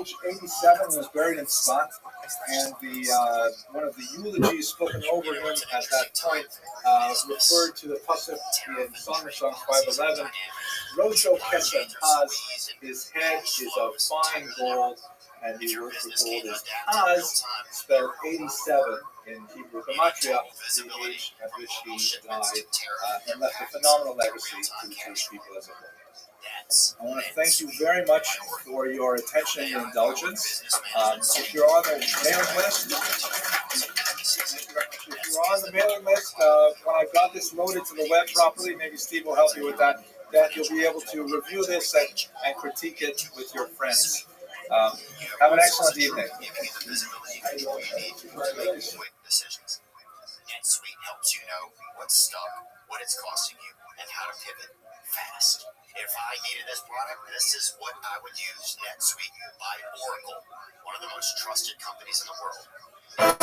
age 87, was buried in Scott, and one of the eulogies spoken over him at that point referred to the pasuk in Song of Songs 5:11. Rosho Kesem Taz, his head is of fine gold, and the word for gold is Taz, spelled 87 in Hebrew Gematria, the age at which he died, and left a phenomenal legacy to the Jewish people as a whole. I want to thank you very much for your attention and indulgence. If you're on the mailing list, when I've got this loaded to the web properly, maybe Steve will help you with that, then you'll be able to review this and critique it with your friends. Have an excellent evening. NetSuite helps you know what's stuck, what it's costing you, and how to pivot fast. If I needed this product, this is what I would use. NetSuite by Oracle, one of the most trusted companies in the world.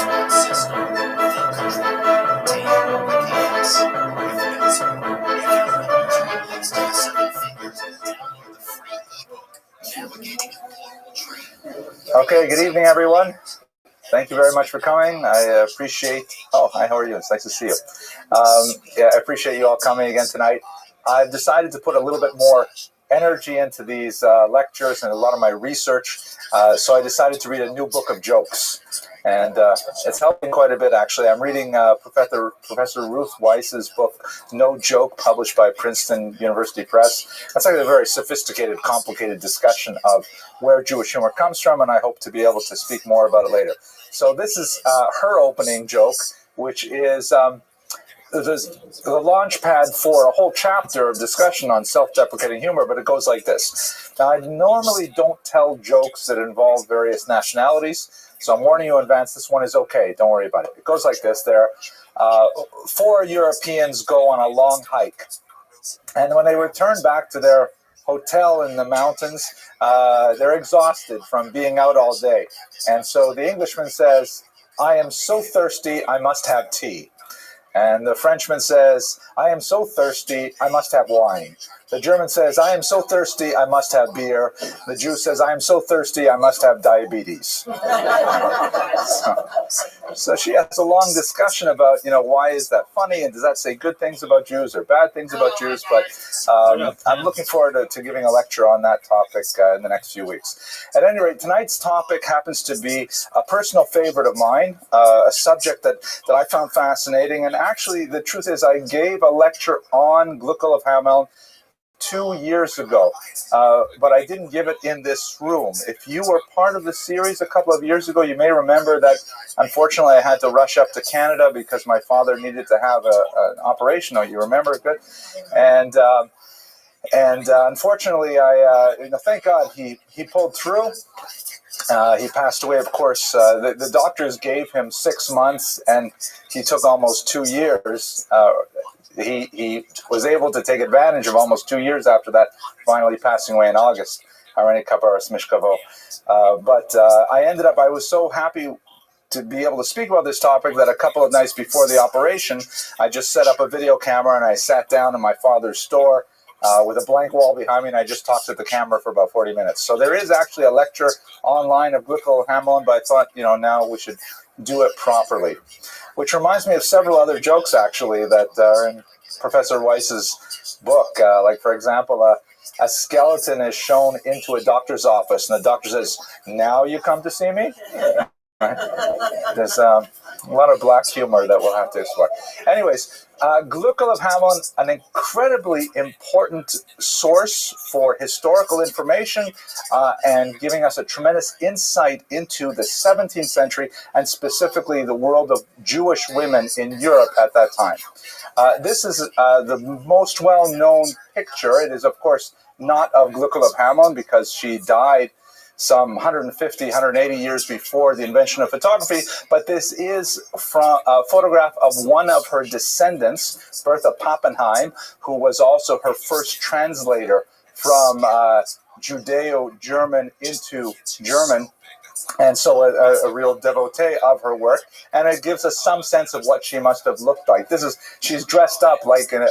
One system, full control, team with ease. With NetSuite, if you're ready to release to 7 figures, download the free ebook, Navigating a Global Trade. Okay, good evening, everyone. Thank you very much for coming. I appreciate. Oh, hi. How are you? It's nice to see you. I appreciate you all coming again tonight. I've decided to put a little bit more energy into these lectures and a lot of my research. So I decided to read a new book of jokes, and it's helping quite a bit. Actually, I'm reading Professor Ruth Weiss's book, No Joke, published by Princeton University Press. That's like a very sophisticated, complicated discussion of where Jewish humor comes from, and I hope to be able to speak more about it later. So this is her opening joke, which is the launch pad for a whole chapter of discussion on self-deprecating humor, but it goes like this. Now, I normally don't tell jokes that involve various nationalities, so I'm warning you in advance, this one is okay, don't worry about it. It goes like this. 4 Europeans go on a long hike, and when they return back to their hotel in the mountains, they're exhausted from being out all day. And so the Englishman says, "I am so thirsty, I must have tea." And the Frenchman says, "I am so thirsty, I must have wine." The German says, "I am so thirsty, I must have beer." The Jew says, "I am so thirsty, I must have diabetes." So she has a long discussion about, why is that funny, and does that say good things about Jews or bad things about Jews? But I'm looking forward to giving a lecture on that topic in the next few weeks. At any rate, tonight's topic happens to be a personal favorite of mine, a subject that I found fascinating. And actually, the truth is, I gave a lecture on Gluckel of Hameln 2 years ago, but I didn't give it in this room. If you were part of the series a couple of years ago, you may remember that unfortunately I had to rush up to Canada because my father needed to have an operation. Oh, you remember it good? And unfortunately, thank God he pulled through. He passed away, of course. The doctors gave him 6 months, and he took almost 2 years. He was able to take advantage of almost 2 years after that, finally passing away in August. But I was so happy to be able to speak about this topic that a couple of nights before the operation, I just set up a video camera and I sat down in my father's store with a blank wall behind me, and I just talked at the camera for about 40 minutes. So there is actually a lecture online of Gluckel of Hameln, but I thought, now we should do it properly. Which reminds me of several other jokes, actually, that are in Professor Weiss's book. Like, for example, a skeleton is shown into a doctor's office, and the doctor says, "Now you come to see me?" Right? There's a lot of black humor that we'll have to explore. Anyways, Gluckel of Hameln, an incredibly important source for historical information and giving us a tremendous insight into the 17th century and specifically the world of Jewish women in Europe at that time. This is the most well-known picture. It is, of course, not of Gluckel of Hameln because she died some 150, 180 years before the invention of photography, but this is from a photograph of one of her descendants, Bertha Pappenheim, who was also her first translator from Judeo-German into German. and so a real devotee of her work, and it gives us some sense of what she must have looked like. She's dressed up like a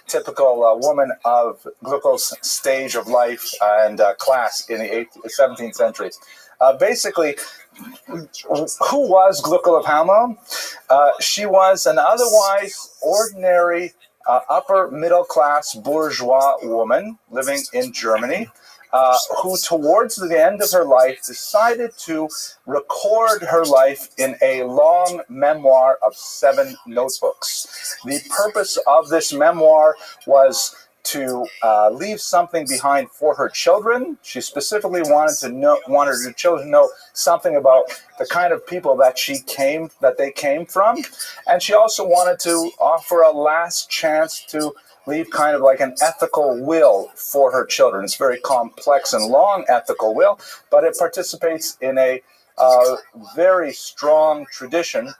typical woman of Gluckel's stage of life and class in the 17th century. Basically, who was Gluckel of Hameln? She was an otherwise ordinary upper middle class bourgeois woman living in Germany, who towards the end of her life decided to record her life in a long memoir of 7 notebooks. The purpose of this memoir was to leave something behind for her children. She specifically wanted her children to know something about the kind of people that they came from, and she also wanted to offer a last chance to leave kind of like an ethical will for her children. It's a very complex and long ethical will, but it participates in a very strong tradition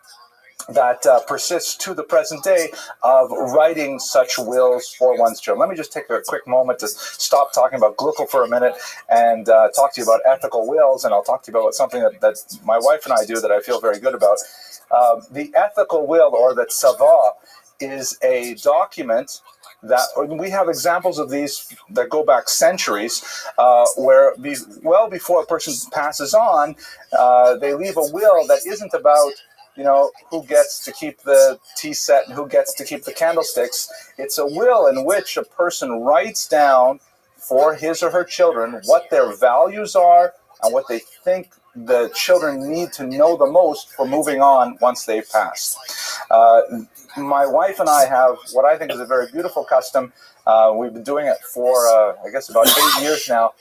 that persists to the present day of writing such wills for one's children. Let me just take a quick moment to stop talking about Gluckel for a minute and talk to you about ethical wills, and I'll talk to you about something that my wife and I do that I feel very good about. The ethical will, or the tzava, is a document that we have examples of these that go back centuries, where well before a person passes on, they leave a will that isn't about who gets to keep the tea set and who gets to keep the candlesticks. It's a will in which a person writes down for his or her children what their values are and what they think the children need to know the most for moving on once they've passed. My wife and I have what I think is a very beautiful custom. We've been doing it for, I guess, about 8 years now.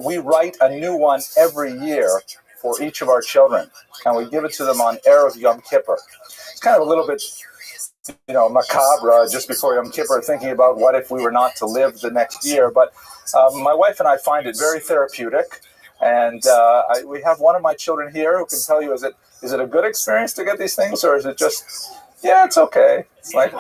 We write a new one every year for each of our children, and we give it to them on Erev Yom Kippur. It's kind of a little bit, macabre just before Yom Kippur, thinking about what if we were not to live the next year. But my wife and I find it very therapeutic, and we have one of my children here who can tell you, is it a good experience to get these things, or is it just, yeah, it's okay. It's like,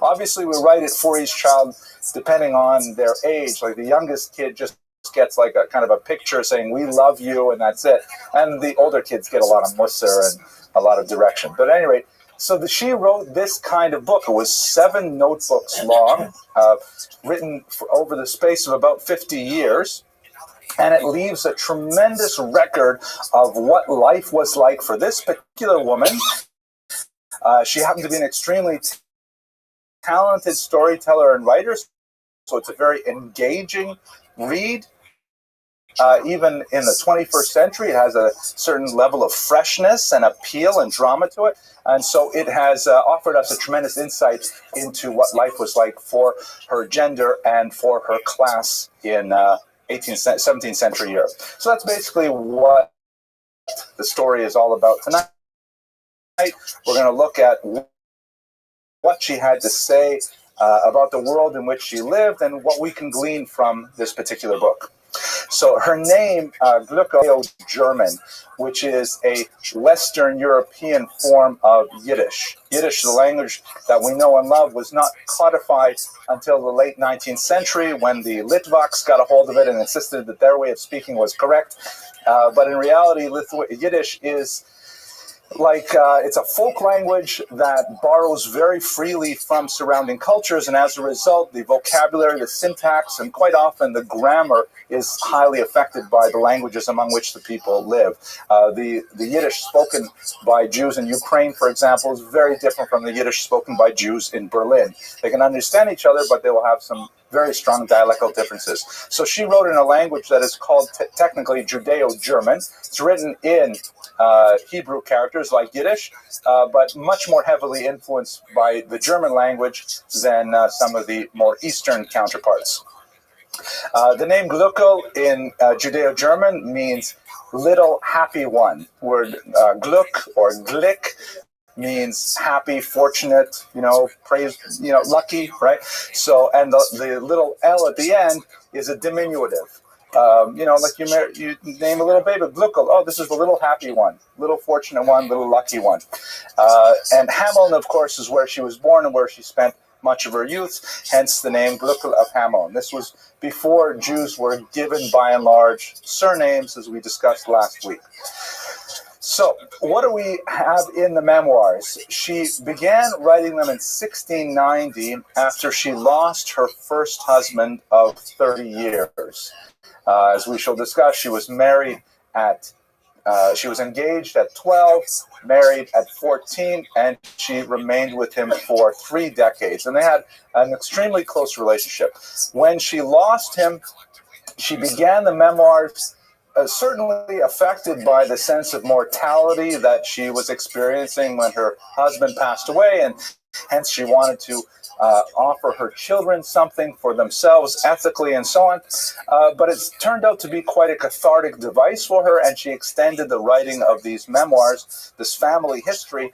Obviously, we write it for each child depending on their age. Like the youngest kid just gets like a kind of a picture saying we love you, and that's it, and the older kids get a lot of musar and a lot of direction. But at any rate, so she wrote this kind of book. It was 7 notebooks long, written over the space of about 50 years, and it leaves a tremendous record of what life was like for this particular woman. She happened to be an extremely talented storyteller and writer, so it's a very engaging read. Even in the 21st century, it has a certain level of freshness and appeal and drama to it. And so it has offered us a tremendous insight into what life was like for her gender and for her class in 17th century Europe. So that's basically what the story is all about tonight. We're going to look at what she had to say about the world in which she lived and what we can glean from this particular book. So her name, Gluckel-German, which is a Western European form of Yiddish. Yiddish, the language that we know and love, was not codified until the late 19th century when the Litvaks got a hold of it and insisted that their way of speaking was correct. But in reality, Yiddish is like it's a folk language that borrows very freely from surrounding cultures, and as a result, the vocabulary, the syntax, and quite often the grammar is highly affected by the languages among which the people live. The Yiddish spoken by Jews in Ukraine, for example, is very different from the Yiddish spoken by Jews in Berlin. They can understand each other, but they will have some very strong dialectal differences. So she wrote in a language that is called technically Judeo-German. It's written in Hebrew characters like Yiddish, but much more heavily influenced by the German language than some of the more Eastern counterparts. The name Gluckel in Judeo-German means little happy one. Word Gluck or Glick means happy, fortunate, praise, lucky, right? So, and the little L at the end is a diminutive. Like you name a little baby, Gluckel. Oh, this is the little happy one, little fortunate one, little lucky one. And Hameln, of course, is where she was born and where she spent much of her youth, hence the name Gluckel of Hamon. This was before Jews were given, by and large, surnames, as we discussed last week. So, what do we have in the memoirs? She began writing them in 1690 after she lost her first husband of 30 years. As we shall discuss, she was married she was engaged at 12, married at 14, and she remained with him for 3 decades. And they had an extremely close relationship. When she lost him, she began the memoirs certainly affected by the sense of mortality that she was experiencing when her husband passed away, and hence she wanted to offer her children something for themselves ethically and so on. But it's turned out to be quite a cathartic device for her, and she extended the writing of these memoirs, this family history,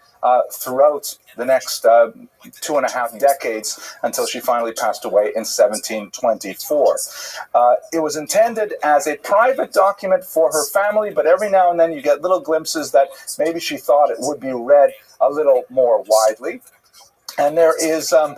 throughout the next 2.5 decades until she finally passed away in 1724. It was intended as a private document for her family, but every now and then you get little glimpses that maybe she thought it would be read a little more widely. And there is a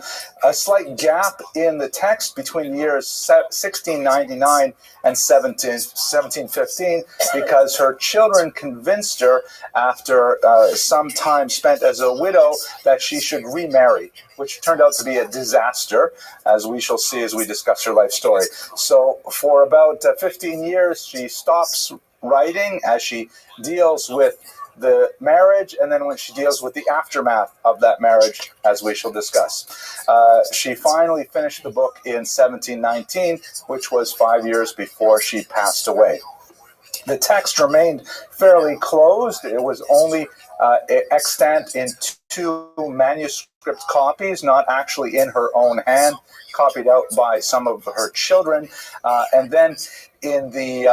slight gap in the text between the years 1699 and 1715 because her children convinced her, after some time spent as a widow, that she should remarry, which turned out to be a disaster, as we shall see as we discuss her life story. So for about 15 years, she stops writing as she deals with the marriage, and then when she deals with the aftermath of that marriage, as we shall discuss. She finally finished the book in 1719, which was 5 years before she passed away. The text remained fairly closed. It was only extant in 2 manuscript copies, not actually in her own hand, copied out by some of her children. And then in the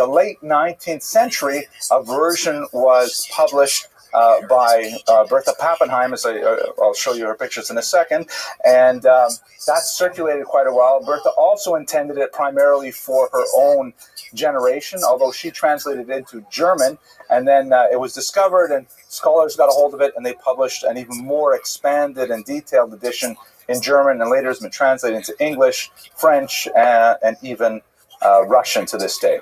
late 19th century, a version was published by Bertha Pappenheim, as I'll show you her pictures in a second, and that circulated quite a while. Bertha also intended it primarily for her own generation, although she translated it into German, and then it was discovered, and scholars got a hold of it, and they published an even more expanded and detailed edition in German, and later has been translated into English, French, and even Russian to this day.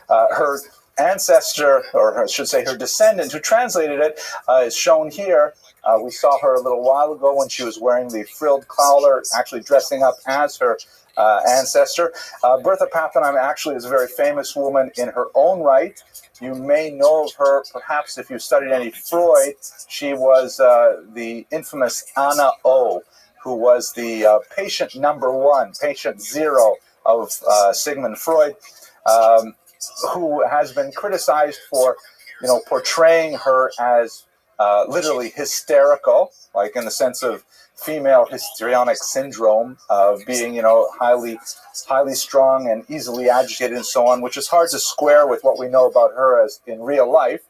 Her ancestor, or I should say her descendant, who translated it, is shown here. We saw her a little while ago when she was wearing the frilled collar, actually dressing up as her ancestor. Bertha Pappenheim actually is a very famous woman in her own right. You may know of her, perhaps if you studied any Freud. She was the infamous Anna O, who was the patient number 1, patient 0 of Sigmund Freud, who has been criticized for, portraying her as literally hysterical, like in the sense of female histrionic syndrome of being, highly strung and easily agitated and so on, which is hard to square with what we know about her as in real life.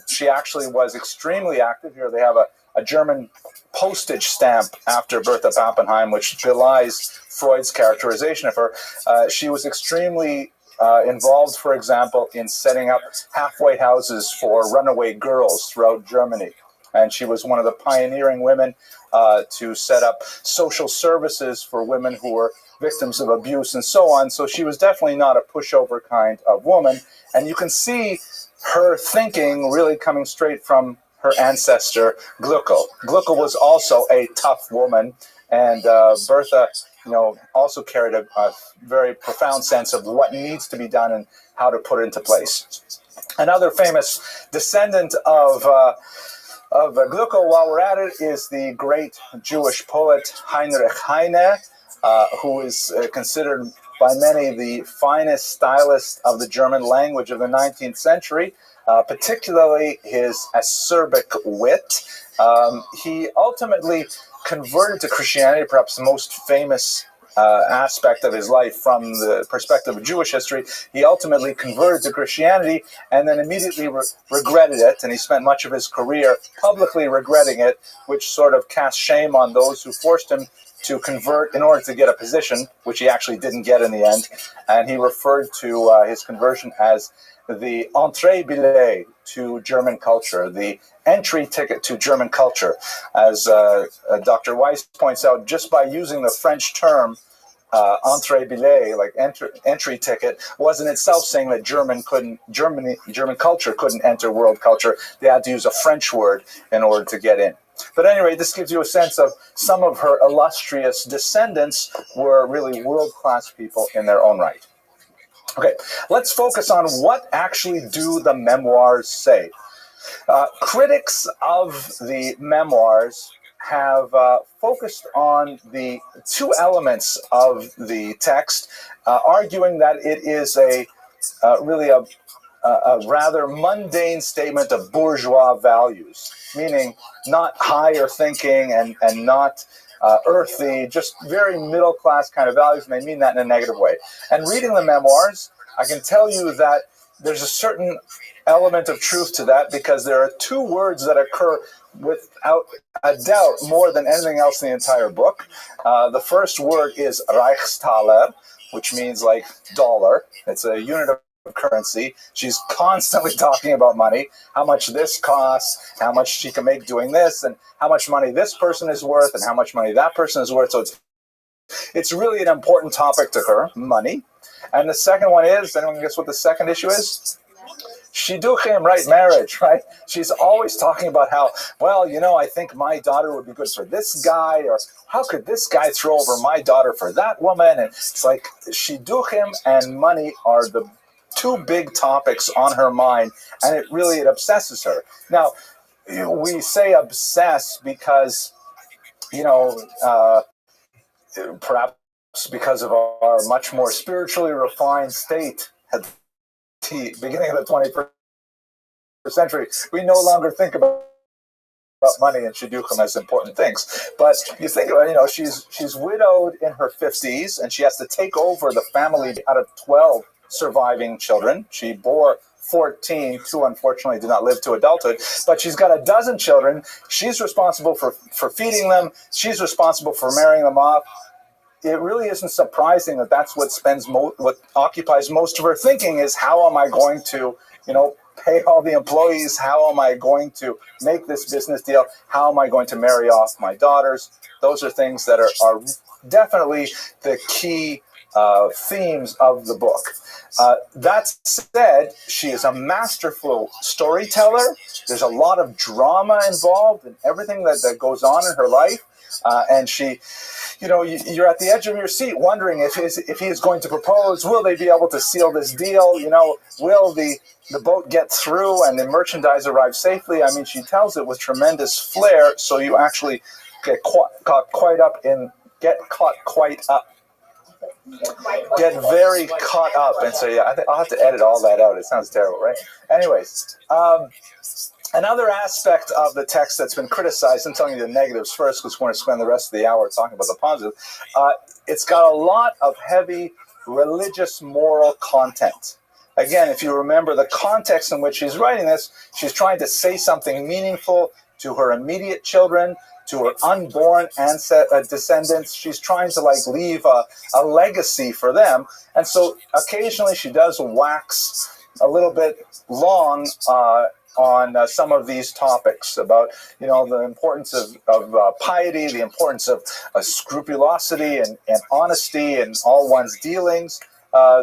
She actually was extremely active. Here they have a German postage stamp after Bertha Pappenheim, which belies Freud's characterization of her. She was extremely involved, for example, in setting up halfway houses for runaway girls throughout Germany. And she was one of the pioneering women to set up social services for women who were victims of abuse and so on. So she was definitely not a pushover kind of woman. And you can see her thinking really coming straight from her ancestor, Gluckel. Gluckel was also a tough woman, and Bertha, also carried a very profound sense of what needs to be done and how to put it into place. Another famous descendant of Gluckel, while we're at it, is the great Jewish poet Heinrich Heine, who is considered by many the finest stylist of the German language of the 19th century, particularly his acerbic wit. He ultimately converted to Christianity, perhaps the most famous aspect of his life from the perspective of Jewish history. He ultimately converted to Christianity and then immediately regretted it, and he spent much of his career publicly regretting it, which sort of cast shame on those who forced him to convert in order to get a position, which he actually didn't get in the end. And he referred to his conversion as the entrée billet to German culture, the entry ticket to German culture. As Dr. Weiss points out, just by using the French term entrée billet, like entry ticket, was in itself saying that German culture couldn't enter world culture. They had to use a French word in order to get in. But anyway, this gives you a sense of some of her illustrious descendants were really world-class people in their own right. Okay, let's focus on what actually do the memoirs say. Critics of the memoirs have focused on the two elements of the text, arguing that it is really a rather mundane statement of bourgeois values, meaning not higher thinking and not earthy, just very middle-class kind of values, and they mean that in a negative way. And reading the memoirs, I can tell you that there's a certain element of truth to that, because there are two words that occur without a doubt more than anything else in the entire book. The first word is Reichstaler, which means like dollar. It's a unit of currency. She's constantly talking about money, how much this costs, how much she can make doing this, and how much money this person is worth, and how much money that person is worth. So it's really an important topic to her, money. And the second one is, anyone guess what the second issue is? Shidduchim, right, marriage, right? She's always talking about how, well, I think my daughter would be good for this guy, or how could this guy throw over my daughter for that woman? And it's like Shidduchim and money are the two big topics on her mind, and it obsesses her. Now, we say obsess because, perhaps because of our much more spiritually refined state at the beginning of the 21st century, we no longer think about money and shidduchim as important things. But you think about it, she's widowed in her 50s, and she has to take over the family out of 12 surviving children. She bore 14, 2 unfortunately did not live to adulthood, but she's got a dozen children. She's responsible for feeding them. She's responsible for marrying them off. It really isn't surprising that that's what what occupies most of her thinking is, how am I going to, pay all the employees? How am I going to make this business deal? How am I going to marry off my daughters? Those are things that are definitely the key themes of the book. That said, she is a masterful storyteller. There's a lot of drama involved in everything that goes on in her life. And she, you're at the edge of your seat wondering if he is going to propose. Will they be able to seal this deal? Will the boat get through and the merchandise arrive safely? I mean, she tells it with tremendous flair, so you actually get very caught up. And so, yeah, I'll have to edit all that out. It sounds terrible, right? Anyways, another aspect of the text that's been criticized, I'm telling you the negatives first because we're going to spend the rest of the hour talking about the positive. It's got a lot of heavy religious moral content. Again, if you remember the context in which she's writing this, she's trying to say something meaningful to her immediate children, to her unborn descendants. She's trying to leave a legacy for them. And so occasionally she does wax a little bit long on some of these topics about, the importance of piety, the importance of scrupulosity and honesty in all one's dealings.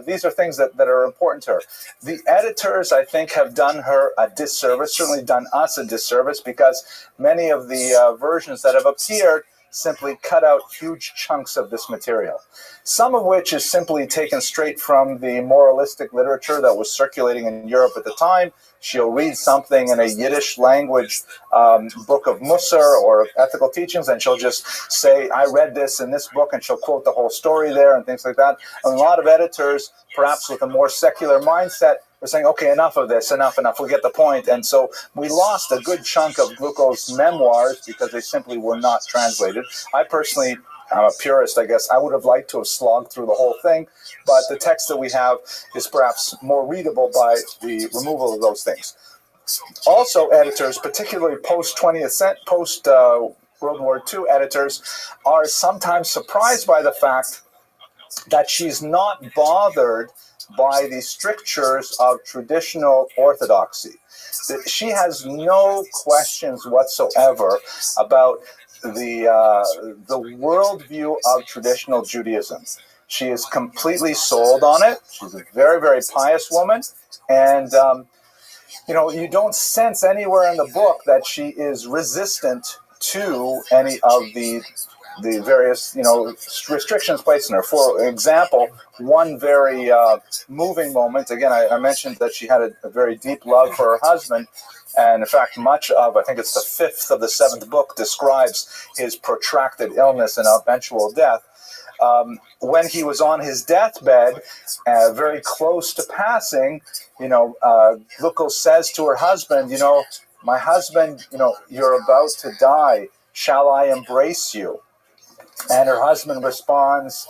These are things that are important to her. The editors, I think, have done her a disservice, certainly done us a disservice, because many of the versions that have appeared simply cut out huge chunks of this material, some of which is simply taken straight from the moralistic literature that was circulating in Europe at the time. She'll read something in a Yiddish language book of Musar or ethical teachings, and she'll just say, I read this in this book, and she'll quote the whole story there and things like that. And a lot of editors, perhaps with a more secular mindset, were saying, okay, enough of this, enough, we get the point. And so we lost a good chunk of Glucko's memoirs because they simply were not translated. I personally, I'm a purist, I guess. I would have liked to have slogged through the whole thing, but the text that we have is perhaps more readable by the removal of those things. Also, editors, particularly post World War II editors are sometimes surprised by the fact that she's not bothered by the strictures of traditional orthodoxy. That she has no questions whatsoever about the worldview of traditional Judaism. She is completely sold on it. She's a very, very pious woman, and you don't sense anywhere in the book that she is resistant to any of the various restrictions placed on her. For example, one very moving moment. Again, I mentioned that she had a very deep love for her husband, and in fact, much of, I think it's the 5th of the 7th book, describes his protracted illness and eventual death. When he was on his deathbed, very close to passing, Glucko says to her husband, my husband, you're about to die. Shall I embrace you? And her husband responds,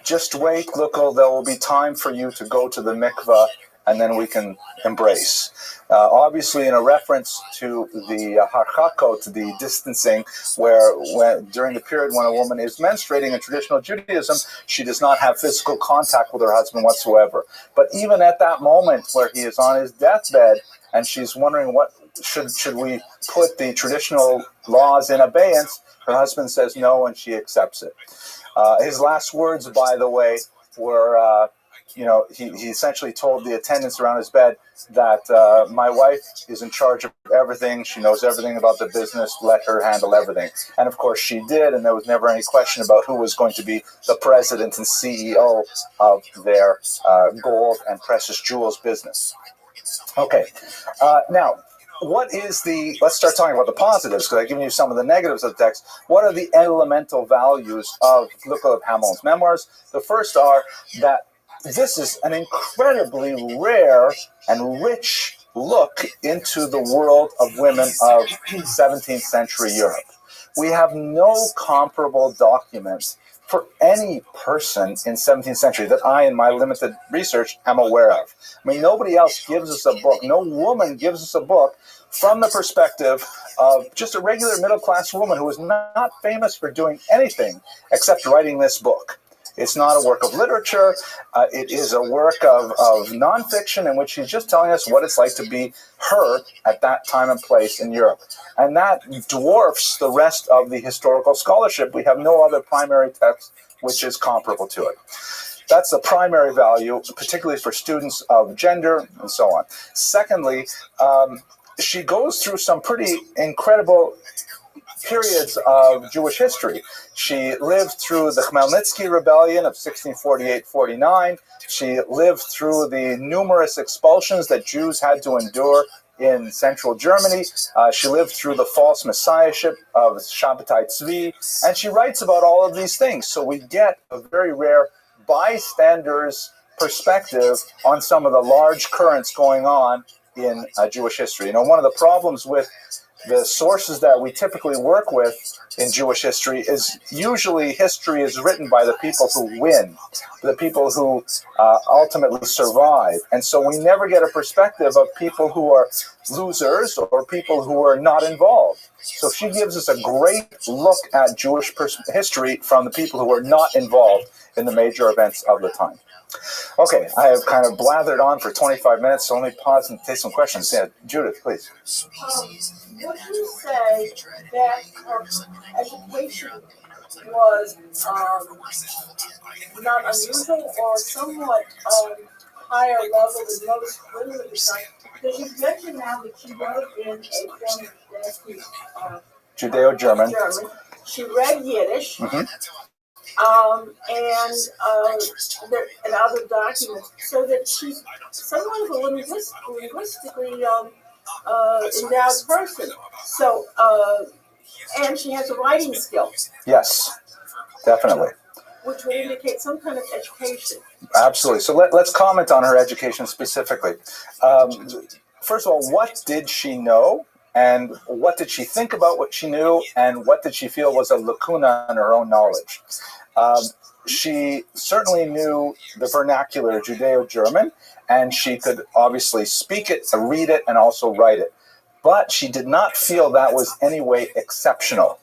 just wait, Glucko, there will be time for you to go to the mikveh, and then we can embrace. Obviously, in a reference to the harchakot, the distancing, where during the period when a woman is menstruating in traditional Judaism, she does not have physical contact with her husband whatsoever. But even at that moment where he is on his deathbed, and she's wondering what should we put the traditional laws in abeyance, her husband says no, and she accepts it. His last words, by the way, were, he essentially told the attendants around his bed that my wife is in charge of everything. She knows everything about the business. Let her handle everything. And of course she did, and there was never any question about who was going to be the president and CEO of their gold and precious jewels business. Okay, now, let's start talking about the positives, because I've given you some of the negatives of the text. What are the elemental values of Glucko of Hameln's memoirs? The first are that this is an incredibly rare and rich look into the world of women of 17th century Europe. We have no comparable documents for any person in 17th century that I, in my limited research, am aware of. I mean, nobody else gives us a book. No woman gives us a book from the perspective of just a regular middle-class woman who is not famous for doing anything except writing this book. It's not a work of literature. It is a work of nonfiction in which she's just telling us what it's like to be her at that time and place in Europe. And that dwarfs the rest of the historical scholarship. We have no other primary text which is comparable to it. That's the primary value, particularly for students of gender and so on. Secondly, she goes through some pretty incredible periods of Jewish history. She lived through the Khmelnytsky Rebellion of 1648-49. She lived through the numerous expulsions that Jews had to endure in central Germany. She lived through the false messiahship of Shabbatai Tzvi, and she writes about all of these things. So we get a very rare bystander's perspective on some of the large currents going on in Jewish history. One of the problems with the sources that we typically work with in Jewish history is usually history is written by the people who win, the people who ultimately survive. And so we never get a perspective of people who are losers or people who are not involved. So she gives us a great look at Jewish history from the people who are not involved in the major events of the time. Okay, I have kind of blathered on for 25 minutes, so let me pause and take some questions. Yeah, Judith, please. Would you say that her education was not unusual or somewhat higher level than most women of the time? Because you've mentioned now that she wrote in a form of Judeo-German. She read Yiddish. Mm-hmm. And other documents, so that she's somewhat of a linguistically endowed person. So, and she has a writing skill. Yes, definitely. Which would indicate some kind of education. Absolutely. So let's comment on her education specifically. First of all, what did she know? And what did she think about what she knew? And what did she feel was a lacuna in her own knowledge? She certainly knew the vernacular Judeo-German, and she could obviously speak it, read it, and also write it. But she did not feel that was any way exceptional.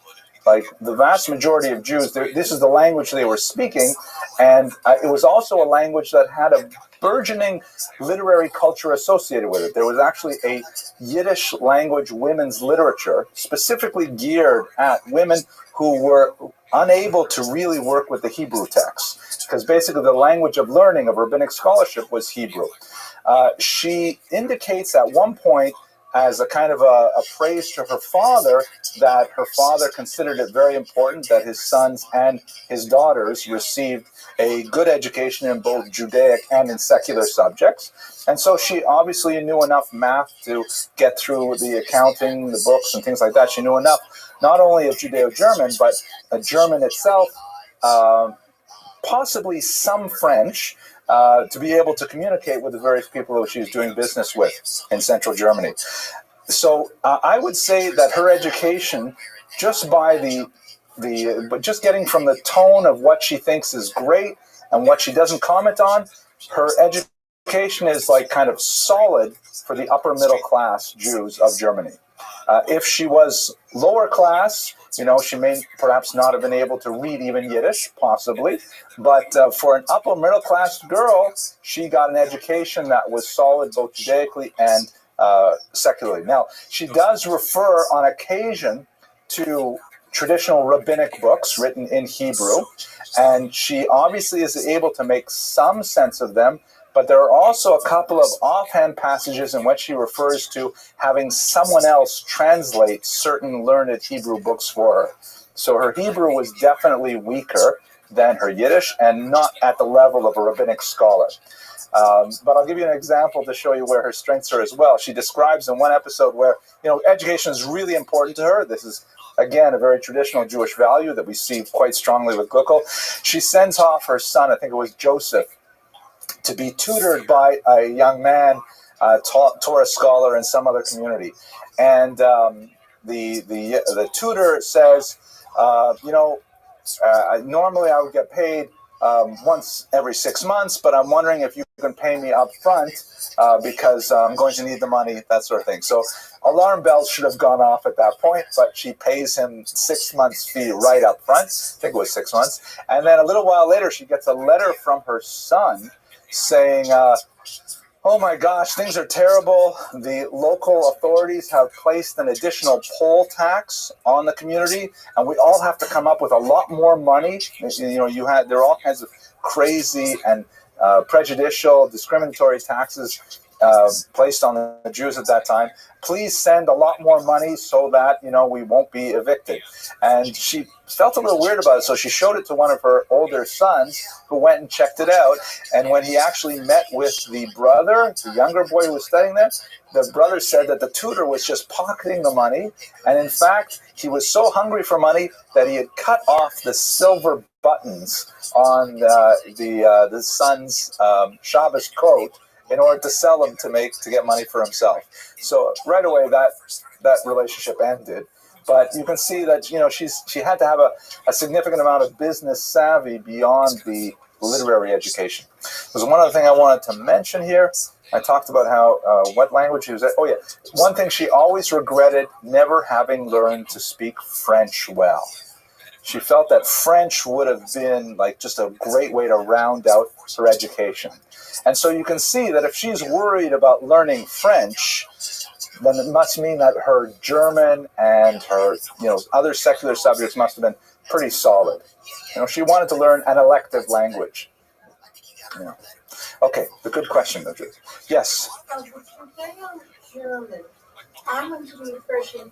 Like the vast majority of Jews, this is the language they were speaking, and it was also a language that had a burgeoning literary culture associated with it. There was actually a Yiddish language women's literature specifically geared at women who were unable to really work with the Hebrew text, because basically the language of learning, of rabbinic scholarship, was Hebrew. She indicates at one point, as a kind of a praise to her father, that her father considered it very important that his sons and his daughters received a good education in both Judaic and in secular subjects. And so she obviously knew enough math to get through the accounting, the books, and things like that. She knew enough, not only of Judeo-German, but German itself, possibly some French, to be able to communicate with the various people who she was doing business with in central Germany. So I would say that her education, just by but just getting from the tone of what she thinks is great and what she doesn't comment on, her education is like kind of solid for the upper middle class Jews of Germany. If she was lower class, she may perhaps not have been able to read even Yiddish, possibly. But for an upper middle class girl, she got an education that was solid both Judaically and secularly. Now, she does refer on occasion to traditional rabbinic books written in Hebrew, and she obviously is able to make some sense of them. But there are also a couple of offhand passages in which she refers to having someone else translate certain learned Hebrew books for her. So her Hebrew was definitely weaker than her Yiddish and not at the level of a rabbinic scholar. But I'll give you an example to show you where her strengths are as well. She describes in one episode where, education is really important to her. This is, again, a very traditional Jewish value that we see quite strongly with Gluckel. She sends off her son, I think it was Joseph, to be tutored by a young man, Torah scholar in some other community. And the tutor says, normally I would get paid once every 6 months, but I'm wondering if you can pay me up front because I'm going to need the money, that sort of thing. So alarm bells should have gone off at that point, but she pays him 6 months fee right up front. I think it was 6 months. And then a little while later, she gets a letter from her son saying, oh my gosh, things are terrible. The local authorities have placed an additional poll tax on the community, and we all have to come up with a lot more money. There are all kinds of crazy and prejudicial, discriminatory taxes placed on the Jews at that time. Please send a lot more money so that, we won't be evicted. And she felt a little weird about it, so she showed it to one of her older sons, who went and checked it out. And when he actually met with the brother, the younger boy who was studying there, the brother said that the tutor was just pocketing the money. And in fact, he was so hungry for money that he had cut off the silver buttons on the son's Shabbos coat in order to sell them to get money for himself. So right away that relationship ended. But you can see that she had to have a significant amount of business savvy beyond the literary education. There's one other thing I wanted to mention here. I talked about how what language she was at. Oh yeah, one thing she always regretted never having learned to speak French well. She felt that French would have been like just a great way to round out her education. And so you can see that if she's worried about learning French, then it must mean that her German and her, other secular subjects must have been pretty solid. She wanted to learn an elective language. Okay, the good question, though. Yes? German. I'm under the impression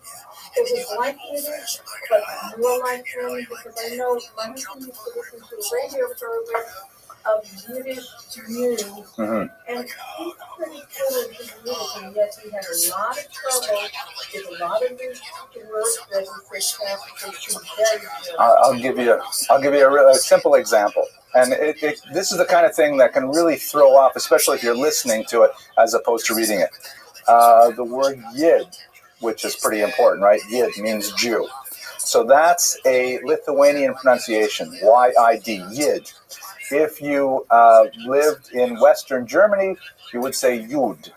it was like Yiddish, but more like German, because I know my husband used to listen to a radio program of Yiddish news, and he's pretty good at his Yiddish, and yet he had a lot of trouble with a lot of these words that he said very good. I'll give you a simple example. And this is the kind of thing that can really throw off, especially if you're listening to it as opposed to reading it. The word Yid, which is pretty important, right? Yid means Jew. So that's a Lithuanian pronunciation, Y-I-D, Yid. If you lived in Western Germany, you would say Jud,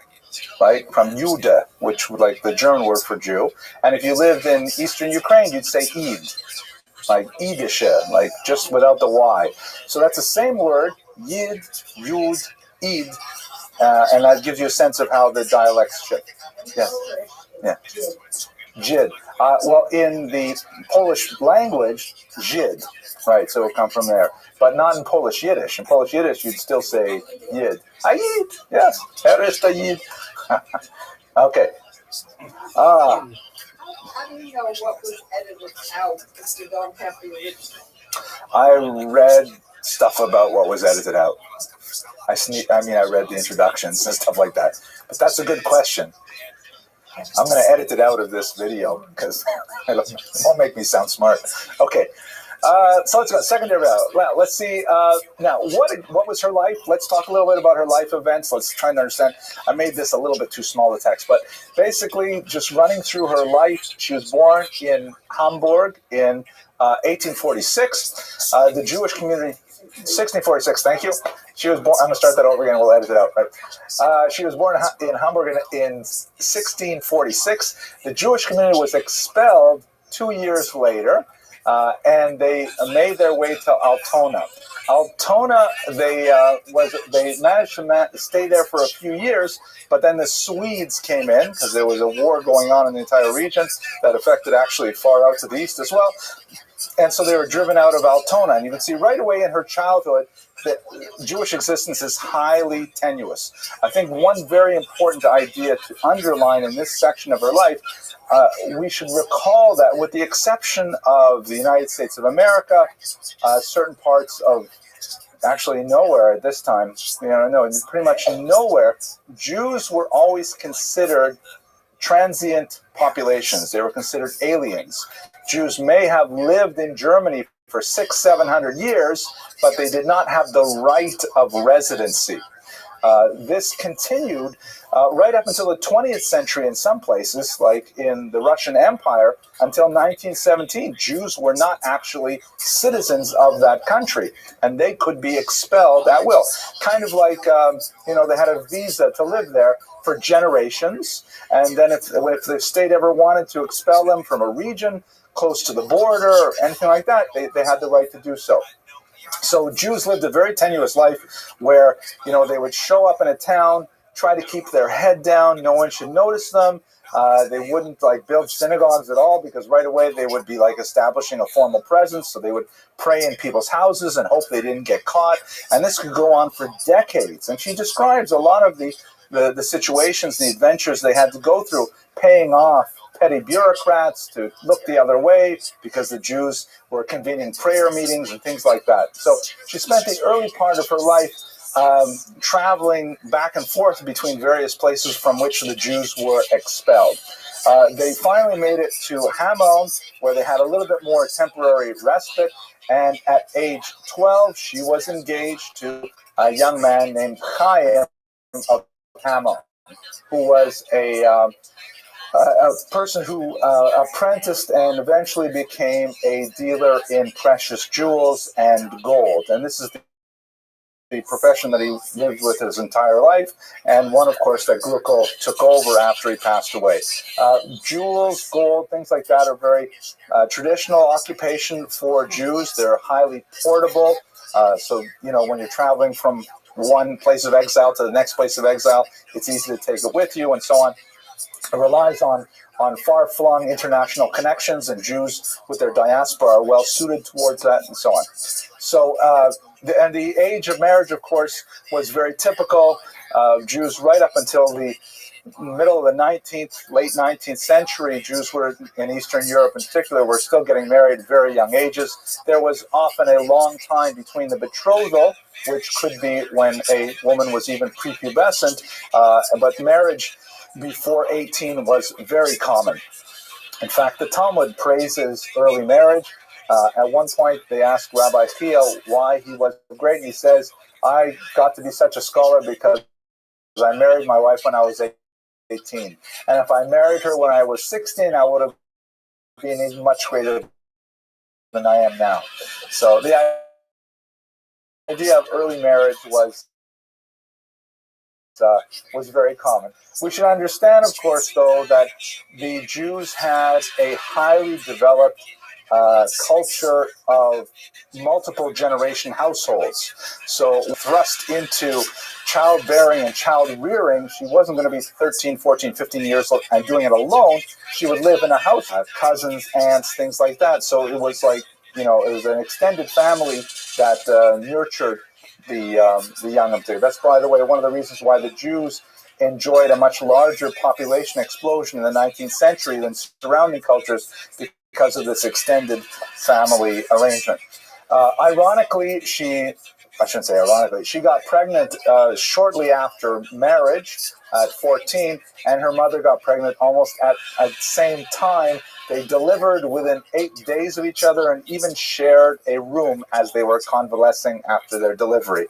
right? From Jude, which would like the German word for Jew. And if you lived in Eastern Ukraine, you'd say Eid. like Yidische, like just without the Y. So that's the same word, Yid, Yud, Id, and that gives you a sense of how the dialects shift. Yeah, yeah. Jid. Well, in the Polish language, Żyd, right? So it will come from there, but not in Polish Yiddish. In Polish Yiddish, you'd still say Yid. Ayid, yes. Er ist a Yid. Okay. How do you know what was edited out if you don't have the original? I read stuff about what was edited out. I read the introductions and stuff like that. But that's a good question. I'm going to edit it out of this video because it won't make me sound smart. Okay. So let's go. Secondary route. Well, let's see. Now, what was her life? Let's talk a little bit about her life events. Let's try and understand. I made this a little bit too small a text, but basically, just running through her life. She was born in Hamburg in 1846. The Jewish community, 1646. Thank you. She was born. I'm going to start that over again. We'll edit it out. Right. She was born in Hamburg in 1646. The Jewish community was expelled 2 years later. And they made their way to Altona. Altona, they managed to stay there for a few years, but then the Swedes came in because there was a war going on in the entire region that affected actually far out to the east as well. And so they were driven out of Altona. And you can see right away in her childhood that Jewish existence is highly tenuous. I think one very important idea to underline in this section of her life, we should recall that with the exception of the United States of America, certain parts of actually nowhere at this time, pretty much nowhere, Jews were always considered transient populations. They were considered aliens. Jews may have lived in Germany for 600-700 years, but they did not have the right of residency. This continued right up until the 20th century in some places, like in the Russian Empire, until 1917. Jews were not actually citizens of that country, and they could be expelled at will. Kind of like, they had a visa to live there for generations, and then if the state ever wanted to expel them from a region close to the border or anything like that, they had the right to do so. So Jews lived a very tenuous life where, they would show up in a town, try to keep their head down, no one should notice them. They wouldn't build synagogues at all because right away they would be establishing a formal presence. So they would pray in people's houses and hope they didn't get caught. And this could go on for decades. And she describes a lot of the situations, the adventures they had to go through, paying off petty bureaucrats to look the other way because the Jews were convening prayer meetings and things like that. So she spent the early part of her life traveling back and forth between various places from which the Jews were expelled. They finally made it to Hameln, where they had a little bit more temporary respite, and at age 12, she was engaged to a young man named Chaim of Hameln, who was a person who apprenticed and eventually became a dealer in precious jewels and gold. And this is the profession that he lived with his entire life, and one, of course, that Glucko took over after he passed away. Jewels, gold, things like that are very traditional occupation for Jews. They're highly portable. So, when you're traveling from one place of exile to the next place of exile, it's easy to take it with you and so on. It relies on far-flung international connections, and Jews with their diaspora are well-suited towards that and so on. So, the age of marriage, of course, was very typical. Jews right up until the middle of the late 19th century, Jews were in Eastern Europe in particular, were still getting married at very young ages. There was often a long time between the betrothal, which could be when a woman was even prepubescent, but marriage before 18 was very common. In fact, the Talmud praises early marriage. At one point, they asked Rabbi Thiel why he was great, and he says, I got to be such a scholar because I married my wife when I was 18. And if I married her when I was 16, I would have been even much greater than I am now. So the idea of early marriage was very common. We should understand, of course, though, that the Jews had a highly developed culture of multiple generation households. So thrust into childbearing and child rearing, she wasn't going to be 13, 14, 15 years old and doing it alone. She would live in a house, have cousins, aunts, things like that. So it was like, it was an extended family that nurtured the young of there. That's, by the way, one of the reasons why the Jews enjoyed a much larger population explosion in the 19th century than surrounding cultures because of this extended family arrangement. Ironically, she got pregnant shortly after marriage at 14, and her mother got pregnant almost at the same time. They delivered within 8 days of each other and even shared a room as they were convalescing after their delivery,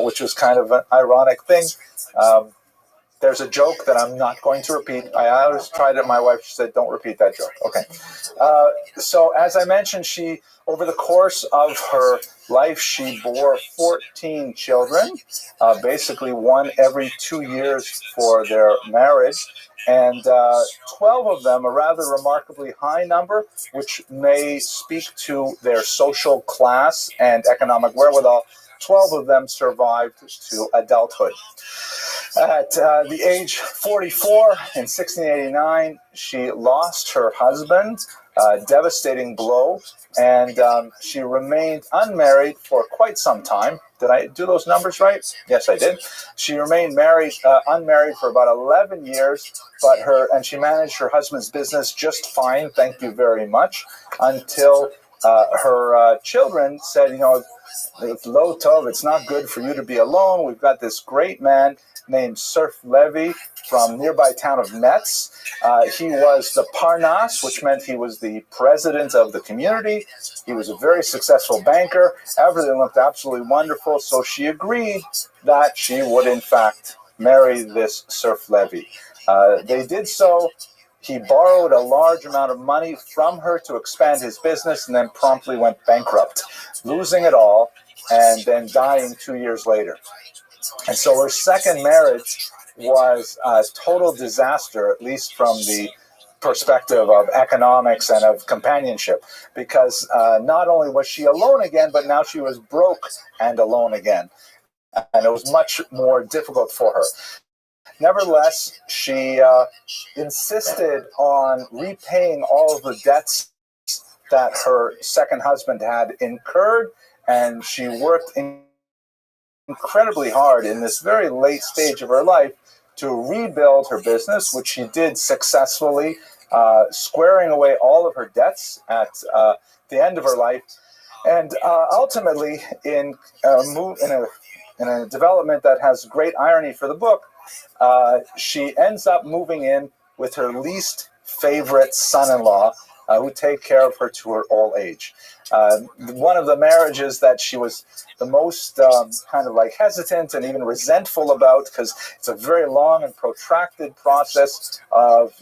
which was kind of an ironic thing. There's a joke that I'm not going to repeat. I always tried it. My wife said, don't repeat that joke. Okay. So as I mentioned, over the course of her life, she bore 14 children, basically one every 2 years for their marriage. And 12 of them, a rather remarkably high number, which may speak to their social class and economic wherewithal, 12 of them survived to adulthood. At the age 44, in 1689, she lost her husband, a devastating blow, and she remained unmarried for quite some time. Did I do those numbers right? Yes, I did. She remained unmarried for about 11 years, and she managed her husband's business just fine, thank you very much, until her children said, it's low tov, it's not good for you to be alone. We've got this great man named Serf Levi from nearby town of Metz. He was the Parnas, which meant he was the president of the community. He was a very successful banker. Everything looked absolutely wonderful. So she agreed that she would, in fact, marry this Serf Levi. They did so. He borrowed a large amount of money from her to expand his business and then promptly went bankrupt, losing it all and then dying 2 years later. And so her second marriage was a total disaster, at least from the perspective of economics and of companionship, because not only was she alone again, but now she was broke and alone again. And it was much more difficult for her. Nevertheless, she insisted on repaying all of the debts that her second husband had incurred, and she worked incredibly hard in this very late stage of her life to rebuild her business, which she did successfully, squaring away all of her debts at the end of her life. And ultimately, in a development that has great irony for the book, she ends up moving in with her least favorite son-in-law, who take care of her to her old age. One of the marriages that she was the most kind of like hesitant and even resentful about, because it's a very long and protracted process of,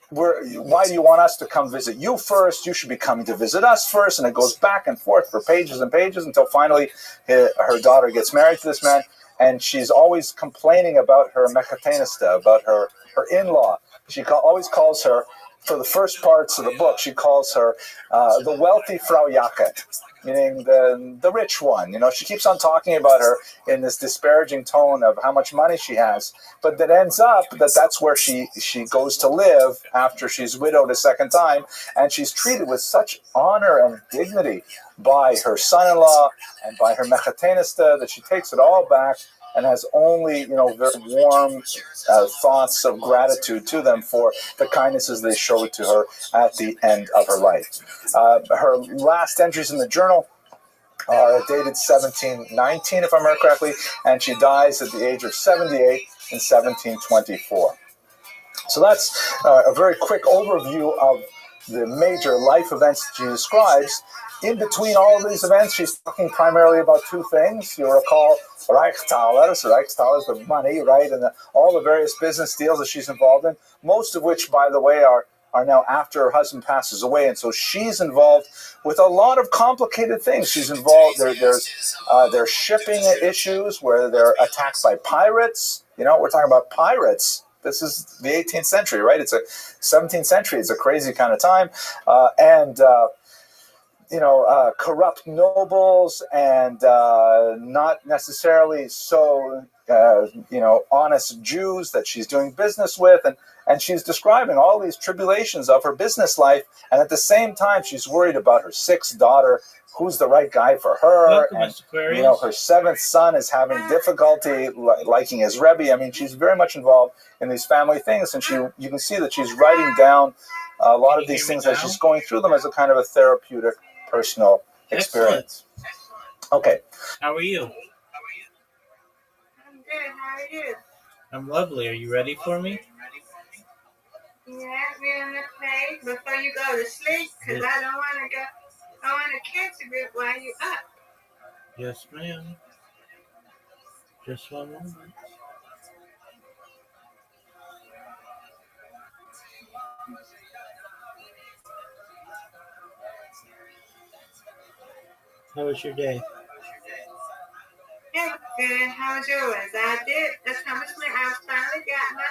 why do you want us to come visit you first? You should be coming to visit us first. And it goes back and forth for pages and pages until finally her daughter gets married to this man. And she's always complaining about her mechatenista, about her in-law. She always calls her, for the first parts of the book, she calls her the wealthy Frau Jacket, meaning the rich one. She keeps on talking about her in this disparaging tone of how much money she has, but that ends up that's where she goes to live after she's widowed a second time, and she's treated with such honor and dignity by her son-in-law and by her mechatenista that she takes it all back and has only, very warm thoughts of gratitude to them for the kindnesses they showed to her at the end of her life. Her last entries in the journal are dated 1719, if I remember correctly, and she dies at the age of 78 in 1724. So that's a very quick overview of the major life events that she describes. In between all of these events, she's talking primarily about two things. You'll recall Reichstaler. So Reichstaler is the money, right, and all the various business deals that she's involved in, most of which, by the way, are now after her husband passes away. And so she's involved with a lot of complicated things. She's involved, there's shipping issues where they're attacked by pirates. We're talking about pirates this is the 18th century, right? It's a 17th century. It's a crazy kind of time, and corrupt nobles and not necessarily so honest Jews that she's doing business with, and she's describing all these tribulations of her business life, and at the same time she's worried about her sixth daughter, who's the right guy for her. Welcome, and Mr. Aquarius. her seventh son is having difficulty liking his Rebbe. I mean, she's very much involved in these family things, and you can see that she's writing down a lot of these things as she's going through them as a kind of a therapeutic personal experience. Okay. How are you? I'm good. How are you? I'm lovely. Are you ready for me? Yeah, we're on the page before you go to sleep, because I don't want to go. I want to catch a bit while you're up. Yes, ma'am. Just one moment. How was your day? Yeah, good. How was yours? I did accomplishment. I finally got my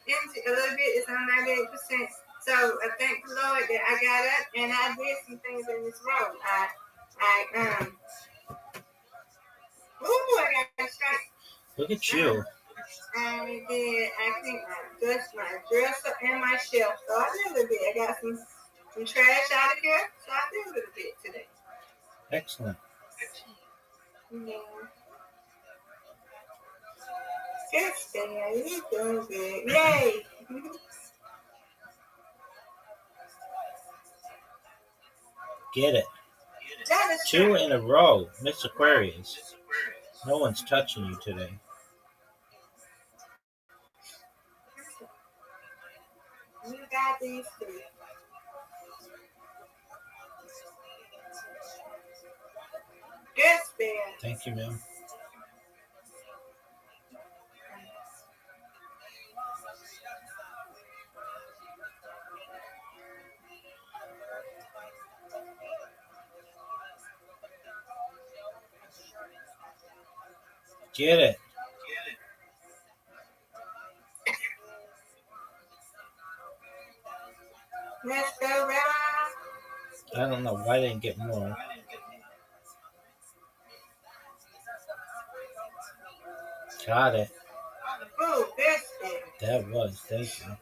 energy a little bit. It's on 98%. So I thank the Lord that I got up and I did some things in this road. I got a strike. Look at you. I did. I think my dresser and my shelf. So I did a little bit. I got some trash out of here. So I did a little bit today. Excellent. Yeah. Good, Stan. You're doing good. Yay. Get it. That is 2 true. in a row, Miss Aquarius. No one's touching you today. You got these 3. Good, Stan. Thank you, ma'am. Get it. Let's go, Rabbi. I don't know why I didn't get more. Got it. Ooh, good, Stan. That was. Thank you.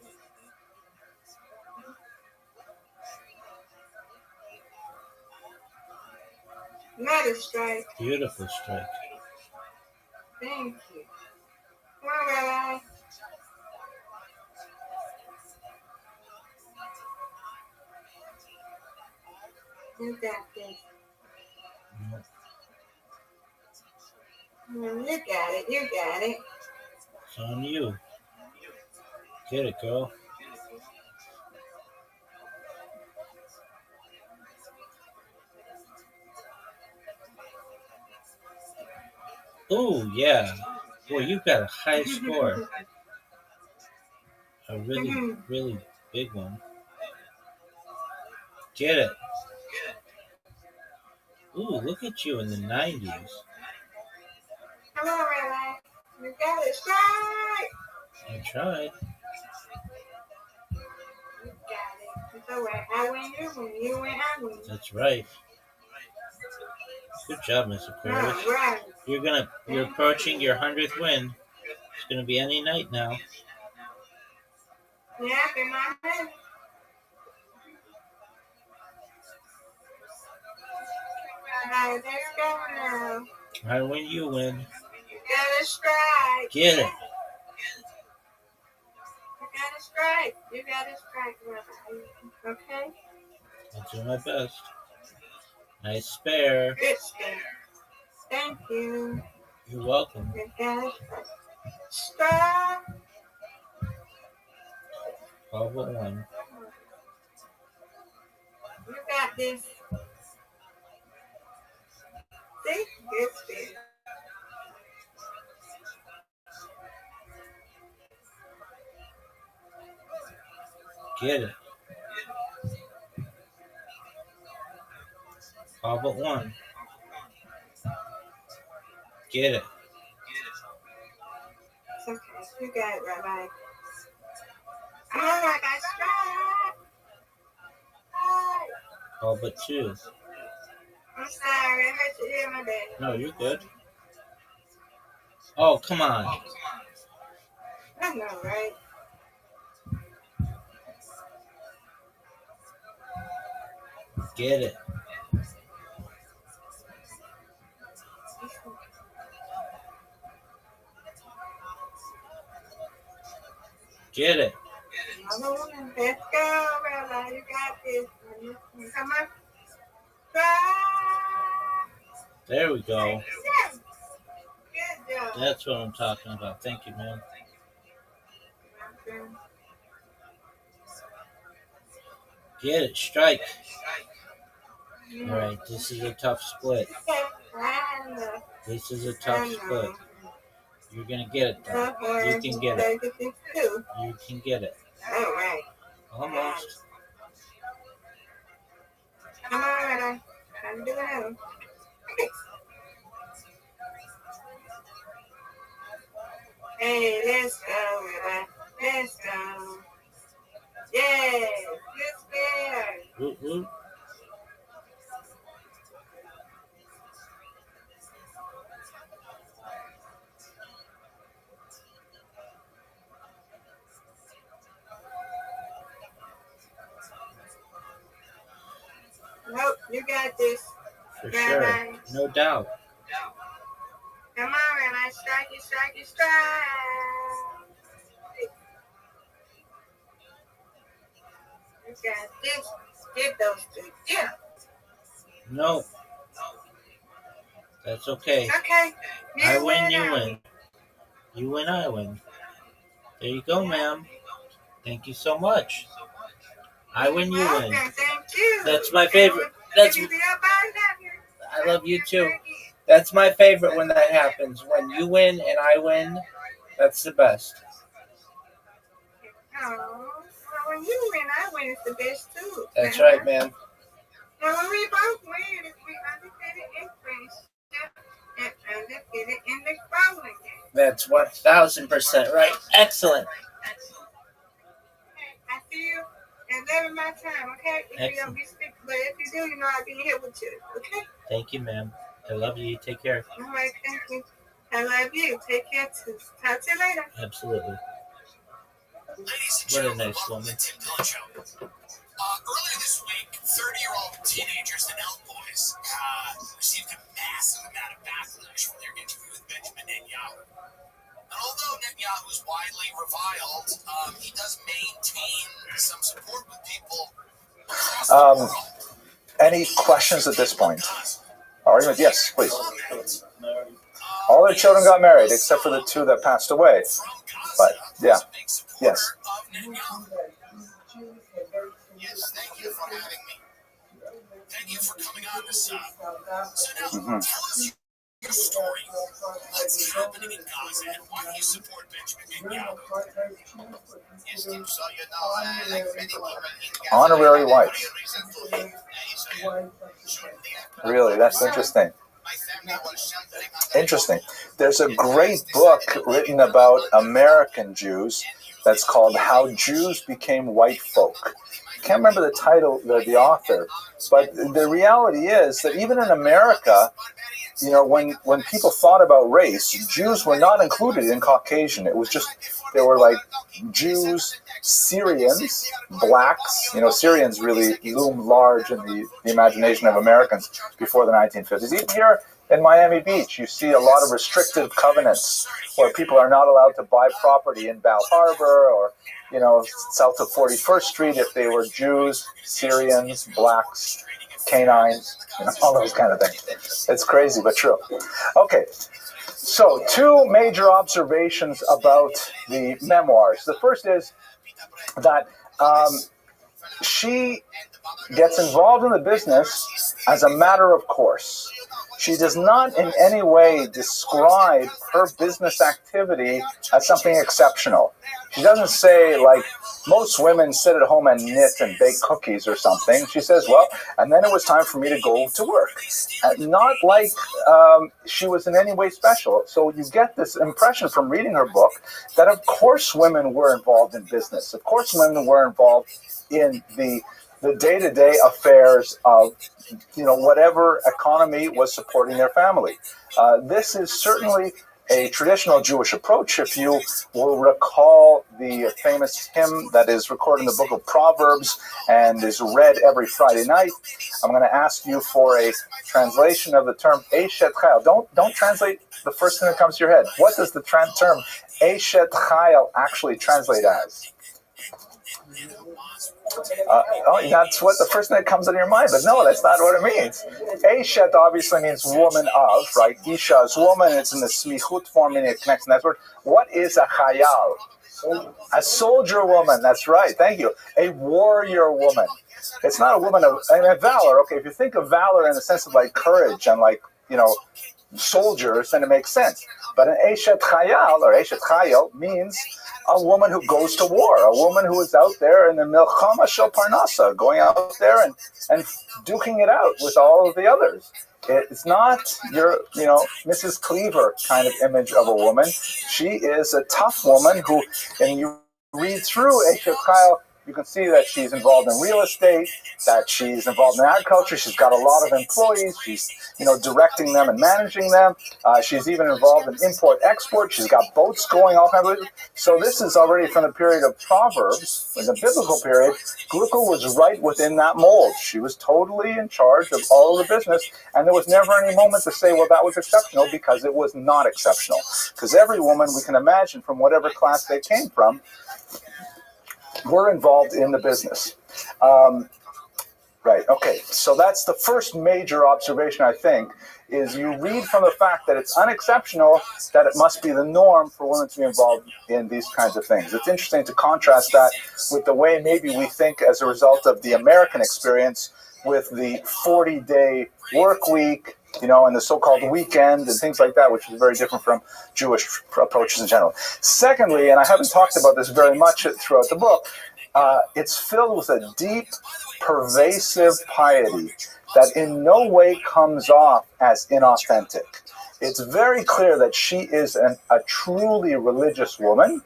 Another strike. Beautiful strike. Thank you. Come on, Rabbi. You got this. You got it. You got it. It's on you. Get it, girl. Ooh, yeah. Boy, you got a high score. A really, really big one. Get it. Ooh, look at you in the 90s. Come on, Rabbi. You got it. Strike. I tried. You got it. It's all right. I win, you win. You win, I win. That's right. Good job, Miss Aquarius. All right. You're approaching your 100th win. It's gonna be any night now. Yeah, in my head. All right, let's go now. I win, you win. You got a strike. Get it. You got a strike. You got a strike, Rabbi. Okay? I'll do my best. Nice spare. Good spare. Thank you. You're welcome. You got a strike. All but one. You got this. See? Good spare. Get it. All but one. Get it. It's okay. You got it, Rabbi. All but two. I'm sorry, I hurt your ear, my bad. No, you're good. Oh, come on. I know, right? Get it. Get it. Let's go, Rabbi. You got this. Come on. There we go. Good job. That's what I'm talking about. Thank you, man. Get it. Strike. All right. This is a tough split. This is a tough split. You're going to get it, though. You can get it. You can get it. All right. Almost. Come on, Rabbi. Time to do it. Hey, let's go, Rabbi. Let's go. Yes, let's go. Woo, woo. Nope, you got this. For Rabbi. sure. No doubt. Come on, Rabbi. Strike it, strike it, strike. You got this. Get those two. Yeah. No. That's okay. Okay. I win, you win. You win, I win. There you go, ma'am. Thank you so much. I win, you win. Thank you. That's my favorite. That's. I love you too. That's my favorite when that happens. When you win and I win, that's the best. Oh, when you win, I win. It's the best too. That's right, man. And when we both win, it's we undefeated in friendship and undefeated in the bowling game. That's 1,000% right. Excellent. Okay, I see you at 11 my time, okay? If you don't be speaking, but if you do, you know I'll be here with you, okay? Thank you, ma'am. I love you. Take care. All right, thank you. I love you. Take care too. Talk to you later. Absolutely. Ladies and What a gentlemen, nice welcome woman. to Tim Dillon Show. Earlier this week, 30-year-old teenagers and elk boys received a massive amount of backlash from their interview with Benjamin Netanyahu. And although Netanyahu is widely reviled, he does maintain some support with people across the world. Any questions at this point? Argument? Yes, please. All their children got married except for the two that passed away. But, yeah. Yes. Yes, thank you for having me. Thank you for coming on this. So now, tell us your story. What's happening in Gaza and why do you support Benjamin Netanyahu? Yes, Tim, so you know, like many people in Gaza, Honorary wife. Really, that's interesting. Interesting. There's a great book written about American Jews that's called How Jews Became White Folk. I can't remember the title, the author, but the reality is that even in America, you know, when people thought about race, Jews were not included in Caucasian. It was just, they were like Jews, Syrians, blacks. You know, Syrians really loomed large in the imagination of Americans before the 1950s. Even here in Miami Beach, you see a lot of restrictive covenants where people are not allowed to buy property in Bal Harbor or, you know, south of 41st Street if they were Jews, Syrians, blacks, canines, you know, all those kind of things. It's crazy, but true. Okay, so two major observations about the memoirs. The first is that she gets involved in the business as a matter of course. She does not in any way describe her business activity as something exceptional. She doesn't say, like, most women sit at home and knit and bake cookies or something. She says, well, and then it was time for me to go to work. Not like she was in any way special. So you get this impression from reading her book that of course women were involved in business. Of course women were involved in the day-to-day affairs of whatever economy was supporting their family. This is certainly a traditional Jewish approach. If you will recall the famous hymn that is recorded in the book of Proverbs and is read every Friday night, I'm going to ask you for a translation of the term Eshet Chayil. Don't translate the first thing that comes to your head. What does the term Eshet Chayil actually translate as? That's what the first thing that comes into your mind, but no, that's not what it means. Eshet obviously means woman of, right? Isha is woman, it's in the smichut form, meaning it connects in that word. What is a chayal? A soldier woman, that's right, thank you. A warrior woman. It's not a woman of valor. Okay, if you think of valor in the sense of like courage and like, soldiers, then it makes sense. But an Eshet Chayal or Eshet Chayil means a woman who goes to war, a woman who is out there in the Milchama Shel Parnasa, going out there and duking it out with all of the others. It's not your, Mrs. Cleaver kind of image of a woman. She is a tough woman who, and you read through Eshet Chayil, you can see that she's involved in real estate, that she's involved in agriculture. She's got a lot of employees. She's, directing them and managing them. She's even involved in import-export. She's got boats going, all kinds of things. So this is already from the period of Proverbs, in the biblical period. Gluckel was right within that mold. She was totally in charge of all of the business, and there was never any moment to say, well, that was exceptional, because it was not exceptional. Because every woman, we can imagine, from whatever class they came from, were involved in the business. Right, okay, so that's the first major observation, I think, is you read from the fact that it's unexceptional that it must be the norm for women to be involved in these kinds of things. It's interesting to contrast that with the way maybe we think as a result of the American experience with the 40-day work week, and the so-called weekend and things like that, which is very different from Jewish approaches in general. Secondly, and I haven't talked about this very much throughout the book, it's filled with a deep, pervasive piety that in no way comes off as inauthentic. It's very clear that she is a truly religious woman,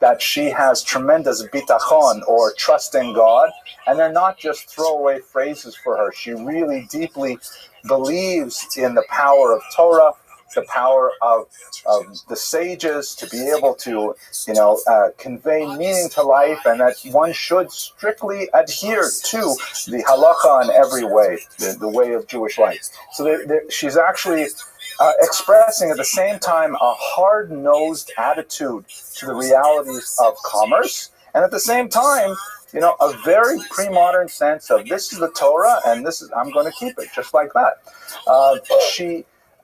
that she has tremendous bitachon, or trust in God, and they're not just throwaway phrases for her. She really deeply believes in the power of Torah, the power of the sages to be able to, convey meaning to life, and that one should strictly adhere to the halacha in every way, the way of Jewish life. So she's actually expressing at the same time a hard-nosed attitude to the realities of commerce, and at the same time, a very pre-modern sense of this is the Torah, and I'm going to keep it, just like that.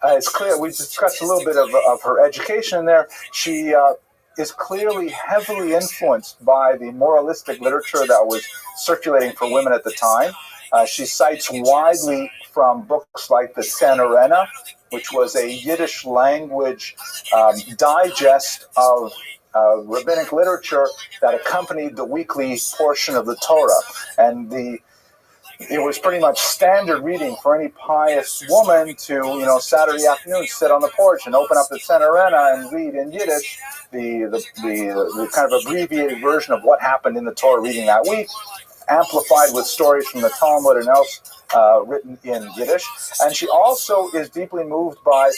It's clear, we discussed a little bit of her education in there. She is clearly heavily influenced by the moralistic literature that was circulating for women at the time. She cites widely from books like the Tzanorena, which was a Yiddish language digest of rabbinic literature that accompanied the weekly portion of the Torah. And it was pretty much standard reading for any pious woman to, Saturday afternoon, sit on the porch and open up the Tzanorena and read in Yiddish the kind of abbreviated version of what happened in the Torah reading that week, amplified with stories from the Talmud and else written in Yiddish. And she also is deeply moved by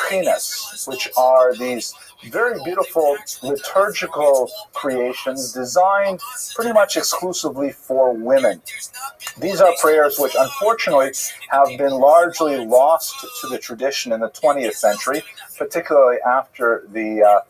GUINNESS, which are these very beautiful liturgical creations designed pretty much exclusively for women. These are prayers which unfortunately have been largely lost to the tradition in the 20th century, particularly after the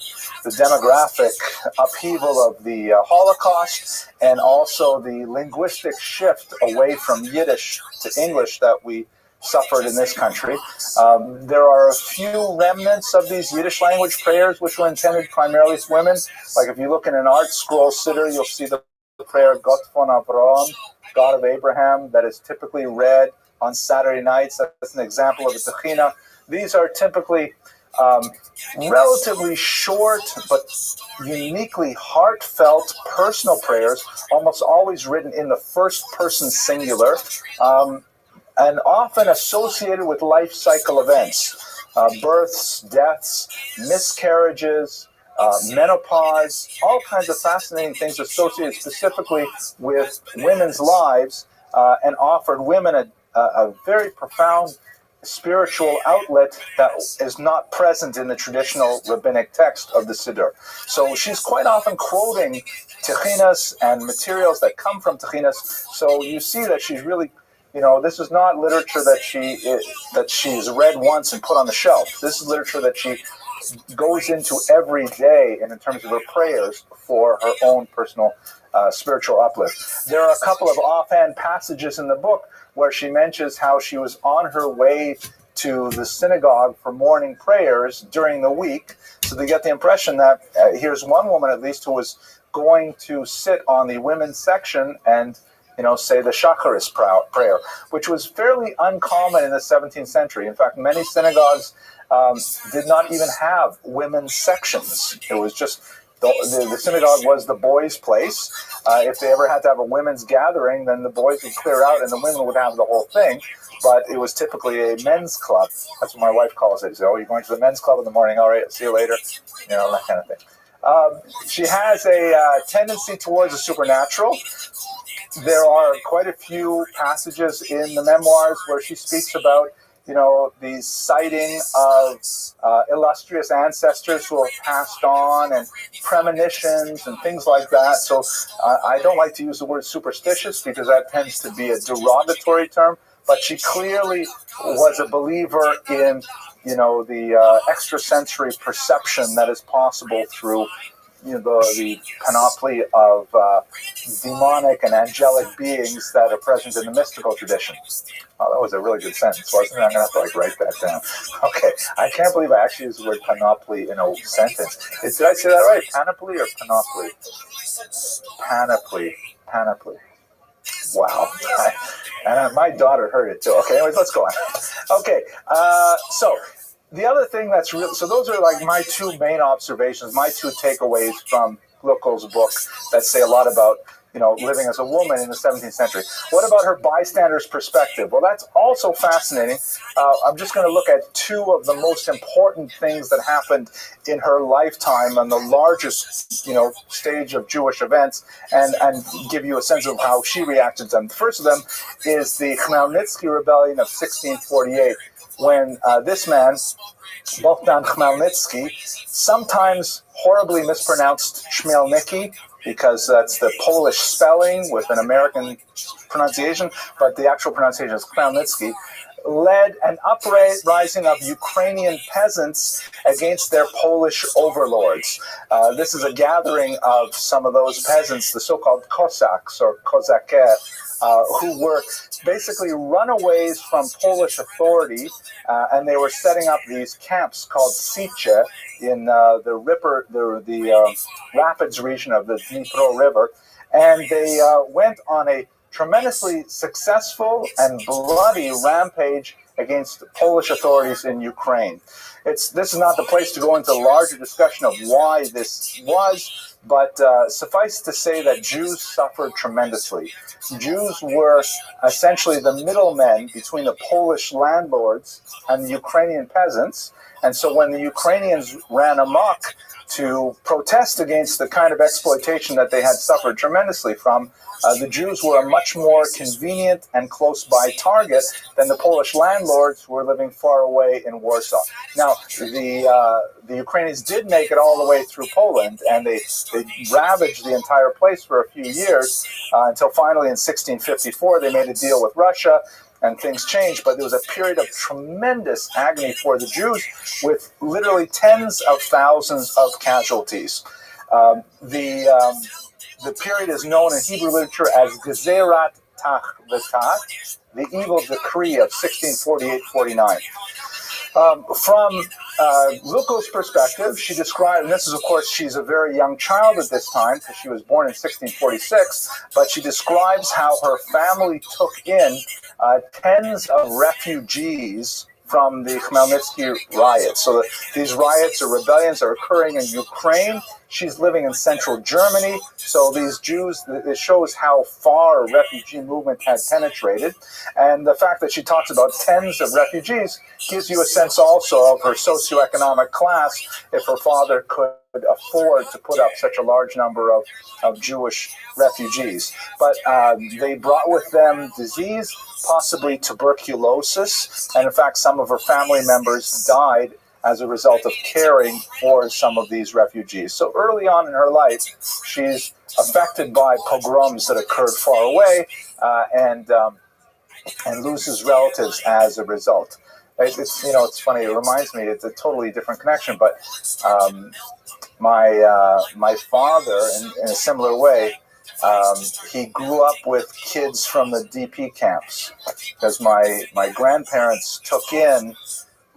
demographic upheaval of the Holocaust, and also the linguistic shift away from Yiddish to English that we suffered in this country. There are a few remnants of these Yiddish language prayers which were intended primarily for women. Like if you look in an art scroll sitter, you'll see the prayer Gott von Abraham, God of Abraham, that is typically read on Saturday nights. That's an example of a techina. These are typically relatively short but uniquely heartfelt personal prayers, almost always written in the first person singular, and often associated with life cycle events, births, deaths, miscarriages, menopause, all kinds of fascinating things associated specifically with women's lives, and offered women a very profound spiritual outlet that is not present in the traditional rabbinic text of the Siddur. So she's quite often quoting Techinas and materials that come from Techinas. So you see that she's really, this is not literature that she's read once and put on the shelf. This is literature that she goes into every day, and in terms of her prayers for her own personal spiritual uplift. There are a couple of offhand passages in the book where she mentions how she was on her way to the synagogue for morning prayers during the week. So they get the impression that here's one woman at least who was going to sit on the women's section and say the Shacharis prayer, which was fairly uncommon in the 17th century. In fact, many synagogues did not even have women's sections. It was just the synagogue was the boys' place. If they ever had to have a women's gathering, then the boys would clear out and the women would have the whole thing. But it was typically a men's club. That's what my wife calls it. She says, "Oh, you're going to the men's club in the morning? All right, see you later." That kind of thing. She has a tendency towards the supernatural. There are quite a few passages in the memoirs where she speaks about the sighting of illustrious ancestors who have passed on, and premonitions and things like that. So I don't like to use the word superstitious because that tends to be a derogatory term, but she clearly was a believer in, the extrasensory perception that is possible through the panoply of demonic and angelic beings that are present in the mystical tradition. Oh, that was a really good sentence, wasn't it? I'm going to have to write that down. Okay, I can't believe I actually used the word panoply in a sentence. Did I say that right? Panoply or panoply? Panoply. Wow. And my daughter heard it too. Okay, anyways, let's go on. Okay, so the other thing that's real, so those are like my two main observations, my two takeaways from Gluckel's book that say a lot about, living as a woman in the 17th century. What about her bystander's perspective? Well, that's also fascinating. I'm just going to look at two of the most important things that happened in her lifetime on the largest, stage of Jewish events, and give you a sense of how she reacted to them. The first of them is the Khmelnytsky Rebellion of 1648, when this man, Bogdan Khmelnytsky, sometimes horribly mispronounced Chmielnicki, because that's the Polish spelling with an American pronunciation, but the actual pronunciation is Khmelnytsky, led an uprising of Ukrainian peasants against their Polish overlords. This is a gathering of some of those peasants, the so-called Cossacks or Kozake, who were basically runaways from Polish authority, and they were setting up these camps called Siche in the rapids region of the Dnipro River, and they went on a tremendously successful and bloody rampage against Polish authorities in Ukraine. This is not the place to go into larger discussion of why this was, but suffice to say that Jews suffered tremendously. Jews were essentially the middlemen between the Polish landlords and the Ukrainian peasants, and so when the Ukrainians ran amok to protest against the kind of exploitation that they had suffered tremendously from, the Jews were a much more convenient and close-by target than the Polish landlords who were living far away in Warsaw. Now, the Ukrainians did make it all the way through Poland, and they ravaged the entire place for a few years, until finally in 1654 they made a deal with Russia, and things changed, but there was a period of tremendous agony for the Jews with literally tens of thousands of casualties. The period is known in Hebrew literature as Gezerat Tach V'Tach, the evil decree of 1648-49. From Gluckel's perspective, she described, and this is, of course, she's a very young child at this time because she was born in 1646, but she describes how her family took in tens of refugees from the Khmelnytsky riots. So these riots or rebellions are occurring in Ukraine. She's living in central Germany. So these Jews, it shows how far a refugee movement had penetrated. And the fact that she talks about tens of refugees gives you a sense also of her socioeconomic class, if her father could afford to put up such a large number of Jewish refugees. But they brought with them disease, possibly tuberculosis, and in fact some of her family members died as a result of caring for some of these refugees. So early on in her life, she's affected by pogroms that occurred far away, and loses relatives as a result. It's funny. It reminds me. It's a totally different connection, but my father, in a similar way, he grew up with kids from the DP camps, because my grandparents took in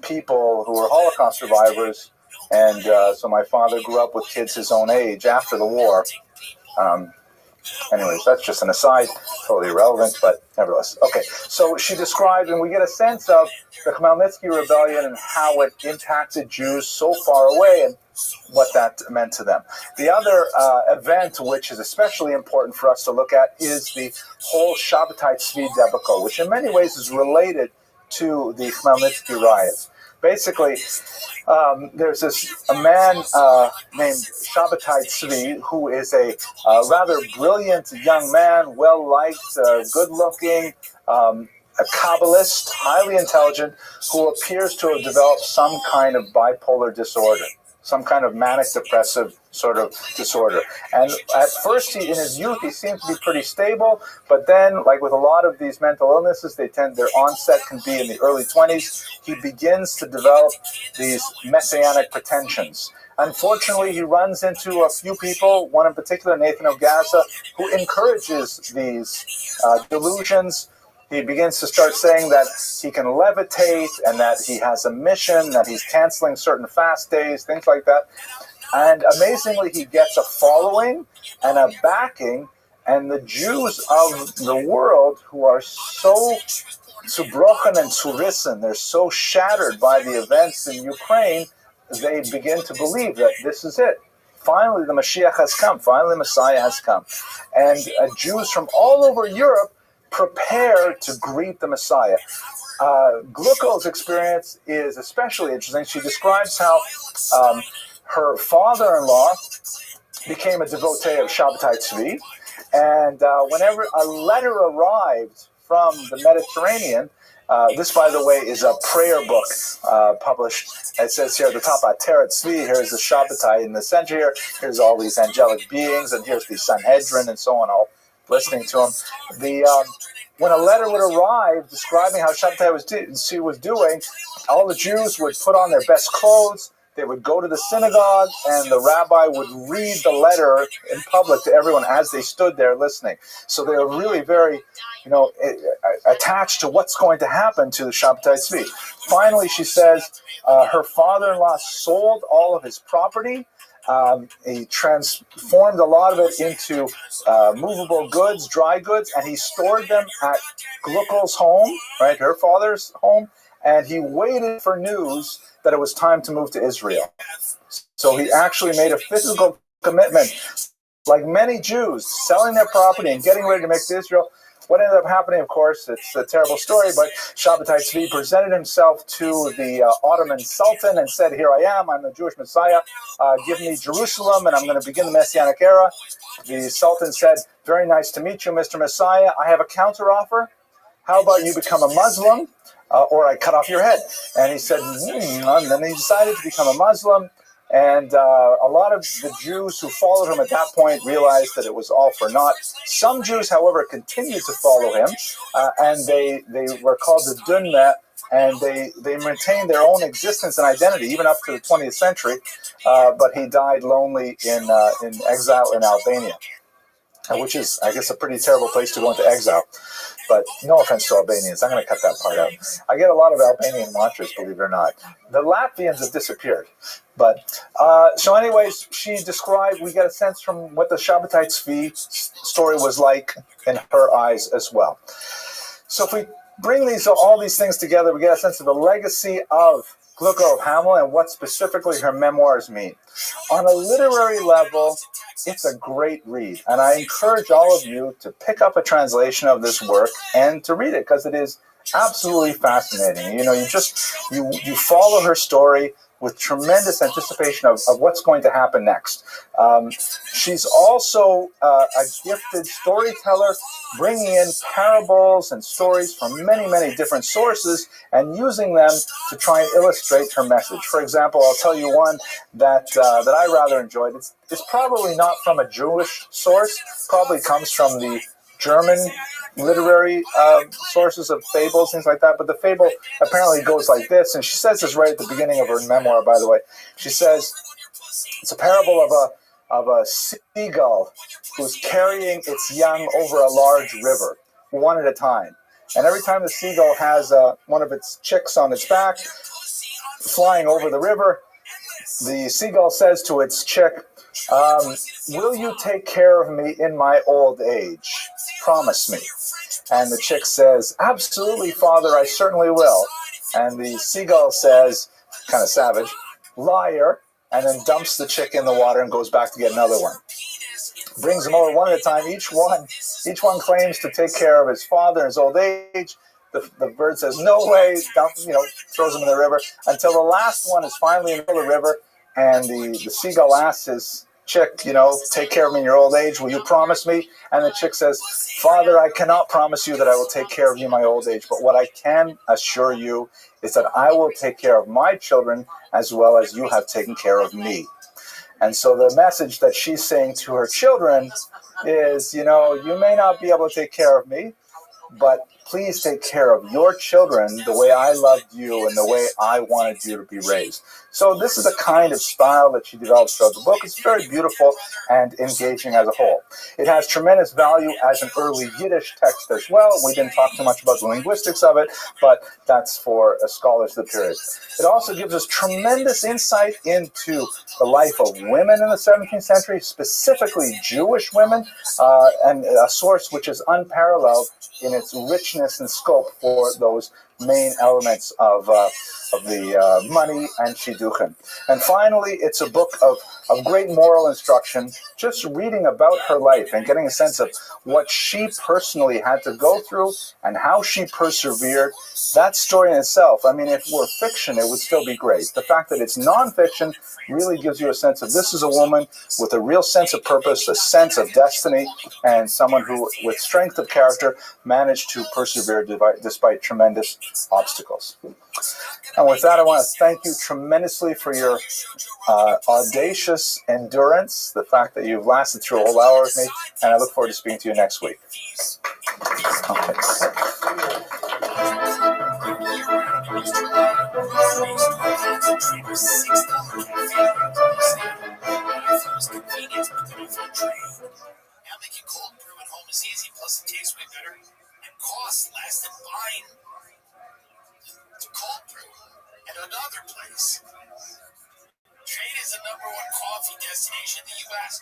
people who were Holocaust survivors, and so my father grew up with kids his own age after the war. Anyways, that's just an aside, totally irrelevant, but nevertheless. Okay, so she described, and we get a sense of the Khmelnytsky rebellion and how it impacted Jews so far away and what that meant to them. The other event, which is especially important for us to look at, is the whole Shabbatai Tzvi debacle, which in many ways is related to the Khmelnytsky riots. Basically, there's a man named Shabbatai Tzvi, who is a rather brilliant young man, well-liked, good-looking, a Kabbalist, highly intelligent, who appears to have developed some kind of bipolar disorder, some kind of manic-depressive sort of disorder. And at first, in his youth, he seemed to be pretty stable, but then, like with a lot of these mental illnesses, their onset can be in the early 20s. He begins to develop these messianic pretensions. Unfortunately, he runs into a few people, one in particular, Nathan of Gaza, who encourages these delusions. He begins to start saying that he can levitate and that he has a mission, that he's canceling certain fast days, things like that. And amazingly, he gets a following and a backing, and the Jews of the world, who are so zerbrochen and zerrissen, they're so shattered by the events in Ukraine, they begin to believe that this is it. Finally, the Mashiach has come. Finally, Messiah has come. And Jews from all over Europe prepare to greet the Messiah. Gluckel's experience is especially interesting. She describes how her father-in-law became a devotee of Shabbatai Tzvi, and whenever a letter arrived from the Mediterranean, this, by the way, is a prayer book published. It says here at the top, Ateret Tzvi, here's the Shabbatai in the center here, here's all these angelic beings, and here's the Sanhedrin and so on, all listening to him. When a letter would arrive describing how Shabbatai was doing, all the Jews would put on their best clothes, they would go to the synagogue, and the rabbi would read the letter in public to everyone as they stood there listening. So they were really very, attached to what's going to happen to the Shabbatai Tzvi. Finally, she says her father-in-law sold all of his property. He transformed a lot of it into movable goods, dry goods, and he stored them at Gluckel's home, right, her father's home, and he waited for news that it was time to move to Israel. So he actually made a physical commitment, like many Jews, selling their property and getting ready to make it to Israel. What ended up happening, of course, it's a terrible story, but Shabbatai Tzvi presented himself to the Ottoman Sultan and said, here I am, I'm the Jewish Messiah, give me Jerusalem and I'm going to begin the Messianic era. The Sultan said, very nice to meet you, Mr. Messiah. I have a counteroffer. How about you become a Muslim or I cut off your head? And he said, and then he decided to become a Muslim. And a lot of the Jews who followed him at that point realized that it was all for naught. Some Jews, however, continued to follow him, and they were called the Dunme, and they maintained their own existence and identity, even up to the 20th century, but he died lonely in exile in Albania, which is, I guess, a pretty terrible place to go into exile. But no offense to Albanians, I'm going to cut that part out. I get a lot of Albanian watchers, believe it or not. The Latvians have disappeared. But, so anyways, she described, we get a sense from what the Shabbatai Tzvi story was like in her eyes as well. So if we bring all these things together, we get a sense of the legacy of Glucko of Hamelin and what specifically her memoirs mean. On a literary level, it's a great read, and I encourage all of you to pick up a translation of this work and to read it, because it is absolutely fascinating. You follow her story with tremendous anticipation of what's going to happen next. She's also a gifted storyteller, bringing in parables and stories from many, many different sources and using them to try and illustrate her message. For example, I'll tell you one that I rather enjoyed. It's probably not from a Jewish source. Probably comes from the German literary sources of fables, things like that. But the fable apparently goes like this, and she says this right at the beginning of her memoir, by the way. She says, it's a parable of a seagull who's carrying its young over a large river, one at a time. And every time the seagull has one of its chicks on its back, flying over the river, the seagull says to its chick, will you take care of me in my old age? Promise me. And the chick says, absolutely, father, I certainly will. And the seagull says, kind of savage, liar, and then dumps the chick in the water and goes back to get another one. Brings them over one at a time. Each one claims to take care of his father in his old age. The bird says, no way, throws him in the river, until the last one is finally in the river, and the seagull asks his chick, take care of me in your old age, will you promise me? And the chick says, father, I cannot promise you that I will take care of you in my old age, but what I can assure you is that I will take care of my children as well as you have taken care of me. And so the message that she's saying to her children is, you may not be able to take care of me, but please take care of your children the way I loved you and the way I wanted you to be raised. So this is the kind of style that she develops throughout the book. It's very beautiful and engaging as a whole. It has tremendous value as an early Yiddish text as well. We didn't talk too much about the linguistics of it, but that's for scholars of the period. It also gives us tremendous insight into the life of women in the 17th century, specifically Jewish women, and a source which is unparalleled in its richness and scope for those main elements of the money and shidduchim. And finally, it's a book of great moral instruction, just reading about her life and getting a sense of what she personally had to go through and how she persevered. That story in itself, I mean, if it were fiction, it would still be great. The fact that it's nonfiction really gives you a sense of this is a woman with a real sense of purpose, a sense of destiny, and someone who, with strength of character, managed to persevere despite tremendous obstacles. And with that, I want to thank you tremendously for your audacious endurance, the fact that you've lasted through a whole hour with me, and I look forward to speaking to you next week. Okay. Now making cold brew at home is easy, plus it tastes way better, and costs less than buying cold brew at another place. Trade is the #1 coffee destination in the U.S.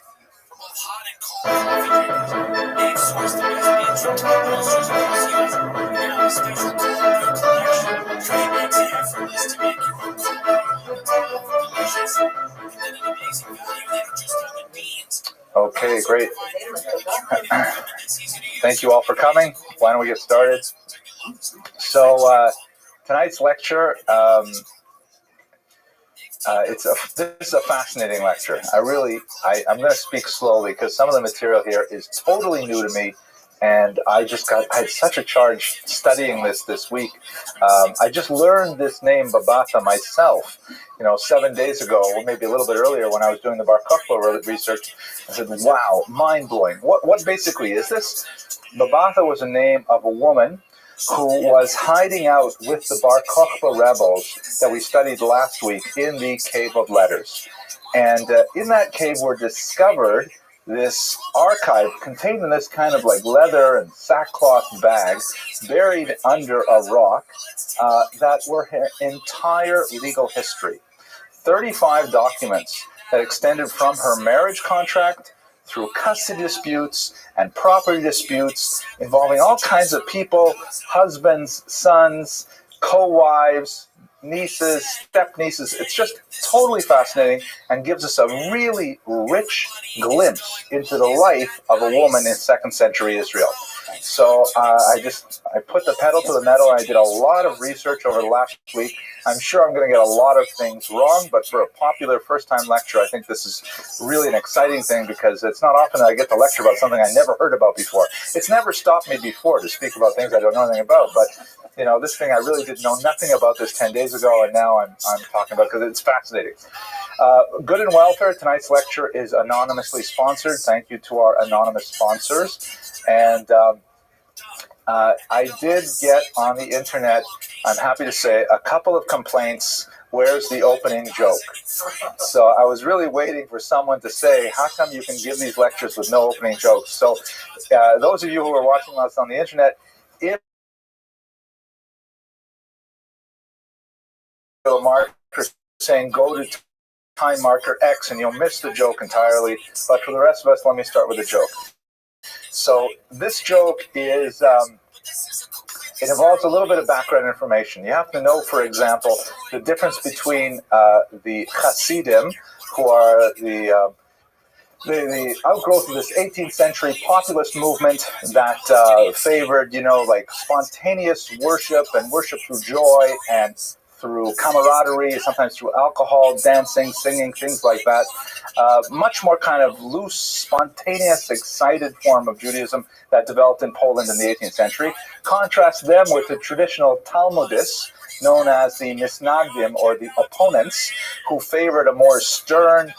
for both hot and cold coffee drinkers. They've sourced the best beans from top roasters across the U.S. Now a special cold brew collection. Trade makes it effortless to make your own cold brew. It's delicious. And then an amazing value. They don't just come in beans. Okay, great. Thank you all for coming. Why don't we get started? So tonight's lecture, this is a fascinating lecture. I'm going to speak slowly because some of the material here is totally new to me, and I had such a charge studying this week. I just learned this name Babata myself, 7 days ago, or maybe a little bit earlier when I was doing the Bar Kokhba research. I said, wow, mind-blowing. What basically is this? Babata was a name of a woman who was hiding out with the Bar Kokhba rebels that we studied last week in the Cave of Letters. And in that cave were discovered this archive contained in this kind of like leather and sackcloth bag buried under a rock that were her entire legal history. 35 documents that extended from her marriage contract through custody disputes and property disputes involving all kinds of people, husbands, sons, co-wives, nieces, step-nieces. It's just totally fascinating and gives us a really rich glimpse into the life of a woman in second century Israel. So I put the pedal to the metal, and I did a lot of research over the last week. I'm sure I'm going to get a lot of things wrong, but for a popular first-time lecture, I think this is really an exciting thing, because it's not often that I get to lecture about something I never heard about before. It's never stopped me before to speak about things I don't know anything about, but this thing I really did know nothing about this 10 days ago, and now I'm talking about it because it's fascinating. Good and Welfare, tonight's lecture is anonymously sponsored. Thank you to our anonymous sponsors. And I did get on the internet, I'm happy to say, a couple of complaints. Where's the opening joke? So I was really waiting for someone to say, how come you can give these lectures with no opening jokes? So those of you who are watching us on the internet, if a marker saying go to time marker X, and you'll miss the joke entirely. But for the rest of us, let me start with a joke. So this joke is, it involves a little bit of background information. You have to know, for example, the difference between the Hasidim, who are the outgrowth of this 18th century populist movement that favored, like spontaneous worship and worship through joy and through camaraderie, sometimes through alcohol, dancing, singing, things like that. Much more kind of loose, spontaneous, excited form of Judaism that developed in Poland in the 18th century. Contrast them with the traditional Talmudists, known as the Misnagdim, or the opponents, who favored a more stern,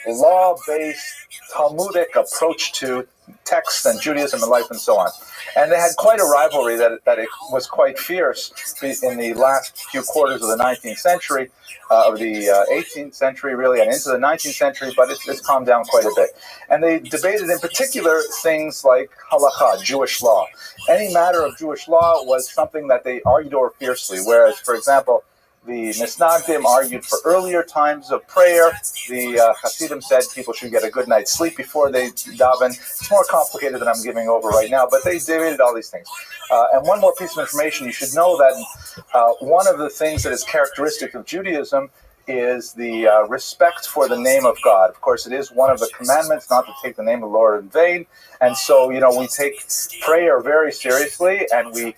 law-based Talmudic approach to text and Judaism and life and so on. And they had quite a rivalry that it was quite fierce in the last few quarters of the 19th century, of the 18th century really, and into the 19th century, but it's calmed down quite a bit. And they debated in particular things like halakha, Jewish law. Any matter of Jewish law was something that they argued over fiercely, whereas, for example, the Misnagdim argued for earlier times of prayer. The Hasidim said people should get a good night's sleep before they daven. It's more complicated than I'm giving over right now, but they debated all these things. And one more piece of information, you should know that one of the things that is characteristic of Judaism is the respect for the name of God. Of course, it is one of the commandments not to take the name of the Lord in vain. And so, we take prayer very seriously. And we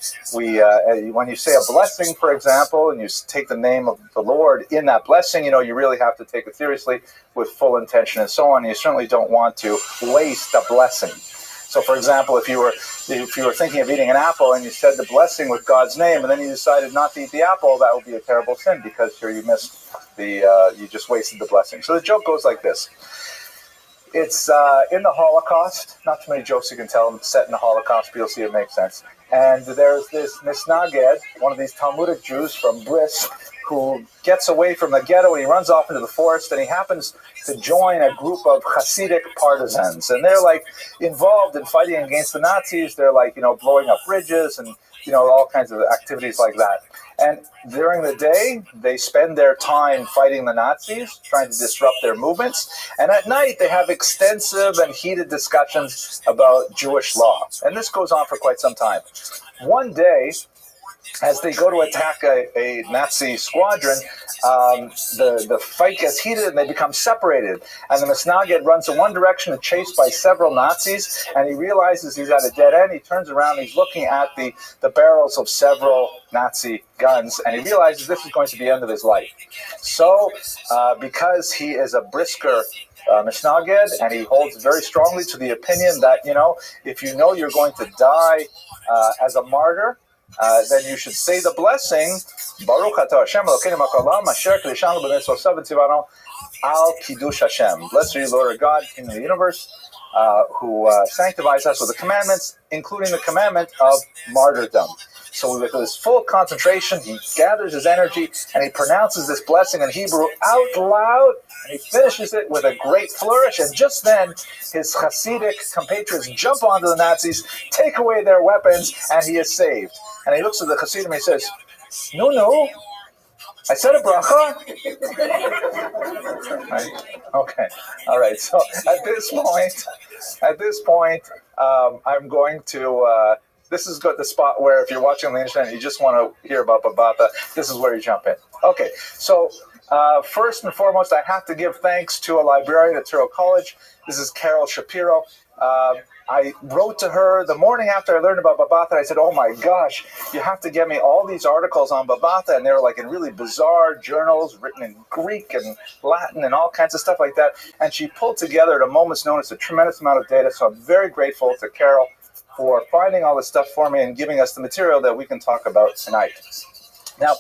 when you say a blessing, for example, and you take the name of the Lord in that blessing, you really have to take it seriously with full intention and so on. You certainly don't want to waste a blessing. So, for example, if you were thinking of eating an apple and you said the blessing with God's name, and then you decided not to eat the apple, that would be a terrible sin, because here you missed you just wasted the blessing. So the joke goes like this. It's in the Holocaust. Not too many jokes you can tell set in the Holocaust, but you'll see it makes sense. And there's this Misnaged, one of these Talmudic Jews from Brisk, who gets away from the ghetto and he runs off into the forest, and he happens to join a group of Hasidic partisans. And they're involved in fighting against the Nazis. They're blowing up bridges and, all kinds of activities like that. And during the day, they spend their time fighting the Nazis, trying to disrupt their movements. And at night, they have extensive and heated discussions about Jewish law. And this goes on for quite some time. One day, as they go to attack a Nazi squadron, the fight gets heated and they become separated. And the Misnaged runs in one direction and chased by several Nazis, and he realizes he's at a dead end. He turns around and he's looking at the barrels of several Nazi guns, and he realizes this is going to be the end of his life. So, because he is a brisker Misnaged, and he holds very strongly to the opinion that, if you're going to die as a martyr, then you should say the blessing, Baruch atah Hashem Elokeinu melech haolam asher kiddushanu b'mitzvosav v'tzivanu al kiddush Hashem. Blessed are you, Lord our God, King of the universe, who sanctifies us with the commandments, including the commandment of martyrdom. So with his full concentration, he gathers his energy and he pronounces this blessing in Hebrew out loud, and he finishes it with a great flourish. And just then, his Hasidic compatriots jump onto the Nazis, take away their weapons, and he is saved. And he looks at the Hasidim and he says, No, I said a bracha. Right. Okay. All right. So at this point, I'm going to. This is the spot where if you're watching on the internet and you just want to hear about Babata, this is where you jump in. Okay. So first and foremost, I have to give thanks to a librarian at Touro College. This is Carol Shapiro. I wrote to her the morning after I learned about Babata. I said, oh my gosh, you have to get me all these articles on Babata. And they were like in really bizarre journals written in Greek and Latin and all kinds of stuff like that. And she pulled together at a moment's notice a tremendous amount of data. So I'm very grateful to Carol for finding all this stuff for me and giving us the material that we can talk about tonight. Now,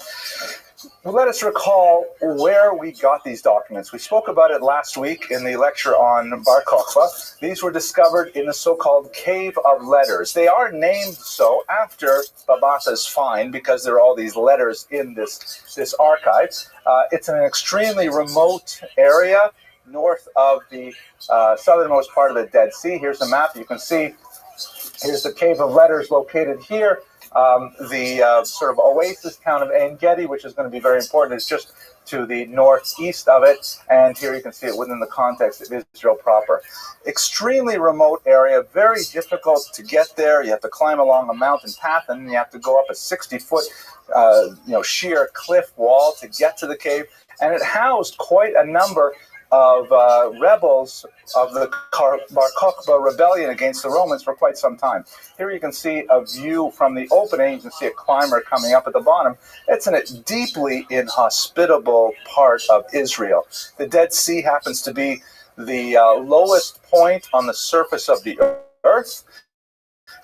let us recall where we got these documents. We spoke about it last week in the lecture on Bar Kokhba. These were discovered in the so-called Cave of Letters. They are named so after Babata's find because there are all these letters in this archive. It's in an extremely remote area north of the southernmost part of the Dead Sea. Here's the map. You can see here's the Cave of Letters located here. The sort of oasis town of Ein Gedi, which is going to be very important, is just to the northeast of it. And here you can see it within the context of Israel proper. Extremely remote area, very difficult to get there. You have to climb along a mountain path, and then you have to go up a 60-foot sheer cliff wall to get to the cave. And it housed quite a number of rebels of the Bar Kokhba rebellion against the Romans for quite some time. Here you can see a view from the opening. You can see a climber coming up at the bottom. It's in a deeply inhospitable part of Israel. The Dead Sea happens to be the lowest point on the surface of the earth.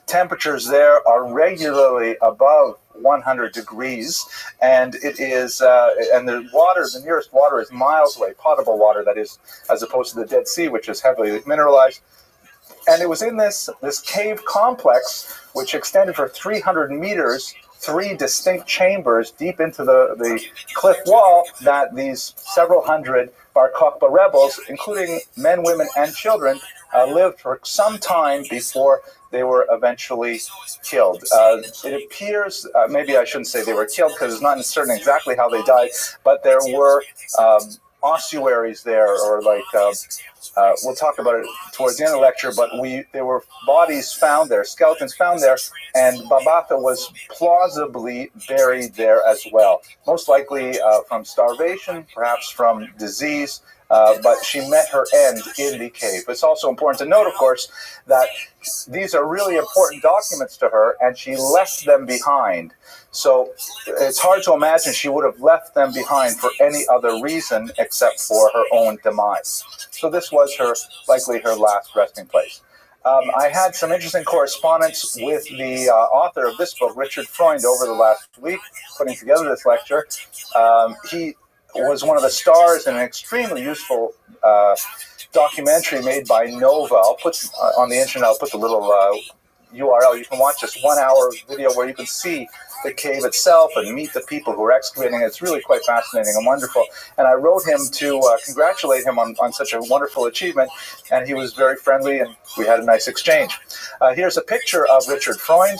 Temperatures there are regularly above 100 degrees, and it is, and the nearest water is miles away, potable water, that is, as opposed to the Dead Sea, which is heavily mineralized. And it was in this cave complex, which extended for 300 meters, 3 distinct chambers deep into the cliff wall, that these several hundred Bar Kokhba rebels, including men, women, and children, lived for some time before they were eventually killed. It appears, maybe I shouldn't say they were killed because it's not certain exactly how they died, but there were ossuaries there, or like, we'll talk about it towards the end of the lecture, but there were bodies found there, skeletons found there, and Babata was plausibly buried there as well. Most likely from starvation, perhaps from disease, but she met her end in the cave. It's also important to note, of course, that these are really important documents to her, and she left them behind. So it's hard to imagine she would have left them behind for any other reason except for her own demise. So this was likely her last resting place. I had some interesting correspondence with the author of this book, Richard Freund, over the last week, putting together this lecture. He was one of the stars in an extremely useful documentary made by Nova. I'll put on the internet, I'll put the little URL. You can watch this 1 hour video where you can see the cave itself and meet the people who are excavating it. It's really quite fascinating and wonderful. And I wrote him to congratulate him on such a wonderful achievement, and he was very friendly, and we had a nice exchange. Here's a picture of Richard Freund.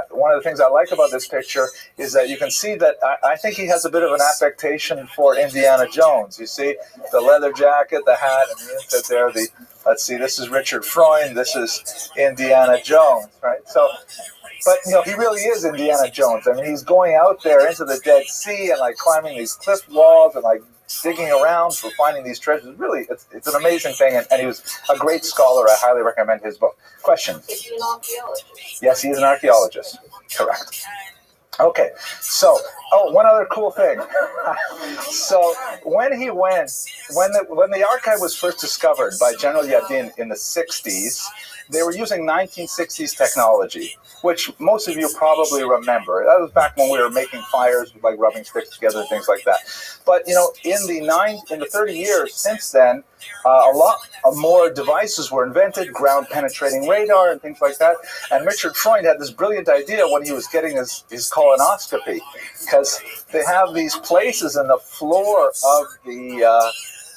One of the things I like about this picture is that you can see that I think he has a bit of an affectation for Indiana Jones. You see the leather jacket, the hat, and the inset there. Let's see, this is Richard Freund, this is Indiana Jones, right? So, but he really is Indiana Jones. I mean, he's going out there into the Dead Sea and like climbing these cliff walls and like digging around for finding these treasures. Really, it's an amazing thing, and he was a great scholar. I highly recommend his book. Question? Is he an archaeologist? Yes, he is an archaeologist. Correct. Okay, so, one other cool thing. So when the archive was first discovered by General Yadin in the 60s, they were using 1960s technology, which most of you probably remember. That was back when we were making fires with like rubbing sticks together and things like that. But in the 30 years since then, a lot more devices were invented, ground-penetrating radar and things like that. And Richard Freund had this brilliant idea when he was getting his colonoscopy, because they have these places in the floor of the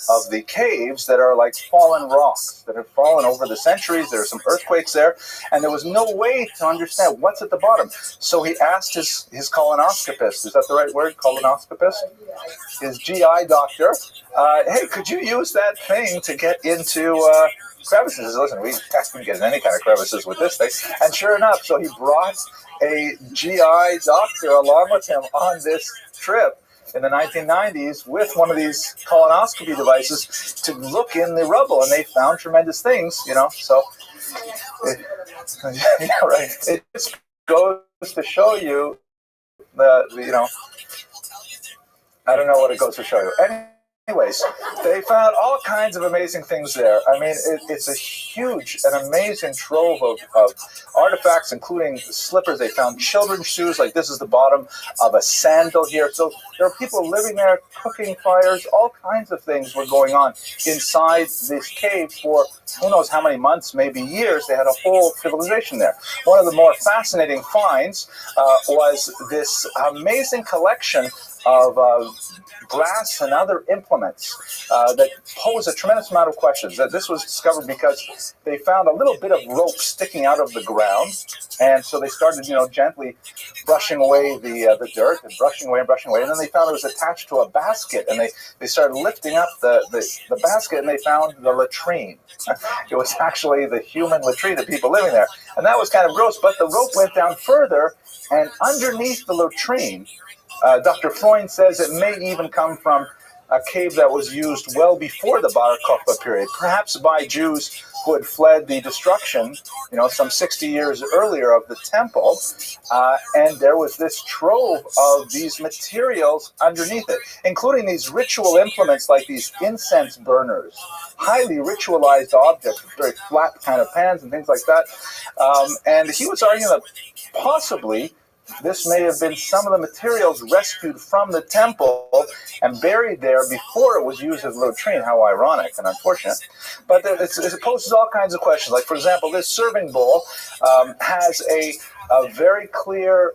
of the caves that are like fallen rocks that have fallen over the centuries. There are some earthquakes there, and there was no way to understand what's at the bottom. So he asked his colonoscopist, is that the right word, colonoscopist? His GI doctor, hey, could you use that thing to get into crevices? He says, listen, we can't get in any kind of crevices with this thing. And sure enough, so he brought a GI doctor along with him on this trip in the 1990s with one of these colonoscopy devices to look in the rubble, and they found tremendous things, you know. So, yeah, right. It just goes to show you you know, I don't know what it goes to show you. Anyways, they found all kinds of amazing things there. I mean, it's a huge and amazing trove of artifacts, including slippers. They found children's shoes, like this is the bottom of a sandal here. So there are people living there, cooking fires, all kinds of things were going on inside this cave for who knows how many months, maybe years. They had a whole civilization there. One of the more fascinating finds was this amazing collection of brass and other implements that pose a tremendous amount of questions. This was discovered because they found a little bit of rope sticking out of the ground, and so they started, you know, gently brushing away the dirt and brushing away, and then they found it was attached to a basket, and they started lifting up the basket, and they found the latrine. It was actually the human latrine of people living there, and that was kind of gross, but the rope went down further, and underneath the latrine, Dr. Freund says it may even come from a cave that was used well before the Bar Kokhba period, perhaps by Jews who had fled the destruction, you know, some 60 years earlier of the temple, and there was this trove of these materials underneath it, including these ritual implements like these incense burners, highly ritualized objects with very flat kind of pans and things like that. And he was arguing that possibly this may have been some of the materials rescued from the temple and buried there before it was used as a latrine. How ironic and unfortunate. But it poses all kinds of questions. Like, for example, this serving bowl has a very clear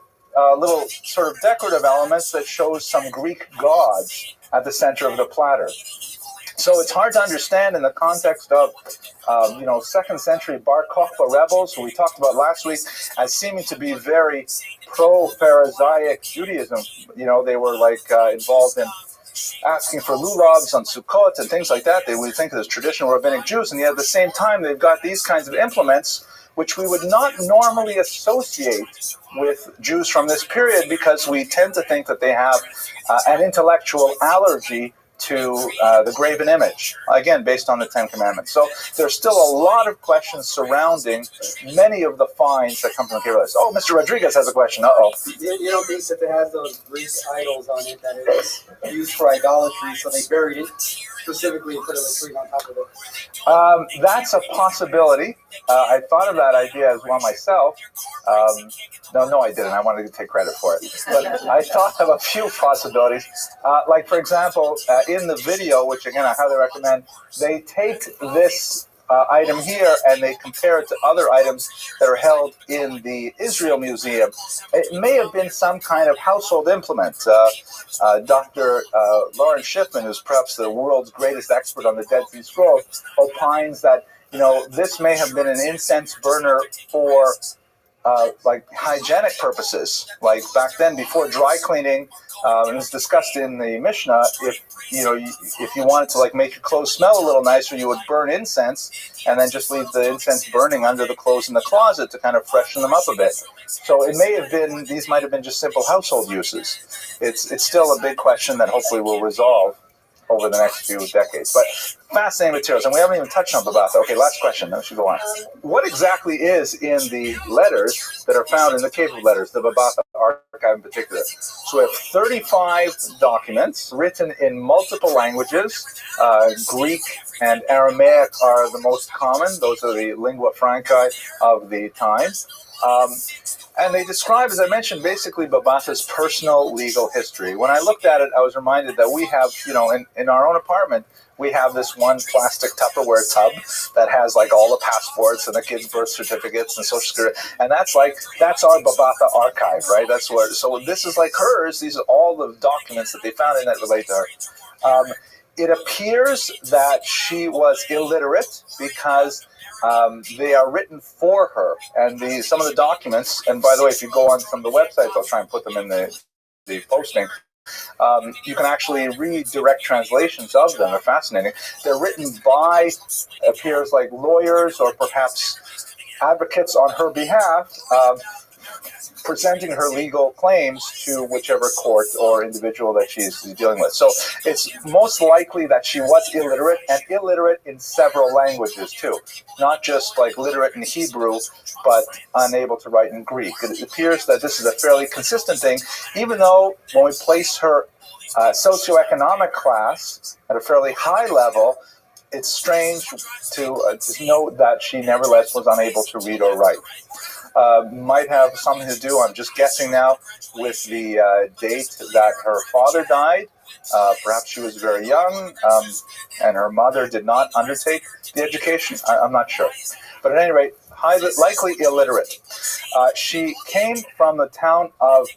little sort of decorative elements that shows some Greek gods at the center of the platter. So it's hard to understand in the context of, you know, 2nd century Bar Kokhba rebels, who we talked about last week, as seeming to be very pro-Pharisaic Judaism. You know, they were like involved in asking for lulavs on Sukkot and things like that. They would think of as traditional rabbinic Jews, and yet at the same time they've got these kinds of implements which we would not normally associate with Jews from this period, because we tend to think that they have an intellectual allergy to the graven image, again, based on the Ten Commandments. So there's still a lot of questions surrounding many of the finds that come from the cave list. Oh, Mr. Rodriguez has a question. Uh-oh. You don't think that they have those Greek idols on it that is used for idolatry, so they buried it specifically and put a latrine on top of it? That's a possibility. I thought of that idea as well myself. No, I didn't. I wanted to take credit for it. But I thought of a few possibilities. Like, for example, in the video, which, again, I highly recommend, they take this item here and they compare it to other items that are held in the Israel Museum. It may have been some kind of household implement. Dr. Lawrence Schiffman, who's perhaps the world's greatest expert on the Dead Sea Scrolls, opines that, you know, this may have been an incense burner for like hygienic purposes. Like back then, before dry cleaning, it was discussed in the Mishnah, if you wanted to like make your clothes smell a little nicer, you would burn incense and then just leave the incense burning under the clothes in the closet to kind of freshen them up a bit. So it may have been, these might have been just simple household uses. It's still a big question that hopefully will resolve over the next few decades. But fascinating materials, and we haven't even touched on Babatha. Okay, last question, then we should go on. What exactly is in the letters that are found in the Cave of Letters, the Babatha archive in particular? So we have 35 documents written in multiple languages. Greek and Aramaic are the most common. Those are the lingua franca of the time. And they describe, as I mentioned, basically Babatha's personal legal history. When I looked at it, I was reminded that we have, in our own apartment, we have this one plastic Tupperware tub that has like all the passports and the kids' birth certificates and social security. And that's our Babatha archive, right? So this is like hers. These are all the documents that they found in that relate to her. It appears that she was illiterate because they are written for her. And some of the documents, and by the way, if you go on some of the websites, I'll try and put them in the posting, you can actually read direct translations of them. They're fascinating. They're written by, appears like lawyers or perhaps advocates on her behalf, presenting her legal claims to whichever court or individual that she's dealing with. So it's most likely that she was illiterate, and illiterate in several languages too. Not just like literate in Hebrew, but unable to write in Greek. It appears that this is a fairly consistent thing, even though when we place her socioeconomic class at a fairly high level, it's strange to note that she nevertheless was unable to read or write. Might have something to do, I'm just guessing now, with the date that her father died. Perhaps she was very young, and her mother did not undertake the education. I'm not sure. But at any rate, likely illiterate. She came from the town of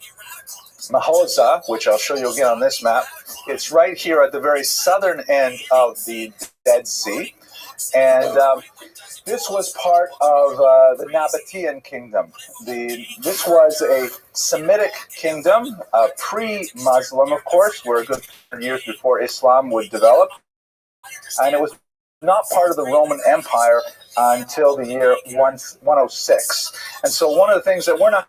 Mahoza, which I'll show you again on this map. It's right here at the very southern end of the Dead Sea. And this was part of the Nabatean kingdom. This was a Semitic kingdom, pre-Muslim, of course. We're a good 100 years before Islam would develop. And it was not part of the Roman Empire until the year 106. And so one of the things that we're not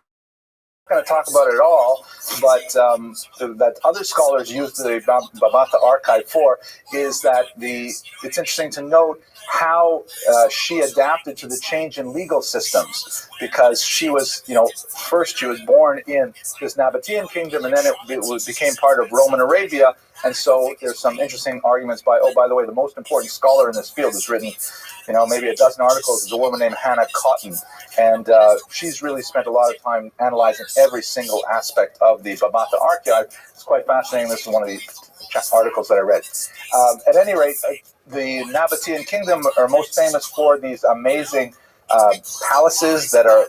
going to talk about it at all, but that other scholars use the Babata archive for, is that it's interesting to note how she adapted to the change in legal systems, because she was, first she was born in this Nabatean kingdom, and then it became part of Roman Arabia. And so there's some interesting arguments by the way, the most important scholar in this field has written, maybe a dozen articles, is a woman named Hannah Cotton. And she's really spent a lot of time analyzing every single aspect of the Babata archive. It's quite fascinating. This is one of the articles that I read. At any rate, the Nabatean kingdom are most famous for these amazing palaces that are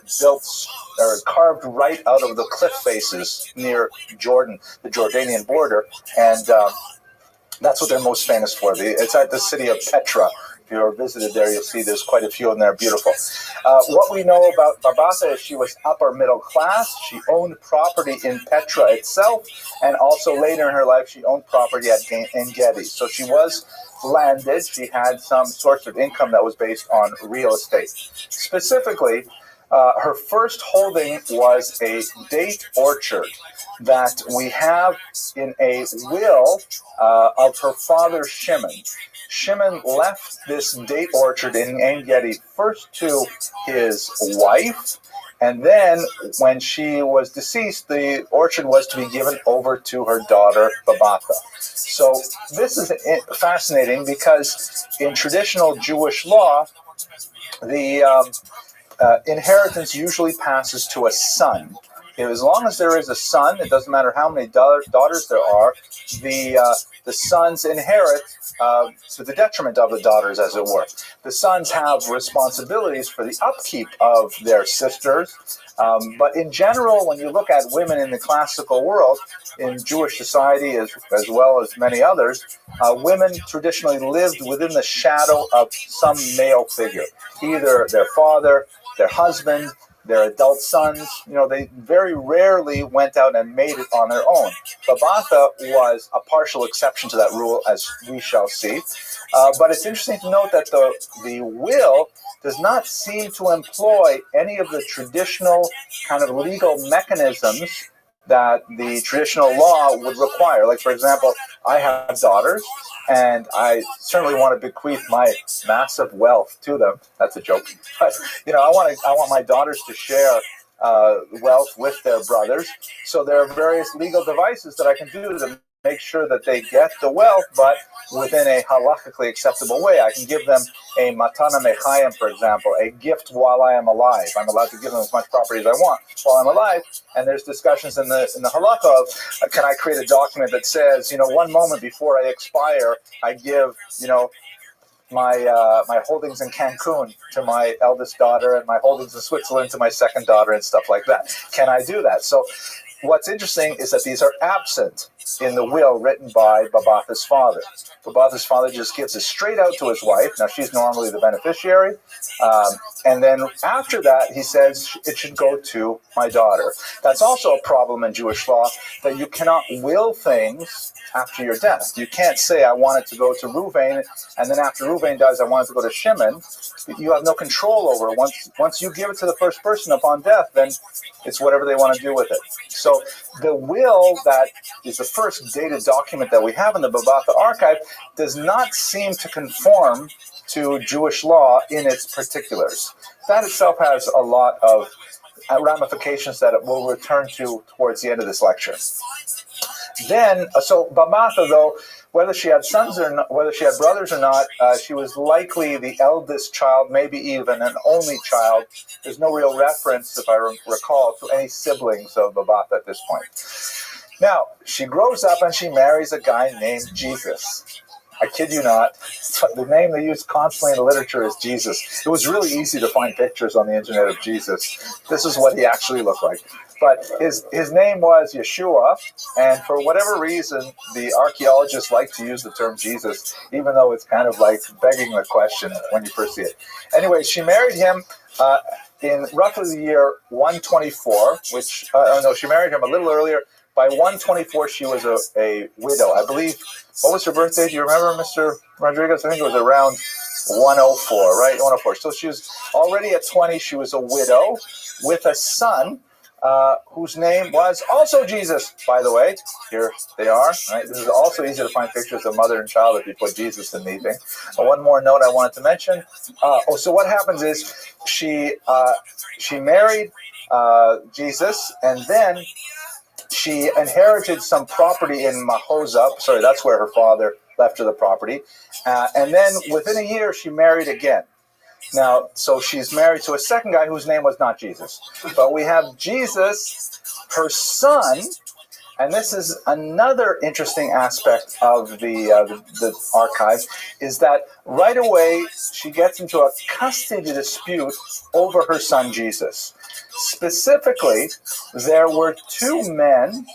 carved right out of the cliff faces near Jordan, the Jordanian border, and that's what they're most famous for. It's at the city of Petra. If you're visited there, you'll see there's quite a few of them that are beautiful. What we know about Babata is she was upper middle class. She owned property in Petra itself, and also later in her life, she owned property at En-Gedi. So she was landed. She had some source of income that was based on real estate. Specifically, her first holding was a date orchard that we have in a will of her father Shimon. Shimon left this date orchard in En-Gedi first to his wife, and then when she was deceased, the orchard was to be given over to her daughter Babata. So this is fascinating because in traditional Jewish law, the inheritance usually passes to a son. As long as there is a son, it doesn't matter how many daughters there are, the sons inherit to the detriment of the daughters, as it were. The sons have responsibilities for the upkeep of their sisters, but in general, when you look at women in the classical world, in Jewish society as well as many others, women traditionally lived within the shadow of some male figure, either their father, their husband, their adult sons. They very rarely went out and made it on their own. Babata was a partial exception to that rule, as we shall see. But it's interesting to note that the will does not seem to employ any of the traditional kind of legal mechanisms that the traditional law would require. Like, for example, I have daughters, and I certainly want to bequeath my massive wealth to them. That's a joke. But, I want my daughters to share wealth with their brothers. So there are various legal devices that I can do to make sure that they get the wealth, but within a halakhically acceptable way. I can give them a matana mechayim, for example, a gift while I am alive. I'm allowed to give them as much property as I want while I'm alive. And there's discussions in the halakha of, can I create a document that says, one moment before I expire, I give, my holdings in Cancun to my eldest daughter and my holdings in Switzerland to my second daughter and stuff like that. Can I do that? So what's interesting is that these are absent in the will written by Babatha's father. Babatha's father just gives it straight out to his wife. Now, she's normally the beneficiary. And then after that, he says it should go to my daughter. That's also a problem in Jewish law, that you cannot will things after your death. You can't say, I want it to go to Reuven, and then after Reuven dies, I want it to go to Shimon. You have no control over it. Once you give it to the first person upon death, then it's whatever they want to do with it. So the will that is the first dated document that we have in the Babatha archive does not seem to conform to Jewish law in its particulars. That itself has a lot of ramifications that it will return to towards the end of this lecture. Then, so Babatha, though, whether she had sons or not, whether she had brothers or not, she was likely the eldest child, maybe even an only child. There's no real reference, if I recall, to any siblings of Babatha at this point. Now, she grows up and she marries a guy named Jesus. I kid you not. The name they use constantly in the literature is Jesus. It was really easy to find pictures on the internet of Jesus. This is what he actually looked like. But his name was Yeshua, and for whatever reason, the archaeologists like to use the term Jesus, even though it's kind of like begging the question when you first see it. Anyway, she married him in roughly the year 124, which, she married him a little earlier. By 124, she was a widow. I believe, what was her birthday? Do you remember, Mr. Rodriguez? I think it was around 104, right? 104. So she was already at 20. She was a widow with a son whose name was also Jesus, by the way. Here they are. Right? This is also easy to find pictures of mother and child if you put Jesus in anything. One more note I wanted to mention. So what happens is she married Jesus, and then she inherited some property in Mahoza. Sorry, that's where her father left her the property. And then within a year, she married again. Now, so she's married to a second guy whose name was not Jesus. But we have Jesus, her son, and this is another interesting aspect of the archive, is that right away she gets into a custody dispute over her son Jesus. Specifically, there were two men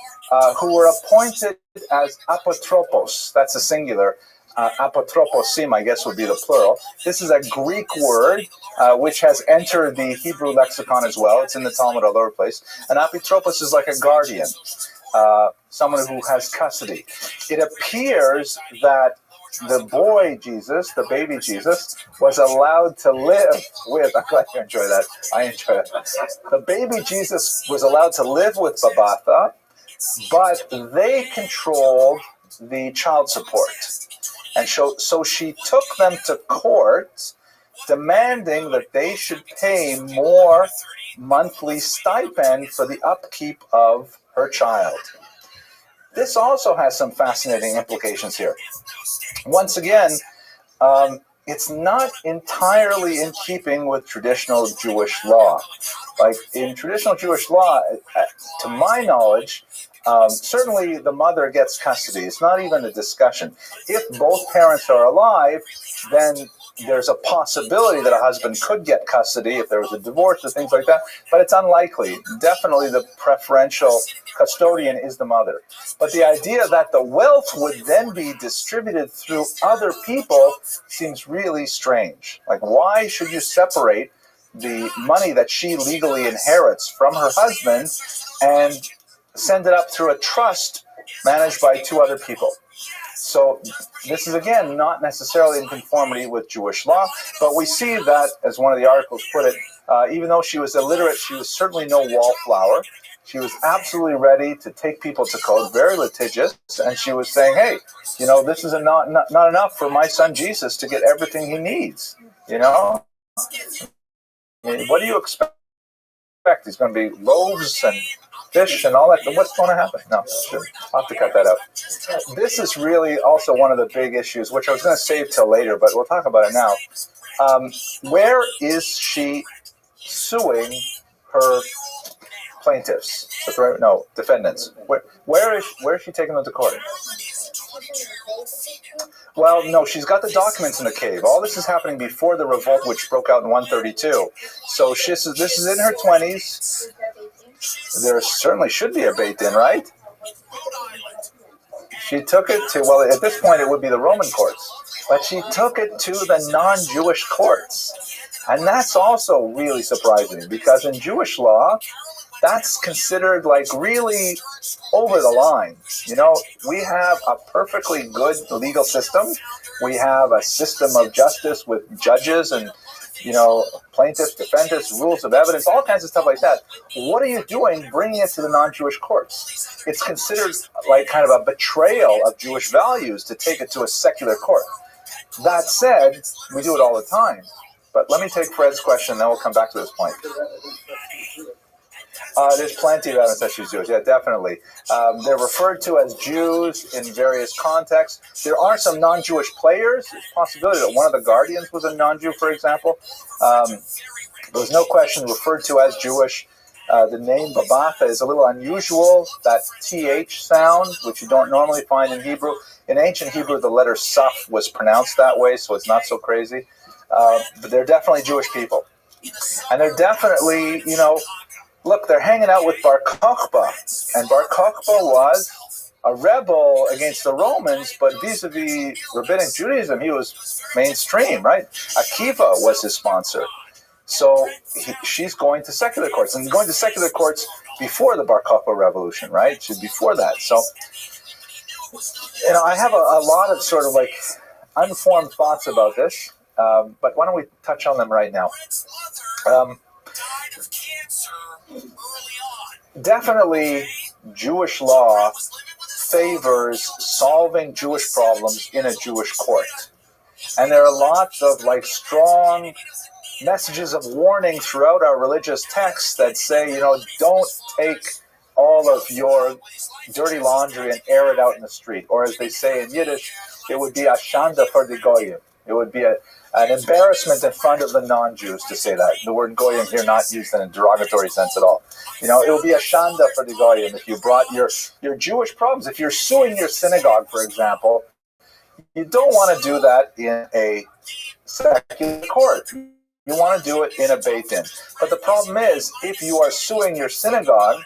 who were appointed as apotropos. That's a singular. Apotroposim, I guess, would be the plural. This is a Greek word which has entered the Hebrew lexicon as well. It's in the Talmud all over the place. And apotropos is like a guardian, someone who has custody. It appears that the boy Jesus, the baby Jesus, was allowed to live with, I'm glad you enjoy that. I enjoy that. The baby Jesus was allowed to live with Babatha, but they controlled the child support. And so she took them to court, demanding that they should pay more monthly stipend for the upkeep of her child. This also has some fascinating implications here. Once again, it's not entirely in keeping with traditional Jewish law. Like in traditional Jewish law, to my knowledge, certainly the mother gets custody. It's not even a discussion. If both parents are alive, then there's a possibility that a husband could get custody if there was a divorce or things like that, but it's unlikely. Definitely the preferential custodian is the mother. But the idea that the wealth would then be distributed through other people seems really strange. Like, why should you separate the money that she legally inherits from her husband and send it up through a trust managed by two other people? So this is, again, not necessarily in conformity with Jewish law, but we see that, as one of the articles put it, even though she was illiterate, she was certainly no wallflower. She was absolutely ready to take people to court, very litigious, and she was saying, hey, this is not enough for my son Jesus to get everything he needs, I mean, what do you expect? He's going to be loaves and fish and all that. What's going to happen? No, I'll have to cut that out. This is really also one of the big issues, which I was going to save till later, but we'll talk about it now. Where is she suing her plaintiffs? No, defendants. Where is she taking them to court? Well, no, she's got the documents in the cave. All this is happening before the revolt, which broke out in 132. So this is in her 20s. there certainly should be a Beit Din, right? She took it to, well, at this point it would be the Roman courts, but she took it to the non-Jewish courts. And that's also really surprising, because in Jewish law, that's considered like really over the line. You know, we have a perfectly good legal system. We have a system of justice with judges and, you know, plaintiffs, defendants, rules of evidence, all kinds of stuff like that. What are you doing bringing it to the non-Jewish courts? It's considered like kind of a betrayal of Jewish values to take it to a secular court. That said, we do it all the time. But let me take Fred's question, then we'll come back to this point. There's plenty of evidence that she's Jewish. Yeah, definitely. They're referred to as Jews in various contexts. There are some non-Jewish players. There's a possibility that one of the guardians was a non-Jew, for example. There's no question referred to as Jewish. The name Babatha is a little unusual, that TH sound, which you don't normally find in Hebrew. In ancient Hebrew, the letter Saf was pronounced that way, so it's not so crazy. But they're definitely Jewish people. And they're definitely, you know, look, they're hanging out with Bar Kokhba. And Bar Kokhba was a rebel against the Romans, but vis-a-vis Rabbinic Judaism, he was mainstream, right? Akiva was his sponsor. So she's going to secular courts, and going to secular courts before the Bar Kokhba revolution, right? She's before that. So, you know, I have a lot of sort of like unformed thoughts about this, but why don't we touch on them right now? Definitely, Jewish law favors solving Jewish problems in a Jewish court. And there are lots of like strong messages of warning throughout our religious texts that say, you know, don't take all of your dirty laundry and air it out in the street. Or as they say in Yiddish, it would be a shanda for the goyim. It would be an embarrassment in front of the non-Jews to say that. The word goyim here not used in a derogatory sense at all. You know, it would be a shanda for the goyim if you brought your Jewish problems. If you're suing your synagogue, for example, you don't want to do that in a secular court. You want to do it in a Beit Din. But the problem is, if you are suing your synagogue,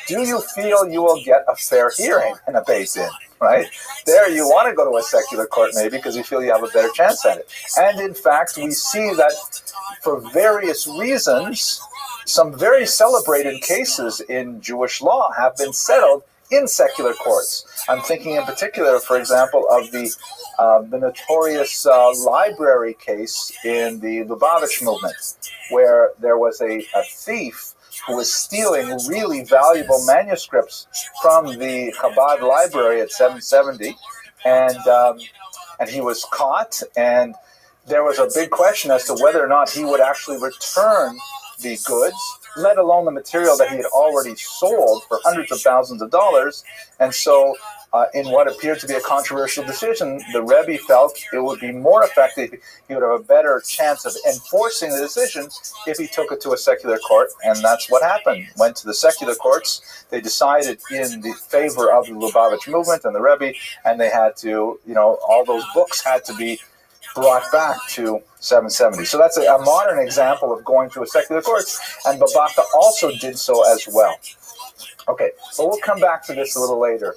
do you feel you will get a fair hearing in a Beit Din? Right? There you want to go to a secular court maybe because you feel you have a better chance at it. And in fact, we see that for various reasons, some very celebrated cases in Jewish law have been settled in secular courts. I'm thinking in particular, for example, of the notorious library case in the Lubavitch movement, where there was a thief who was stealing really valuable manuscripts from the Chabad library at 770, and he was caught, and there was a big question as to whether or not he would actually return the goods, let alone the material that he had already sold for hundreds of thousands of dollars. And so in what appeared to be a controversial decision, the Rabbi felt it would be more effective, he would have a better chance of enforcing the decision if he took it to a secular court, and that's what happened. Went to the secular courts, they decided in the favor of the Lubavitch movement and the Rabbi, and they had to, you know, all those books had to be brought back to 770. So that's a modern example of going to a secular court, and Babatha also did so as well. Okay, but we'll come back to this a little later.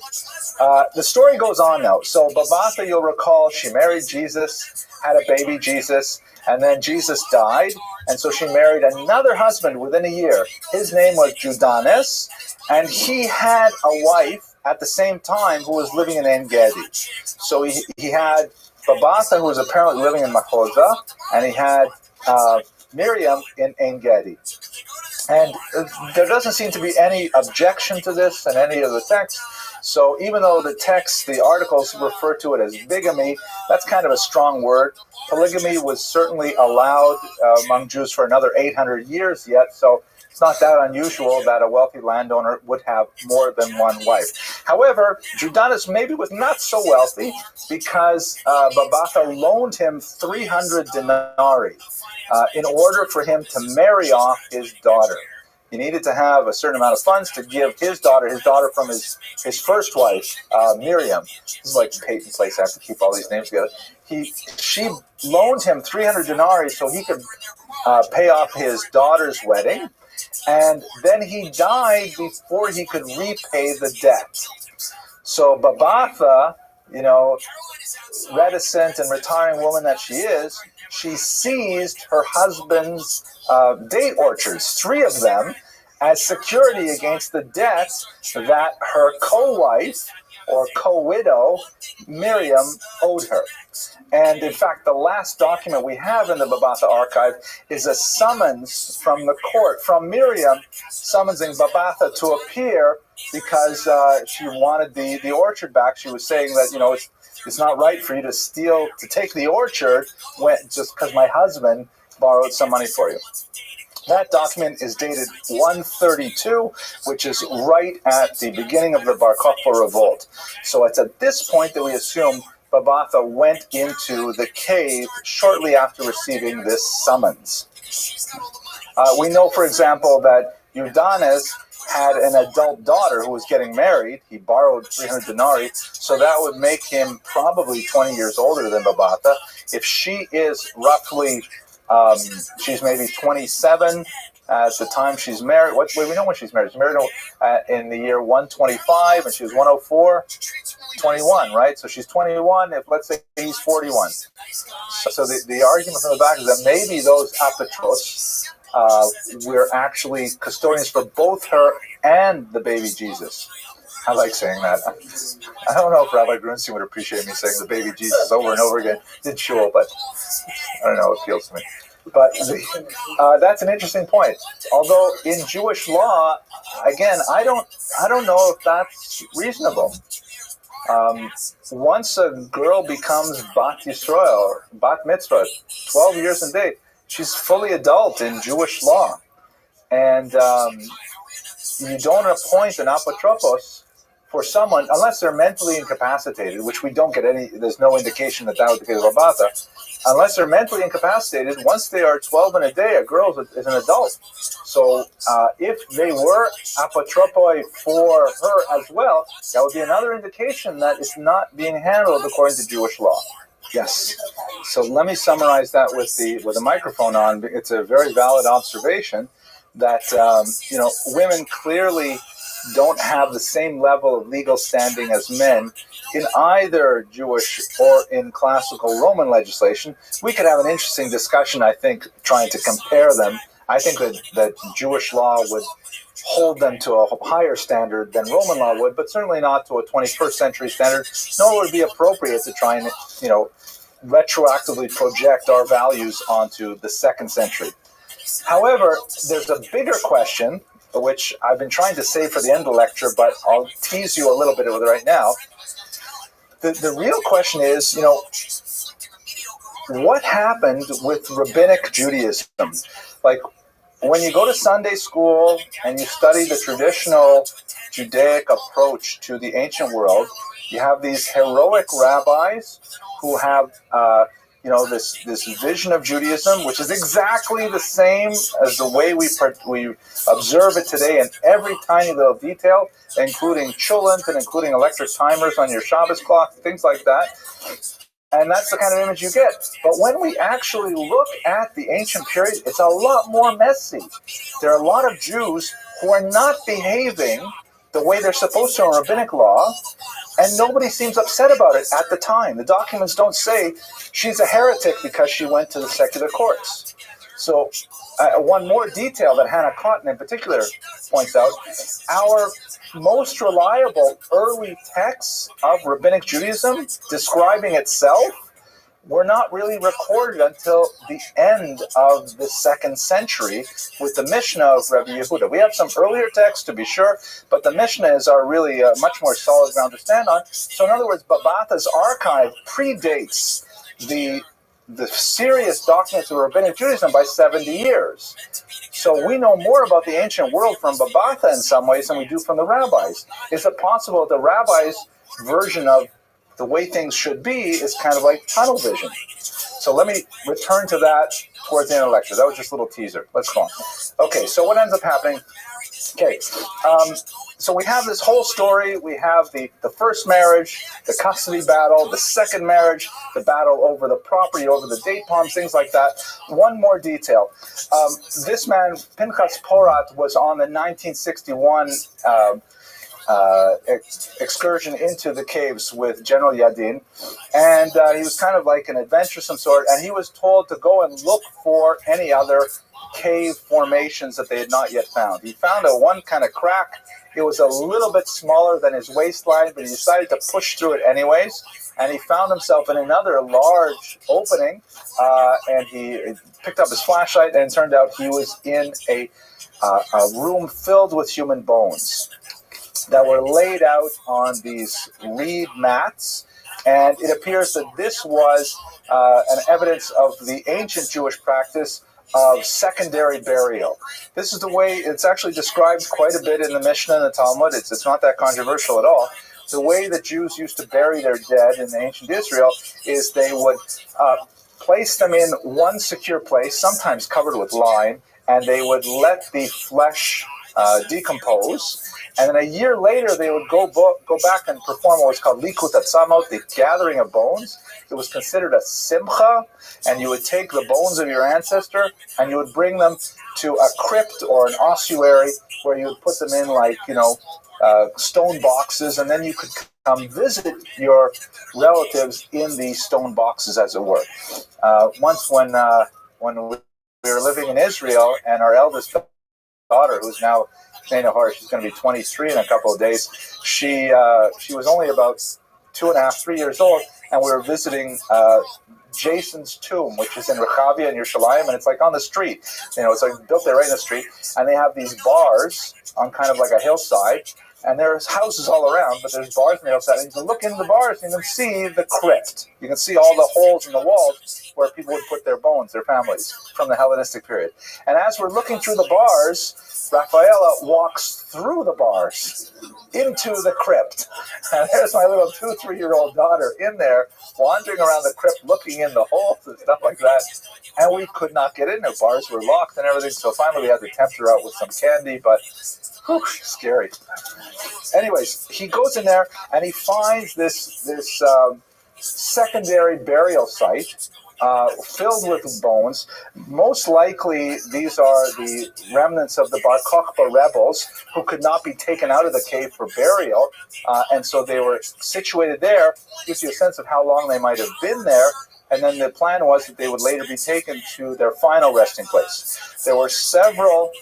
The story goes on now. So Babatha, you'll recall, she married Jesus, had a baby Jesus, and then Jesus died, and so she married another husband within a year. His name was Judanes, and he had a wife at the same time who was living in En Gedi. So he had Babatha, who was apparently living in Machoza, and he had Miriam in En Gedi. And there doesn't seem to be any objection to this in any of the texts. So even though the text, the articles refer to it as bigamy, that's kind of a strong word. Polygamy was certainly allowed among Jews for another 800 years yet, so it's not that unusual that a wealthy landowner would have more than one wife. However, Judanes maybe was not so wealthy because Babatha loaned him 300 denarii in order for him to marry off his daughter. He needed to have a certain amount of funds to give his daughter from his first wife, Miriam. This is like Peyton Place, I have to keep all these names together. She loaned him 300 denarii so he could pay off his daughter's wedding. and then he died before he could repay the debt. So Babatha, reticent and retiring woman that she is, she seized her husband's date orchards, 3 of them, as security against the debt that her co-wife or co-widow, Miriam, owed her. And in fact, the last document we have in the Babatha archive is a summons from the court, from Miriam, summoning Babatha to appear because she wanted the orchard back. She was saying that, it's not right for you to take the orchard just because my husband borrowed some money for you. That document is dated 132, which is right at the beginning of the Bar Kokhba revolt. So it's at this point that we assume Babatha went into the cave shortly after receiving this summons. We know, for example, that Yudanes had an adult daughter who was getting married. He borrowed 300 denarii, so that would make him probably 20 years older than Babatha. If she is roughly, she's maybe 27 at the time she's married. We know when she's married. She's married in the year 125, and she was 104. 21, right? So she's 21. If let's say he's 41. So the argument from the back is that maybe those apotros were actually custodians for both her and the baby Jesus. I like saying that. I don't know if Rabbi Grunstein would appreciate me saying the baby Jesus over and over again. Did shul, but I don't know. It appeals to me. But that's an interesting point. Although in Jewish law, again, I don't know if that's reasonable. Once a girl becomes Bat Yisrael, or Bat Mitzvah, 12 years in date, she's fully adult in Jewish law. And you don't appoint an apotropos for someone, unless they're mentally incapacitated, which we don't get there's no indication that would be the case of Babatha. Unless they're mentally incapacitated, once they are 12 in a day, a girl is an adult. So if they were apotropoi for her as well, that would be another indication that it's not being handled according to Jewish law. Yes. So let me summarize that with the microphone on. It's a very valid observation that women clearly don't have the same level of legal standing as men in either Jewish or in classical Roman legislation. We could have an interesting discussion, I think, trying to compare them. I think that Jewish law would hold them to a higher standard than Roman law would, but certainly not to a 21st century standard, nor would it be appropriate to try and, retroactively project our values onto the 2nd century. However, there's a bigger question, which I've been trying to save for the end of the lecture, but I'll tease you a little bit with it right now. The real question is, what happened with rabbinic Judaism? Like, when you go to Sunday school and you study the traditional Judaic approach to the ancient world, you have these heroic rabbis who have this vision of Judaism, which is exactly the same as the way we observe it today in every tiny little detail, including chulent and including electric timers on your Shabbos clock, things like that. And that's the kind of image you get. But when we actually look at the ancient period, it's a lot more messy. There are a lot of Jews who are not behaving the way they're supposed to in rabbinic law, and nobody seems upset about it at the time. The documents don't say she's a heretic because she went to the secular courts. So one more detail that Hannah Cotton in particular points out, our most reliable early texts of rabbinic Judaism describing itself were not really recorded until the end of the 2nd century with the Mishnah of Rabbi Yehuda. We have some earlier texts, to be sure, but the Mishnahs are really much more solid ground to stand on. So in other words, Babatha's archive predates the serious documents of rabbinic Judaism by 70 years. So we know more about the ancient world from Babatha in some ways than we do from the rabbis. Is it possible that the rabbis' version of the way things should be is kind of like tunnel vision? So let me return to that towards the end of the lecture. That was just a little teaser. Let's go on. Okay, so what ends up happening Okay, so we have this whole story. We have the first marriage, the custody battle, the second marriage, the battle over the property, over the date palms, things like that. One more detail. This man, Pinchas Porat, was on the 1961 excursion into the caves with General Yadin, and he was kind of like an adventuresome sort, and he was told to go and look for any other cave formations that they had not yet found. He found one kind of crack. It was a little bit smaller than his waistline, but he decided to push through it anyways, and he found himself in another large opening, and he picked up his flashlight, and it turned out he was in a room filled with human bones that were laid out on these reed mats, and it appears that this was an evidence of the ancient Jewish practice of secondary burial. This is the way it's actually described quite a bit in the Mishnah and the Talmud. It's not that controversial at all. The way that Jews used to bury their dead in the ancient Israel is they would place them in one secure place, sometimes covered with lime, and they would let the flesh decompose. And then a year later, they would go back and perform what was called Likut Atzamot, the gathering of bones. It was considered a simcha, and you would take the bones of your ancestor and you would bring them to a crypt or an ossuary where you would put them in, like, stone boxes, and then you could come visit your relatives in these stone boxes, as it were. Once when we were living in Israel, and our eldest daughter, who's now Nahar, she's going to be 23 in a couple of days. She was only about 2.5, 3 years old, and we were visiting Jason's tomb, which is in Rechavia in Yerushalayim, and it's like on the street. It's like built there right in the street, and they have these bars on kind of like a hillside, and there's houses all around, but there's bars on the hillside, and you can look into the bars and you can see the crypt. You can see all the holes in the walls where people would put their bones, their families, from the Hellenistic period. And as we're looking through the bars, Rafaela walks through the bars into the crypt. And there's my little 2-3-year-old daughter in there, wandering around the crypt, looking in the holes and stuff like that. And we could not get in. The bars were locked and everything. So finally we had to tempt her out with some candy, but whew, scary. Anyways, he goes in there and he finds this secondary burial site filled with bones. Most likely, these are the remnants of the Bar Kokhba rebels who could not be taken out of the cave for burial, and so they were situated there. Gives you a sense of how long they might have been there. And then the plan was that they would later be taken to their final resting place. There were several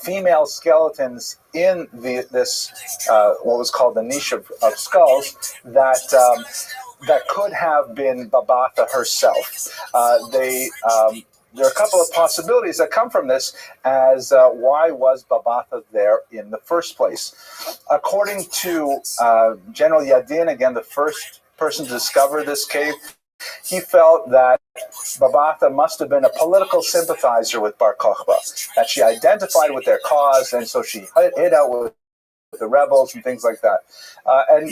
female skeletons in this what was called the niche of skulls that could have been Babatha herself. There are a couple of possibilities that come from this as why was Babatha there in the first place. According to General Yadin, again, the first person to discover this cave, he felt that Babatha must have been a political sympathizer with Bar Kokhba, that she identified with their cause, and so she hid out with the rebels and things like that. And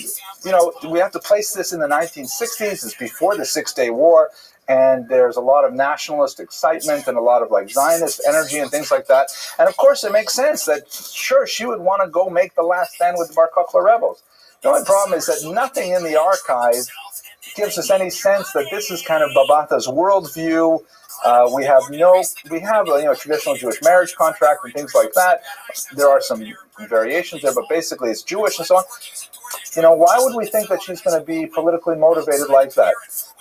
we have to place this in the 1960s. It's before the Six-Day War, and there's a lot of nationalist excitement and a lot of like Zionist energy and things like that. And of course, it makes sense that, sure, she would want to go make the last stand with the Bar Kokhba rebels. The only problem is that nothing in the archive gives us any sense that this is kind of Babatha's worldview. We have a traditional Jewish marriage contract and things like that. There are some variations there, but basically it's Jewish and so on. Why would we think that she's going to be politically motivated like that?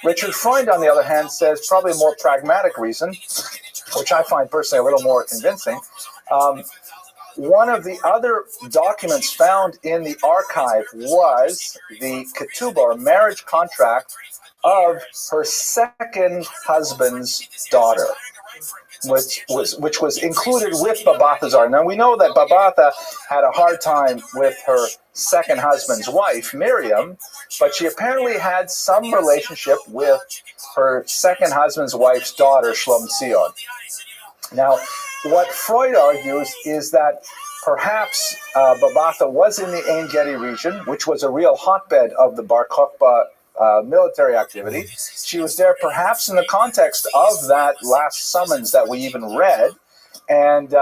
Richard Freund, on the other hand, says probably a more pragmatic reason, which I find personally a little more convincing. One of the other documents found in the archive was the ketubah, or marriage contract, of her second husband's daughter, which was included with Babatha's art. Now we know that Babatha had a hard time with her second husband's wife, Miriam, but she apparently had some relationship with her second husband's wife's daughter, Shlom Tzion. Now, what Freud argues is that perhaps Babatha was in the Ein Gedi region, which was a real hotbed of the Bar Kokhba military activity. She was there perhaps in the context of that last summons that we even read. And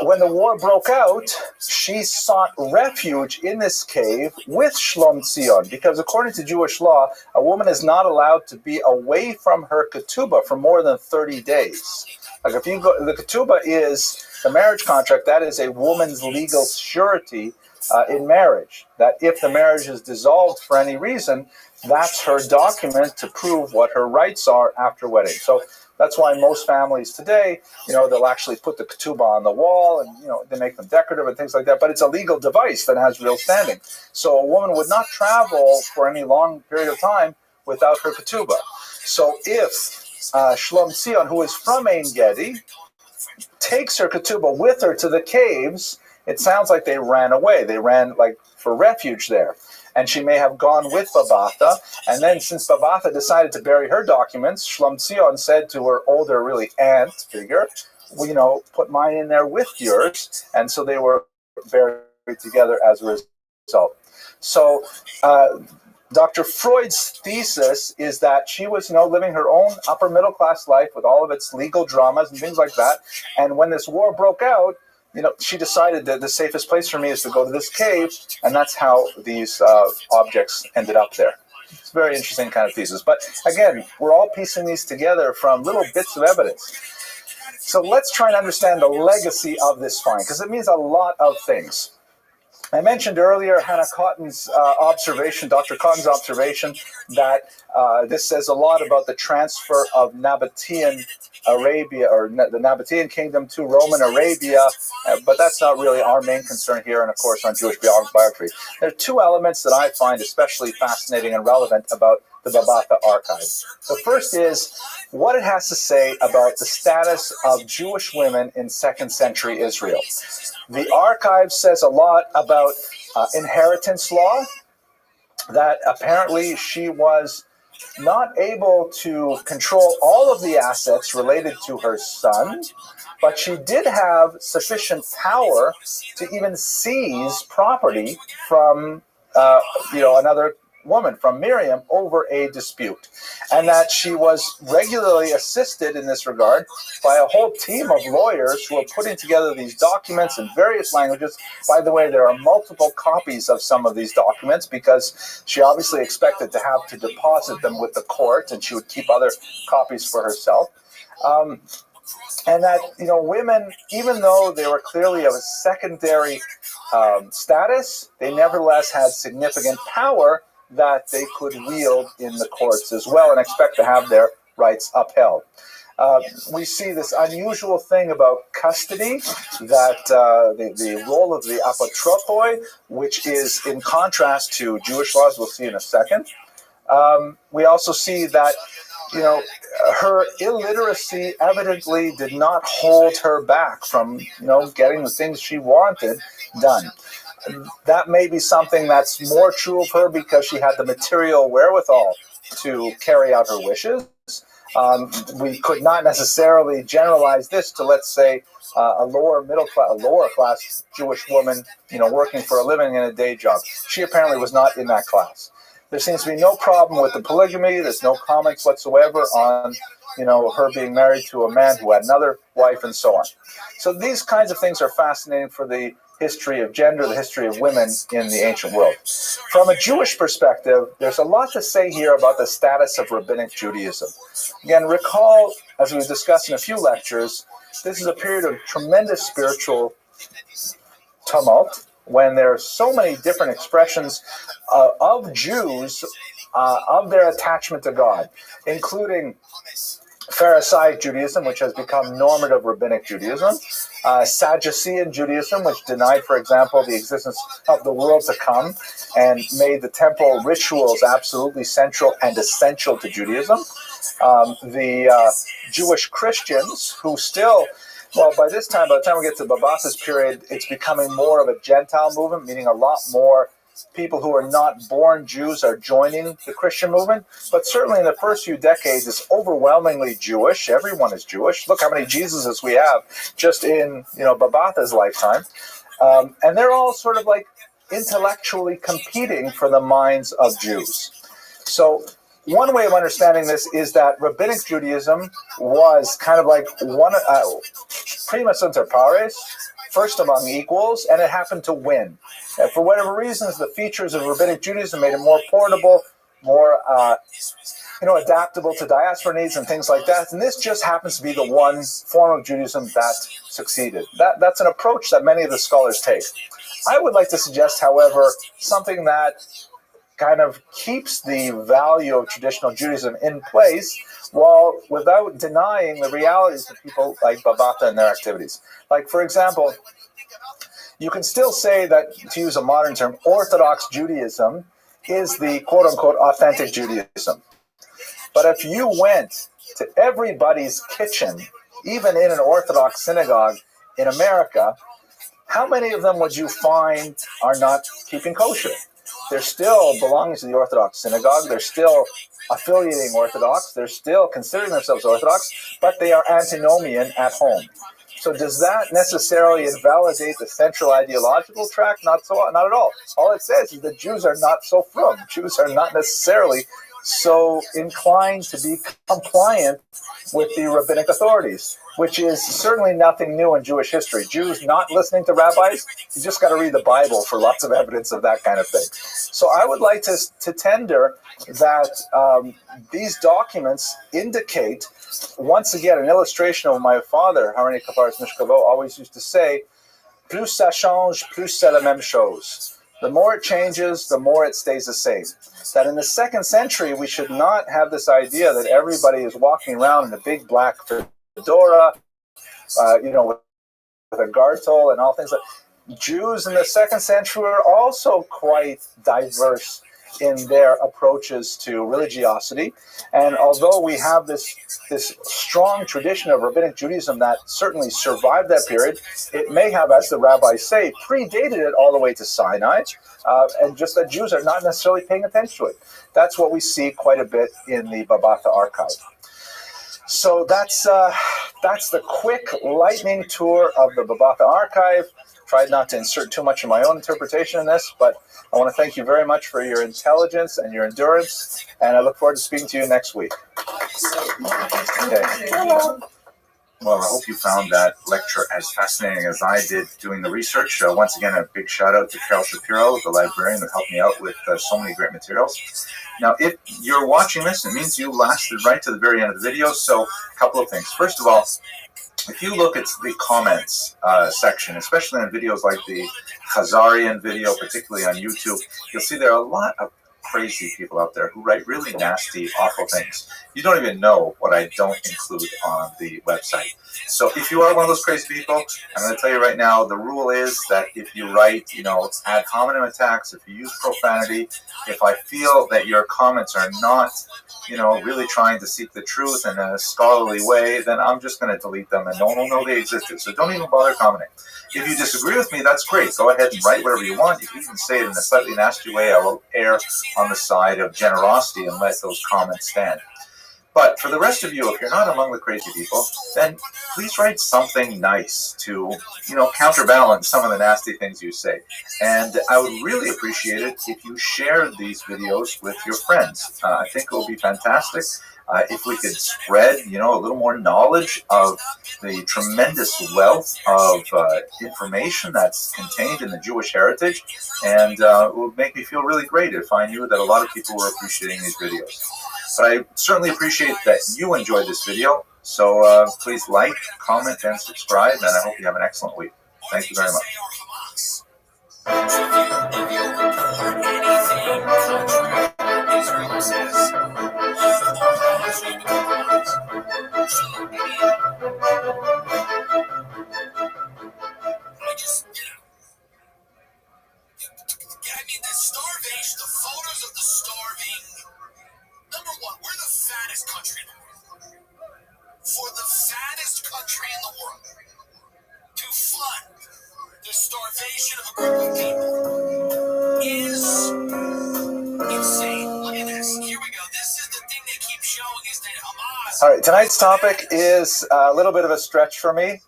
When the war broke out, she sought refuge in this cave with Shlom Tzion, because according to Jewish law, a woman is not allowed to be away from her ketubah for more than 30 days. Like if you go, the ketubah is the marriage contract. That is a woman's legal surety in marriage. That if the marriage is dissolved for any reason, that's her document to prove what her rights are after wedding. So that's why most families today, they'll actually put the ketubah on the wall and, they make them decorative and things like that. But it's a legal device that has real standing. So a woman would not travel for any long period of time without her ketubah. So if Shlom Tzion, who is from Ein Gedi, takes her ketubah with her to the caves, it sounds like they ran away. They ran like for refuge there. And she may have gone with Babatha. And then since Babatha decided to bury her documents, Shlom Tzion said to her older, really aunt figure, well, put mine in there with yours. And so they were buried together as a result. So Dr. Freud's thesis is that she was, living her own upper middle class life with all of its legal dramas and things like that. And when this war broke out, she decided that the safest place for me is to go to this cave, and that's how these objects ended up there. It's a very interesting kind of thesis. But again, we're all piecing these together from little bits of evidence. So let's try and understand the legacy of this find, because it means a lot of things. I mentioned earlier Hannah Cotton's observation, Dr. Cotton's observation, that this says a lot about the transfer of Nabatean Arabia, or the Nabatean kingdom to Roman Arabia, but that's not really our main concern here, and of course on Jewish biography. There are two elements that I find especially fascinating and relevant about the Babatha archive. The first is what it has to say about the status of Jewish women in 2nd century Israel. The archive says a lot about inheritance law, that apparently she was not able to control all of the assets related to her son, but she did have sufficient power to even seize property from another woman, from Miriam, over a dispute, and that she was regularly assisted in this regard by a whole team of lawyers who are putting together these documents in various languages. By the way, there are multiple copies of some of these documents because she obviously expected to have to deposit them with the court, and she would keep other copies for herself. And that, women, even though they were clearly of a secondary status, they nevertheless had significant power that they could wield in the courts as well and expect to have their rights upheld. We see this unusual thing about custody, that the role of the apotropoi, which is in contrast to Jewish laws, we'll see in a second. We also see that, her illiteracy evidently did not hold her back from, getting the things she wanted done. That may be something that's more true of her because she had the material wherewithal to carry out her wishes. We could not necessarily generalize this to, let's say, a lower class Jewish woman, working for a living in a day job. She apparently was not in that class. There seems to be no problem with the polygamy. There's no comments whatsoever on, her being married to a man who had another wife and so on. So these kinds of things are fascinating for the history of gender, the history of women in the ancient world. From a Jewish perspective, there's a lot to say here about the status of rabbinic Judaism. Again, recall, as we discussed in a few lectures, this is a period of tremendous spiritual tumult when there are so many different expressions of Jews, of their attachment to God, including Pharisaic Judaism, which has become normative rabbinic Judaism, Sadducean Judaism, which denied, for example, the existence of the world to come and made the temple rituals absolutely central and essential to Judaism. The Jewish Christians, who still, by the time we get to Babatha's period, it's becoming more of a Gentile movement, meaning a lot more people who are not born Jews are joining the Christian movement. But certainly in the first few decades, it's overwhelmingly Jewish. Everyone is Jewish. Look how many Jesuses we have just in Babatha's lifetime. And they're all sort of like intellectually competing for the minds of Jews. So one way of understanding this is that rabbinic Judaism was kind of like one primus inter pares, first among equals, and it happened to win. And for whatever reasons, the features of Rabbinic Judaism made it more portable, more adaptable to diaspora needs and things like that. And this just happens to be the one form of Judaism that succeeded. That's an approach that many of the scholars take. I would like to suggest, however, something that kind of keeps the value of traditional Judaism in place while without denying the realities of people like Babata and their activities. Like, for example, you can still say that, to use a modern term, Orthodox Judaism is the quote-unquote authentic Judaism. But if you went to everybody's kitchen, even in an Orthodox synagogue in America, how many of them would you find are not keeping kosher? They're still belonging to the Orthodox synagogue. They're still affiliating Orthodox. They're still considering themselves Orthodox, but they are antinomian at home. So does that necessarily invalidate the central ideological track? Not at all. All it says is that Jews are not so frum. Jews are not necessarily so inclined to be compliant with the rabbinic authorities, which is certainly nothing new in Jewish history. Jews not listening to rabbis, you just got to read the Bible for lots of evidence of that kind of thing. So I would like to tender that these documents indicate, once again, an illustration of what my father, Harini Kaparis Mishkavo, always used to say, plus ça change, plus c'est la même chose. The more it changes, the more it stays the same. That in the 2nd century, we should not have this idea that everybody is walking around in a big black fedora, with a gartel and all things like that. Jews in the 2nd century were also quite diverse in their approaches to religiosity. And although we have this strong tradition of rabbinic Judaism that certainly survived that period, it may have, as the rabbis say, predated it all the way to Sinai, and just that Jews are not necessarily paying attention to it. That's what we see quite a bit in the Babata archive. So that's the quick lightning tour of the Babata archive. Tried not to insert too much of my own interpretation in this, but I want to thank you very much for your intelligence and your endurance, and I look forward to speaking to you next week. Okay. Well, I hope you found that lecture as fascinating as I did doing the research. Once again, a big shout out to Carol Shapiro, the librarian who helped me out with so many great materials. Now, if you're watching this, it means you lasted right to the very end of the video. So a couple of things. First of all, if you look at the comments section, especially on videos like the Khazarian video, particularly on YouTube, you'll see there are a lot of crazy people out there who write really nasty, awful things. You don't even know what I don't include on the website. So if you are one of those crazy people, I'm going to tell you right now, the rule is that if you write, ad hominem attacks, if you use profanity, if I feel that your comments are not, really trying to seek the truth in a scholarly way, then I'm just going to delete them and no one will know they existed. So don't even bother commenting. If you disagree with me, that's great. Go ahead and write whatever you want. You can even say it in a slightly nasty way. I will err on the side of generosity and let those comments stand. But for the rest of you, if you're not among the crazy people, then please write something nice to, counterbalance some of the nasty things you say. And I would really appreciate it if you share these videos with your friends. I think it will be fantastic if we could spread, a little more knowledge of the tremendous wealth of information that's contained in the Jewish heritage. And it would make me feel really great if I knew that a lot of people were appreciating these videos. But I certainly appreciate that you enjoyed this video. So please like, comment, and subscribe. And I hope you have an excellent week. Thank you very much. Starvation, the photos of the starving. Number one, we're the fattest country in the world. For the fattest country in the world to fund the starvation of a group of people is insane. Look at this. Here we go. This is the thing they keep showing is that Hamas. All right, tonight's topic is a little bit of a stretch for me.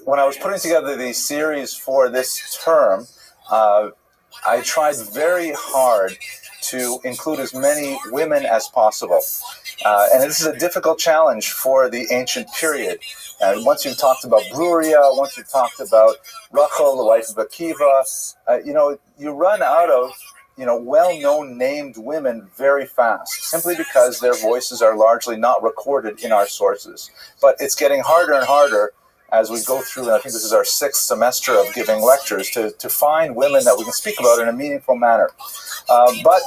When I was putting together the series for this term, I tried very hard to include as many women as possible. And this is a difficult challenge for the ancient period. And once you've talked about Bruria, once you've talked about Rachel, the wife of Akiva, you run out of well-known named women very fast, simply because their voices are largely not recorded in our sources. But it's getting harder and harder as we go through, and I think this is our 6th semester of giving lectures, to find women that we can speak about in a meaningful manner. But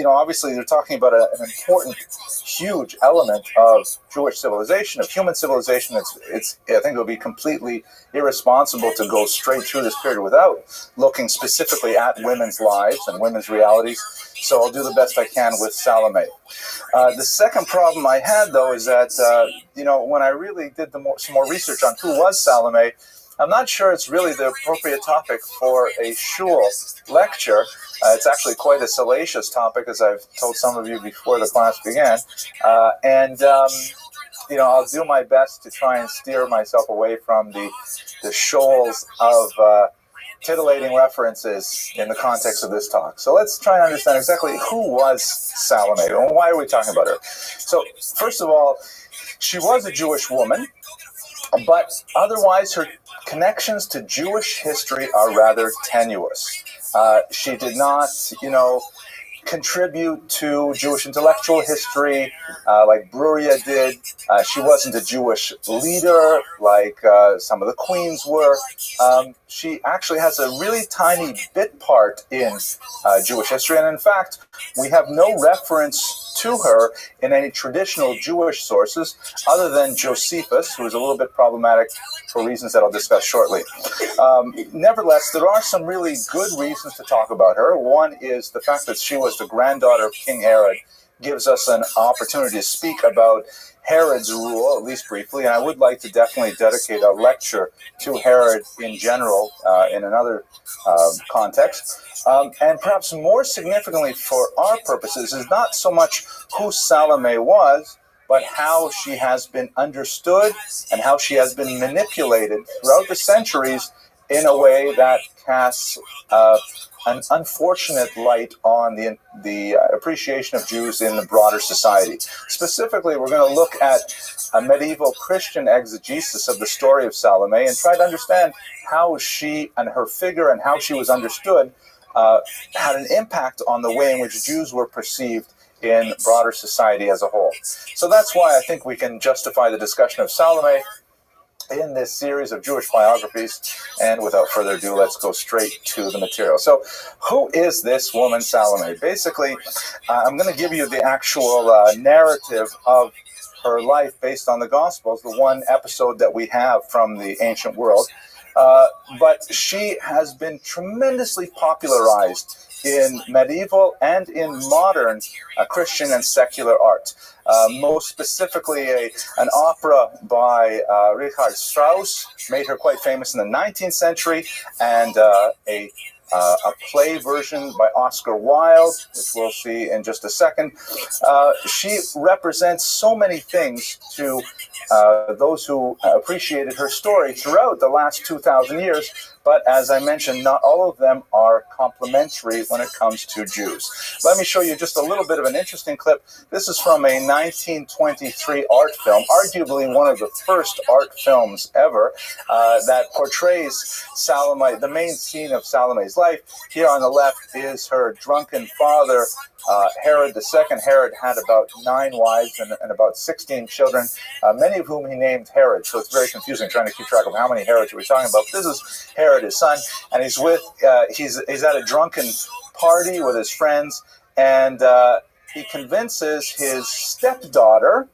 obviously they're talking about an important, huge element of Jewish civilization, of human civilization. It's I think it would be completely irresponsible to go straight through this period without looking specifically at women's lives and women's realities. So I'll do the best I can with Salome. The second problem I had, though, is that, when I really did some more research on who was Salome, I'm not sure it's really the appropriate topic for a shul lecture. It's actually quite a salacious topic, as I've told some of you before the class began. I'll do my best to try and steer myself away from the shoals of titillating references in the context of this talk. So let's try and understand exactly who was Salome and why are we talking about her. So first of all, she was a Jewish woman, but otherwise her connections to Jewish history are rather tenuous. She did not, contribute to Jewish intellectual history like Bruria did. She wasn't a Jewish leader like some of the queens were. She actually has a really tiny bit part in Jewish history, and in fact, we have no reference to her in any traditional Jewish sources other than Josephus, who is a little bit problematic for reasons that I'll discuss shortly. Nevertheless, there are some really good reasons to talk about her. One is the fact that she was the granddaughter of King Herod gives us an opportunity to speak about Herod's rule, at least briefly, and I would like to definitely dedicate a lecture to Herod in general in another context. And perhaps more significantly for our purposes is not so much who Salome was, but how she has been understood and how she has been manipulated throughout the centuries in a way that casts an unfortunate light on the appreciation of Jews in the broader society. Specifically, we're going to look at a medieval Christian exegesis of the story of Salome and try to understand how she and her figure and how she was understood had an impact on the way in which Jews were perceived in broader society as a whole. So that's why I think we can justify the discussion of Salome in this series of Jewish biographies. And without further ado, let's go straight to the material. So who is this woman, Salome? Basically, I'm going to give you the actual narrative of her life based on the Gospels, the one episode that we have from the ancient world. But she has been tremendously popularized in medieval and in modern Christian and secular art. Most specifically, an opera by Richard Strauss made her quite famous in the 19th century, and a play version by Oscar Wilde, which we'll see in just a second. She represents so many things to those who appreciated her story throughout the last 2,000 years, but as I mentioned, not all of them are complimentary when it comes to Jews. Let me show you just a little bit of an interesting clip. This is from a 1923 art film, arguably one of the first art films ever, that portrays Salome, the main scene of Salome's life. Here on the left is her drunken father, Herod II. Herod had about 9 wives and about 16 children, many of whom he named Herod. So it's very confusing trying to keep track of how many Herods we're talking about. But this is Herod, his son, and he's at a drunken party with his friends, and he convinces his stepdaughter,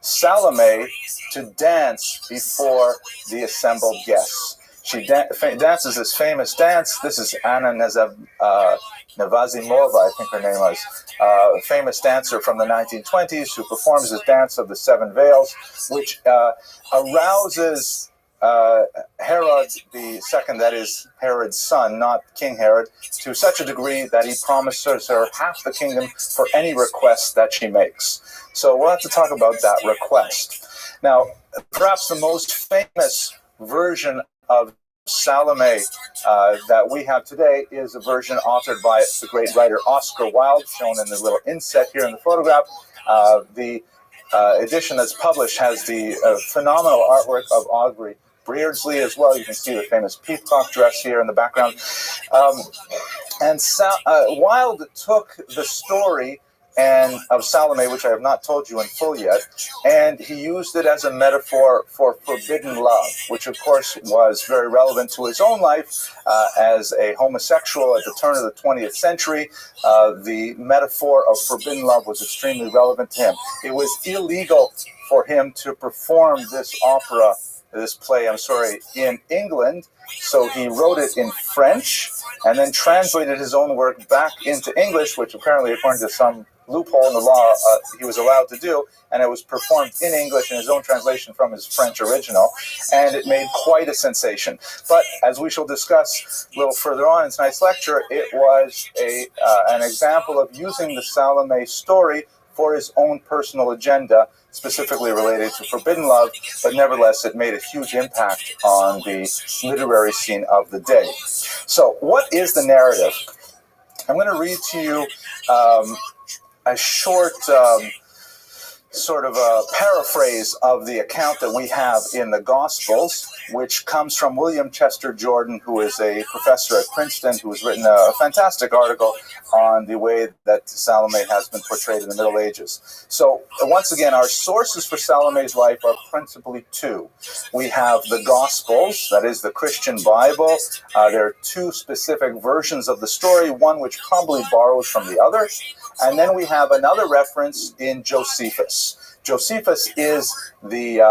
Salome, to dance before the assembled guests. She dances this famous dance. This is Anna Navazimova, I think her name was, a famous dancer from the 1920s who performs this dance of the 7 veils, which arouses Herod II, that is Herod's son, not King Herod, to such a degree that he promises her half the kingdom for any request that she makes. So we'll have to talk about that request. Now, perhaps the most famous version of Salome that we have today is a version authored by the great writer Oscar Wilde, shown in the little inset here in the photograph. The edition that's published has the phenomenal artwork of Aubrey Beardsley as well. You can see the famous peacock dress here in the background. Wilde took the story of Salome, which I have not told you in full yet, and he used it as a metaphor for forbidden love, which of course was very relevant to his own life as a homosexual at the turn of the 20th century. The metaphor of forbidden love was extremely relevant to him. It was illegal for him to perform this play, in England, so he wrote it in French and then translated his own work back into English, which apparently, according to some loophole in the law, he was allowed to do, and it was performed in English in his own translation from his French original, and it made quite a sensation. But as we shall discuss a little further on in tonight's lecture, it was an example of using the Salome story for his own personal agenda, specifically related to forbidden love, but nevertheless it made a huge impact on the literary scene of the day. So what is the narrative? I'm going to read to you a short sort of a paraphrase of the account that we have in the Gospels, which comes from William Chester Jordan, who is a professor at Princeton, who has written a fantastic article on the way that Salome has been portrayed in the Middle Ages. So once again, our sources for Salome's life are principally two. We have the Gospels, that is the Christian Bible. There are two specific versions of the story, one which probably borrows from the other. And then we have another reference in Josephus. Josephus is the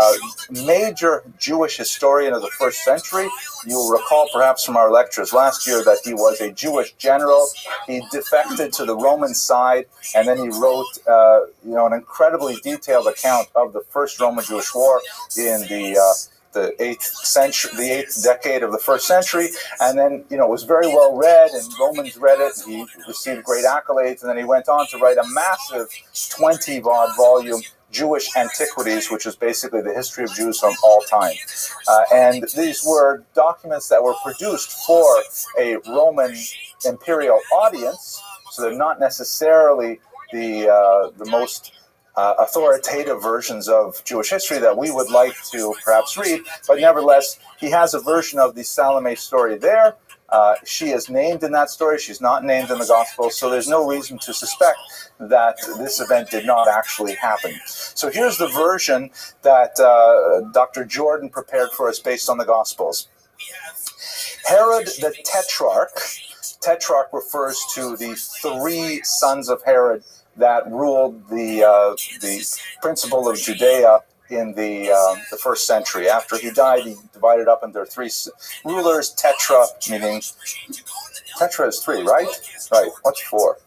major Jewish historian of the first century. You'll recall perhaps from our lectures last year that he was a Jewish general. He defected to the Roman side, and then he wrote an incredibly detailed account of the first Roman-Jewish war in the 8th decade of the first century, and then it was very well read, and Romans read it. He received great accolades, and then he went on to write a massive 20-odd volume Jewish Antiquities, which is basically the history of Jews from all time. And these were documents that were produced for a Roman imperial audience, so they're not necessarily the most authoritative versions of Jewish history that we would like to perhaps read, but nevertheless, he has a version of the Salome story there. She is named in that story. She's not named in the Gospel, so there's no reason to suspect that this event did not actually happen. So here's the version that Dr. Jordan prepared for us based on the Gospels. Herod the Tetrarch refers to the three sons of Herod that ruled the principle of Judea in the first century. After he died, he divided up into three rulers. Tetra, meaning tetra is three, right? Right. What's four?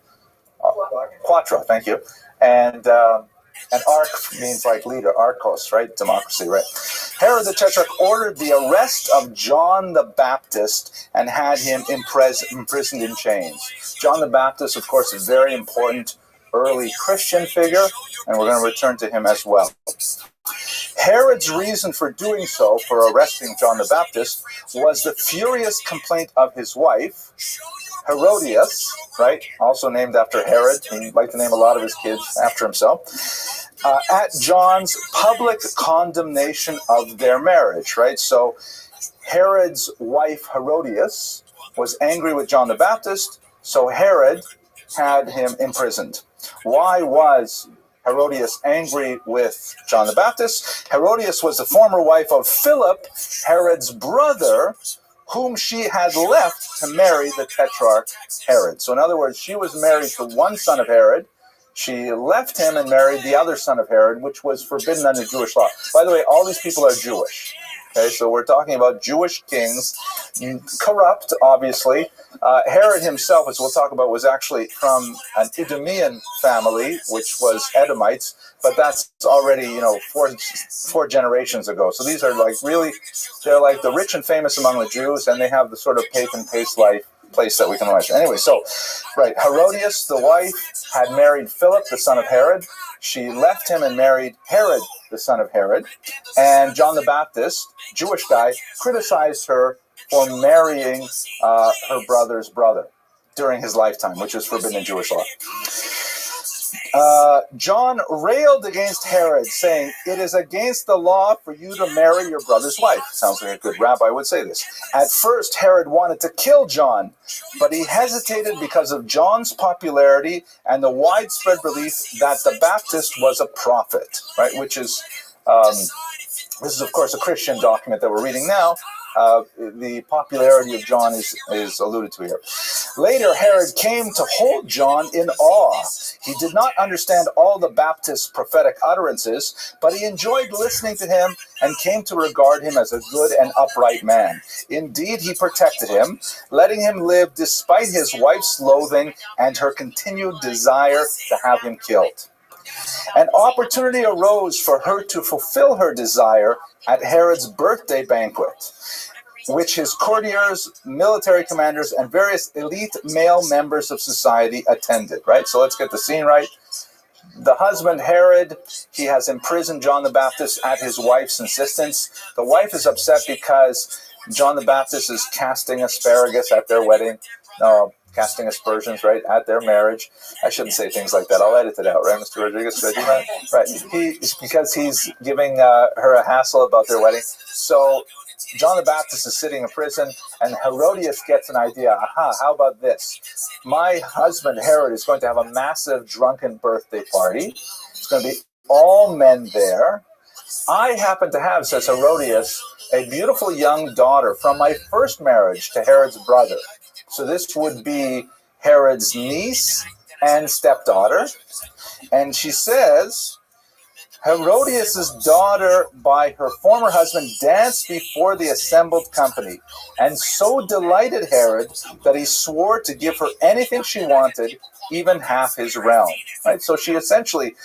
Quattro. Thank you. And arch means like leader, archos, right? Democracy, right? Herod the Tetrarch ordered the arrest of John the Baptist and had him imprisoned in chains. John the Baptist, of course, is a very important early Christian figure, and we're going to return to him as well. Herod's reason for doing so, for arresting John the Baptist, was the furious complaint of his wife, Herodias, right, also named after Herod. He'd like to name a lot of his kids after himself, at John's public condemnation of their marriage, right? So Herod's wife, Herodias, was angry with John the Baptist, so Herod had him imprisoned. Why was Herodias angry with John the Baptist? Herodias was the former wife of Philip, Herod's brother, whom she had left to marry the Tetrarch Herod. So in other words, she was married to one son of Herod. She left him and married the other son of Herod, which was forbidden under Jewish law. By the way, all these people are Jewish. Okay, so we're talking about Jewish kings, corrupt, obviously. Herod himself, as we'll talk about, was actually from an Idumean family, which was Edomites, but that's already, four generations ago. So these are they're like the rich and famous among the Jews, and they have the sort of pace life place that we can imagine. Anyway, so, right, Herodias, the wife, had married Philip, the son of Herod. She left him and married Herod, the son of Herod. And John the Baptist, Jewish guy, criticized her for marrying her brother's brother during his lifetime, which is forbidden in Jewish law. John railed against Herod, saying, "It is against the law for you to marry your brother's wife." Sounds like a good rabbi would say this. At first, Herod wanted to kill John, but he hesitated because of John's popularity and the widespread belief that the Baptist was a prophet, right? Which is, this is, of course, a Christian document that we're reading now. The popularity of John is alluded to here. Later, Herod came to hold John in awe. He did not understand all the Baptist's prophetic utterances, but he enjoyed listening to him and came to regard him as a good and upright man. Indeed, he protected him, letting him live despite his wife's loathing and her continued desire to have him killed. An opportunity arose for her to fulfill her desire at Herod's birthday banquet, which his courtiers, military commanders, and various elite male members of society attended, right? So let's get the scene right. The husband, Herod, he has imprisoned John the Baptist at his wife's insistence. The wife is upset because John the Baptist is casting asparagus at their wedding. Casting aspersions, right, at their marriage. I shouldn't say things like that. I'll edit it out, right, Mr. Rodriguez? Should I do that? Right. Because he's giving her a hassle about their wedding. So John the Baptist is sitting in prison, and Herodias gets an idea. Aha, how about this? My husband, Herod, is going to have a massive drunken birthday party. It's going to be all men there. I happen to have, says Herodias, a beautiful young daughter from my first marriage to Herod's brother. So this would be Herod's niece and stepdaughter. And she says, Herodias' daughter by her former husband danced before the assembled company, and so delighted Herod that he swore to give her anything she wanted, even half his realm. Right? So she essentially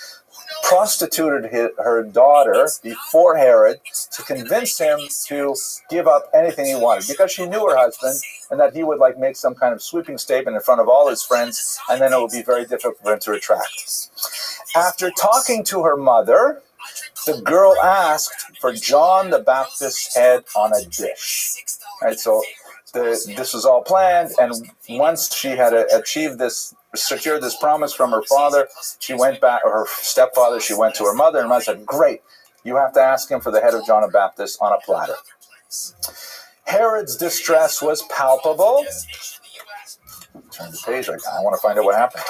prostituted her daughter before Herod to convince him to give up anything he wanted, because she knew her husband and that he would make some kind of sweeping statement in front of all his friends, and then it would be very difficult for him to retract. After talking to her mother, the girl asked for John the Baptist's head on a dish. Right, so this was all planned, and once she had secured this promise from her father, she went back, or her stepfather, she went to her mother, and her mother said, "Great, you have to ask him for the head of John the Baptist on a platter." Herod's distress was palpable. Turn the page, I want to find out what happened.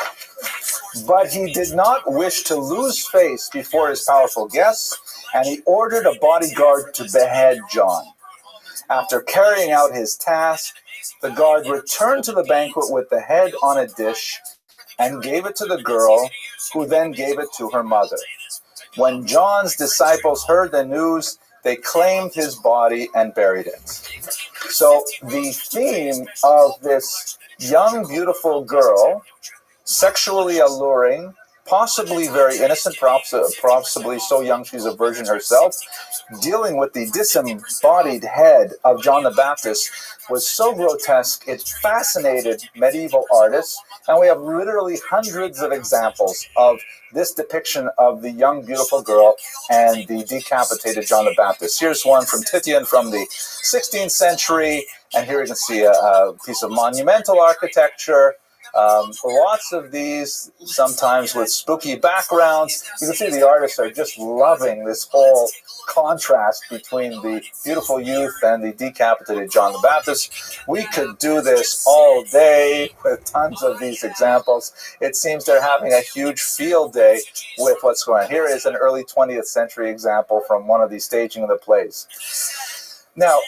But he did not wish to lose face before his powerful guests, and he ordered a bodyguard to behead John. After carrying out his task, the guard returned to the banquet with the head on a dish and gave it to the girl, who then gave it to her mother. When John's disciples heard the news, they claimed his body and buried it. So the theme of this young, beautiful girl, sexually alluring, possibly very innocent, possibly so young she's a virgin herself, dealing with the disembodied head of John the Baptist, was so grotesque it fascinated medieval artists, and we have literally hundreds of examples of this depiction of the young, beautiful girl and the decapitated John the Baptist. Here's one from Titian from the 16th century, and here you can see a piece of monumental architecture. Lots of these, sometimes with spooky backgrounds. You can see the artists are just loving this whole contrast between the beautiful youth and the decapitated John the Baptist. We could do this all day with tons of these examples. It seems they're having a huge field day with what's going on. Here is an early 20th century example from one of these staging of the plays. Now,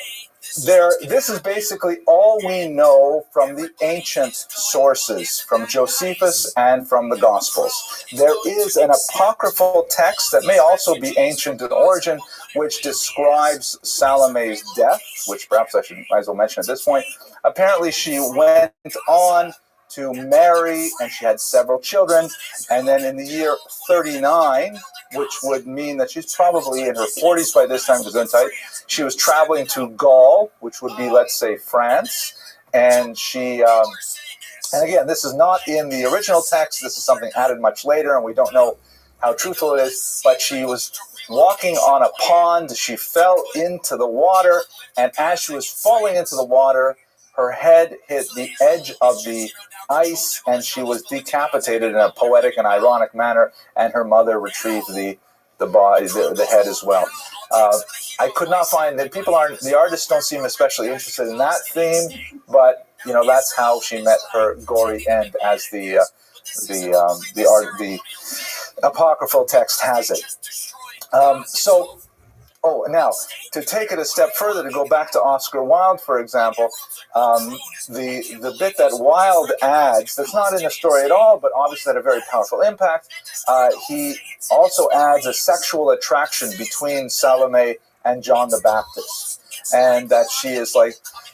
this is basically all we know from the ancient sources, from Josephus and from the Gospels. There is an apocryphal text that may also be ancient in origin, which describes Salome's death, which perhaps I might as well mention at this point. Apparently, she went on to marry, and she had several children, and then in the year 39, which would mean that she's probably in her 40s by this time, she was traveling to Gaul, which would be, let's say, France, and she, and again, this is not in the original text, this is something added much later, and we don't know how truthful it is, but she was walking on a pond, she fell into the water, and as she was falling into the water, her head hit the edge of the ice, and she was decapitated in a poetic and ironic manner, and her mother retrieved the body, the head as well. I could not find that the artists don't seem especially interested in that theme, but that's how she met her gory end, as the apocryphal text has it. Now, to take it a step further, to go back to Oscar Wilde, for example, the bit that Wilde adds, that's not in the story at all, but obviously had a very powerful impact, he also adds a sexual attraction between Salome and John the Baptist. And that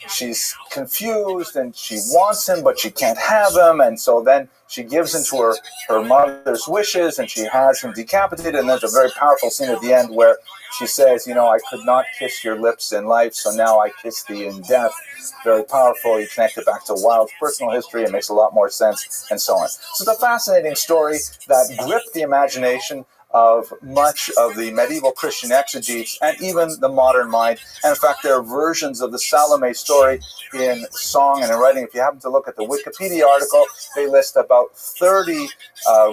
she's confused and she wants him, but she can't have him. And so then she gives into her mother's wishes and she has him decapitated. And there's a very powerful scene at the end where she says, I could not kiss your lips in life, so now I kiss thee in death. Very powerful. You connect it back to Wilde's personal history. It makes a lot more sense, and so on. So it's a fascinating story that gripped the imagination of much of the medieval Christian exegetes and even the modern mind. And in fact, there are versions of the Salome story in song and in writing. If you happen to look at the Wikipedia article, they list about 30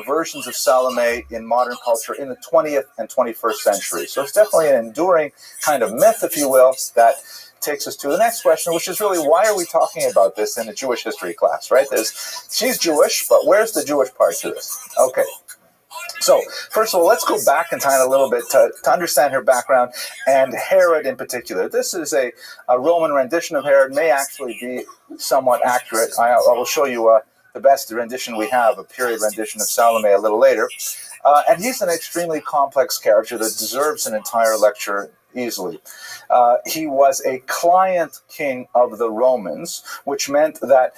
versions of Salome in modern culture in the 20th and 21st century. So it's definitely an enduring kind of myth, if you will, that takes us to the next question, which is really, why are we talking about this in a Jewish history class, right? She's Jewish, but where's the Jewish part to this? Okay. So, first of all, let's go back in time a little bit to understand her background, and Herod in particular. This is a Roman rendition of Herod, may actually be somewhat accurate. I will show you the best rendition we have, a period rendition of Salome a little later. And he's an extremely complex character that deserves an entire lecture easily. He was a client king of the Romans, which meant that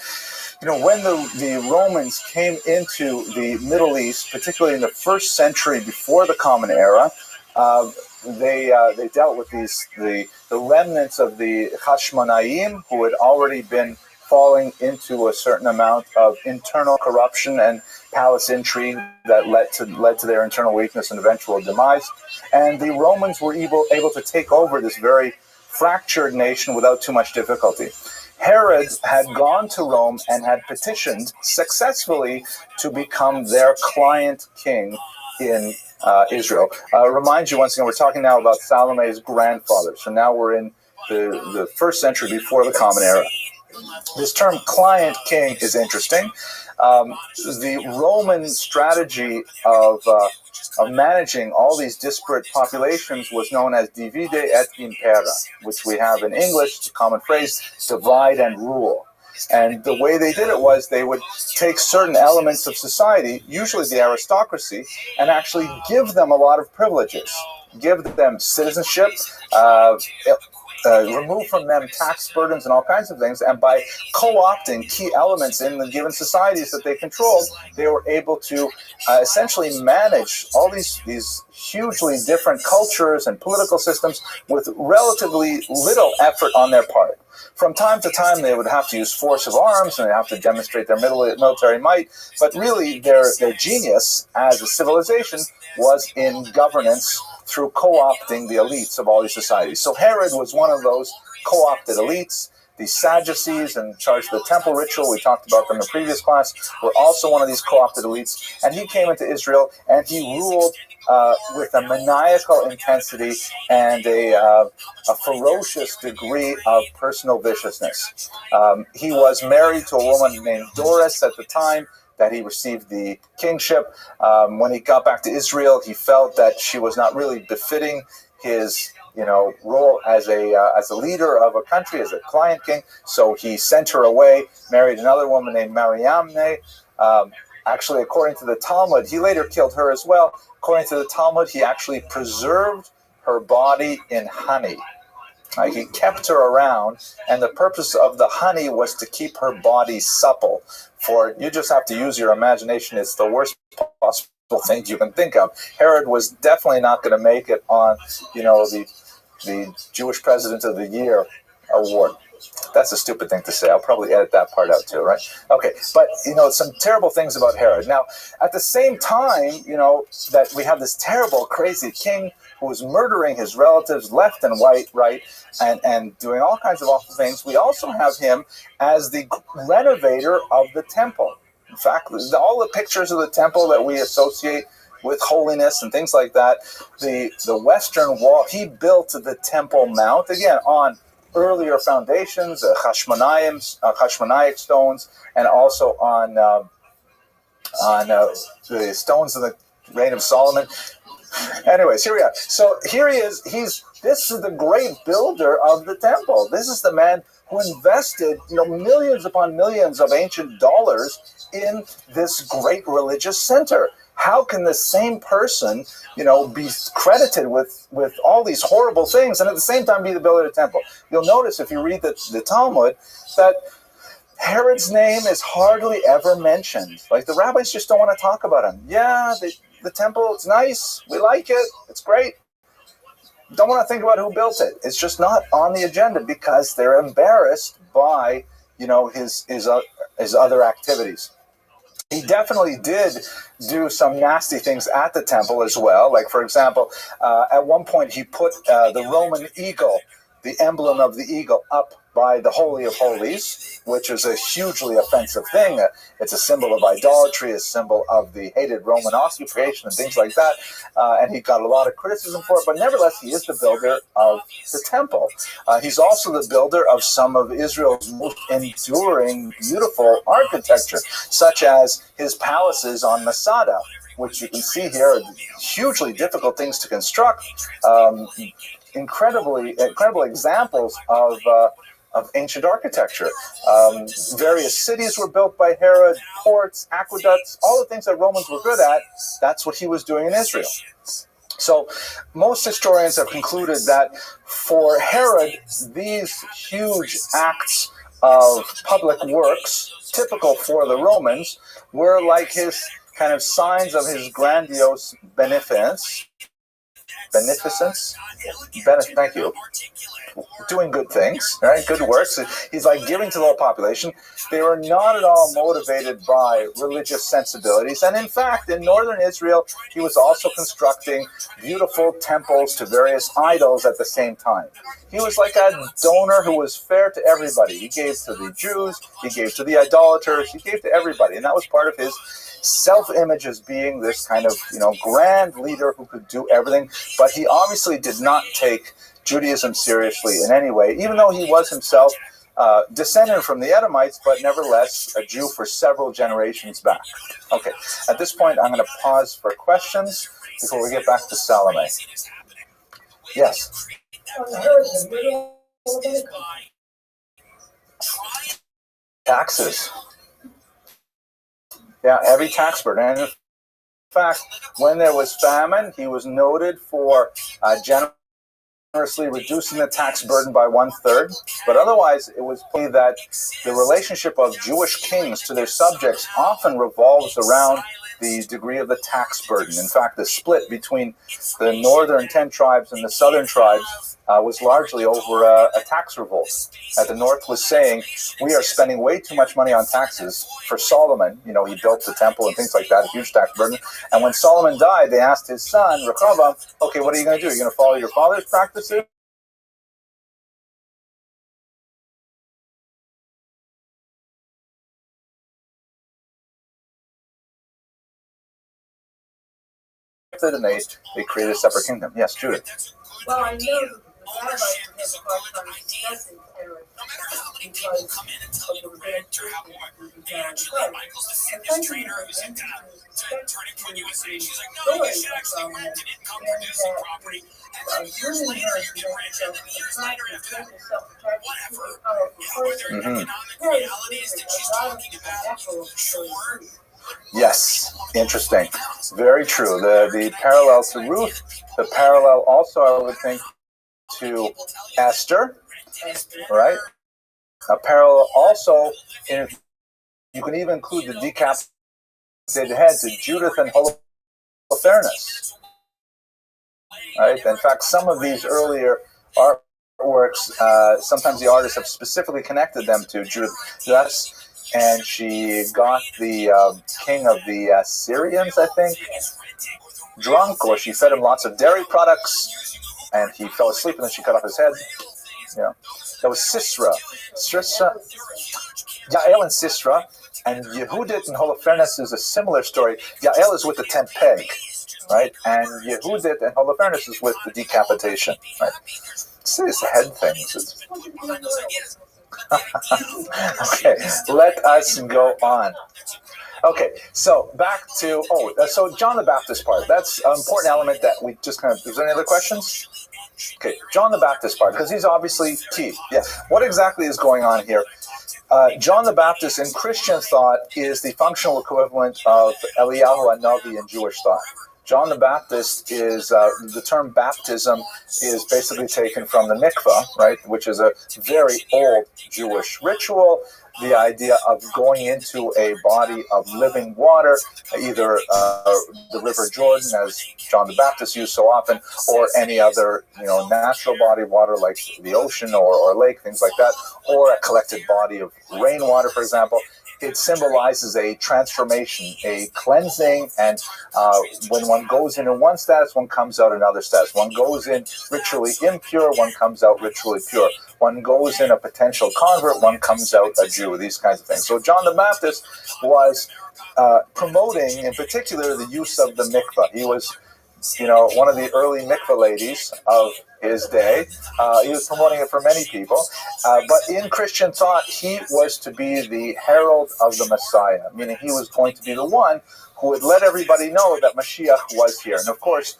when the Romans came into the Middle East, particularly in the first century before the Common Era, they dealt with the remnants of the Hashmonaim, who had already been falling into a certain amount of internal corruption and palace intrigue that led to their internal weakness and eventual demise. And the Romans were able to take over this very fractured nation without too much difficulty. Herod had gone to Rome and had petitioned successfully to become their client king in Israel. Remind you once again, we're talking now about Salome's grandfather. So now we're in the first century before the Common Era. This term client king is interesting. The Roman strategy of managing all these disparate populations was known as divide et impera, which we have in English, it's a common phrase, divide and rule. And the way they did it was they would take certain elements of society, usually the aristocracy, and actually give them a lot of privileges. Give them citizenship, remove from them tax burdens and all kinds of things, and by co-opting key elements in the given societies that they controlled, they were able to essentially manage all these hugely different cultures and political systems with relatively little effort on their part. From time to time, they would have to use force of arms and they have to demonstrate their military might, but really their genius as a civilization was in governance through co-opting the elites of all these societies. So Herod was one of those co-opted elites. The Sadducees in charge of the temple ritual, we talked about them in the previous class, were also one of these co-opted elites. And he came into Israel and he ruled with a maniacal intensity and a ferocious degree of personal viciousness. He was married to a woman named Doris at the time that he received the kingship. When he got back to Israel, he felt that she was not really befitting his role as a leader of a country, as a client king. So he sent her away, married another woman named Mariamne. Actually, according to the Talmud, he later killed her as well. According to the Talmud, he actually preserved her body in honey. He kept her around, and the purpose of the honey was to keep her body supple. For you just have to use your imagination. It's the worst possible thing you can think of. Herod was definitely not going to make it on, the Jewish President of the Year award. That's a stupid thing to say. I'll probably edit that part out too, right? Okay, but, some terrible things about Herod. Now, at the same time, that we have this terrible, crazy king who was murdering his relatives left and right, and doing all kinds of awful things. We also have him as the renovator of the temple. In fact, all the pictures of the temple that we associate with holiness and things like that, the western wall, he built the Temple Mount, again, on earlier foundations, Hashmonaic stones, and also on the stones of the reign of Solomon. Anyways, here we are. So here he is. This is the great builder of the temple. This is the man who invested, millions upon millions of ancient dollars in this great religious center. How can the same person, be credited with all these horrible things and at the same time be the builder of the temple? You'll notice if you read the Talmud that Herod's name is hardly ever mentioned. Like, the rabbis just don't want to talk about him. Yeah, the temple, it's nice. We like it. It's great. Don't want to think about who built it. It's just not on the agenda because they're embarrassed by, his other activities. He definitely did do some nasty things at the temple as well. Like, for example, at one point he put the Roman eagle, the emblem of the eagle, up by the Holy of Holies, which is a hugely offensive thing. It's a symbol of idolatry, a symbol of the hated Roman occupation and things like that. And he got a lot of criticism for it, but nevertheless, he is the builder of the temple. He's also the builder of some of Israel's most enduring, beautiful architecture, such as his palaces on Masada, which you can see here are hugely difficult things to construct. Incredible examples of ancient architecture. Various cities were built by Herod, ports, aqueducts, all the things that Romans were good at. That's what he was doing in Israel. So most historians have concluded that for Herod, these huge acts of public works, typical for the Romans, were like his kind of signs of his grandiose beneficence. Thank you. Doing good things, right? Good works. He's like giving to the whole population. They were not at all motivated by religious sensibilities. And in fact, in northern Israel, he was also constructing beautiful temples to various idols at the same time. He was like a donor who was fair to everybody. He gave to the Jews, he gave to the idolaters, he gave to everybody. And that was part of his self-image as being this kind of, grand leader who could do everything. But he obviously did not take Judaism seriously in any way, even though he was himself descended from the Edomites, but nevertheless a Jew for several generations back. Okay, at this point I'm going to pause for questions before we get back to Salome. Yes? Taxes. Yeah, heavy tax burden. And in fact, when there was famine, he was noted for generously reducing the tax burden by 1/3. But otherwise, it was clear that the relationship of Jewish kings to their subjects often revolves around the degree of the tax burden. In fact, the split between the northern 10 tribes and the southern tribes was largely over a tax revolt. The north was saying, we are spending way too much money on taxes. For Solomon, he built the temple and things like that, a huge tax burden. And when Solomon died, they asked his son, Rehoboam, okay, what are you going to do? Are you going to follow your father's practices? And they created a separate kingdom. Yes, Judith. Well, I know the rabbis have a hard time discussing Herod because of the bad treatment he began. But the country was turning USA. She's like, no, you should actually rent an income-producing property. And then years later, you can rent it. And years later, after that, whatever. Are there economic realities that she's talking about? Sure. Yes, interesting. Very true. The parallel to Ruth, the parallel also, I would think, to Esther, right? A parallel also, you can even include the decapitated head to Judith and Holofernes, right? In fact, some of these earlier artworks, sometimes the artists have specifically connected them to Judas, and she got the king of the Syrians, I think, drunk, or she fed him lots of dairy products, and he fell asleep, and then she cut off his head. Yeah, that was Sisera, Yael and Sisera, and Yehudit and Holofernes is a similar story. Yael is with the tent peg, right, and Yehudit and Holofernes is with the decapitation, right. It's these head things. Okay, let us go on. Okay, so back to, so John the Baptist part. That's an important element that we just kind of, is there any other questions? Okay, John the Baptist part, because he's obviously key. Yeah, what exactly is going on here? John the Baptist in Christian thought is the functional equivalent of Eliyahu HaNavi in Jewish thought. John the Baptist is, the term baptism is basically taken from the mikvah, right, which is a very old Jewish ritual. The idea of going into a body of living water, either the River Jordan, as John the Baptist used so often, or any other, natural body of water like the ocean or a lake, things like that, or a collected body of rainwater, for example. It symbolizes a transformation, a cleansing, and when one goes in one status, one comes out another status. One goes in ritually impure, one comes out ritually pure. One goes in a potential convert, one comes out a Jew, these kinds of things. So John the Baptist was promoting, in particular, the use of the mikvah. He was, one of the early mikvah ladies of his day. He was promoting it for many people. But in Christian thought, he was to be the herald of the Messiah, meaning he was going to be the one who would let everybody know that Mashiach was here. And of course,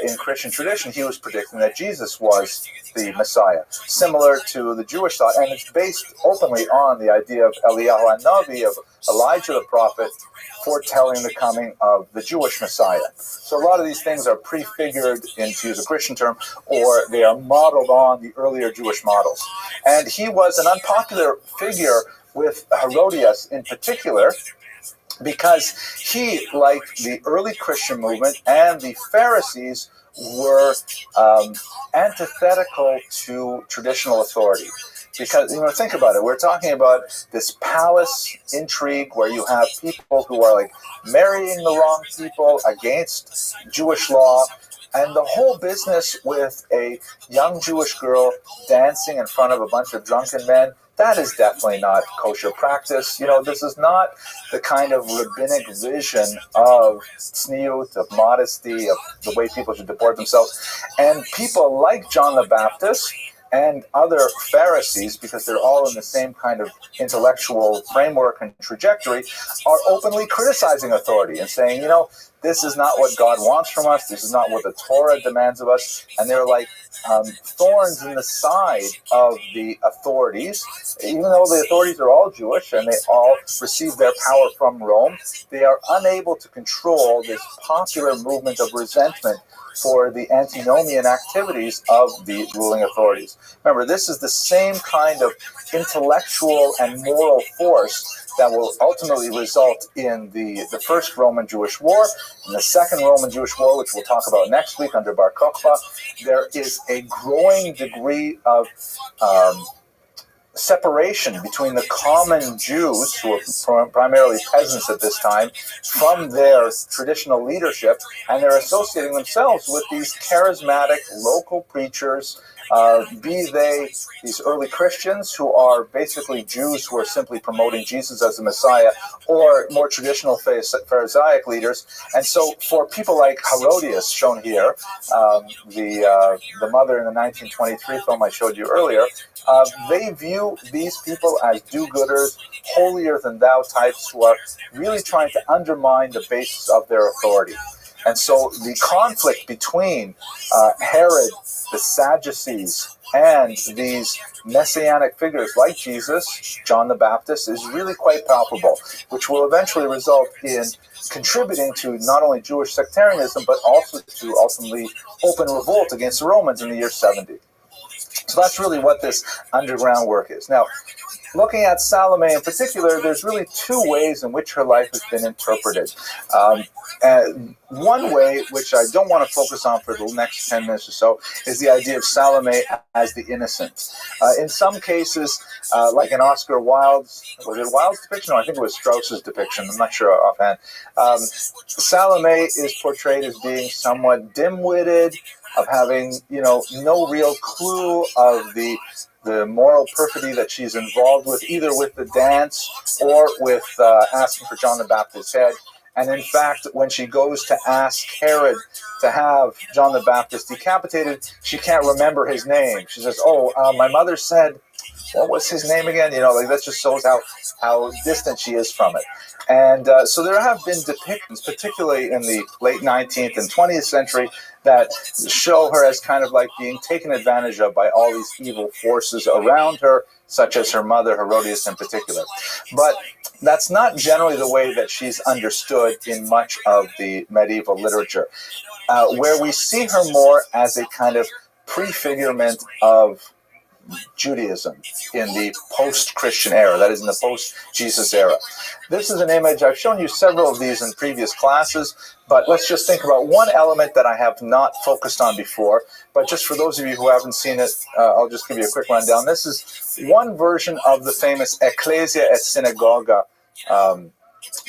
in Christian tradition, he was predicting that Jesus was the Messiah, similar to the Jewish thought. And it's based openly on the idea of Eliyahu HaNavi, of Elijah the prophet, foretelling the coming of the Jewish Messiah. So a lot of these things are prefigured, to use a Christian term, or they are modeled on the earlier Jewish models. And he was an unpopular figure with Herodias in particular, because he, like the early Christian movement and the Pharisees, were antithetical to traditional authority. Because, think about it. We're talking about this palace intrigue where you have people who are like marrying the wrong people against Jewish law, and the whole business with a young Jewish girl dancing in front of a bunch of drunken men. That is definitely not kosher practice. This is not the kind of rabbinic vision of tzniut, of modesty, of the way people should deport themselves. And people like John the Baptist and other Pharisees, because they're all in the same kind of intellectual framework and trajectory, are openly criticizing authority and saying, this is not what God wants from us. This is not what the Torah demands of us. And they're like thorns in the side of the authorities. Even though the authorities are all Jewish and they all receive their power from Rome, they are unable to control this popular movement of resentment for the antinomian activities of the ruling authorities. Remember, this is the same kind of intellectual and moral force that will ultimately result in the First Roman-Jewish War. In the Second Roman-Jewish War, which we'll talk about next week under Bar Kokhba, there is a growing degree of separation between the common Jews, who are primarily peasants at this time, from their traditional leadership, and they're associating themselves with these charismatic local preachers, be they these early Christians who are basically Jews who are simply promoting Jesus as the Messiah, or more traditional Pharisaic leaders. And so for people like Herodias, shown here, the mother in the 1923 film I showed you earlier, they view these people as do-gooders, holier-than-thou types who are really trying to undermine the basis of their authority. And so the conflict between Herod, the Sadducees, and these messianic figures like Jesus, John the Baptist, is really quite palpable, which will eventually result in contributing to not only Jewish sectarianism, but also to ultimately open revolt against the Romans in the year 70. So that's really what this underground work is. Now, looking at Salome in particular, there's really two ways in which her life has been interpreted. And one way, which I don't want to focus on for the next 10 minutes or so, is the idea of Salome as the innocent. In some cases, like in Oscar Wilde's, was it Wilde's depiction? No, I think it was Strauss's depiction. I'm not sure offhand. Salome is portrayed as being somewhat dim-witted, of having, no real clue of the moral perfidy that she's involved with, either with the dance or with asking for John the Baptist's head. And in fact, when she goes to ask Herod to have John the Baptist decapitated, she can't remember his name. She says, my mother said, what was his name again? That just shows how distant she is from it. And so there have been depictions, particularly in the late 19th and 20th century, that show her as kind of like being taken advantage of by all these evil forces around her, such as her mother, Herodias in particular. But that's not generally the way that she's understood in much of the medieval literature, where we see her more as a kind of prefigurement of Judaism in the post-Christian era, that is in the post-Jesus era. This is an image, I've shown you several of these in previous classes, but let's just think about one element that I have not focused on before, but just for those of you who haven't seen it, I'll just give you a quick rundown. This is one version of the famous Ecclesia et Synagoga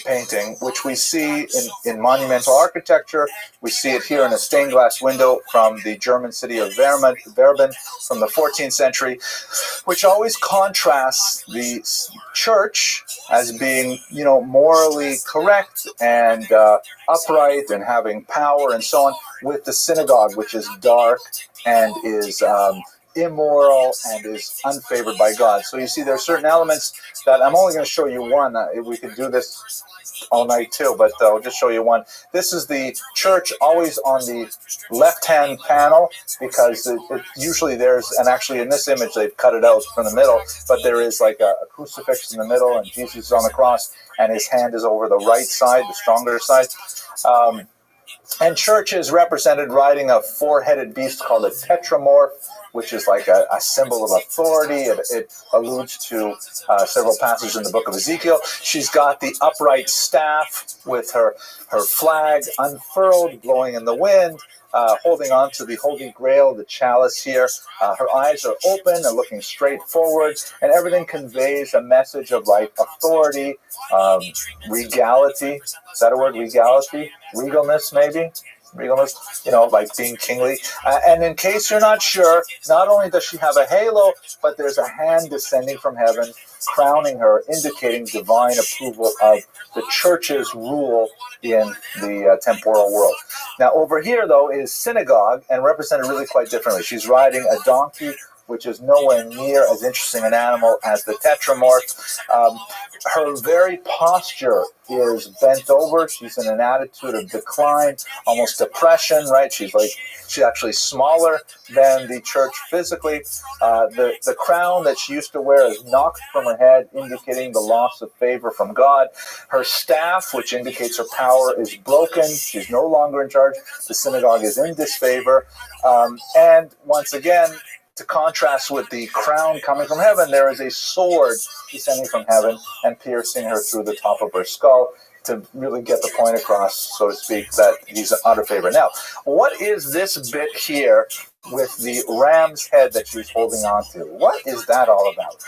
painting, which we see in monumental architecture. We see it here in a stained glass window from the German city of Verben from the 14th century, which always contrasts the church as being, morally correct and upright and having power and so on, with the synagogue, which is dark and is immoral and is unfavored by God. So you see there are certain elements that I'm only going to show you one. We could do this all night too, but I'll just show you one. This is the church always on the left-hand panel, because usually there's, and actually in this image they've cut it out from the middle, but there is like a crucifix in the middle and Jesus is on the cross and his hand is over the right side, the stronger side. And church is represented riding a four-headed beast called a tetramorph, which is like a symbol of authority. It alludes to several passages in the book of Ezekiel. She's got the upright staff with her flag unfurled, blowing in the wind, holding on to the Holy Grail, the chalice here. Her eyes are open and looking straight forward, and everything conveys a message of like authority, regality. Is that a word, regality? Regalness, maybe? Regalness, like being kingly. And in case you're not sure, not only does she have a halo, but there's a hand descending from heaven, crowning her, indicating divine approval of the church's rule in the temporal world. Now, over here, though, is synagogue, and represented really quite differently. She's riding a donkey, which is nowhere near as interesting an animal as the tetramorph. Her very posture is bent over. She's in an attitude of decline, almost depression, right? She's actually smaller than the church physically. The crown that she used to wear is knocked from her head, indicating the loss of favor from God. Her staff, which indicates her power, is broken. She's no longer in charge. The synagogue is in disfavor. And once again, to contrast with the crown coming from heaven, there is a sword descending from heaven and piercing her through the top of her skull, to really get the point across, so to speak, that he's out of favor. Now, what is this bit here with the ram's head that she's holding on to? What is that all about?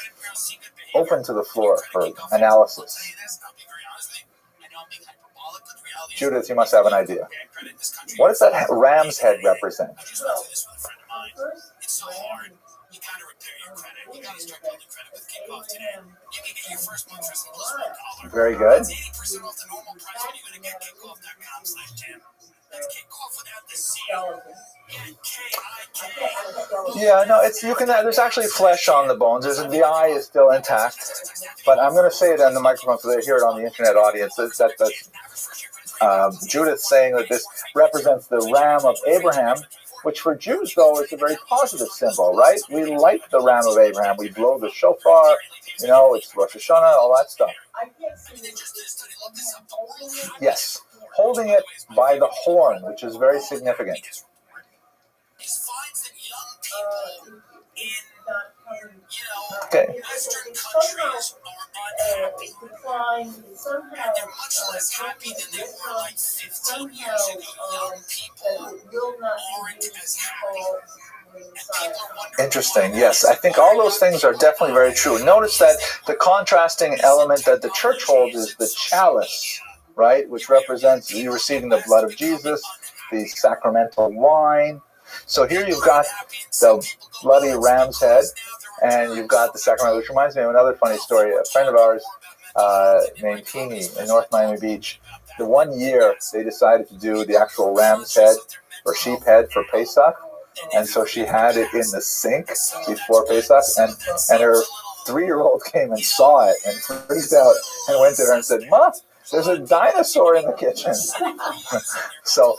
Open to the floor for analysis. Judith, you must have an idea. What does that ram's head represent? So hard. You gotta repair your credit. You gotta start building credit with Kickoff today. You can get your first month for $1. Very good. It's 80% off the normal price when you go to getkickoff.com/Jim. That's kickoff without the C. K-I-K. Yeah, no, there's actually flesh on the bones. The eye is still intact, but I'm going to say it on the microphone so they hear it on the internet audience. Judith saying that this represents the ram of Abraham, which for Jews, though, is a very positive symbol, right? We like the ram of Abraham. We blow the shofar, it's Rosh Hashanah, all that stuff. Yes, holding it by the horn, which is very significant. Okay. Decline somehow will not Interesting. Yes, I think all those things are definitely very true. Notice that the contrasting element that the church holds is the chalice, right, which represents you receiving the blood of Jesus, the sacramental wine. So here you've got the bloody ram's head, and you've got the sacrament, which reminds me of another funny story. A friend of ours named Teeny in North Miami Beach, the one year they decided to do the actual ram's head or sheep head for Pesach, and so she had it in the sink before Pesach, and her 3-year-old came and saw it and freaked out and went to her and said, "Ma, there's a dinosaur in the kitchen." So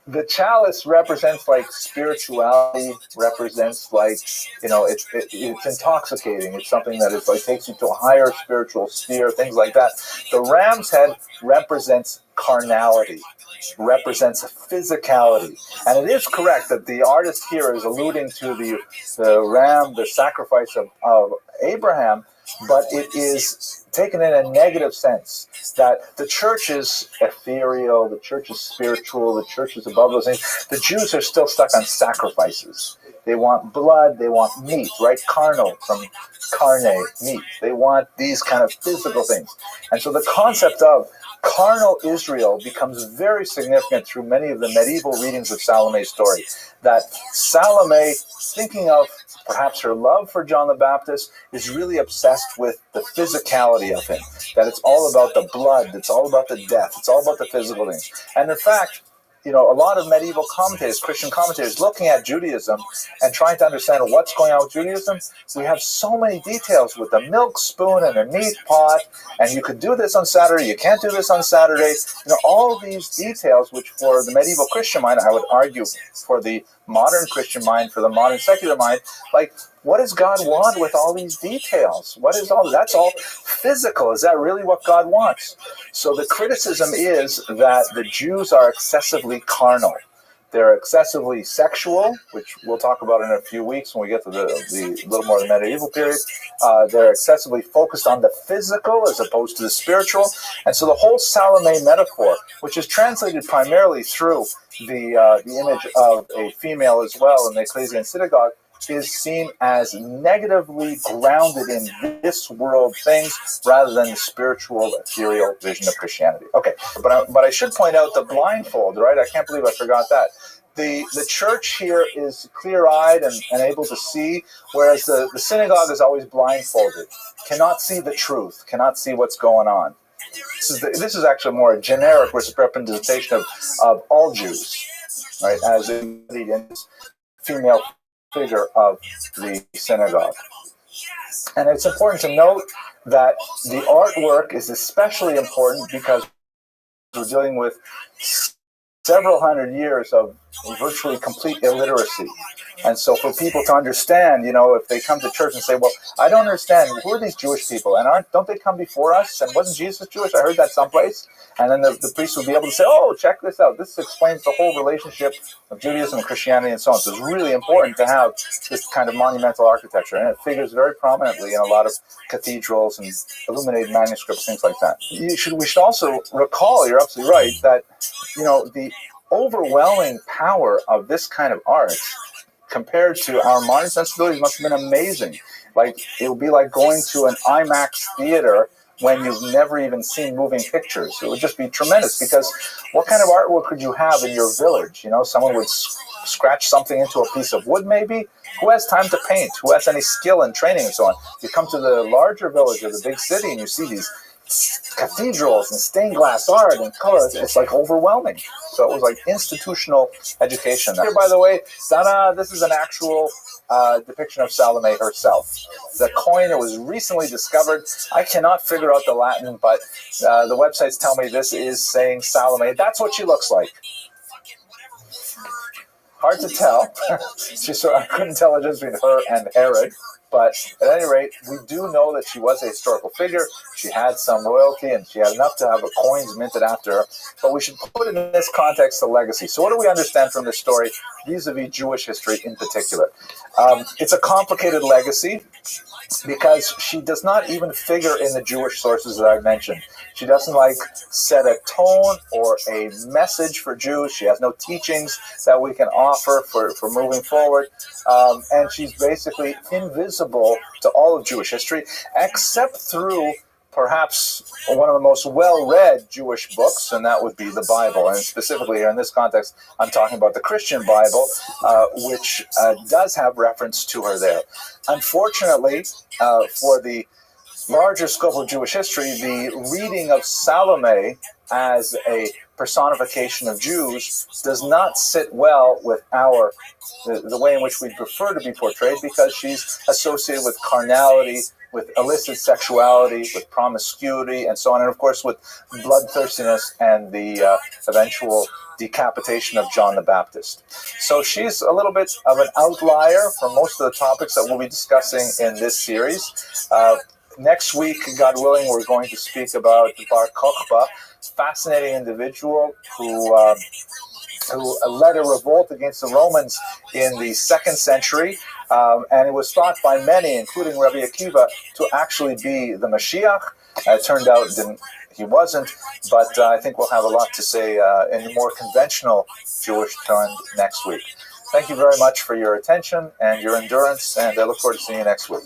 the chalice represents like spirituality, represents like, it's intoxicating. It's something that is like takes you to a higher spiritual sphere, things like that. The ram's head represents carnality, represents physicality. And it is correct that the artist here is alluding to the ram, the sacrifice of Abraham, but it is taken in a negative sense, that the church is ethereal, the church is spiritual, the church is above those things. The Jews are still stuck on sacrifices. They want blood, they want meat, right? Carnal, from carne, meat. They want these kind of physical things. And so the concept of carnal Israel becomes very significant through many of the medieval readings of Salome's story. That Salome, thinking of perhaps her love for John the Baptist, is really obsessed with the physicality of him. That it's all about the blood, it's all about the death, it's all about the physical things. And in fact, a lot of medieval commentators, Christian commentators, looking at Judaism and trying to understand what's going on with Judaism, we have so many details with the milk spoon and the meat pot, and you could do this on Saturday, you can't do this on Saturday. All these details, which for the medieval Christian mind, I would argue for the modern Christian mind, for the modern secular mind, like, what does God want with all these details? What is all that's all physical? Is that really what God wants? So the criticism is that the Jews are excessively carnal. They're excessively sexual, which we'll talk about in a few weeks when we get to the little more of the medieval period. They're excessively focused on the physical as opposed to the spiritual. And so the whole Salome metaphor, which is translated primarily through the image of a female as well in the Ecclesian synagogue, is seen as negatively grounded in this world things rather than the spiritual, ethereal vision of Christianity. Okay, but I should point out the blindfold, right? I can't believe I forgot that. The church here is clear-eyed and able to see, whereas the synagogue is always blindfolded, cannot see the truth, cannot see what's going on. This is actually more a generic representation of all Jews, right, as in the female figure of the synagogue. And it's important to note that the artwork is especially important because we're dealing with several hundred years of virtually complete illiteracy. And so for people to understand, if they come to church and say, well, I don't understand, who are these Jewish people? And don't they come before us? And wasn't Jesus Jewish? I heard that someplace. And then the priest would be able to say, oh, check this out. This explains the whole relationship of Judaism and Christianity and so on. So it's really important to have this kind of monumental architecture. And it figures very prominently in a lot of cathedrals and illuminated manuscripts, things like that. We should also recall, you're absolutely right, that the overwhelming power of this kind of art compared to our modern sensibilities must have been amazing. Like, it would be like going to an IMAX theater when you've never even seen moving pictures. It would just be tremendous, because what kind of artwork could you have in your village? Someone would scratch something into a piece of wood maybe. Who has time to paint? Who has any skill and training and so on? You come to the larger village or the big city and you see these cathedrals and stained glass art and colors. It's like overwhelming. So it was like institutional education. Here, by the way, this is an actual depiction of Salome herself. The coin was recently discovered. I cannot figure out the Latin, but the websites tell me this is saying Salome. That's what she looks like. Hard to tell. I couldn't tell the difference between her and Herod. But at any rate, we do know that she was a historical figure. She had some royalty, and she had enough to have coins minted after her. But we should put in this context the legacy. So what do we understand from this story vis-a-vis Jewish history in particular? It's a complicated legacy because she does not even figure in the Jewish sources that I mentioned. She doesn't set a tone or a message for Jews. She has no teachings that we can offer for moving forward. And she's basically invisible to all of Jewish history, except through perhaps one of the most well-read Jewish books, and that would be the Bible. And specifically here in this context, I'm talking about the Christian Bible, which does have reference to her there. Unfortunately, for the larger scope of Jewish history, the reading of Salome as a personification of Jews does not sit well with the way in which we prefer to be portrayed, because she's associated with carnality, with illicit sexuality, with promiscuity, and so on, and of course with bloodthirstiness and the eventual decapitation of John the Baptist. So she's a little bit of an outlier for most of the topics that we'll be discussing in this series. Next week, God willing, we're going to speak about Bar Kokhba, fascinating individual who led a revolt against the Romans in the 2nd century, and it was thought by many, including Rabbi Akiva, to actually be the Mashiach. It turned out he wasn't, but I think we'll have a lot to say in a more conventional Jewish term next week. Thank you very much for your attention and your endurance, and I look forward to seeing you next week.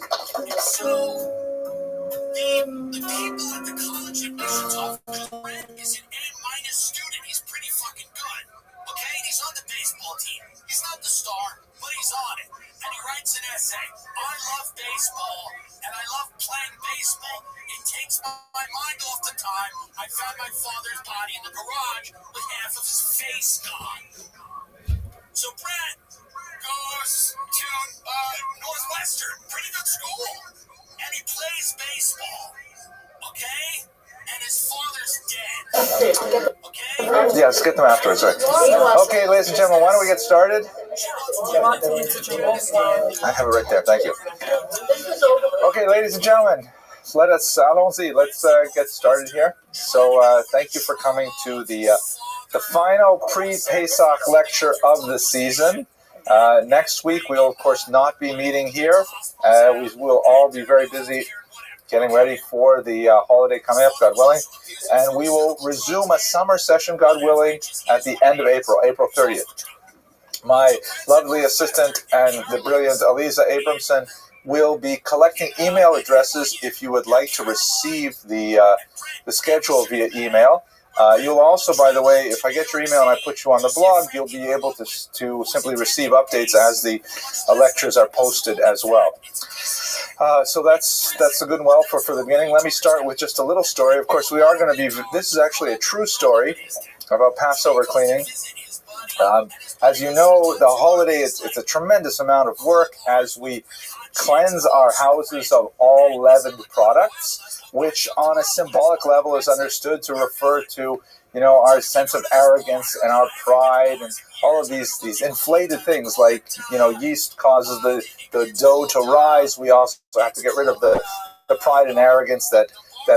The people at the college admissions office, Brad is an A- student. He's pretty fucking good. Okay? He's on the baseball team. He's not the star, but he's on it. And he writes an essay. I love baseball, and I love playing baseball. It takes my mind off the time I found my father's body in the garage with half of his face gone. So Brad goes to Northwestern, pretty good school. And he plays baseball, okay? And his father's dead, okay? Yeah, let's get them afterwards. Right. Okay, ladies and gentlemen, why don't we get started? I have it right there. Thank you. Okay, ladies and gentlemen, let's get started here. So thank you for coming to the final pre-Pesach lecture of the season. Next week, we'll, of course, not be meeting here. We will all be very busy getting ready for the holiday coming up, God willing. And we will resume a summer session, God willing, at the end of April 30th. My lovely assistant and the brilliant Aliza Abramson will be collecting email addresses if you would like to receive the schedule via email. You'll also, by the way, if I get your email and I put you on the blog, you'll be able to simply receive updates as the lectures are posted as well. So that's a good well for the beginning. Let me start with just a little story. Of course, we are going to be, this is actually a true story about Passover cleaning. As you know, the holiday, it's a tremendous amount of work as we cleanse our houses of all leavened products, which on a symbolic level is understood to refer to, our sense of arrogance and our pride and all of these inflated things like, yeast causes the dough to rise. We also have to get rid of the pride and arrogance that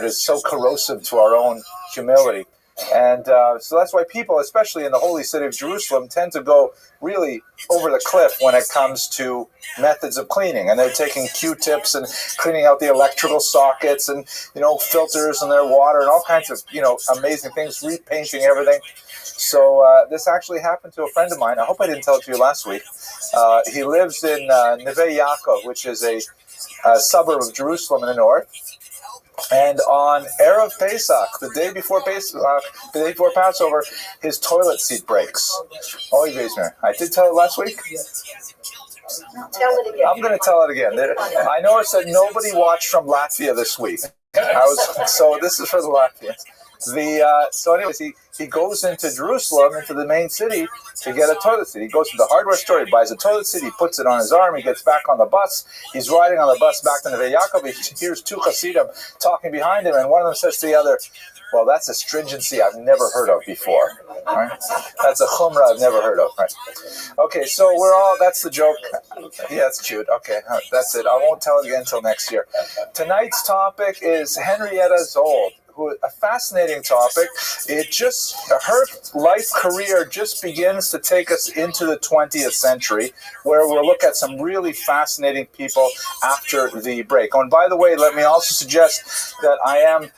is so corrosive to our own humility. And so that's why people, especially in the holy city of Jerusalem, tend to go really over the cliff when it comes to methods of cleaning. And they're taking Q-tips and cleaning out the electrical sockets and, filters in their water and all kinds of, amazing things, repainting everything. So this actually happened to a friend of mine. I hope I didn't tell it to you last week. He lives in Neve Yaakov, which is a suburb of Jerusalem in the north. And on Erev Pesach, the day before Passover, his toilet seat breaks. Oh, I did tell it last week? Tell it again. I'm going to tell it again. I noticed that nobody watched from Latvia this week. So this is for the Latvians. So anyways, he goes into Jerusalem, into the main city, to get a toilet seat. He goes to the hardware store, he buys a toilet seat, he puts it on his arm, he gets back on the bus. He's riding on the bus back to Neve Yaakov. He hears two Hasidim talking behind him, and one of them says to the other, well, that's a stringency I've never heard of before. Right? That's a chumrah I've never heard of. Right? Okay, so that's the joke. Yeah, it's cute. Okay, that's it. I won't tell it again until next year. Tonight's topic is Henrietta Zold. A fascinating topic. Her life career just begins to take us into the 20th century, where we'll look at some really fascinating people after the break. Oh, and by the way, let me also suggest that I am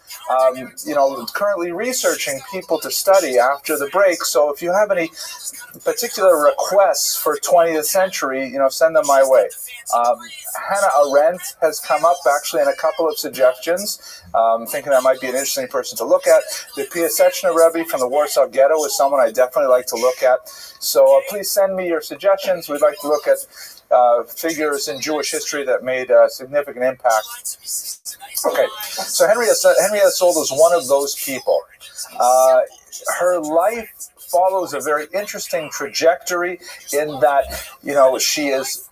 currently researching people to study after the break. So if you have any particular requests for 20th century, send them my way. Hannah Arendt has come up actually in a couple of suggestions, thinking that might be an interesting person to look at. The Piaseczna Rabbi from the Warsaw Ghetto is someone I definitely like to look at. So please send me your suggestions. We'd like to look at figures in Jewish history that made a significant impact. Okay, so Henrietta Zold is one of those people. Her life follows a very interesting trajectory in that, she is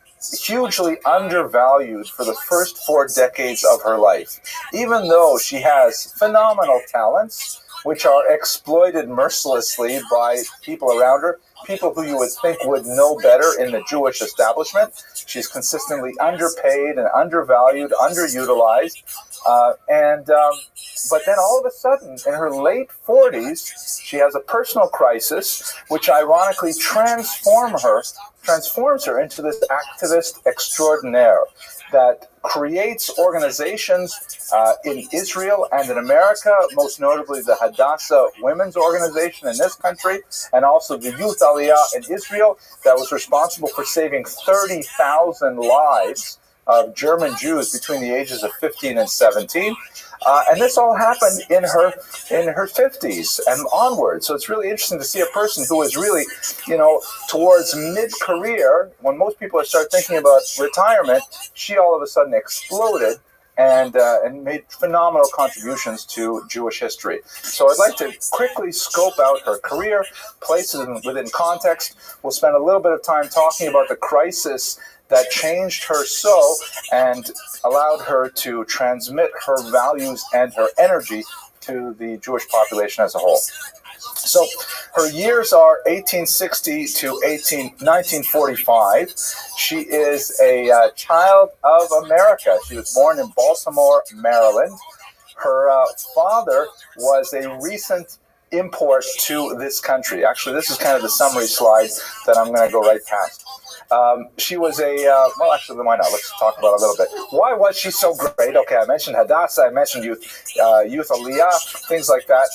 hugely undervalued for the first 4 decades of her life. Even though she has phenomenal talents, which are exploited mercilessly by people around her, people who you would think would know better in the Jewish establishment. She's consistently underpaid and undervalued, underutilized. But then all of a sudden, in her late 40s, she has a personal crisis, which ironically transforms her into this activist extraordinaire that creates organizations in Israel and in America, most notably the Hadassah Women's Organization in this country, and also the Youth Aliyah in Israel, that was responsible for saving 30,000 lives of German Jews between the ages of 15 and 17. And this all happened in her 50s and onward. So it's really interesting to see a person who is really, towards mid-career, when most people start thinking about retirement, she all of a sudden exploded and made phenomenal contributions to Jewish history. So I'd like to quickly scope out her career, place it within context. We'll spend a little bit of time talking about the crisis that changed her so and allowed her to transmit her values and her energy to the Jewish population as a whole. So her years are 1860 to 1945. She is a child of America. She was born in Baltimore, Maryland. Her father was a recent import to this country. Actually, this is kind of the summary slide that I'm going to go right past. She was why not? Let's talk about it a little bit. Why was she so great? Okay, I mentioned Hadassah, I mentioned Youth Aliyah, things like that.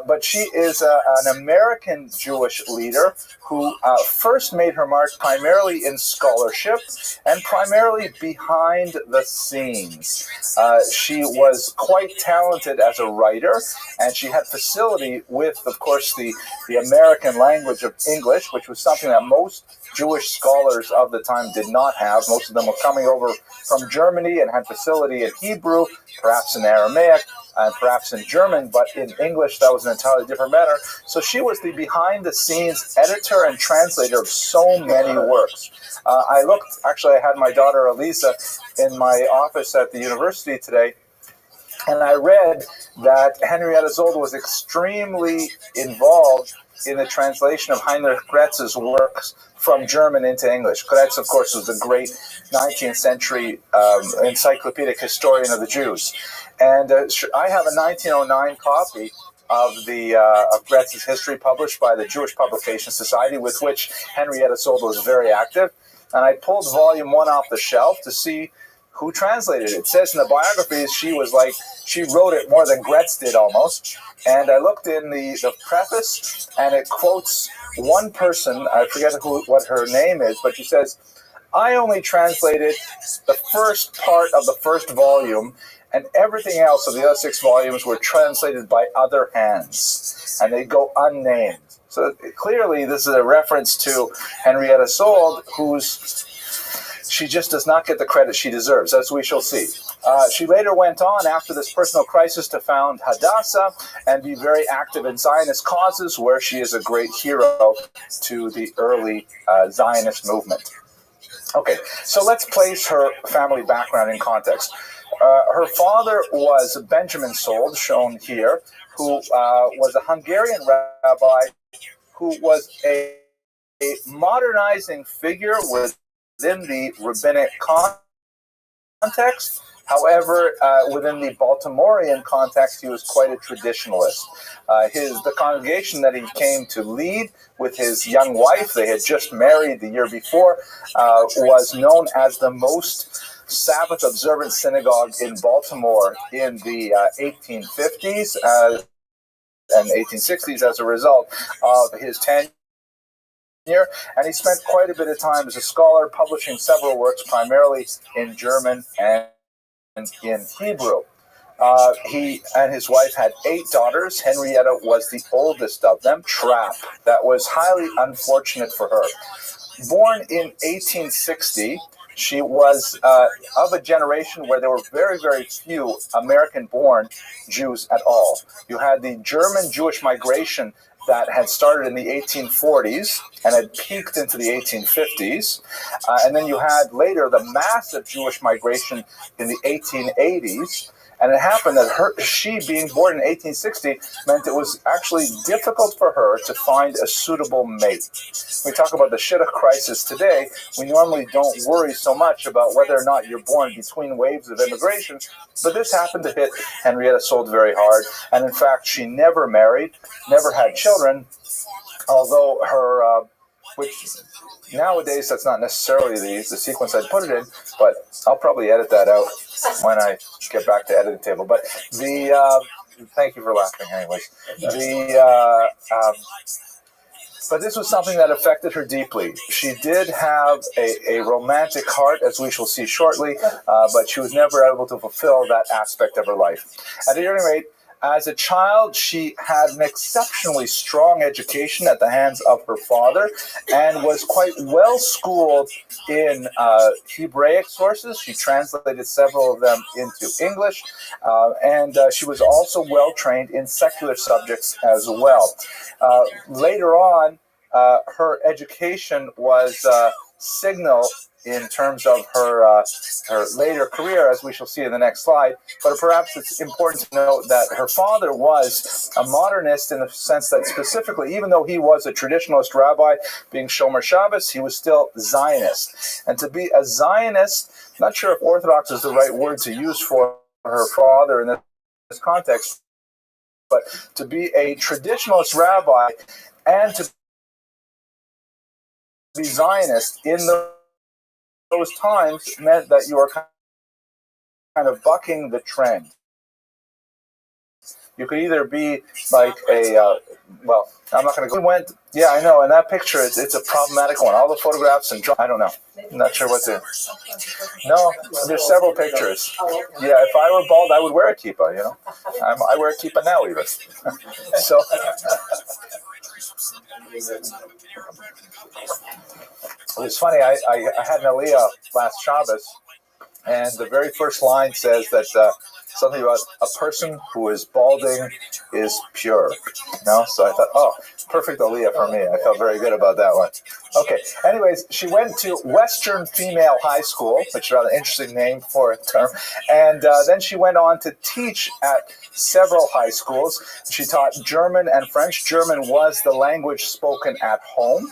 But she is an American Jewish leader who first made her mark primarily in scholarship and primarily behind the scenes. She was quite talented as a writer, and she had facility with, of course, the American language of English, which was something that most Jewish scholars of the time did not have. Most of them were coming over from Germany and had facility in Hebrew, perhaps in Aramaic, and perhaps in German, but in English that was an entirely different matter. So she was the behind-the-scenes editor and translator of so many works. I had my daughter Elisa in my office at the university today, and I read that Henrietta Zold was extremely involved in the translation of Heinrich Graetz's works from German into English. Graetz, of course, was the great 19th century encyclopedic historian of the Jews. And I have a 1909 copy of Graetz's history published by the Jewish Publication Society, with which Henrietta Zold was very active. And I pulled volume 1 off the shelf to see who translated it. It says in the biographies she wrote it more than Graetz did almost. And I looked in the preface, and it quotes one person, I forget what her name is, but she says, I only translated the first part of the first volume, and everything else of the other 6 volumes were translated by other hands, and they go unnamed. So clearly this is a reference to Henrietta Zold, she just does not get the credit she deserves, as we shall see. She later went on after this personal crisis to found Hadassah and be very active in Zionist causes, where she is a great hero to the early Zionist movement. Okay, so let's place her family background in context. Her father was Benjamin Sold, shown here, who was a Hungarian rabbi who was a modernizing figure within the rabbinic context. However, within the Baltimorean context, he was quite a traditionalist. The congregation that he came to lead with his young wife, they had just married the year before, was known as the most Sabbath observant synagogue in Baltimore in the 1850s and 1860s as a result of his tenure. And he spent quite a bit of time as a scholar, publishing several works, primarily in German and in Hebrew. He and his wife had 8 daughters. Henrietta was the oldest of them. Trap. That was highly unfortunate for her. Born in 1860, she was of a generation where there were very, very few American-born Jews at all. You had the German Jewish migration that had started in the 1840s and had peaked into the 1850s. And then you had later the massive Jewish migration in the 1880s. And it happened that she being born in 1860 meant it was actually difficult for her to find a suitable mate. When we talk about the shidduch crisis today, we normally don't worry so much about whether or not you're born between waves of immigration, but this happened to hit Henrietta Sold very hard. And in fact, she never married, never had children, although her, which nowadays that's not necessarily the sequence I'd put it in, but I'll probably edit that out when I get back to editing table. But thank you for laughing anyways. But this was something that affected her deeply. She did have a romantic heart, as we shall see shortly, but she was never able to fulfill that aspect of her life. At any rate, as a child, she had an exceptionally strong education at the hands of her father and was quite well schooled in Hebraic sources. She translated several of them into English, and she was also well trained in secular subjects as well. Later on, her education was signal in terms of her later career, as we shall see in the next slide. But perhaps it's important to note that her father was a modernist in the sense that specifically, even though he was a traditionalist rabbi, being Shomer Shabbos, he was still Zionist. And to be a Zionist, not sure if Orthodox is the right word to use for her father in this context, but to be a traditionalist rabbi and to be Zionist in those times meant that you were kind of bucking the trend. You could either be like well, I'm not going to go. Yeah, I know. In that picture, it's a problematic one. All the photographs and I don't know. I'm not sure what to. No, there's several pictures. Yeah, if I were bald, I would wear a kippah. You know, I wear a kippah now even. So. It was funny, I had an aliyah last Shabbos, and the very first line says that something about a person who is balding is pure. So I thought, oh, perfect aliyah for me. I felt very good about that one. Okay, anyways, she went to Western Female High School, which is a rather interesting name for a term, and then she went on to teach at several high schools. She taught German and French. German was the language spoken at home.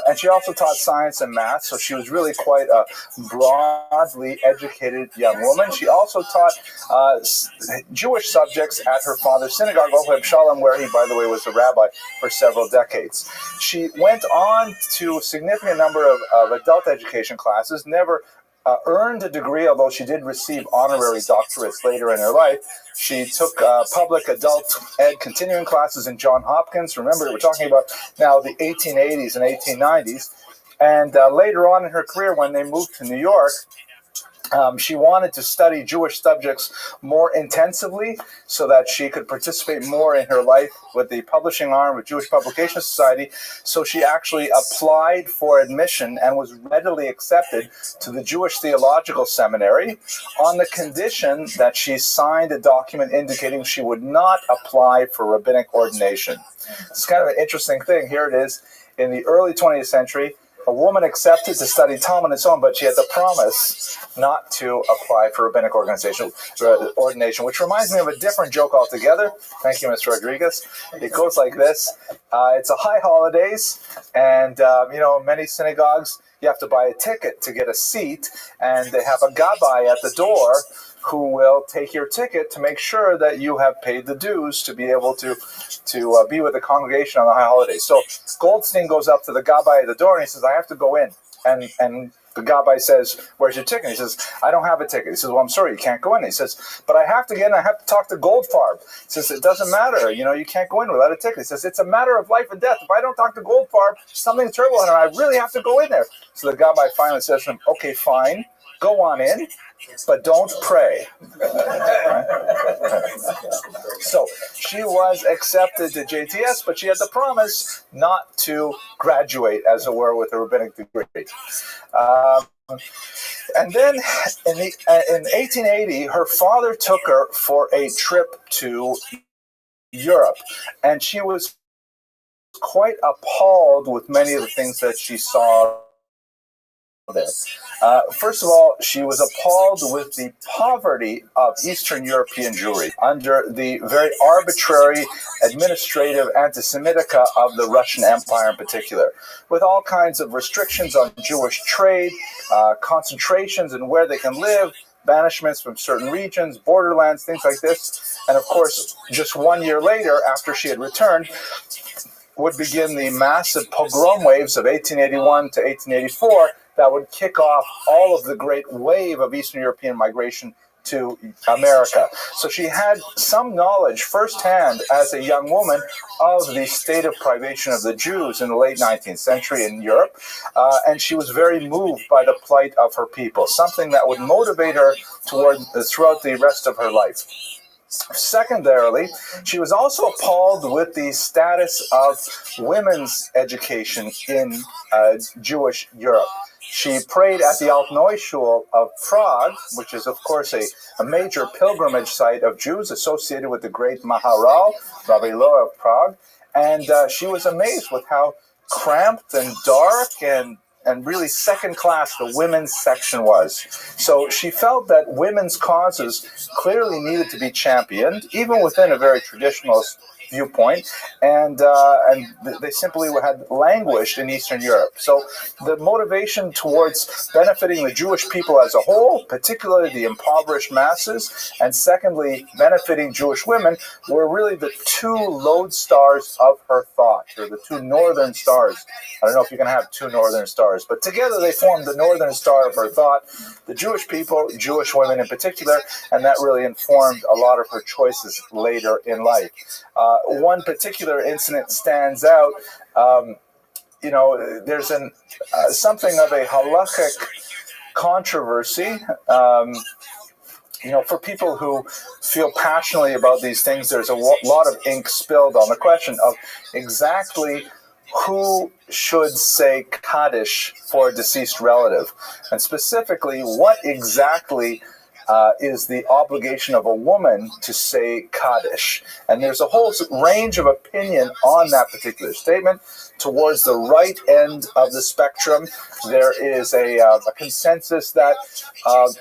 And she also taught science and math, so she was really quite a broadly educated young woman. She also taught Jewish subjects at her father's synagogue, Ohleb Shalom, where he, by the way, was a rabbi for several decades. She went on to a significant number of adult education classes, never earned a degree, although she did receive honorary doctorates later in her life. She took public adult ed continuing classes in Johns Hopkins. Remember, we're talking about now the 1880s and 1890s. And later on in her career, when they moved to New York, She wanted to study Jewish subjects more intensively so that she could participate more in her life with the publishing arm of Jewish Publication Society. So she actually applied for admission and was readily accepted to the Jewish Theological Seminary on the condition that she signed a document indicating she would not apply for rabbinic ordination. It's kind of an interesting thing. Here it is in the early 20th century. A woman accepted to study Talmud and so on, but she had the promise not to apply for rabbinic ordination, which reminds me of a different joke altogether. Thank you, Mr. Rodriguez. It goes like this. It's a high holidays, and, many synagogues, you have to buy a ticket to get a seat, and they have a gabbai at the door who will take your ticket to make sure that you have paid the dues to be able to be with the congregation on the high holidays. So Goldstein goes up to the gabbai at the door and he says, I have to go in. And the gabbai says, where's your ticket? He says, I don't have a ticket. He says, well, I'm sorry, you can't go in. He says, but I have to get in. I have to talk to Goldfarb. He says, it doesn't matter. You can't go in without a ticket. He says, it's a matter of life and death. If I don't talk to Goldfarb, something's terrible and I really have to go in there. So the gabbai finally says to him, okay, fine, go on in, but don't pray. So she was accepted to JTS, but she had the promise not to graduate, as it were, with a rabbinic degree. And then in 1880, her father took her for a trip to Europe, and she was quite appalled with many of the things that she saw there. First of all, she was appalled with the poverty of Eastern European Jewry under the very arbitrary administrative anti-Semitica of the Russian Empire in particular, with all kinds of restrictions on Jewish trade, concentrations in where they can live, banishments from certain regions, borderlands, things like this. And of course, just 1 year later, after she had returned, would begin the massive pogrom waves of 1881 to 1884 that would kick off all of the great wave of Eastern European migration to America. So she had some knowledge firsthand as a young woman of the state of privation of the Jews in the late 19th century in Europe, and she was very moved by the plight of her people, something that would motivate her throughout the rest of her life. Secondarily, she was also appalled with the status of women's education in Jewish Europe. She prayed at the Altneuschule of Prague, which is, of course, a major pilgrimage site of Jews associated with the great Maharal, Rabbi of Prague, and she was amazed with how cramped and dark and really second-class the women's section was. So she felt that women's causes clearly needed to be championed, even within a very traditionalist viewpoint, and they simply had languished in Eastern Europe. So the motivation towards benefiting the Jewish people as a whole, particularly the impoverished masses, and secondly, benefiting Jewish women, were really the two lodestars of her thought, or the two northern stars. I don't know if you can have two northern stars, but together they formed the northern star of her thought, the Jewish people, Jewish women in particular, and that really informed a lot of her choices later in life. One particular incident stands out. There's something of a halakhic controversy. For people who feel passionately about these things, there's a lot of ink spilled on the question of exactly who should say Kaddish for a deceased relative, and specifically what exactly is the obligation of a woman to say Kaddish. And there's a whole range of opinion on that particular statement. Towards the right end of the spectrum, there is a consensus that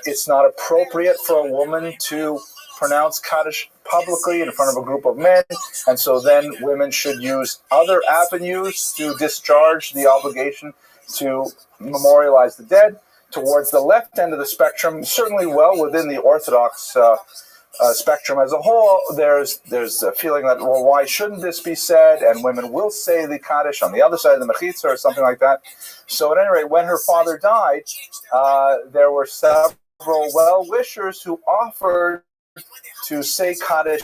it's not appropriate for a woman to pronounce Kaddish publicly in front of a group of men, and so then women should use other avenues to discharge the obligation to memorialize the dead. Towards the left end of the spectrum, certainly well within the Orthodox spectrum as a whole, there's a feeling that, well, why shouldn't this be said? And women will say the Kaddish on the other side of the Mechitza or something like that. So at any rate, when her father died, there were several well-wishers who offered to say Kaddish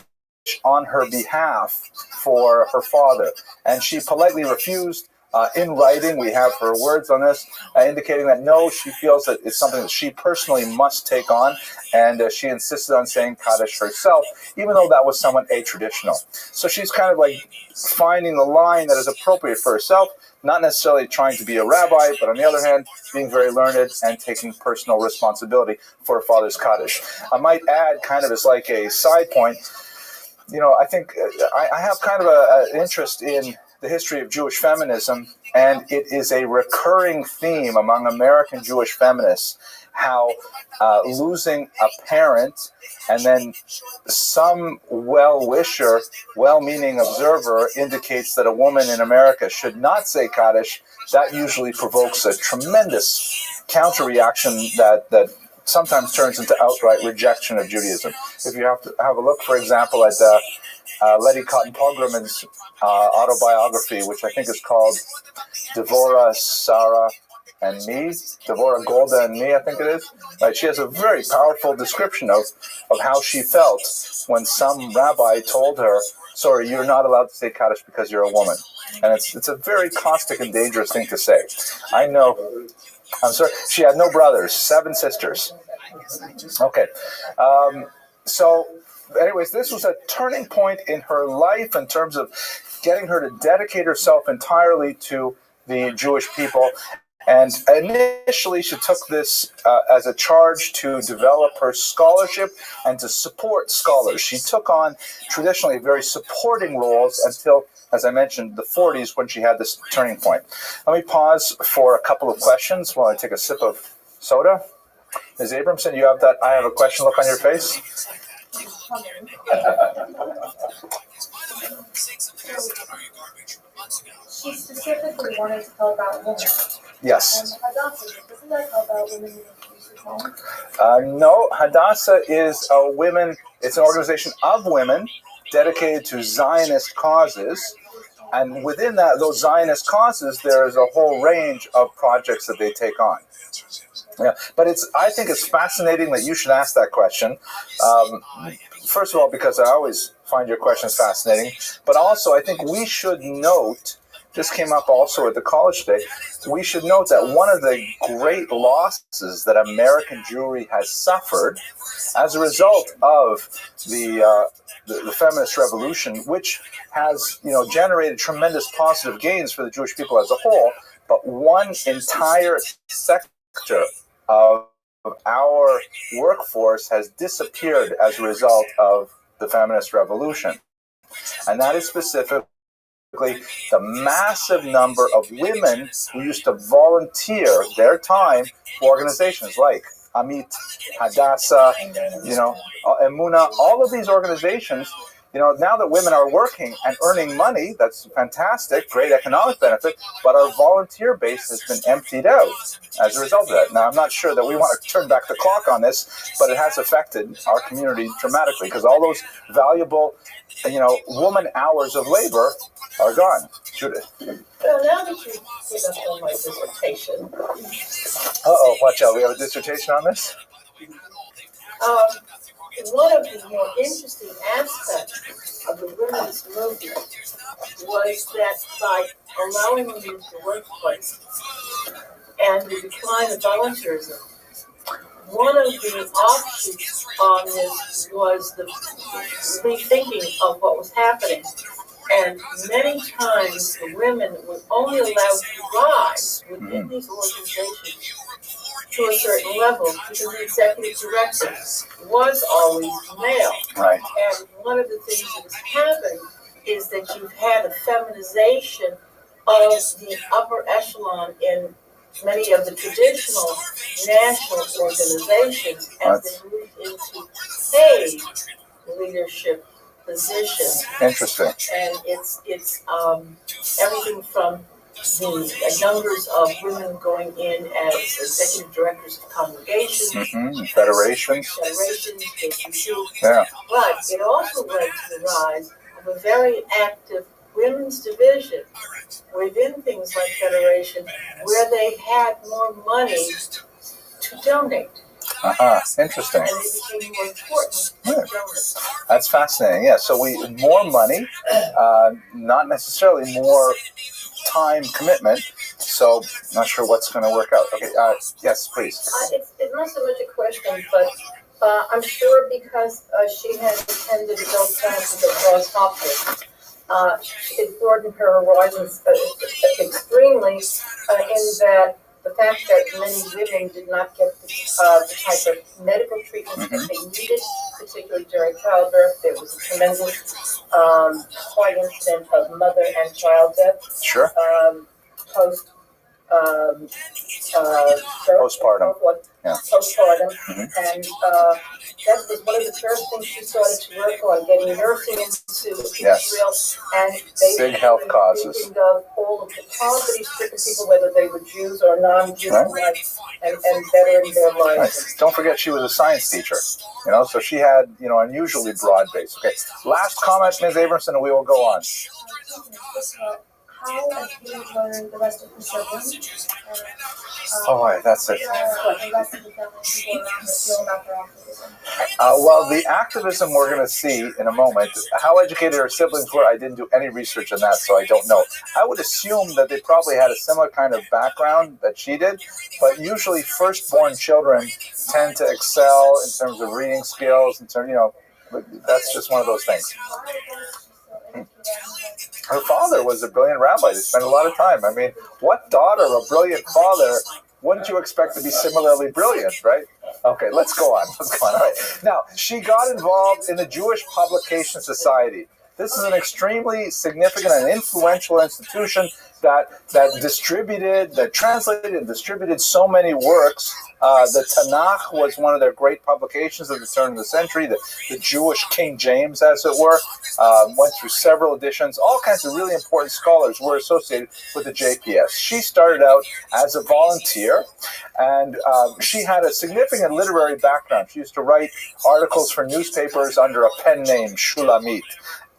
on her behalf for her father. And she politely refused. In writing, we have her words on this, indicating that no, she feels that it's something that she personally must take on, and she insisted on saying Kaddish herself, even though that was somewhat a-traditional. So she's kind of like finding the line that is appropriate for herself, not necessarily trying to be a rabbi, but on the other hand, being very learned and taking personal responsibility for her father's Kaddish. I might add, kind of as like a side point, I think I have kind of an interest in the history of Jewish feminism, and it is a recurring theme among American Jewish feminists, how losing a parent and then some well-wisher, well-meaning observer indicates that a woman in America should not say Kaddish. That usually provokes a tremendous counter-reaction that sometimes turns into outright rejection of Judaism. If you have a look, for example, at Letty Cotton Pogram's autobiography, which I think is called Devorah, Sarah, and Me, Devorah, Golda, and Me, I think it is. Right, she has a very powerful description of how she felt when some rabbi told her, sorry, you're not allowed to say Kaddish because you're a woman. And it's a very caustic and dangerous thing to say. I know. I'm sorry. She had no brothers, 7 sisters. Okay. So, anyways, this was a turning point in her life in terms of getting her to dedicate herself entirely to the Jewish people. And initially, she took this as a charge to develop her scholarship and to support scholars. She took on traditionally very supporting roles until, as I mentioned, the 40s when she had this turning point. Let me pause for a couple of questions while I take a sip of soda. Ms. Abramson, you have that I have a question look on your face? She specifically wanted to help out women. Yes. And Hadassah, doesn't that help out women in the home? No, Hadassah is a women. It's an organization of women dedicated to Zionist causes, and within those Zionist causes, there is a whole range of projects that they take on. Yeah, but I think it's fascinating that you should ask that question. First of all, because I always find your questions fascinating, but also I think we should note. This came up also at the college day. We should note that one of the great losses that American Jewry has suffered as a result of the feminist revolution, which has generated tremendous positive gains for the Jewish people as a whole, but one entire sector of our workforce has disappeared as a result of the feminist revolution, and that is specifically the massive number of women who used to volunteer their time for organizations like Amit, Hadassah, Emunah, all of these organizations. Now that women are working and earning money, that's fantastic, great economic benefit, but our volunteer base has been emptied out as a result of that. Now, I'm not sure that we want to turn back the clock on this, but it has affected our community dramatically because all those valuable, woman hours of labor are gone. Judith. Well, now that you hit up on my dissertation. Watch out. We have a dissertation on this? One of the more interesting aspects of the women's movement was that by allowing women into the workplace and the decline of volunteerism, one of the offshoots on this was the rethinking of what was happening. And many times the women were only allowed to rise within these organizations to a certain level because the executive director was always male. Right. And one of the things that has happened is that you've had a feminization of the upper echelon in many of the traditional national organizations as they move into paid leadership positions. Interesting. And it's everything from the numbers of women going in as executive directors of congregations, federations, yeah. But it also led to the rise of a very active women's division within things like federation, where they had more money to donate. Interesting. And they became more important. Yeah. That's fascinating. Yeah. So more money, not necessarily more time commitment. So not sure what's going to work out. Okay. Yes, please. It's not so much a question, but I'm sure because she had attended adult classes at Cross Hopkins, it broadened her horizons extremely in that the fact that many women did not get the type of medical treatment that they needed, particularly during childbirth. There was a tremendous high incidence of mother and child death. Sure. Post Postpartum. Yeah. Postpartum, Mm-hmm. and that was one of the first things she started to work on, getting nursing into Israel, and big health causes. Thinking of all of the poverty-stricken people, whether they were Jews or non-Jews, Right. and bettering their lives. Right. Don't forget, she was a science teacher. So she had unusually broad base. Okay. Last comment, Ms. Abramson, and we will go on. How have you learned the rest of the siblings? That's it. The rest of the family people around her feel about their activism? Well, the activism we're going to see in a moment. How educated her siblings were, I didn't do any research on that, so I don't know. I would assume that they probably had a similar kind of background that she did, but usually firstborn children tend to excel in terms of reading skills, but that's just one of those things. Her father was a brilliant rabbi. They spent a lot of time. I mean, what daughter of a brilliant father wouldn't you expect to be similarly brilliant, right? Okay, let's go on. All right. Now, she got involved in the Jewish Publication Society. This is an extremely significant and influential institution that translated and distributed so many works. The Tanakh was one of their great publications at the turn of the century. The Jewish King James, as it were, went through several editions. All kinds of really important scholars were associated with the JPS. She started out as a volunteer, and she had a significant literary background. She used to write articles for newspapers under a pen name, Shulamit.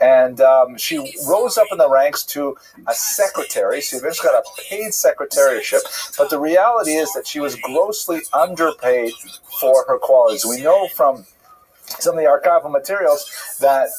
And she rose up in the ranks to a secretary. She eventually got a paid secretariatship. But the reality is that she was grossly underpaid for her qualities. We know from some of the archival materials that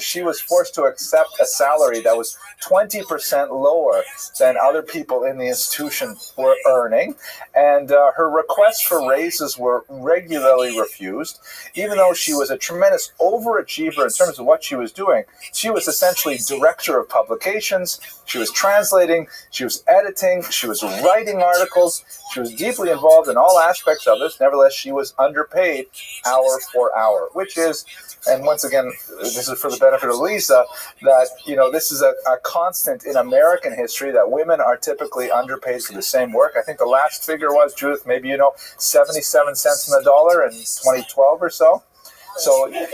she was forced to accept a salary that was 20% lower than other people in the institution were earning, and her requests for raises were regularly refused. Even though she was a tremendous overachiever in terms of what she was doing, she was essentially director of publications, she was translating, she was editing, she was writing articles, she was deeply involved in all aspects of this. Nevertheless, she was underpaid hour for hour, which is, and once again, this is for the benefit of Lisa, that, this is a constant in American history, that women are typically underpaid for the same work. I think the last figure was, Judith, maybe 77 cents on the dollar in 2012 or so. So it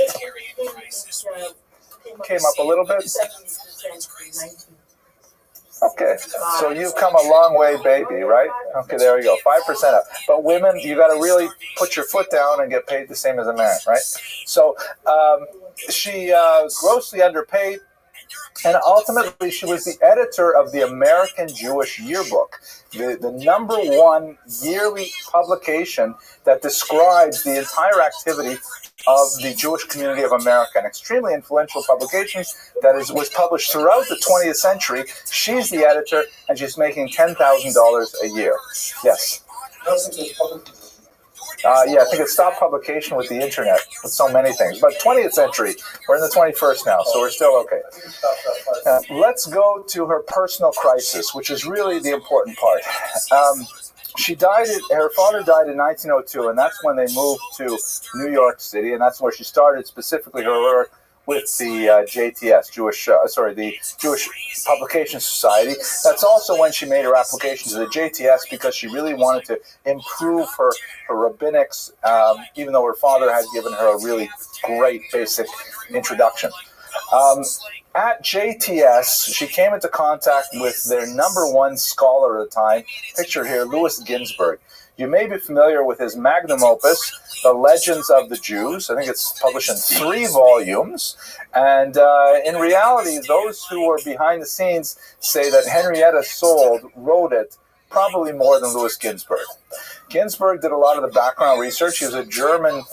came up a little bit. Okay, so you've come a long way, baby, right? Okay, there we go, 5% up. But women, you got to really put your foot down and get paid the same as a man, right? So she grossly underpaid, and ultimately she was the editor of the American Jewish Yearbook, the number one yearly publication that describes the entire activity of the Jewish community of America, an extremely influential publication that was published throughout the 20th century. She's the editor, and she's making $10,000 a year. Yes. I think it stopped publication with the internet, with so many things. But 20th century, we're in the 21st now, so we're still okay. Let's go to her personal crisis, which is really the important part. Her father died in 1902, and that's when they moved to New York City, and that's where she started specifically her work with the JTS, the Jewish Publication Society. That's also when she made her application to the JTS, because she really wanted to improve her rabbinics, even though her father had given her a really great basic introduction. At JTS, she came into contact with their number one scholar at the time, pictured here, Louis Ginsburg. You may be familiar with his magnum opus, The Legends of the Jews. I think it's published in 3 volumes. And in reality, those who were behind the scenes say that Henrietta Sold wrote it probably more than Louis Ginsburg. Ginsburg did a lot of the background research. He was a German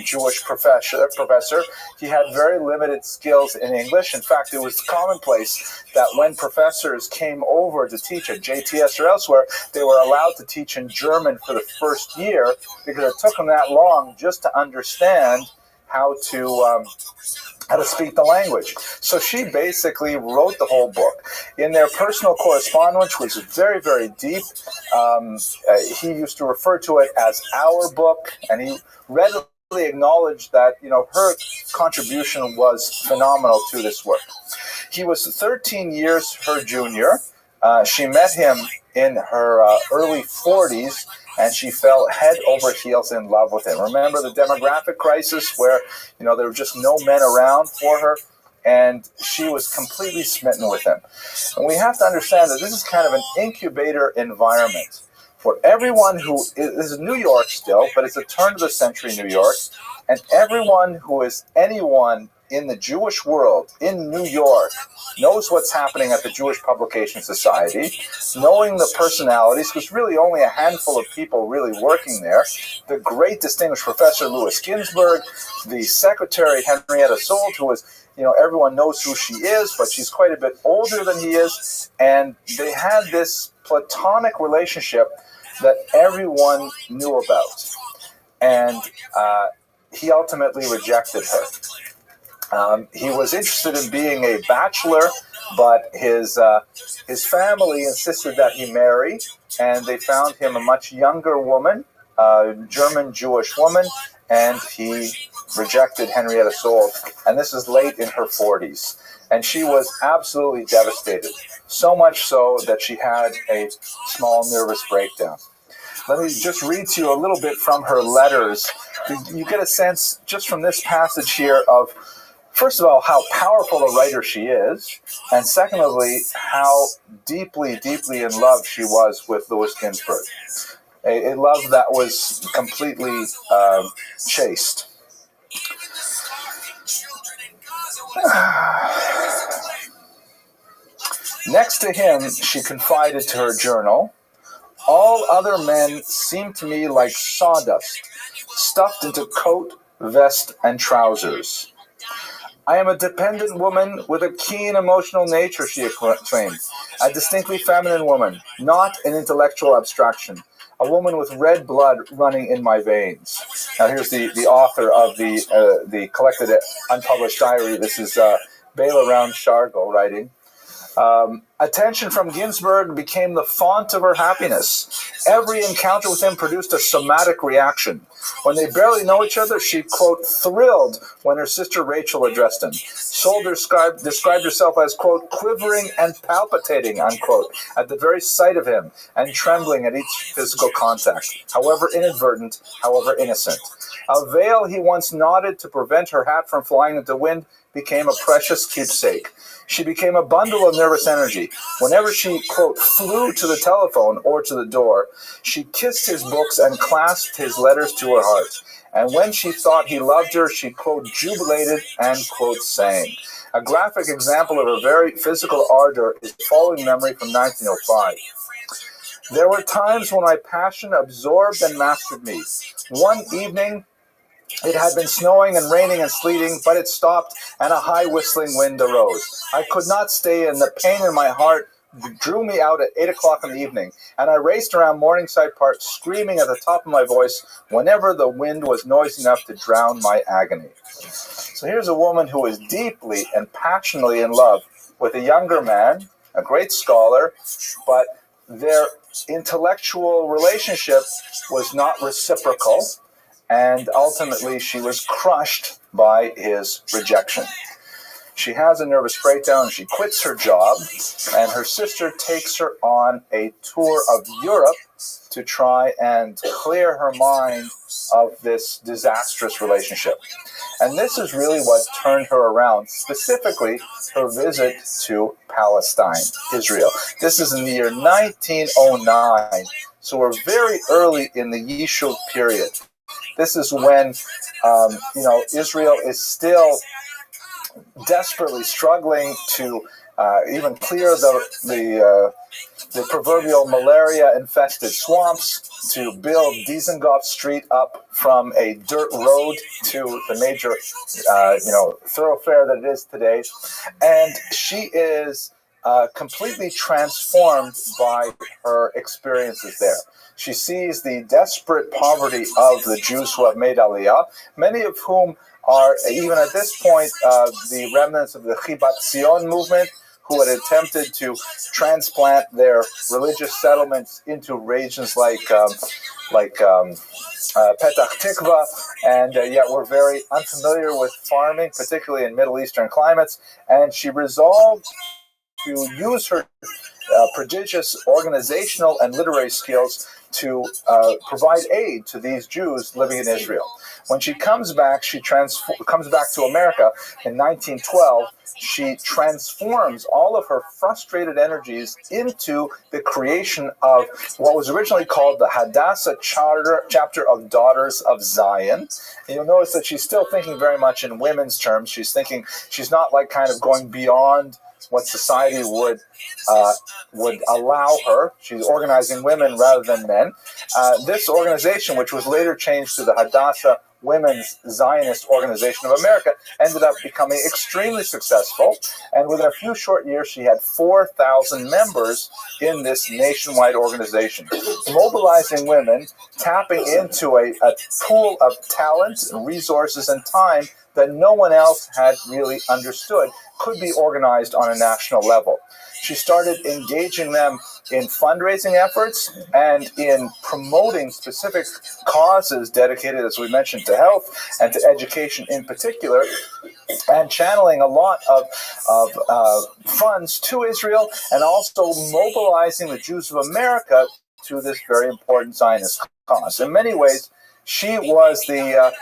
Jewish professor. He had very limited skills in English. In fact, it was commonplace that when professors came over to teach at JTS or elsewhere, they were allowed to teach in German for the first year because it took them that long just to understand how to speak the language. So she basically wrote the whole book. In their personal correspondence, which was very, very deep, he used to refer to it as our book, and he readily acknowledged that, her contribution was phenomenal to this work. He was 13 years her junior. She met him in her early 40s, and she fell head over heels in love with him. Remember the demographic crisis where, there were just no men around for her, and she was completely smitten with him. And we have to understand that this is kind of an incubator environment for everyone who this is New York still, but it's a turn of the century New York, and everyone who is anyone in the Jewish world, in New York, knows what's happening at the Jewish Publication Society, knowing the personalities, because really only a handful of people really working there, the great distinguished Professor Louis Ginsburg, the secretary Henrietta Sold, who is, everyone knows who she is, but she's quite a bit older than he is, and they had this platonic relationship that everyone knew about. And he ultimately rejected her. He was interested in being a bachelor, but his family insisted that he marry, and they found him a much younger woman, a German Jewish woman, and he rejected Henrietta Sold. And this is late in her 40s. And she was absolutely devastated, so much so that she had a small nervous breakdown. Let me just read to you a little bit from her letters. You get a sense just from this passage here of, first of all, how powerful a writer she is, and secondly, how deeply, deeply in love she was with Louis Ginsburg. A love that was completely chaste. Next to him, she confided to her journal, "All other men seem to me like sawdust, stuffed into coat, vest, and trousers. I am a dependent woman with a keen emotional nature," she exclaimed. "A distinctly feminine woman, not an intellectual abstraction. A woman with red blood running in my veins." Now here's the author of the collected unpublished diary. This is Bela Round Shargo writing. Attention from Ginsburg became the font of her happiness. Every encounter with him produced a somatic reaction. When they barely know each other, she, quote, thrilled when her sister Rachel addressed him. Soul described herself as, quote, quivering and palpitating, unquote, at the very sight of him, and trembling at each physical contact, however inadvertent, however innocent. A veil he once knotted to prevent her hat from flying into the wind became a precious keepsake. She became a bundle of nervous energy. Whenever she, quote, flew to the telephone or to the door, she kissed his books and clasped his letters to her heart. And when she thought he loved her, she, quote, jubilated and, quote, sang. A graphic example of her very physical ardor is the following memory from 1905. "There were times when my passion absorbed and mastered me. One evening, it had been snowing and raining and sleeting, but it stopped, and a high whistling wind arose. I could not stay, and the pain in my heart drew me out at 8 o'clock in the evening, and I raced around Morningside Park screaming at the top of my voice whenever the wind was noisy enough to drown my agony." So here's a woman who is deeply and passionately in love with a younger man, a great scholar, but their intellectual relationship was not reciprocal. And ultimately, she was crushed by his rejection. She has a nervous breakdown. She quits her job, and her sister takes her on a tour of Europe to try and clear her mind of this disastrous relationship. And this is really what turned her around, specifically her visit to Palestine, Israel. This is in the year 1909, so we're very early in the Yishuv period. This is when, Israel is still, desperately struggling to even clear the proverbial malaria-infested swamps, to build Dizengoff Street up from a dirt road to the major, thoroughfare that it is today. And she is completely transformed by her experiences there. She sees the desperate poverty of the Jews who have made Aliyah, many of whom are, even at this point, the remnants of the Chibat Zion movement, who had attempted to transplant their religious settlements into regions like Petach Tikva, and yet were very unfamiliar with farming, particularly in Middle Eastern climates. And she resolved to use her prodigious organizational and literary skills to provide aid to these Jews living in Israel. When she comes back, comes back to America in 1912. She transforms all of her frustrated energies into the creation of what was originally called the Hadassah chapter of Daughters of Zion. And you'll notice that she's still thinking very much in women's terms. She's not like kind of going beyond what society would allow her. She's organizing women rather than men. This organization, which was later changed to the Hadassah Women's Zionist Organization of America, ended up becoming extremely successful. And within a few short years, she had 4,000 members in this nationwide organization, mobilizing women, tapping into a pool of talent, resources, and time that no one else had really understood could be organized on a national level. She started engaging them in fundraising efforts and in promoting specific causes dedicated, as we mentioned, to health and to education in particular, and channeling a lot of funds to Israel, and also mobilizing the Jews of America to this very important Zionist cause. In many ways, she was the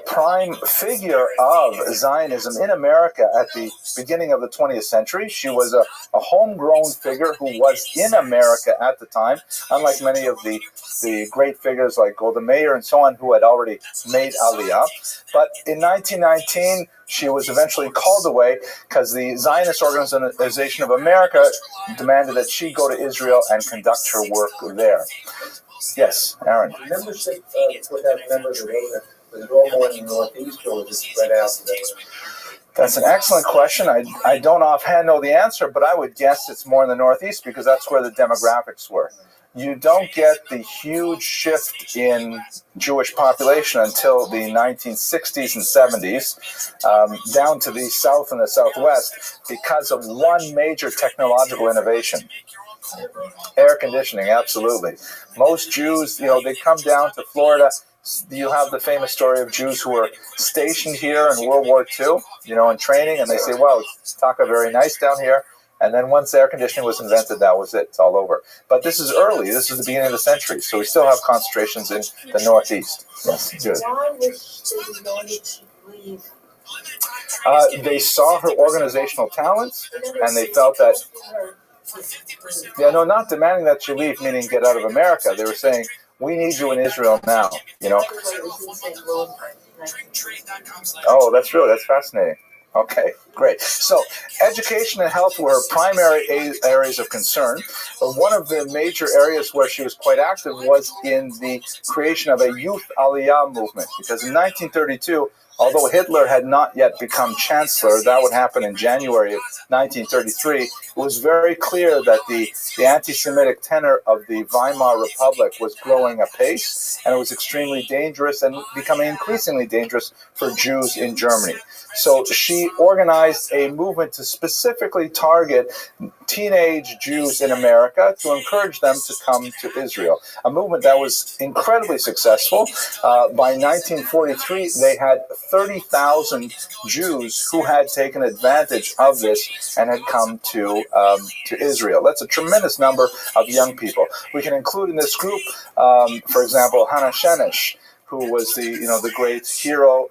prime figure of Zionism in America at the beginning of the 20th century. She was a homegrown figure who was in America at the time, unlike many of the great figures like Golda Meir and so on who had already made Aliyah. But in 1919, she was eventually called away because the Zionist Organization of America demanded that she go to Israel and conduct her work there. Yes, Aaron. Membership without members of was it all more in the Northeast or was it spread out? That's an excellent question. I don't offhand know the answer, but I would guess it's more in the Northeast because that's where the demographics were. You don't get the huge shift in Jewish population until the 1960s and 70s, down to the South and the Southwest, because of one major technological innovation. Air conditioning, absolutely. Most Jews, they come down to Florida. You have the famous story of Jews who were stationed here in World War II, in training, and they say, wow, it's Taka very nice down here. And then once air conditioning was invented, that was it. It's all over. But this is early. This is the beginning of the century. So we still have concentrations in the Northeast. Yes, good. Why was she wanted to leave? They saw her organizational talents, and they felt that, not demanding that she leave, meaning get out of America. They were saying, we need you in Israel now, Oh, that's fascinating. Okay, great. So education and health were her primary areas of concern. But one of the major areas where she was quite active was in the creation of a youth Aliyah movement, because in 1932, although Hitler had not yet become chancellor, that would happen in January of 1933, it was very clear that the anti-Semitic tenor of the Weimar Republic was growing apace, and it was extremely dangerous and becoming increasingly dangerous for Jews in Germany. So she organized a movement to specifically target teenage Jews in America to encourage them to come to Israel, a movement that was incredibly successful. By 1943, they had 30,000 Jews who had taken advantage of this and had come to Israel. That's a tremendous number of young people. We can include in this group, for example, Hannah Shenesh, who was the great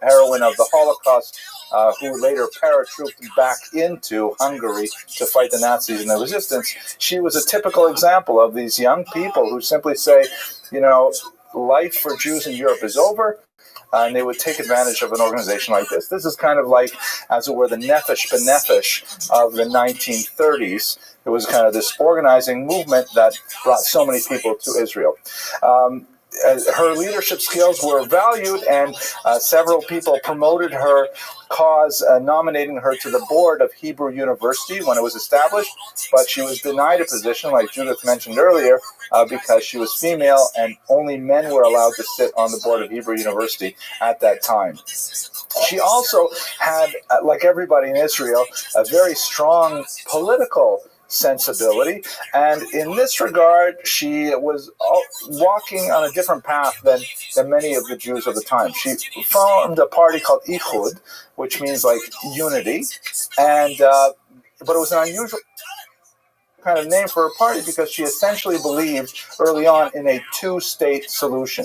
heroine of the Holocaust, who later paratrooped back into Hungary to fight the Nazis in the resistance. She was a typical example of these young people who simply say, life for Jews in Europe is over. and they would take advantage of an organization like this. This is kind of like, as it were, the nefesh b'nefesh of the 1930s. It was kind of this organizing movement that brought so many people to Israel. Her leadership skills were valued, and several people promoted her cause, nominating her to the board of Hebrew University when it was established, but she was denied a position, like Judith mentioned earlier, because she was female, and only men were allowed to sit on the board of Hebrew University at that time. She also had, like everybody in Israel, a very strong political sensibility, and in this regard, she was walking on a different path than many of the Jews of the time. She formed a party called Ichud, which means like unity, and but it was an unusual kind of name for her party because she essentially believed early on in a two-state solution.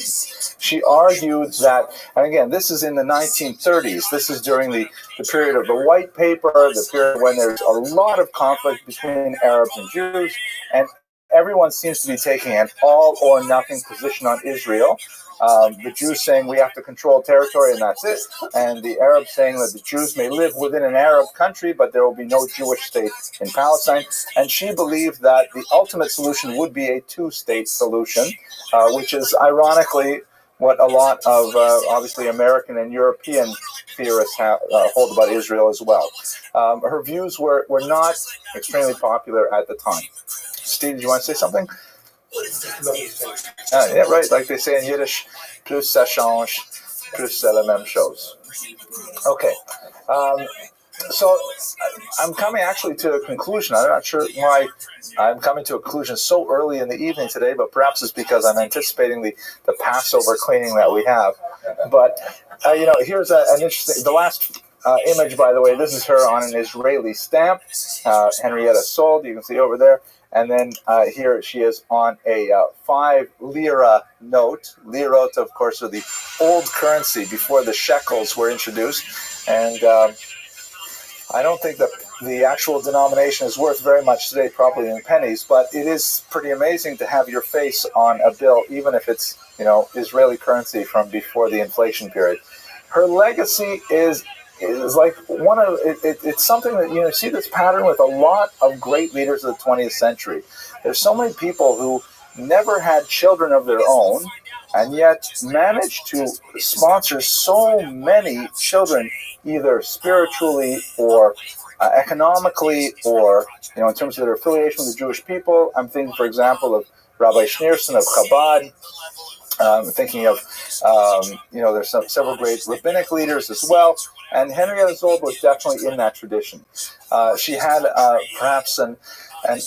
She argued that, and again, this is in the 1930s, this is during the period of the White Paper, the period when there's a lot of conflict between Arabs and Jews, and everyone seems to be taking an all-or-nothing position on Israel. The Jews saying we have to control territory and that's it, and the Arabs saying that the Jews may live within an Arab country, but there will be no Jewish state in Palestine. And she believed that the ultimate solution would be a two-state solution, which is ironically what a lot of obviously American and European theorists hold about Israel as well. Her views were not extremely popular at the time. Steve, do you want to say something? Yeah, right. Like they say in Yiddish, plus ça change, plus c'est la même chose. Okay. So I'm coming actually to a conclusion. I'm not sure why I'm coming to a conclusion so early in the evening today, but perhaps it's because I'm anticipating the Passover cleaning that we have. But, here's an interesting, the last image, by the way, this is her on an Israeli stamp, Henrietta Sold, you can see over there. And then here she is on a 5 lira note. Lirot, of course, are the old currency before the shekels were introduced. And I don't think that the actual denomination is worth very much today, probably in pennies, but it is pretty amazing to have your face on a bill, even if it's, Israeli currency from before the inflation period. Her legacy is like it's something that, you see this pattern with a lot of great leaders of the 20th century. There's so many people who never had children of their own, and yet managed to sponsor so many children, either spiritually or economically, or in terms of their affiliation with the Jewish people. I'm thinking, for example, of Rabbi Schneerson of Chabad. Thinking of, there's several great rabbinic leaders as well, and Henrietta Sold was definitely in that tradition. She had perhaps an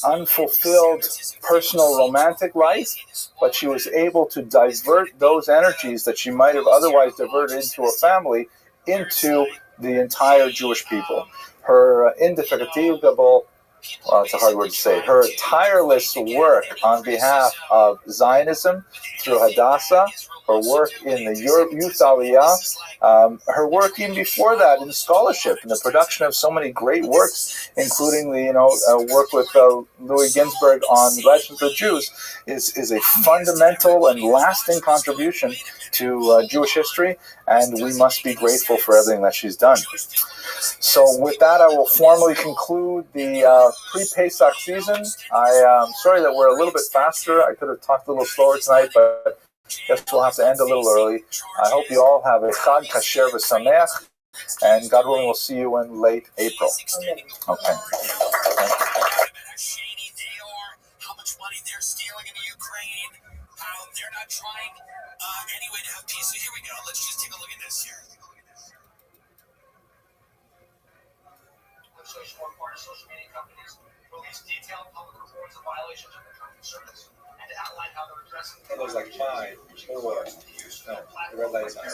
unfulfilled personal romantic life, but she was able to divert those energies that she might have otherwise diverted into a family into the entire Jewish people. Her indefatigable, well, it's a hard word to say, her tireless work on behalf of Zionism through Hadassah, her work in the Youth Aliyah, her work even before that in scholarship, in the production of so many great works, including the work with Louis Ginsberg on Legends of the Jews, is a fundamental and lasting contribution to Jewish history, and we must be grateful for everything that she's done. So with that, I will formally conclude the pre-Pesach season. I'm sorry that we're a little bit faster. I could have talked a little slower tonight, but I guess we'll have to end a little early. I hope you all have a Chag Kasher v'Sameach, and God willing, we'll see you in late April. Okay. How much money they're stealing in Ukraine, how they're not trying any way to have peace. So here we go. Let's just take a look at this here. Legislation will require social media companies to release detailed public reports of violations of their terms of service and to outline how they're addressing It was like 5, 4. No, the red light is on.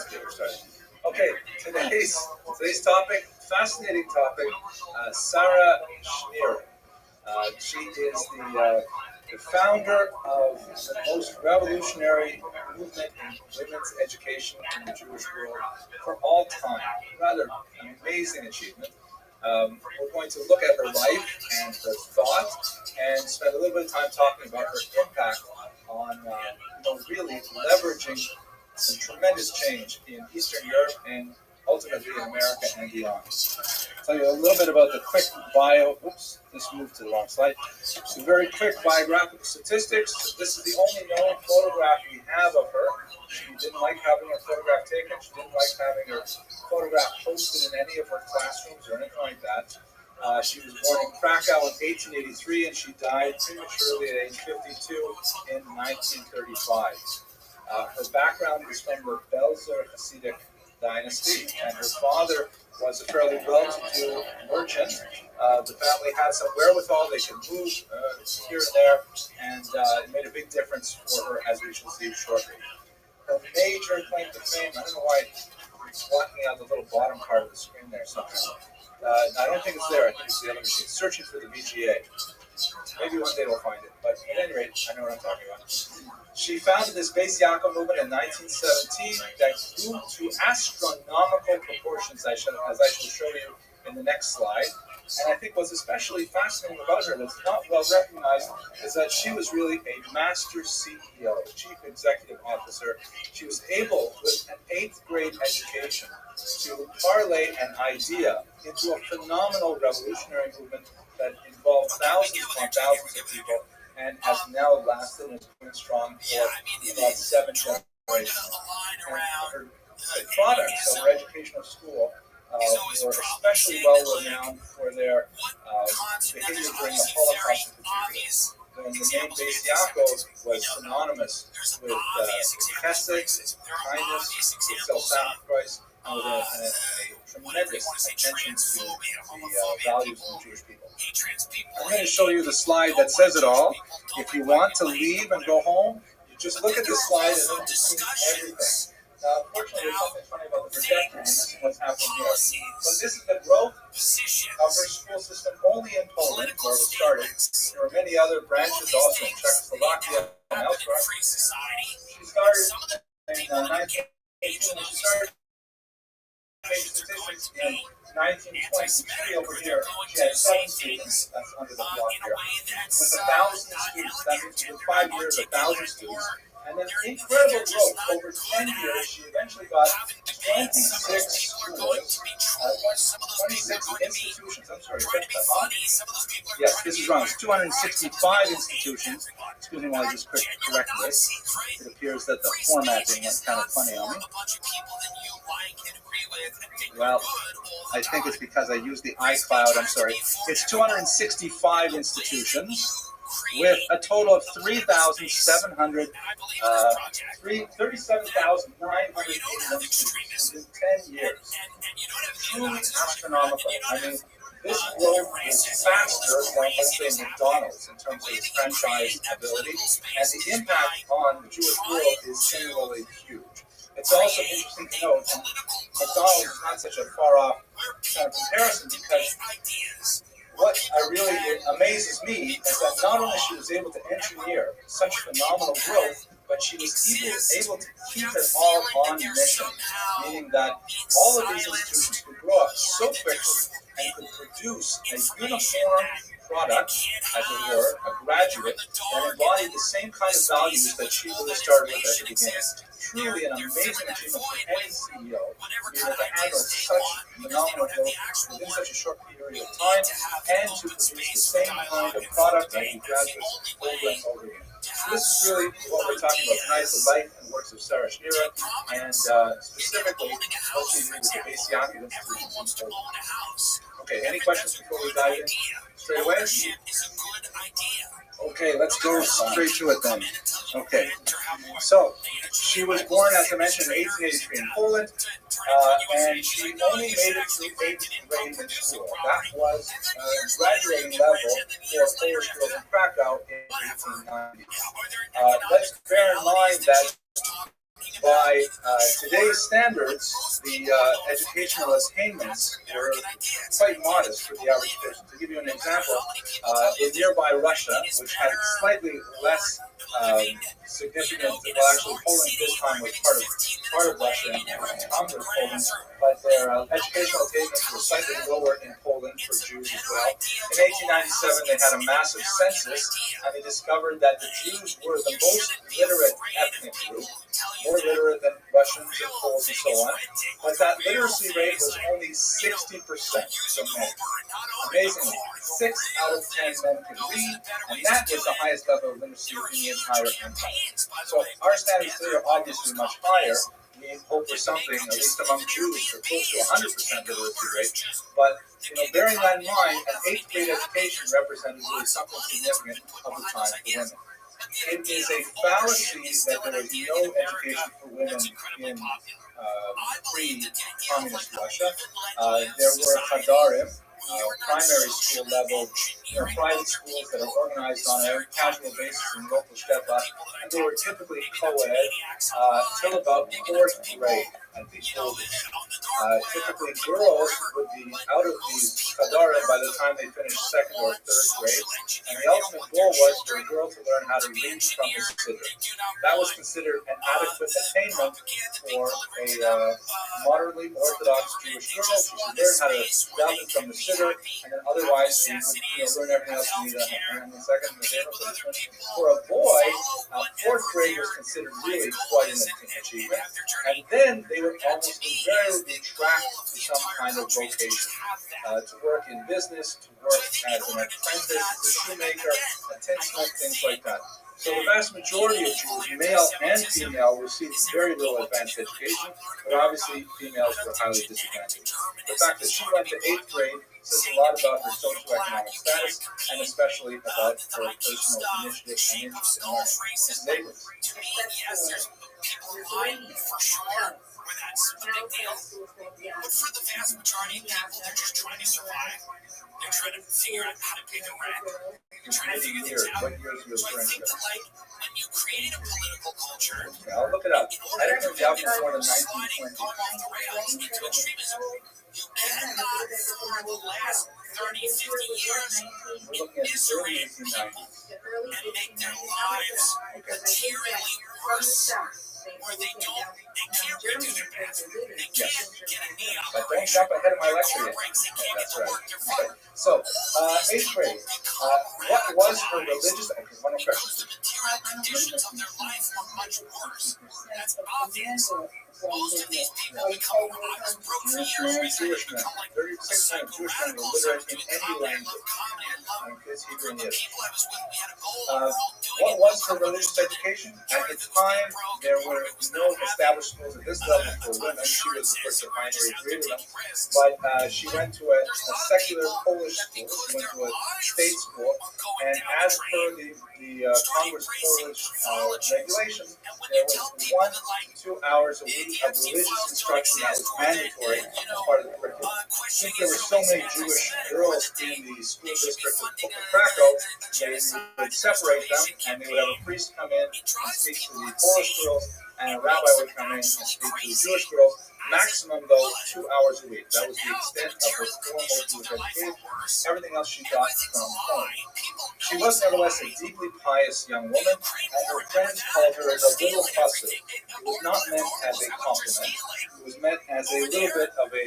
Okay, today's topic, fascinating topic, Sarah Schneer. She is the founder of the most revolutionary movement in women's education in the Jewish world for all time. Rather an amazing achievement. We're going to look at her life and her thought and spend a little bit of time talking about her impact on really leveraging some tremendous change in Eastern Europe and ultimately in America and beyond. I'll tell you a little bit about the quick bio. Oops, this moved to the wrong slide. Some very quick biographical statistics. This is the only known photograph we have of her. She didn't like having her photograph taken. She didn't like having her photograph posted in any of her classrooms or anything like that. She was born in Krakow in 1883 and she died prematurely at age 52 in 1935. Her background is from the Belzer Hasidic dynasty, and her father was a fairly well-to-do merchant. The family had some wherewithal; they could move here and there, and it made a big difference for her, as we shall see shortly. Her major claim to fame, I don't know why it's blocking out the little bottom part of the screen there somehow. I don't think it's there. I think it's the other machine. Searching for the VGA. Maybe one day we'll find it. But at any rate, I know what I'm talking about. She founded this Beis Yaakov movement in 1917 that grew to astronomical proportions, as I shall show you in the next slide. And I think what's especially fascinating about her that's not well recognized is that she was really a master CEO, chief executive officer. She was able, with an 8th grade education, to parlay an idea into a phenomenal revolutionary movement that involved thousands upon thousands of people and has now lasted and is going strong for about 7 generations. And her products of her educational school were especially well renowned for their behavior during the Holocaust in particular, when the name Beis Yaakov was synonymous with chesed, kindness, with self-sacrifice, and with a tremendous attention to the values of the Jewish people. I'm going to show you the slide that says it all. If you want to leave and go home, you just look at this slide and then you see everything. Unfortunately, there's something funny about the projector, and this is what's happening here. So this is the growth of her school system only in Poland, where it started. There were many other branches also in Czechoslovakia and elsewhere. She started in 1918, and she started statistics in 1923 over here. She had 7 students, that's under the block here, with 1,000 students. That means within 5 years, 1,000 students. And then incredible growth over 10 years. She eventually got 26 schools, 26 institutions. I'm sorry, yes, this is wrong. It's 265 institutions. Excuse me while I just correct this. It appears that the formatting went kind of funny on me. Well, I think it's because I used the iCloud. I'm sorry. It's 265 institutions with a total of 37,981 students in 10 years. Truly astronomical. I mean, this growth is faster than, let's say, McDonald's in terms of its franchise ability, and the impact on the Jewish world is similarly huge. It's also interesting to note that McDonald's is not such a far-off kind of comparison, because what really amazes me is that not only she was able to engineer such phenomenal growth, but she was able to keep it all on mission, meaning that all of these institutions could grow up so quickly and could produce a uniform product, as it were, a graduate, that embodied the same kind of values that she really started with at the beginning. Truly an amazing achievement for any CEO to be able to handle such phenomenal growth within such a short period of time and to produce the same kind of product that he graduates over and over again. So this is really what we're talking about tonight, the life and works of Sarah Schneer, and specifically what she did with the Beis Yaakov institutions in Poland. Okay, any questions before we dive in straight away? Okay, let's go straight to it then. Okay, so she was born, as I mentioned, in 1883 in Poland, and she only made it through 8th grade in school. That was graduating level for Polish girls in Krakow in 1890. Let's bear in mind that by today's standards, the educational attainments were quite modest for the average person. To give you an example, in nearby Russia, which had slightly less significant. Well, actually, Poland this time was part of Russia and conquered Poland, but their educational attainments were slightly lower in Poland for Jews as well. In 1897, they had a massive census, and they discovered that the Jews were the most literate ethnic group, more literate than Russians and Poles and so on. But that literacy rate was only 60% for men. Amazingly, 6 out of 10 men could read, and that was the highest level of literacy in the entire empire. So our standards today are obviously much higher. We hope for something, at least among Jews, for close to 100% literacy rate. But bearing that in mind, an 8th grade education represented really something significant of the time for women. It is a fallacy that there was no education for women in pre-communist Russia. There were Hadarim, primary school level, private schools that are organized on a casual basis in local shtetl, and they were typically co-ed till about 4th grade at the oldest. Typically, girls would be out of these Hadarim by the time they finished 2nd or 3rd grade, and the ultimate goal was for a girl to learn how to read from the Siddur. That was considered an adequate attainment for a moderately Orthodox Jewish girl. She should learn how to daven from the Siddur, and then otherwise she would learn everything else you need in the second and the third. For a boy, 4th grade was considered really quite an achievement, and then they would almost invariably track to some kind of vocation, to work in business, to work as an apprentice, as a shoemaker, a tinsmith, things like that. So the vast majority of Jews, male and female, received very little advanced education, but obviously females were highly disadvantaged. The fact that she went to 8th grade says a lot about her socioeconomic status, and especially about her personal initiative and interest in learning. Mrs. Abrams. People lying for sure, where that's a big deal. But for the vast majority of people, they're just trying to survive. They're trying to figure out how to pay the rent. They're trying to figure things out. So I think that, when you create a political culture, I'll look it up. I don't know if the album is more than 1920. going off the rails into extremism. You cannot, for the last 30, 50 years, We're looking at the early 1890s. and make their lives materially worse, where they can't redo their bathroom, they can't get a knee But don't operation, jump ahead of my lecture yet. breaks, they can't get That's to right. work their Okay. feet. So, 8th grade. What was her religious? Okay, one more question. The material conditions of their life were much worse. That's obvious. Most of these people become, I was broke for years, Jewish men. 36% of Jewish men were literate in any language. Kids, Hebrew, and Yiddish. people I was with, we had a goal. What was her religious education? At the time, there were no established schools at this level for women. She was, of course, the pioneer of freedom. But she went to a secular Polish school. She went to a state school. And as per the Congress Polish regulations, there was 1 to 2 hours a week of religious instruction that was mandatory as part of the curriculum. Since there were so many Jewish girls in the school district of Krakow, they would separate them, and they would have a priest come in and speak to the Polish girls, and a rabbi would come in and speak to the Jewish girls. Maximum, though, 2 hours a week. That was the extent of her formal Jewish education. Everything else she got from home. She was nevertheless a deeply pious young woman, and her friends called her the little fussy. It was not meant as a compliment. It was meant as a little bit of a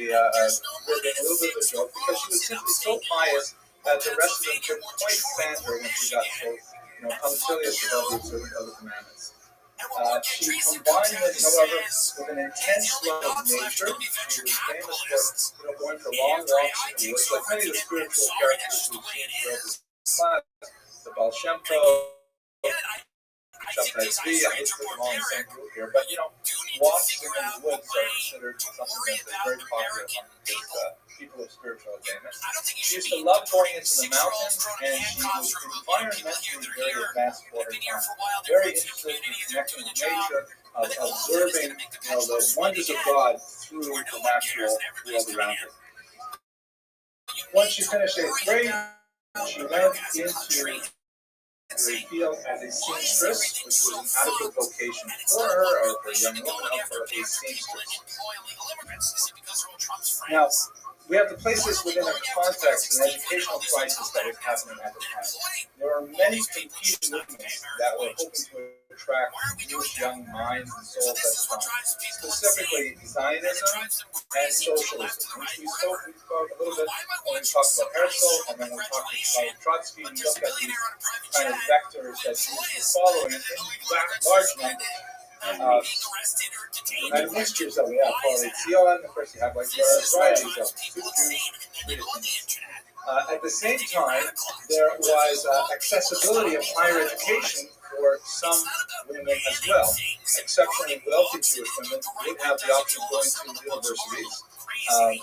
joke, because she was simply so pious that the rest of them couldn't quite stand her when she got so punctilious about the observance of the commandments. She combined this, however, with an intense love of nature. She was famous for going for long walks in the woods, like many of the spiritual characters we've seen throughout this class. The Baal Shem Tov, Shabtai Tzvi, I hate to put them all in the same group here, but walks in the woods are considered something that's very popular among people of spiritual attainment. She used to love going into the mountains, and she was environmentally very advanced for her time. Very interested in connecting with nature, of observing the wonders of God through the natural world around her. Once she finished 8th grade, she went into the field as a seamstress, which was an adequate vocation for her, or for a young woman, or for a seamstress. Now, we have to place this within a context, an educational crisis that was happening at the time. There were many competing movements that were hoping to attract Jewish young minds and souls at the time, specifically Zionism and socialism, which we spoke about a little bit when we talked about Herzl, and then we talked about Trotsky. We looked at these kind of vectors that Jews were following in large numbers. And mixtures of it, yeah, coalition. Of course, you have like varieties of two Jews, three opinions. At the same time, there was accessibility of higher education for some women as well. Exceptionally wealthy Jewish women would have the option of going to universities.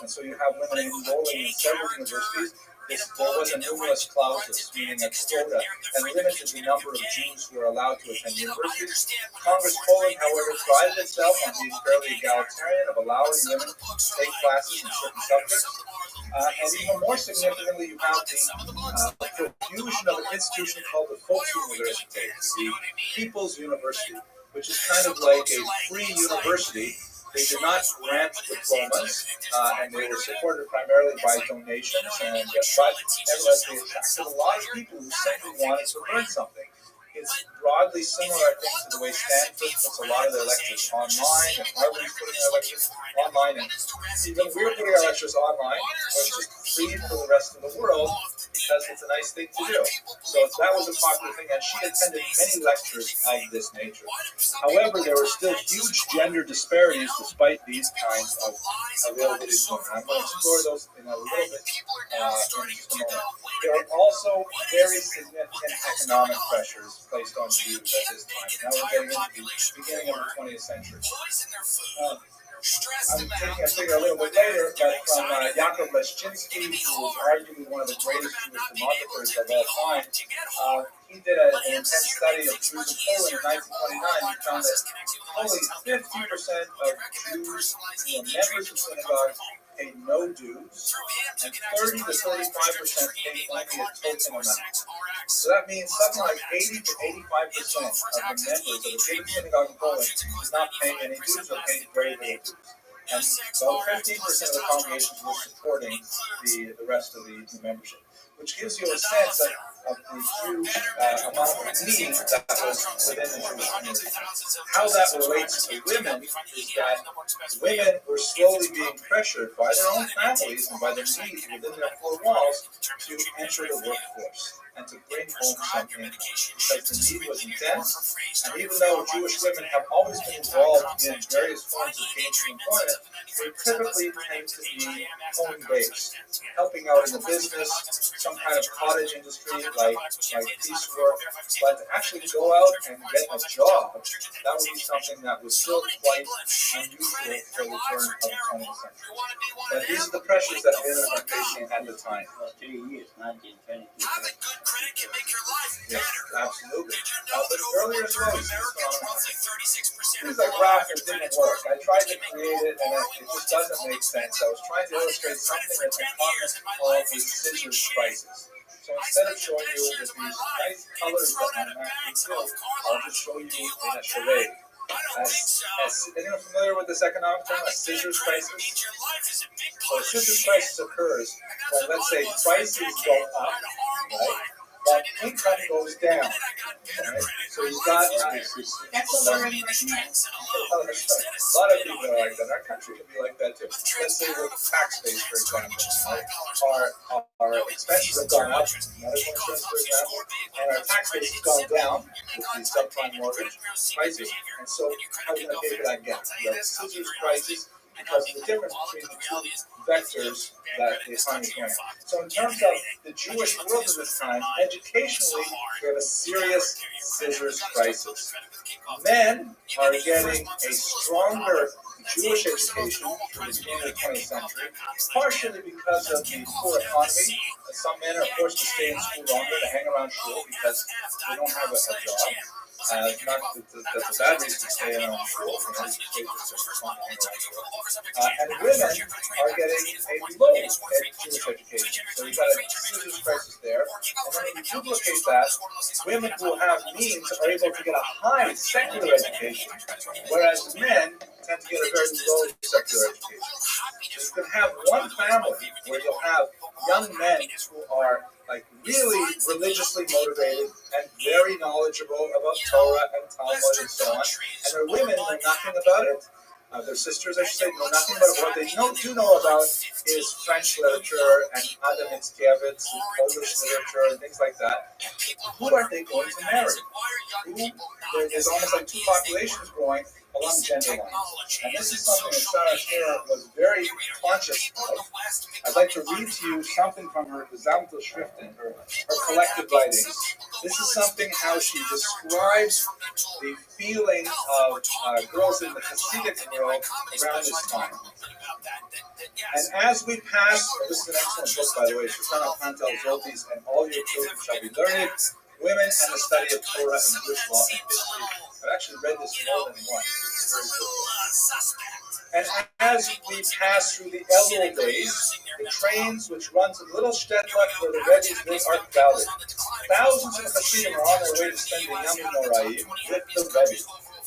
And so you have women enrolling in several universities. There was a numerous clausus, meaning a quota, and limited the number of Jews who are allowed to attend universities. Congress Poland, however, prided itself on being fairly egalitarian, of allowing women to take classes in certain subjects. And even more significantly, you have the profusion of an institution called the Volksuniversität, the People's University, which is kind of like a free university. They did not grant diplomas, and they were supported primarily by donations, but nevertheless they attracted a lot of people who simply wanted to learn something. It's broadly similar, I think, to the way Stanford puts a lot of their lectures online, and Harvard is putting their lectures online, and even we're putting our lectures online, but it's just free for the rest of the world, because it's a nice thing to do. So that was a popular thing, and she attended many lectures of this nature. However, there were still huge gender disparities despite these kinds of availability to women. I'm going to explore those in a little bit in just a moment. There are also very significant economic pressures placed on Jews at this time. Now we're getting into the beginning of the 20th century. I'm taking a figure a little bit later, but from Yakov Leszczynski, who was arguably one of the greatest Jewish demographers of all time. He did an intense study of Jews in Poland in 1929. He found that only 50% of Jews who were members of synagogues paid no dues, and 30 to 35% paid only a token amount. So that means something like 80 to 85% of the members of a given synagogue in Poland did not pay any dues or paid very little dues. And about 15% of the congregations were supporting the rest of the membership, which gives you a sense of the huge amount of need that was within the Jewish community. How that relates to women is that women were slowly being pressured by their own families and by their needs within their four walls to enter the workforce and to bring home some income, because the need was intense. And even though Jewish women have always been involved in various forms of gainful employment, they typically tend to be home-based, helping out in the business, some kind of cottage industry like piecework, but to actually go out and get a job, that would be something that was still quite unusual for the turn of the 20th century. But these are the pressures that women were facing at the time. Yes, absolutely. But earlier as well, things like graph didn't work. I tried to create it, and it just doesn't make sense. I was trying to illustrate something that's economists call a scissors crisis. So instead of showing you with these nice colors that I'm actually built, I'll just show you in a charade. Anyone familiar with this economic term, a scissors crisis? So a scissors crisis occurs when, let's say, prices go up, right? But income goes down. Right? So you've got That's what we're in right now. a lot of people are like that. Our country can be like that too. Let's say we're tax based, for example. Our expenses have gone up, medical insurance, for example, and our tax base has gone down with the subprime mortgage prices. And so how are we going to pay for that gap? We have scissors prices because of the difference between the two vectors that the economy is going. So in terms of the Jewish world at this time, educationally, we have a serious scissors crisis. Men are getting a stronger Jewish education in the beginning of the 20th century, partially because of the poor economy. Some men are forced to stay in school longer, to hang around shul because they don't have a job. That's a bad reason to stay in our own school. And women are getting a low Jewish education. So you've got a serious crisis there. And then if you duplicate that, women who have means are able to get a high secular education, whereas men tend to get a very low secular education. So you can have one family where you'll have young men who are like really religiously motivated and very knowledgeable about Torah and Talmud and so on, and their women know nothing about it. Their sisters, I should say, know nothing about it. What they do know about is French literature and Adam Mickiewicz and Polish literature and things like that. Who are they going to marry? There's almost like two populations growing along gender lines. And this is something that Sarah Schneer was very conscious of. I'd like to read to you something from her Gesamte Schriften, her collected writings. This is something how she describes the feeling of girls in the Hasidic world around this time. And as we pass, this is an excellent book, by the way, Shulchan Pantel Zoltis, and all your children shall be learned, Women and the Study of Torah and Jewish Law and History. I've actually read this more than once. And as we pass through the Elul days, the trains which run to Little Shtetlach where the Rebbe's live are crowded. Thousands of Hasidim are on their way to spend the Yom Noraim with the Rebbe.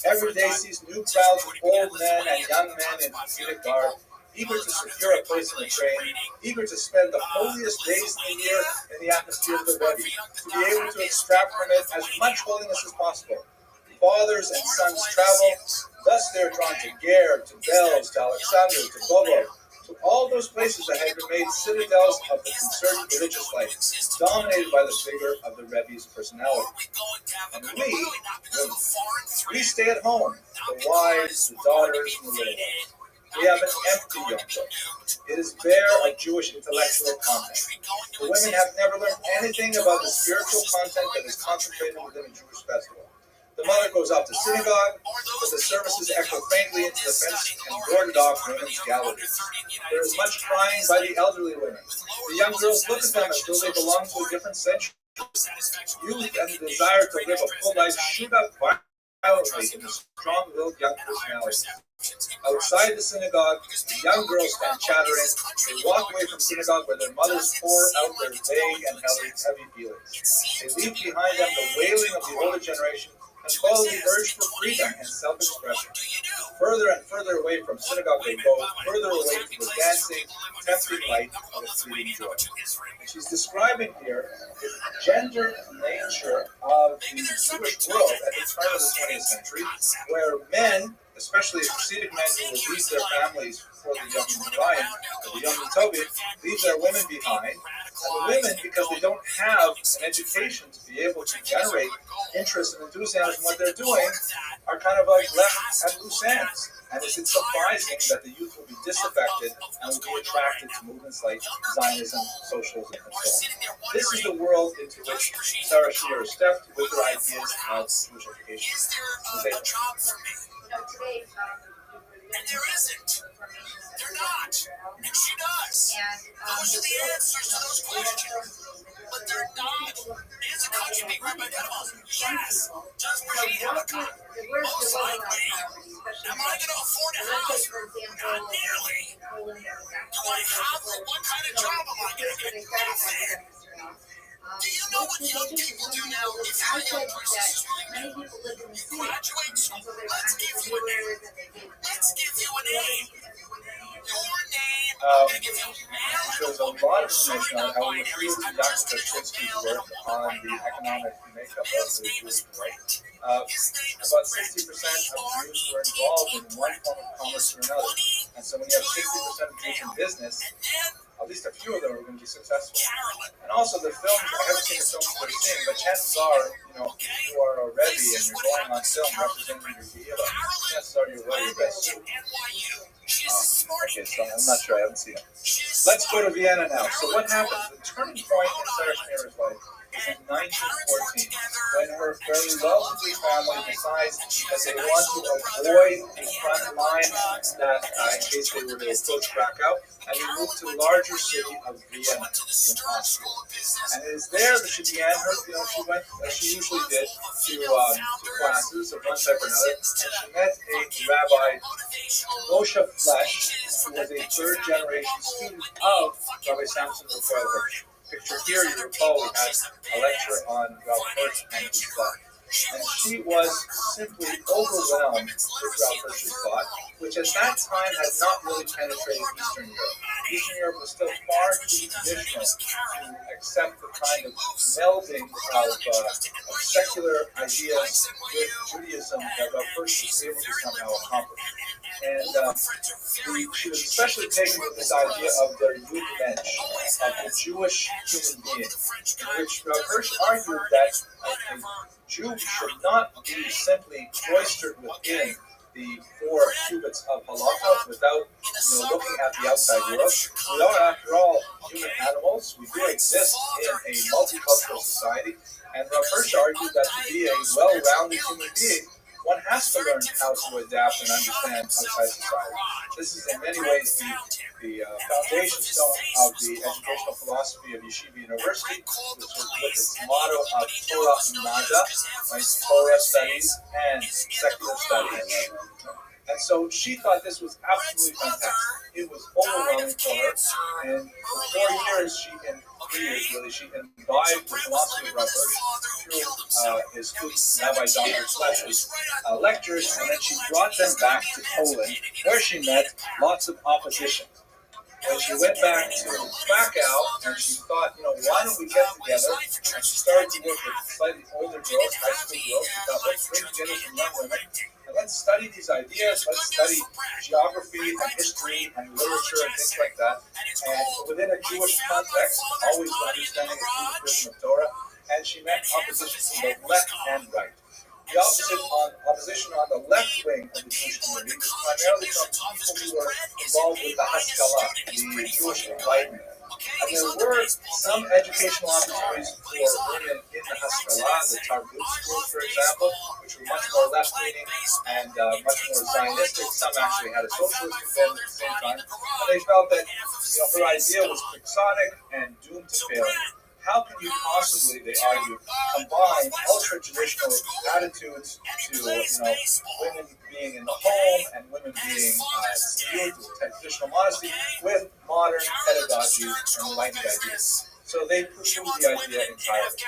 Every day sees new crowds of old men and young men in Hasidic garb, eager to secure a place in the train, eager to spend the holiest days in the year in the atmosphere of the Rebbe, to be able to extract from it as much holiness as possible. Fathers and sons travel, thus they are drawn to Ger, to Belz, to Alexander, to Bobo, to all those places that had been made citadels of the concerted religious life, dominated by the figure of the Rebbe's personality. And we stay at home, the wives, the daughters, and the little ones. We have an empty Yom Tov. It is bare of Jewish intellectual content. The women have never learned anything about the spiritual content that is concentrated within a Jewish festival. The mother goes off to synagogue, but the services echo faintly into the fenced and boarded off women's galleries. There is much crying by the elderly women. The young girls look at them as though they belong to a different century. Youth and the desire to live a full life shoot up violently in the strong-willed young personalities. Outside the synagogue, the young girls stand chattering. They walk away from synagogue where their mothers pour out their vague and heavy feelings. They leave behind them the wailing of the older generation and follow the urge for freedom and self-expression. Further and further away from synagogue they go, further away from the dancing, tempting light of its fleeting joy. And she's describing here the gender nature of the Jewish world at the turn of the 20th century, where men, especially Hasidic men who will leave their families for the Yom Noraim, or the Yom Tovim, leave their women behind. And the women, because they don't have an education to be able to generate interest and enthusiasm in what they're doing, are kind of like left at loose ends. And is it surprising that the youth will be disaffected and will be attracted to movements like Zionism, socialism, and so on? This is the world into which Sarah Schneer stepped with her ideas of Jewish education. Is there a job for me? And there isn't. They're not. And she does. Those are the answers to those questions. But they're not. Is a country being run by animals? Yes. Does Brigitte have a car? Most likely. Am I going to afford a house? Not nearly. Do I have what kind of job am I going to get? Nothing. Do you know what young people do now? If you're a young person who's really graduate school, let's give you a name. Let's give you a name. Your name. I'm going to give you a There's a lot of information on how we use Dr. Kaczynski's work on the economic makeup of the Jewish world. About 60% of Jews were involved in one form of commerce or another. And so when you have 60% of Jews in business, at least a few of them are going to be successful. And also the films, I haven't seen the films that I've seen, but chances are, you are a Rebbe and you're going on film representing your Gila. Chances are you're wearing your best suit. Okay, so I'm not sure, I haven't seen it. Let's go to Vienna now. So what happens? The turning point in Sarah Schneer's life is in 1914, when her very relatively family decides that they want to avoid the front line that in case they were to approach Krakow, and they moved to the larger city of Vienna in Austria. And it is there that she began her, she went, as she usually did, to classes of one type or another, and she met a Rabbi, Moshe Flesch, who was a third generation student of Rabbi Samson Raphael Hirsch. Picture here, you recall we had a lecture on Ralph Hirsch and his thought. And she was simply overwhelmed with Ralph Hirsch's thought, which at that time had not really penetrated Eastern Europe. Eastern Europe was still far too traditional to accept the kind of melding of secular ideas with Judaism that Ralph Hirsch was able to somehow accomplish. And she was especially taken with this idea of the Mensch, of the Jewish human being, in which Ralph Hirsch argued that a Jew should not be simply cloistered within the 4 cubits of halakha without looking at the outside world. We are, after all, human animals. We do exist in a multicultural society. And Rav Hirsch argued that to be a well-rounded human being, one has to learn how to adapt and understand outside society. This is in many ways the foundation stone of the educational philosophy of Yeshiva University, which is with its motto of Torah and Nada, like Torah studies and secular studies. And so she thought this was absolutely fantastic. It was overwhelming for her, and for 4 years, she imbibed the philosophy of Rav Hirsch through his student Rabbi Dr. Fletcher's lectures, and then she brought them back to Poland, where she met lots of opposition. When she went back to Krakow, and she thought, why don't we get together? And she started to work with slightly older girls, high school girls. She thought, let's bring together some young women, and let's study these ideas. Let's study geography and history and literature and things like that. And within a Jewish context, always understanding the Jewish version of Torah. And she met opposition from both left and right. The opposition on the left wing of the Jewish community was primarily from people who were involved with the Haskalah, the Jewish Enlightenment. And there were some educational opportunities for women in the Haskalah, the Targum schools, for example, which were much more left-leaning and much more Zionistic. Some actually had a socialist bent at the same time. And they felt that her idea was quixotic and doomed to failure. How can you possibly, they argue, combine ultra-traditional attitudes to, women being in the home and women being skewed to traditional modesty with modern pedagogy and enlightened ideas? So they pursued the idea entirely.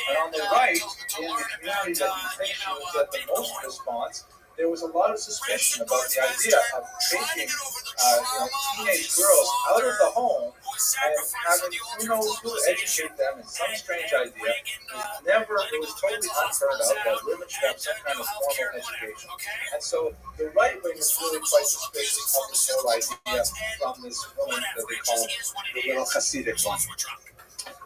And on the right, in the community that you think she would get the most response, there was a lot of suspicion about the idea of taking teenage girls out of the home and having who knows who educate them in some strange idea. It was totally unheard of that women should have some kind of formal education. And so the right wing was really quite suspicious of this whole idea from this woman that they call the little Hasidic one.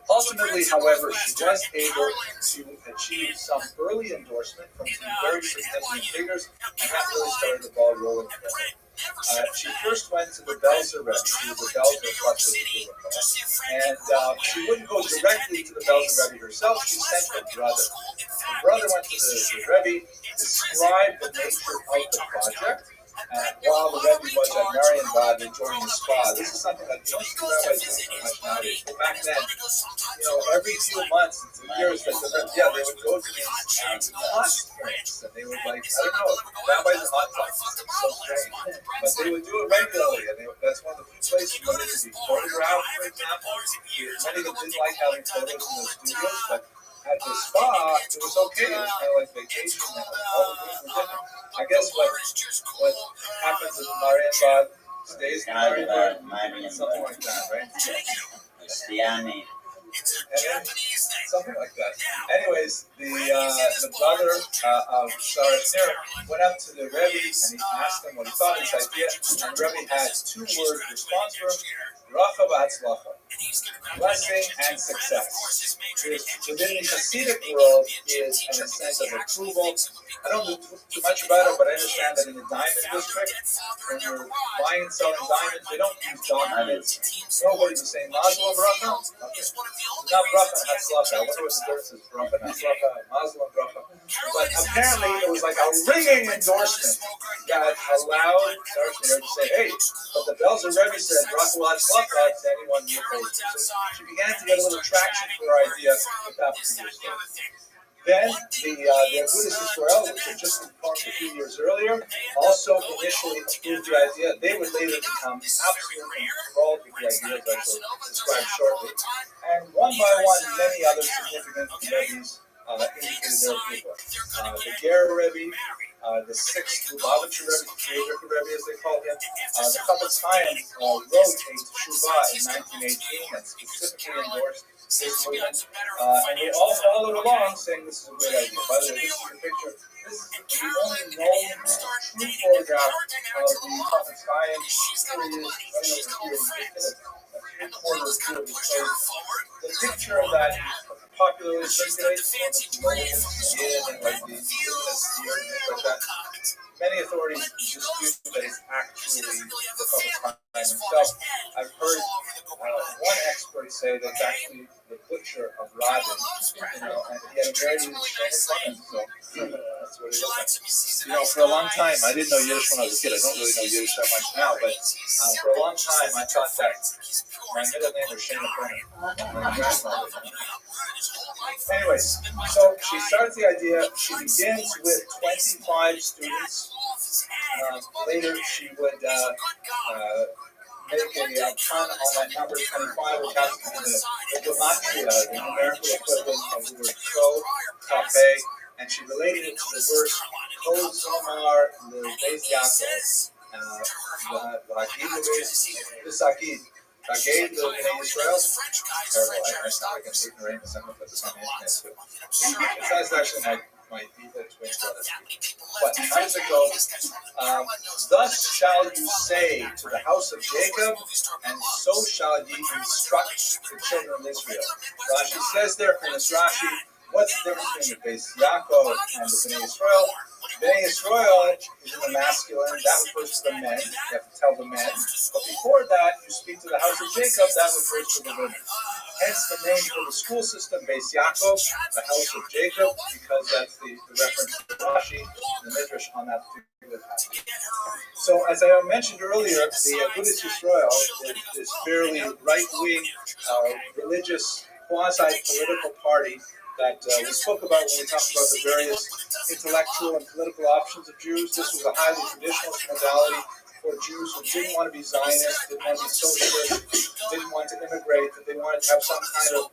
Ultimately, however, she was able to achieve some early endorsement from some very significant figures, and that really started the ball rolling for her. She first went to the Belzer Rebbe. She was a Belzer Fletcher, and she wouldn't go directly to the Belzer Rebbe herself. She sent her brother. Her brother went to the Rebbe, described the nature of the project, while the Rebbe was at Marienbad enjoying the spa. This is something that you don't see rabbis do much nowadays. But back then, every few months, years, they would go to these hot springs, and they would rabbis are hot dogs. It's so strange. But they would do it regularly, and that's one of the few places where they could be photographed, for example. Many of them didn't like having photos in their studios, but at the spa, it was okay. It was kind of like vacation, and all the things were different. I guess what happens in Marienbad stays in Marienbad, something like that, right? Something like that. Anyways, the brother of Sarah Snare went up to the Rebbe and he asked him what he thought of his idea, and the Rebbe had 2-word response for him: Bracha v'hatzlacha, blessing and success. Within the Hasidic world is an sense of approval. I don't know too much about it, but I understand that in the diamond district, when you're buying and selling diamonds, they don't use documents. Nobody's saying Mazel Bracha. Okay. Not Bracha and Hatzlacha. I wonder what the difference is. Bracha and Hatzlacha, Mazel and Bracha. But apparently it was like a ringing endorsement that allowed Sarah Schneer to say, hey, but the Belzer Rebbe said, ROTHSCHILD to anyone who opposes it. So she began to get a little traction for her idea with that particular story. Then the Buddhist Israel, which had just been formed a few years earlier, also initially approved the idea. They would later become absolutely enthralled with the idea, as I shall describe shortly. And one by one, many other significant Rebbe's indicated their approval. The Ger Rebbe, the sixth Lubavitcher Rebbe, the Friedrich Rebbe as they call him, the Chafetz Chaim wrote a teshuvah in 1918 that specifically endorsed this movement, and they all followed along saying this is a great idea. By the way, this is a picture. This is the only known true photograph of the Chafetz Chaim. Here he is, right over here. A quarter of his face. The picture of that popularly circulates on the and like the luminous ear and things like that. Many authorities dispute that it's actually the Chafetz Chaim himself. I've heard one expert say that it's actually the butcher of Rabbi, and he had a very shame of so that's what it is. For a long time, I didn't know Yiddish when I was a kid. I don't really know Yiddish that much now, but for a long time, I thought that my middle name was Shana Cohen. Anyways, so she starts the idea. She begins with 25 students. Later, she would make a pun on that number 25, which has to be the gematria, the numerical equivalent of the word tro, tape, and she related it to the verse Kol Zomar Lebeis Yaakov, V'Sagid, V'Agid L'Bnei Yisrael. Terrible, I sound like I'm ignoramus. I don't know if that's the same name too. Besides actually my evil twin brother. But how does it go? Thus shall you say to the house of Jacob, and so shall ye instruct the children of Israel. Rashi says there from this Rashi, what's the difference between the base Yaakov and the Bnei Yisrael? Bnei Yisrael is in the masculine, that refers to the men, you have to tell the men. But before that, you speak to the house of Jacob, that refers to the women. Hence the name for the school system, Beis Yaakov, the house of Jacob, because that's the reference to Rashi, the Midrash on that particular passage. So as I mentioned earlier, the Buddhist Israel is this fairly right-wing, religious, quasi-political party that we spoke about when we talked about the various intellectual and political options of Jews. This was a highly traditionalist modality for Jews who didn't want to be Zionists, didn't want to be socialist, didn't want to immigrate, that they wanted to have some kind of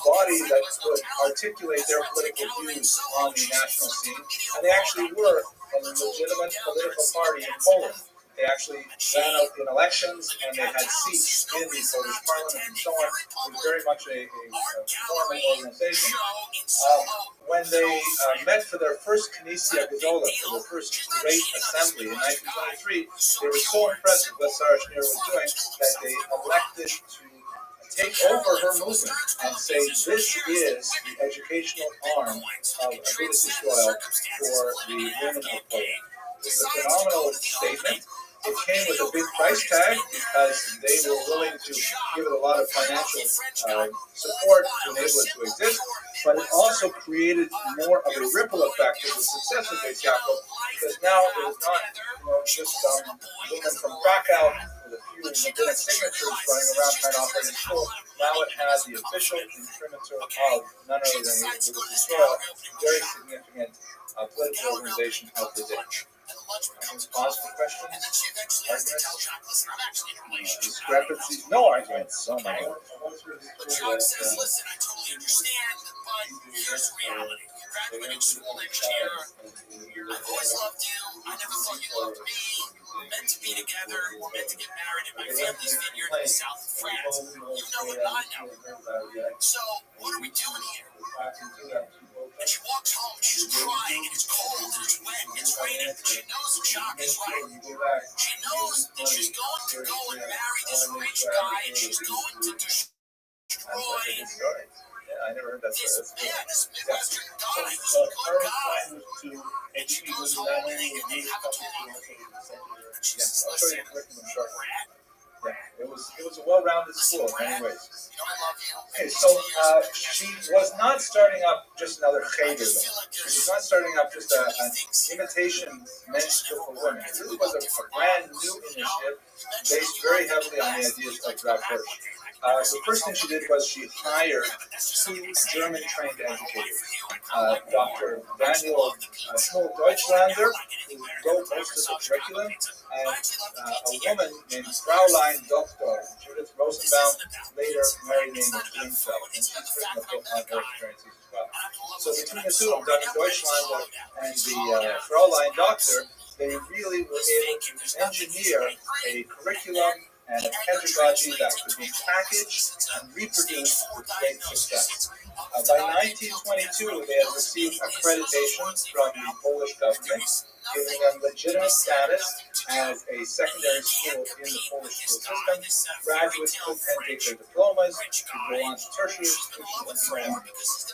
body that could articulate their political views on the national scene. And they actually were a legitimate political party in Poland. They actually ran out in elections, and they had seats in the Polish parliament and so on. It was very much a formal organization. When they met for their first Knessia Gedola, for their first great assembly in 1923, they were so impressed with what Sarah Schneer was doing that they elected to take over her movement and say this is the educational arm of Agudas Yisrael for the women of Poland. It's a phenomenal statement. It came with a big price tag because they were willing to give it a lot of financial support to enable it to exist, but it also created more of a ripple effect of the success of Beis Yaakov, because now it was not just women from Krakow with a few rabbinic signatures running around trying to operate in school. Now it has the official imprimatur of none other than the Agudas Yisrael, very significant political organization of the day. Pause for questions? Arguments? Discrepancies? No arguments. Oh my God. John says, listen, I totally understand, but here's the reality. You're graduating school next year. I've always loved you. I never thought you loved me. We're meant to be together. We're meant to get married in my family's vineyard in the south of France. You know it, I know. So, what are we doing here? And she walks home, she's crying, and it's cold, and it's wet, and it's raining. She knows the shock is right. She knows that she's going to go and marry this rich guy, and she's going to destroy I never heard that. this Midwestern guy who's a good guy. And she goes home, and they have a talk. And she says, listen, Brad, It was a well-rounded school in many ways. You know I love you. Okay, so she was not starting up just another cheder, though. She was not starting up just an imitation men's school for women. It really was a brand new initiative based very heavily on the ideas of Rabbi. The first thing she did was she hired two German-trained educators, Dr. Daniel Deutschlander, who wrote most of the curriculum, and a woman named Fraulein Dr. Judith Rosenbaum, later married name of Greenfeld, and she's written a book on her experiences as well. So between the two of them, Dr. Deutschlander and the Fraulein Doctor, they really were able to engineer a curriculum and a pedagogy that could be packaged and reproduced with great success. By 1922, they had received accreditation from the Polish government, giving them legitimate status as a secondary school in the Polish school system. Graduates could then take their diplomas to go on to tertiary institutions and so on.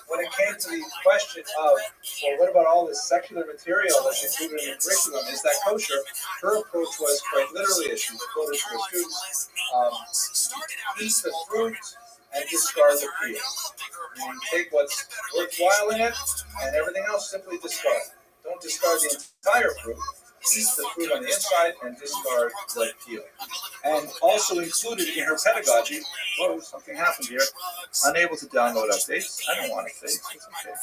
When it came to the question of, well, what about all this secular material that's included in the curriculum? Is that kosher? Her approach was quite literally, as she quoted to her students, eat the fruit and discard the peel. You take what's worthwhile in it, and everything else simply discard. Don't discard the entire fruit. Eat the fruit on the inside and discard the peel. And also included in her pedagogy, whoa, something happened here. Unable to download updates. I don't want updates. It's okay.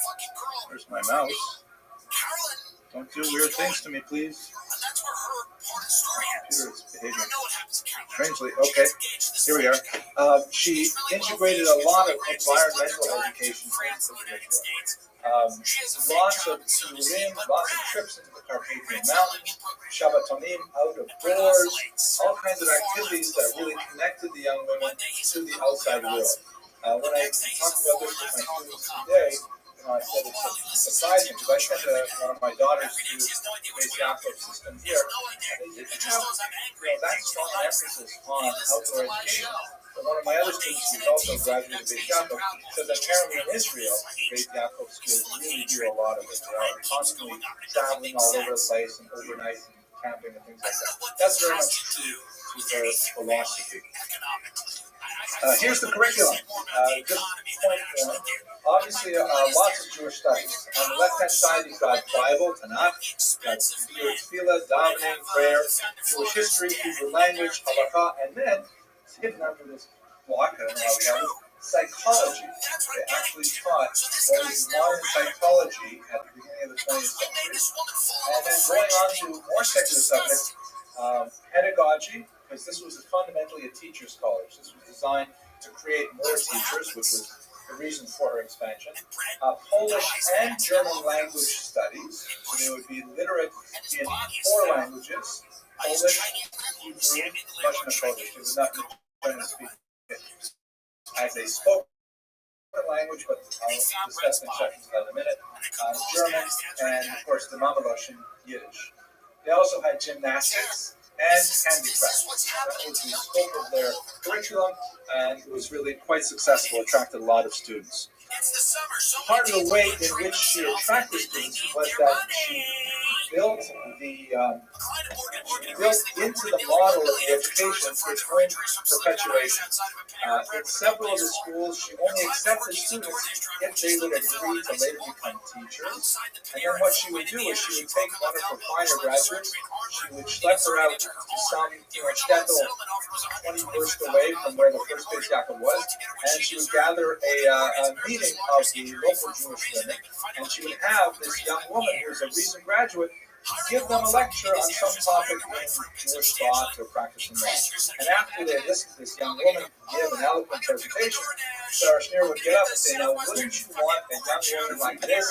Where's my mouse? Don't do weird things to me, please. Computer is behaving strangely. Okay, here we are. She integrated a lot of environmental education into the curriculum. Lots of touring, lots of trips into the Carpathian Mountains, Shabbatonim out of doors, all kinds of activities that really connected the young women to the outside world. When I talked about this with my students today, I said it's surprising because I sent one of my daughters to the Base Yaakov system here, and they didn't have that strong emphasis on outdoor education. But one of my other students, who's also graduated Base Yaakov, said that apparently in Israel, the Base Yaakov schools really do a lot of it. They are constantly traveling all over the place and overnight and camping and things like that. That's very much true to their philosophy. Here's the curriculum. Just point one. Obviously, lots of Jewish studies. On the left-hand side, you've got Bible, Tanakh, you've got Tefillah, davening, prayer, Jewish history, Hebrew language, halakha, and then it's hidden under this block. I don't know how we have it. Psychology. They actually taught what is modern psychology at the beginning of the 20th century. And then going on to more secular subjects, pedagogy, because this was fundamentally a teacher's college. This was designed to create more teachers, which was the reason for her expansion. Polish and German language studies, so they would be literate in 4 languages: Polish, Hebrew, Russian, and Polish. They would not be trying to speak it as a spoken language, but I'll discuss in sections in a minute. German, and of course the Mamalosh in Yiddish. They also had gymnastics and handicraft. That was the scope of their curriculum, and it was really quite successful, attracted a lot of students. Part of the way in which she attracted students was that she built into the model of the education its own perpetuation. In several of the schools, she only accepted students if they would agree to later become teachers. And then what she would do is she would take one of her finer graduates, she would schlep her out to some shtetl 20 versts away from where the first Beit Yaakov was, and she would gather a meeting of the local Jewish women, and she would have this young woman who was a recent graduate give them a lecture on some topic in Jewish thought or practicing law. And after they listened to this young woman give an eloquent presentation, Sarah Schneer would get up and say, "Now, wouldn't you want a young woman like this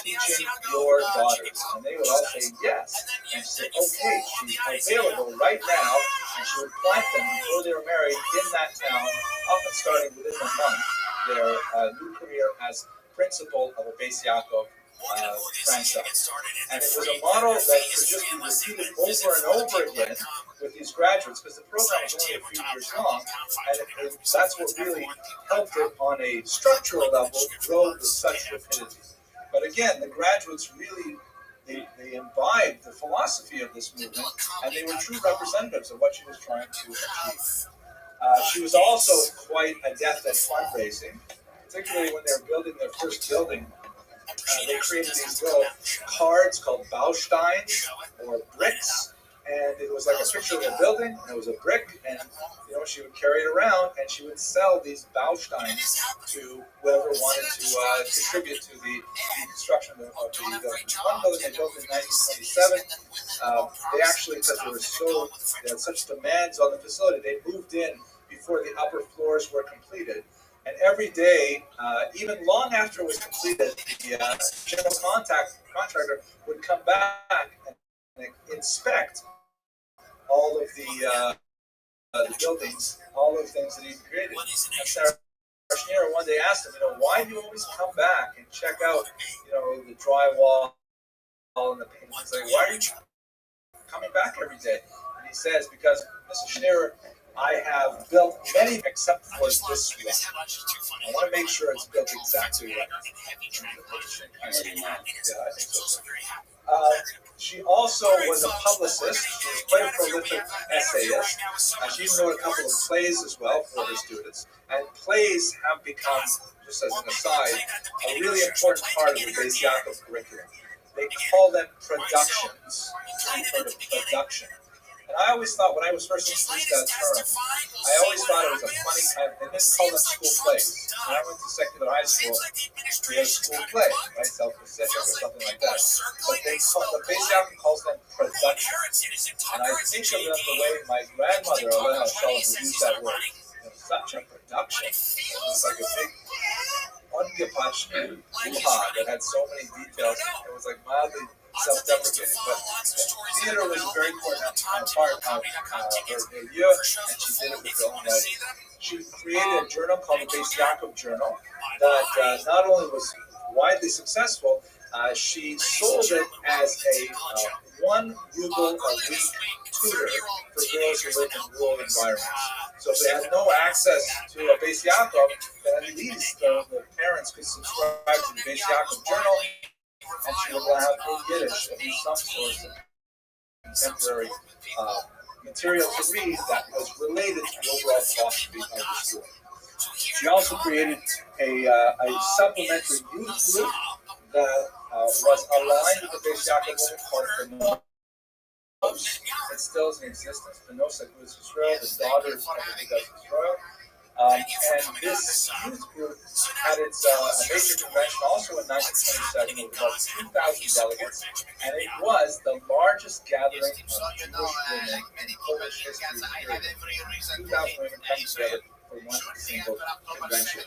teaching your daughters?" And they would all say yes. And she said, "Okay, she's available right now," and she would plant them before they were married in that town, often starting within a month, their new career as principal of a Beis Yaakov franchise. And it was a model that could just be repeated over and over again with these graduates, because the program was only a few years long, and that's what really helped it on a structural level grow with such rapidity. But again, the graduates really, they imbibed the philosophy of this movement, and they were true representatives of what she was trying to achieve. She was also quite adept at fundraising, particularly when they were building their first building. They created these little cards called Bausteins, or bricks, and it was like a picture of a building, and it was a brick, and she would carry it around, and she would sell these Bausteins to whoever wanted to contribute to the construction of the building. One building they built in 1927, they actually, because they had such demands on the facility, they moved in before the upper floors were completed. And every day, even long after it was completed, the general contractor would come back and inspect all of the buildings, all of the things that he created. And Sarah Schneer one day asked him, why do you always come back and check out, the drywall and the paint? He's like, why are you coming back every day? And he says, because Mrs. Schneer, I have built many except for this one. I want to make sure it's built exactly right. I think so. She also was a publicist. She was quite a prolific essayist. She even wrote a couple of plays as well for her students. And plays have become, just as an aside, a really important part of the Beis Yaakov curriculum. They call them productions. You've heard of production. And I always thought, when I was first introduced to that term, I always thought it was a funny kind of, they didn't call them school plays. When I went to secular high school, we had a school play, right, Self-Pacific or something like that. But the Beis Yaakov calls them productions. And I think of them the way my grandmother, Elena Shalom, would use that word. Such a production. It was like a big, ungepatched hoo-ha that had so many details. It was like mildly self-deprecating, but theater was a very important part of her milieu, and she did it with her own writing. She created a journal called the Beis Yaakov Journal that not only was widely successful, she sold it as a 1 ruble a week tutor for girls who lived in rural environments. So if they had no access to a Beis Yaakov, then at least the parents could subscribe to the Beis Yaakov Journal, and she would have in Yiddish, at least some source of contemporary material to read that was related to the overall philosophy of the school. She also created a supplementary youth group that was aligned with the Beis Yaakov movement called Benos. It still is in existence. Benos Agudis Yisrael, the daughters of the Agudis Yisrael. And this youth group had its a major convention also in 1927 with about 2,000 delegates, and it was the largest gathering of Jewish women in Polish history period. 2,000 women coming together for one single convention.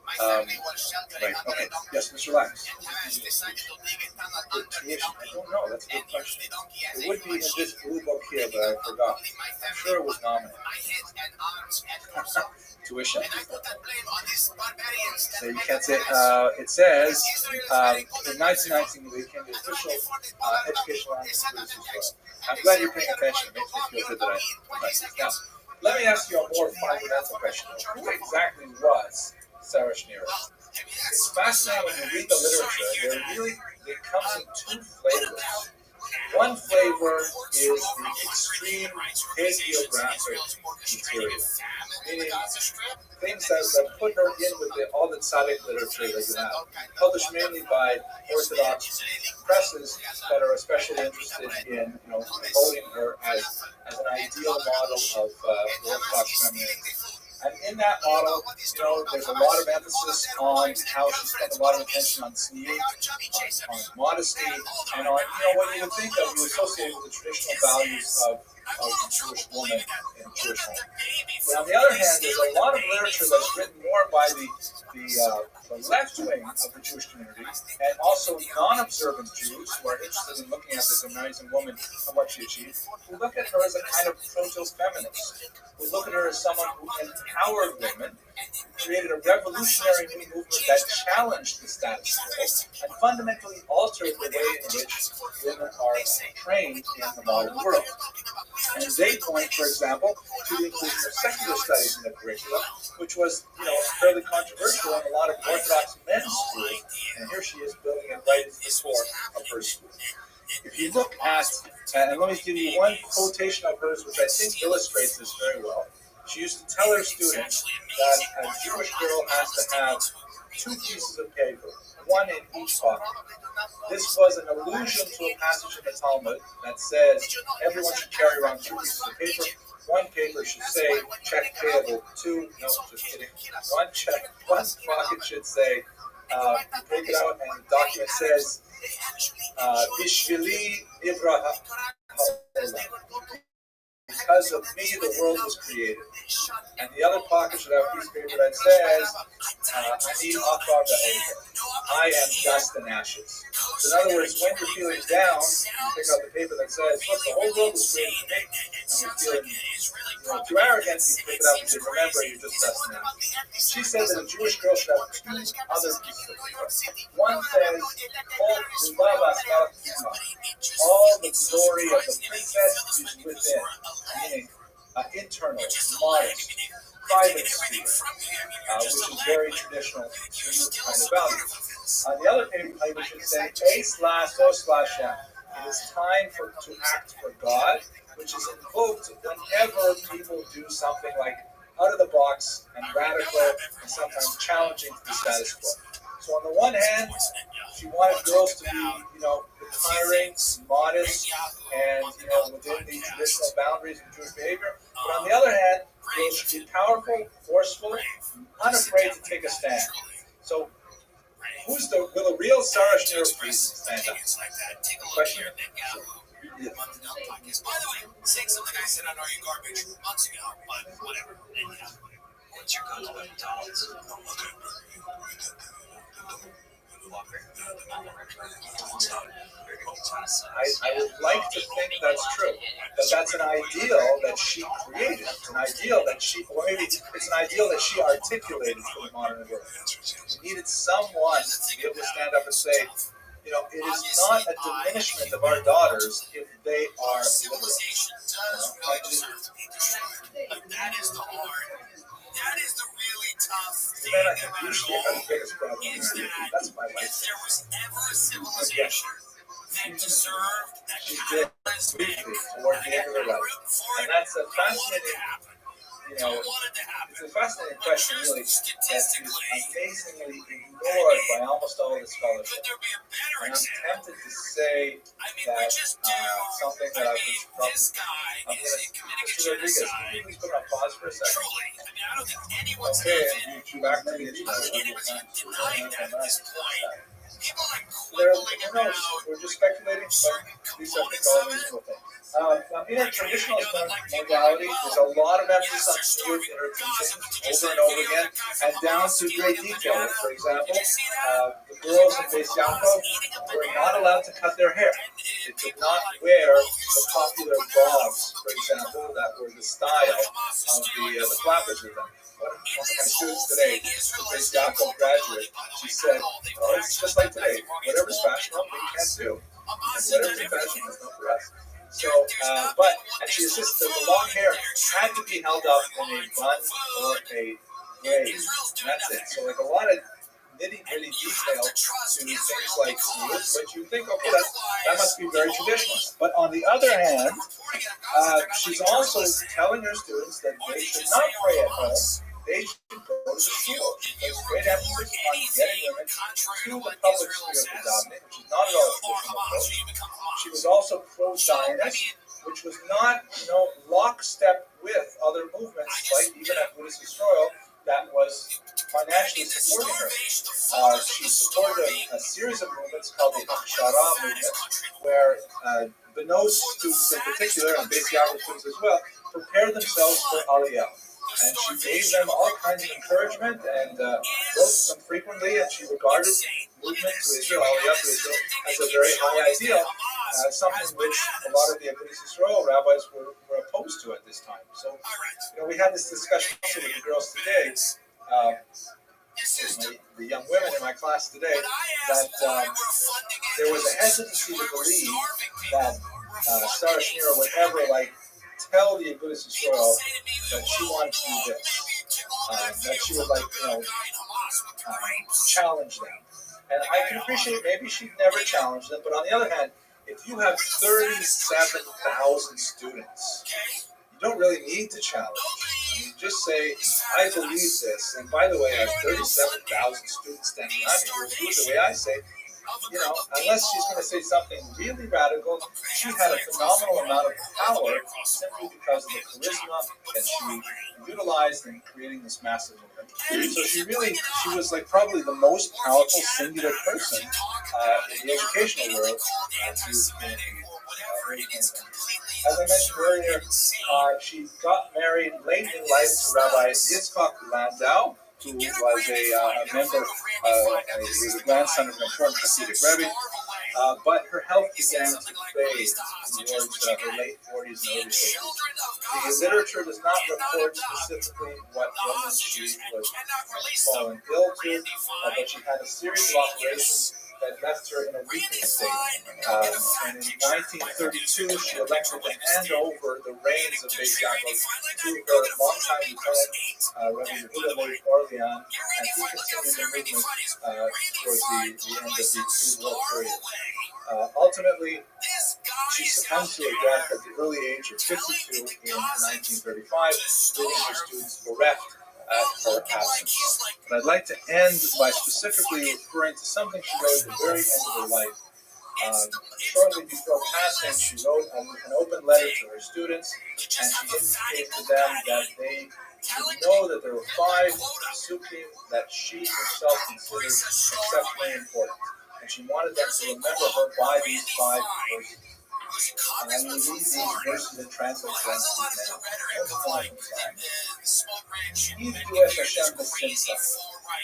Right, okay. Yes, Mr. Lax. The tuition, I don't know, that's a good question. It would be in this blue book here, but I forgot. I'm sure it was nominated. Tuition. So you can't say, it says, in 1919 we became the official educational organization. I'm glad you're paying attention. It makes me feel good that I now, let me ask you a more fundamental question. Who exactly was Sarah Schneer? It's fascinating when you read the literature. It comes in two flavors. One flavor is the extreme hagiographic material, meaning things that put her in with all the tzaddik literature that you have, published mainly by Orthodox presses that are especially interested in promoting her as an ideal model of Orthodox femininity. And in that model, there's a lot of emphasis on how she spent a lot of attention on tzniut, on modesty, and on what you would think of, you associate with the traditional values of the Jewish woman and Jewish home. But on the other hand, there's a lot of literature that's written more by the left wing of the Jewish community, and also non-observant Jews who are interested in looking at this amazing woman and what she achieved, who look at her as a kind of proto-feminist, who look at her as someone who empowered women, created a revolutionary new movement that challenged the status quo and fundamentally altered the way in which women are trained in the modern world. And they point, for example, to the inclusion of secular studies in the curriculum, which was, fairly controversial in a lot of Orthodox men's schools. And here she is building it right into the core of her school. If you look at, and let me give you one quotation of hers, which I think illustrates this very well. she used to tell her students that a Jewish girl has to have 2 pieces of paper, one in each pocket. This was an allusion to a passage in the Talmud that says everyone should carry around 2 pieces of paper. One paper should say check payable 2. No, just kidding. One pocket should say, you take it out and the document says, Bishvili Ivra because of me the world was created. And the other pocket should have a piece of paper that says, Ani Afar Ba'ever. I am dust and ashes. So in other words, when you're feeling down, you pick out the paper that says, look, the whole world was created for me. And you're feeling too arrogant, you pick it up and say, remember, you're just dust and ashes. She says that a Jewish girl should have 2 other pieces of paper. One says, all the glory of the princess is within, meaning internal, modest, private sphere, which is very traditional Jewish kind of value. On the other paper, we should say, Shem. It is time to act for God, which is invoked whenever people do something like out of the box and radical and sometimes challenging to the status quo. So on the one hand, she wanted girls to be, retiring, modest, and within the traditional boundaries of Jewish behavior. But on the other hand, girls should be powerful, forceful, unafraid to take a stand. So, will a real Sarah Schneer please stand up? Question? By the way, saying something I said on Are You Garbage months ago, but whatever. Anyhow, what's your go-to at McDonald's? I would like to think that's true. That's an ideal that she created. It's an ideal that or maybe it's an ideal that she articulated for the modern world. We needed someone to be able to stand up and say, it is not a diminishment of our daughters if they are literal. That is the hard. That is the really tough thing about is that if there was ever a civilization that deserved that catalyst toward the end of their life. And that's a fascinating, it's a fascinating question, really, that is amazingly ignored by almost all the scholarship. And I'm tempted to say that something that I've been Mr. Rodriguez, can you please put on pause for a second? Okay, and you back to the we're just speculating, but these are all reasonable things. In a traditional modality, there's a lot of emphasis on smooth inner teachings over and over again, and down to great detail. For example, the girls in Beis Yaakov were not allowed to cut their hair. They could not wear the popular bogs, for example, that were the style of the flappers with them. One of my students today, Beis Yaakov graduate, she said, it's just like today. Whatever's fashionable, we can't do. And whatever's fashionable is not for us. So, and she insisted that the long hair had to be held up in a bun or a braid. And that's it. So, like a lot of nitty-gritty detail to things like smooth, but you think, okay, that must be very traditional. But on the other hand, she's also telling her students that they should not pray at home. They should go to school. There's great emphasis on getting women to the public sphere of davening, which is not at all a traditional approach. She was also pro-Zionist, which was not, lockstep with other movements, like even at Buddhist Israel, that was financially supporting her. She supported a series of movements called the Akshara movement, where B'nos students in particular, and Beis Yaakov students as well, prepared themselves for Aliyah. And she gave them all kinds of encouragement and wrote them frequently, and she regarded movement to Israel, Aliyah to Israel, as a very high ideal, something which a lot of the Buddhist Israel rabbis were opposed to at this time. So, we had this discussion also with the girls today, the young women in my class today, that there was a hesitancy to believe that Sarah Schneer would ever, tell the Buddhist Israel that she wanted to do this, that she would, challenge them. And I can appreciate maybe she'd never challenge them, but on the other hand, if you have 37,000 students, you don't really need to challenge. just say, I believe this. And by the way, I have 37,000 students standing behind me who do it the way I say. You know, unless she's going to say something really radical, she had a phenomenal amount of power simply because of the charisma that she utilized in creating this massive movement. So she was like probably the most powerful singular person in the educational world who's been as I mentioned earlier, she got married late in life to Rabbi Yitzchak Landau, who was a member, he was a grandson of an important Hasidic Rabbi, but her health began to fade towards her late 40s and early 50s. The literature does not report specifically what illness she was fallen ill to, but she had a series of operations that left her in a weakened state. And in 1932, she elected to hand over the reins of Beit Yaakov to her longtime lieutenant, Rabbi Yehuda Leib Orlean, and he continued the movement towards the end of the two-world period. Ultimately, she succumbed to her death at the early age of 52 in 1935, leaving her students bereft at her absence. But I'd like to end by specifically referring to something she wrote at the very end of her life. Shortly before passing, she wrote an open letter to her students, and she indicated to them that they should know that there were 5 psukim that she herself considered exceptionally important. And she wanted them to remember her by these 5 verses. And I'm going to read these verses and translate them to you.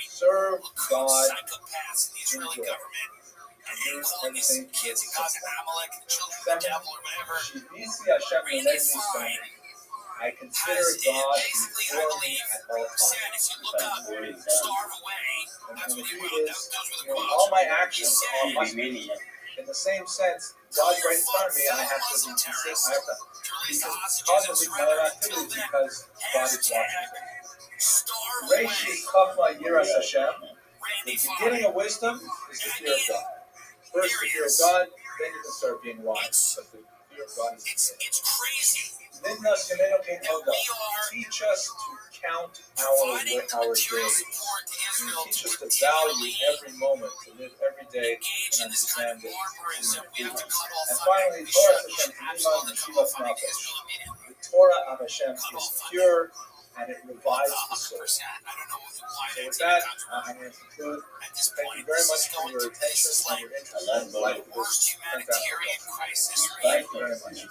Serve God in joy. I consider God before me at all times. And the key is, all my actions must be in the same sense. God's right in front of me, and I have to be consistent. I have to be cognizant of my activities because God is watching me. Reishis Chachma Yiras Hashem. The beginning of wisdom is the fear of God. First, the fear of God, then you can start being wise. But the fear of God is the beginning. Midnas Yemeno Kein Hoga. Teach us to count our days. Teach us to value every moment, to live every day and understand it. And finally, Torah Hashem Iman and Shivas Nafesh. The Torah of Hashem is pure and it revives the soul. So with that, I'm going to conclude. Thank you very much for your attention and your interest in the life of this fantastic. Thank you very much.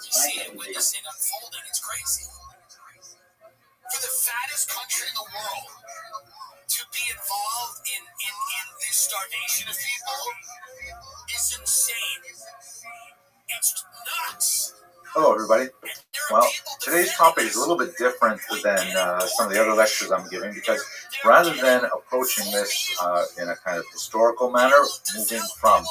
For the fattest country in the world to be involved in this starvation of people is insane. It's nuts. Hello, everybody. Well, today's topic is a little bit different than some of the other lectures I'm giving because rather than approaching this in a kind of historical manner, moving from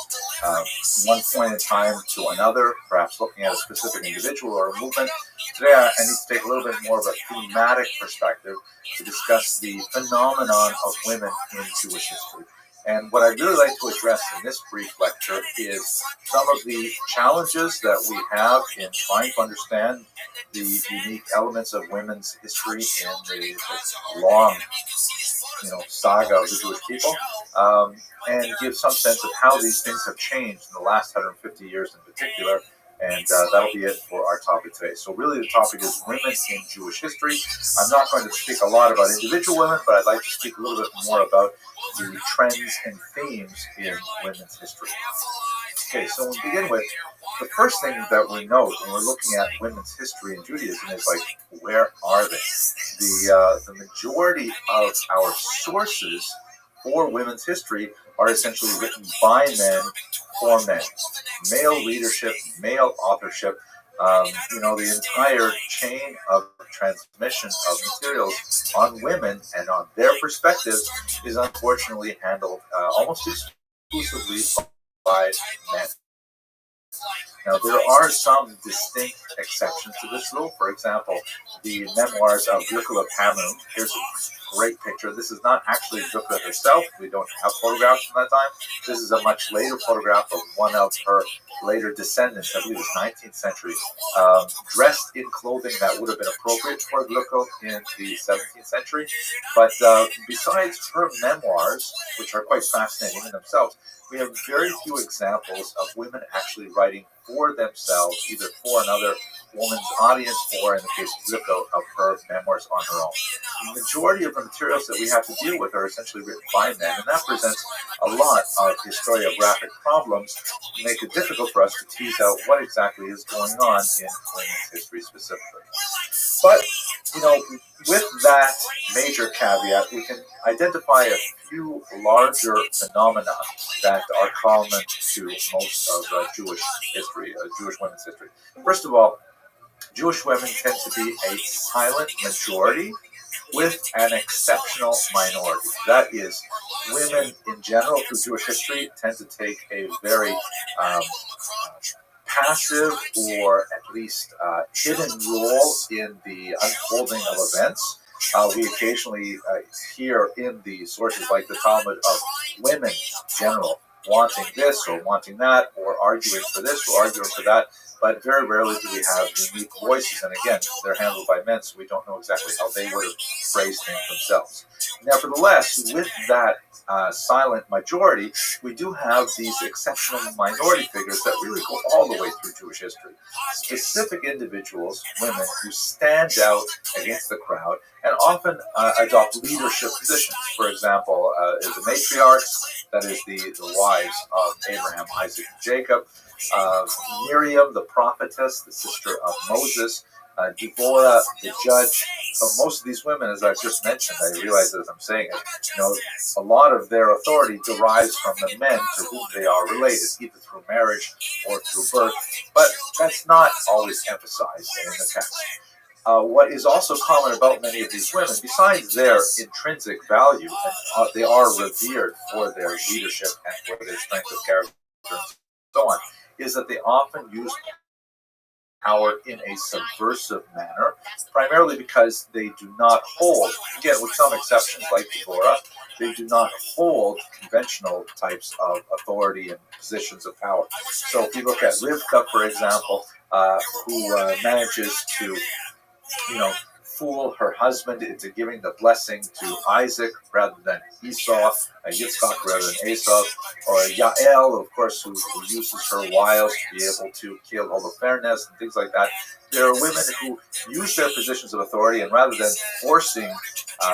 one point in time to another, perhaps looking at a specific individual or a movement, today I need to take a little bit more of a thematic perspective to discuss the phenomenon of women in Jewish history. And what I'd really like to address in this brief lecture is some of the challenges that we have in trying to understand the unique elements of women's history in the long, saga of the Jewish people, and give some sense of how these things have changed in the last 150 years in particular. And that'll be it for our topic today. So really the topic is women in Jewish history. I'm not going to speak a lot about individual women, but I'd like to speak a little bit more about the trends and themes in women's history. Okay, so we begin with the first thing that we note when we're looking at women's history in Judaism is where are they? The majority of our sources for women's history are essentially written by men for men. Male readership, male authorship, the entire chain of transmission of materials on women and on their perspectives is unfortunately handled almost exclusively by men. Now, there are some distinct exceptions to this rule. For example, the memoirs of Yukula Pamu. Here's great picture. This is not actually Rivka herself. We don't have photographs from that time. This is a much later photograph of one of her later descendants, I believe it was 19th century, dressed in clothing that would have been appropriate for Rivka in the 17th century. But besides her memoirs, which are quite fascinating in themselves, we have very few examples of women actually writing for themselves, either for another woman's audience or, in the case of Rivka, of her memoirs on her own. The majority of the materials that we have to deal with are essentially written by men, and that presents a lot of historiographic problems to make it difficult for us to tease out what exactly is going on in women's history specifically. But, with that major caveat, we can identify a few larger phenomena that are common to most of Jewish history, Jewish women's history. First of all, Jewish women tend to be a silent majority with an exceptional minority. That is, women in general through Jewish history tend to take a very passive or at least hidden role in the unfolding of events. We occasionally hear in the sources like the Talmud of women in general wanting this or wanting that, or arguing for this or arguing for that, but very rarely do we have unique voices. And again, they're handled by men, so we don't know exactly how they would have phrased things themselves. Nevertheless, with that silent majority, we do have these exceptional minority figures that really go all the way through Jewish history. Specific individuals, women, who stand out against the crowd and often adopt leadership positions. For example, the matriarchs, that is the wives of Abraham, Isaac, and Jacob, Miriam, the prophetess, the sister of Moses, Deborah, the judge. So most of these women, as I've just mentioned, I realize as I'm saying it, a lot of their authority derives from the men to whom they are related, either through marriage or through birth. But that's not always emphasized in the text. What is also common about many of these women, besides their intrinsic value, and they are revered for their leadership and for their strength of character and so on, is that they often use power in a subversive manner, primarily because they do not hold, again with some exceptions like Deborah, they do not hold conventional types of authority and positions of power. So if you look at Rivka, for example, who manages to fool her husband into giving the blessing to Isaac rather than Esau, Yitzchak rather than Esau, or Yael, of course, who uses her wiles to be able to kill Holofernes and things like that. There are women who use their positions of authority, and rather than forcing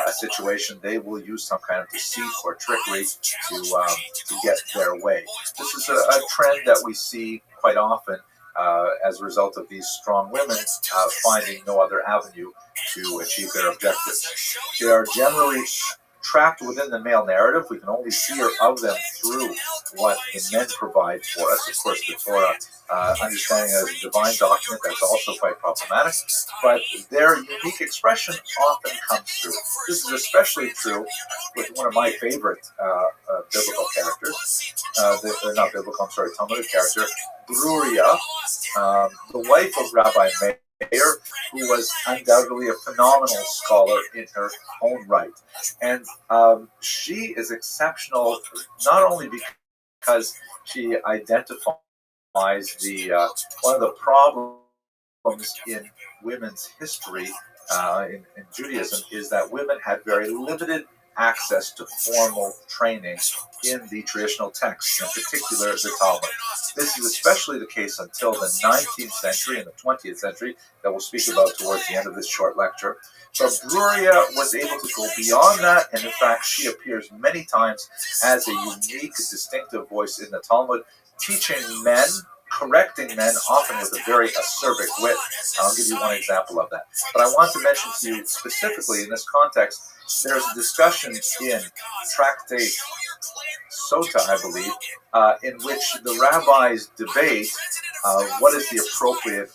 a situation, they will use some kind of deceit or trickery to get their way. This is a trend that we see quite often as a result of these strong women finding no other avenue to achieve their objectives. They are generally trapped within the male narrative. We can only hear of them through what the men provide for us. Of course, the Torah, understanding it as a divine document, that's also quite problematic. But their unique expression often comes through. This is especially true with one of my favorite biblical characters. Not biblical, I'm sorry, Talmudic character, Bruria, the wife of Rabbi Meir, who was undoubtedly a phenomenal scholar in her own right. And she is exceptional not only because she identifies one of the problems in women's history in Judaism is that women had very limited access to formal training in the traditional texts, in particular the Talmud. This is especially the case until the 19th century and the 20th century, that we'll speak about towards the end of this short lecture. But Bruria was able to go beyond that, and in fact she appears many times as a unique, distinctive voice in the Talmud, teaching men, correcting men, often with a very acerbic wit. I'll give you one example of that. But I want to mention to you specifically in this context, there's a discussion in Tractate Sota, I believe, in which the rabbis debate what is the appropriate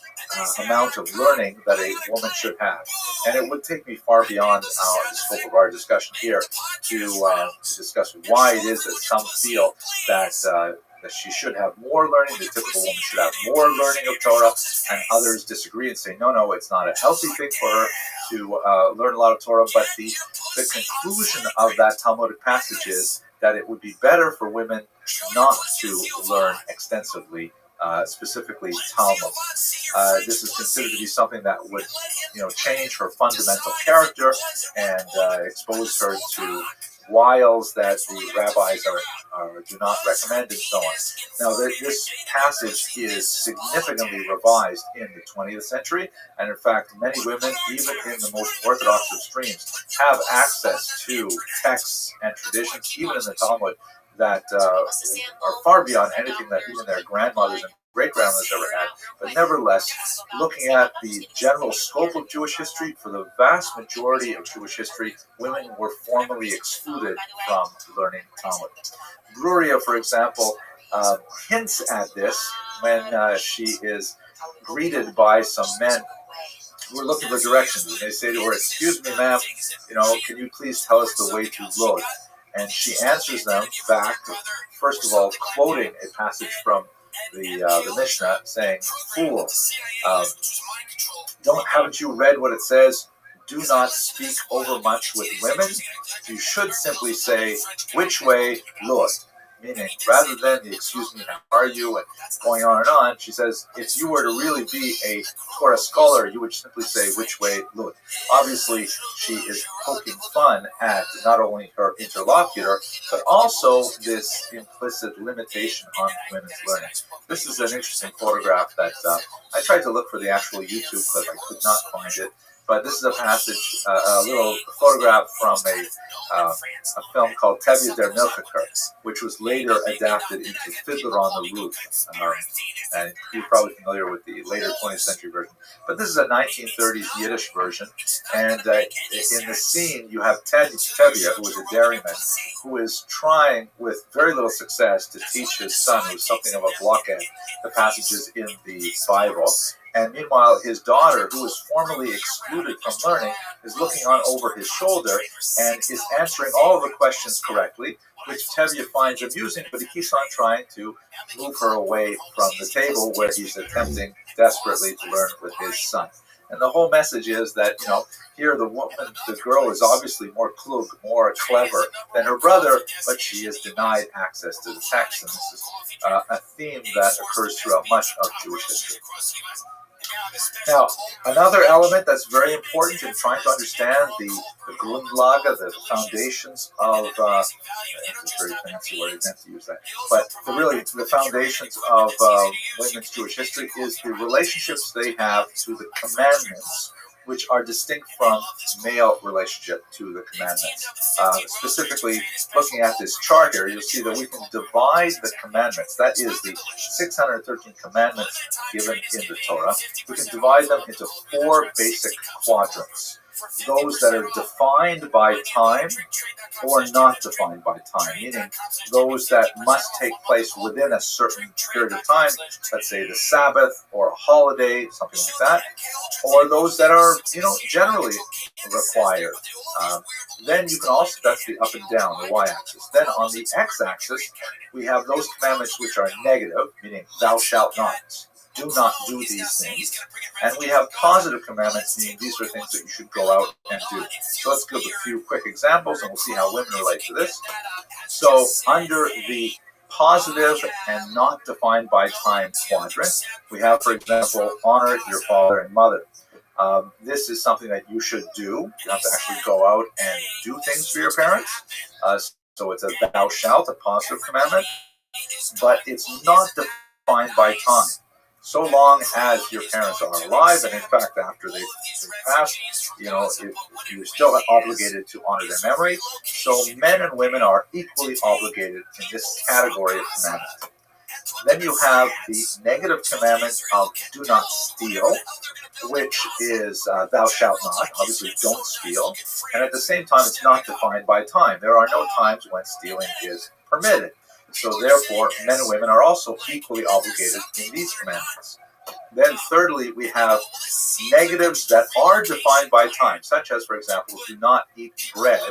amount of learning that a woman should have. And it would take me far beyond the scope of our discussion here to discuss why it is that some feel that that she should have more learning, the typical woman should have more learning of Torah, and others disagree and say, no, it's not a healthy thing for her to learn a lot of Torah. But the conclusion of that Talmudic passage is that it would be better for women not to learn extensively, specifically Talmud. This is considered to be something that would, change her fundamental character and expose her to wiles that the rabbis do not recommend, and so on. Now, this passage is significantly revised in the 20th century, and in fact, many women, even in the most orthodox of streams, have access to texts and traditions, even in the Talmud, that are far beyond anything that even their grandmothers and great-grandmothers ever had. But nevertheless, looking at the general scope of Jewish history, for the vast majority of Jewish history, women were formally excluded from learning Talmud. Bruria, for example, hints at this when she is greeted by some men who are looking for directions. And they say to her, "Excuse me, ma'am, can you please tell us the way to Lod?" And she answers them back, first of all, quoting a passage from the Mishnah, saying, "Fool, haven't you read what it says? Do not speak overmuch with women. You should simply say, which way, Lord?" Meaning, rather than the "excuse me, how are you?" and going on, she says, if you were to really be a Torah scholar, you would simply say, which way, Lud. Obviously, she is poking fun at not only her interlocutor, but also this implicit limitation on women's learning. This is an interesting photograph that I tried to look for the actual YouTube clip. I could not find it. But this is a passage, a little photograph from a film called Tevye der Milchaker, which was later adapted into Fiddler on the Roof. And you're probably familiar with the later 20th century version. But this is a 1930s Yiddish version. And in the scene, you have Tevye, who is a dairyman, who is trying, with very little success, to teach his son, who's something of a blockhead, the passages in the Bible. And meanwhile, his daughter, who was formerly excluded from learning, is looking on over his shoulder and is answering all of the questions correctly, which Tevye finds amusing, but he keeps on trying to move her away from the table where he's attempting desperately to learn with his son. And the whole message is that, here the girl is obviously more klug, more clever than her brother, but she is denied access to the text. And this is a theme that occurs throughout much of Jewish history. Now, another element that's very important in trying to understand the Grundlage, the foundations of, it's a very fancy word, I meant to use that, but the foundations of women's Jewish history is the relationships they have to the commandments, which are distinct from male relationship to the commandments. Specifically, looking at this chart here, you'll see that we can divide the commandments. That is the 613 commandments given in the Torah. We can divide them into 4 basic quadrants. Those that are defined by time or not defined by time, meaning those that must take place within a certain period of time, let's say the Sabbath or a holiday, something like that, or those that are, generally required. Then you can also, that's the up and down, the y-axis. Then on the x-axis, we have those commandments which are negative, meaning thou shalt not. Do not do these things. And we have positive commandments, meaning these are things that you should go out and do. So let's give a few quick examples, and we'll see how women relate to this. So under the positive and not defined by time quadrant, we have, for example, honor your father and mother. This is something that you should do. You have to actually go out and do things for your parents. So it's a thou shalt, a positive commandment, but it's not defined by time. So long as your parents are alive, and in fact, after they pass, if you're still obligated to honor their memory. So men and women are equally obligated in this category of commandment. Then you have the negative commandment of do not steal, which is thou shalt not. Obviously, don't steal. And at the same time, it's not defined by time. There are no times when stealing is permitted. So therefore, men and women are also equally obligated in these commandments. Then thirdly, we have negatives that are defined by time, such as, for example, do not eat bread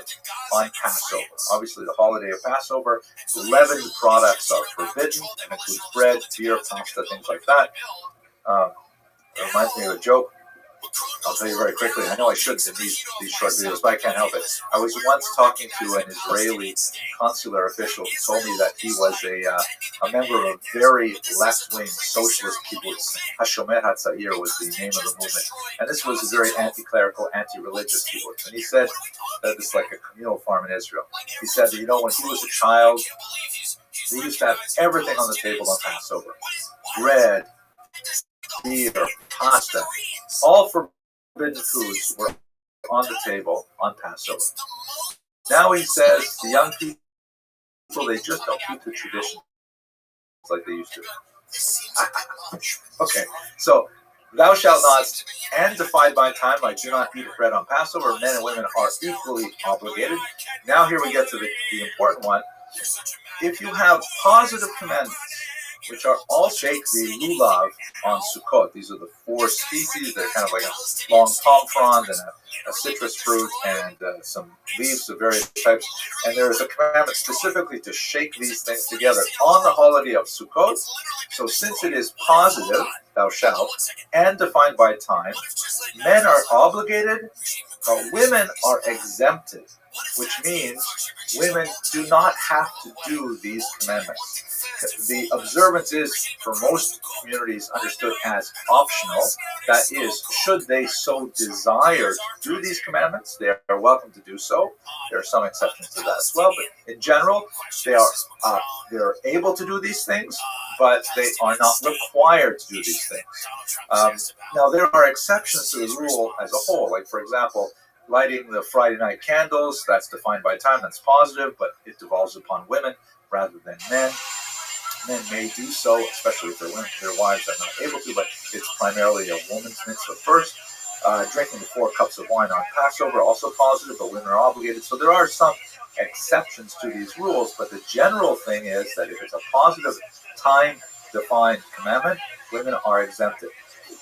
on Passover. Obviously, the holiday of Passover, leavened products are forbidden, and includes bread, beer, pasta, things like that. It reminds me of a joke. I'll tell you very quickly. I know I shouldn't in these short videos, but I can't help it. I was once talking to an Israeli consular official who told me that he was a member of a very left-wing socialist kibbutz. Hashomer HaTzair was the name of the movement. And this was a very anti-clerical, anti-religious kibbutz. And he said that it's like a communal farm in Israel. He said that, when he was a child, they used to have everything on the table on Passover. Bread, beer, pasta, all forbidden foods were on the table on Passover. Now he says the young people, they just don't keep the tradition like they used to. Okay, so thou shalt not, and defined by time, like do not eat bread on Passover. Men and women are equally obligated. Now here we get to the important one. If you have positive commandments, which are all shake the lulav on Sukkot. These are the 4 species. They're kind of like a long palm frond and a citrus fruit and some leaves of various types. And there is a commandment specifically to shake these things together on the holiday of Sukkot. So since it is positive, thou shalt, and defined by time, men are obligated, but women are exempted, which means women do not have to do these commandments. The observance is, for most communities, understood as optional. That is, should they so desire to do these commandments, they are welcome to do so. There are some exceptions to that as well, but in general, they're able to do these things, but they are not required to do these things. Now, there are exceptions to the rule as a whole, like, for example, lighting the Friday night candles. That's defined by time, that's positive, but it devolves upon women rather than men. Men may do so, especially if their wives are not able to, but it's primarily a woman's mitzvah first. Drinking the 4 cups of wine on Passover, also positive, but women are obligated. So there are some exceptions to these rules, but the general thing is that if it's a positive time-defined commandment, women are exempted.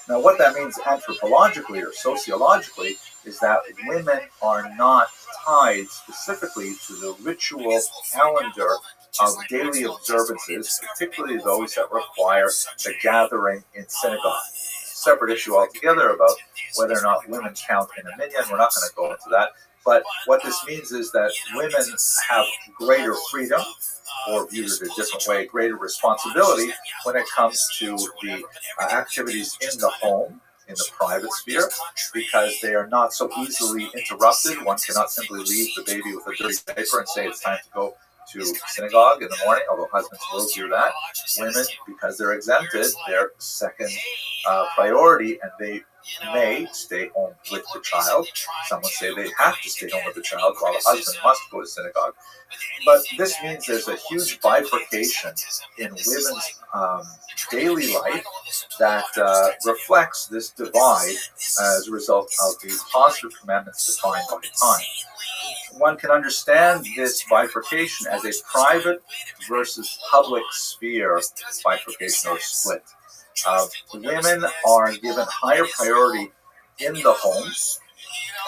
Now, what that means anthropologically or sociologically is that women are not tied specifically to the ritual calendar of daily observances, particularly those that require the gathering in synagogue. Separate issue altogether about whether or not women count in a minyan. We're not going to go into that. But what this means is that women have greater freedom, or viewed it a different way, greater responsibility when it comes to the activities in the home, in the private sphere, because they are not so easily interrupted. One cannot simply leave the baby with a dirty diaper and say it's time to go to synagogue in the morning, although husbands will do that. Women, because they're exempted, they're second priority, and they may stay home with the child. Some would say they have to stay home with the child, while the husband must go to synagogue. But this means there's a huge bifurcation in women's daily life that reflects this divide as a result of the positive commandments defined by time. One can understand this bifurcation as a private versus public sphere bifurcation or split. Women are given higher priority in the home,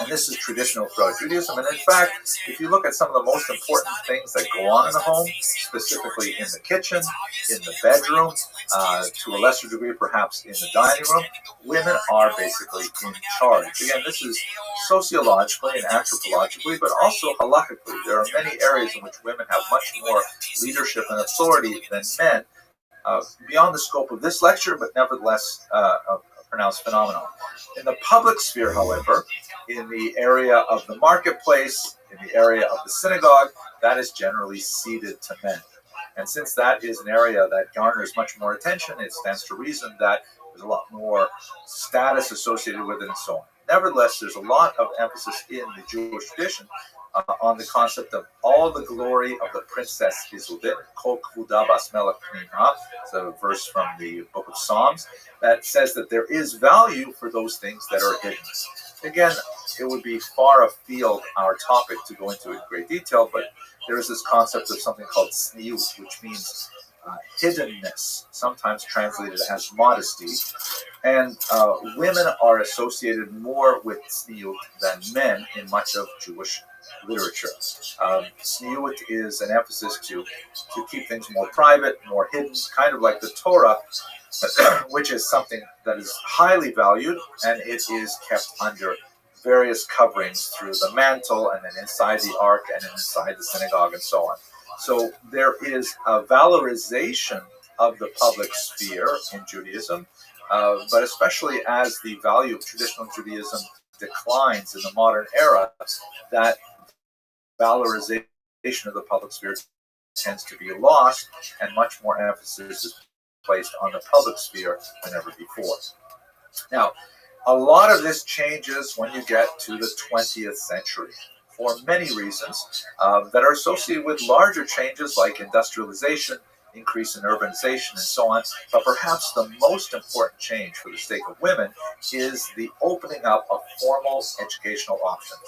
and this is traditional throughout Judaism. And in fact, if you look at some of the most important things that go on in the home, specifically in the kitchen, in the bedroom, to a lesser degree perhaps in the dining room, women are basically in charge. Again, this is sociologically and anthropologically, but also halakhically. There are many areas in which women have much more leadership and authority than men, beyond the scope of this lecture, but nevertheless a pronounced phenomenon. In the public sphere, however, in the area of the marketplace, in the area of the synagogue, that is generally ceded to men. And since that is an area that garners much more attention, it stands to reason that there's a lot more status associated with it and so on. Nevertheless, there's a lot of emphasis in the Jewish tradition on the concept of all the glory of the princess is within. Kol kvuda bas melech pnima. It's a verse from the book of Psalms that says that there is value for those things that are hidden. Again, it would be far afield our topic to go into in great detail, but there is this concept of something called tzniut, which means hiddenness, sometimes translated as modesty. And women are associated more with tzniut than men in much of Jewish literature. Tzniut is an emphasis to keep things more private, more hidden, kind of like the Torah, which is something that is highly valued, and it is kept under various coverings through the mantle and then inside the ark and then inside the synagogue and so on. So there is a valorization of the public sphere in Judaism, but especially as the value of traditional Judaism declines in the modern era, that valorization of the public sphere tends to be lost, and much more emphasis is placed on the public sphere than ever before. Now, a lot of this changes when you get to the 20th century for many reasons that are associated with larger changes like industrialization, increase in urbanization, and so on. But perhaps the most important change for the sake of women is the opening up of formal educational options.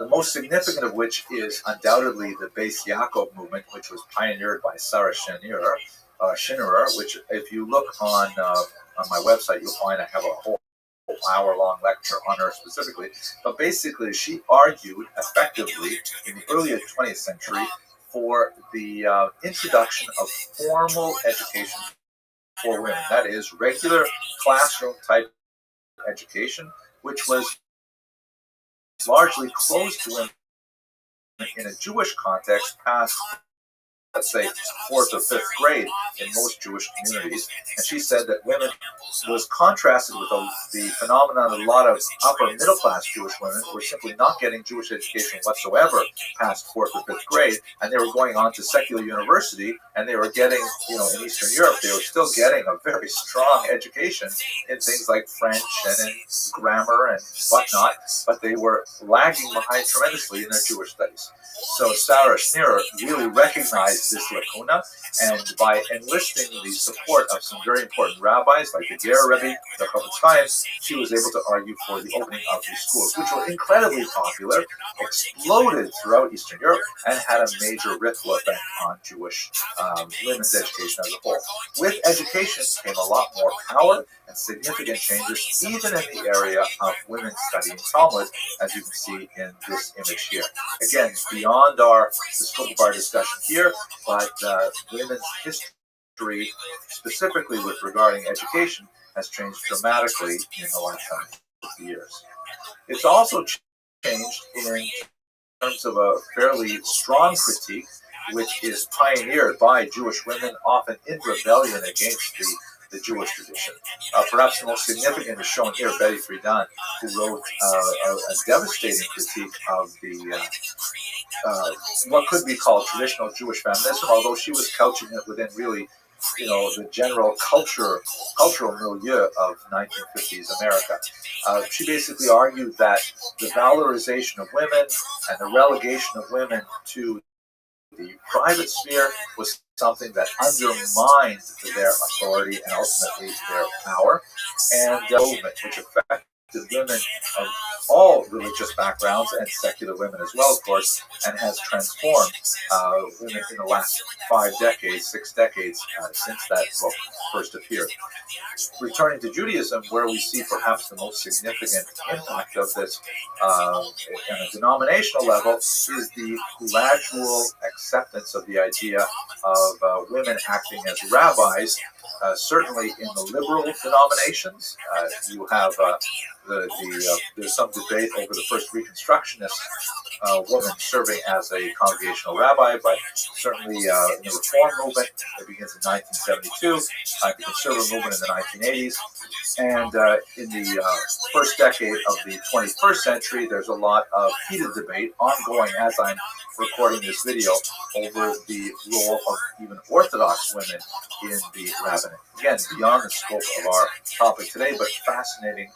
The most significant of which is undoubtedly the Beis Yaakov movement, which was pioneered by Sarah Schinnerer, which if you look on my website, you'll find I have a whole hour-long lecture on her specifically. But basically, she argued effectively in the early 20th century for the introduction of formal education for women. That is, regular classroom-type education, which was largely closed to women in a Jewish context past, let's say, 4th or 5th grade in most Jewish communities. And she said that women was contrasted with the phenomenon of a lot of upper middle class Jewish women who were simply not getting Jewish education whatsoever past 4th or 5th grade, and they were going on to secular university, and they were getting, in Eastern Europe, they were still getting a very strong education in things like French and in grammar and whatnot, but they were lagging behind tremendously in their Jewish studies. So Sarah Schinnerer really recognized this lacuna, and by enlisting the support of some very important rabbis like the Rabbi, the ROTHSCHILD, she was able to argue for the opening of these schools, which were incredibly popular, exploded throughout Eastern Europe, and had a major ripple effect on Jewish women's education as a whole. With education came a lot more power and significant changes, even in the area of women studying Talmud, as you can see in this image here. Again, beyond the scope of our discussion here, but women's history, specifically with regarding education, has changed dramatically in the last 50 years. It's also changed in terms of a fairly strong critique, which is pioneered by Jewish women, often in rebellion against the Jewish tradition. Perhaps the most significant is shown here, Betty Friedan, who wrote a devastating critique of the what could be called traditional Jewish feminism, although she was couching it within really, the general cultural milieu of 1950s America. She basically argued that the valorization of women and the relegation of women to the private sphere was something that undermined their authority and ultimately their power, and the movement which affected women of all religious backgrounds and secular women as well, of course, and has transformed women in the last 6 decades since that book first appeared. Returning to Judaism, where we see perhaps the most significant impact of this on a denominational level is the gradual acceptance of the idea of women acting as rabbis. Certainly in the liberal denominations, you have there's some debate over the first Reconstructionist woman serving as a congregational rabbi, but certainly in the Reform movement, it begins in 1972, the Conservative movement in the 1980s, and in the first decade of the 21st century, there's a lot of heated debate ongoing as I'm recording this video over the role of even Orthodox women in the rabbinate. Again, beyond the scope of our topic today, but fascinating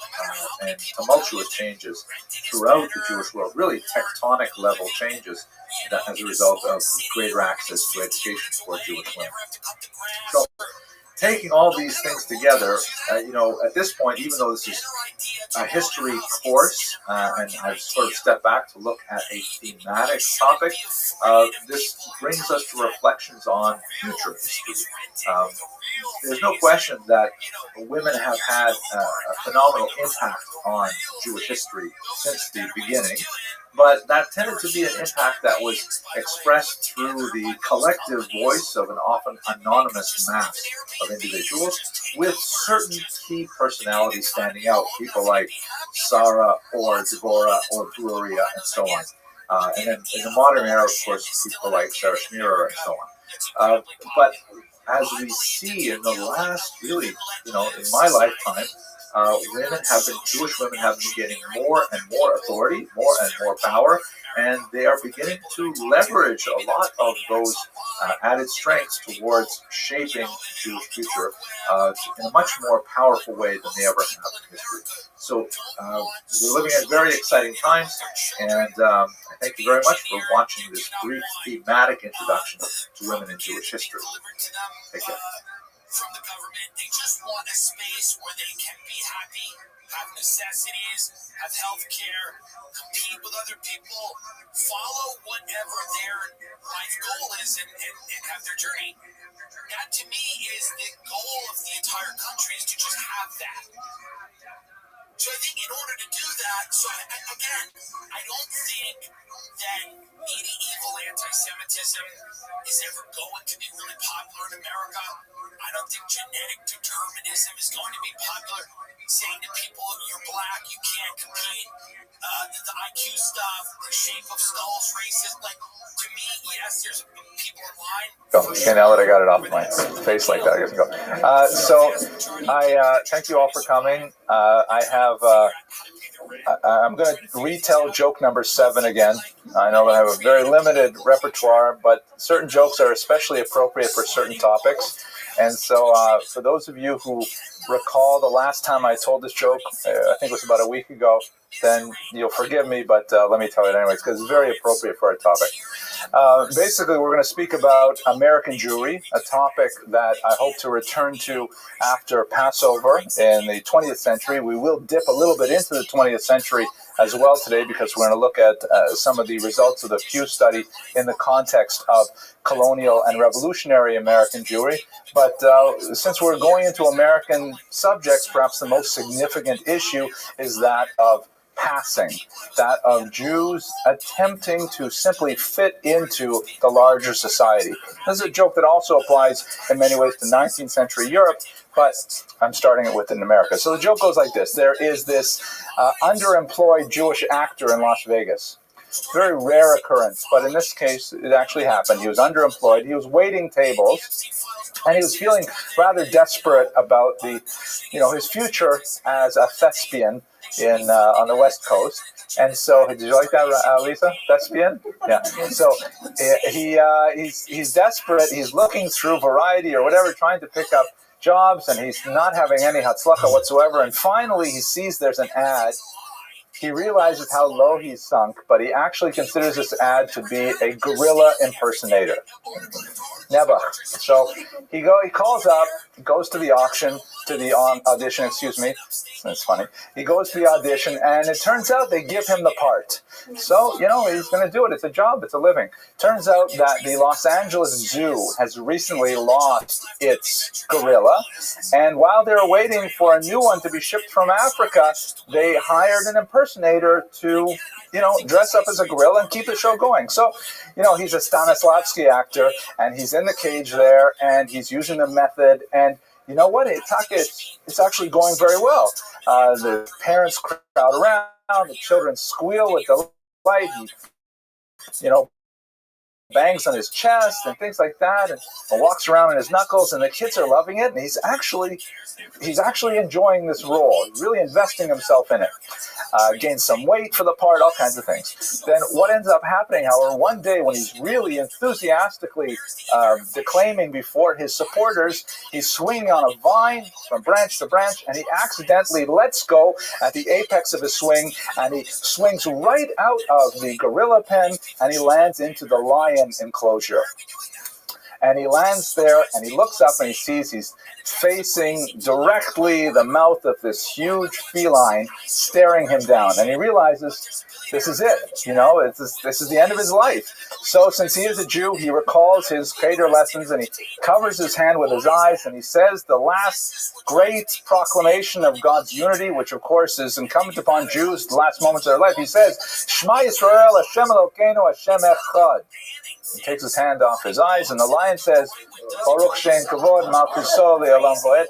and tumultuous changes throughout the Jewish world, really tectonic level changes that as a result of greater access to education for Jewish women. So taking all these things together, at this point, even though this is a history course, and I've sort of stepped back to look at a thematic topic, this brings us to reflections on future history. There's no question that women have had a phenomenal impact on Jewish history since the beginning, but that tended to be an impact that was expressed through the collective voice of an often anonymous mass of individuals with certain key personalities standing out, people like Sarah or Deborah or Gloria and so on. And then in the modern era, of course, people like Sarah Schneerer and so on. But as we see in the last, really, in my lifetime, Jewish women have been getting more and more authority, more and more power, and they are beginning to leverage a lot of those added strengths towards shaping Jewish future in a much more powerful way than they ever have in history. So we're living at very exciting times, and I thank you very much for watching this brief thematic introduction to women in Jewish history. Take care. From the government, they just want a space where they can be happy, have necessities, have health care, compete with other people, follow whatever their life goal is, and have their journey. That, to me, is the goal of the entire country, is to just have that. So I think in order to do that, I don't think that medieval anti-Semitism is ever going to be really popular in America. I don't think genetic determinism is going to be popular. Saying to people, you're black, you can't compete. The IQ stuff, the shape of skulls, racism. Like, to me, yes, there's people in line. Okay, now that I got it off my face like that, I guess go. So I thank you all for coming. I'm going to retell joke number 7 again. I know that I have a very limited repertoire, but certain jokes are especially appropriate for certain topics. And so for those of you who recall the last time I told this joke, I think it was about a week ago, then you'll forgive me, but let me tell it anyways, because it's very appropriate for our topic. Basically, we're going to speak about American Jewry, a topic that I hope to return to after Passover in the 20th century. We will dip a little bit into the 20th century as well today, because we're going to look at some of the results of the Pew study in the context of colonial and revolutionary American Jewry. But since we're going into American subjects, perhaps the most significant issue is that of passing, that of Jews attempting to simply fit into the larger society. This is a joke that also applies in many ways to 19th century Europe, but I'm starting it within America. So the joke goes like this. There is this underemployed Jewish actor in Las Vegas. Very rare occurrence, but in this case, it actually happened. He was underemployed. He was waiting tables, and he was feeling rather desperate about his future as a thespian on the West Coast. And so, did you like that, Lisa? Thespian? Yeah. So he's desperate. He's looking through Variety or whatever, trying to pick up jobs, and he's not having any hatzlacha whatsoever. And finally, he sees there's an ad. He realizes how low he's sunk, but he actually considers this ad to be a guerrilla impersonator. Never. So he calls up, goes to the audition, That's funny. He goes to the audition, and it turns out they give him the part. So, he's going to do it. It's a job. It's a living. Turns out that the Los Angeles Zoo has recently lost its gorilla, and while they're waiting for a new one to be shipped from Africa, they hired an impersonator to, dress up as a gorilla and keep the show going. So, he's a Stanislavski actor, and he's in the cage there, and he's using the method, and you know what? It's actually going very well. The parents crowd around, the children squeal with delight. He, bangs on his chest and things like that, and walks around in his knuckles, and the kids are loving it, and he's actually enjoying this role. He's really investing himself in it. Gains some weight for the part, all kinds of things. Then what ends up happening, however, one day when he's really enthusiastically declaiming before his supporters, he's swinging on a vine from branch to branch, and he accidentally lets go at the apex of his swing, and he swings right out of the gorilla pen, and he lands into the lion enclosure. And he lands there, and he looks up, and he sees he's facing directly the mouth of this huge feline staring him down. And he realizes this is it. This is the end of his life. So since he is a Jew, he recalls his Seder lessons, and he covers his hand with his eyes, and he says the last great proclamation of God's unity, which of course is incumbent upon Jews, the last moments of their life. He says, Shema Yisrael, Hashem Elokeinu, Hashem Echad. He takes his hand off his eyes, and the lion says, Baruch Shem Kavod, Malchuso Le'olam Voed.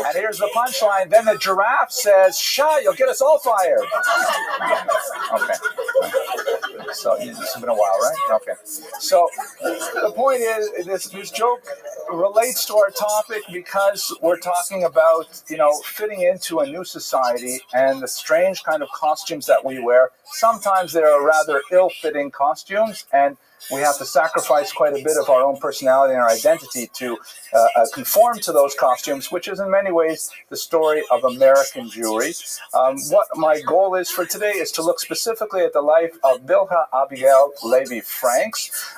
And here's the punchline. Then the giraffe says, Shah, you'll get us all fired. Okay. So this has been a while, right? Okay. So the point is, this joke relates to our topic because we're talking about, fitting into a new society and the strange kind of costumes that we wear. Sometimes they're rather ill-fitting costumes, and we have to sacrifice quite a bit of our own personality and our identity to conform to those costumes, which is in many ways the story of American Jewry. What my goal is for today is to look specifically at the life of Bilha Abigail Levi Franks,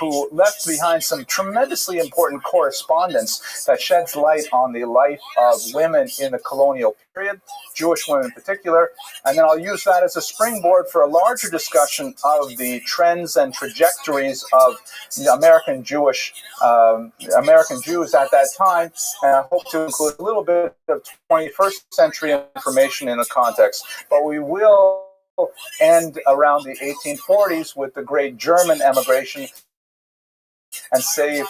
who left behind some tremendously important correspondence that sheds light on the life of women in the colonial period, Jewish women in particular, and then I'll use that as a springboard for a larger discussion of the trends and trajectories of the American Jews at that time, and I hope to include a little bit of 21st century information in the context. But we will end around the 1840s with the great German emigration and save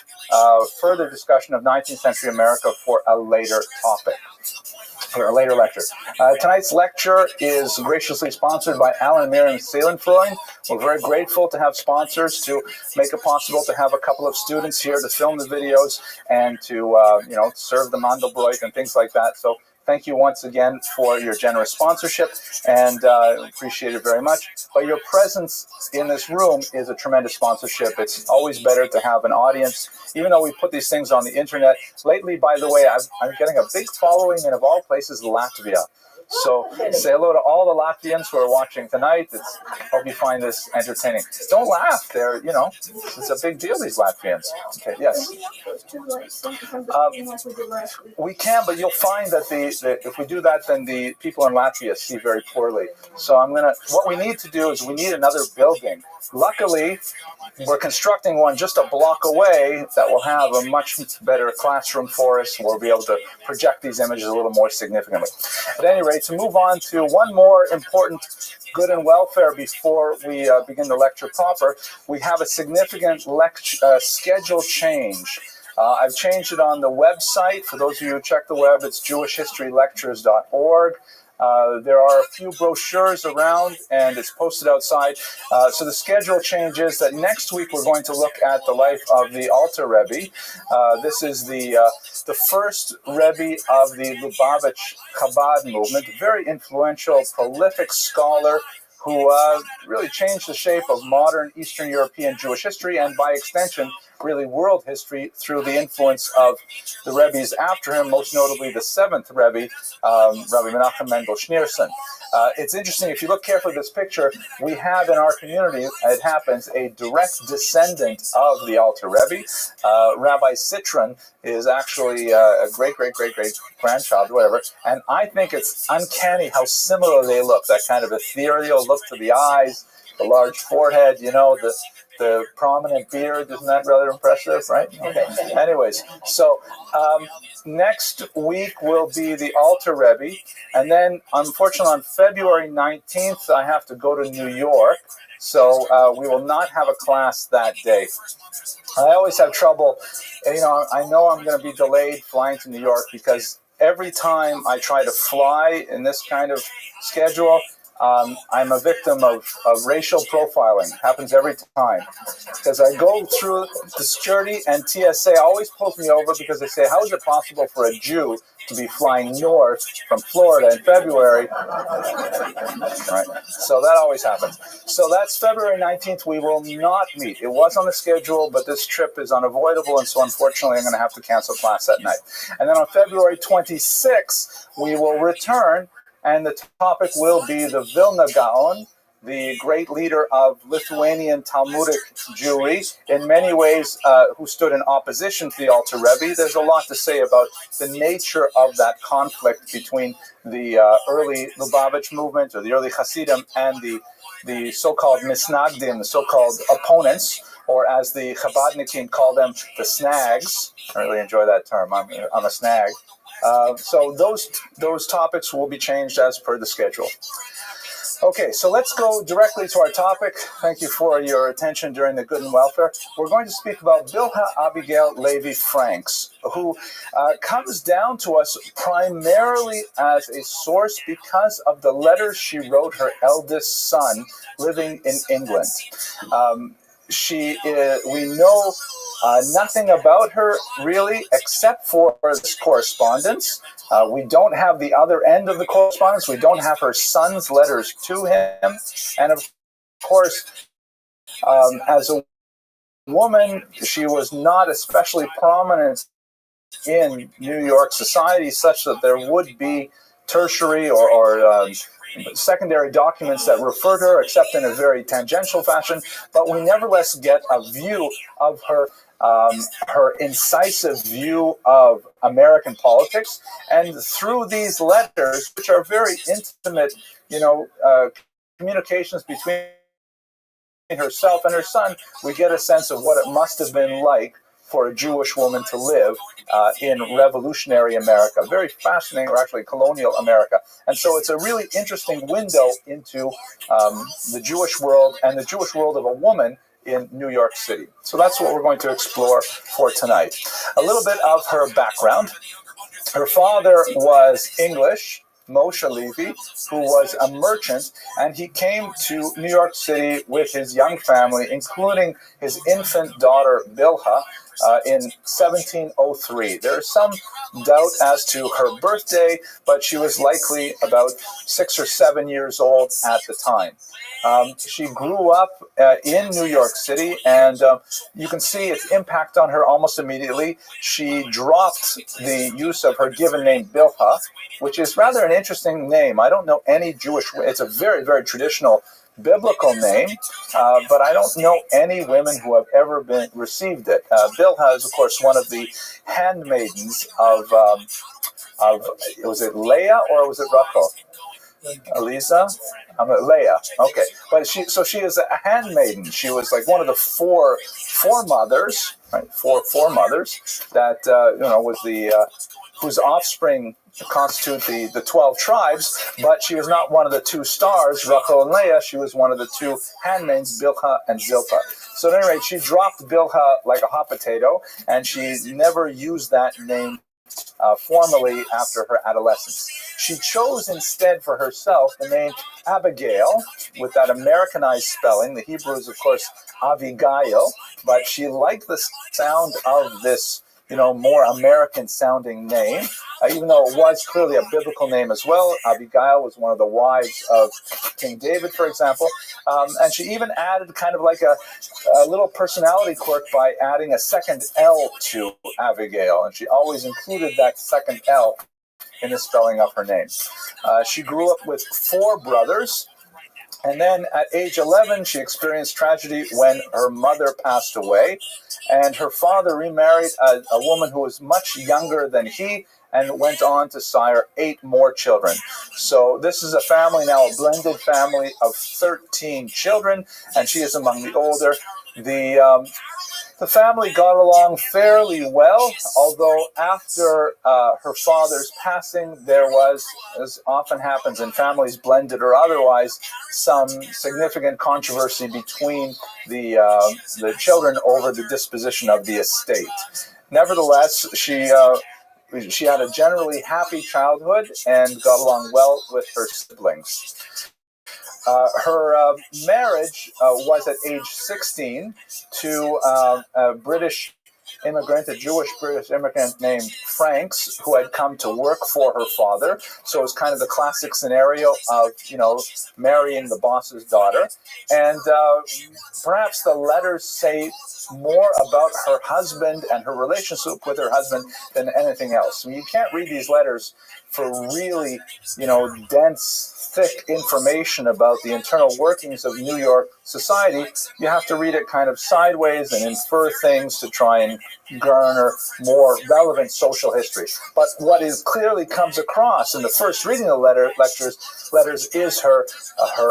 further discussion of 19th century America for a later topic. For a later lecture. Tonight's lecture is graciously sponsored by Alan and Miriam Seelenfreund. We're very grateful to have sponsors to make it possible to have a couple of students here to film the videos and to serve the Mandelbrot and things like that. So thank you once again for your generous sponsorship, and appreciate it very much. But your presence in this room is a tremendous sponsorship. It's always better to have an audience, even though we put these things on the internet. Lately, by the way, I'm getting a big following in, of all places, Latvia. So say hello to all the Latvians who are watching tonight. Hope you find this entertaining. Don't laugh. It's a big deal, these Latvians. Okay, yes. We can, but you'll find that if we do that, then the people in Latvia see very poorly. So what we need to do is we need another building. Luckily, we're constructing one just a block away that will have a much better classroom for us. We'll be able to project these images a little more significantly. At any rate, to move on to one more important good and welfare before we begin the lecture proper, we have a significant schedule change. I've changed it on the website. For those of you who check the web, it's jewishhistorylectures.org. There are a few brochures around, and it's posted outside. So the schedule changes that next week we're going to look at the life of the Alter Rebbe. This is the first Rebbe of the Lubavitch Chabad movement, very influential, prolific scholar who really changed the shape of modern Eastern European Jewish history, and by extension, really world history, through the influence of the Rebbes after him, most notably the seventh Rebbe, Rabbi Menachem Mendel Schneerson. It's interesting, if you look carefully at this picture, we have in our community, it happens, a direct descendant of the Alter Rebbe. Rabbi Citron is actually a great-great-great-great-grandchild, whatever, and I think it's uncanny how similar they look, that kind of ethereal look to the eyes, the large forehead, the prominent beard. Isn't that rather impressive, right? Okay. Anyways, so next week will be the Alter Rebbe, and then, unfortunately, on February 19th, I have to go to New York, so we will not have a class that day. I always have trouble, I know I'm going to be delayed flying to New York because every time I try to fly in this kind of schedule, I'm a victim of racial profiling. Happens every time. Because I go through the security, and TSA always pulls me over because they say, how is it possible for a Jew to be flying north from Florida in February? Right. So that always happens. So that's February 19th. We will not meet. It was on the schedule, but this trip is unavoidable, and so unfortunately I'm going to have to cancel class that night. And then on February 26th, we will return, and the topic will be the Vilna Gaon, the great leader of Lithuanian Talmudic Jewry, in many ways who stood in opposition to the Alter Rebbe. There's a lot to say about the nature of that conflict between the early Lubavitch movement, or the early Hasidim, and the so-called Misnagdim, the so-called opponents, or as the Chabadnikim call them, the snags. I really enjoy that term. I'm a snag. So those topics will be changed as per the schedule. Okay, so let's go directly to our topic. Thank you for your attention during the Good and Welfare. We're going to speak about Bilhah Abigail Levi Franks, who comes down to us primarily as a source because of the letters she wrote her eldest son living in England. We know nothing about her really except for this correspondence. We don't have the other end of the correspondence. We don't have her son's letters to him. And of course, as a woman, she was not especially prominent in New York society, such that there would be tertiary or secondary documents that refer to her, except in a very tangential fashion. But we nevertheless get a view of her incisive view of American politics, and through these letters, which are very intimate, communications between herself and her son, we get a sense of what it must have been like for a Jewish woman to live in revolutionary America, very fascinating, or actually colonial America. And so it's a really interesting window into the Jewish world and the Jewish world of a woman in New York City. So that's what we're going to explore for tonight. A little bit of her background. Her father was English, Moshe Levi, who was a merchant, and he came to New York City with his young family, including his infant daughter, Bilhah, in 1703. There's some doubt as to her birthday, but she was likely about 6 or 7 years old at the time. She grew up in New York City, and you can see its impact on her almost immediately. She dropped the use of her given name, Bilhah, which is rather an interesting name. I don't know any Jewish, it's a very, very traditional biblical name, but I don't know any women who have ever received it. Bilhah is, of course, one of the handmaidens of was it Leah or was it Rachel? Elisa? Leah. Okay, but she is a handmaiden. She was like one of the four mothers, right? Four mothers that was the whose offspring constitute the 12 tribes, but she was not one of the two stars, Rachel and Leah. She was one of the two handmaids, Bilhah and Zilpah. So at any rate, she dropped Bilhah like a hot potato, and she never used that name formally after her adolescence. She chose instead for herself the name Abigail, with that Americanized spelling. The Hebrew is, of course, Avigail, but she liked the sound of this more American-sounding name, even though it was clearly a biblical name as well. Abigail was one of the wives of King David, for example, and she even added kind of like a little personality quirk by adding a second L to Abigail, and she always included that second L in the spelling of her name. She grew up with 4 brothers, and then at age 11, she experienced tragedy when her mother passed away, and her father remarried a woman who was much younger than he and went on to sire 8 more children. So this is a family now, a blended family of 13 children, and she is among the older. The family got along fairly well, although after her father's passing, there was, as often happens in families, blended or otherwise, some significant controversy between the children over the disposition of the estate. Nevertheless, she had a generally happy childhood and got along well with her siblings. Her marriage was at age 16 to a British immigrant, a Jewish British immigrant named Franks, who had come to work for her father. So it was kind of the classic scenario of, marrying the boss's daughter. And perhaps the letters say more about her husband and her relationship with her husband than anything else. I mean, you can't read these letters for really, dense, thick information about the internal workings of New York society. You have to read it kind of sideways and infer things to try and garner more relevant social history. But what is clearly comes across in the first reading of the letters is her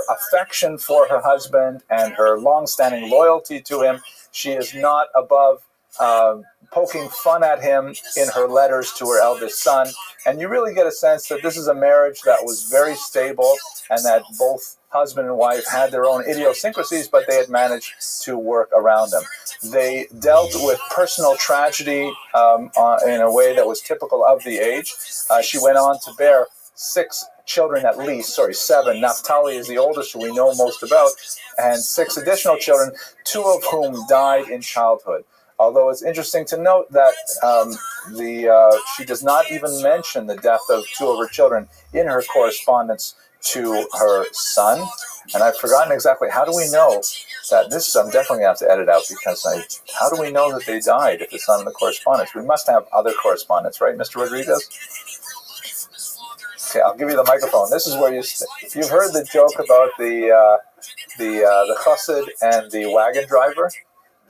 affection for her husband and her long-standing loyalty to him. She is not above poking fun at him in her letters to her eldest son. And you really get a sense that this is a marriage that was very stable and that both husband and wife had their own idiosyncrasies, but they had managed to work around them. They dealt with personal tragedy in a way that was typical of the age. She went on to bear 6 children at least, 7. Naphtali is the oldest, who we know most about, and 6 additional children, 2 of whom died in childhood. Although it's interesting to note that she does not even mention the death of 2 of her children in her correspondence to her son. And I've forgotten exactly, how do we know that this, I'm definitely going to have to edit out, because how do we know that they died if it's not in the correspondence? We must have other correspondence, right, Mr. Rodriguez? Okay, I'll give you the microphone. This is where you've heard the joke about the chassid and the wagon driver.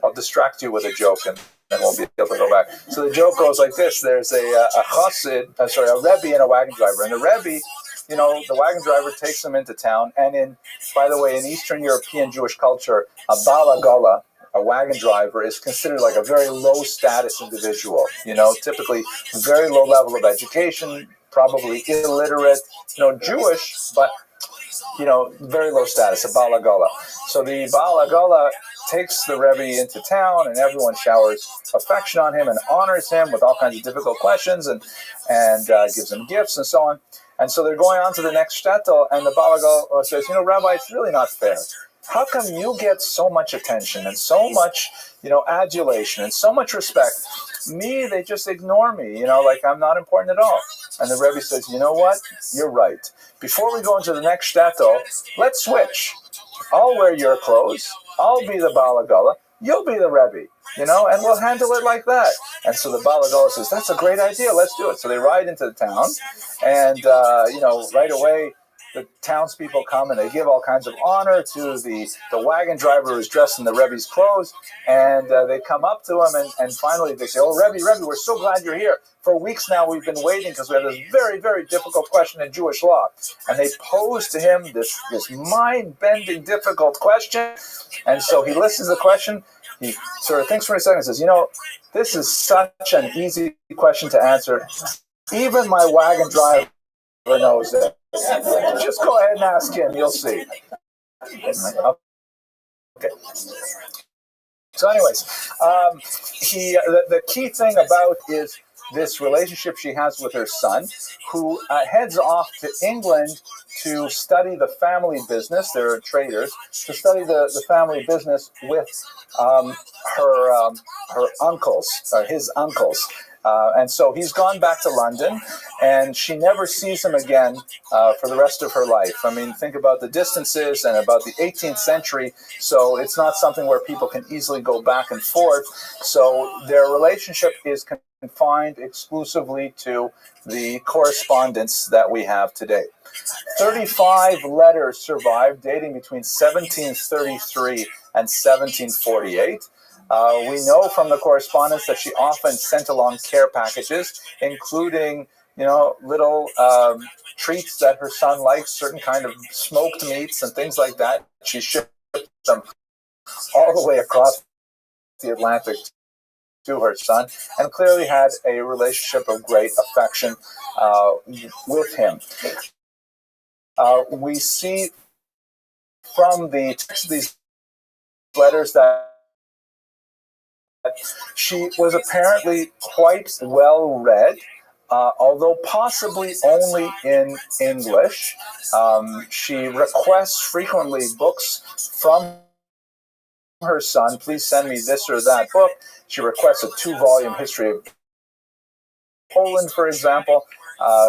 I'll distract you with a joke and then we'll be able to go back. So the joke goes like this. There's a Rebbe and a wagon driver. And the Rebbe, the wagon driver takes him into town. And by the way, in Eastern European Jewish culture, a balagala, a wagon driver, is considered like a very low status individual. Typically very low level of education, probably illiterate, Jewish, but very low status, a balagala. So the balagala takes the Rebbe into town, and everyone showers affection on him and honors him with all kinds of difficult questions and gives him gifts and so on. And so they're going on to the next shtetl, and the balagala says, Rabbi, it's really not fair. How come you get so much attention and so much, adulation and so much respect? Me, they just ignore me, like I'm not important at all. And the Rebbe says, you know what? You're right. Before we go into the next shtetl, let's switch. I'll wear your clothes. I'll be the balagala. You'll be the Rebbe, and we'll handle it like that. And so the balagala says, that's a great idea. Let's do it. So they ride into the town, and, right away, the townspeople come and they give all kinds of honor to the wagon driver who's dressed in the Rebbe's clothes, and they come up to him and finally they say, oh, Rebbe, we're so glad you're here. For weeks now we've been waiting because we have this very, very difficult question in Jewish law. And they pose to him this mind-bending, difficult question. And so he listens to the question, he sort of thinks for a second and says, this is such an easy question to answer. Even my wagon driver knows it. Just go ahead and ask him. You'll see. Okay. So, anyways, the key thing about is this relationship she has with her son, who heads off to England to study the family business. They're traders, to study the family business with her uncles, his uncles. And so he's gone back to London, and she never sees him again for the rest of her life. I mean, think about the distances and about the 18th century, so it's not something where people can easily go back and forth. So their relationship is confined exclusively to the correspondence that we have today. 35 letters survive, dating between 1733 and 1748. We know from the correspondence that she often sent along care packages, including, little treats that her son likes, certain kind of smoked meats and things like that. She shipped them all the way across the Atlantic to her son, and clearly had a relationship of great affection with him. We see from the text of these letters that she was apparently quite well read, although possibly only in English. She requests frequently books from her son, please send me this or that book. She requests a 2-volume history of Poland, for example.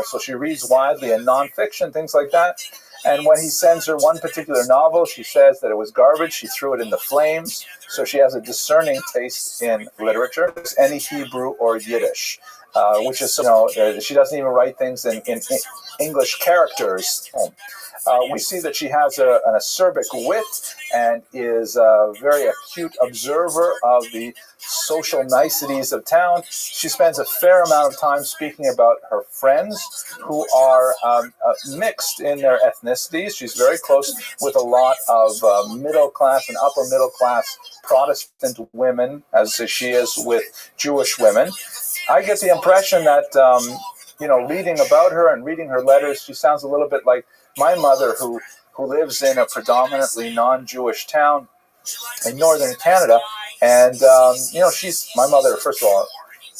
So she reads widely and nonfiction, things like that. And when he sends her one particular novel, she says that it was garbage. She threw it in the flames. So she has a discerning taste in literature, any Hebrew or Yiddish, which is, she doesn't even write things in English characters. We see that she has an acerbic wit and is a very acute observer of the social niceties of town. She spends a fair amount of time speaking about her friends who are mixed in their ethnicities. She's very close with a lot of middle class and upper middle class Protestant women, as she is with Jewish women. I get the impression that, reading about her and reading her letters, she sounds a little bit like my mother, who lives in a predominantly non-Jewish town in northern Canada. And, she's my mother. First of all,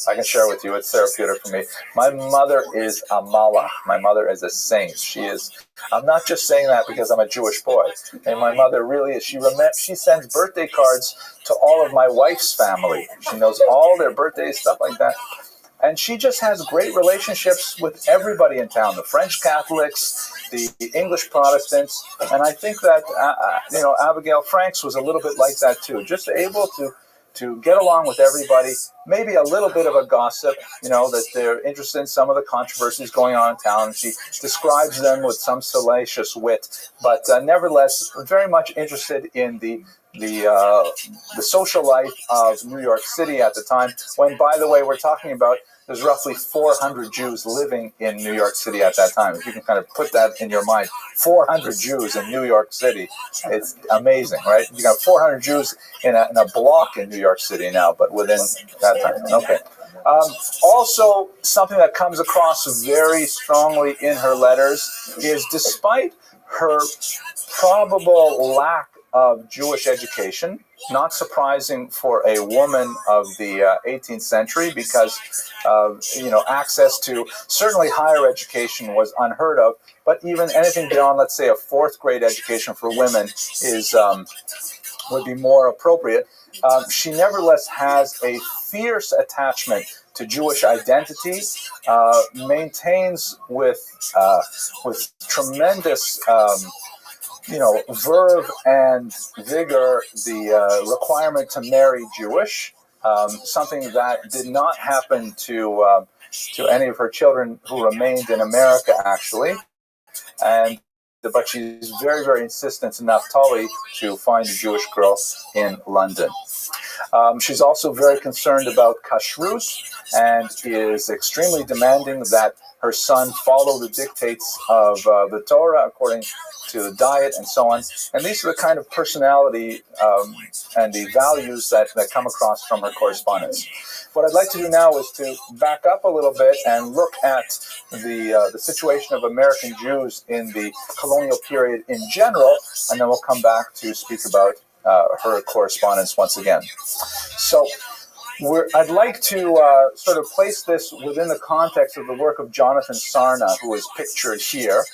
I can share with you, it's therapeutic for me. My mother is a malach. My mother is a saint. She is. I'm not just saying that because I'm a Jewish boy. And my mother really is. She sends birthday cards to all of my wife's family. She knows all their birthdays, stuff like that. And she just has great relationships with everybody in town, the French Catholics, the English Protestants. And I think that, Abigail Franks was a little bit like that too, just able to get along with everybody, maybe a little bit of a gossip, that they're interested in some of the controversies going on in town. She describes them with some salacious wit, but nevertheless, very much interested in the social life of New York City at the time, when, by the way, we're talking about there's roughly 400 Jews living in New York City at that time. If you can kind of put that in your mind, 400 Jews in New York City. It's amazing, right? You got 400 Jews in a block in New York City now, but within that time. Okay. Also, something that comes across very strongly in her letters is, despite her probable lack of Jewish education, not surprising for a woman of the 18th century, because access to certainly higher education was unheard of, but even anything beyond, let's say, a 4th grade education for women would be more appropriate. She nevertheless has a fierce attachment to Jewish identity, maintains with tremendous verve and vigor the requirement to marry Jewish, something that did not happen to any of her children who remained in America, actually. But she's very, very insistent in Naphtali to find a Jewish girl in London. She's also very concerned about kashrut and is extremely demanding that her son follow the dictates of the Torah according to the diet and so on. And these are the kind of personality and the values that come across from her correspondence. What I'd like to do now is to back up a little bit and look at the situation of American Jews in the colonial period in general, and then we'll come back to speak about her correspondence once again. So I'd like to sort of place this within the context of the work of Jonathan Sarna, who is pictured here.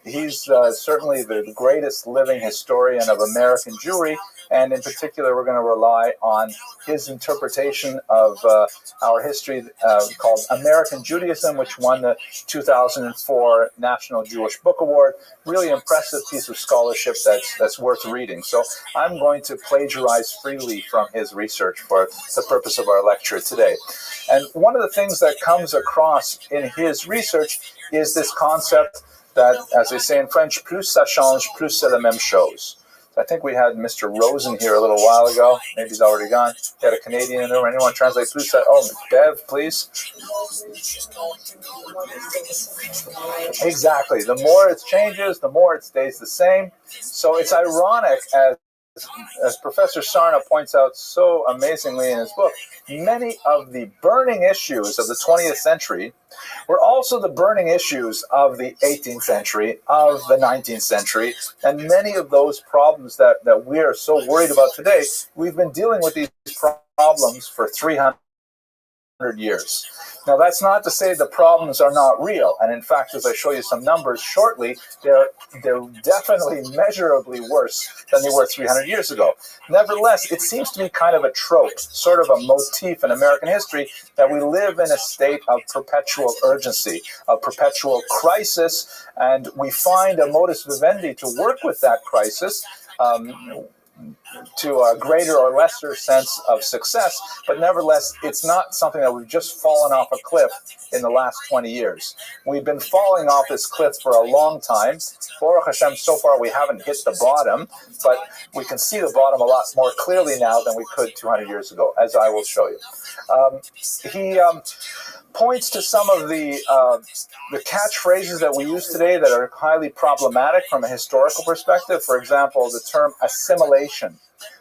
He's certainly the greatest living historian of American Jewry, and in particular, we're going to rely on his interpretation of our history called American Judaism, which won the 2004 National Jewish Book Award. Really impressive piece of scholarship that's worth reading. So I'm going to plagiarize freely from his research for the purpose of our lecture today. And one of the things that comes across in his research is this concept that, as they say in French, plus ça change, plus c'est la même chose. I think we had Mr. Rosen here a little while ago. Maybe he's already gone. We had a Canadian in the room. Anyone translate plus ça? Oh, Bev, please. Exactly. The more it changes, the more it stays the same. So it's ironic, as Professor Sarna points out so amazingly in his book, many of the burning issues of the 20th century were also the burning issues of the 18th century, of the 19th century, and many of those problems that we are so worried about today, we've been dealing with these problems for 300 years. Now, that's not to say the problems are not real. And in fact, as I show you some numbers shortly, they're definitely measurably worse than they were 300 years ago. Nevertheless, it seems to be kind of a trope, sort of a motif in American history, that we live in a state of perpetual urgency, of perpetual crisis, and we find a modus vivendi to work with that crisis, to a greater or lesser sense of success, but nevertheless, it's not something that we've just fallen off a cliff in the last 20 years. We've been falling off this cliff for a long time. Baruch Hashem, so far we haven't hit the bottom, but we can see the bottom a lot more clearly now than we could 200 years ago, as I will show you. He points to some of the catchphrases that we use today that are highly problematic from a historical perspective. For example, the term assimilation,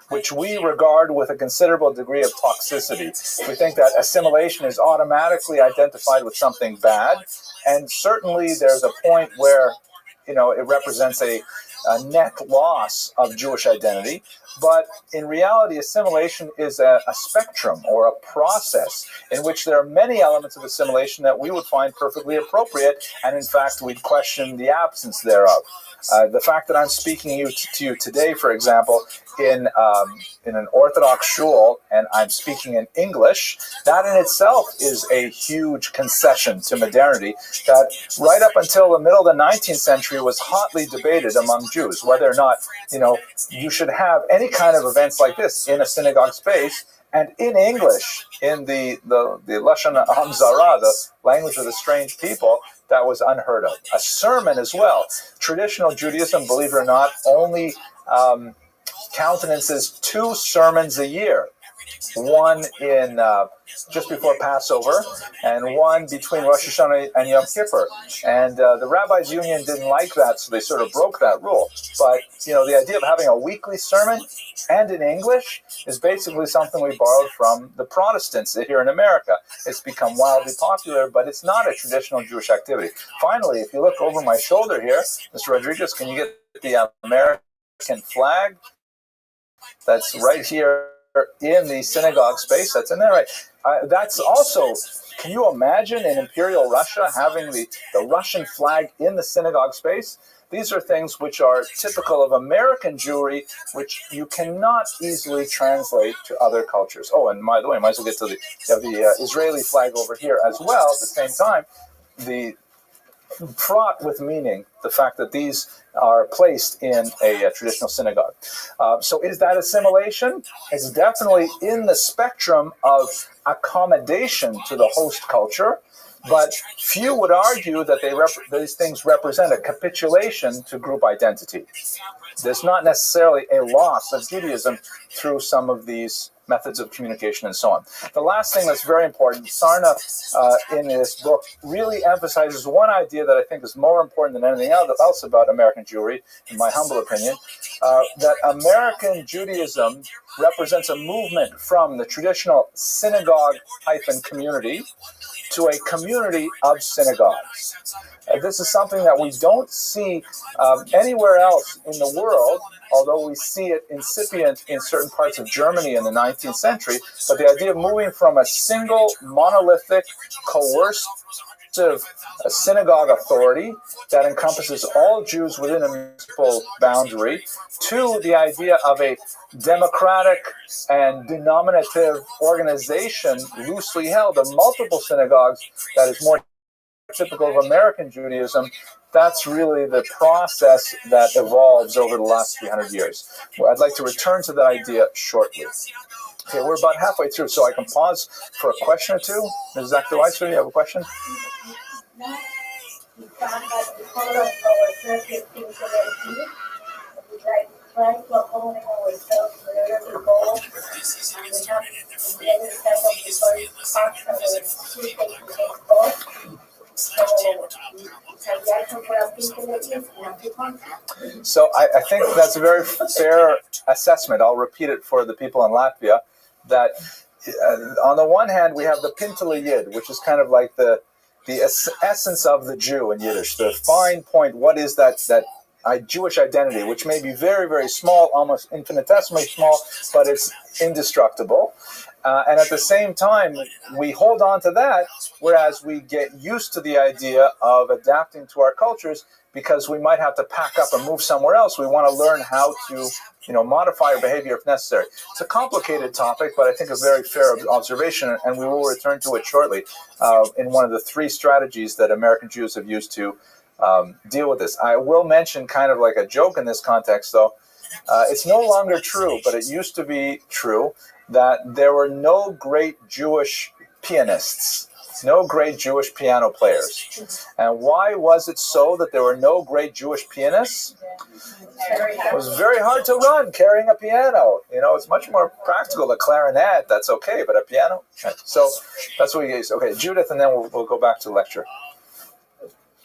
which we regard with a considerable degree of toxicity. We think that assimilation is automatically identified with something bad, and certainly there's a point where, it represents a net loss of Jewish identity. But in reality, assimilation is a spectrum or a process in which there are many elements of assimilation that we would find perfectly appropriate, and in fact, we'd question the absence thereof. The fact that I'm speaking to you today, for example, in an Orthodox shul, and I'm speaking in English, that in itself is a huge concession to modernity that right up until the middle of the 19th century was hotly debated among Jews, whether or not, you should have any kind of events like this in a synagogue space, and in English, in the Lashon Hamzara, the language of the strange people, that was unheard of. A sermon as well. Traditional Judaism, believe it or not, only countenances 2 sermons a year. One in just before Passover, and one between Rosh Hashanah and Yom Kippur. And the Rabbis Union didn't like that, so they sort of broke that rule. But, the idea of having a weekly sermon and in English is basically something we borrowed from the Protestants here in America. It's become wildly popular, but it's not a traditional Jewish activity. Finally, if you look over my shoulder here, Mr. Rodriguez, can you get the American flag? That's right here in the synagogue space. That's in there, right? That's also, can you imagine in Imperial Russia having the Russian flag in the synagogue space? These are things which are typical of American Jewry, which you cannot easily translate to other cultures. Oh, and by the way, I might as well get to the Israeli flag over here as well at the same time. The fraught with meaning, the fact that these are placed in a traditional synagogue. So is that assimilation? It's definitely in the spectrum of accommodation to the host culture, but few would argue that these things represent a capitulation to group identity. There's not necessarily a loss of Judaism through some of these methods of communication and so on. The last thing that's very important, Sarna in this book really emphasizes one idea that I think is more important than anything else about American Jewry, in my humble opinion, that American Judaism represents a movement from the traditional synagogue-community to a community of synagogues. This is something that we don't see anywhere else in the world, although we see it incipient in certain parts of Germany in the 19th century. But the idea of moving from a single, monolithic, coercive synagogue authority that encompasses all Jews within a municipal boundary to the idea of a democratic and denominative organization loosely held of multiple synagogues that is more typical of American Judaism, that's really the process that evolves over the last 300 years. Well, I'd like to return to that idea shortly. Okay, we're about halfway through, so I can pause for a question or two. Ms. Zachariah, you have a question? So I think that's a very fair assessment. I'll repeat it for the people in Latvia, that on the one hand, we have the Pintele Yid, which is kind of like the essence of the Jew in Yiddish, the fine point, what is that Jewish identity, which may be very, very small, almost infinitesimally small, but it's indestructible. And at the same time, we hold on to that, whereas we get used to the idea of adapting to our cultures because we might have to pack up and move somewhere else. We want to learn how to, modify our behavior if necessary. It's a complicated topic, but I think a very fair observation, and we will return to it shortly in one of the three strategies that American Jews have used to deal with this. I will mention kind of like a joke in this context, though. It's no longer true, but it used to be true that there were no great Jewish pianists, no great Jewish piano players. And why was it so that there were no great Jewish pianists? It was very hard to run carrying a piano. It's much more practical. The clarinet, that's okay, but a piano? Right. So that's what we use. Okay, Judith, and then we'll go back to lecture.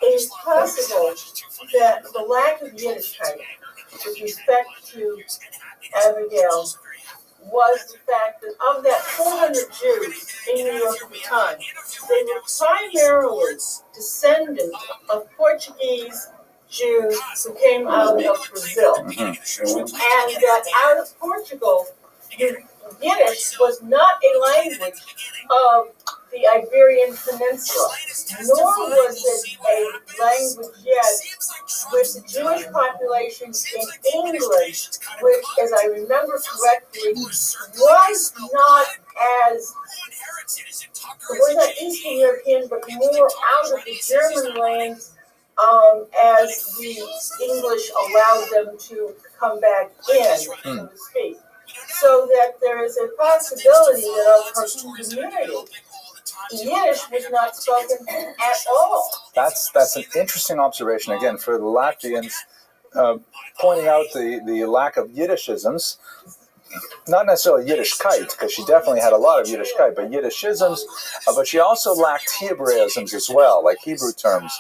It is possible that the lack of Yiddishkeit with respect to Abigail was the fact that of that 400 Jews in New York at the time, they were primarily descendants of Portuguese Jews who came out of Brazil. Mm-hmm. And that out of Portugal, Yiddish was not a language of the Iberian Peninsula, nor was it a language yet with the Jewish population in England, which, as I remember correctly, was not Eastern European, but more out of the German lands as the English allowed them to come back in, so to speak. So that there is a possibility that of her community, Yiddish was not spoken at all. That's an interesting observation, again, for the Latvians, pointing out the lack of Yiddishisms. Not necessarily Yiddishkeit, because she definitely had a lot of Yiddishkeit, but Yiddishisms, but she also lacked Hebraisms as well, like Hebrew terms.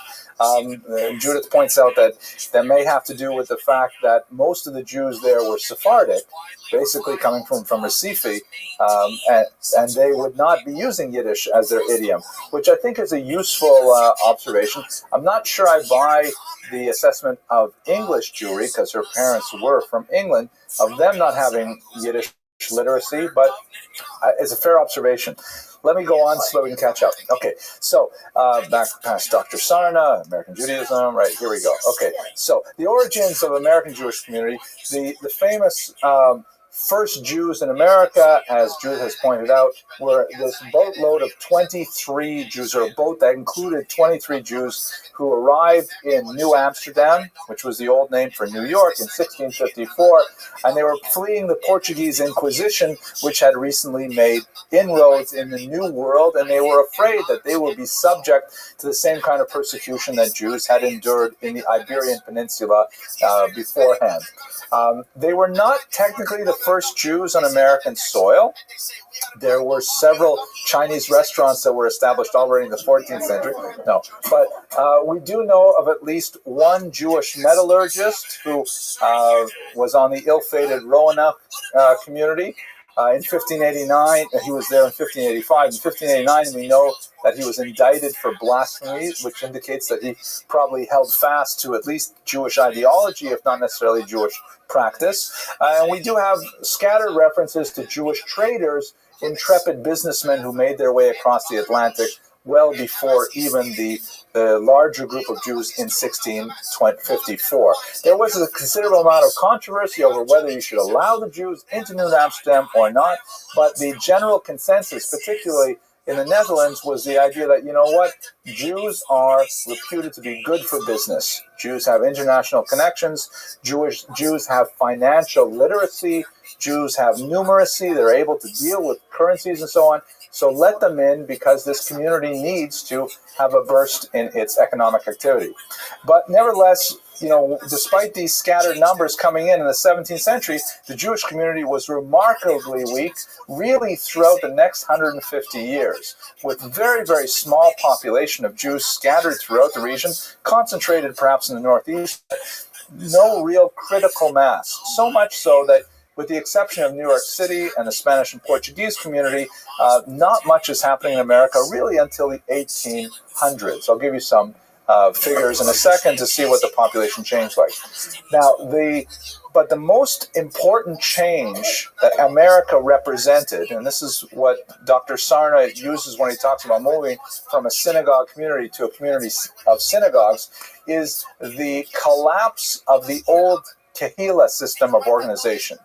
Judith points out that may have to do with the fact that most of the Jews there were Sephardic, basically coming from Recife, and they would not be using Yiddish as their idiom, which I think is a useful observation. I'm not sure I buy the assessment of English Jewry, because her parents were from England, of them not having Yiddish literacy, but it's a fair observation. Let me go on so we can catch up. Okay, so back past Dr. Sarna, American Judaism, right, here we go. Okay, so the origins of American Jewish community, the famous first Jews in America, as Judith has pointed out, were this boatload of 23 Jews, or a boat that included 23 Jews who arrived in New Amsterdam, which was the old name for New York, in 1654, and they were fleeing the Portuguese Inquisition, which had recently made inroads in the New World, and they were afraid that they would be subject to the same kind of persecution that Jews had endured in the Iberian Peninsula beforehand. They were not technically the first Jews on American soil. There were several Chinese restaurants that were established already in the 14th century. No, but we do know of at least one Jewish metallurgist who was on the ill-fated Roanoke community. In 1589, he was there in 1585. In 1589, we know that he was indicted for blasphemy, which indicates that he probably held fast to at least Jewish ideology, if not necessarily Jewish practice. And we do have scattered references to Jewish traders, intrepid businessmen who made their way across the Atlantic well before even the larger group of Jews in 1654. There was a considerable amount of controversy over whether you should allow the Jews into New Amsterdam or not, but the general consensus, particularly in the Netherlands, was the idea that, Jews are reputed to be good for business. Jews have international connections. Jews have financial literacy. Jews have numeracy. They're able to deal with currencies and so on. So let them in, because this community needs to have a burst in its economic activity. But nevertheless, despite these scattered numbers coming in the 17th century, the Jewish community was remarkably weak, really throughout the next 150 years, with very, very small population of Jews scattered throughout the region, concentrated perhaps in the Northeast, no real critical mass. So much so that, with the exception of New York City and the Spanish and Portuguese community, not much is happening in America really until the 1800s. I'll give you some figures in a second to see what the population changed like. Now, But the most important change that America represented, and this is what Dr. Sarna uses when he talks about moving from a synagogue community to a community of synagogues, is the collapse of the old Kehillah system of organization.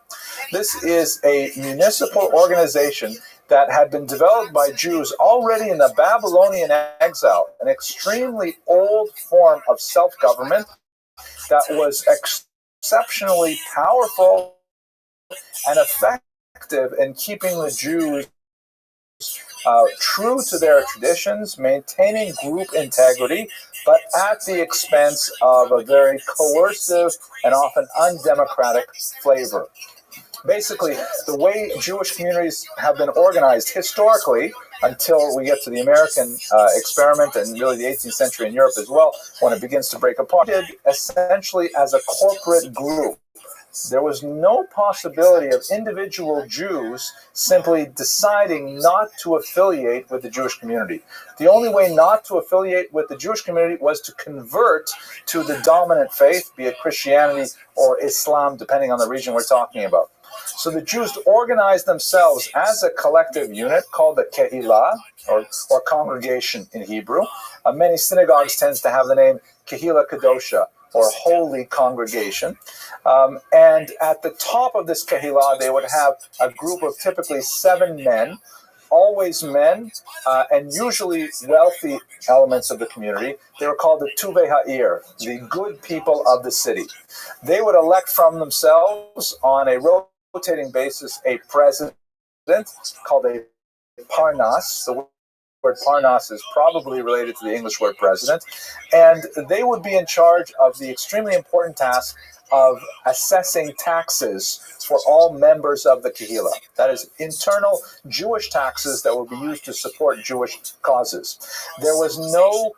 This is a municipal organization that had been developed by Jews already in the Babylonian exile, an extremely old form of self-government that was exceptionally powerful and effective in keeping the Jews true to their traditions, maintaining group integrity, but at the expense of a very coercive and often undemocratic flavor. Basically, the way Jewish communities have been organized historically, until we get to the American experiment and really the 18th century in Europe as well, when it begins to break apart, essentially as a corporate group. There was no possibility of individual Jews simply deciding not to affiliate with the Jewish community. The only way not to affiliate with the Jewish community was to convert to the dominant faith, be it Christianity or Islam, depending on the region we're talking about. So the Jews organized themselves as a collective unit called the Kehillah, or congregation in Hebrew. Many synagogues tend to have the name Kehillah Kadosha, or holy congregation. And at the top of this Kehillah, they would have a group of typically 7 men, always men, and usually wealthy elements of the community. They were called the Tuvei Ha'ir, the good people of the city. They would elect from themselves on a rotating basis a president called a Parnas. The word Parnas is probably related to the English word president. And they would be in charge of the extremely important task of assessing taxes for all members of the Kehillah. That is, internal Jewish taxes that would be used to support Jewish causes. There was no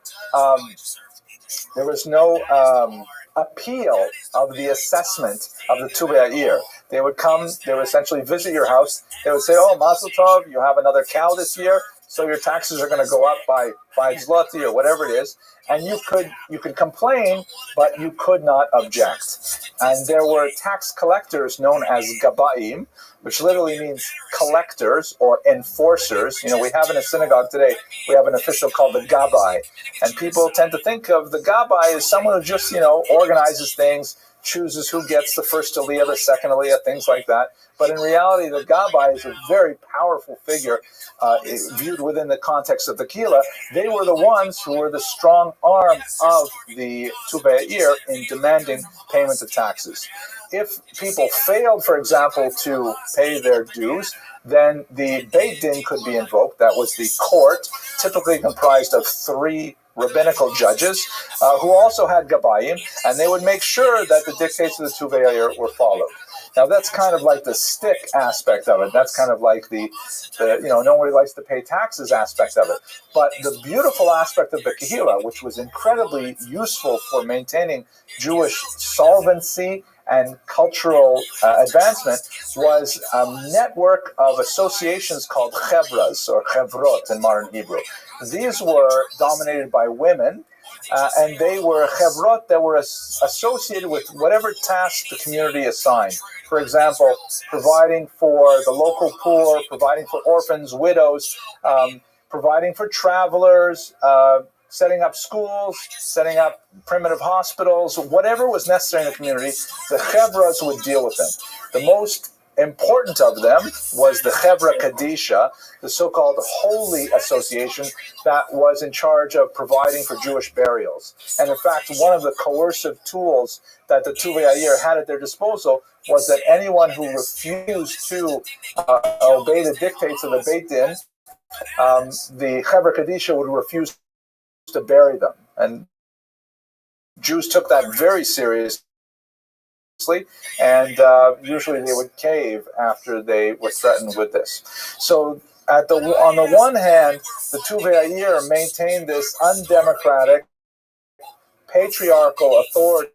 appeal of the assessment of the Tuvei Ha'ir. They would come, they would essentially visit your house. They would say, oh, Mazel Tov, you have another cow this year, so your taxes are going to go up by 5 zloty or whatever it is. And you could complain, but you could not object. And there were tax collectors known as Gabaim, which literally means collectors or enforcers. You know, we have in a synagogue today, we have an official called the Gabbai. And people tend to think of the Gabbai as someone who just, organizes things, chooses who gets the first aliyah, the second aliyah, things like that. But in reality, the Gabbai is a very powerful figure viewed within the context of the Kehillah. They were the ones who were the strong arm of the Tuvei Ha'ir in demanding payment of taxes. If people failed, for example, to pay their dues, then the Beit Din could be invoked. That was the court, typically comprised of 3 rabbinical judges who also had Gabayim, and they would make sure that the dictates of the Tuvei Ha'ir were followed. Now, that's kind of like the stick aspect of it. That's kind of like the nobody likes to pay taxes aspect of it. But the beautiful aspect of the Kehillah, which was incredibly useful for maintaining Jewish solvency and cultural advancement, was a network of associations called chevras, or chevrot in modern Hebrew. These were dominated by women, and they were chevrot that were associated with whatever task the community assigned. For example, providing for the local poor, providing for orphans, widows, providing for travelers, setting up schools, setting up primitive hospitals, whatever was necessary in the community, the chevras would deal with them. The most important of them was the Chevra Kadisha, the so-called holy association that was in charge of providing for Jewish burials. And in fact, one of the coercive tools that the Tuvei Ha'ir had at their disposal was that anyone who refused to obey the dictates of the Beit Din, the Chevra Kadisha would refuse to bury them. And Jews took that very seriously. And usually they would cave after they were threatened with this. So on the one hand, the Tuvei Ha'ir maintained this undemocratic, patriarchal authority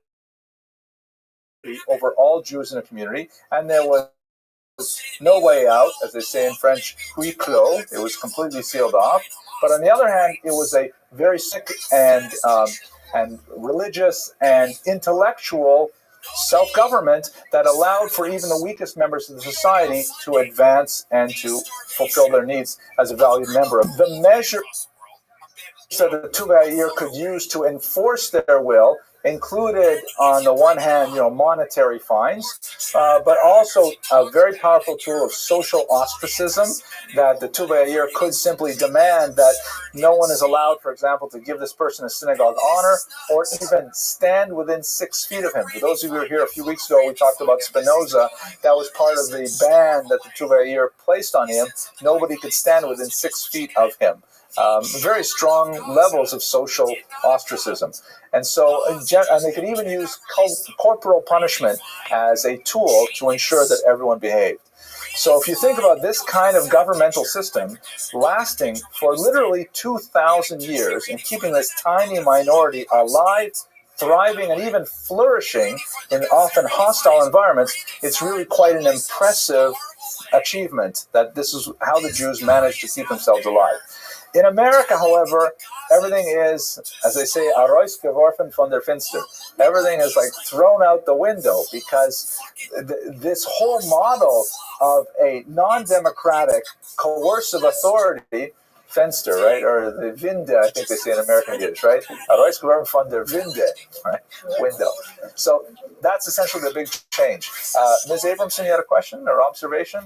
over all Jews in the community, and there was no way out, as they say in French, huis clos. It was completely sealed off. But on the other hand, it was a very sick and religious and intellectual self-government that allowed for even the weakest members of the society to advance and to fulfill their needs as a valued member. The measure that the Tuvayir could use to enforce their will included, on the one hand, monetary fines, but also a very powerful tool of social ostracism, that the Tuvayir could simply demand that no one is allowed, for example, to give this person a synagogue honor or even stand within 6 feet of him. For those of you who were here a few weeks ago, we talked about Spinoza. That was part of the ban that the Tuvayir placed on him. Nobody could stand within 6 feet of him. Very strong levels of social ostracism. And so, and they could even use corporal punishment as a tool to ensure that everyone behaved. So if you think about this kind of governmental system lasting for literally 2,000 years and keeping this tiny minority alive, thriving, and even flourishing in often hostile environments, it's really quite an impressive achievement that this is how the Jews managed to keep themselves alive. In America, however, everything is, as they say, Arois geworfen von der Finster. Everything is like thrown out the window because this whole model of a non-democratic, coercive authority, Fenster, right, or the Winde, I think they say in American Yiddish, right? Arois geworfen von der Winde, right? Window. So that's essentially the big change. Ms. Abramson, you had a question or observation?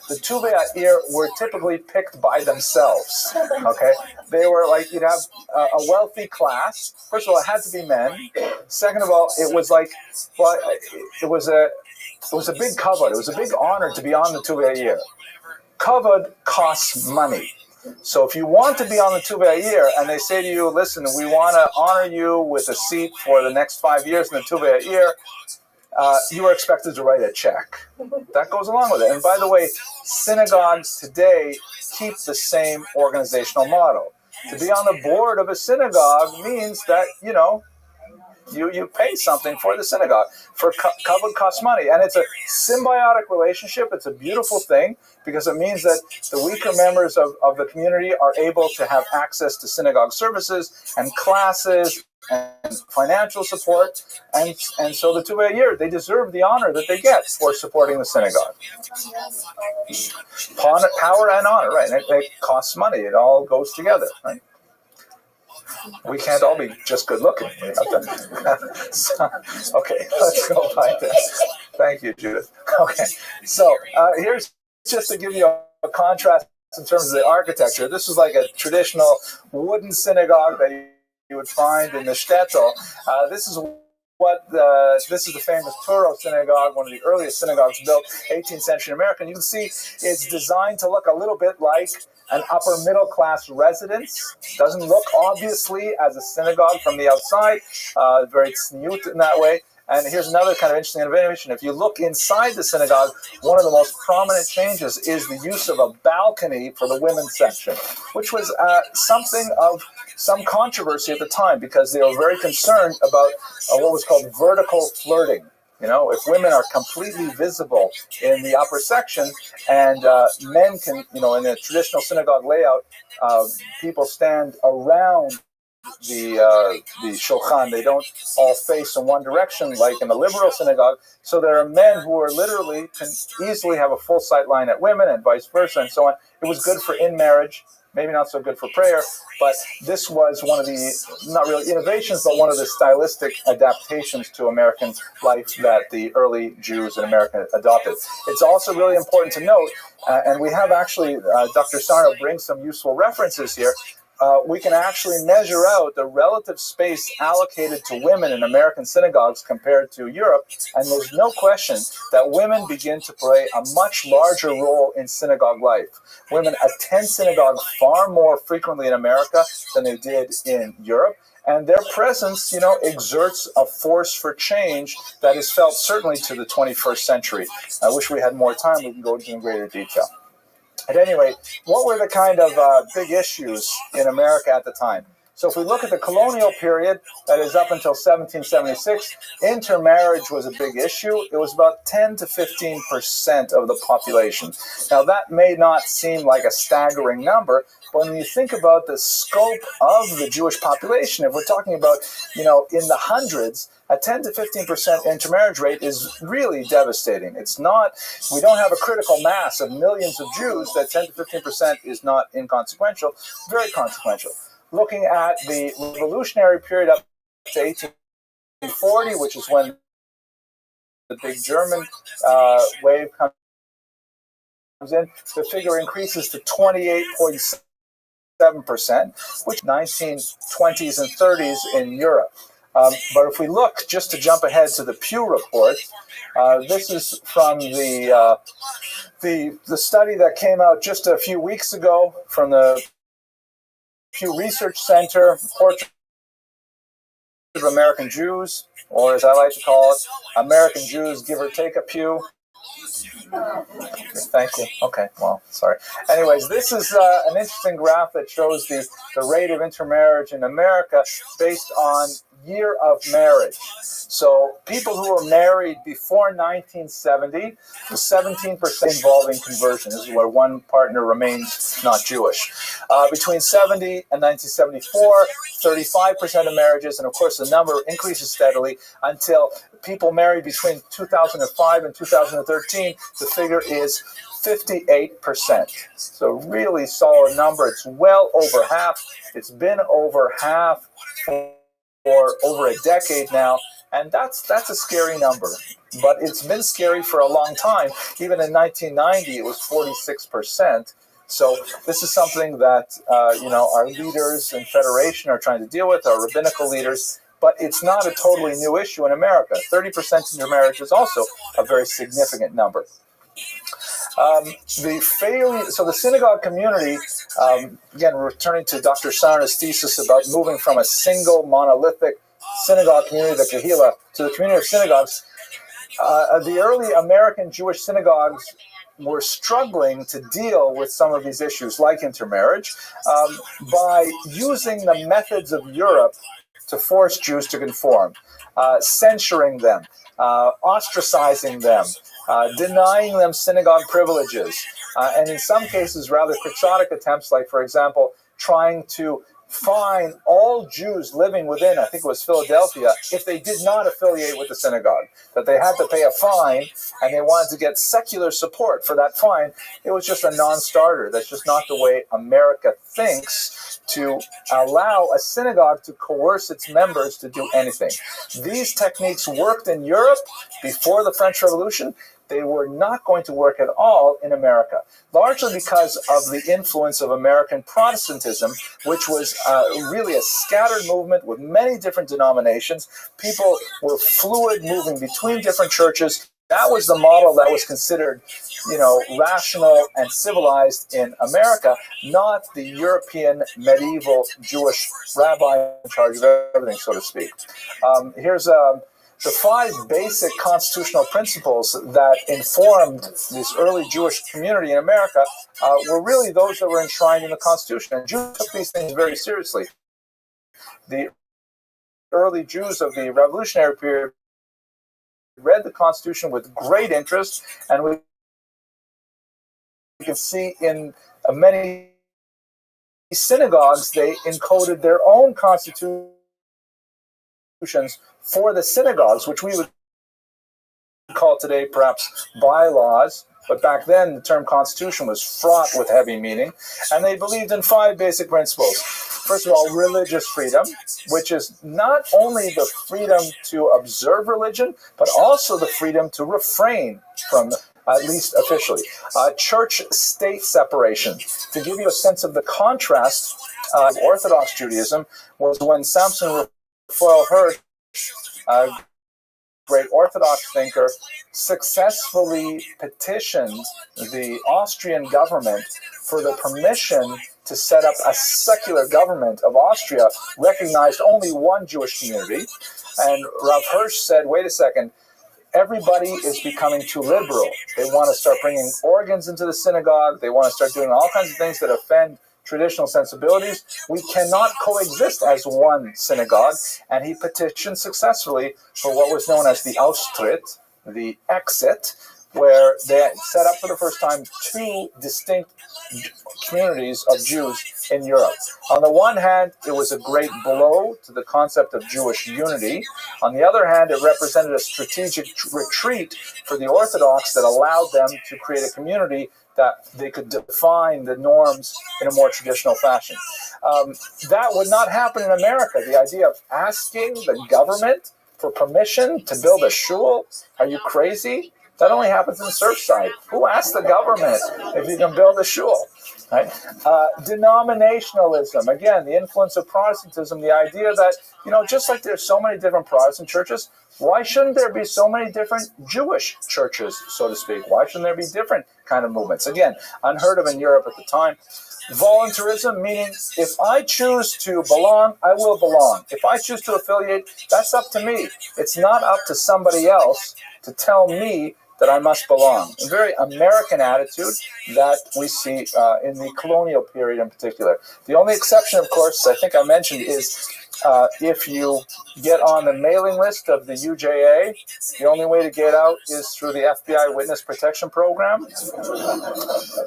The Tuvayir were typically picked by themselves, okay? They were like, you'd have a wealthy class. First of all, it had to be men. Second of all, it was like, well, it was a big kavod. It was a big honor to be on the Tuvayir. Kavod costs money. So if you want to be on the Tuvayir and they say to you, listen, we want to honor you with a seat for the next 5 years in the Tuvayir, you are expected to write a check. That goes along with it. And by the way, synagogues today keep the same organizational model. To be on the board of a synagogue means that, you pay something for the synagogue. For kavod costs money. And it's a symbiotic relationship. It's a beautiful thing because it means that the weaker members of the community are able to have access to synagogue services and classes and financial support, and so the Tuvayir, they deserve the honor that they get for supporting the synagogue. Power and honor, right? And it costs money. It all goes together, right? We can't all be just good looking. So, okay, let's go by this. Thank you, Judith. Okay, so here's just to give you a contrast in terms of the architecture. This is like a traditional wooden synagogue that you would find in the shtetl. This is the famous Turo synagogue, one of the earliest synagogues built, 18th century America. And you can see it's designed to look a little bit like an upper middle class residence. Doesn't look obviously as a synagogue from the outside, very tzniut in that way. And here's another kind of interesting innovation. If you look inside the synagogue, one of the most prominent changes is the use of a balcony for the women's section, which was something of some controversy at the time because they were very concerned about what was called vertical flirting. If women are completely visible in the upper section and men can, in a traditional synagogue layout, people stand around the shulchan. They don't all face in one direction like in a liberal synagogue. So there are men who are literally can easily have a full sight line at women and vice versa and so on. It was good for in marriage, maybe not so good for prayer, but this was one of the, not really innovations, but one of the stylistic adaptations to American life that the early Jews in America adopted. It's also really important to note, and we have actually, Dr. Sarno brings some useful references here, we can actually measure out the relative space allocated to women in American synagogues compared to Europe, and there's no question that women begin to play a much larger role in synagogue life. Women attend synagogue far more frequently in America than they did in Europe, and their presence, exerts a force for change that is felt certainly to the 21st century. I wish we had more time. We can go into in greater detail. At any rate, what were the kind of big issues in America at the time? So if we look at the colonial period, that is up until 1776, intermarriage was a big issue. It was about 10 to 15% of the population. Now that may not seem like a staggering number, but when you think about the scope of the Jewish population, if we're talking about, in the hundreds, a 10 to 15% intermarriage rate is really devastating. It's not, we don't have a critical mass of millions of Jews. That 10 to 15% is not inconsequential, very consequential. Looking at the revolutionary period up to 1840, which is when the big German wave comes in, the figure increases to 28.7%, which 1920s and 30s in Europe. But if we look, just to jump ahead to the Pew report, this is from the study that came out just a few weeks ago from the Pew Research Center, Portrait of American Jews, or as I like to call it, American Jews, give or take a pew. Okay, thank you. Okay, well, sorry. Anyways, this is an interesting graph that shows the rate of intermarriage in America based on year of marriage. So people who were married before 1970, 17% involving conversion. This is where one partner remains not Jewish. Between 70 and 1974, 35% of marriages, and of course the number increases steadily until people married between 2005 and 2013, the figure is 58%. So really solid number. It's well over half. It's been over half for over a decade now, and that's a scary number. But it's been scary for a long time. Even in 1990, it was 46%. So this is something that our leaders in Federation are trying to deal with, our rabbinical leaders. But it's not a totally new issue in America. 30% intermarriage is also a very significant number. The synagogue community, again, returning to Dr. Sarna's thesis about moving from a single monolithic synagogue community, the Kehillah, to the community of synagogues, the early American Jewish synagogues were struggling to deal with some of these issues, like intermarriage, by using the methods of Europe to force Jews to conform, censuring them, ostracizing them, denying them synagogue privileges, and in some cases rather quixotic attempts, like, for example, trying to fine all Jews living within, I think it was Philadelphia, if they did not affiliate with the synagogue, that they had to pay a fine, and they wanted to get secular support for that fine. It was just a non-starter. That's just not the way America thinks, to allow a synagogue to coerce its members to do anything. These techniques worked in Europe before the French Revolution. They were not going to work at all in America, largely because of the influence of American Protestantism, which was really a scattered movement with many different denominations. People were fluid, moving between different churches. That was the model that was considered, rational and civilized in America, not the European medieval Jewish rabbi in charge of everything, so to speak. Here's the 5 basic constitutional principles that informed this early Jewish community in America were really those that were enshrined in the Constitution. And Jews took these things very seriously. The early Jews of the Revolutionary period read the Constitution with great interest, and we can see in many synagogues they encoded their own constitutions for the synagogues, which we would call today perhaps bylaws, but back then the term constitution was fraught with heavy meaning, and they believed in 5 basic principles. First of all, religious freedom, which is not only the freedom to observe religion, but also the freedom to refrain from, at least officially. Church-state separation. To give you a sense of the contrast, Orthodox Judaism was when Samson Raphael Hirsch, a great Orthodox thinker, successfully petitioned the Austrian government for the permission to set up a secular government of Austria, recognized only one Jewish community. And Rav Hirsch said, wait a second, everybody is becoming too liberal. They want to start bringing organs into the synagogue. They want to start doing all kinds of things that offend traditional sensibilities. We cannot coexist as one synagogue. And he petitioned successfully for what was known as the Austritt, the exit, where they set up for the first time two distinct communities of Jews in Europe. On the one hand, it was a great blow to the concept of Jewish unity. On the other hand, it represented a strategic retreat for the Orthodox that allowed them to create a community that they could define the norms in a more traditional fashion. That would not happen in America. The idea of asking the government for permission to build a shul, are you crazy? That only happens in Surfside. Who asks the government if you can build a shul? Right? Denominationalism, again, the influence of Protestantism, the idea that, just like there's so many different Protestant churches, why shouldn't there be so many different Jewish churches, so to speak? Why shouldn't there be different kind of movements? Again, unheard of in Europe at the time. Voluntarism, meaning if I choose to belong, I will belong. If I choose to affiliate, that's up to me. It's not up to somebody else to tell me that I must belong. A very American attitude that we see in the colonial period in particular. The only exception, of course, I think I mentioned, is if you get on the mailing list of the UJA, the only way to get out is through the FBI Witness Protection Program.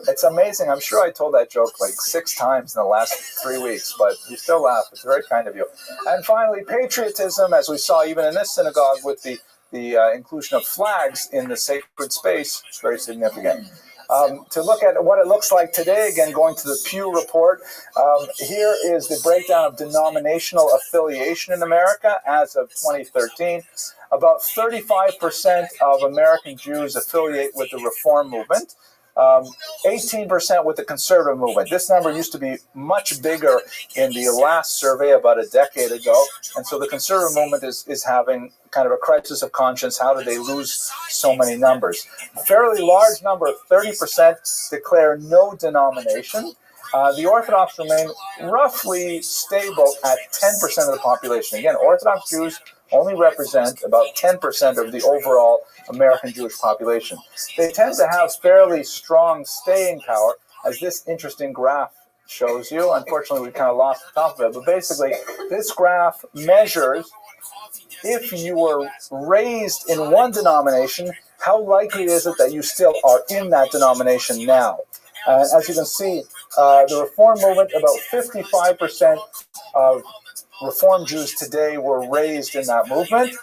It's amazing. I'm sure I told that joke like 6 times in the last 3 weeks, but you still laugh. It's very kind of you. And finally, patriotism, as we saw even in this synagogue with the inclusion of flags in the sacred space, is very significant. To look at what it looks like today, again, going to the Pew Report, here is the breakdown of denominational affiliation in America as of 2013. About 35% of American Jews affiliate with the Reform movement. 18% with the conservative movement. This number used to be much bigger in the last survey about a decade ago. And so the conservative movement is having kind of a crisis of conscience. How did they lose so many numbers? A fairly large number, 30%, declare no denomination. The Orthodox remain roughly stable at 10% of the population. Again, Orthodox Jews only represent about 10% of the overall American Jewish population. They tend to have fairly strong staying power, as this interesting graph shows you. Unfortunately, we kind of lost the top of it, but basically, this graph measures if you were raised in one denomination, how likely is it that you still are in that denomination now? As you can see, the Reform movement, about 55% of Reform Jews today were raised in that movement,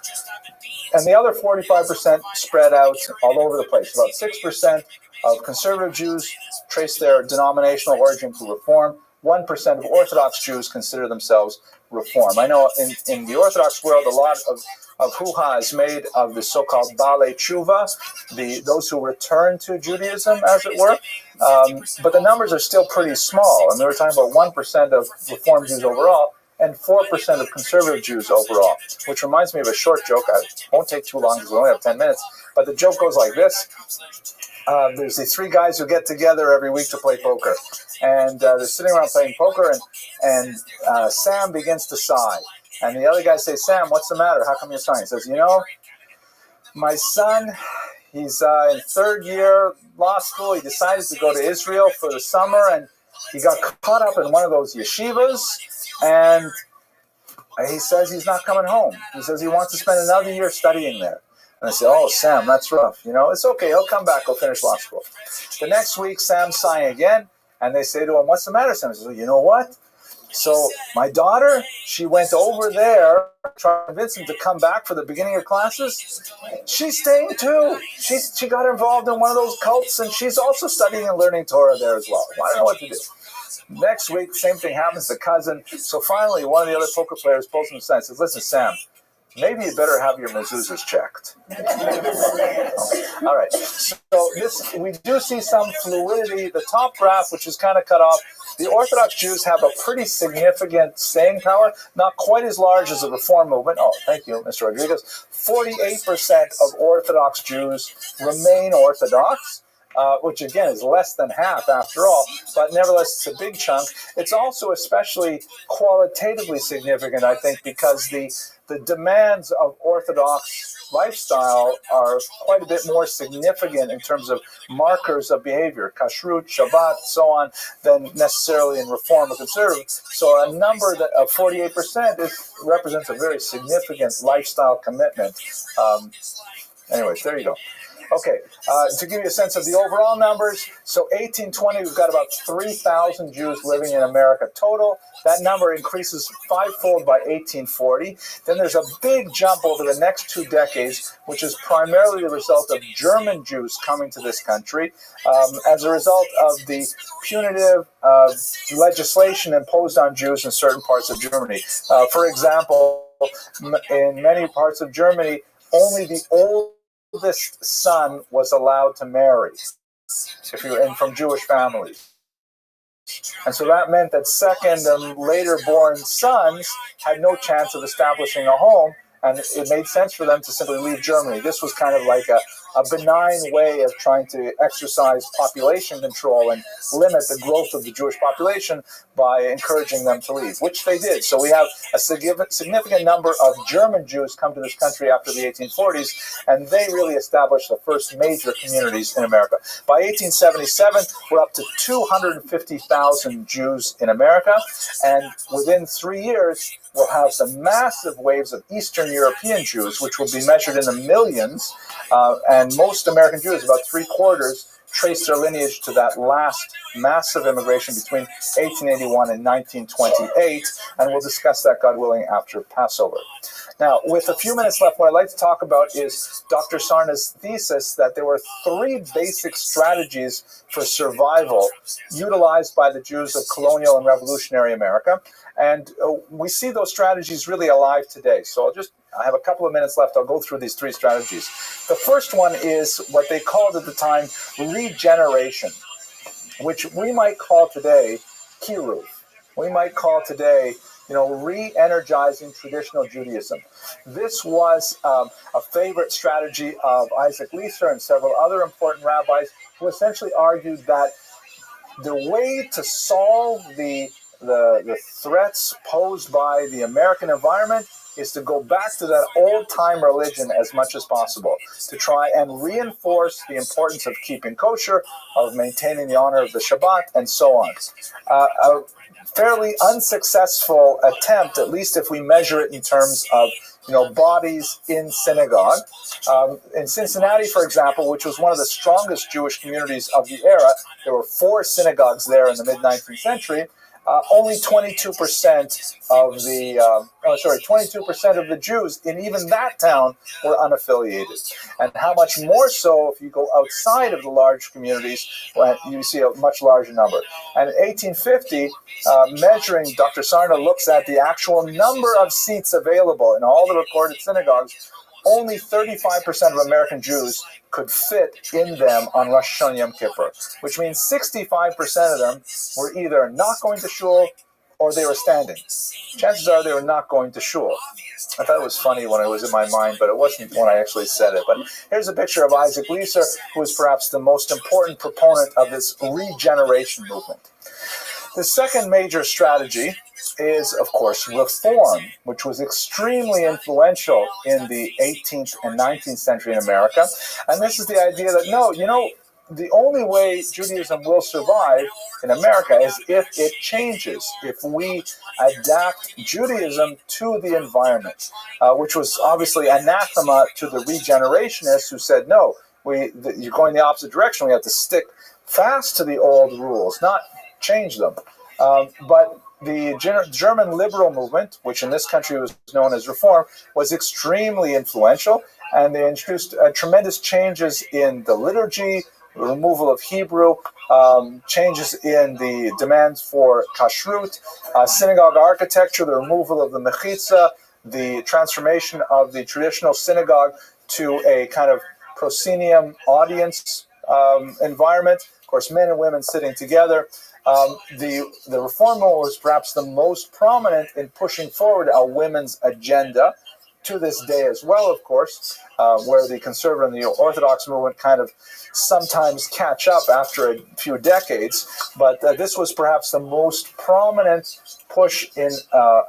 and the other 45% spread out all over the place. About 6% of conservative Jews trace their denominational origin to Reform. 1% of Orthodox Jews consider themselves Reform. I know in the Orthodox world, a lot of hoo-ha is made of the so-called Balei Tshuva, those who return to Judaism, as it were. But the numbers are still pretty small. And we were talking about 1% of Reform Jews overall, and 4% of conservative Jews overall, which reminds me of a short joke. I won't take too long because we only have 10 minutes, but the joke goes like this. There's these 3 guys who get together every week to play poker, and they're sitting around playing poker, and Sam begins to sigh. And the other guys say, Sam, what's the matter? How come you're sighing? He says, my son, he's in 3rd year law school. He decided to go to Israel for the summer, and he got caught up in one of those yeshivas, and he says he's not coming home. He says he wants to spend another year studying there. And I say, oh, Sam, that's rough. It's okay. He'll come back. He'll finish law school. The next week, Sam's sighing again, and they say to him, what's the matter, Sam? He says, well, you know what? So my daughter, she went over there, trying to convince him to come back for the beginning of classes. She's staying too. She got involved in one of those cults, and she's also studying and learning Torah there as well. I don't know what to do. Next week, same thing happens to cousin. So finally, one of the other poker players pulls him aside and says, listen, Sam, maybe you better have your mezuzahs checked. Okay. All right. So we do see some fluidity. The top graph, which is kind of cut off, the Orthodox Jews have a pretty significant staying power, not quite as large as the Reform movement. Oh, thank you, Mr. Rodriguez. 48% of Orthodox Jews remain Orthodox. which again is less than half after all, but nevertheless it's a big chunk. It's also especially qualitatively significant, I think, because the demands of Orthodox lifestyle are quite a bit more significant in terms of markers of behavior, kashrut, Shabbat, so on, than necessarily in Reform or Conservative. So a number of 48% represents a very significant lifestyle commitment. Anyways, there you go. Okay, to give you a sense of the overall numbers, so 1820, we've got about 3,000 Jews living in America total. That number increases fivefold by 1840. Then there's a big jump over the next 2 decades, which is primarily the result of German Jews coming to this country as a result of the punitive legislation imposed on Jews in certain parts of Germany. For example, in many parts of Germany, only the oldest son was allowed to marry, if you're in from Jewish families. And so that meant that second and later born sons had no chance of establishing a home, and it made sense for them to simply leave Germany. This was kind of like a benign way of trying to exercise population control and limit the growth of the Jewish population by encouraging them to leave, which they did. So we have a significant number of German Jews come to this country after the 1840s, and they really established the first major communities in America. By 1877, we're up to 250,000 Jews in America, and within 3 years, we'll have some massive waves of Eastern European Jews, which will be measured in the millions, and most American Jews, about 3/4, trace their lineage to that last massive immigration between 1881 and 1928, and we'll discuss that, God willing, after Passover. Now, with a few minutes left, what I'd like to talk about is Dr. Sarna's thesis that there were 3 basic strategies for survival utilized by the Jews of colonial and revolutionary America, and we see those strategies really alive today. So I have a couple of minutes left. I'll go through these 3 strategies. The first one is what they called at the time regeneration, which we might call today kiruv. We might call today, re-energizing traditional Judaism. This was a favorite strategy of Isaac Leeser and several other important rabbis who essentially argued that the way to solve the threats posed by the American environment is to go back to that old-time religion as much as possible, to try and reinforce the importance of keeping kosher, of maintaining the honor of the Shabbat, and so on. A fairly unsuccessful attempt, at least if we measure it in terms of bodies in synagogue. In Cincinnati, for example, which was one of the strongest Jewish communities of the era, there were 4 synagogues there in the mid-19th century. Only 22% of the Jews in even that town were unaffiliated. And how much more so if you go outside of the large communities, when you see a much larger number. And in 1850, measuring, Dr. Sarna looks at the actual number of seats available in all the recorded synagogues. Only 35% of American Jews could fit in them on Rosh Hashanah Yom Kippur, which means 65% of them were either not going to shul or they were standing. Chances are they were not going to shul. I thought it was funny when it was in my mind, but it wasn't when I actually said it. But here's a picture of Isaac Leeser, who is perhaps the most important proponent of this regeneration movement. The second major strategy is, of course, reform, which was extremely influential in the 18th and 19th century in America. And this is the idea that, the only way Judaism will survive in America is if it changes, if we adapt Judaism to the environment, which was obviously anathema to the regenerationists who said, no, you're going the opposite direction. We have to stick fast to the old rules, not change them. But the German liberal movement, which in this country was known as Reform, was extremely influential, and they introduced tremendous changes in the liturgy, removal of Hebrew, changes in the demands for kashrut, synagogue architecture, the removal of the mechitza, the transformation of the traditional synagogue to a kind of proscenium audience environment. Of course, men and women sitting together. The Reform movement was perhaps the most prominent in pushing forward a women's agenda to this day as well, of course, where the conservative and the Orthodox movement kind of sometimes catch up after a few decades. But this was perhaps the most prominent push in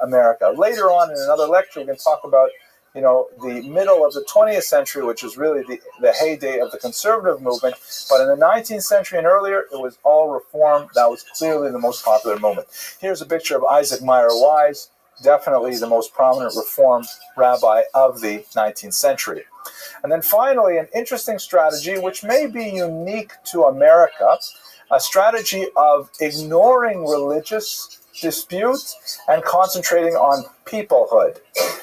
America. Later on in another lecture, we can talk about the middle of the 20th century, which is really the heyday of the conservative movement. But in the 19th century and earlier, it was all reform. That was clearly the most popular movement. Here's a picture of Isaac Meyer Wise, definitely the most prominent reform rabbi of the 19th century. And then finally, an interesting strategy, which may be unique to America, a strategy of ignoring religious disputes and concentrating on peoplehood.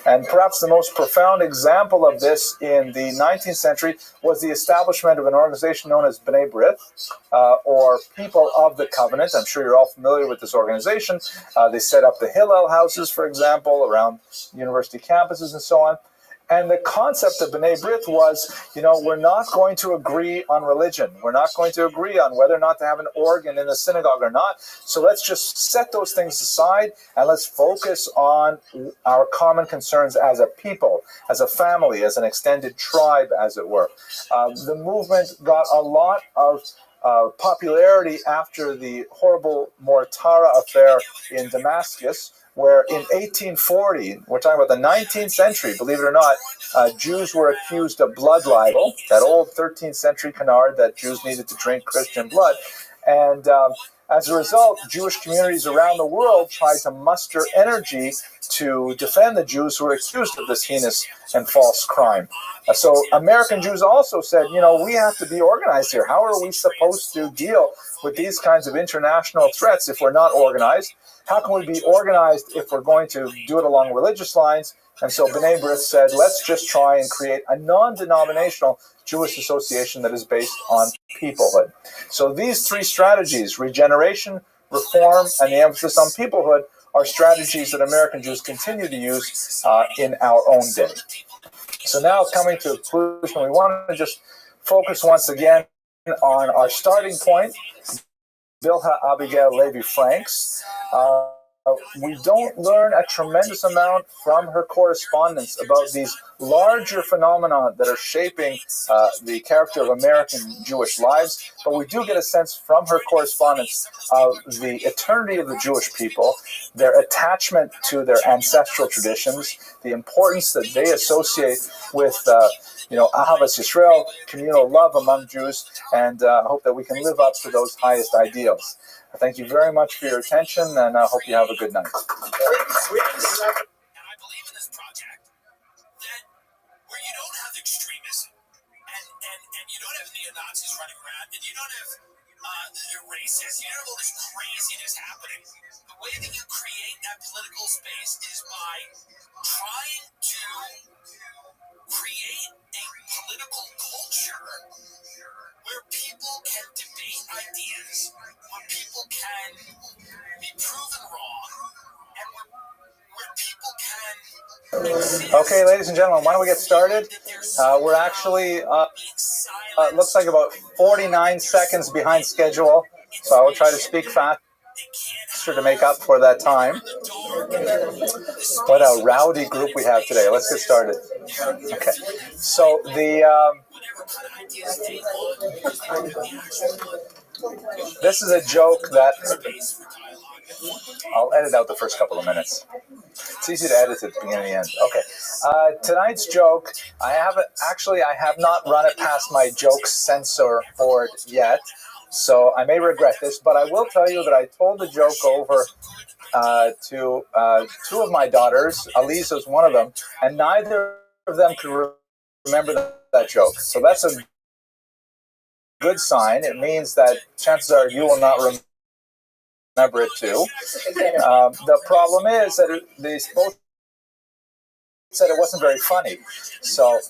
And perhaps the most profound example of this in the 19th century was the establishment of an organization known as B'nai B'rith, or People of the Covenant. I'm sure you're all familiar with this organization. They set up the Hillel houses, for example, around university campuses and so on. And the concept of B'nai B'rith was, we're not going to agree on religion. We're not going to agree on whether or not to have an organ in the synagogue or not. So let's just set those things aside and let's focus on our common concerns as a people, as a family, as an extended tribe, as it were. The movement got a lot of popularity after the horrible Mortara affair in Damascus, where in 1840, we're talking about the 19th century, believe it or not, Jews were accused of blood libel, that old 13th century canard that Jews needed to drink Christian blood. And as a result, Jewish communities around the world tried to muster energy to defend the Jews who were accused of this heinous and false crime. So American Jews also said, we have to be organized here. How are we supposed to deal with these kinds of international threats if we're not organized? How can we be organized if we're going to do it along religious lines? And so B'nai B'rith said, let's just try and create a non-denominational Jewish association that is based on peoplehood. So these three strategies, regeneration, reform, and the emphasis on peoplehood, are strategies that American Jews continue to use in our own day. So now coming to a conclusion, we want to just focus once again on our starting point, Bilha Abigail Levi Franks. We don't learn a tremendous amount from her correspondence about these larger phenomena that are shaping the character of American Jewish lives, but we do get a sense from her correspondence of the eternity of the Jewish people, their attachment to their ancestral traditions, the importance that they associate with Ahavas Yisrael, communal love among Jews, and I hope that we can live up to those highest ideals. Thank you very much for your attention, and I hope you have a good night. And I believe in this project that where you don't have extremism and you don't have neo-Nazis running around and you don't have racists, you don't have all this craziness happening. The way that you create that political space is by trying to create a political culture where people can debate ideas, where people can be proven wrong, and where people can exist. Okay, ladies and gentlemen, why don't we get started? We're actually, looks like about 49 seconds behind schedule, so I will try to speak faster to make up for that time. What a rowdy group we have today. Let's get started. Okay, so this is a joke that I'll edit out the first couple of minutes. It's easy to edit at the beginning and the end. Okay, tonight's joke, I have not run it past my joke censor board yet, so I may regret this, but I will tell you that I told the joke over to two of my daughters. Aliza is one of them, and neither of them could remember that joke. So that's a good sign. It means that chances are you will not remember it too. The problem is that they both said it wasn't very funny. So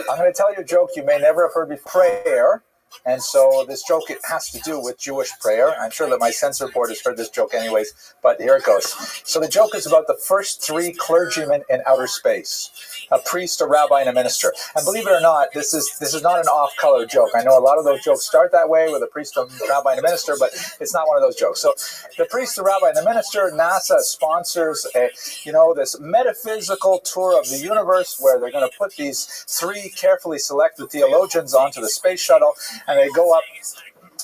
I'm going to tell you a joke you may never have heard before. Prayer And so this joke, it has to do with Jewish prayer. I'm sure that my censor board has heard this joke anyways, but here it goes. So the joke is about the first 3 clergymen in outer space: a priest, a rabbi, and a minister. And believe it or not, this is not an off-color joke. I know a lot of those jokes start that way with a priest, a rabbi, and a minister, but it's not one of those jokes. So the priest, the rabbi, and the minister, NASA sponsors this metaphysical tour of the universe where they're going to put these 3 carefully selected theologians onto the space shuttle, and they go up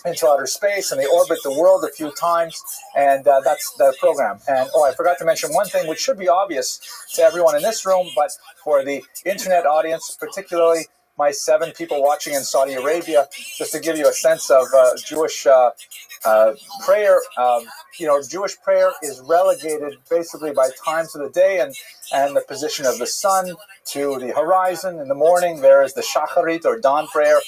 into outer space and they orbit the world a few times, and that's the program. And I forgot to mention one thing which should be obvious to everyone in this room, but for the internet audience, particularly my 7 people watching in Saudi Arabia, just to give you a sense of Jewish prayer. Jewish prayer is relegated basically by times of the day and the position of the sun to the horizon. In the morning, there is the shacharit, or dawn prayer.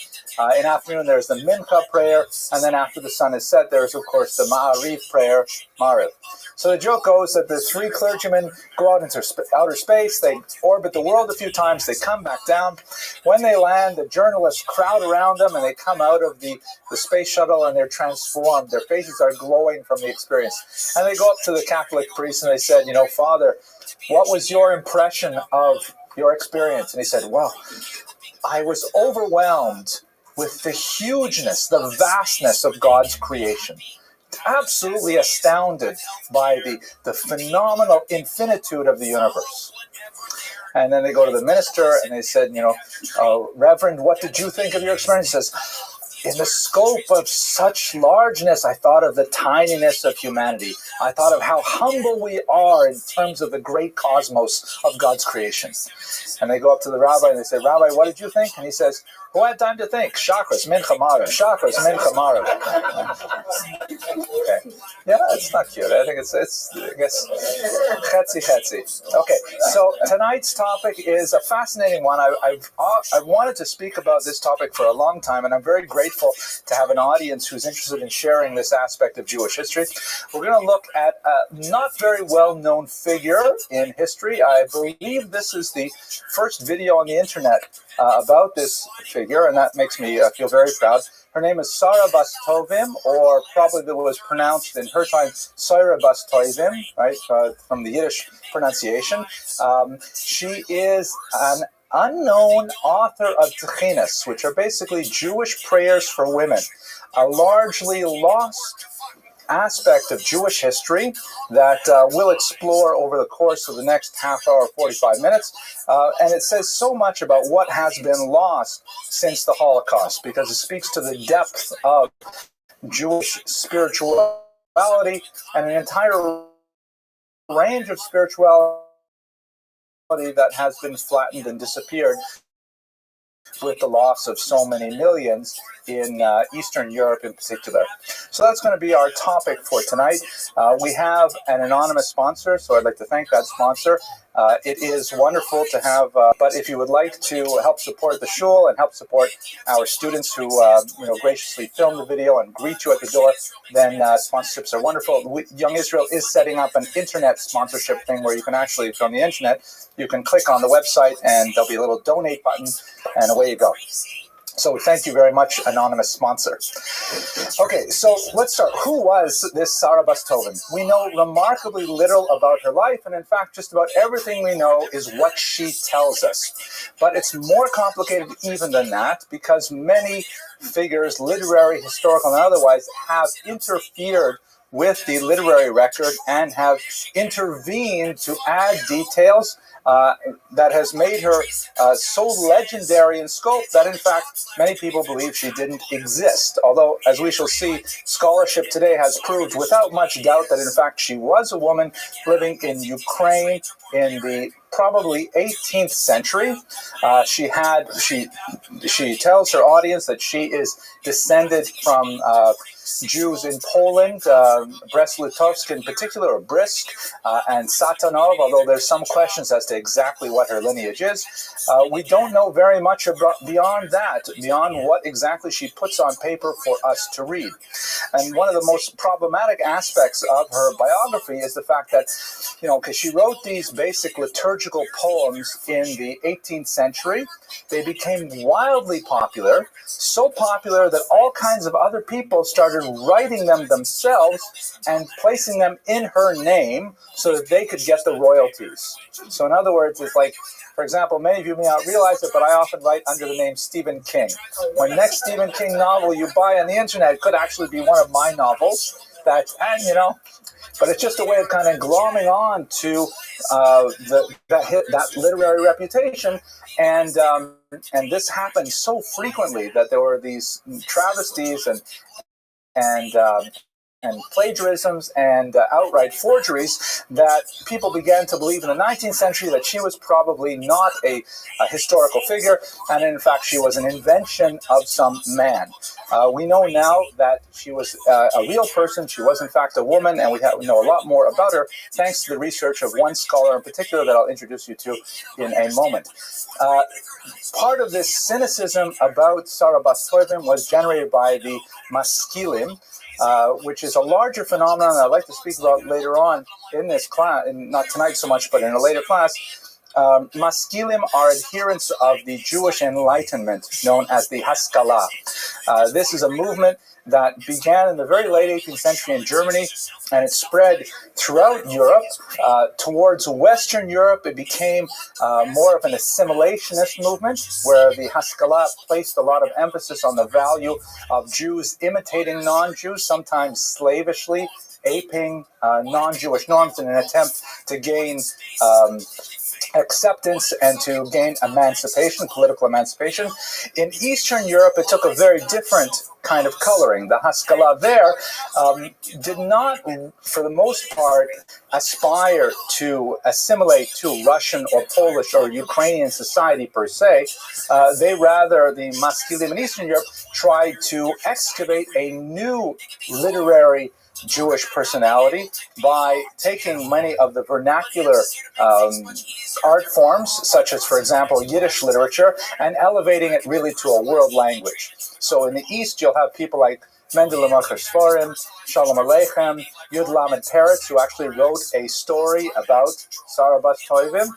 In afternoon, there's the mincha prayer. And then after the sun is set, there's, of course, the ma'ariv prayer, mariv. So the joke goes that the 3 clergymen go out into outer space. They orbit the world a few times. They come back down. When they land, the journalists crowd around them, and they come out of the space shuttle, and they're transformed. Their faces are glowing from the experience. And they go up to the Catholic priest, and they said, Father, what was your impression of your experience? And he said, well, I was overwhelmed with the hugeness, the vastness of God's creation. Absolutely astounded by the phenomenal infinitude of the universe. And then they go to the minister and they said, Reverend, what did you think of your experience? He says, in the scope of such largeness, I thought of the tininess of humanity. I thought of how humble we are in terms of the great cosmos of God's creation. And they go up to the rabbi and they say, Rabbi, what did you think? And he says, who had time to think? Chakras, mincha marav. Chakras, mincha marav. Okay. Yeah, it's not cute. I think it's I guess, chetzi. Okay, so tonight's topic is a fascinating one. I've wanted to speak about this topic for a long time, and I'm very grateful to have an audience who's interested in sharing this aspect of Jewish history. We're going to look at a not very well-known figure in history. I believe this is the first video on the internet about this figure, and that makes me feel very proud. Her name is Sarah Bas Tovim, or probably that was pronounced in her time Sarah Bas Tovim, right, from the Yiddish pronunciation. She is an unknown author of GUINNESS, which are basically Jewish prayers for women, a largely lost aspect of Jewish history that we'll explore over the course of the next half hour, 45 minutes. And it says so much about what has been lost since the Holocaust, because it speaks to the depth of Jewish spirituality and an entire range of spirituality that has been flattened and disappeared with the loss of so many millions in Eastern Europe in particular. So that's going to be our topic for tonight. We have an anonymous sponsor, so I'd like to thank that sponsor. It is wonderful to have, but if you would like to help support the shul and help support our students who graciously film the video and greet you at the door, then sponsorships are wonderful. Young Israel is setting up an internet sponsorship thing where you can actually, from the internet, you can click on the website and there'll be a little donate button and away you go. So thank you very much, anonymous sponsor. Okay, so let's start. Who was this Sarah Bas Tovim? We know remarkably little about her life, and in fact, just about everything we know is what she tells us. But it's more complicated even than that, because many figures, literary, historical, and otherwise, have interfered with the literary record and have intervened to add details that has made her so legendary in scope that, in fact, many people believe she didn't exist. Although, as we shall see, scholarship today has proved without much doubt that, in fact, she was a woman living in Ukraine in the probably 18th century. She tells her audience that she is descended from Jews in Poland, Brest-Litovsk in particular, or Brisk, and Satanov, although there's some questions as to exactly what her lineage is. We don't know very much beyond that, beyond what exactly she puts on paper for us to read. And one of the most problematic aspects of her biography is the fact that, because she wrote these basic liturgical poems in the 18th century, they became wildly popular, so popular that all kinds of other people started writing them themselves and placing them in her name so that they could get the royalties. So in other words, it's like, for example, many of you may not realize it, but I often write under the name Stephen King. My next Stephen King novel you buy on the internet could actually be one of my novels. But it's just a way of kind of glomming on to that literary reputation, and this happened so frequently that there were these travesties and plagiarisms and outright forgeries that people began to believe in the 19th century that she was probably not a historical figure, and in fact she was an invention of some man. We know now that she was a real person. She was in fact a woman, and we know a lot more about her thanks to the research of one scholar in particular that I'll introduce you to in a moment. Part of this cynicism about Sarah Bas Tovim was generated by the Maskilim, which is a larger phenomenon I'd like to speak about later on in this class, and not tonight so much, but in a later class. Maskilim are adherents of the Jewish Enlightenment, known as the Haskalah. This is a movement that began in the very late 18th century in Germany, and it spread throughout Europe. Towards Western Europe, it became more of an assimilationist movement, where the Haskalah placed a lot of emphasis on the value of Jews imitating non-Jews, sometimes slavishly aping non-Jewish norms in an attempt to gain acceptance and to gain emancipation, political emancipation. In Eastern Europe, it took a very different kind of coloring. The Haskalah there did not, for the most part, aspire to assimilate to Russian or Polish or Ukrainian society per se. The Maskilim in Eastern Europe tried to excavate a new literary Jewish personality by taking many of the vernacular art forms, such as, for example, Yiddish literature, and elevating it really to a world language. So in the East, you'll have people like Mendele Macher Sforim, Shalom Aleichem, Yud Lamed Peretz, who actually wrote a story about Sarah Bas Tovim,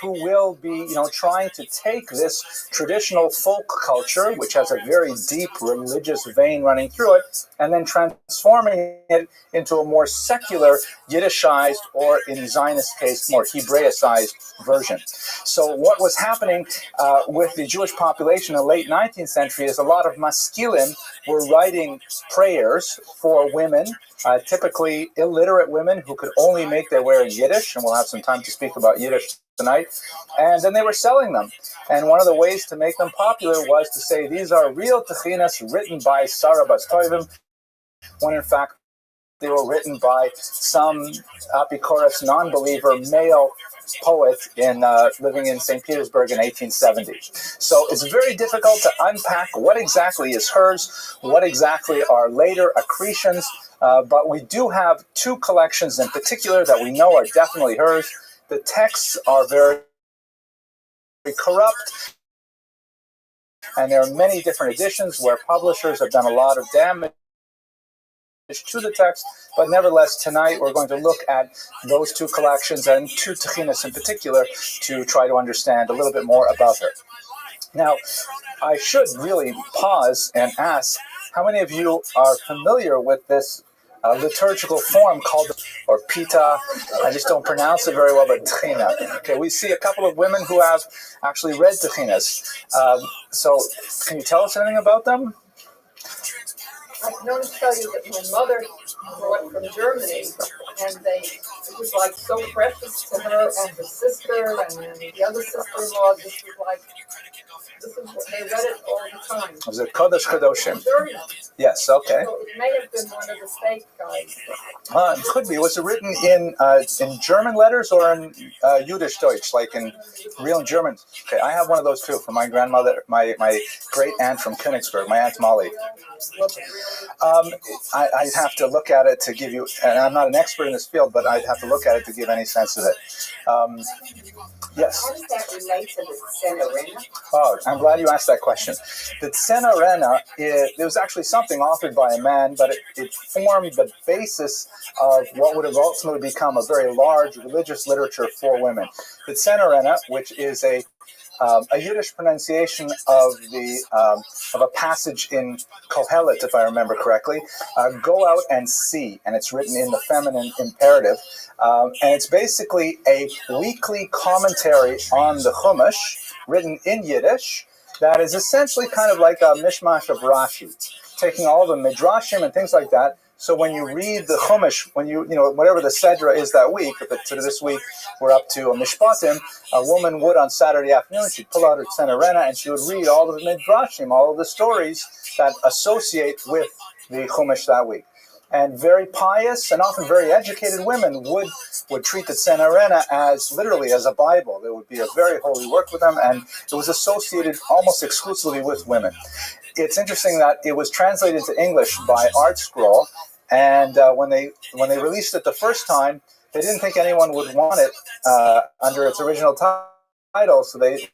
who will be, trying to take this traditional folk culture, which has a very deep religious vein running through it, and then transforming it into a more secular, Yiddishized, or in Zionist case, more Hebraicized version. So what was happening with the Jewish population in the late 19th century is a lot of maskilim were writing prayers for women, typically illiterate women who could only make their way in Yiddish, and we'll have some time to speak about Yiddish tonight, and then they were selling them. And one of the ways to make them popular was to say these are real techinas written by Sarah Bas Tovim, when in fact they were written by some Apikoros non-believer male poet living in St. Petersburg in 1870. So it's very difficult to unpack what exactly is hers, what exactly are later accretions, but we do have two collections in particular that we know are definitely hers. The texts are very corrupt, and there are many different editions where publishers have done a lot of damage to the text, but nevertheless, tonight we're going to look at those two collections and two techinas in particular to try to understand a little bit more about her. Now, I should really pause and ask, how many of you are familiar with this liturgical form called, or pita? I just don't pronounce it very well, but techina. Okay, we see a couple of women who have actually read techinas. So, can you tell us anything about them? I can only tell you that my mother brought from Germany, and it was like so precious to her and her sister and the other sister-in-law. This is what they read it all the time. Was it Kodesh Kadoshim? German. Yes, okay. So it may have been one of the fake guys. It could be. Was it written in German letters or in Yiddish Deutsch, like in real German? Okay, I have one of those too from my grandmother, my great aunt from Königsberg, my Aunt Molly. I'd have to look at it to give you, and I'm not an expert in this field, but I'd have to look at it to give any sense of it. Yes? How does that relate to the Tzenorena? Oh, I'm glad you asked that question. The Tzenorena, there was actually something authored by a man, but it formed the basis of what would have ultimately become a very large religious literature for women. The Tzenorena, which is a Yiddish pronunciation of a passage in Kohelet, if I remember correctly, go out and see, and it's written in the feminine imperative, and it's basically a weekly commentary on the Chumash, written in Yiddish, that is essentially kind of like a mishmash of Rashi, taking all the midrashim and things like that. So when you read the Chumash, when you whatever the Sedra is that week, if it's this week we're up to a Mishpatim, a woman would on Saturday afternoon, she'd pull out her Tzenorena and she would read all of the Midrashim, all of the stories that associate with the Chumash that week. And very pious and often very educated women would treat the Tzenorena as literally as a Bible. There would be a very holy work with them, and it was associated almost exclusively with women. It's interesting that it was translated to English by Art Scroll, and when they released it the first time, they didn't think anyone would want it under its original title, so they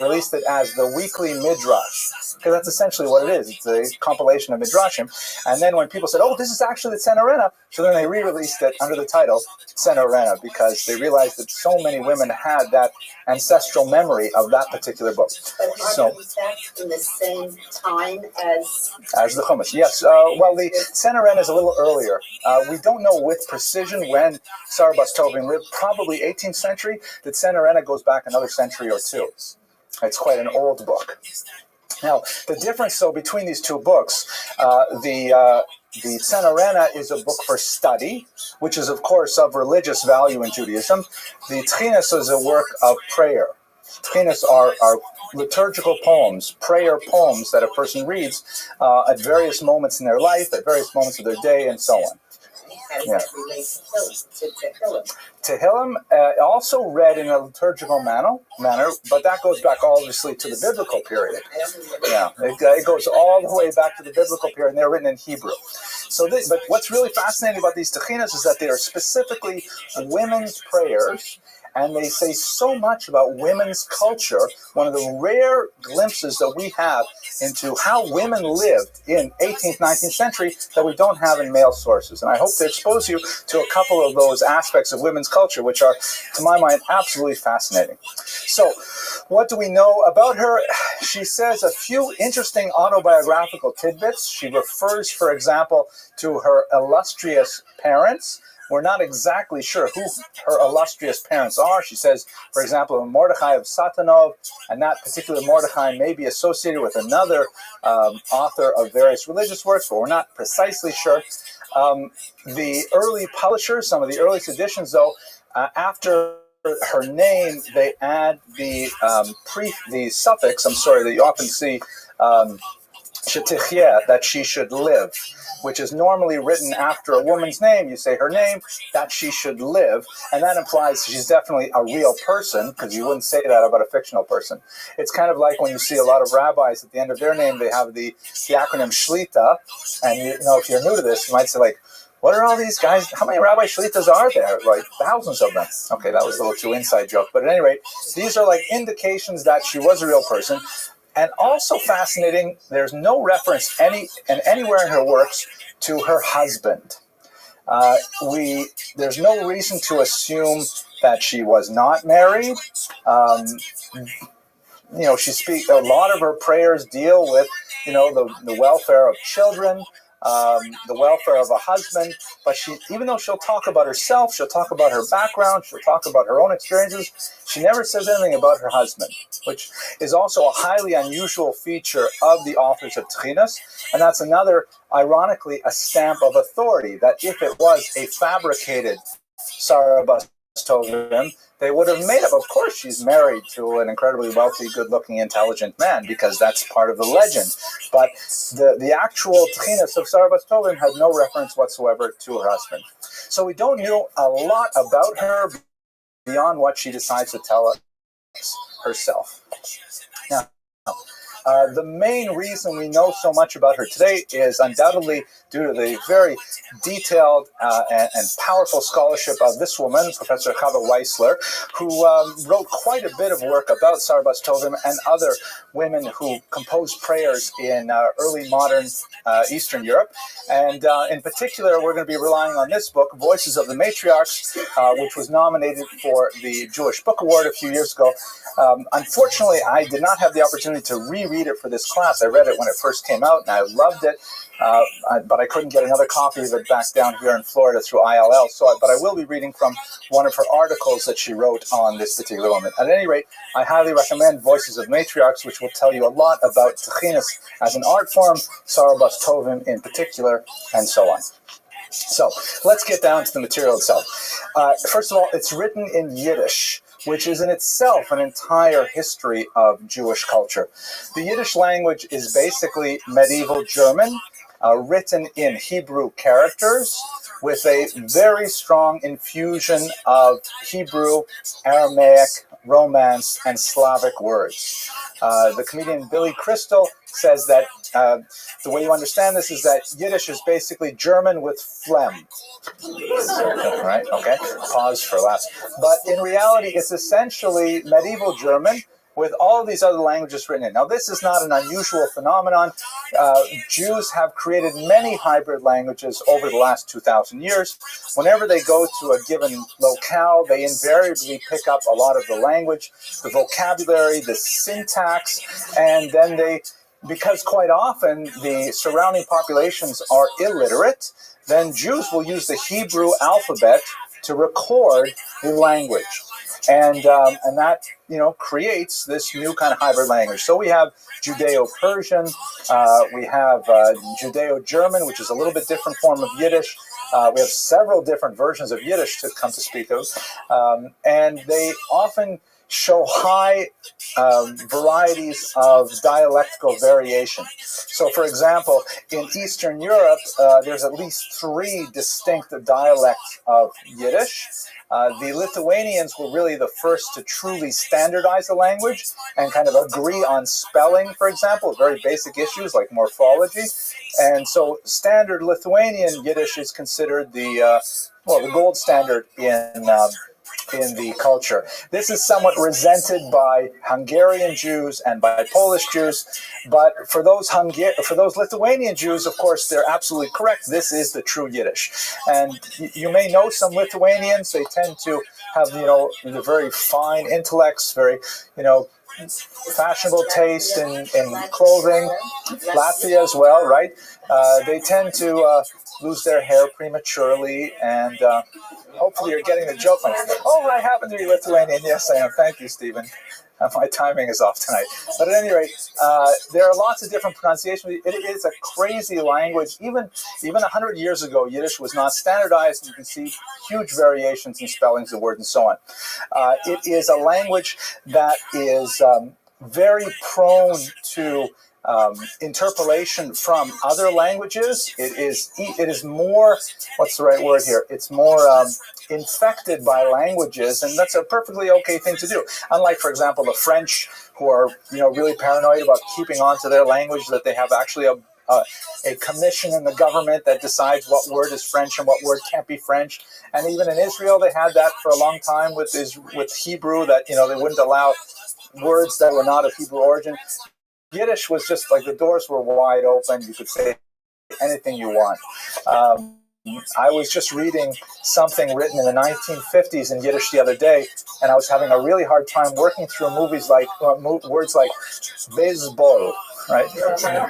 released it as the Weekly Midrash, because that's essentially what it is. It's a compilation of Midrashim. And then when people said, oh, this is actually the Tzenorena, so then they re-released it under the title Tzenorena, because they realized that so many women had that ancestral memory of that particular book. But aren't these texts in the same time as the Chumash? Yes. Well, the Tzenorena is a little earlier. We don't know with precision when Sarah Bas Tovim lived, probably 18th century. The Tzenorena goes back another century or two. It's quite an old book. Now, the difference, though, between these two books, the Tzenorena is a book for study, which is, of course, of religious value in Judaism. The Tchinas is a work of prayer. Tchinas are liturgical poems, prayer poems that a person reads at various moments in their life, at various moments of their day, and so on. how does that relate to Tehillim? Tehillim also read in a liturgical manner, but that goes back obviously to the biblical period. Yeah, it goes all the way back to the biblical period, and they're written in Hebrew. But what's really fascinating about these Techinas is that they are specifically women's prayers, and they say so much about women's culture, one of the rare glimpses that we have into how women lived in 18th, 19th century that we don't have in male sources. And I hope to expose you to a couple of those aspects of women's culture, which are, to my mind, absolutely fascinating. So, what do we know about her? She says a few interesting autobiographical tidbits. She refers, for example, to her illustrious parents. We're not exactly sure who her illustrious parents are. She says, for example, Mordechai of Satanov, and that particular Mordechai may be associated with another author of various religious works, but we're not precisely sure. The early publishers, some of the earliest editions, though, after her name, they add the suffix, that you often see, Shetichye, that she should live, which is normally written after a woman's name. You say her name, that she should live, and that implies she's definitely a real person, because you wouldn't say that about a fictional person. It's kind of like when you see a lot of rabbis at the end of their name, they have the acronym Shlita, and if you're new to this, you might say, like, what are all these guys? How many rabbi shlitas are there? Like thousands of them. Okay, that was a little too inside joke, but at any rate, these are like indications that she was a real person. And also fascinating, there's no reference anywhere in her works to her husband. There's no reason to assume that she was not married. A lot of her prayers deal with, the welfare of children. the welfare of a husband. But even though she'll talk about herself, she'll talk about her background, she'll talk about her own experiences, she never says anything about her husband, which is also a highly unusual feature of the authors of GUINNESS. And that's another, ironically, a stamp of authority, that if it was a fabricated Sarah Bas Tovim, they would have made up. Of course, she's married to an incredibly wealthy, good-looking, intelligent man, because that's part of the legend. But the actual GUINNESS of Sarah Bas Tovim had no reference whatsoever to her husband. So we don't know a lot about her beyond what she decides to tell us herself. Now, the main reason we know so much about her today is undoubtedly due to the very detailed and powerful scholarship of this woman, Professor Chava Weissler, who wrote quite a bit of work about Sarah Bas Tovim and other women who composed prayers in early modern Eastern Europe. And in particular, we're going to be relying on this book, Voices of the Matriarchs, which was nominated for the Jewish Book Award a few years ago. Unfortunately, I did not have the opportunity to reread it for this class. I read it when it first came out, and I loved it, but I couldn't get another copy of it back down here in Florida through ILL. But I will be reading from one of her articles that she wrote on this particular woman. At any rate, I highly recommend Voices of Matriarchs, which will tell you a lot about GUINNESS as an art form, Sarah Bas Tovim in particular, and so on. So let's get down to the material itself. First of all, it's written in Yiddish, which is in itself an entire history of Jewish culture. The Yiddish language is basically medieval German, written in Hebrew characters, with a very strong infusion of Hebrew, Aramaic, Romance, and Slavic words. The comedian Billy Crystal says that the way you understand this is that Yiddish is basically German with phlegm. Right? Okay. Pause for laughs. But in reality, it's essentially medieval German with all these other languages written in. Now, this is not an unusual phenomenon. Jews have created many hybrid languages over the last 2,000 years. Whenever they go to a given locale, they invariably pick up a lot of the language, the vocabulary, the syntax, and then because quite often the surrounding populations are illiterate, then Jews will use the Hebrew alphabet to record the language. And that, creates this new kind of hybrid language. So we have Judeo-Persian, we have Judeo-German, which is a little bit different form of Yiddish. We have several different versions of Yiddish to come to speak of. And they often show high varieties of dialectical variation. So, for example, in Eastern Europe, there's at least 3 distinct dialects of Yiddish. The Lithuanians were really the first to truly standardize the language and kind of agree on spelling, for example, very basic issues like morphology. And so standard Lithuanian Yiddish is considered the gold standard in the culture. This is somewhat resented by Hungarian Jews and by Polish Jews, but for those Lithuanian Jews, of course, they're absolutely correct. This is the true Yiddish. And you may know some Lithuanians. They tend to have, the very fine intellects, very, fashionable taste in clothing. Latvia as well, right? They tend to lose their hair prematurely, and hopefully you're getting the joke. Oh, I happen to be Lithuanian. Yes, I am. Thank you, Stephen. My timing is off tonight. But at any rate, there are lots of different pronunciations. It is a crazy language. Even 100 years ago, Yiddish was not standardized. You can see huge variations in spellings of words and so on. It is a language that is very prone to interpolation from other languages. It is more, what's the right word here? It's more infected by languages, and that's a perfectly okay thing to do. Unlike, for example, the French, who are really paranoid about keeping on to their language, that they have actually a commission in the government that decides what word is French and what word can't be French. And even in Israel, they had that for a long time with Hebrew, that they wouldn't allow words that were not of Hebrew origin. Yiddish was just like the doors were wide open. You could say anything you want. I was just reading something written in the 1950s in Yiddish the other day, and I was having a really hard time working through words like baseball, right?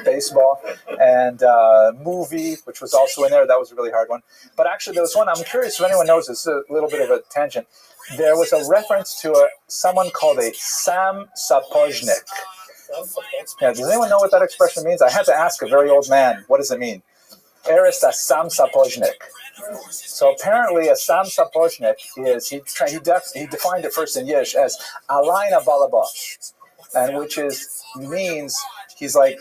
Baseball, and movie, which was also in there. That was a really hard one. But actually, there was one, I'm curious if anyone knows this, a little bit of a tangent. There was a reference to someone called a Sam Sapojnik. Yeah, does anyone know what that expression means? I had to ask a very old man, what does it mean? Eres a Sam Sapojnik. So apparently a Sam Sapojnik is, he defined it first in Yiddish as Alayna Balabosh, and which means he's like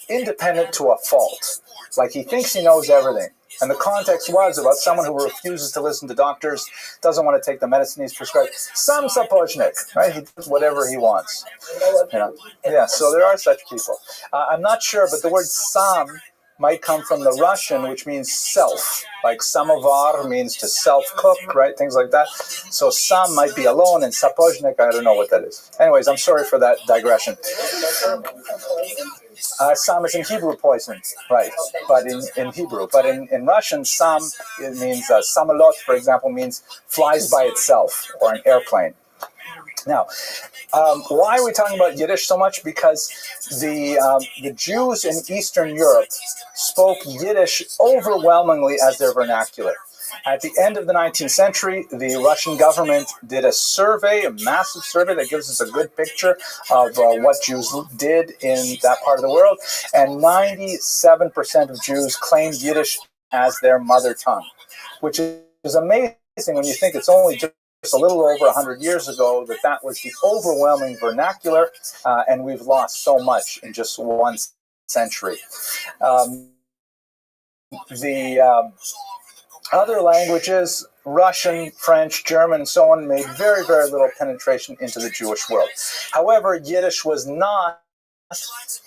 independent to a fault. Like he thinks he knows everything. And the context was about someone who refuses to listen to doctors, doesn't want to take the medicine he's prescribed. Sam Sapojnik, right? He does whatever he wants. You know? Yeah, so there are such people. I'm not sure, but the word Sam might come from the Russian, which means self. Like samovar means to self-cook, right? Things like that. So Sam might be alone, and Sapojnik, I don't know what that is. Anyways, I'm sorry for that digression. Sam is in Hebrew poison, right? But in Hebrew. But in Russian, Sam, it means, samolot, for example, means flies by itself, or an airplane. Now, why are we talking about Yiddish so much? Because the Jews in Eastern Europe spoke Yiddish overwhelmingly as their vernacular. At the end of the 19th century, the Russian government did a survey, a massive survey that gives us a good picture of what Jews did in that part of the world, and 97% of Jews claimed Yiddish as their mother tongue, which is amazing when you think it's only just a little over 100 years ago that was the overwhelming vernacular, and we've lost so much in just one century. Other languages, Russian, French, German, and so on, made very, very little penetration into the Jewish world. However, Yiddish was not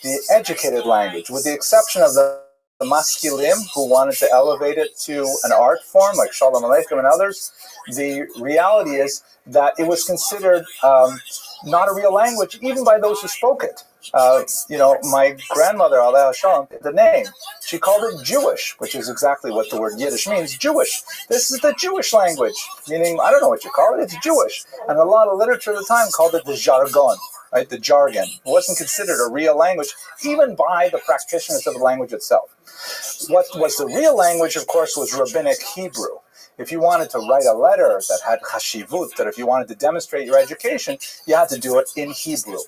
the educated language, with the exception of the maskilim, who wanted to elevate it to an art form like Shalom Aleichem and others. The reality is that it was considered not a real language, even by those who spoke it. My grandmother, Aleh Shalom, the name, she called it Jewish, which is exactly what the word Yiddish means, Jewish. This is the Jewish language, meaning, I don't know what you call it, it's Jewish. And a lot of literature at the time called it the jargon, right, the jargon. It wasn't considered a real language, even by the practitioners of the language itself. What was the real language, of course, was Rabbinic Hebrew. If you wanted to write a letter that had chashivut, that if you wanted to demonstrate your education, you had to do it in Hebrew.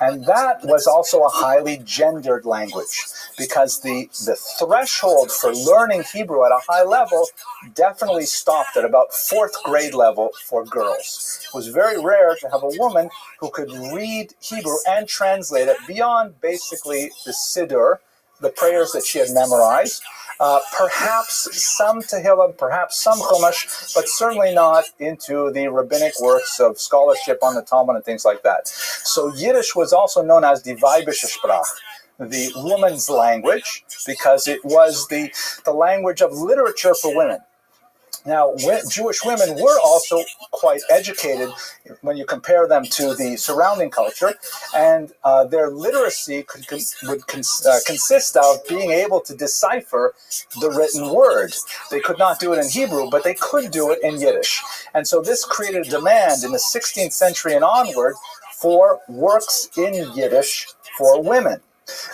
And that was also a highly gendered language, because the threshold for learning Hebrew at a high level definitely stopped at about 4th grade level for girls. It was very rare to have a woman who could read Hebrew and translate it beyond basically the Siddur, the prayers that she had memorized, perhaps some Tehillim, perhaps some Chumash, but certainly not into the rabbinic works of scholarship on the Talmud and things like that. So Yiddish was also known as die Weibische Sprache, the woman's language, because it was the language of literature for women. Now, Jewish women were also quite educated when you compare them to the surrounding culture, and their literacy would consist of being able to decipher the written word. They could not do it in Hebrew, but they could do it in Yiddish. And so this created a demand in the 16th century and onward for works in Yiddish for women.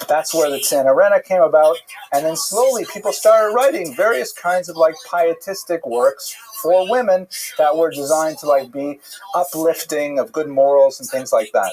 That's where the Tzena came about, and then slowly people started writing various kinds of pietistic works for women that were designed to be uplifting of good morals and things like that.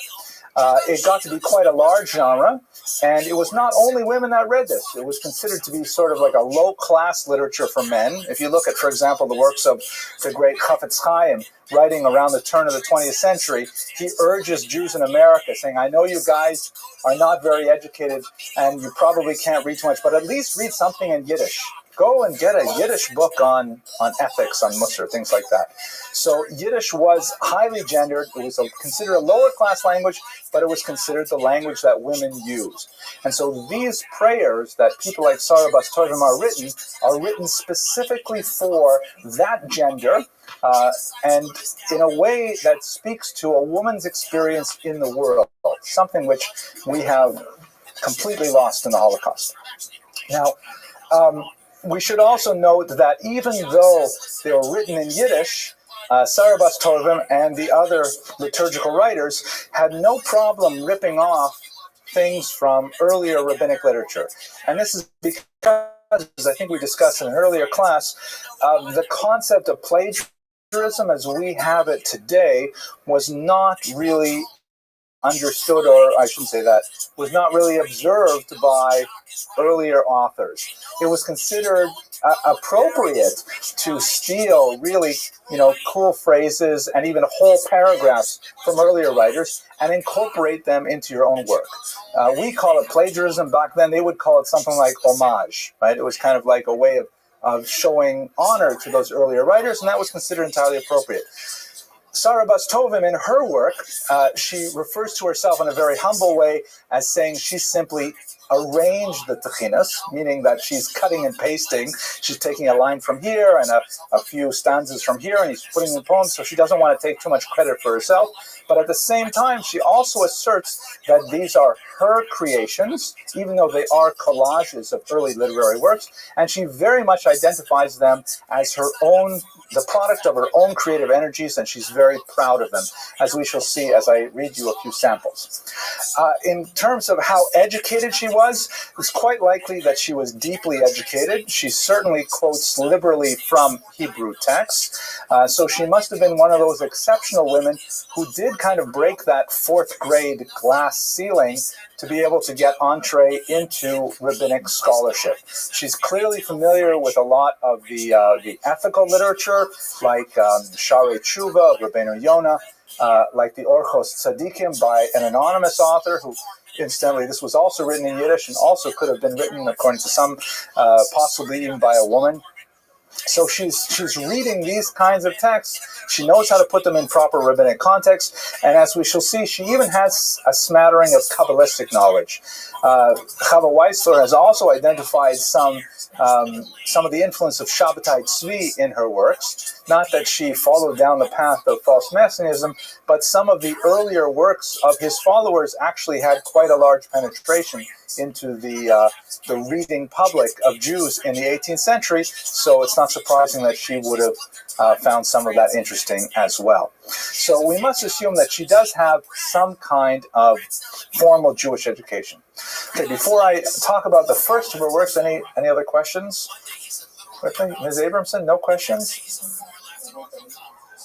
It got to be quite a large genre, and it was not only women that read this. It was considered to be sort of like a low-class literature for men. If you look at, for example, the works of the great Chafetz Chaim, writing around the turn of the 20th century, he urges Jews in America, saying, I know you guys are not very educated, and you probably can't read too much, but at least read something in Yiddish. Go and get a Yiddish book on ethics, on Musar, things like that. So Yiddish was highly gendered. It was considered a lower class language, but it was considered the language that women used. And so these prayers that people like Sarah Bas Tovim are written specifically for that gender, and in a way that speaks to a woman's experience in the world, something which we have completely lost in the Holocaust. Now, we should also note that even though they were written in Yiddish, Sarah Bas Tovim and the other liturgical writers had no problem ripping off things from earlier rabbinic literature. And this is because, as I think we discussed in an earlier class, the concept of plagiarism as we have it today was not really understood, or I shouldn't say that, was not really observed by earlier authors. It was considered appropriate to steal really, cool phrases and even whole paragraphs from earlier writers and incorporate them into your own work. We call it plagiarism. Back then, they would call it something like homage, right? It was kind of like a way of showing honor to those earlier writers, and that was considered entirely appropriate. Sarah Bas Tovim, in her work, she refers to herself in a very humble way as saying she simply arranged the techinas, meaning that she's cutting and pasting. She's taking a line from here and a few stanzas from here, and she's putting in poems, so she doesn't want to take too much credit for herself. But at the same time, she also asserts that these are her creations, even though they are collages of early literary works, and she very much identifies them as her own, the product of her own creative energies, and she's very proud of them, as we shall see as I read you a few samples. In terms of how educated she was, it's quite likely that she was deeply educated. She certainly quotes liberally from Hebrew texts, so she must have been one of those exceptional women who did kind of break that fourth grade glass ceiling to be able to get entree into rabbinic scholarship. She's clearly familiar with a lot of the ethical literature, like Sharei Tshuva of Rabbeinu Yonah, like the Orchos Tzadikim by an anonymous author who, incidentally, this was also written in Yiddish and also could have been written, according to some, possibly even by a woman. So she's reading these kinds of texts. She knows how to put them in proper rabbinic context, and as we shall see, she even has a smattering of Kabbalistic knowledge. Chava Weissler has also identified some of the influence of Shabbatai Tzvi in her works. Not that she followed down the path of false messianism, but some of the earlier works of his followers actually had quite a large penetration into the reading public of Jews in the 18th century, so it's not surprising that she would have found some of that interesting as well. So we must assume that she does have some kind of formal Jewish education. Okay, before I talk about the first of her works, any other questions? Ms. Abramson, no questions?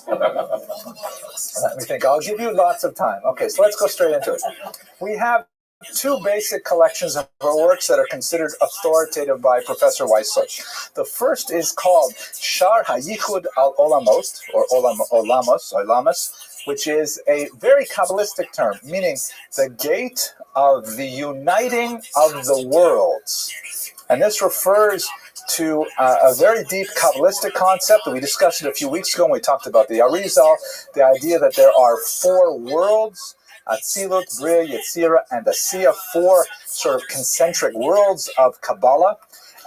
Let me think. I'll give you lots of time. Okay, so let's go straight into it. We have two basic collections of her works that are considered authoritative by Professor Weissler. The first is called Shar HaYichud Al Olamot, or Olamos, which is a very Kabbalistic term, meaning the gate of the uniting of the worlds. And this refers to a very deep Kabbalistic concept that we discussed it a few weeks ago when we talked about the Arizal, the idea that there are four worlds, Atzilut, Bria, Yetzira, and Asiya, four sort of concentric worlds of Kabbalah,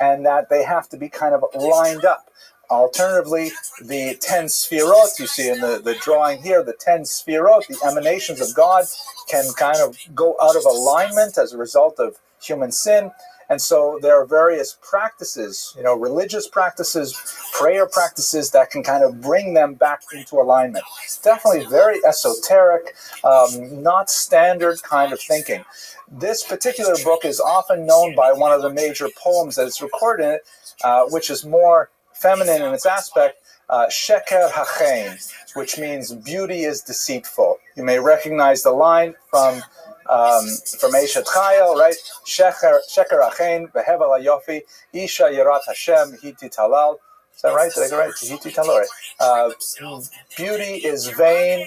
and that they have to be kind of lined up. Alternatively, the 10 Sfirot, you see in the drawing here, the 10 Sfirot, the emanations of God, can kind of go out of alignment as a result of human sin. And so there are various practices, religious practices, prayer practices that can kind of bring them back into alignment. Definitely very esoteric, not standard kind of thinking. This particular book is often known by one of the major poems that is recorded in it, which is more feminine in its aspect, Sheker HaChain, which means beauty is deceitful. You may recognize the line from Eshet Chayil, right? Sheker Achen Behevel Hayofi Isha Yirat Hashem Hiti Talal. Is that right? Did I go right? Hiti Talal. Right. Beauty is vain.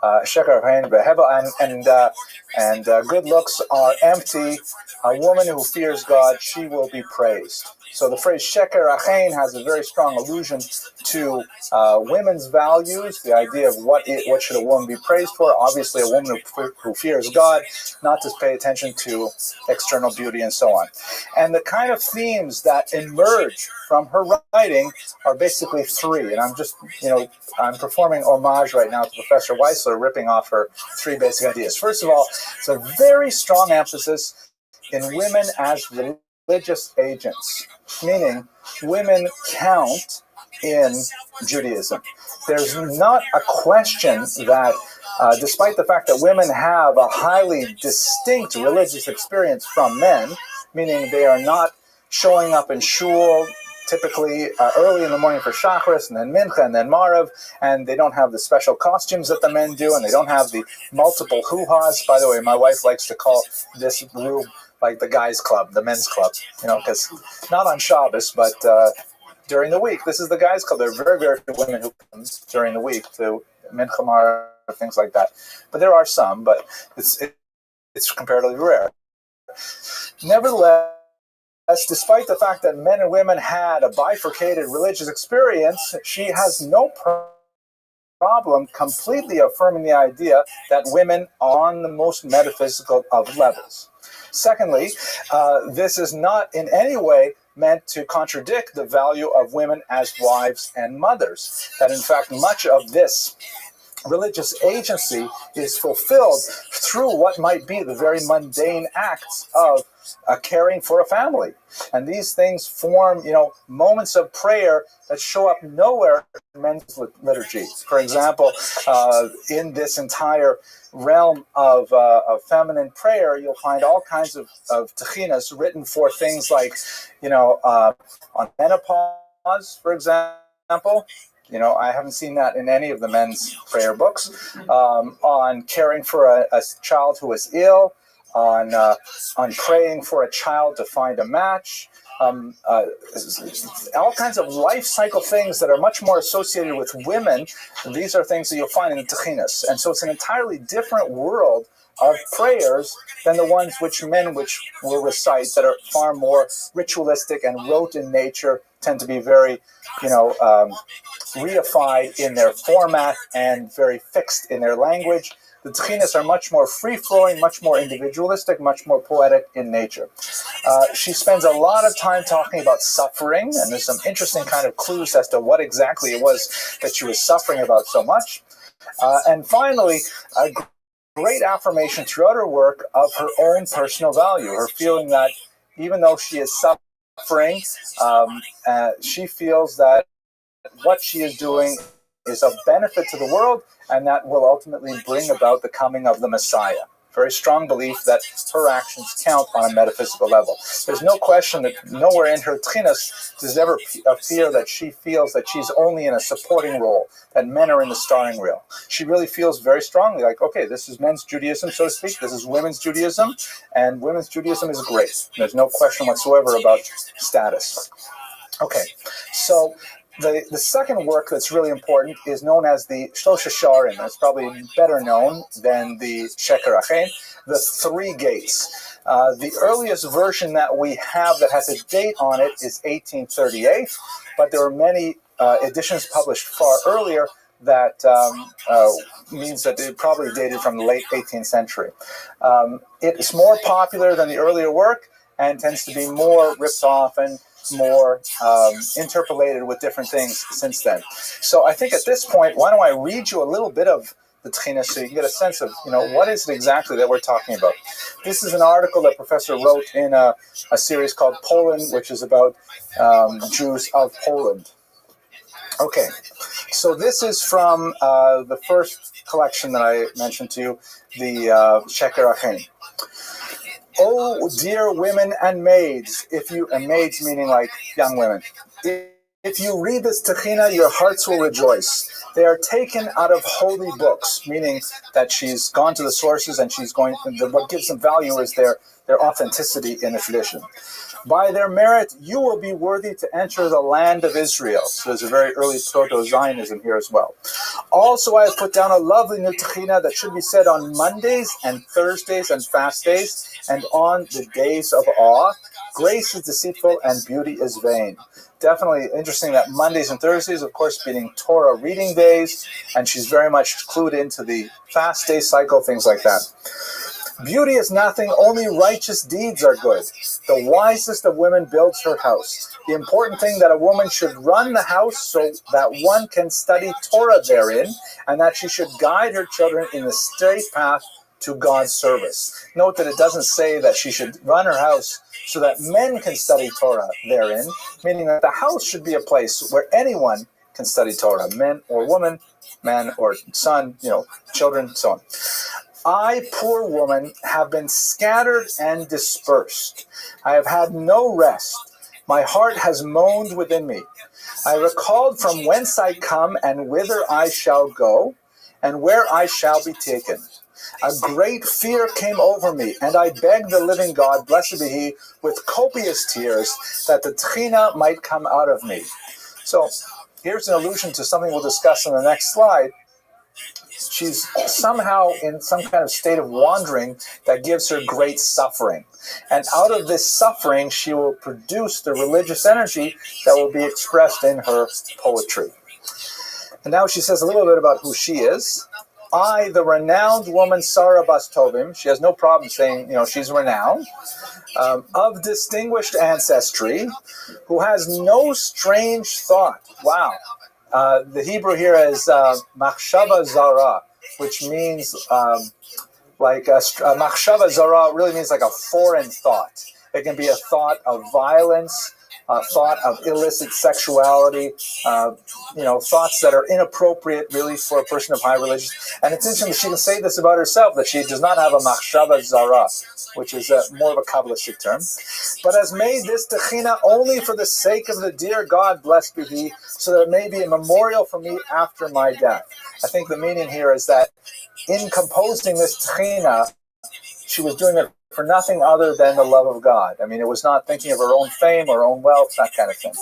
Sheker Achen Behevel and good looks are empty. A woman who fears God, she will be praised. So the phrase Sheker Achen has a very strong allusion to women's values, the idea of what should a woman be praised for. Obviously, a woman who fears God, not to pay attention to external beauty and so on. And the kind of themes that emerge from her writing are basically three. And I'm performing homage right now to Professor Weissler, ripping off her three basic ideas. First of all, it's a very strong emphasis in women as religious agents, meaning women count in Judaism. There's not a question that Despite the fact that women have a highly distinct religious experience from men, meaning they are not showing up in shul typically early in the morning for Shacharis, and then Mincha, and then Marav, and they don't have the special costumes that the men do, and they don't have the multiple hoo-has. By the way, my wife likes to call this room like the guys' club, the men's club, because not on Shabbos, but during the week. This is the guys' club. There are very, very few women who come during the week to Mincha, Marav, things like that. But there are some, but it's comparatively rare. Nevertheless, despite the fact that men and women had a bifurcated religious experience, she has no problem completely affirming the idea that women are on the most metaphysical of levels. Secondly, this is not in any way meant to contradict the value of women as wives and mothers. That in fact, much of this religious agency is fulfilled through what might be the very mundane acts of caring for a family. And these things form, moments of prayer that show up nowhere in men's liturgy. For example, in this entire realm of feminine prayer, you'll find all kinds of techinas written for things like, on menopause, for example. I haven't seen that in any of the men's prayer books. On caring for a child who is ill, on praying for a child to find a match, all kinds of life cycle things that are much more associated with women. These are things that you'll find in the Techinas. And so it's an entirely different world of prayers than the ones which will recite that are far more ritualistic and rote in nature, tend to be very, reified in their format and very fixed in their language. The Techinas are much more free-flowing, much more individualistic, much more poetic in nature. She spends a lot of time talking about suffering, and there's some interesting kind of clues as to what exactly it was that she was suffering about so much. And finally, a great affirmation throughout her work of her own personal value, her feeling that even though she is suffering, she feels that what she is doing is of benefit to the world, and that will ultimately bring about the coming of the Messiah. Very strong belief that her actions count on a metaphysical level. There's no question that nowhere in her Tchinas there's ever a fear that she feels that she's only in a supporting role, that men are in the starring role. She really feels very strongly like, okay, this is men's Judaism, so to speak. This is women's Judaism, and women's Judaism is great. There's no question whatsoever about status. Okay, so the second work that's really important is known as the Shlosha Sharim. It's probably better known than the Sheker Achen, the Three Gates. The earliest version that we have that has a date on it is 1838, but there are many editions published far earlier that means that it probably dated from the late 18th century. It's more popular than the earlier work and tends to be more ripped off and more interpolated with different things since then. So I think at this point, why don't I read you a little bit of the Tchina so you can get a sense of, what is it exactly that we're talking about. This is an article that Professor wrote in a series called Poland, which is about Jews of Poland. Okay, so this is from the first collection that I mentioned to you, the Sheker Achen. Oh, dear women and maids, and maids meaning like young women, if you read this Techina, your hearts will rejoice. They are taken out of holy books, meaning that she's gone to the sources and what gives them value is their authenticity in the tradition. By their merit, you will be worthy to enter the land of Israel. So there's a very early proto-Zionism here as well. Also, I have put down a lovely new Techina that should be said on Mondays and Thursdays and fast days, and on the days of awe. Grace is deceitful and beauty is vain. Definitely interesting that Mondays and Thursdays, of course, being Torah reading days, and she's very much clued into the fast day cycle, things like that. Beauty is nothing, only righteous deeds are good. The wisest of women builds her house. The important thing that a woman should run the house so that one can study Torah therein, and that she should guide her children in the straight path to God's service. Note that it doesn't say that she should run her house so that men can study Torah therein, meaning that the house should be a place where anyone can study Torah, men or women, man or son, children, so on. I, poor woman, have been scattered and dispersed. I have had no rest. My heart has moaned within me. I recalled from whence I come and whither I shall go, and where I shall be taken. A great fear came over me, and I begged the living God, blessed be He, with copious tears, that the Tchina might come out of me. So here's an allusion to something we'll discuss in the next slide. She's somehow in some kind of state of wandering that gives her great suffering. And out of this suffering, she will produce the religious energy that will be expressed in her poetry. And now she says a little bit about who she is. I, the renowned woman Sarah Bas Tovim, she has no problem saying, she's renowned, of distinguished ancestry, who has no strange thought. Wow. The Hebrew here is machshava zara, which means machshava zara really means like a foreign thought. It can be a thought of violence, a thought of illicit sexuality, thoughts that are inappropriate really for a person of high religion. And it's interesting that she can say this about herself, that she does not have a machshava zara, which is more of a Kabbalistic term, but has made this techina only for the sake of the dear God, blessed be He, so that it may be a memorial for me after my death. I think the meaning here is that in composing this techina, she was doing it for nothing other than the love of God. I mean, it was not thinking of her own fame or own wealth, that kind of thing.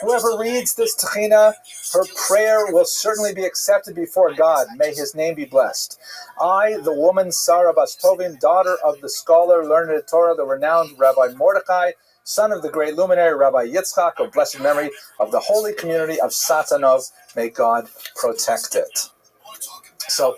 Whoever reads this techina, her prayer will certainly be accepted before God. May His name be blessed. I, the woman Sarah Bas Tovim, daughter of the scholar, learned in Torah, the renowned Rabbi Mordechai, son of the great luminary Rabbi Yitzchak, of blessed memory, of the holy community of Satanov, may God protect it. So,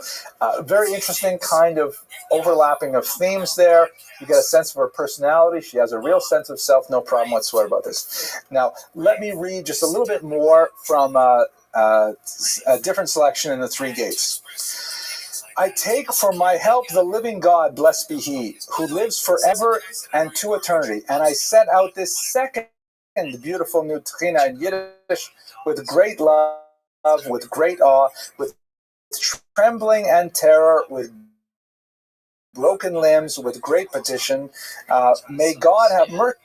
very interesting kind of overlapping of themes there. You get a sense of her personality. She has a real sense of self, no problem whatsoever about this. Now, let me read just a little bit more from a different selection in the Three Gates. I take for my help the living God, blessed be He, who lives forever and to eternity. And I set out this second beautiful new techina in Yiddish with great love, with great awe, with trembling and terror, with broken limbs, with great petition. May God have mercy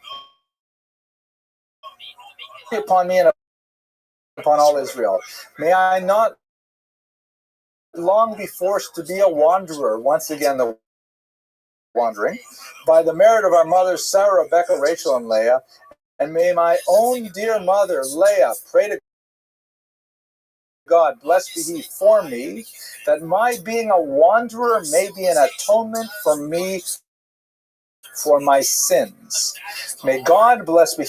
upon me and upon all Israel. May I not long be forced to be a wanderer, once again the wandering, by the merit of our mothers Sarah, Rebecca, Rachel, and Leah. And may my own dear mother, Leah, pray to God, blessed be He, for me, that my being a wanderer may be an atonement for me for my sins. May God, blessed be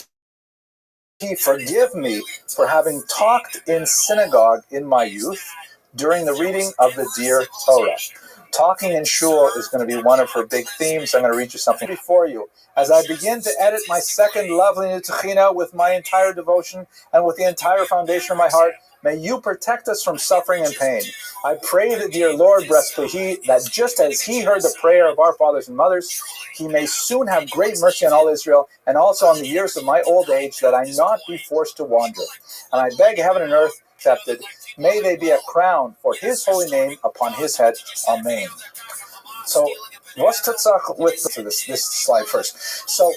He, forgive me for having talked in synagogue in my youth during the reading of the dear Torah. Talking in shul is going to be one of her big themes. I'm going to read you something before you. As I begin to edit my second lovely new techina with my entire devotion and with the entire foundation of my heart, may you protect us from suffering and pain. I pray the dear Lord, blessed be He, that just as He heard the prayer of our fathers and mothers, He may soon have great mercy on all Israel, and also on the years of my old age, that I not be forced to wander. And I beg heaven and earth accepted, may they be a crown for His holy name upon His head. Amen. So, what's Tutzach with this slide first? So,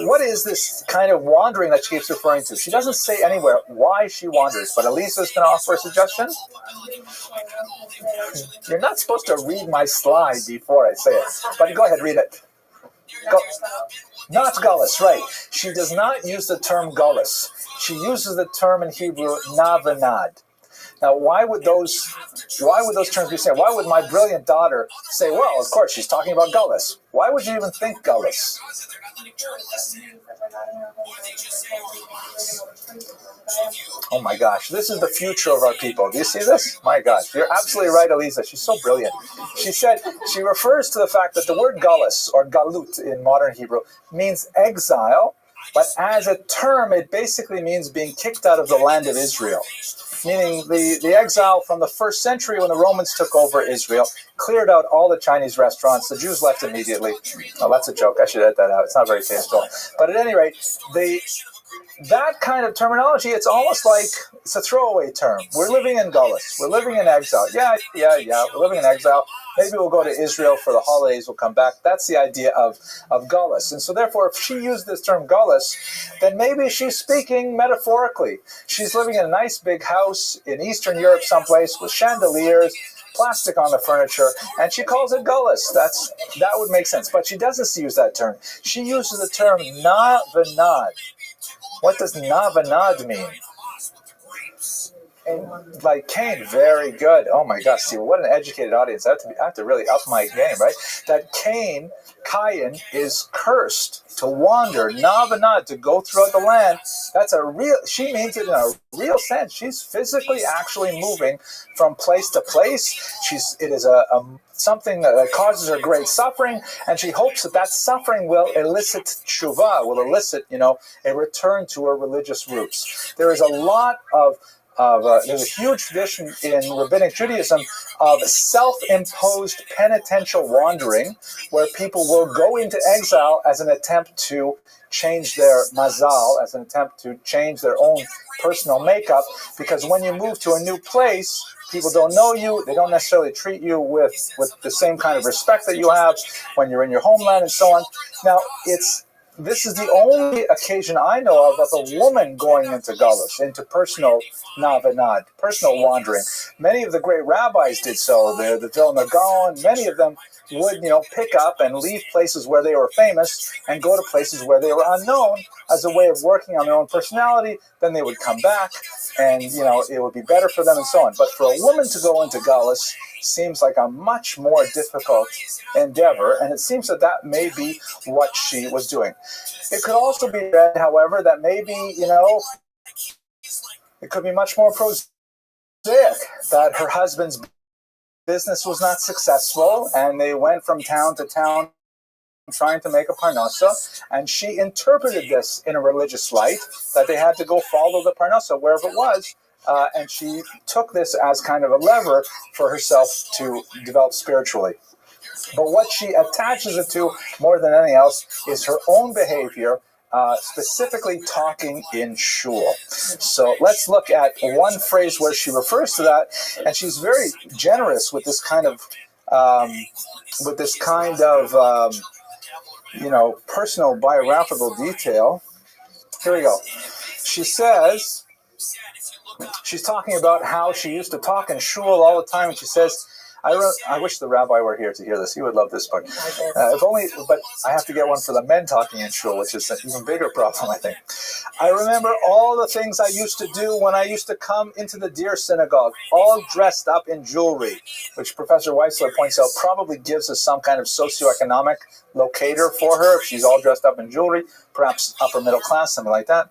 what is this kind of wandering that she keeps referring to? She doesn't say anywhere why she wanders, but Elisa's going to offer a suggestion. You're not supposed to read my slide before I say it, but go ahead, read it. Not gullus, right. She does not use the term gullus. She uses the term in Hebrew, na v'nad. Now, why would those terms be said? Why would my brilliant daughter say, well, of course, she's talking about gullus? Why would you even think gullus? Oh my gosh, this is the future of our people. Do you see this? My gosh, you're absolutely right, Elisa. She's so brilliant. She refers to the fact that the word gullus, or galut in modern Hebrew, means exile, but as a term, it basically means being kicked out of the land of Israel. Meaning the exile from the first century when the Romans took over Israel, cleared out all the Chinese restaurants. The Jews left immediately. Oh, that's a joke. I should edit that out. It's not very tasteful. But at any rate, that kind of terminology, it's almost like it's a throwaway term. We're living in Gullus. We're living in exile. Yeah. We're living in exile. Maybe we'll go to Israel for the holidays. We'll come back. That's the idea of Gullus. And so therefore, if she used this term Gullus, then maybe she's speaking metaphorically. She's living in a nice big house in Eastern Europe someplace with chandeliers, plastic on the furniture, and she calls it Gullus. That would make sense. But she doesn't use that term. She uses the term na v'nad. What does na v'nad mean? Like Cain, very good. Oh my gosh, see, what an educated audience. I have to really up my game, right? That Cain is cursed to wander, na v'nad, to go throughout the land. That's she means it in a real sense. She's physically actually moving from place to place. It is something that causes her great suffering, and she hopes that suffering will elicit tshuva, will elicit, a return to her religious roots. There is a lot there's a huge tradition in rabbinic Judaism of self-imposed penitential wandering, where people will go into exile as an attempt to change their mazal, as an attempt to change their own personal makeup, because when you move to a new place, people don't know you, they don't necessarily treat you with the same kind of respect that you have when you're in your homeland and so on. Now, this is the only occasion I know of a woman going into Gullus, into personal na v'nad, personal wandering. Many of the great rabbis did so. The Vilna Gaon, many of them would, pick up and leave places where they were famous and go to places where they were unknown as a way of working on their own personality. Then they would come back and, it would be better for them and so on. But for a woman to go into Gullus seems like a much more difficult endeavor, and it seems that may be what she was doing. It could also be read, however, that maybe, it could be much more prosaic, that her husband's business was not successful, and they went from town to town trying to make a parnasa, and she interpreted this in a religious light, that they had to go follow the parnasa wherever it was, and she took this as kind of a lever for herself to develop spiritually. But what she attaches it to more than anything else is her own behavior, specifically talking in shul. So let's look at one phrase where she refers to that, and she's very generous with this kind of personal biographical detail. Here we go. She says, she's talking about how she used to talk in shul all the time, and she says, I wish the rabbi were here to hear this. He would love this part. But I have to get one for the men talking in shul, which is an even bigger problem, I think. I remember all the things I used to do when I used to come into the dear synagogue, all dressed up in jewelry, which Professor Weissler points out probably gives us some kind of socioeconomic locator for her if she's all dressed up in jewelry, perhaps upper middle class, something like that.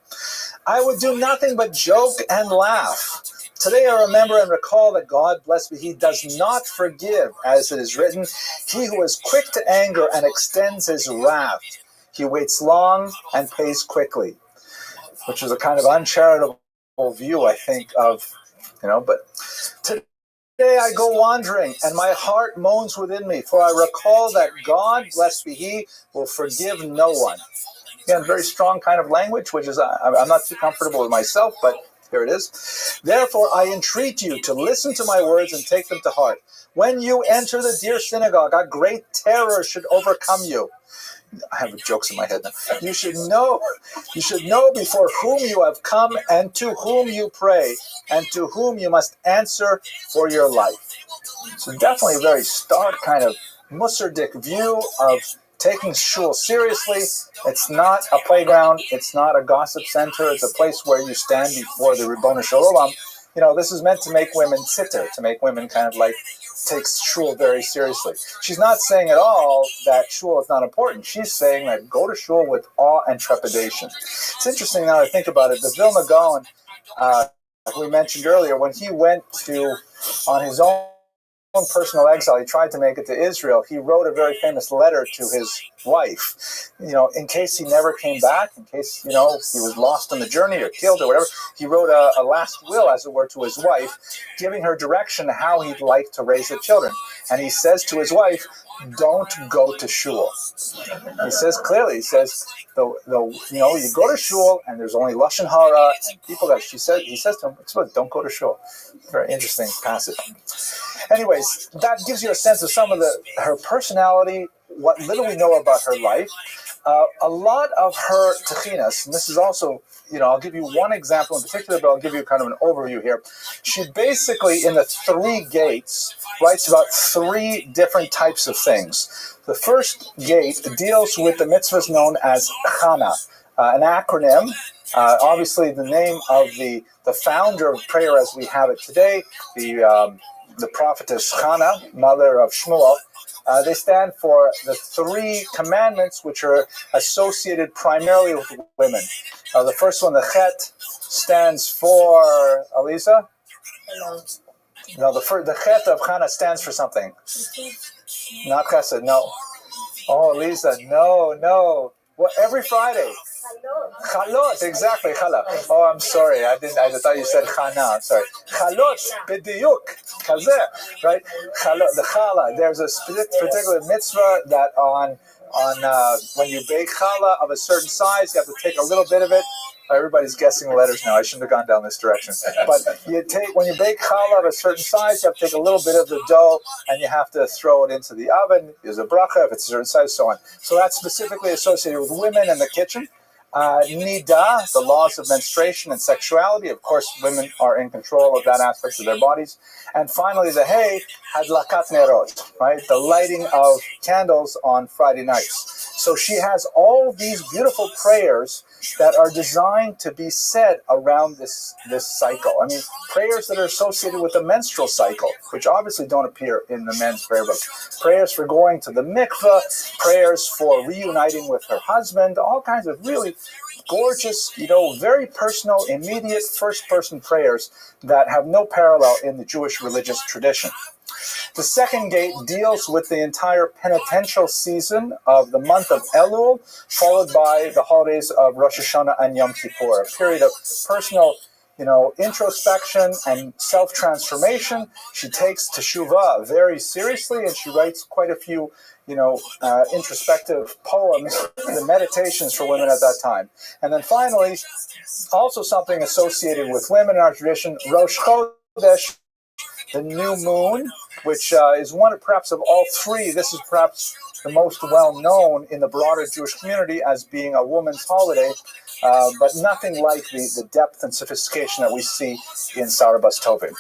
I would do nothing but joke and laugh. Today I remember and recall that God, blessed be He, does not forgive, as it is written, He who is quick to anger and extends His wrath. He waits long and pays quickly, which is a kind of uncharitable view, I think, of, but today I go wandering, and my heart moans within me, for I recall that God, blessed be He, will forgive no one. Again, very strong kind of language, which is, I'm not too comfortable with myself, but here it is. Therefore, I entreat you to listen to my words and take them to heart. When you enter the dear synagogue, a great terror should overcome you. I have jokes in my head now. You should know before whom you have come and to whom you pray and to whom you must answer for your life. So definitely a very stark kind of Musardic view of taking shul seriously. It's not a playground. It's not a gossip center. It's a place where you stand before the Ribono Shel Olam. This is meant to make women sitter, to make women kind of like take shul very seriously. She's not saying at all that shul is not important. She's saying that go to shul with awe and trepidation. It's interesting now I think about it. The Vilna Gaon, we mentioned earlier, when he went on his own personal exile, he tried to make it to Israel. He wrote a very famous letter to his wife. In case he never came back, in case, he was lost on the journey or killed or whatever, he wrote a last will, as it were, to his wife, giving her direction how he'd like to raise the children. and he says to his wife, don't go to shul. He says clearly, he says, you go to shul and there's only lashon hara and people that he says to him, don't go to shul. Very interesting passage. Anyways, that gives you a sense of some of her personality, what little we know about her life. A lot of her techinas, and this is also, I'll give you one example in particular, but I'll give you kind of an overview here. She basically, in the 3 gates, writes about 3 different types of things. The first gate deals with the mitzvahs known as Chana, an acronym. Obviously, the name of the founder of prayer as we have it today, the prophetess Chana, mother of Shmuel. They stand for the 3 commandments which are associated primarily with women. The first one, the Chet, stands for, Aliza? No, the Chet of Chana stands for something. Not Chesed, no. Oh, Aliza, no. Well, every Friday. Chalot, exactly, chalot. Oh, I'm sorry. I thought you said chana. I'm sorry. Chalot, b'diyuk, kazeh, right? Chalot, the challah. There's a particular mitzvah that on when you bake challah of a certain size, you have to take a little bit of it. Everybody's guessing letters now. I shouldn't have gone down this direction. But when you bake challah of a certain size, you have to take a little bit of the dough and you have to throw it into the oven. There's a bracha if it's a certain size, so on. So that's specifically associated with women in the kitchen. Nida, the laws of menstruation and sexuality. Of course, women are in control of that aspect of their bodies. And finally, the Hey, Hadlakat Nerot, right? The lighting of candles on Friday nights. So she has all these beautiful prayers that are designed to be said around this cycle. I mean, prayers that are associated with the menstrual cycle, which obviously don't appear in the men's prayer book. Prayers for going to the mikveh, prayers for reuniting with her husband, all kinds of really gorgeous, very personal, immediate, first-person prayers that have no parallel in the Jewish religious tradition. The second gate deals with the entire penitential season of the month of Elul, followed by the holidays of Rosh Hashanah and Yom Kippur, a period of personal, introspection and self-transformation. She takes teshuvah very seriously, and she writes quite a few, introspective poems, the meditations for women at that time. And then finally, also something associated with women in our tradition, Rosh Chodesh, the new moon, which is one perhaps of all 3. This is perhaps the most well-known in the broader Jewish community as being a woman's holiday, but nothing like the depth and sophistication that we see in Sarabas Tovim.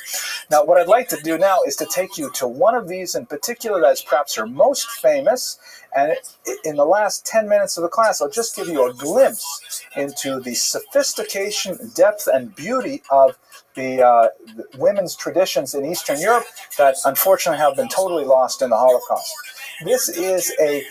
Now, what I'd like to do now is to take you to one of these in particular that is perhaps her most famous, and in the last 10 minutes of the class, I'll just give you a glimpse into the sophistication, depth, and beauty of the women's traditions in Eastern Europe that unfortunately have been totally lost in the Holocaust. This is a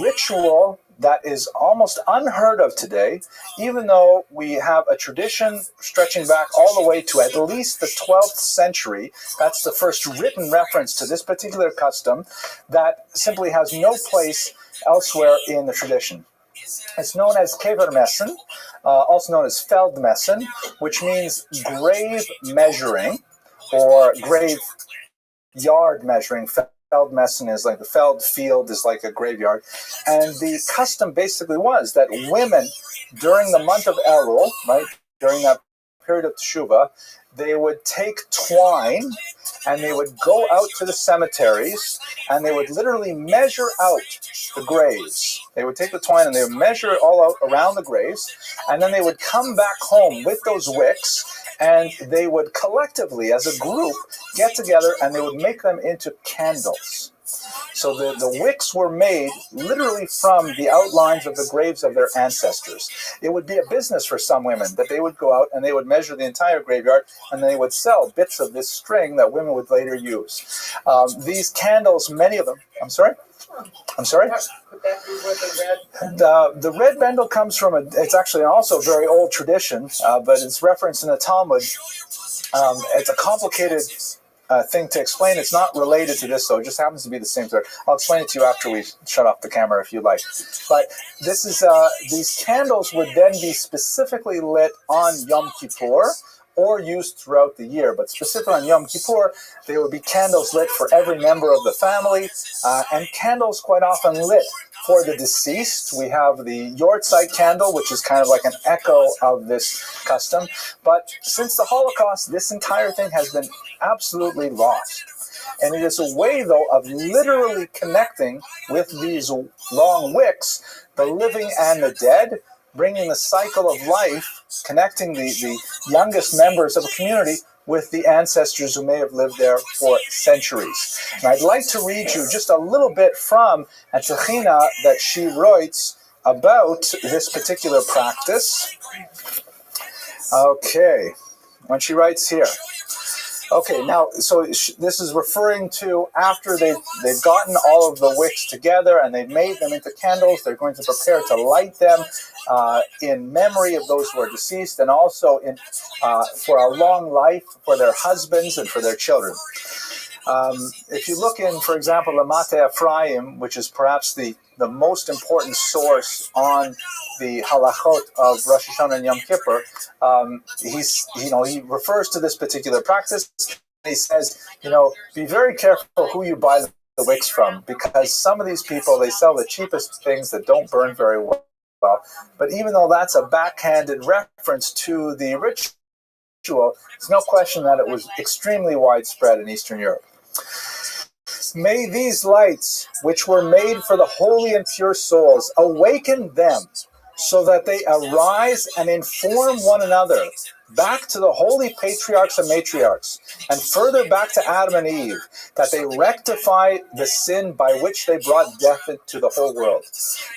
ritual that is almost unheard of today, even though we have a tradition stretching back all the way to at least the 12th century. That's the first written reference to this particular custom that simply has no place elsewhere in the tradition. It's known as Kevermessen, also known as Feldmessen, which means grave measuring or grave yard measuring. Feldmessen is like the Feld field is like a graveyard. And the custom basically was that women during the month of Elul, right, during that period of Teshuvah, they would take twine and they would go out to the cemeteries and they would literally measure out the graves. They would take the twine and they would measure it all out around the graves, and then they would come back home with those wicks and they would collectively, as a group, get together and they would make them into candles. So the wicks were made literally from the outlines of the graves of their ancestors. It would be a business for some women that they would go out and they would measure the entire graveyard and they would sell bits of this string that women would later use. These candles, many of them, I'm sorry? The red bendel comes from it's actually also a very old tradition, but it's referenced in the Talmud. It's a complicated thing to explain. It's not related to this, though. It just happens to be the same thread. I'll explain it to you after we shut off the camera if you like. But this is these candles would then be specifically lit on Yom Kippur or used throughout the year. But specifically on Yom Kippur, there would be candles lit for every member of the family, and candles quite often lit for the deceased. We have the Yortzeit candle, which is kind of like an echo of this custom. But since the Holocaust, this entire thing has been absolutely lost. And it is a way, though, of literally connecting with these long wicks, the living and the dead, bringing the cycle of life, connecting the youngest members of a community with the ancestors who may have lived there for centuries. And I'd like to read you just a little bit from a techina that she writes about this particular practice. Okay, when she writes here. Okay, now, so this is referring to after they've gotten all of the wicks together and they've made them into candles, they're going to prepare to light them in memory of those who are deceased, and also for a long life for their husbands and for their children. If you look in, for example, the Mate Ephraim, which is perhaps the most important source on the halachot of Rosh Hashanah and Yom Kippur, he refers to this particular practice. He says, be very careful who you buy the wicks from, because some of these people, they sell the cheapest things that don't burn very well. But even though that's a backhanded reference to the ritual, there's no question that it was extremely widespread in Eastern Europe. May these lights, which were made for the holy and pure souls, awaken them so that they arise and inform one another back to the holy patriarchs and matriarchs, and further back to Adam and Eve, that they rectify the sin by which they brought death into the whole world.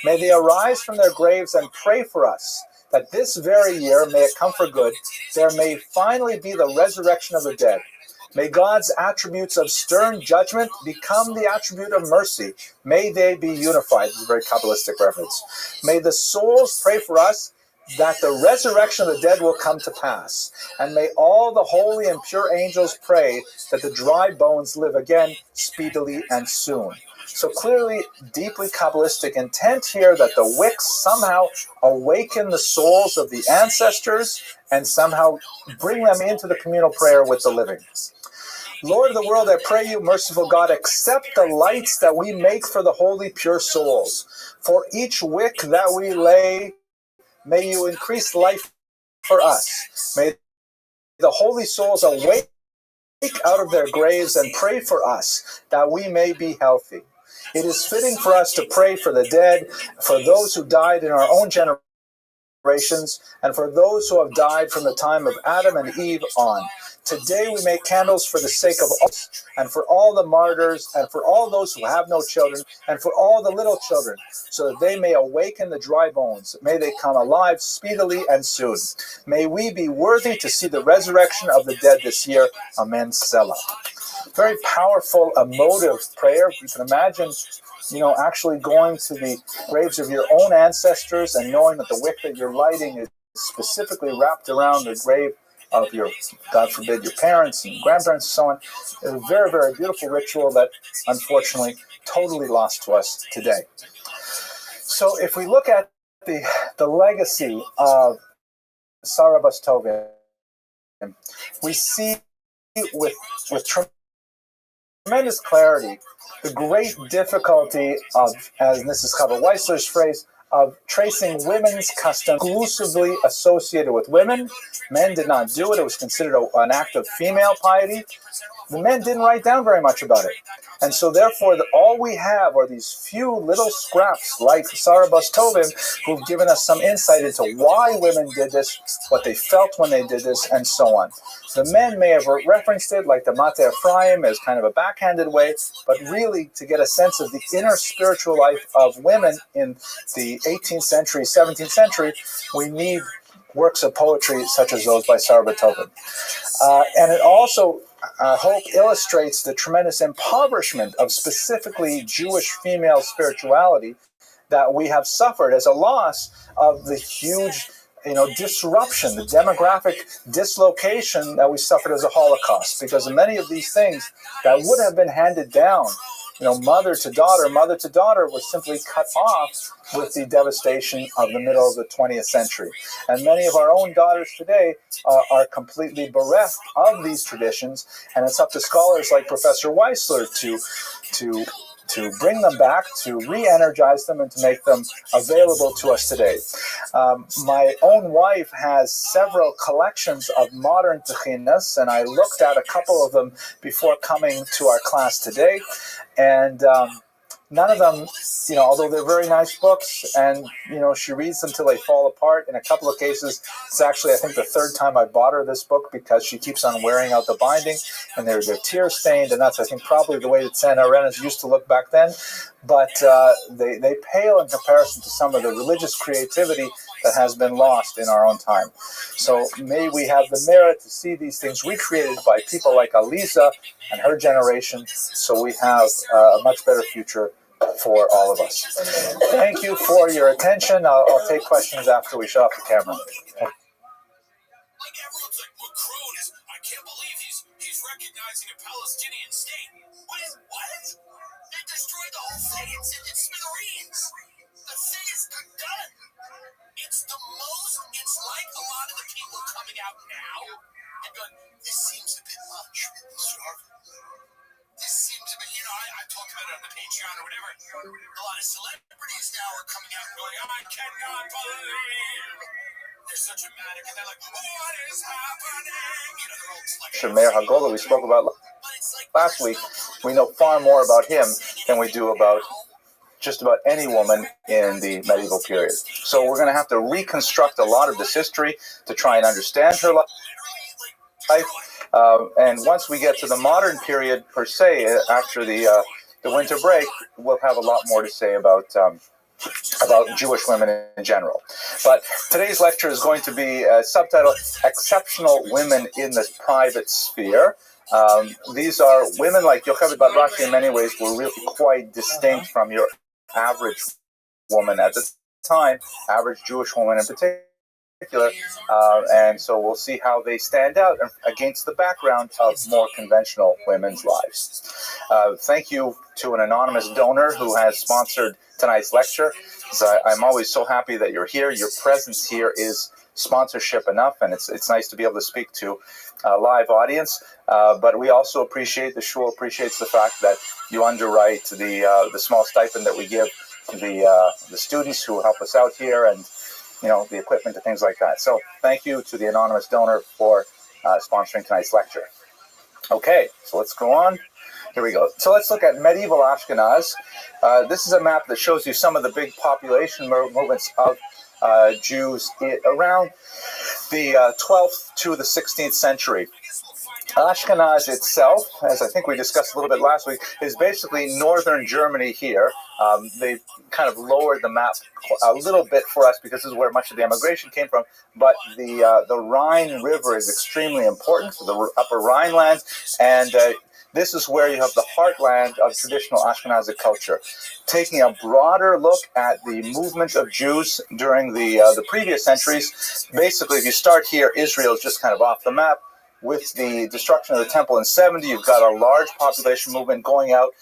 May they arise from their graves and pray for us, that this very year, may it come for good, there may finally be the resurrection of the dead. May God's attributes of stern judgment become the attribute of mercy. May they be unified. This is a very Kabbalistic reference. May the souls pray for us that the resurrection of the dead will come to pass. And may all the holy and pure angels pray that the dry bones live again speedily and soon. So clearly, deeply Kabbalistic intent here that the wicks somehow awaken the souls of the ancestors and somehow bring them into the communal prayer with the living. Lord of the world, I pray you, merciful God, accept the lights that we make for the holy, pure souls. For each wick that we lay, may you increase life for us. May the holy souls awake out of their graves and pray for us, that we may be healthy. It is fitting for us to pray for the dead, for those who died in our own generations, and for those who have died from the time of Adam and Eve on. Today we make candles for the sake of us, and for all the martyrs, and for all those who have no children, and for all the little children, so that they may awaken the dry bones. May they come alive speedily and soon. May we be worthy to see the resurrection of the dead this year. Amen. Selah. Very powerful, emotive prayer. You can imagine, actually going to the graves of your own ancestors and knowing that the wick that you're lighting is specifically wrapped around the grave of your, God forbid, your parents and grandparents and so on. It's a very, very beautiful ritual that, unfortunately, totally lost to us today. So if we look at the legacy of Sarah Bas Tovim, we see with tremendous clarity the great difficulty of, as this is Chava Weissler's phrase, of tracing women's custom exclusively associated with women. Men did not do it. It was considered an act of female piety. The men didn't write down very much about it. And so therefore, all we have are these few little scraps like Sarah Bas Tovim, who've given us some insight into why women did this, what they felt when they did this, and so on. The men may have referenced it like the Mate Ephraim as kind of a backhanded way, but really to get a sense of the inner spiritual life of women in the 18th century, 17th century, we need works of poetry such as those by Sarah Bas Tovim. And it also, I hope, illustrates the tremendous impoverishment of specifically Jewish female spirituality that we have suffered as a loss of the huge disruption, the demographic dislocation that we suffered as a Holocaust, because many of these things that would have been handed down, mother to daughter was simply cut off with the devastation of the middle of the 20th century. And many of our own daughters today are completely bereft of these traditions, and it's up to scholars like Professor Weissler to bring them back, to re-energize them, and to make them available to us today. My own wife has several collections of modern techinas, and I looked at a couple of them before coming to our class today, and none of them, although they're very nice books, and, she reads them till they fall apart. In a couple of cases, it's actually, I think, the third time I bought her this book because she keeps on wearing out the binding, and they're tear-stained, and that's, I think, probably the way that San Arenas used to look back then. But they pale in comparison to some of the religious creativity that has been lost in our own time. So may we have the merit to see these things recreated by people like Aliza and her generation, so we have a much better future for all of us. Thank you for your attention. I'll take questions after we shut off the camera. Like everyone's like, Macron is, I can't believe he's recognizing a Palestinian state. What? They destroyed the whole thing. It's smithereens. The thing is done. It's like a lot of the people coming out now and going, this seems a bit much. This seems a bit, I talked about it on the Patreon or whatever. A lot of celebrities now are coming out and going, I cannot believe. They're so dramatic, and they're like, what is happening? They're all like... Meir Hagolah, we spoke about last week. We know far more about him than we do about just about any woman in the medieval period. So we're going to have to reconstruct a lot of this history to try and understand her life. And once we get to the modern period, per se, after the winter break, we'll have a lot more to say about Jewish women in general. But today's lecture is going to be subtitled Exceptional Women in the Private Sphere. These are women like Yocheved Bat Rashi in many ways were really quite distinct from your average woman at the time, average Jewish woman in particular. And so we'll see how they stand out against the background of more conventional women's lives. Thank you to an anonymous donor who has sponsored tonight's lecture. I'm always so happy that you're here. Your presence here is sponsorship enough, and it's nice to be able to speak to a live audience. But we also appreciate, the shul appreciates the fact that you underwrite the small stipend that we give the students who help us out here, and the equipment and things like that. So thank you to the anonymous donor for sponsoring tonight's lecture. Okay, so let's go on. Here we go. So let's look at medieval Ashkenaz. This is a map that shows you some of the big population movements of Jews around the 12th to the 16th century. Ashkenaz itself, as I think we discussed a little bit last week, is basically northern Germany here. They've kind of lowered the map a little bit for us because this is where much of the emigration came from. But the Rhine River is extremely important for the upper Rhinelands, and this is where you have the heartland of traditional Ashkenazic culture. Taking a broader look at the movement of Jews during the previous centuries, basically if you start here, Israel is just kind of off the map. With the destruction of the temple in 70, you've got a large population movement going out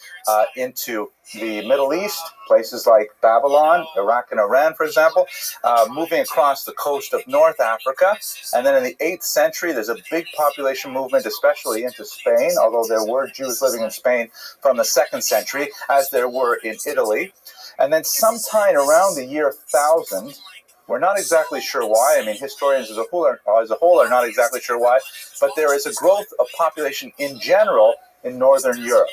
into the Middle East, places like Babylon, Iraq and Iran, for example, moving across the coast of North Africa. And then in the 8th century, there's a big population movement, especially into Spain, although there were Jews living in Spain from the 2nd century, as there were in Italy. And then sometime around the year 1000, we're not exactly sure why. I mean, historians as a whole are not exactly sure why, but there is a growth of population in general in Northern Europe.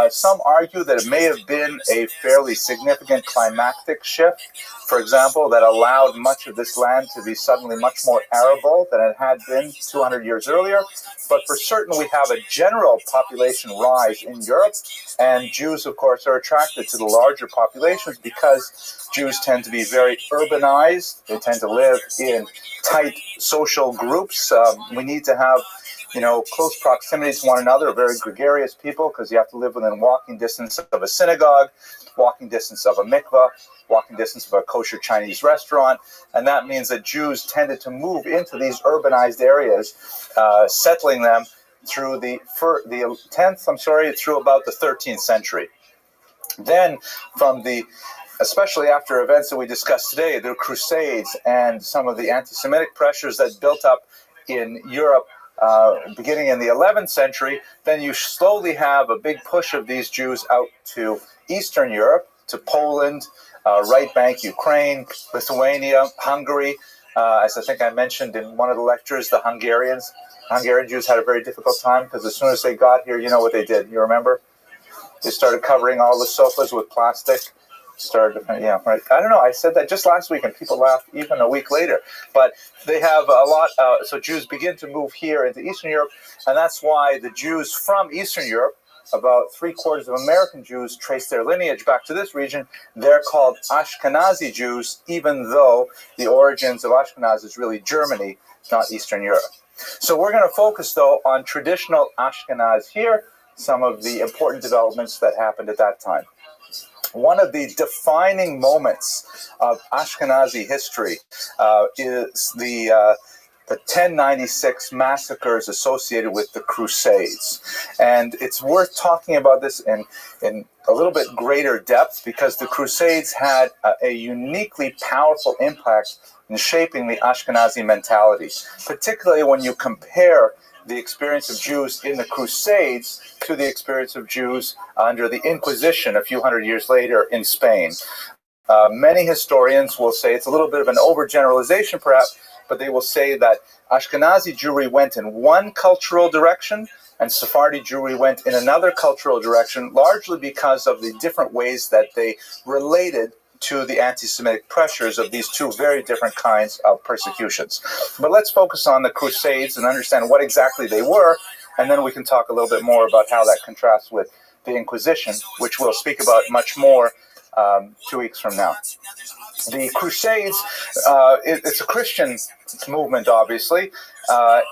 Some argue that it may have been a fairly significant climactic shift, for example, that allowed much of this land to be suddenly much more arable than it had been 200 years earlier. But for certain, we have a general population rise in Europe, and Jews, of course, are attracted to the larger populations because Jews tend to be very urbanized. They tend to live in tight social groups. We need to have close proximity to one another, very gregarious people, because you have to live within walking distance of a synagogue, walking distance of a mikveh, walking distance of a kosher Chinese restaurant. And that means that Jews tended to move into these urbanized areas, settling them through through about the 13th century. Then, especially after events that we discussed today, the Crusades and some of the anti-Semitic pressures that built up in Europe beginning in the 11th century, then you slowly have a big push of these Jews out to Eastern Europe, to Poland, right bank Ukraine, Lithuania, Hungary. As I think I mentioned in one of the lectures, the Hungarian Jews had a very difficult time because as soon as they got here, you know what they did. You remember? They started covering all the sofas with plastic. Right. I don't know. I said that just last week, and people laughed even a week later. But they have a lot. So Jews begin to move here into Eastern Europe, and that's why the Jews from Eastern Europe, about 3/4 of American Jews, trace their lineage back to this region. They're called Ashkenazi Jews, even though the origins of Ashkenaz is really Germany, not Eastern Europe. So we're going to focus, though, on traditional Ashkenaz here, some of the important developments that happened at that time. One of the defining moments of Ashkenazi history is the 1096 massacres associated with the Crusades. And it's worth talking about this in a little bit greater depth because the Crusades had a uniquely powerful impact in shaping the Ashkenazi mentality, particularly when you compare the experience of Jews in the Crusades to the experience of Jews under the Inquisition a few hundred years later in Spain. Many historians will say, it's a little bit of an overgeneralization perhaps, but they will say that Ashkenazi Jewry went in one cultural direction and Sephardi Jewry went in another cultural direction, largely because of the different ways that they related to the anti-Semitic pressures of these two very different kinds of persecutions. But let's focus on the Crusades and understand what exactly they were, and then we can talk a little bit more about how that contrasts with the Inquisition, which we'll speak about much more 2 weeks from now. The Crusades, it's a Christian movement, obviously,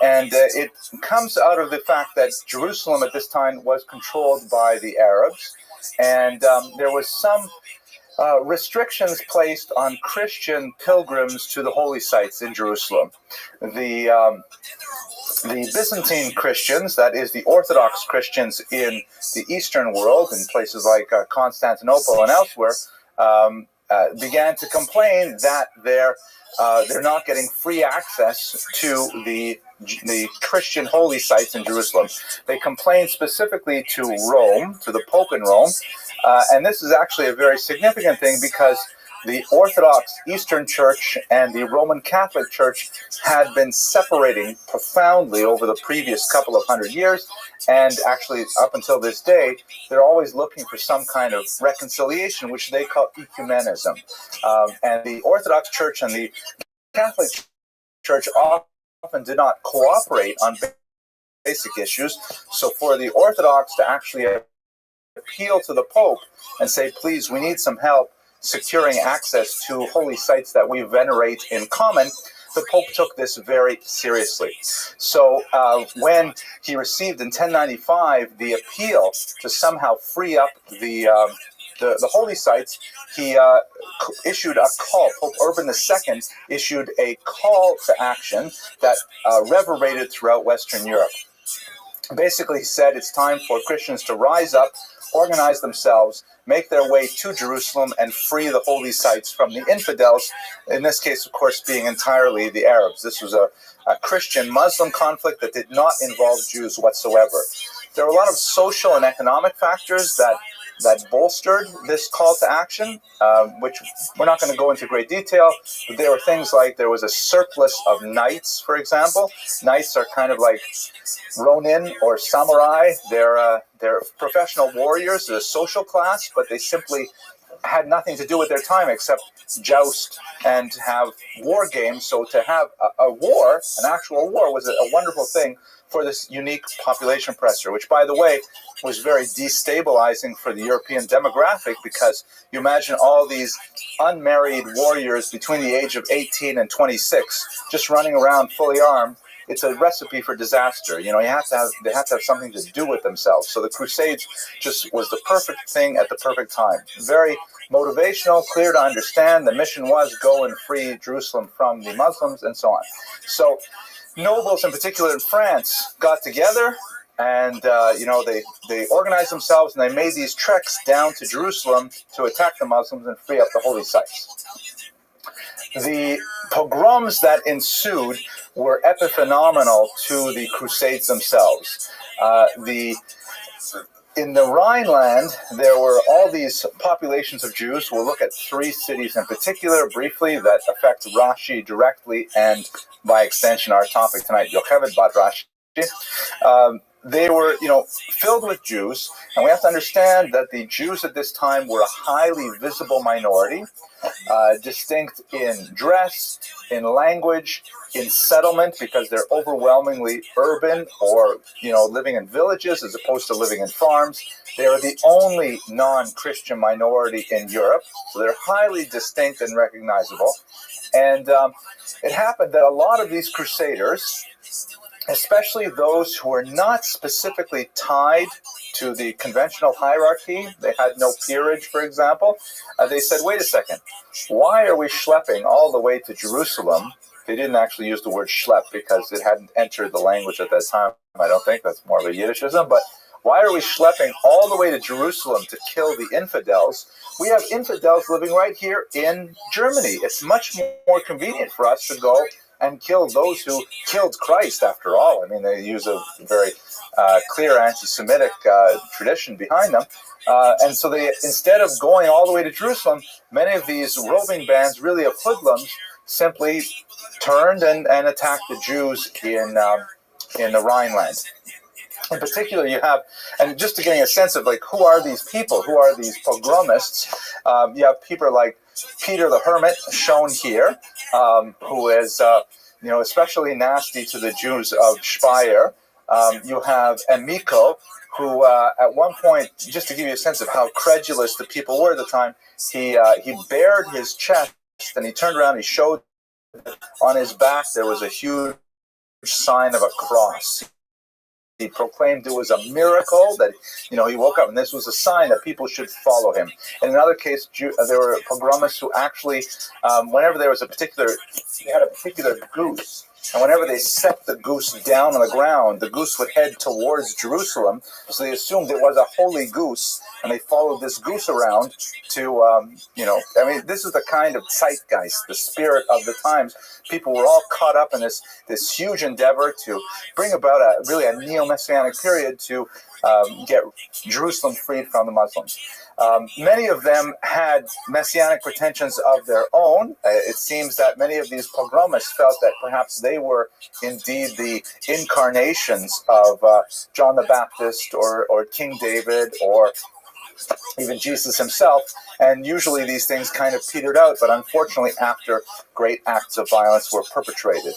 and it comes out of the fact that Jerusalem at this time was controlled by the Arabs, and there was some restrictions placed on Christian pilgrims to the holy sites in Jerusalem. The Byzantine Christians, that is the Orthodox Christians in the Eastern world, in places like Constantinople and elsewhere, began to complain that they're not getting free access to the Christian holy sites in Jerusalem. They complained specifically to Rome, to the Pope in Rome, and this is actually a very significant thing because the Orthodox Eastern Church and the Roman Catholic Church had been separating profoundly over the previous couple of hundred years, and actually up until this day, they're always looking for some kind of reconciliation, which they call ecumenism. And the Orthodox Church and the Catholic Church often did not cooperate on basic issues, so for the Orthodox to actually appeal to the Pope and say, please, we need some help securing access to holy sites that we venerate in common, the Pope took this very seriously. So when he received in 1095 the appeal to somehow free up the holy sites, he issued a call. Pope Urban II issued a call to action that reverberated throughout Western Europe. Basically, he said it's time for Christians to rise up, organize themselves, make their way to Jerusalem, and free the holy sites from the infidels, in this case, of course, being entirely the Arabs. This was a Christian-Muslim conflict that did not involve Jews whatsoever. There were a lot of social and economic factors that bolstered this call to action, which we're not going to go into great detail, but there were things like there was a surplus of knights, for example. Knights are kind of like Ronin or samurai. They're professional warriors, they're a social class, but they simply had nothing to do with their time except joust and have war games. So to have a war, an actual war, was a wonderful thing for this unique population pressure, which, by the way, was very destabilizing for the European demographic, because you imagine all these unmarried warriors between the age of 18 and 26 just running around fully armed. It's a recipe for disaster. You know, they have to have something to do with themselves. So the Crusades just was the perfect thing at the perfect time. Very motivational, clear to understand. The mission was go and free Jerusalem from the Muslims and so on. So nobles in particular in France got together and they organized themselves, and they made these treks down to Jerusalem to attack the Muslims and free up the holy sites. The pogroms that ensued were epiphenomenal to the Crusades themselves. In the Rhineland, there were all these populations of Jews. We'll look at 3 cities in particular briefly that affect Rashi directly and by extension our topic tonight, Yocheved Bat Rashi. They were, filled with Jews, and we have to understand that the Jews at this time were a highly visible minority, distinct in dress, in language, in settlement, because they're overwhelmingly urban or, living in villages as opposed to living in farms. They are the only non-Christian minority in Europe, so they're highly distinct and recognizable. And it happened that a lot of these crusaders, especially those who were not specifically tied to the conventional hierarchy, they had no peerage, for example, they said, wait a second, why are we schlepping all the way to Jerusalem? They didn't actually use the word schlepp because it hadn't entered the language at that time, I don't think. That's more of a Yiddishism. But why are we schlepping all the way to Jerusalem to kill the infidels? We have infidels living right here in Germany. It's much more convenient for us to go and kill those who killed Christ, after all. I mean, they use a very clear anti-Semitic tradition behind them. And so they, instead of going all the way to Jerusalem, many of these roving bands, really of hoodlums, simply turned and attacked the Jews in the Rhineland. In particular, you have, and just to getting a sense of who are these people, who are these pogromists, you have people like Peter the Hermit, shown here, who is, especially nasty to the Jews of Speyer. You have Emiko, who at one point, just to give you a sense of how credulous the people were at the time, he bared his chest and he turned around and he showed on his back there was a huge sign of a cross. He proclaimed it was a miracle that, he woke up and this was a sign that people should follow him. In another case, there were pogromists who actually, whenever there was they had a particular goose, and whenever they set the goose down on the ground, the goose would head towards Jerusalem. So they assumed it was a holy goose, and they followed this goose around to, this is the kind of zeitgeist, the spirit of the times. People were all caught up in this huge endeavor to bring about a neo-messianic period to get Jerusalem freed from the Muslims. Many of them had messianic pretensions of their own. It seems that many of these pogromists felt that perhaps they were indeed the incarnations of John the Baptist or King David or even Jesus himself, and usually these things kind of petered out, but unfortunately after great acts of violence were perpetrated.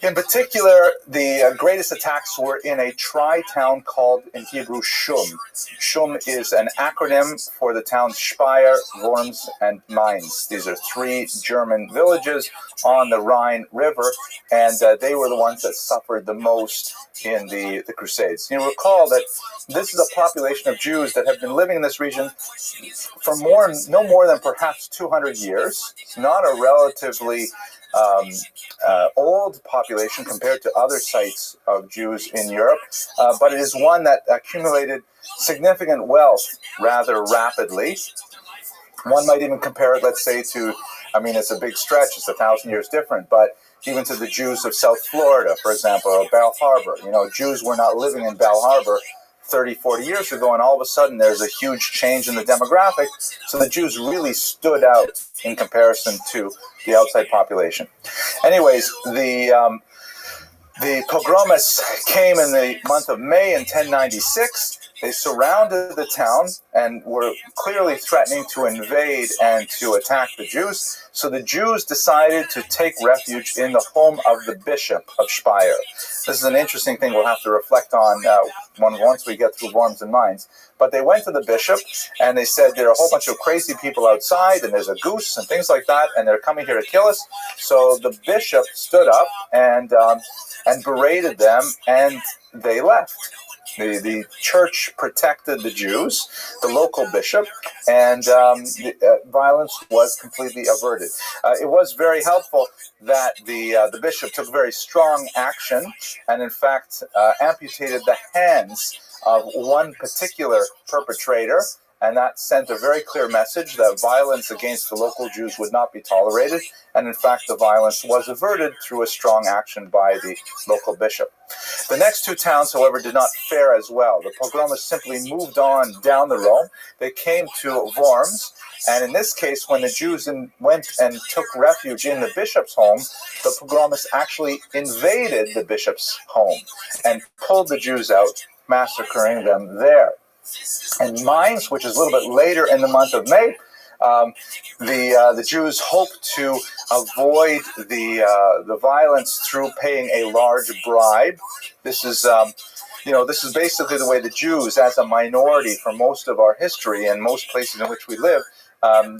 In particular, the greatest attacks were in a tri-town called, in Hebrew, Shum. Shum is an acronym for the towns Speyer, Worms, and Mainz. These are 3 German villages on the Rhine River, and they were the ones that suffered the most in the Crusades. You recall that this is a population of Jews that have been living in this region for no more than perhaps 200 years. It's not a relatively old population compared to other sites of Jews in Europe, but it is one that accumulated significant wealth rather rapidly. One might even compare it, let's say, to, it's a big stretch, it's 1,000 years different, but even to the Jews of South Florida, for example, or Bal Harbor. Jews were not living in Bal Harbor 30, 40 years ago, and all of a sudden there's a huge change in the demographic, so the Jews really stood out in comparison to the outside population. Anyways, the pogromists came in the month of May in 1096. They surrounded the town and were clearly threatening to invade and to attack the Jews. So the Jews decided to take refuge in the home of the bishop of Speyer. This is an interesting thing we'll have to reflect on once we get through Worms and Mainz. But they went to the bishop and they said there are a whole bunch of crazy people outside and there's a goose and things like that and they're coming here to kill us. So the bishop stood up and berated them and they left. The church protected the Jews, the local bishop, and violence was completely averted. It was very helpful that the bishop took very strong action and, in fact, amputated the hands of one particular perpetrator, and that sent a very clear message that violence against the local Jews would not be tolerated, and in fact the violence was averted through a strong action by the local bishop. The next two towns, however, did not fare as well. The pogromists simply moved on down the Rhone. They came to Worms, and in this case, when the Jews went and took refuge in the bishop's home, the pogromists actually invaded the bishop's home and pulled the Jews out, massacring them there. In Mainz, which is a little bit later in the month of May, the Jews hoped to avoid the violence through paying a large bribe. This is this is basically the way the Jews, as a minority for most of our history and most places in which we live,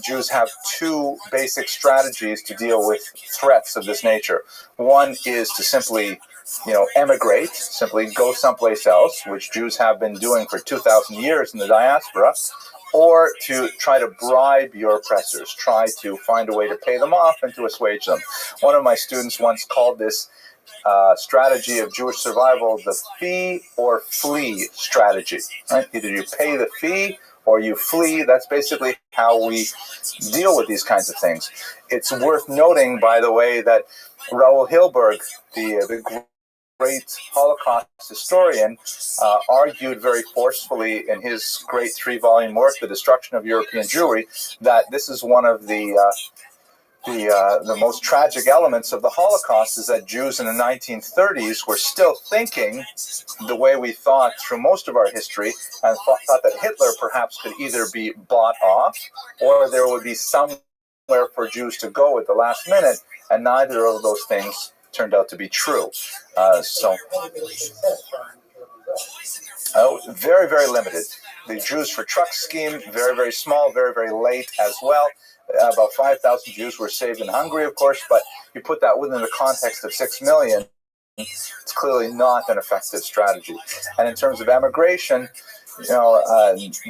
Jews have two basic strategies to deal with threats of this nature. One is to simply emigrate, simply go someplace else, which Jews have been doing for 2,000 years in the diaspora, or to try to bribe your oppressors, try to find a way to pay them off and to assuage them. One of my students once called this strategy of Jewish survival the fee or flee strategy. Right? Either you pay the fee or you flee. That's basically how we deal with these kinds of things. It's worth noting, by the way, that Raoul Hilberg, the great Holocaust historian, argued very forcefully in his great 3-volume work, The Destruction of European Jewry, that this is one of the most tragic elements of the Holocaust, is that Jews in the 1930s were still thinking the way we thought through most of our history, and thought that Hitler perhaps could either be bought off or there would be somewhere for Jews to go at the last minute, and neither of those things turned out to be true. Very, very limited. The Jews for Truck scheme, very, very small, very, very late as well. About 5,000 Jews were saved in Hungary, of course, but you put that within the context of 6 million, it's clearly not an effective strategy. And in terms of emigration,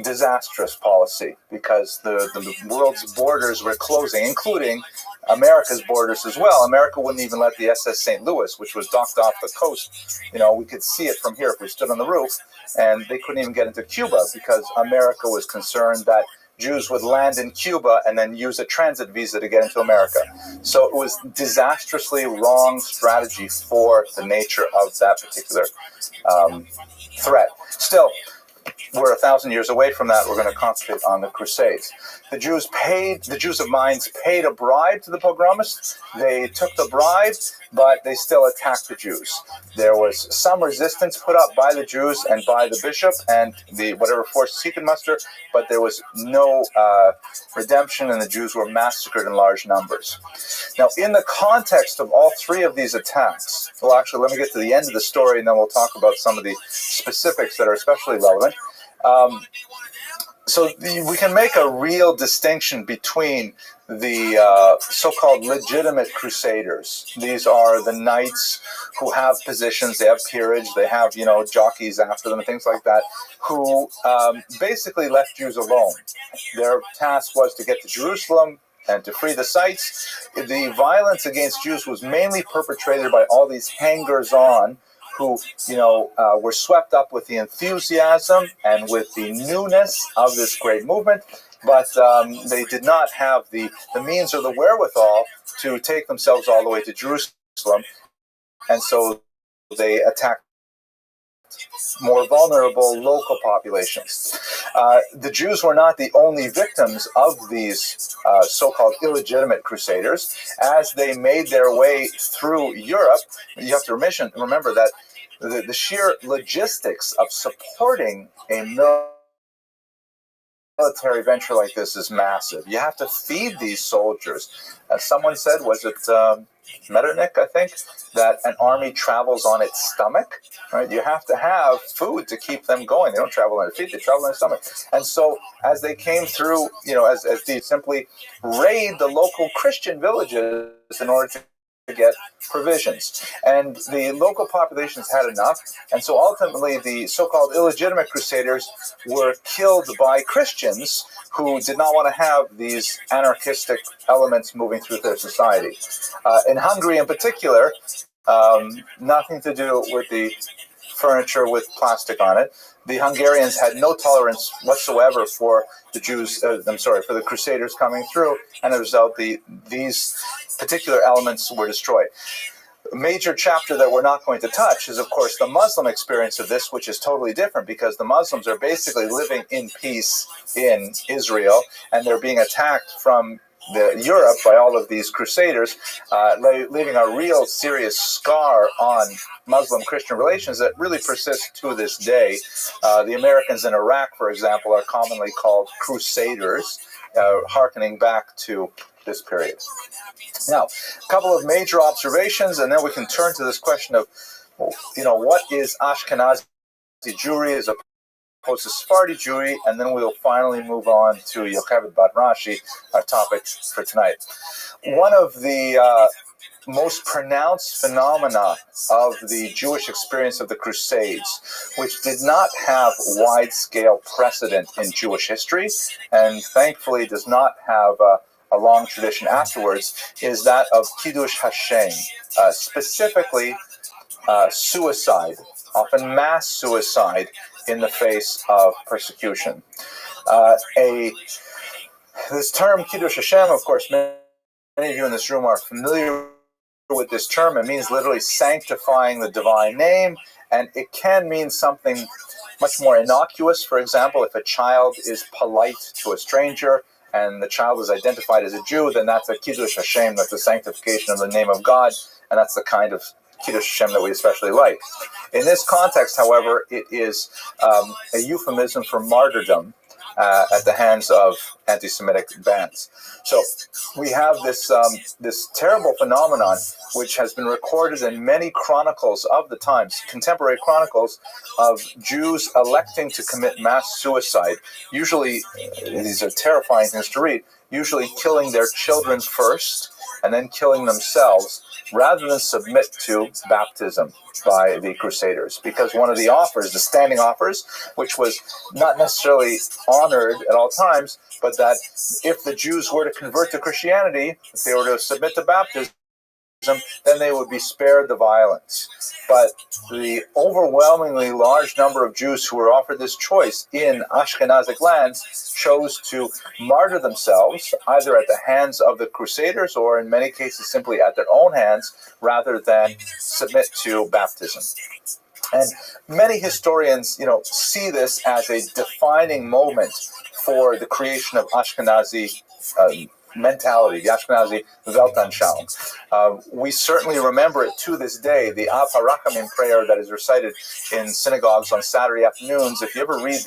disastrous policy, because the world's borders were closing, including America's borders as well. America wouldn't even let the SS St. Louis, which was docked off the coast, we could see it from here if we stood on the roof, and they couldn't even get into Cuba because America was concerned that Jews would land in Cuba and then use a transit visa to get into America. So it was disastrously wrong strategy for the nature of that particular threat. Still, we're 1,000 years away from that. We're going to concentrate on the Crusades. The Jews of Mainz paid a bribe to the pogromists. They took the bribe, but they still attacked the Jews. There was some resistance put up by the Jews and by the bishop and whatever forces he could muster, but there was no redemption, and the Jews were massacred in large numbers. Now, in the context of all three of these attacks, well, actually, let me get to the end of the story, and then we'll talk about some of the specifics that are especially relevant. So we can make a real distinction between the so-called legitimate crusaders. These are the knights who have positions, they have peerage, they have, jockeys after them and things like that, who basically left Jews alone. Their task was to get to Jerusalem and to free the sites. The violence against Jews was mainly perpetrated by all these hangers-on who, were swept up with the enthusiasm and with the newness of this great movement, but they did not have the means or the wherewithal to take themselves all the way to Jerusalem, and so they attacked more vulnerable local populations. The Jews were not the only victims of these so-called illegitimate crusaders. As they made their way through Europe, you have to remember that the sheer logistics of supporting a military venture like this is massive. You have to feed these soldiers. As someone said, was it Metternich, I think, that an army travels on its stomach, right? You have to have food to keep them going. They don't travel on their feet, they travel on their stomach. And so as they came through, as they simply raid the local Christian villages in order to get provisions. And the local populations had enough, and so ultimately the so-called illegitimate crusaders were killed by Christians who did not want to have these anarchistic elements moving through their society. In Hungary in particular, nothing to do with the furniture with plastic on it. The Hungarians had no tolerance whatsoever for the Jews, for the Crusaders coming through, and as a result, these particular elements were destroyed. A major chapter that we're not going to touch is, of course, the Muslim experience of this, which is totally different because the Muslims are basically living in peace in Israel, and they're being attacked from Europe by all of these crusaders, leaving a real serious scar on Muslim-Christian relations that really persists to this day. The Americans in Iraq, for example, are commonly called crusaders, hearkening back to this period. Now, a couple of major observations, and then we can turn to this question of, what is Ashkenazi Jewry as opposed to Sephardi Jewry, and then we'll finally move on to Yocheved Bat Rashi, our topic for tonight. One of the most pronounced phenomena of the Jewish experience of the Crusades, which did not have wide-scale precedent in Jewish history, and thankfully does not have a long tradition afterwards, is that of Kiddush Hashem, specifically suicide, often mass suicide in the face of persecution. This term Kiddush Hashem, of course, many of you in this room are familiar with this term. It means literally sanctifying the divine name, and it can mean something much more innocuous. For example, if a child is polite to a stranger and the child is identified as a Jew, then that's a Kiddush Hashem, that's the sanctification of the name of God, and that's the kind of Kiddush Hashem that we especially like. In this context, however, it is a euphemism for martyrdom at the hands of anti-Semitic bands. So we have this terrible phenomenon which has been recorded in many chronicles of the times, contemporary chronicles, of Jews electing to commit mass suicide. Usually, these are terrifying things to read, usually killing their children first and then killing themselves, rather than submit to baptism by the Crusaders. Because one of the offers, the standing offers, which was not necessarily honored at all times, but that if the Jews were to convert to Christianity, if they were to submit to baptism, then they would be spared the violence. But the overwhelmingly large number of Jews who were offered this choice in Ashkenazic lands chose to martyr themselves, either at the hands of the Crusaders or in many cases simply at their own hands, rather than submit to baptism. And many historians, see this as a defining moment for the creation of Ashkenazi mentality, the Ashkenazi Weltanschauung. We certainly remember it to this day, the Av HaRachamim prayer that is recited in synagogues on Saturday afternoons. If you ever read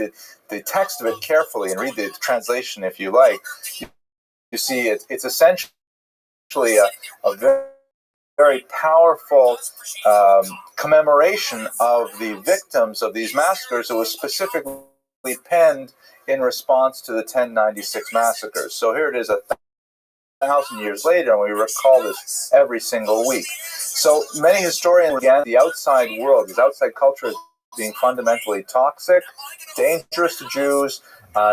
the text of it carefully and read the translation if you like, you see it's essentially a very, very powerful commemoration of the victims of these massacres. It was specifically penned in response to the 1096 massacres. So here it is 1,000 years later, and we recall this every single week. So many historians, again, the outside world, this outside culture is being fundamentally toxic, dangerous to Jews,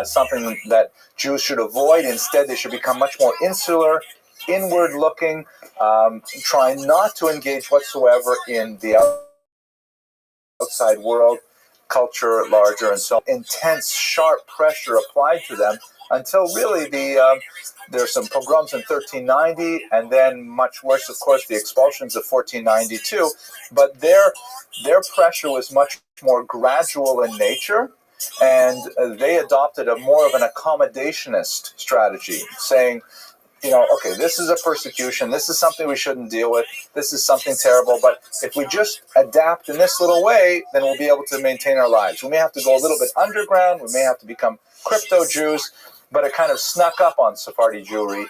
something that Jews should avoid. Instead, they should become much more insular, inward-looking, trying not to engage whatsoever in the outside world, culture larger, and so intense, sharp pressure applied to them until really there's some pogroms in 1390, and then much worse, of course, the expulsions of 1492. But their pressure was much more gradual in nature, and they adopted a more of an accommodationist strategy, saying, okay, this is a persecution, this is something we shouldn't deal with, this is something terrible, but if we just adapt in this little way, then we'll be able to maintain our lives. We may have to go a little bit underground, we may have to become crypto-Jews, but it kind of snuck up on Sephardi Jewry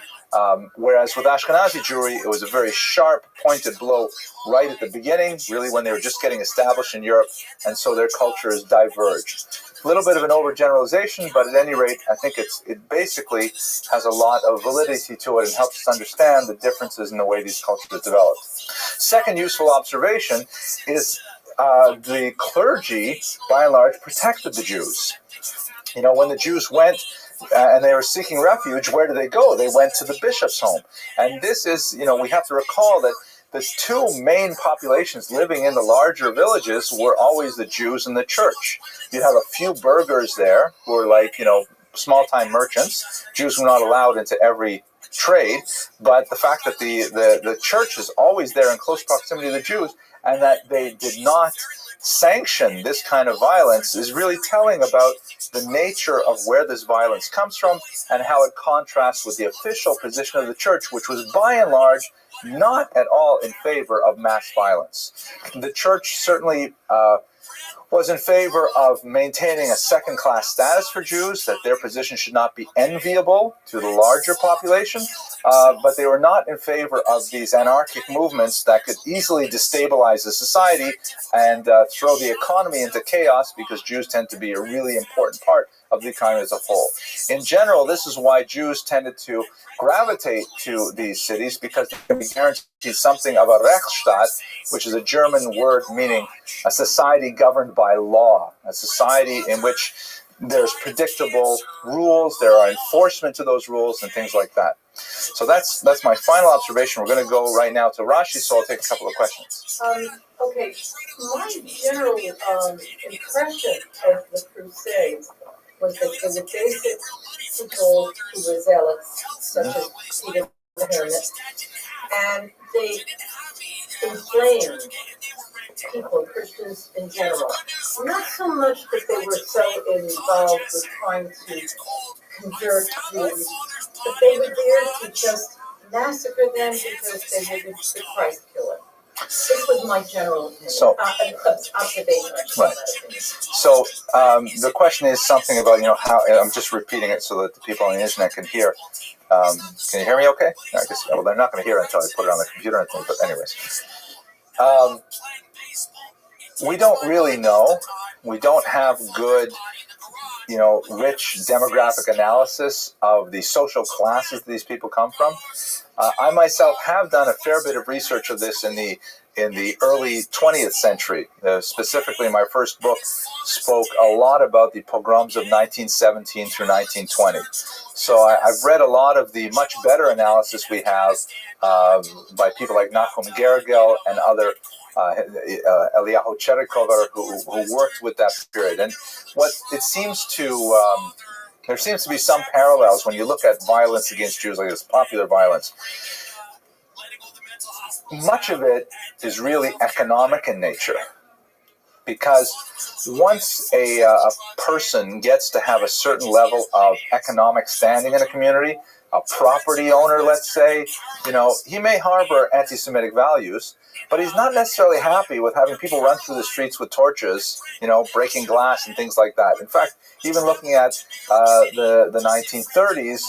Whereas with Ashkenazi Jewry, it was a very sharp, pointed blow right at the beginning, really when they were just getting established in Europe, and so their culture is diverged. A little bit of an overgeneralization, but at any rate, I think it basically has a lot of validity to it and helps us understand the differences in the way these cultures developed. Second useful observation is the clergy, by and large, protected the Jews. You know, when the Jews went and they were seeking refuge, where did they go? They went to the bishop's home. And this is, you know, we have to recall that the two main populations living in the larger villages were always the Jews and the church. You'd have a few burghers there who were like, you know, small-time merchants. Jews were not allowed into every trade, but the fact that the church is always there in close proximity to the Jews and that they did not sanction this kind of violence is really telling about the nature of where this violence comes from and how it contrasts with the official position of the church, which was by and large not at all in favor of mass violence. The church certainly was in favor of maintaining a second-class status for Jews, that their position should not be enviable to the larger population, but they were not in favor of these anarchic movements that could easily destabilize the society and throw the economy into chaos, because Jews tend to be a really important part of the economy as a whole. In general, this is why Jews tended to gravitate to these cities, because they can be guaranteed something of a Rechtsstaat, which is a German word meaning a society governed by law, a society in which there's predictable rules, there are enforcement to those rules, and things like that. So that's my final observation. We're going to go right now to Rashi, so I'll take a couple of questions. Okay, my general impression of the Crusades was that there were basic people who were zealots, such as Peter the Hermit, and they inflamed people, Christians in general. Not so much that they were so involved with trying to convert Jews, but they were there to just massacre them because they were the Christ killer. This was my general opinion. Observation. Right. So the question is something about, you know, how, I'm just repeating it so that the people on the internet can hear. Can you hear me okay? I guess, well, they're not going to hear it until I put it on the computer and things, but anyways. We don't really know. We don't have good, you know, rich demographic analysis of the social classes that these people come from. I myself have done a fair bit of research of this in the early 20th century. Specifically, my first book spoke a lot about the pogroms of 1917 through 1920. So I've read a lot of the much better analysis we have by people like Nachum Gergel and other Eliyahu Cherikover who worked with that period. And what it seems to there seems to be some parallels when you look at violence against Jews, like this popular violence. Much of it is really economic in nature, because once a person gets to have a certain level of economic standing in a community, a property owner, let's say, you know, he may harbor anti-Semitic values, but he's not necessarily happy with having people run through the streets with torches, you know, breaking glass and things like that. In fact, even looking at the 1930s,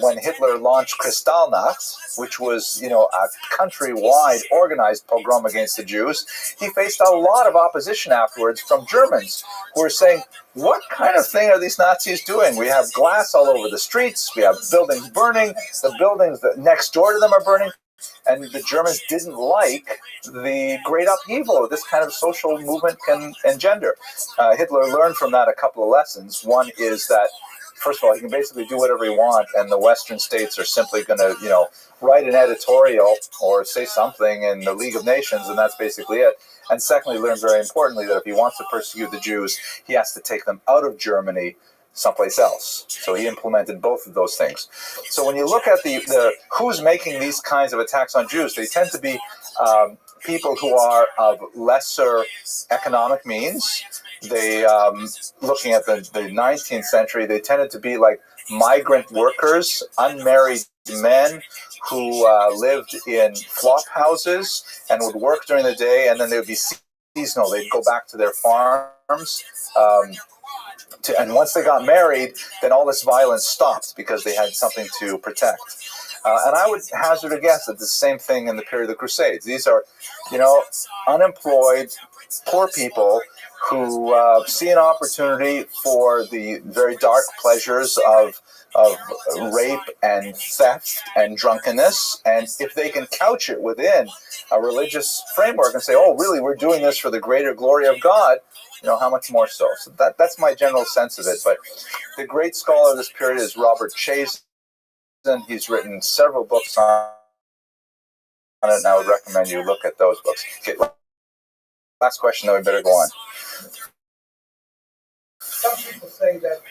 when Hitler launched Kristallnacht, which was, you know, a countrywide organized pogrom against the Jews, he faced a lot of opposition afterwards from Germans who were saying, what kind of thing are these Nazis doing? We have glass all over the streets, we have buildings burning, the buildings that next door to them are burning. And the Germans didn't like the great upheaval this kind of social movement can engender. Hitler learned from that a couple of lessons. One is that, first of all, he can basically do whatever he wants, and the Western states are simply going to, you know, write an editorial or say something in the League of Nations, and that's basically it. And secondly, learned very importantly that if he wants to persecute the Jews, he has to take them out of Germany someplace else. So he implemented both of those things. So when you look at the who's making these kinds of attacks on Jews, they tend to be people who are of lesser economic means. They, looking at the 19th century, they tended to be like migrant workers, unmarried men who lived in flop houses and would work during the day, and then they would be seasonal. They'd go back to their farms. And once they got married, then all this violence stopped because they had something to protect. And I would hazard a guess that the same thing in the period of the Crusades. These are, unemployed, poor people who see an opportunity for the very dark pleasures of rape and theft and drunkenness, and if they can couch it within a religious framework and say, oh, really, we're doing this for the greater glory of God, how much more so? So that's my general sense of it. But the great scholar of this period is Robert Chazen. He's written several books on it, and I would recommend you look at those books. Okay, last question, then we better go on. Some people say that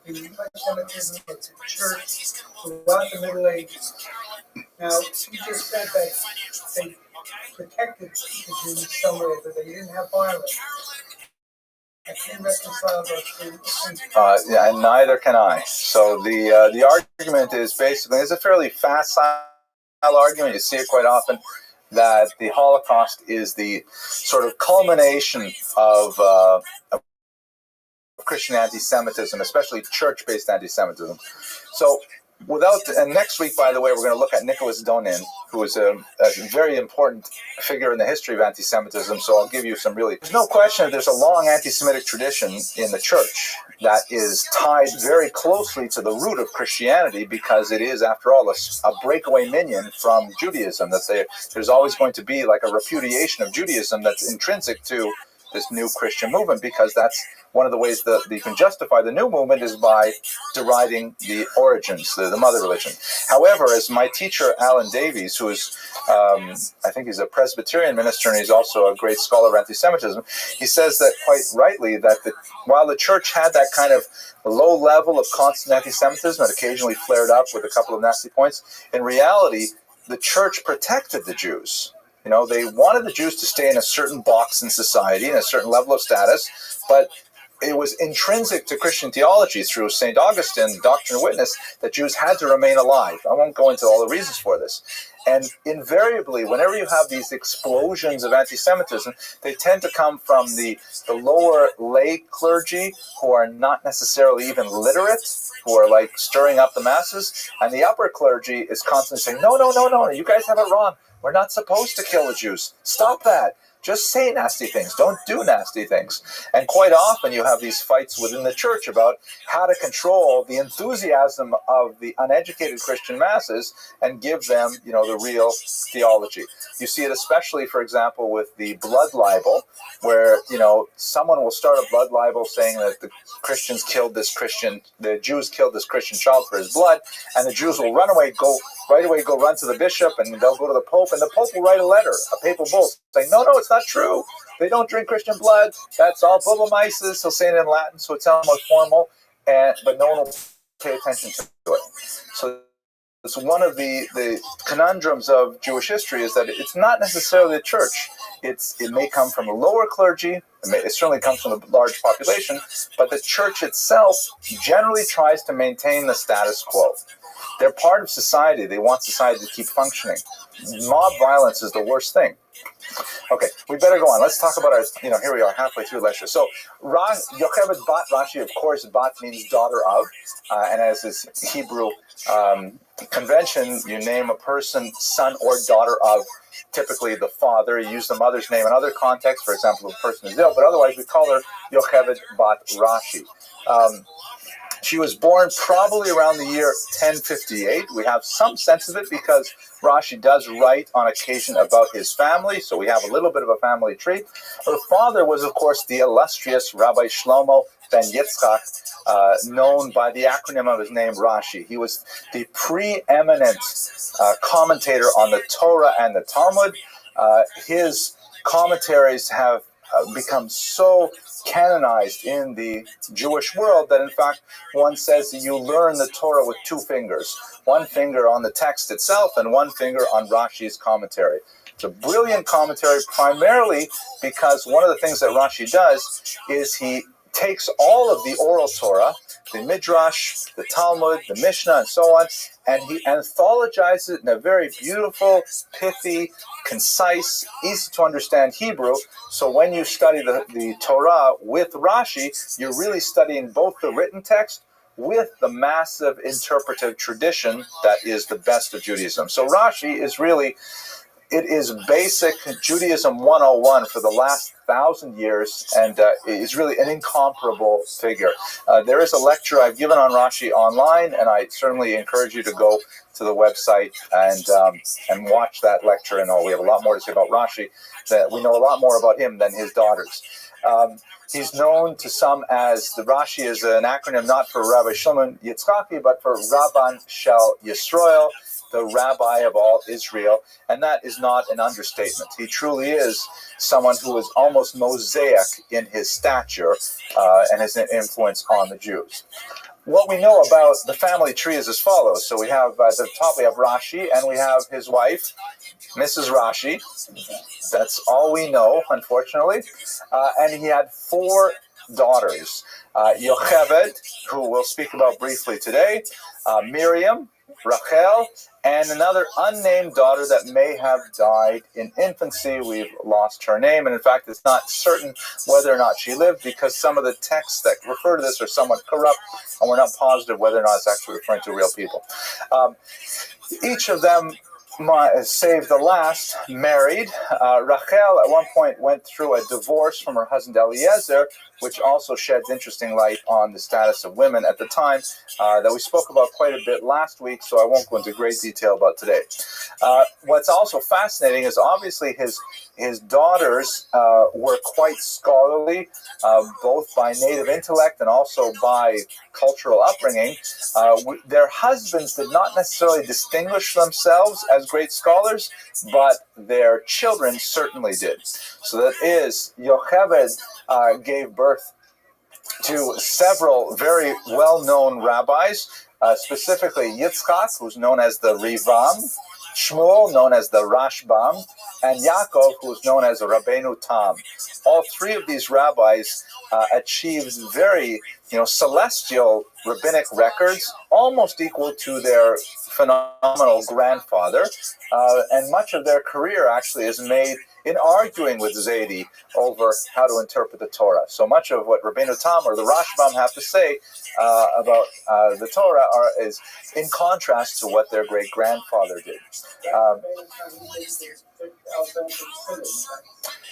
the anti-Semitism of the church throughout the Middle Ages. Now, you just said that they protected the Jews somewhere, but they didn't have violence. I can't reconcile those two things. Yeah, and neither can I. So the argument is basically, it's a fairly facile argument. You see it quite often, that the Holocaust is the sort of culmination of Christian anti-Semitism, especially church-based anti-Semitism. So and next week, by the way, we're going to look at Nicholas Donin, who is a very important figure in the history of anti-Semitism. So I'll give you some there's no question that there's a long anti-Semitic tradition in the church that is tied very closely to the root of Christianity, because it is, after all, a breakaway minion from Judaism. That there's always going to be like a repudiation of Judaism that's intrinsic to this new Christian movement, because that's one of the ways that you can justify the new movement is by deriding the origins, the mother religion. However, as my teacher, Alan Davies, who is, I think he's a Presbyterian minister and he's also a great scholar of anti-Semitism, he says that quite rightly that while the church had that kind of low level of constant anti-Semitism that occasionally flared up with a couple of nasty points, in reality, the church protected the Jews. They wanted the Jews to stay in a certain box in society, in a certain level of status, but it was intrinsic to Christian theology through St. Augustine, Doctrine and Witness, that Jews had to remain alive. I won't go into all the reasons for this. And invariably, whenever you have these explosions of anti-Semitism, they tend to come from the lower lay clergy, who are not necessarily even literate, who are like stirring up the masses, and the upper clergy is constantly saying, no, you guys have it wrong. We're not supposed to kill the Jews. Stop that. Just say nasty things. Don't do nasty things. And quite often you have these fights within the church about how to control the enthusiasm of the uneducated Christian masses and give them, the real theology. You see it especially, for example, with the blood libel, where, someone will start a blood libel saying that the Jews killed this Christian child for his blood, and the Jews will run to the bishop, and they'll go to the Pope, and the Pope will write a letter, a papal bull, saying, no, it's not true. They don't drink Christian blood. That's all bullomisis. He'll say it in Latin, so it sounds more formal, but no one will pay attention to it. So it's one of the conundrums of Jewish history is that it's not necessarily the church. It may come from a lower clergy. It certainly comes from a large population, but the church itself generally tries to maintain the status quo. They're part of society. They want society to keep functioning. Mob violence is the worst thing. Okay, we better go on. Let's talk about our, here we are, halfway through lecture. So, Yocheved bat Rashi, of course, bat means daughter of, and as is Hebrew convention, you name a person son or daughter of, typically the father. You use the mother's name in other contexts, for example, if a person is ill, but otherwise we call her Yocheved bat Rashi. She was born probably around the year 1058. We have some sense of it because Rashi does write on occasion about his family, so we have a little bit of a family tree. Her father was, of course, the illustrious Rabbi Shlomo ben Yitzchak, known by the acronym of his name, Rashi. He was the preeminent commentator on the Torah and the Talmud. His commentaries have become so canonized in the Jewish world that, in fact, one says that you learn the Torah with two fingers. One finger on the text itself and one finger on Rashi's commentary. It's a brilliant commentary, primarily because one of the things that Rashi does is he takes all of the oral Torah, the Midrash, the Talmud, the Mishnah, and so on, and he anthologizes it in a very beautiful, pithy, concise, easy-to-understand Hebrew. So when you study the Torah with Rashi, you're really studying both the written text with the massive interpretive tradition that is the best of Judaism. So Rashi is really, it is basic Judaism 101 for the last 1,000 years, and is really an incomparable figure. There is a lecture I've given on Rashi online, and I certainly encourage you to go to the website and watch that lecture. And we have a lot more to say about Rashi. That we know a lot more about him than his daughters. He's known to some as, the Rashi is an acronym not for Rabbi Shimon Yitzchaki, but for Rabban Shel Yisrael, the Rabbi of all Israel, and that is not an understatement. He truly is someone who is almost Mosaic in his stature and his influence on the Jews. What we know about the family tree is as follows. So we have, at the top we have Rashi, and we have his wife, Mrs. Rashi. That's all we know, unfortunately. And he had 4 daughters. Yocheved, who we'll speak about briefly today, Miriam, Rachel, and another unnamed daughter that may have died in infancy. We've lost her name, and in fact, it's not certain whether or not she lived, because some of the texts that refer to this are somewhat corrupt, and we're not positive whether or not it's actually referring to real people. Each of them, save the last, married. Rachel at one point went through a divorce from her husband Eliezer, which also sheds interesting light on the status of women at the time, that we spoke about quite a bit last week, so I won't go into great detail about today. What's also fascinating is obviously his daughters were quite scholarly, both by native intellect and also by cultural upbringing. Their husbands did not necessarily distinguish themselves as great scholars, but their children certainly did. So that is, Yocheved gave birth to several very well-known rabbis, specifically Yitzchak, who's known as the Rivam, Shmuel, known as the Rashbam, and Yaakov, who is known as the Rabbeinu Tam. All 3 of these rabbis achieved very, celestial rabbinic records, almost equal to their phenomenal grandfather, and much of their career actually is made in arguing with Zaidi over how to interpret the Torah. So much of what Rabbeinu Tam or the Rashbam have to say about the Torah is in contrast to what their great-grandfather did.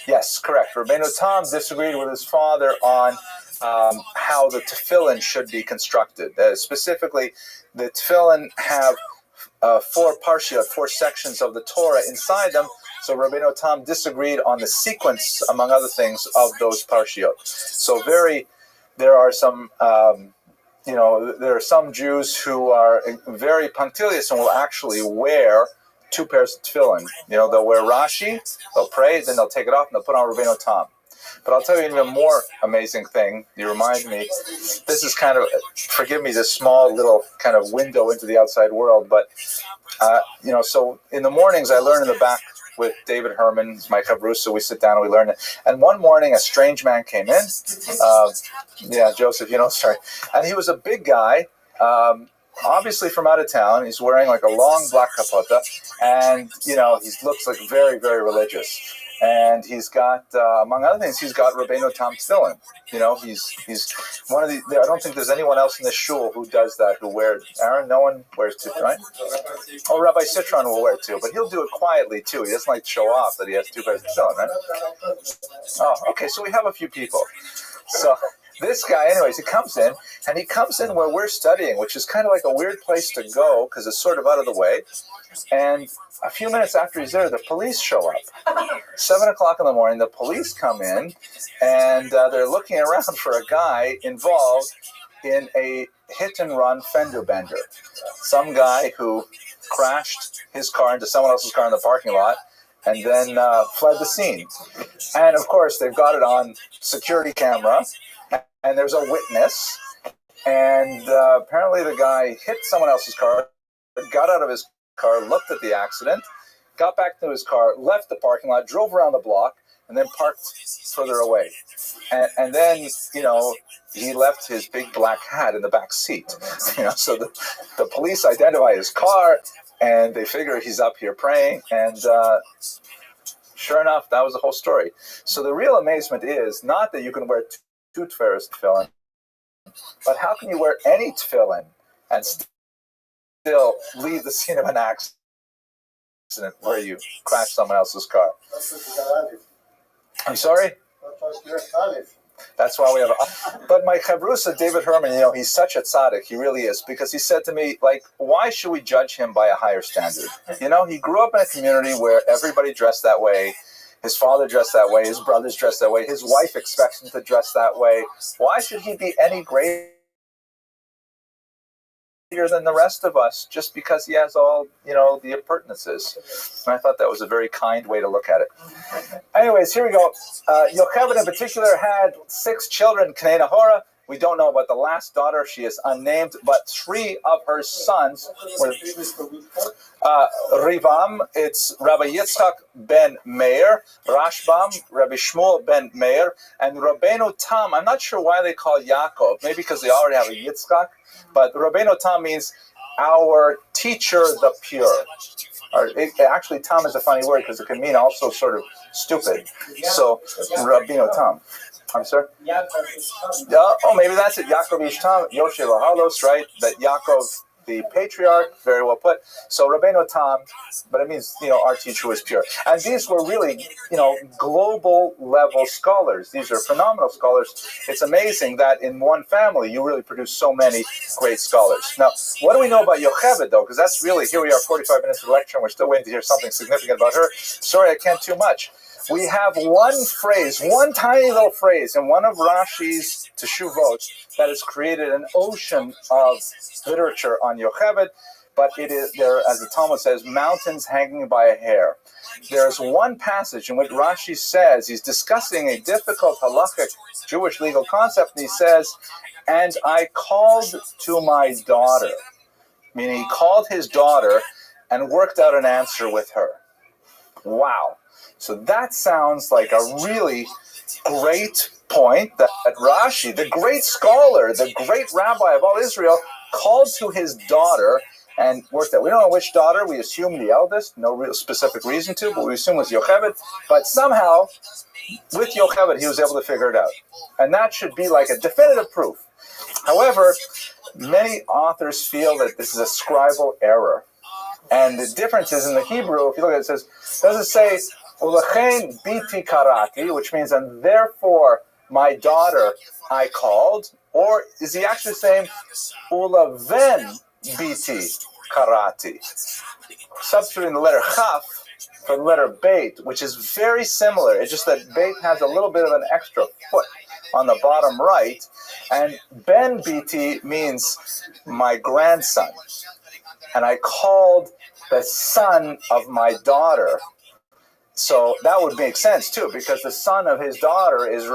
Yes, correct. Rabbeinu Tam disagreed with his father on how the tefillin should be constructed. Specifically, the tefillin have 4 parshiot, 4 sections of the Torah inside them. So Rabbeinu Tam disagreed on the sequence, among other things, of those parshiot. So there are some, there are some Jews who are very punctilious and will actually wear 2 pairs of tefillin. They'll wear Rashi, they'll pray, then they'll take it off and they'll put on Rabbeinu Tam. But I'll tell you an even more amazing thing. You remind me, this is kind of, forgive me, this small little kind of window into the outside world. But, so in the mornings I learn in the back with David Herman, my chavrusa, we sit down and we learn it. And one morning a strange man came in. Joseph, sorry. And he was a big guy, obviously from out of town. He's wearing like a long black kapota, and he looks like very, very religious. And he's got, among other things, he's got Rabbeinu Tam tefillin. He's one of the. I don't think there's anyone else in this shul who does that. Who wears Aaron? No one wears tefillin, right? Oh, Rabbi Citron will wear it too, but he'll do it quietly too. He doesn't like to show off that he has 2 pairs of tefillin, right? Oh, okay. So we have a few people. So this guy, anyways, he comes in where we're studying, which is kind of like a weird place to go because it's sort of out of the way. And a few minutes after he's there, the police show up. 7 o'clock in the morning, the police come in, and they're looking around for a guy involved in a hit-and-run fender bender. Some guy who crashed his car into someone else's car in the parking lot and then fled the scene. And, of course, they've got it on security camera, and there's a witness. And apparently the guy hit someone else's car, got out of his car, looked at the accident, got back to his car, left the parking lot, drove around the block, and then parked further away. And then, he left his big black hat in the back seat. So the police identify his car, and they figure he's up here praying, and sure enough, that was the whole story. So the real amazement is not that you can wear 2 tefillos tefillin, But how can you wear any tefillin and still leave the scene of an accident where you crash someone else's car? I'm sorry? That's why we have But my chavrusa, David Herman, he's such a tzaddik. He really is. Because he said to me, why should we judge him by a higher standard? He grew up in a community where everybody dressed that way. His father dressed that way. His brothers dressed that way. His wife expects him to dress that way. Why should he be any greater than the rest of us just because he has all, the appurtenances? And I thought that was a very kind way to look at it. Anyways, here we go. Yocheved in particular had 6 children, K'nai Nahora. We don't know about the last daughter. She is unnamed, but 3 of her sons were Rivam, it's Rabbi Yitzchak ben Meir, Rashbam, Rabbi Shmuel ben Meir, and Rabbeinu Tam. I'm not sure why they call Yaakov, maybe because they already have a Yitzchak, but Rabbeinu Tam means our teacher, the pure. Actually, Tam is a funny word because it can mean also sort of stupid. So, Rabbeinu Tam. I'm sorry? Maybe that's it. Yaakov Ish Tam, Yoshe Lahalos, right? That Yaakov, the patriarch, very well put. So Rabbeinu Tam, but it means, our teacher was pure. And these were really, global level scholars. These are phenomenal scholars. It's amazing that in one family you really produce so many great scholars. Now, what do we know about Yocheved, though? Because that's really, here we are, 45 minutes of the lecture, and we're still waiting to hear something significant about her. Sorry, I can't too much. We have one phrase, one tiny little phrase in one of Rashi's Teshuvot that has created an ocean of literature on Yocheved, but it is there, as the Talmud says, mountains hanging by a hair. There's one passage in which Rashi says, he's discussing a difficult halachic Jewish legal concept, and he says, and I called to my daughter, meaning he called his daughter and worked out an answer with her. Wow. So that sounds like a really great point that Rashi, the great scholar, the great rabbi of all Israel, called to his daughter and worked out. We don't know which daughter. We assume the eldest. No real specific reason to, but we assume it was Yocheved. But somehow, with Yocheved, he was able to figure it out. And that should be like a definitive proof. However, many authors feel that this is a scribal error. And the difference is in the Hebrew, if you look at it, does it say, Ulechein biti karati, which means, and therefore my daughter I called, or is he actually saying Uleven biti karati? Substituting the letter chaf for the letter beit, which is very similar. It's just that beit has a little bit of an extra foot on the bottom right, and ben biti means my grandson, and I called the son of my daughter. So that would make sense too, because the son of his daughter is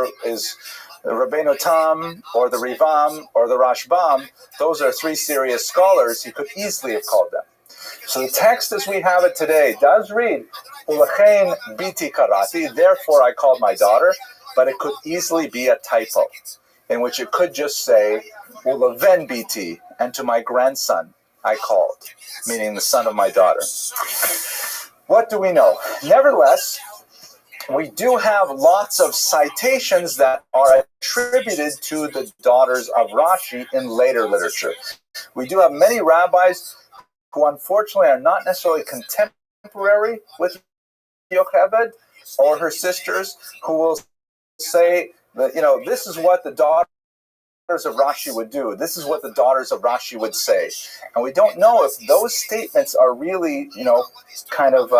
Rabbeinu Tam, or the Rivam, or the Rashbam. Those are 3 serious scholars. He could easily have called them. So the text as we have it today does read, Ulechein biti karati, therefore I called my daughter, but it could easily be a typo, in which it could just say, Uleven biti, and to my grandson I called, meaning the son of my daughter. What do we know? Nevertheless, we do have lots of citations that are attributed to the daughters of Rashi in later literature. We do have many rabbis who unfortunately are not necessarily contemporary with Yocheved or her sisters, who will say that, this is what the daughters of Rashi would do. This is what the daughters of Rashi would say. And we don't know if those statements are really, kind of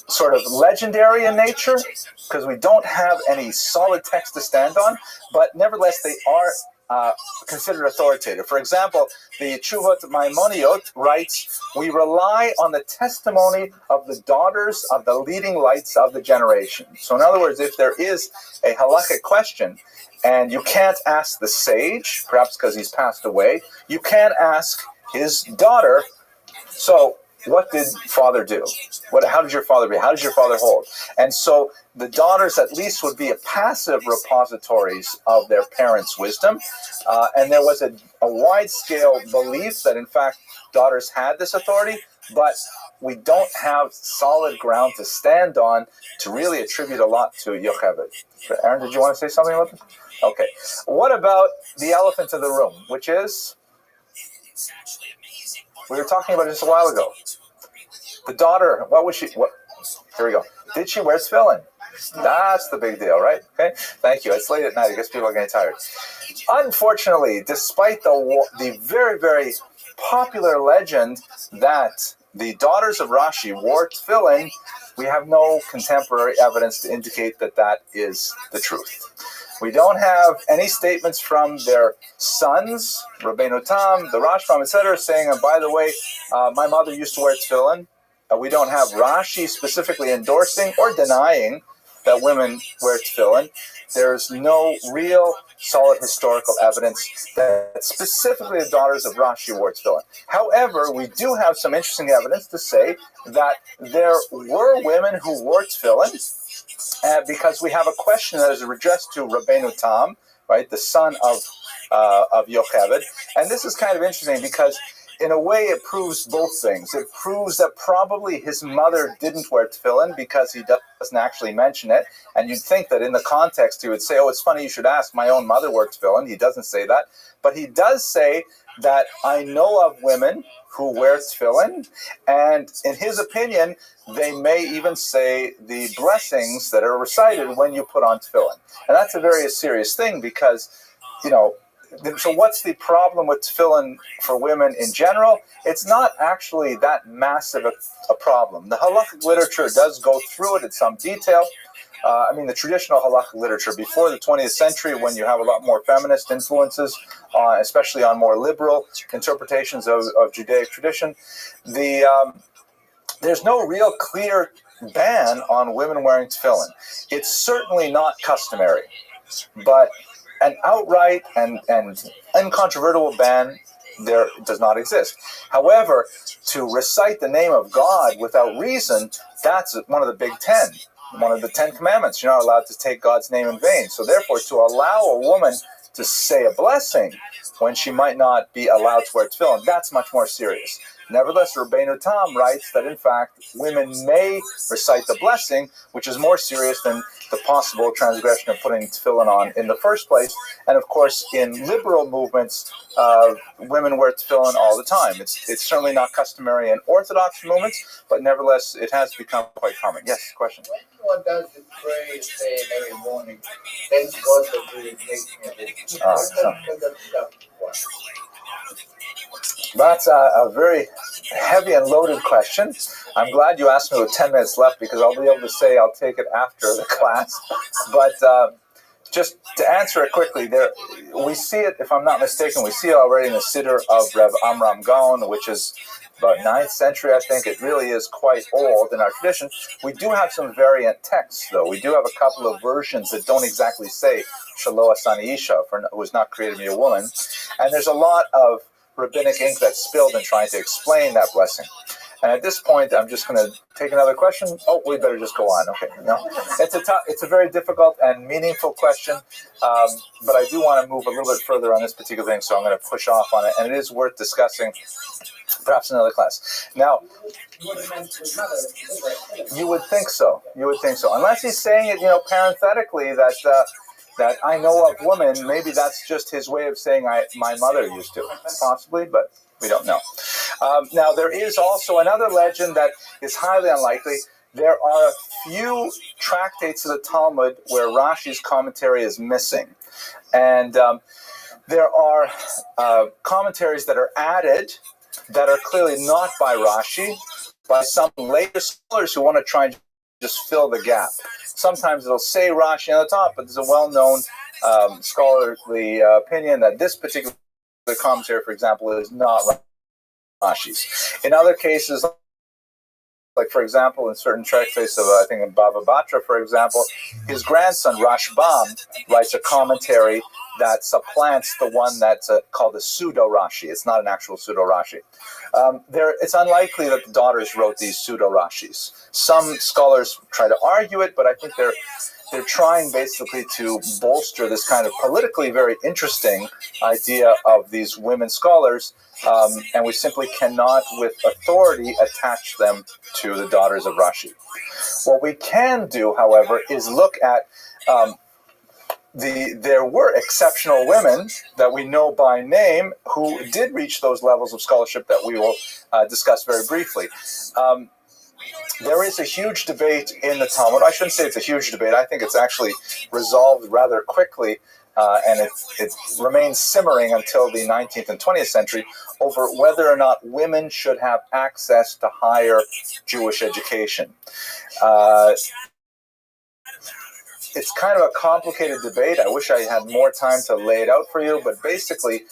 sort of legendary in nature, because we don't have any solid text to stand on, but nevertheless they are considered authoritative. For example, the Chuvot Maimoniot writes, we rely on the testimony of the daughters of the leading lights of the generation. So in other words, if there is a halachic question, and you can't ask the sage, perhaps because he's passed away, you can ask his daughter, so what did father do? How did your father be? How did your father hold? And so the daughters at least would be a passive repositories of their parents' wisdom. And there was a wide-scale belief that, in fact, daughters had this authority. But we don't have solid ground to stand on to really attribute a lot to Yocheved. Aaron, did you want to say something about this? Okay. What about the elephant in the room, which is, we were talking about it just a while ago. The daughter, what was she, here we go. Did she wear tefillin? That's the big deal, right? Okay, thank you. It's late at night. I guess people are getting tired. Unfortunately, despite the very, very popular legend that the daughters of Rashi wore tefillin, we have no contemporary evidence to indicate that that is the truth. We don't have any statements from their sons, Rabbeinu Tam, the Rashbam, etc., saying, and by the way, my mother used to wear tefillin. We don't have Rashi specifically endorsing or denying that women wear tefillin. There's no real solid historical evidence that specifically the daughters of Rashi wore tefillin. However, we do have some interesting evidence to say that there were women who wore tefillin, because we have a question that is addressed to Rabbeinu Tam, right, the son of Yocheved. And this is kind of interesting because in a way, it proves both things. It proves that probably his mother didn't wear tefillin because he doesn't actually mention it. And you'd think that in the context he would say, oh, it's funny you should ask, my own mother wore tefillin. He doesn't say that. But he does say that I know of women who wear tefillin. And in his opinion, they may even say the blessings that are recited when you put on tefillin. And that's a very serious thing because, so what's the problem with tefillin for women in general? It's not actually that massive a problem. The halachic literature does go through it in some detail. The traditional halachic literature before the 20th century, when you have a lot more feminist influences, especially on more liberal interpretations of Judaic tradition, there's no real clear ban on women wearing tefillin. It's certainly not customary, but an outright and incontrovertible ban there does not exist. However, to recite the name of God without reason, that's one of the big 10, one of the 10 commandments. You're not allowed to take God's name in vain. So therefore, to allow a woman to say a blessing when she might not be allowed to wear tefillin, that's much more serious. Nevertheless, Rabbeinu Tam writes that, in fact, women may recite the blessing, which is more serious than the possible transgression of putting tefillin on in the first place. And, of course, in liberal movements, women wear tefillin all the time. It's certainly not customary in Orthodox movements, but nevertheless, it has become quite common. Yes, question? When one does the pray, say every morning, thank God for doing making That's a very heavy and loaded question. I'm glad you asked me with 10 minutes left because I'll be able to say I'll take it after the class. But just to answer it quickly, we see it, if I'm not mistaken, we see it already in the Siddur of Rev Amram Gaon, which is about 9th century, I think. It really is quite old in our tradition. We do have some variant texts, though. We do have a couple of versions that don't exactly say Shelo Asani Isha, who has not created me a woman. And there's a lot of rabbinic ink that's spilled in trying to explain that blessing. And at this point, I'm just going to take another question. Oh, we better just go on. Okay, no, it's a very difficult and meaningful question, but I do want to move a little bit further on this particular thing, so I'm going to push off on it, and it is worth discussing, perhaps in another class. Now, you would think so. Unless he's saying it, parenthetically that I know of women, maybe that's just his way of saying my mother used to, possibly, but we don't know. Now, there is also another legend that is highly unlikely. There are a few tractates of the Talmud where Rashi's commentary is missing. And there are commentaries that are added that are clearly not by Rashi, by some later scholars who want to try and just fill the gap. Sometimes it'll say Rashi on the top, but there's a well-known scholarly opinion that this particular commentary, for example, is not Rashi's. In other cases, like, for example, in certain tractates of, I think, in Bava Batra, for example, his grandson, Rashbam, writes a commentary that supplants the one that's called a pseudo-Rashi. It's not an actual pseudo-Rashi. It's unlikely that the daughters wrote these pseudo-Rashis. Some scholars try to argue it, but I think they're trying basically to bolster this kind of politically very interesting idea of these women scholars, and we simply cannot, with authority, attach them to the daughters of Rashi. What we can do, however, is look at there were exceptional women that we know by name who did reach those levels of scholarship that we will discuss very briefly. There is a huge debate in the Talmud. I shouldn't say it's a huge debate. I think it's actually resolved rather quickly, and it remains simmering until the 19th and 20th century over whether or not women should have access to higher Jewish education. It's kind of a complicated debate. I wish I had more time to lay it out for you, but basically,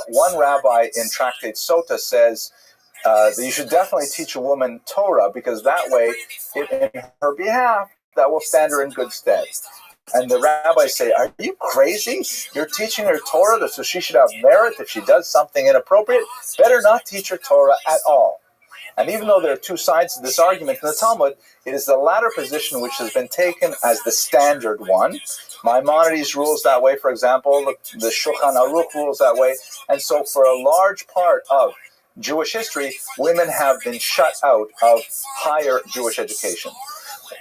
one rabbi in Tractate Sota says that you should definitely teach a woman Torah, because that way, in her behalf, that will stand her in good stead. And the rabbis say, are you crazy? You're teaching her Torah so she should have merit if she does something inappropriate? Better not teach her Torah at all. And even though there are two sides to this argument in the Talmud, it is the latter position which has been taken as the standard one. Maimonides rules that way, for example. The Shulchan Aruch rules that way. And so for a large part of Jewish history, women have been shut out of higher Jewish education.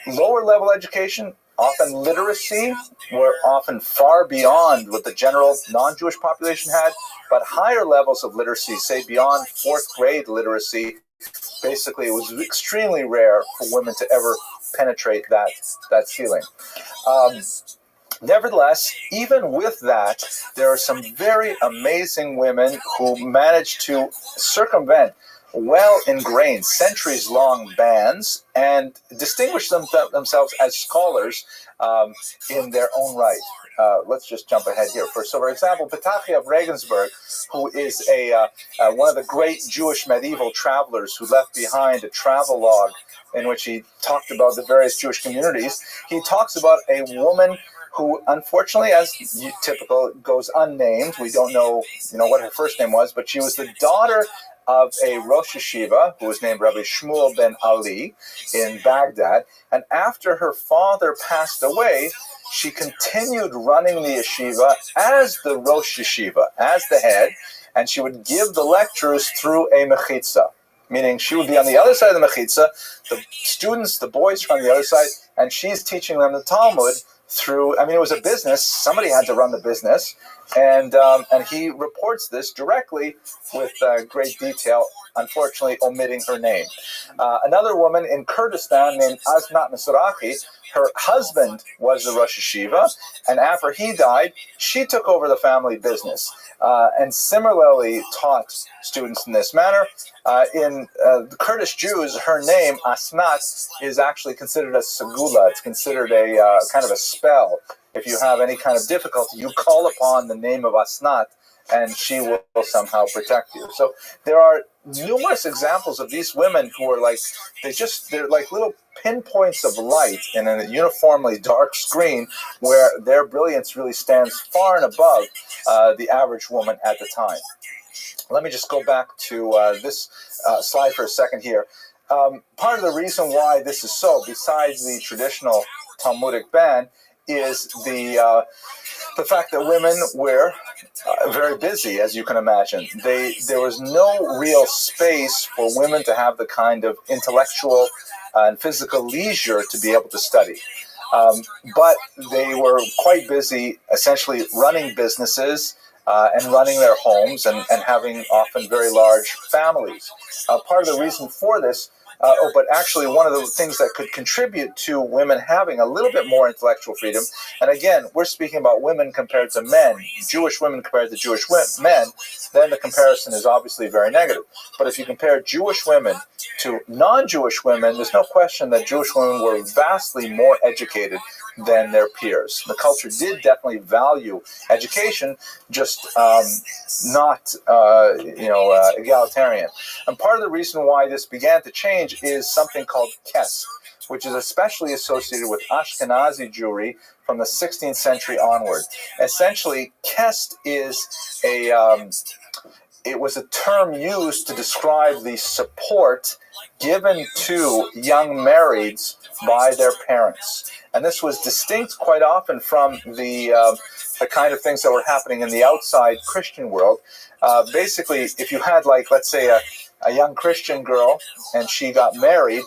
Lower level education, often literacy, were often far beyond what the general non-Jewish population had, but higher levels of literacy, say beyond fourth grade literacy, basically it was extremely rare for women to ever penetrate that ceiling. Nevertheless, even with that, there are some very amazing women who managed to circumvent well-ingrained, centuries-long bans and distinguish themselves as scholars in their own right. Let's just jump ahead here. For example, Petachia of Regensburg, who is one of the great Jewish medieval travelers who left behind a travel log in which he talked about the various Jewish communities, he talks about a woman who, unfortunately, as typical, goes unnamed. We don't know, what her first name was, but she was the daughter of a Rosh Yeshiva who was named Rabbi Shmuel ben Ali in Baghdad. And after her father passed away, she continued running the yeshiva as the Rosh Yeshiva, as the head, and she would give the lectures through a mechitza, meaning she would be on the other side of the mechitza, the students, the boys are on the other side, and she's teaching them the Talmud through, it was a business, somebody had to run the business, and he reports this directly with great detail, unfortunately omitting her name. Another woman in Kurdistan named Aznat Mizrahi, her husband was the Rosh Yeshiva, and after he died, she took over the family business and similarly taught students in this manner. In the Kurdish Jews, her name, Asnat, is actually considered a segula. It's considered a kind of a spell. If you have any kind of difficulty, you call upon the name of Asnat, and she will somehow protect you. So there are numerous examples of these women who are they're like little pinpoints of light in a uniformly dark screen where their brilliance really stands far and above the average woman at the time. Let me just go back to this slide for a second here. Part of the reason why this is so, besides the traditional Talmudic ban, is the fact that women were very busy, as you can imagine. There was no real space for women to have the kind of intellectual and physical leisure to be able to study. But they were quite busy essentially running businesses and running their homes and having often very large families. Part of the reason for this, but actually one of the things that could contribute to women having a little bit more intellectual freedom, and again, we're speaking about women compared to men, Jewish women compared to Jewish men, then the comparison is obviously very negative. But if you compare Jewish women to non-Jewish women, there's no question that Jewish women were vastly more educated than their peers. The culture did definitely value education, just not egalitarian. And part of the reason why this began to change is something called Kess, which is especially associated with Ashkenazi Jewry from the 16th century onward. Essentially, Kest is it was a term used to describe the support given to young marrieds by their parents. And this was distinct quite often from the kind of things that were happening in the outside Christian world. Basically, if you had, like, let's say, a young Christian girl and she got married,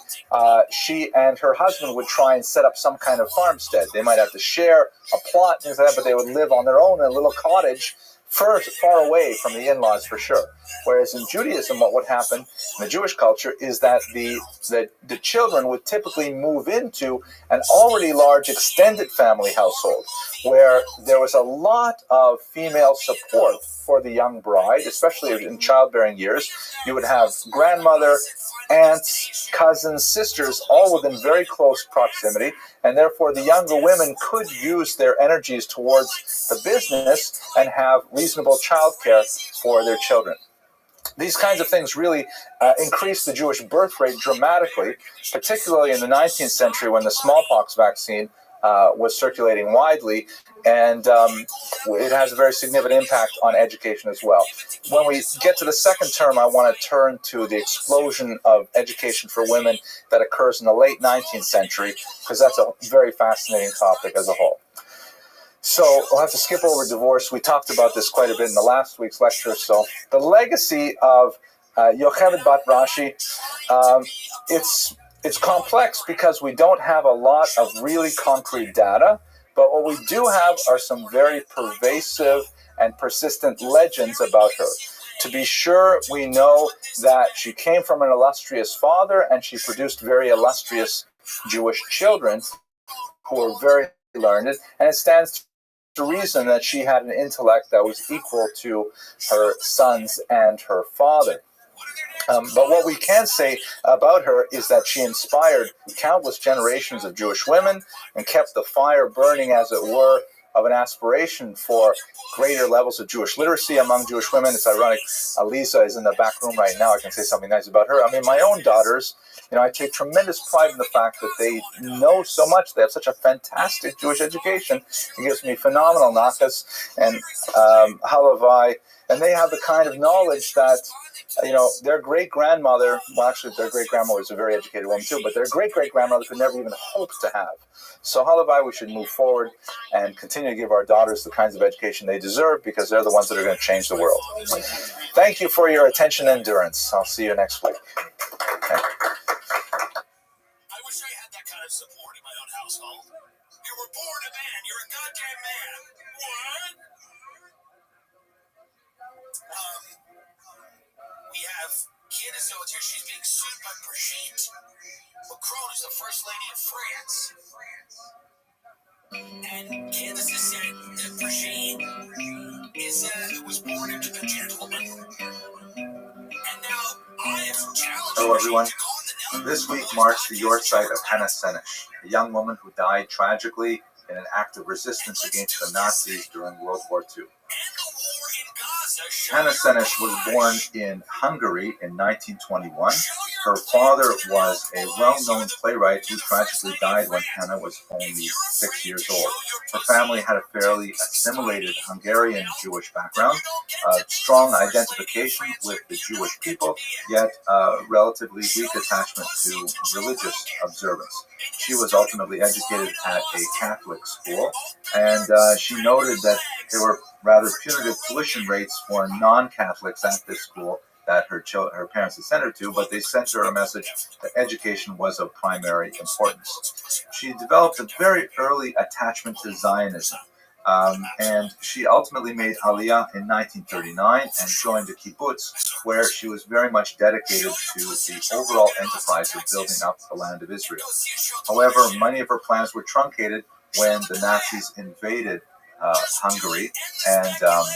she and her husband would try and set up some kind of farmstead. They might have to share a plot, things like that, but they would live on their own in a little cottage far away from the in-laws for sure. Whereas in Judaism, what would happen in the Jewish culture is that the children would typically move into an already large extended family household where there was a lot of female support for the young bride, especially in childbearing years. You would have grandmother, aunts, cousins, sisters, all within very close proximity, and therefore the younger women could use their energies towards the business and have reasonable childcare for their children. These kinds of things really increased the Jewish birth rate dramatically, particularly in the 19th century when the smallpox vaccine was circulating widely, and it has a very significant impact on education as well. When we get to the second term, I want to turn to the explosion of education for women that occurs in the late 19th century, because that's a very fascinating topic as a whole. So we'll have to skip over divorce. We talked about this quite a bit in the last week's lecture. So the legacy of Yocheved Bat Rashi, it's complex because we don't have a lot of really concrete data, but what we do have are some very pervasive and persistent legends about her. To be sure, we know that she came from an illustrious father and she produced very illustrious Jewish children who were very learned, and it stands to reason that she had an intellect that was equal to her sons and her father. But what we can say about her is that she inspired countless generations of Jewish women and kept the fire burning, as it were, of an aspiration for greater levels of Jewish literacy among Jewish women. It's ironic, Aliza is in the back room right now. I can say something nice about her. I mean, my own daughters, I take tremendous pride in the fact that they know so much. They have such a fantastic Jewish education. It gives me phenomenal nakas and halavai, and they have the kind of knowledge that their great-grandmother, well, actually, their great-grandmother was a very educated woman too, but their great-great-grandmother could never even hope to have. So, halavai, we should move forward and continue to give our daughters the kinds of education they deserve, because they're the ones that are going to change the world. Thank you for your attention and endurance. I'll see you next week. Okay. I wish I had that kind of support in my own household. You were born a man. You're a goddamn man. What? We have Guinness out here. She's being sued by Brigitte Macron, who's the first lady of France. And Guinness has said that Brigitte was born into a gentleman. And now I have challenged Hello, everyone. to call the This week marks the yortzeit of Hannah Senesh, a young woman who died tragically in an act of resistance against the Nazis during World War II. Hannah Senesh was born in Hungary in 1921. Her father was a well-known playwright who tragically died when Hannah was only 6 years old. Her family had a fairly assimilated Hungarian Jewish background, a strong identification with the Jewish people, yet a relatively weak attachment to religious observance. She was ultimately educated at a Catholic school, and she noted that there were rather punitive tuition rates for non-Catholics at this school that her parents had sent her to, but they sent her a message that education was of primary importance. She developed a very early attachment to Zionism, and she ultimately made Aliyah in 1939 and joined the kibbutz, where she was very much dedicated to the overall enterprise of building up the land of Israel. However, many of her plans were truncated when the Nazis invaded Hungary, and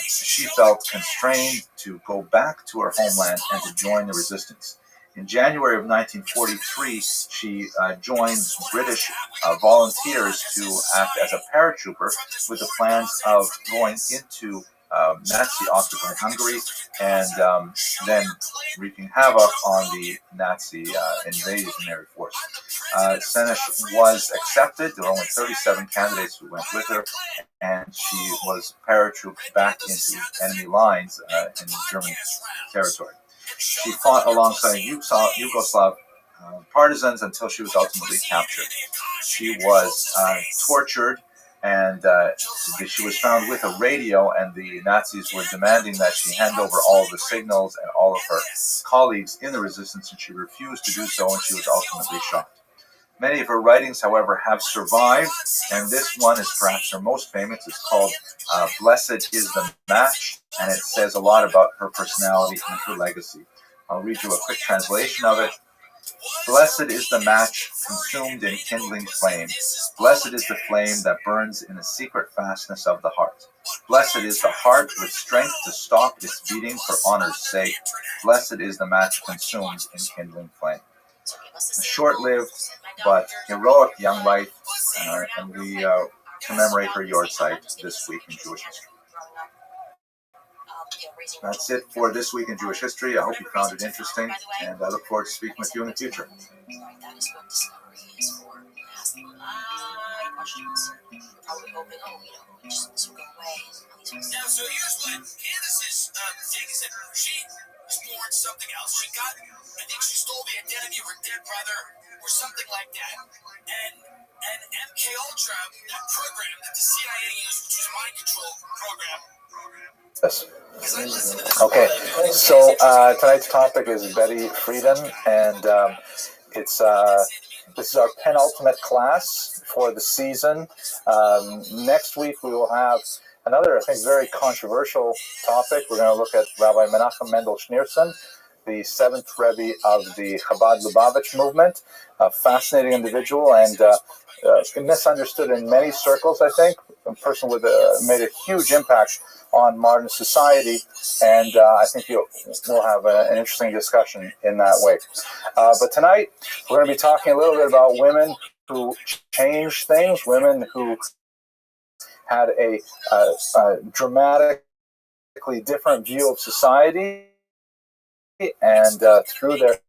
she felt constrained to go back to her homeland and to join the resistance. In January of 1943, she joined British volunteers to act as a paratrooper with the plans of going into Nazi-occupied Hungary and then wreaking havoc on the Nazi invasionary force. Senesh was accepted. There were only 37 candidates who went with her, and she was paratrooped back into enemy lines in German territory. She fought alongside Yugoslav partisans until she was ultimately captured. She was tortured, and she was found with a radio, and the Nazis were demanding that she hand over all of the signals and all of her colleagues in the resistance, and she refused to do so, and she was ultimately shot. Many of her writings, however, have survived, and this one is perhaps her most famous. It's called Blessed is the Match, and it says a lot about her personality and her legacy. I'll read you a quick translation of it. Blessed is the match consumed in kindling flame. Blessed is the flame that burns in the secret fastness of the heart. Blessed is the heart with strength to stop its beating for honor's sake. Blessed is the match consumed in kindling flame. A short-lived but heroic young life, and we commemorate her yahrzeit this week in Jewish history. That's it for this week in Jewish history. I hope you found it interesting, and I look forward to speaking with you in the future. Now, so here's what Candace's thing is that she explored something else. She got, I think she stole the identity of her dead brother or something like that. And MK Ultra, that program that the CIA used, which was a mind control program. Yes. Okay, so tonight's topic is Betty Friedan, and this is our penultimate class for the season. Next week we will have another, I think, very controversial topic. We're going to look at Rabbi Menachem Mendel Schneerson, the seventh Rebbe of the Chabad Lubavitch movement, a fascinating individual and misunderstood in many circles, I think, a person with made a huge impact on modern society, and I think we'll have an interesting discussion in that way. But tonight, we're going to be talking a little bit about women who changed things, women who had a dramatically different view of society, and through their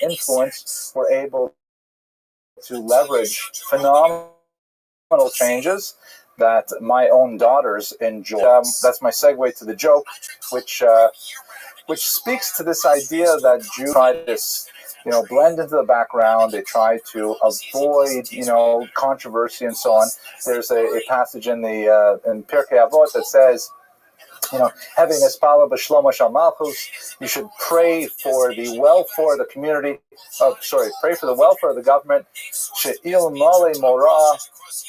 influence were able to leverage phenomenal changes that my own daughters enjoy. That's my segue to the joke, which speaks to this idea that Jews try to blend into the background. They try to avoid controversy and so on. There's a passage in the in Pirkei Avot that says, having Espala b'shlomo shel malchus, you should pray for the welfare of the community. Pray for the welfare of the government. She'il mole mora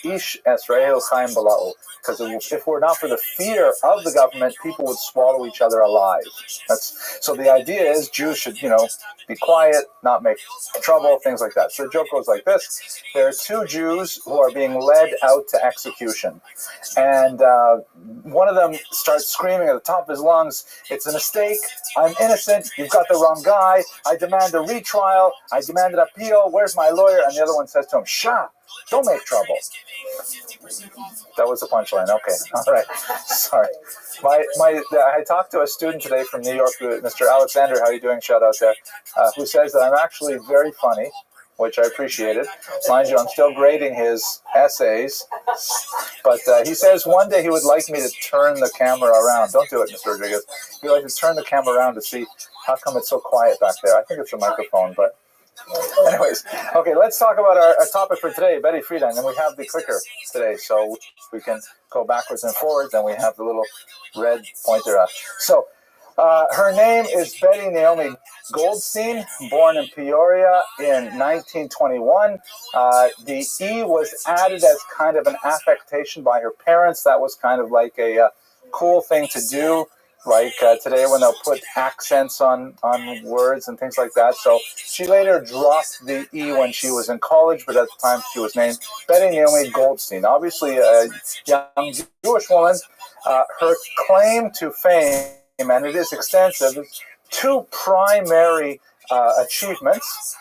ish Esrael chaim bala'u. Because if we're not for the fear of the government, people would swallow each other alive. So the idea is Jews should, be quiet, not make trouble, things like that. So the joke goes like this. There are two Jews who are being led out to execution. And one of them starts screaming at the top of his lungs, "It's a mistake. I'm innocent. You've got the wrong guy. I demand a retrial. I demand an appeal. Where's my lawyer?" And the other one says to him, "Shah, don't make trouble." That was the punchline. Okay. All right. Sorry. I talked to a student today from New York, Mr. Alexander. How are you doing? Shout out there. Who says that I'm actually very funny, which I appreciated. Mind you, I'm still grading his essays. But he says one day he would like me to turn the camera around. Don't do it, Mr. Rodriguez. He'd like to turn the camera around to see how come it's so quiet back there. I think it's a microphone, but anyways. Okay, let's talk about our topic for today, Betty Friedan. And we have the clicker today, so we can go backwards and forwards, and we have the little red pointer up. So her name is Betty Naomi Goldstein, born in Peoria in 1921. The E was added as kind of an affectation by her parents. That was kind of like a cool thing to do, like today when they'll put accents on words and things like that. So she later dropped the E when she was in college, but at the time she was named Betty Naomi Goldstein. Obviously a young Jewish woman. Her claim to fame, and it is extensive, two primary achievements.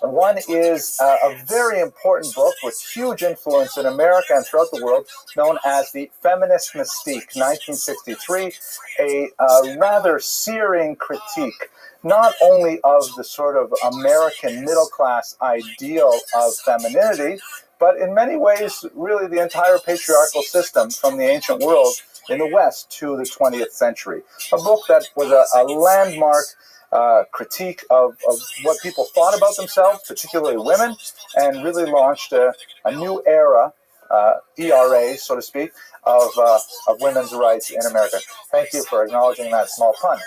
One is a very important book with huge influence in America and throughout the world, known as The Feminist Mystique, 1963, a rather searing critique, not only of the sort of American middle-class ideal of femininity, but in many ways, really the entire patriarchal system from the ancient world in the West to the 20th century. A book that was a landmark critique of what people thought about themselves, particularly women, and really launched a new era, ERA, so to speak, of women's rights in America. Thank you for acknowledging that small pun.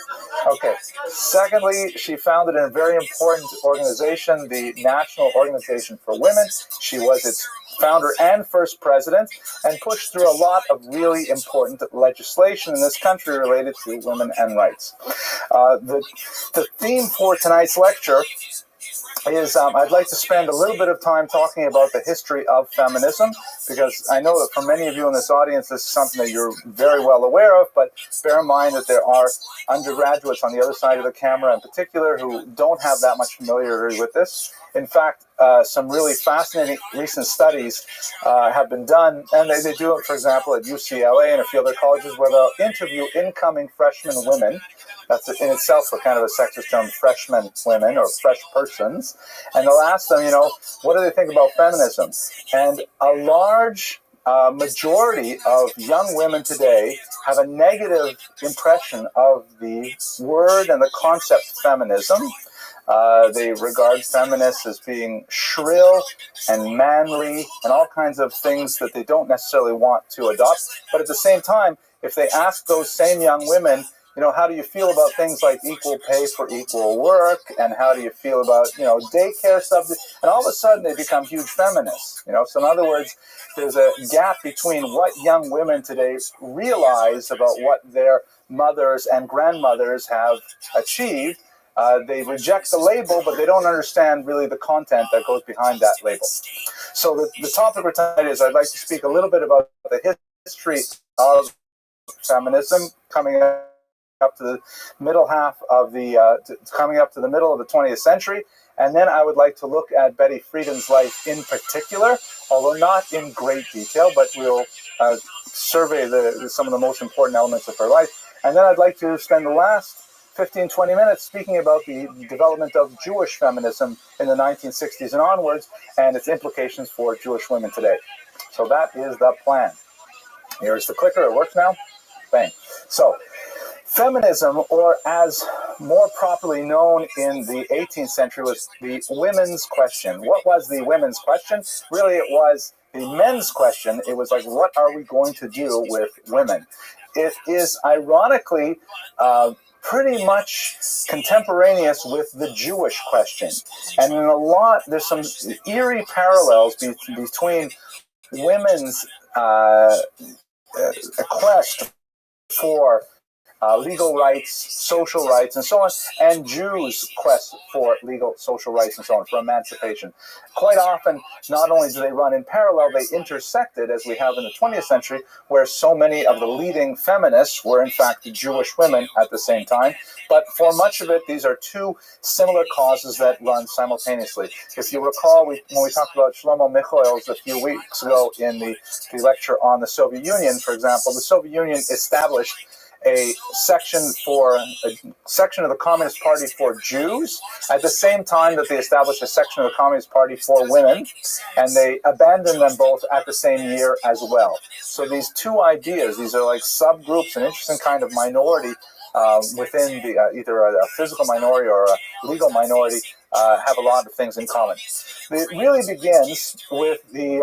Okay. Secondly, she founded a very important organization, the National Organization for Women. She was its founder and first president, and pushed through a lot of really important legislation in this country related to women and rights. The theme for tonight's lecture is I'd like to spend a little bit of time talking about the history of feminism, because I know that for many of you in this audience, this is something that you're very well aware of, but bear in mind that there are undergraduates on the other side of the camera in particular who don't have that much familiarity with this. In fact, some really fascinating recent studies have been done, and they do it, for example, at UCLA and a few other colleges, where they'll interview incoming freshman women. That's in itself a kind of a sexist term, freshman women or fresh persons. And they'll ask them, what do they think about feminism? And a large majority of young women today have a negative impression of the word and the concept feminism. They regard feminists as being shrill and manly and all kinds of things that they don't necessarily want to adopt. But at the same time, if they ask those same young women, how do you feel about things like equal pay for equal work, and how do you feel about, daycare subsidies, and all of a sudden they become huge feminists, So in other words, there's a gap between what young women today realize about what their mothers and grandmothers have achieved. They reject the label, but they don't understand really the content that goes behind that label. So the topic for tonight is I'd like to speak a little bit about the history of feminism coming up to the middle half of coming up to the middle of the 20th century. And then I would like to look at Betty Friedan's life in particular, although not in great detail, but we'll survey some of the most important elements of her life. And then I'd like to spend the last 15, 20 minutes speaking about the development of Jewish feminism in the 1960s and onwards, and its implications for Jewish women today. So that is the plan. Here's the clicker. It works now. Bang. So feminism, or as more properly known in the 18th century, was the women's question. What was the women's question? Really, it was the men's question. It was like, what are we going to do with women? It is ironically pretty much contemporaneous with the Jewish question. And in there's some eerie parallels between women's quest for legal rights, social rights, and so on, and Jews' quest for legal, social rights, and so on, for emancipation. Quite often, not only do they run in parallel, they intersected, as we have in the 20th century, where so many of the leading feminists were, in fact, Jewish women at the same time. But for much of it, these are two similar causes that run simultaneously. If you recall, when we talked about Shlomo Michoels a few weeks ago in the lecture on the Soviet Union, for example, the Soviet Union established a section of the Communist Party for Jews at the same time that they established a section of the Communist Party for women, and they abandoned them both at the same year as well. So these two ideas, these are like subgroups, an interesting kind of minority within either a physical minority or a legal minority, have a lot of things in common. It really begins with the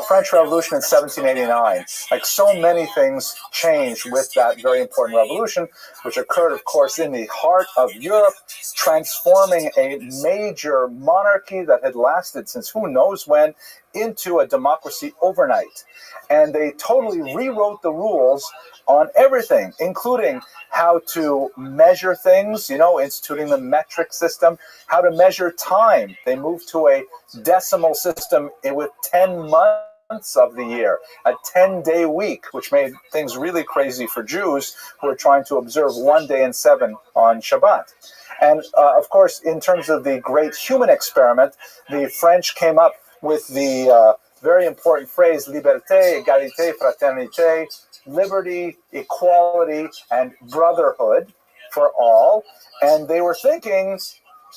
French Revolution in 1789. Like so many things changed with that very important revolution, which occurred, of course, in the heart of Europe, transforming a major monarchy that had lasted since who knows when into a democracy overnight. And they totally rewrote the rules on everything, including how to measure things, instituting the metric system, how to measure time. They moved to a decimal system with 10 months of the year, a 10-day week, which made things really crazy for Jews who were trying to observe 1 day in 7 on Shabbat. And of course, in terms of the great human experiment, the French came up with the very important phrase, liberté, égalité, fraternité, liberty, equality, and brotherhood for all. And they were thinking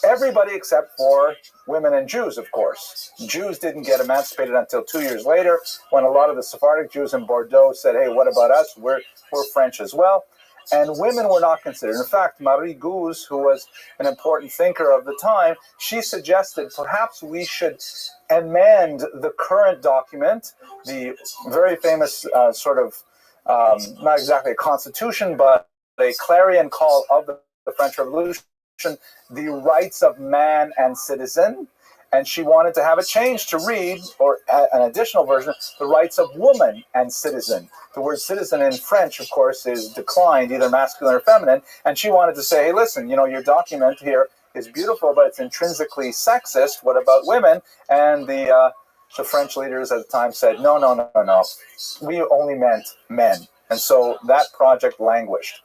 everybody except for women and Jews, of course. Jews didn't get emancipated until 2 years later, when a lot of the Sephardic Jews in Bordeaux said, hey, what about us? We're French as well. And women were not considered. In fact, Marie Gouze, who was an important thinker of the time, she suggested perhaps we should amend the current document, the very famous not exactly a constitution, but a clarion call of the French Revolution, the rights of man and citizen. And she wanted to have it changed to read, or an additional version, the rights of woman and citizen. The word citizen in French, of course, is declined, either masculine or feminine. And she wanted to say, hey, listen, your document here is beautiful, but it's intrinsically sexist. What about women? And the French leaders at the time said, no. We only meant men. And so that project languished.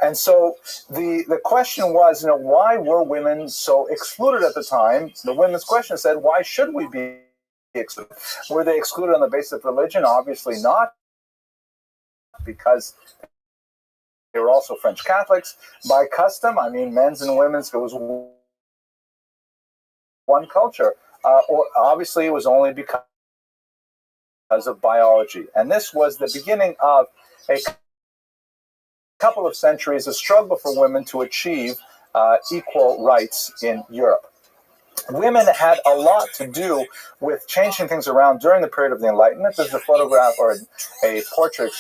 And so the question was, why were women so excluded at the time? The women's question said, why should we be excluded? Were they excluded on the basis of religion? Obviously not, because they were also French Catholics. By custom, men's and women's, it was one culture. Or obviously it was only because of biology. And this was the beginning of a couple of centuries of struggle for women to achieve equal rights in Europe. Women had a lot to do with changing things around during the period of the Enlightenment. There's a photograph, or a portrait,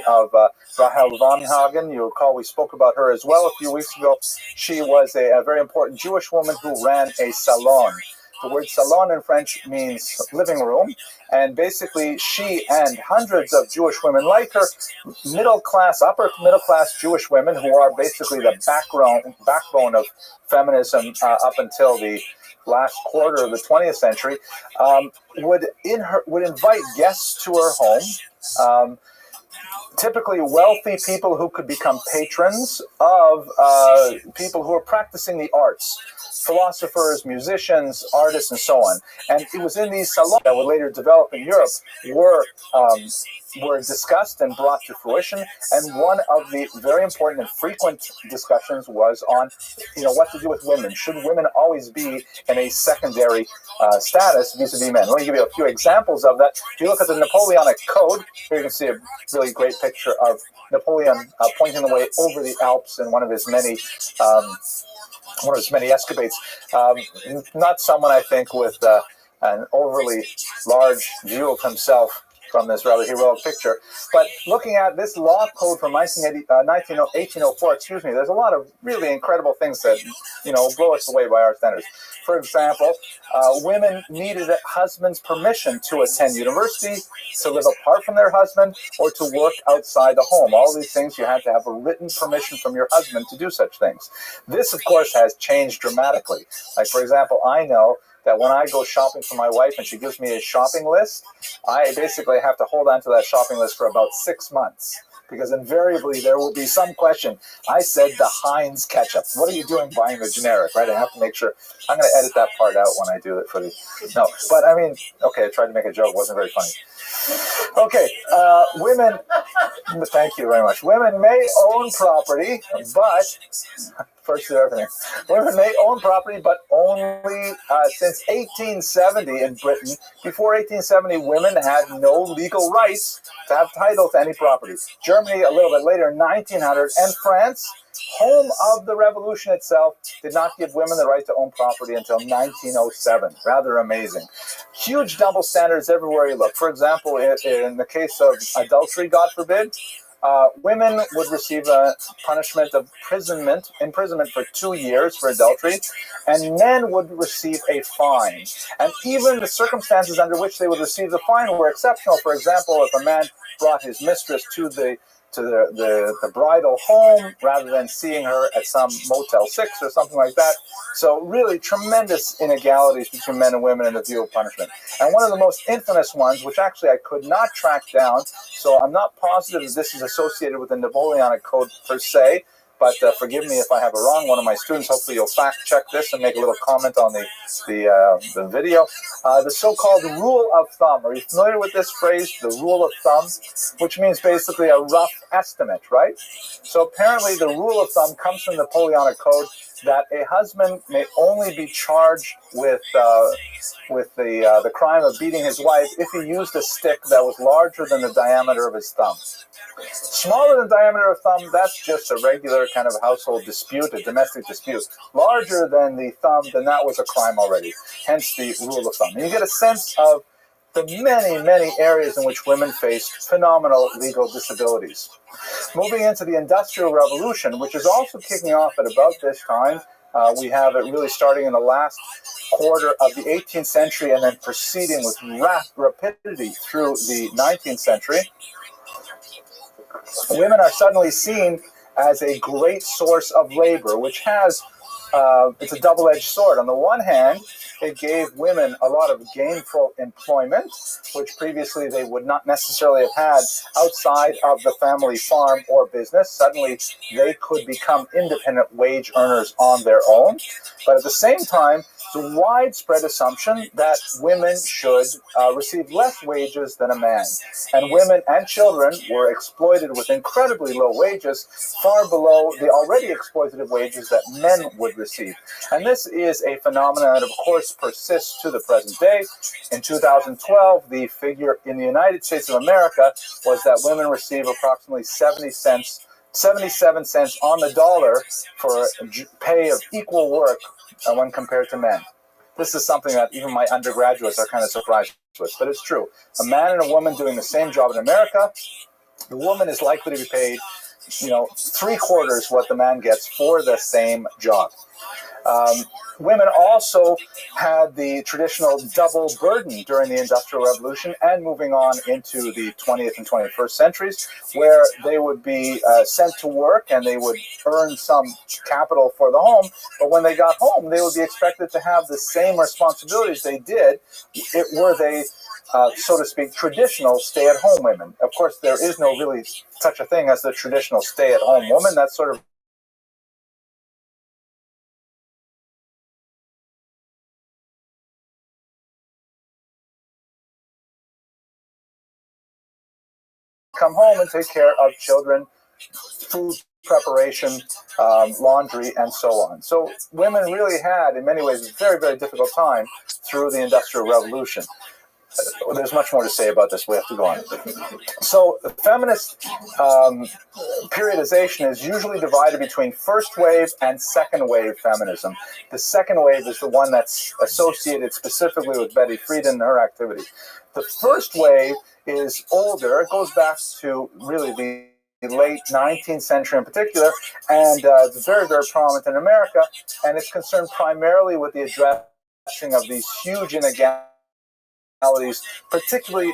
of Rahel Varnhagen. You recall we spoke about her as well a few weeks ago. She was a very important Jewish woman who ran a salon. The word salon in French means living room, and basically she and hundreds of Jewish women like her, upper middle class Jewish women who are basically the backbone of feminism up until the last quarter of the 20th century, would invite guests to her home. Typically wealthy people who could become patrons of people who are practicing the arts. Philosophers, musicians, artists, and so on. And it was in these salons that would later develop in Europe were discussed and brought to fruition. And one of the very important and frequent discussions was on, what to do with women. Should women always be in a secondary status vis-a-vis men? Let me give you a few examples of that. If you look at the Napoleonic Code, here you can see a really great picture of Napoleon pointing the way over the Alps in one of his many escapades. Not someone, I think, with an overly large view of himself from this rather heroic picture. But looking at this law code from 1804, there's a lot of really incredible things that, blow us away by our standards. For example, women needed a husband's permission to attend university, to live apart from their husband, or to work outside the home. All these things, you had to have a written permission from your husband to do such things. This, of course, has changed dramatically. Like, for example, I know that when I go shopping for my wife and she gives me a shopping list, I basically have to hold on to that shopping list for about 6 months, because invariably there will be some question. I said the Heinz ketchup. What are you doing buying the generic, right? I have to make sure. I'm going to edit that part out when I do it for the... No, but okay, I tried to make a joke. It wasn't very funny. Okay, women... Thank you very much. Women may own property, but... First to everything. Women may own property, but only since 1870 in Britain. Before 1870, women had no legal rights to have title to any property. Germany, a little bit later, 1900, and France, home of the revolution itself, did not give women the right to own property until 1907. Rather amazing. Huge double standards everywhere you look. For example, in the case of adultery, God forbid, women would receive a punishment of imprisonment for 2 years for adultery, and men would receive a fine. And even the circumstances under which they would receive the fine were exceptional. For example, if a man brought his mistress to the to the bridal home rather than seeing her at some Motel 6 or something like that. So really tremendous inegalities between men and women in the view of punishment. And one of the most infamous ones, which actually I could not track down, so I'm not positive that this is associated with the Napoleonic Code per se, but forgive me if I have it wrong. One of my students, hopefully you'll fact check this and make a little comment on the video. The so-called rule of thumb. Are you familiar with this phrase, the rule of thumb? Which means basically a rough estimate, right? So apparently the rule of thumb comes from the Napoleonic Code that a husband may only be charged with the crime of beating his wife if he used a stick that was larger than the diameter of his thumb. Smaller than the diameter of thumb, that's just a regular kind of household dispute, a domestic dispute. Larger than the thumb, then that was a crime already. Hence the rule of thumb. And you get a sense of the many, many areas in which women face phenomenal legal disabilities. Moving into the Industrial Revolution, which is also kicking off at about this time. We have it really starting in the last quarter of the 18th century and then proceeding with rapidity through the 19th century. Women are suddenly seen as a great source of labor, which has, it's a double-edged sword. On the one hand, it gave women a lot of gainful employment, which previously they would not necessarily have had outside of the family farm or business. Suddenly, they could become independent wage earners on their own. But at the same time, it's a widespread assumption that women should receive less wages than a man. And women and children were exploited with incredibly low wages, far below the already exploitative wages that men would receive. And this is a phenomenon that, of course, persists to the present day. In 2012, the figure in the United States of America was that women receive approximately 77 cents on the dollar for pay of equal work when compared to men. This is something that even my undergraduates are kind of surprised with, but it's true. A man and a woman doing the same job in America, the woman is likely to be paid, 3/4 what the man gets for the same job. Women also had the traditional double burden during the Industrial Revolution and moving on into the 20th and 21st centuries, where they would be sent to work and they would earn some capital for the home, but when they got home, they would be expected to have the same responsibilities they did were they, so to speak, traditional stay-at-home women. Of course, there is no really such a thing as the traditional stay-at-home woman. That's sort of come home and take care of children, food preparation, laundry, and so on. So women really had, in many ways, a very, very difficult time through the Industrial Revolution. There's much more to say about this. We have to go on. So the feminist periodization is usually divided between first wave and second wave feminism. The second wave is the one that's associated specifically with Betty Friedan and her activity. The first wave is older. It goes back to really the late 19th century in particular, and it's very, very prominent in America, and it's concerned primarily with the addressing of these huge inegalities, particularly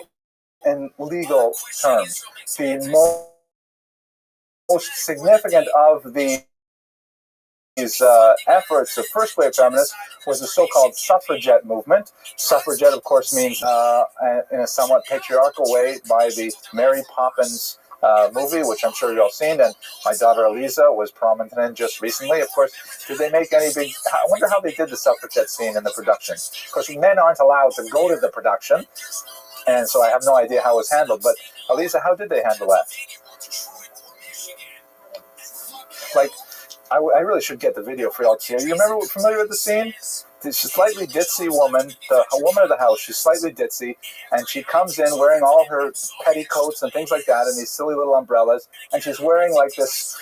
in legal terms. The most significant of these efforts of first wave feminists was the so-called suffragette movement. Suffragette, of course, means in a somewhat patriarchal way by the Mary Poppins movie, which I'm sure you've all seen, and my daughter Eliza was prominent in just recently. Of course, did they make any big... I wonder how they did the suffragette scene in the production. Of course, men aren't allowed to go to the production, and so I have no idea how it was handled. But Eliza, how did they handle that? Like, I really should get the video for y'all to see. You familiar with the scene? She's a slightly ditzy woman, a woman of the house. She's slightly ditzy, and she comes in wearing all her petticoats and things like that, and these silly little umbrellas, and she's wearing like this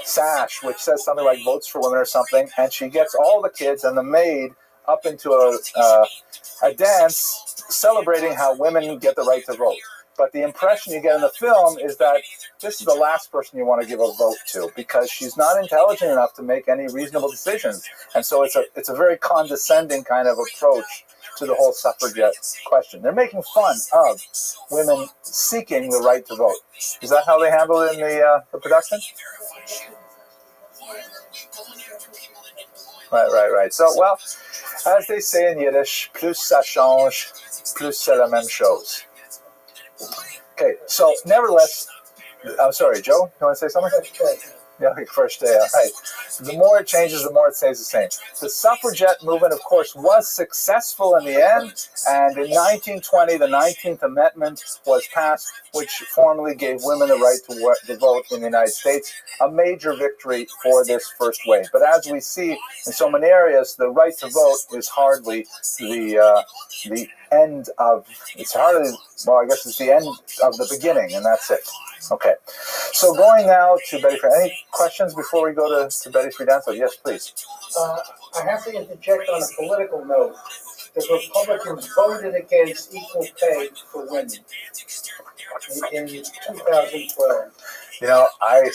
sash which says something like "Votes for Women" or something, and she gets all the kids and the maid up into a dance celebrating how women get the right to vote. But the impression you get in the film is that this is the last person you want to give a vote to because she's not intelligent enough to make any reasonable decisions. And so it's a very condescending kind of approach to the whole suffragette question. They're making fun of women seeking the right to vote. Is that how they handle it in the production? Right. So, well, as they say in Yiddish, plus ça change, plus c'est la même chose. Okay, so nevertheless, I'm sorry, Joe, you want to say something? Yeah, first day, all right. The more it changes, the more it stays the same. The suffragette movement, of course, was successful in the end, and in 1920, the 19th Amendment was passed, which formally gave women the right to vote in the United States, a major victory for this first wave. But as we see in so many areas, the right to vote is hardly the end of, it's hardly, well, I guess it's the end of the beginning, and that's it. Okay, so going now to Betty Friedanzo. Any questions before we go to Betty Friedanzo? Yes, please. I have to interject on a political note. The Republicans voted against equal pay for women in 2012. You know, I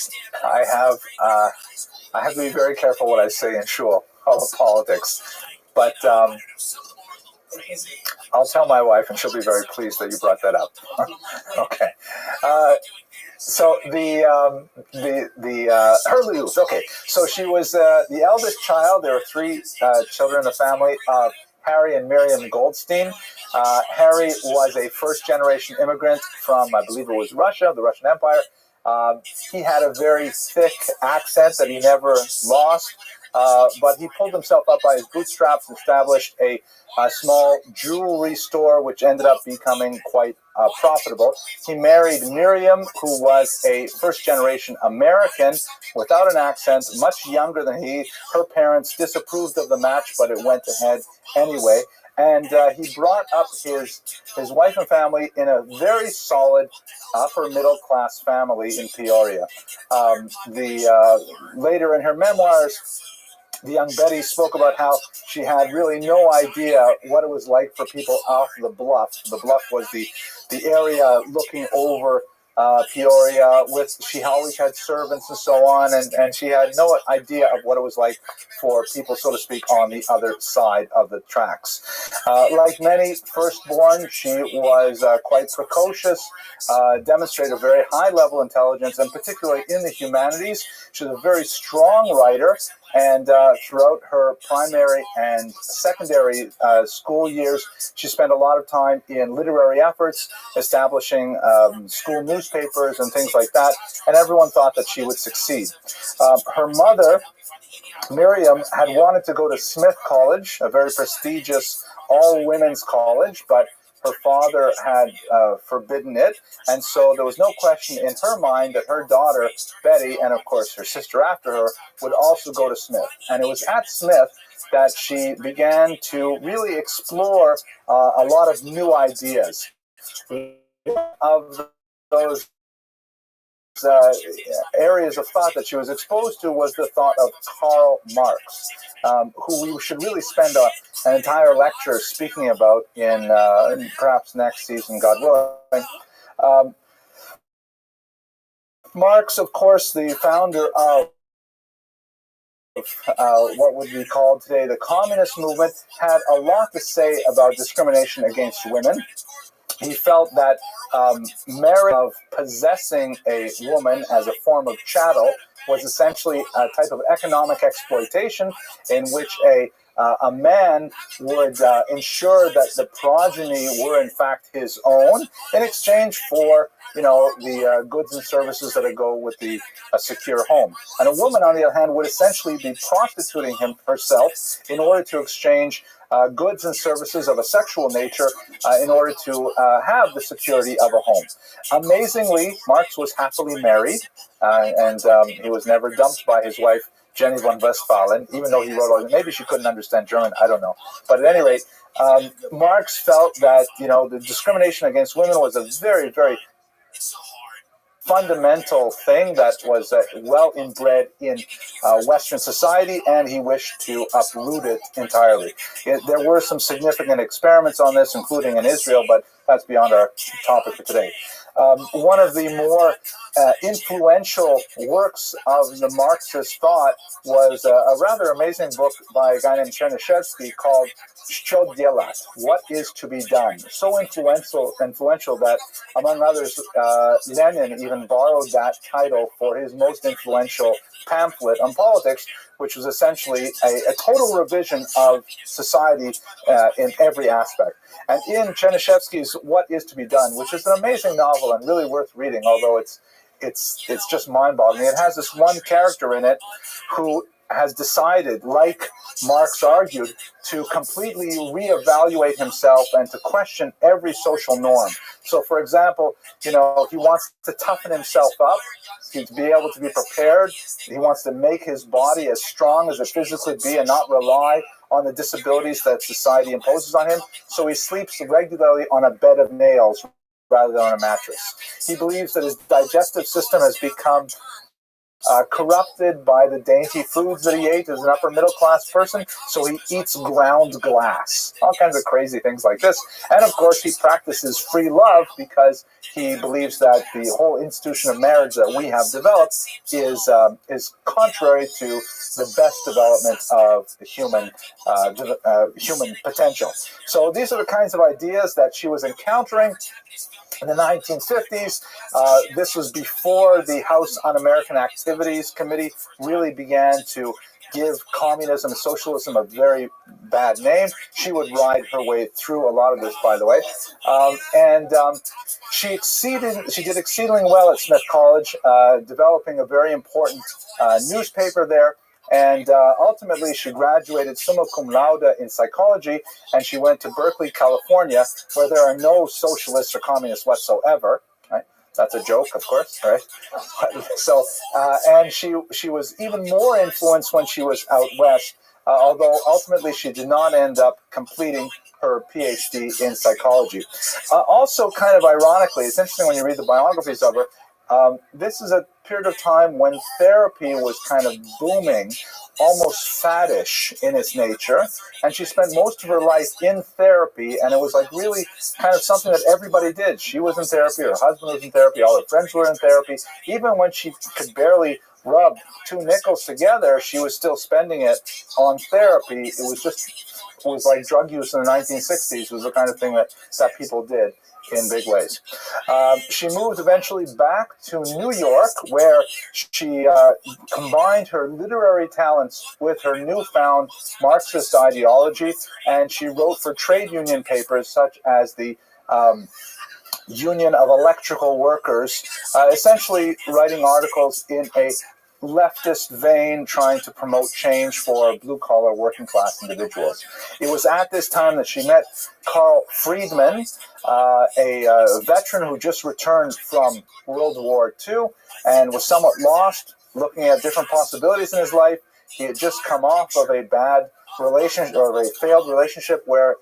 have to be very careful what I say in shul about politics, but I'll tell my wife, and she'll be very pleased that you brought that up. Okay. So her youth. Okay, so she was the eldest child. There were three children in the family of Harry and Miriam Goldstein. Harry was a first-generation immigrant from, I believe it was Russia, the Russian Empire. He had a very thick accent that he never lost, but he pulled himself up by his bootstraps and established a small jewelry store, which ended up becoming quite profitable. He married Miriam, who was a first-generation American without an accent, much younger than he. Her parents disapproved of the match, but it went ahead anyway. And he brought up his wife and family in a very solid upper-middle-class family in Peoria. Later in her memoirs, the young Betty spoke about how she had really no idea what it was like for people off the bluff. The bluff was the area looking over Peoria. She always had servants and so on, and she had no idea of what it was like for people, so to speak, on the other side of the tracks. Like many firstborn, she was quite precocious, demonstrated a very high-level intelligence, and particularly in the humanities. She was a very strong writer, and throughout her primary and secondary school years, she spent a lot of time in literary efforts, establishing school newspapers and things like that, and everyone thought that she would succeed. Her mother, Miriam, had wanted to go to Smith College, a very prestigious all-women's college, but her father had forbidden it, and so there was no question in her mind that her daughter, Betty, and of course her sister after her, would also go to Smith. And it was at Smith that she began to really explore a lot of new ideas. One of those areas of thought that she was exposed to was the thought of Karl Marx, who we should really spend an entire lecture speaking about in perhaps next season, God willing. Marx, of course, the founder of what would be called today the communist movement, had a lot to say about discrimination against women. He felt that marriage, of possessing a woman as a form of chattel, was essentially a type of economic exploitation in which a man would ensure that the progeny were in fact his own in exchange for, the goods and services that go with a secure home. And a woman, on the other hand, would essentially be prostituting herself in order to exchange goods and services of a sexual nature in order to have the security of a home. Amazingly, Marx was happily married, and he was never dumped by his wife, Jenny von Westphalen, even though he wrote, maybe she couldn't understand German, I don't know. But at any rate, Marx felt that, the discrimination against women was a very, very fundamental thing that was well inbred in Western society, and he wished to uproot it entirely. There were some significant experiments on this, including in Israel, but that's beyond our topic for today. One of the more influential works of the Marxist thought was a rather amazing book by a guy named Chernyshevsky called Что делать? What is to be done? So influential that, among others, Lenin even borrowed that title for his most influential pamphlet on politics, which was essentially a total revision of society in every aspect. And in Chernyshevsky's What is to be Done, which is an amazing novel and really worth reading, although it's just mind-boggling. It has this one character in it who has decided, like Marx argued, to completely reevaluate himself and to question every social norm. So, for example, he wants to toughen himself up, to be able to be prepared. He wants to make his body as strong as it physically be and not rely on the disabilities that society imposes on him. So he sleeps regularly on a bed of nails rather than on a mattress. He believes that his digestive system has become corrupted by the dainty foods that he ate as an upper middle class person, so he eats ground glass. All kinds of crazy things like this. And of course, he practices free love because he believes that the whole institution of marriage that we have developed is contrary to the best development of the human potential. So these are the kinds of ideas that she was encountering in the 1950s. This was before the House Un-American Activities Committee really began to give communism and socialism a very bad name. She would ride her way through a lot of this, by the way. She did exceedingly well at Smith College, developing a very important newspaper there. And ultimately, she graduated summa cum laude in psychology, and she went to Berkeley, California, where there are no socialists or communists whatsoever. Right? That's a joke, of course, right? So, and she was even more influenced when she was out west, although ultimately she did not end up completing her PhD in psychology. Also, kind of ironically, it's interesting when you read the biographies of her. This is a period of time when therapy was kind of booming, almost faddish in its nature, and she spent most of her life in therapy, and it was like really kind of something that everybody did. She was in therapy, her husband was in therapy, all her friends were in therapy. Even when she could barely rub two nickels together, she was still spending it on therapy. It was like drug use in the 1960s. It was the kind of thing that people did in big ways. She moved eventually back to New York, where she combined her literary talents with her newfound Marxist ideology, and she wrote for trade union papers such as the Union of Electrical Workers, essentially writing articles in a leftist vein, trying to promote change for blue-collar working-class individuals. It was at this time that she met Carl Friedman, a veteran who just returned from World War II and was somewhat lost, looking at different possibilities in his life. He had just come off of a bad relationship, or a failed relationship, where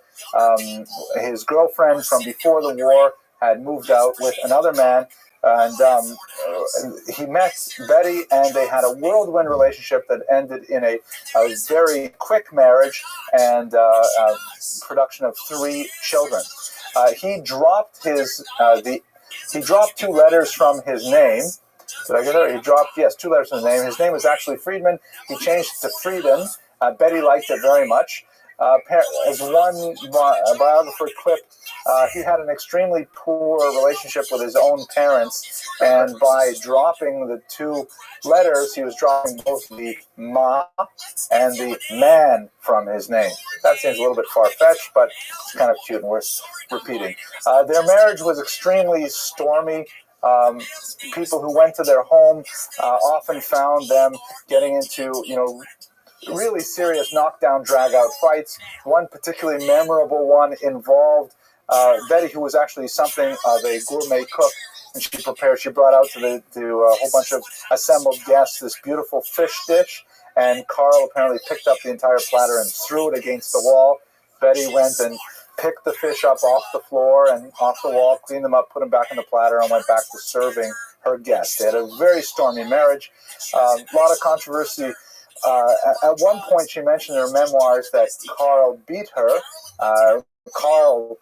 his girlfriend from before the war had moved out with another man. And he met Betty, and they had a whirlwind relationship that ended in a very quick marriage and production of 3 children. He dropped he dropped 2 letters from his name. Did I get it? He dropped 2 letters from his name. His name was actually Friedman. He changed it to Frieden. Betty liked it very much. As one biographer quipped, he had an extremely poor relationship with his own parents, and by dropping the 2 letters, he was dropping both the ma and the man from his name. That seems a little bit far-fetched, but it's kind of cute and worth repeating. Their marriage was extremely stormy. People who went to their home often found them getting into, really serious knockdown, drag-out fights. One particularly memorable one involved Betty, who was actually something of a gourmet cook, and she brought out to a whole bunch of assembled guests this beautiful fish dish, and Carl apparently picked up the entire platter and threw it against the wall. Betty went and picked the fish up off the floor and off the wall, cleaned them up, put them back in the platter, and went back to serving her guest. They had a very stormy marriage, a lot of controversy. At one point, she mentioned in her memoirs that Carl beat her. Carl,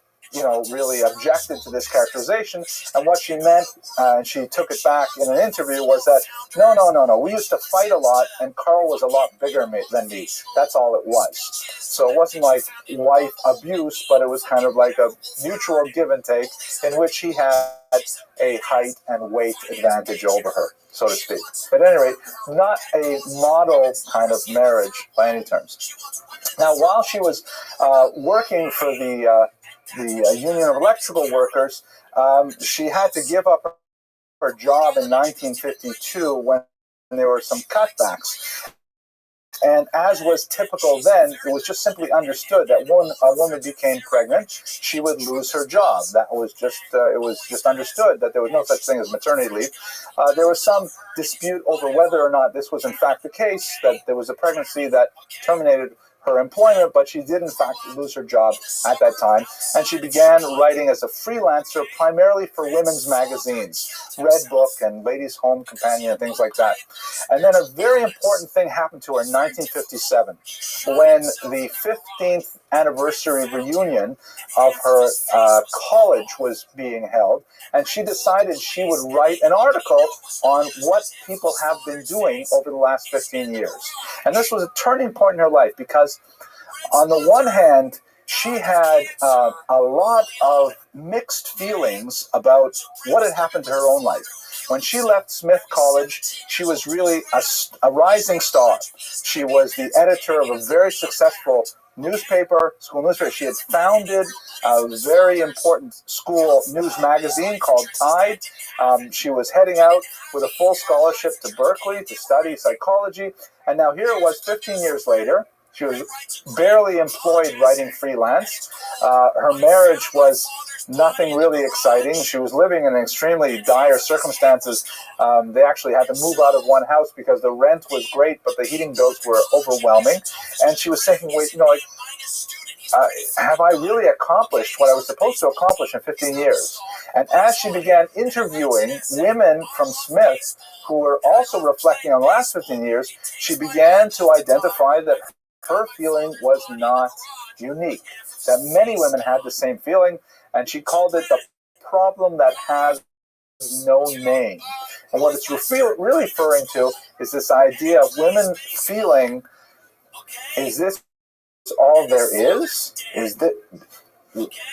really objected to this characterization, and what she meant, and she took it back in an interview, was that no, we used to fight a lot, and Carl was a lot bigger than me. That's all it was. So it wasn't like wife abuse, but it was kind of like a mutual give and take, in which he had a height and weight advantage over her, so to speak. But at any rate, not a model kind of marriage by any terms. Now, while she was working for the Union of Electrical Workers, she had to give up her job in 1952 when there were some cutbacks. And as was typical then, it was just simply understood that when a woman became pregnant, she would lose her job. That was just, it was just understood that there was no such thing as maternity leave. There was some dispute over whether or not this was in fact the case, that there was a pregnancy that terminated her employment, but she did in fact lose her job at that time, and she began writing as a freelancer primarily for women's magazines, Red Book and Ladies' Home Companion and things like that. And then a very important thing happened to her in 1957 when the 15th anniversary reunion of her college was being held, and she decided she would write an article on what people have been doing over the last 15 years. And this was a turning point in her life because on the one hand, she had a lot of mixed feelings about what had happened to her own life. When she left Smith College, she was really a rising star. She was the editor of a very successful school newspaper. She had founded a very important school news magazine called Tide. She was heading out with a full scholarship to Berkeley to study psychology. And now here it was 15 years later. She was barely employed writing freelance. Her marriage was nothing really exciting. She was living in extremely dire circumstances. They actually had to move out of one house because the rent was great, but the heating bills were overwhelming. And she was thinking, wait, have I really accomplished what I was supposed to accomplish in 15 years? And as she began interviewing women from Smith who were also reflecting on the last 15 years, she began to identify that her feeling was not unique, that many women had the same feeling, and she called it the problem that has no name. And what it's really referring to is this idea of women feeling, is this all there is?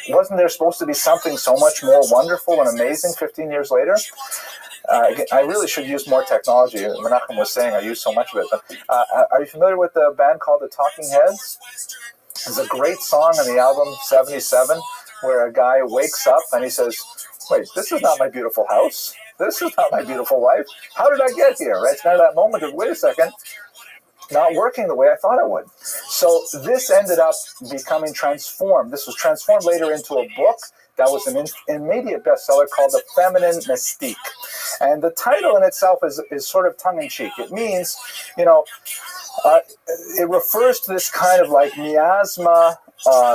Wasn't there supposed to be something so much more wonderful and amazing 15 years later? I really should use more technology. Menachem was saying I use so much of it. But, are you familiar with the band called the Talking Heads? There's a great song on the album 77 where a guy wakes up and he says, wait, this is not my beautiful house. This is not my beautiful wife. How did I get here? Right? It's kind of that moment of, wait a second, not working the way I thought it would. So this ended up becoming transformed. This was transformed later into a book that was an immediate bestseller called The Feminine Mystique. And the title in itself is sort of tongue-in-cheek. It means, it refers to this kind of like miasma,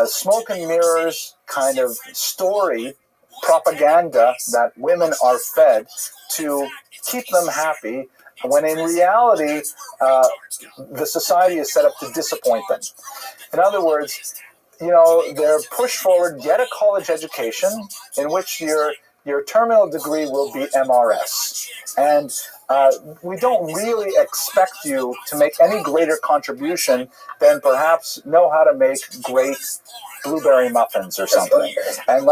smoke and mirrors kind of story, propaganda that women are fed to keep them happy, when in reality, the society is set up to disappoint them. In other words, they're pushed forward, get a college education in which your terminal degree will be MRS. And we don't really expect you to make any greater contribution than perhaps know how to make great blueberry muffins or something. And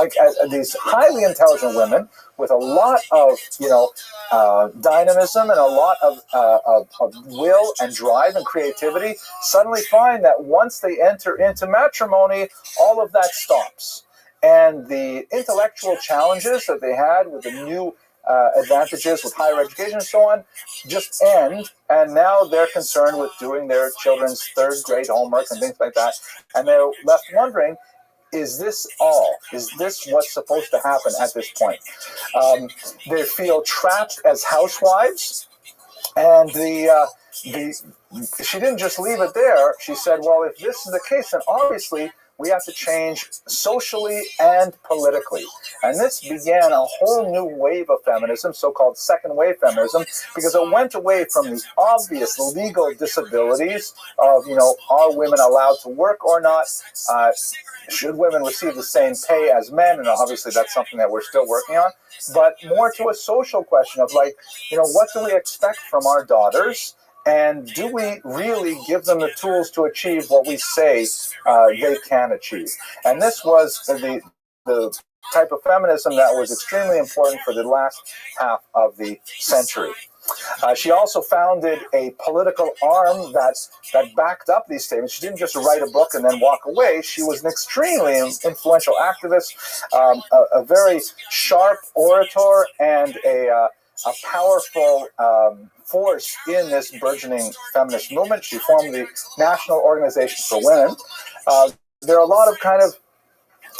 these highly intelligent women with a lot of, dynamism and a lot of will and drive and creativity suddenly find that once they enter into matrimony, all of that stops. And the intellectual challenges that they had with the new advantages with higher education and so on just end, and now they're concerned with doing their children's third grade homework and things like that, and they're left wondering, is this all? Is this what's supposed to happen at this point? They feel trapped as housewives, and she didn't just leave it there. She said, well, if this is the case, then obviously we have to change socially and politically. And this began a whole new wave of feminism, so-called second wave feminism, because it went away from the obvious legal disabilities of, are women allowed to work or not? Should women receive the same pay as men? And obviously that's something that we're still working on. But more to a social question of what do we expect from our daughters? And do we really give them the tools to achieve what we say they can achieve? And this was the type of feminism that was extremely important for the last half of the century. She also founded a political arm that backed up these statements. She didn't just write a book and then walk away. She was an extremely influential activist, a very sharp orator, and a powerful force in this burgeoning feminist movement. She formed the National Organization for Women. There are a lot of kind of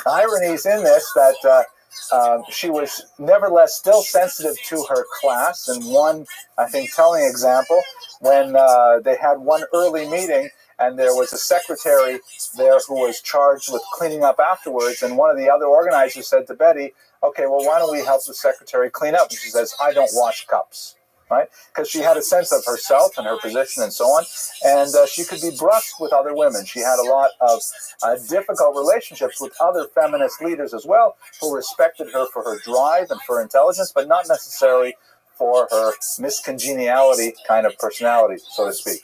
ironies in this that she was nevertheless still sensitive to her class. And one, I think, telling example, when they had one early meeting and there was a secretary there who was charged with cleaning up afterwards, and one of the other organizers said to Betty, okay, well, why don't we help the secretary clean up? And she says, I don't wash cups. Right? Because she had a sense of herself and her position and so on, and she could be brusque with other women. She had a lot of difficult relationships with other feminist leaders as well, who respected her for her drive and for her intelligence, but not necessarily for her miscongeniality kind of personality, so to speak.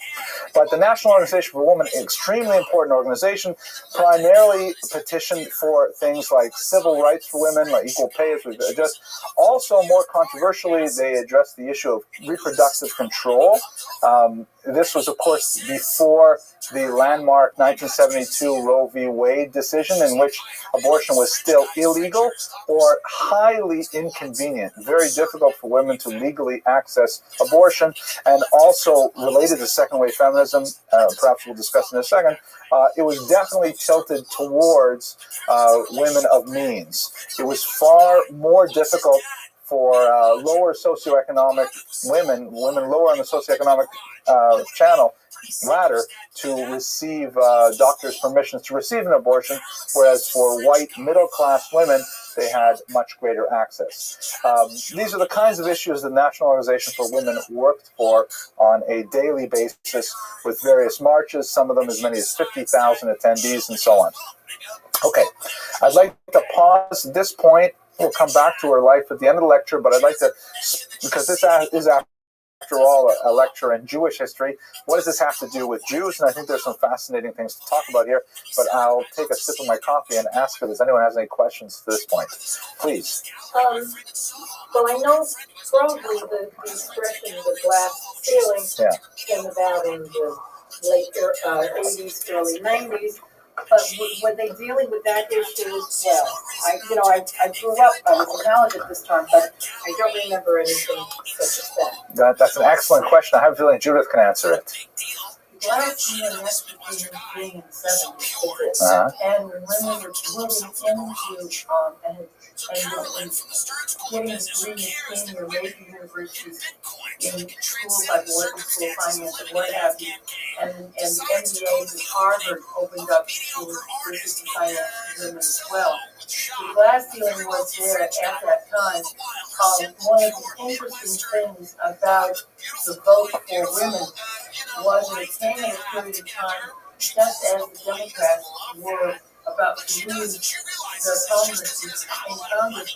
But the National Organization for Women, an extremely important organization, primarily petitioned for things like civil rights for women, like equal pay, as we've addressed. Also, more controversially, they addressed the issue of reproductive control. This was, of course, before the landmark 1972 Roe v. Wade decision, in which abortion was still illegal or highly inconvenient, very difficult for women to legally access abortion. And also related to second wave feminism, perhaps we'll discuss in a second, it was definitely tilted towards women of means. It was far more difficult for lower socioeconomic women lower on the socioeconomic ladder, to receive doctors' permissions to receive an abortion, whereas for white middle-class women, they had much greater access. These are the kinds of issues the National Organization for Women worked for on a daily basis with various marches, some of them as many as 50,000 attendees and so on. Okay, I'd like to pause at this point. We'll come back to her life at the end of the lecture, but I'd like to, because this is after all a lecture in Jewish history, what does this have to do with Jews? And I think there's some fascinating things to talk about here, but I'll take a sip of my coffee and ask if anyone has any questions to this point. Please. Well, I know probably the expression the glass ceiling came about in the late 80s, early 90s. But were they dealing with that issue as well? I grew up, I was in college at this time, but I don't remember anything such as that. That's an excellent question. I have a feeling Judith can answer it. Last year, that's being in the 70s, and when women were moving into getting degrees in senior major universities in schools like Wharton School of Finance and what have you, and the MBA at Harvard opened up universities of finance to women as well. The glass ceiling was there at that time. One of the interesting things about the vote for women was that it came at a period of time just as the Democrats were about to lose their Congress in Congress,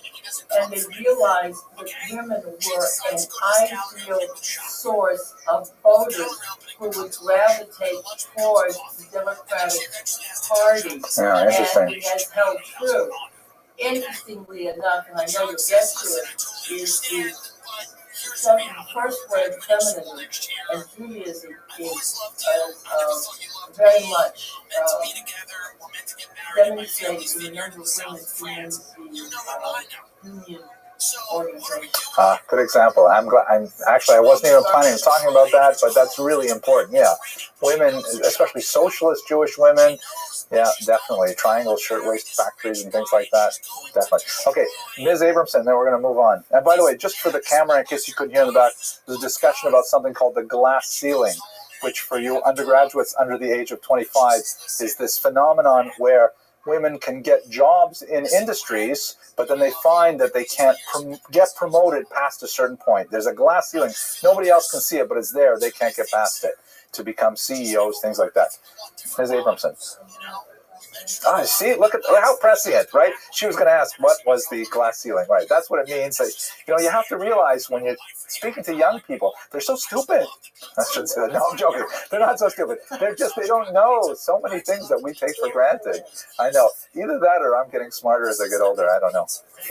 and they realized that women were an ideal source of voters who would gravitate towards the Democratic Party, Yeah, interesting. and it has held true. Interestingly enough, and I know you'll get to it, is the first word feminism and Judaism is very much demonstrated in the number of women in the union organization. Good example. I'm glad. I wasn't even planning on talking about that, but that's really important. Yeah, women, especially socialist Jewish women. Yeah, definitely. Triangle shirtwaist factories and things like that. Definitely. Okay, Ms. Abramson, then we're going to move on. And by the way, just for the camera, in case you couldn't hear in the back, there's a discussion about something called the glass ceiling, which for you undergraduates under the age of 25 is this phenomenon where women can get jobs in industries, but then they find that they can't get promoted past a certain point. There's a glass ceiling. Nobody else can see it, but it's there. They can't get past it to become CEOs, things like that. Ms. Abramson. See, look how prescient, right? She was going to ask, what was the glass ceiling, right? That's what it means. That, you have to realize when you're speaking to young people, they're so stupid. I shouldn't say that. No, I'm joking. They're not so stupid. They don't know so many things that we take for granted. I know. Either that or I'm getting smarter as I get older. I don't know.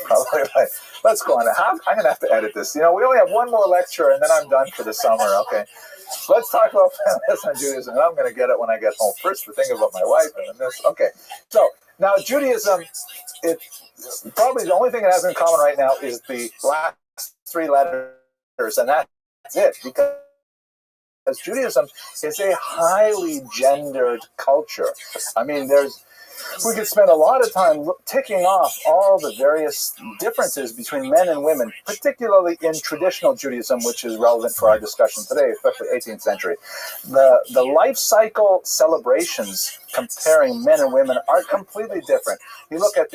Probably right. Let's go on. I'm going to have to edit this. We only have one more lecture and then I'm done for the summer, okay? Let's talk about feminism and Judaism, and I'm going to get it when I get home. First, the thing about my wife, and then this. Okay, so now Judaism, probably the only thing it has in common right now is the last three letters, and that's it, because Judaism is a highly gendered culture. I mean, we could spend a lot of time ticking off all the various differences between men and women, particularly in traditional Judaism, which is relevant for our discussion today, especially 18th century. The life cycle celebrations comparing men and women are completely different. You look at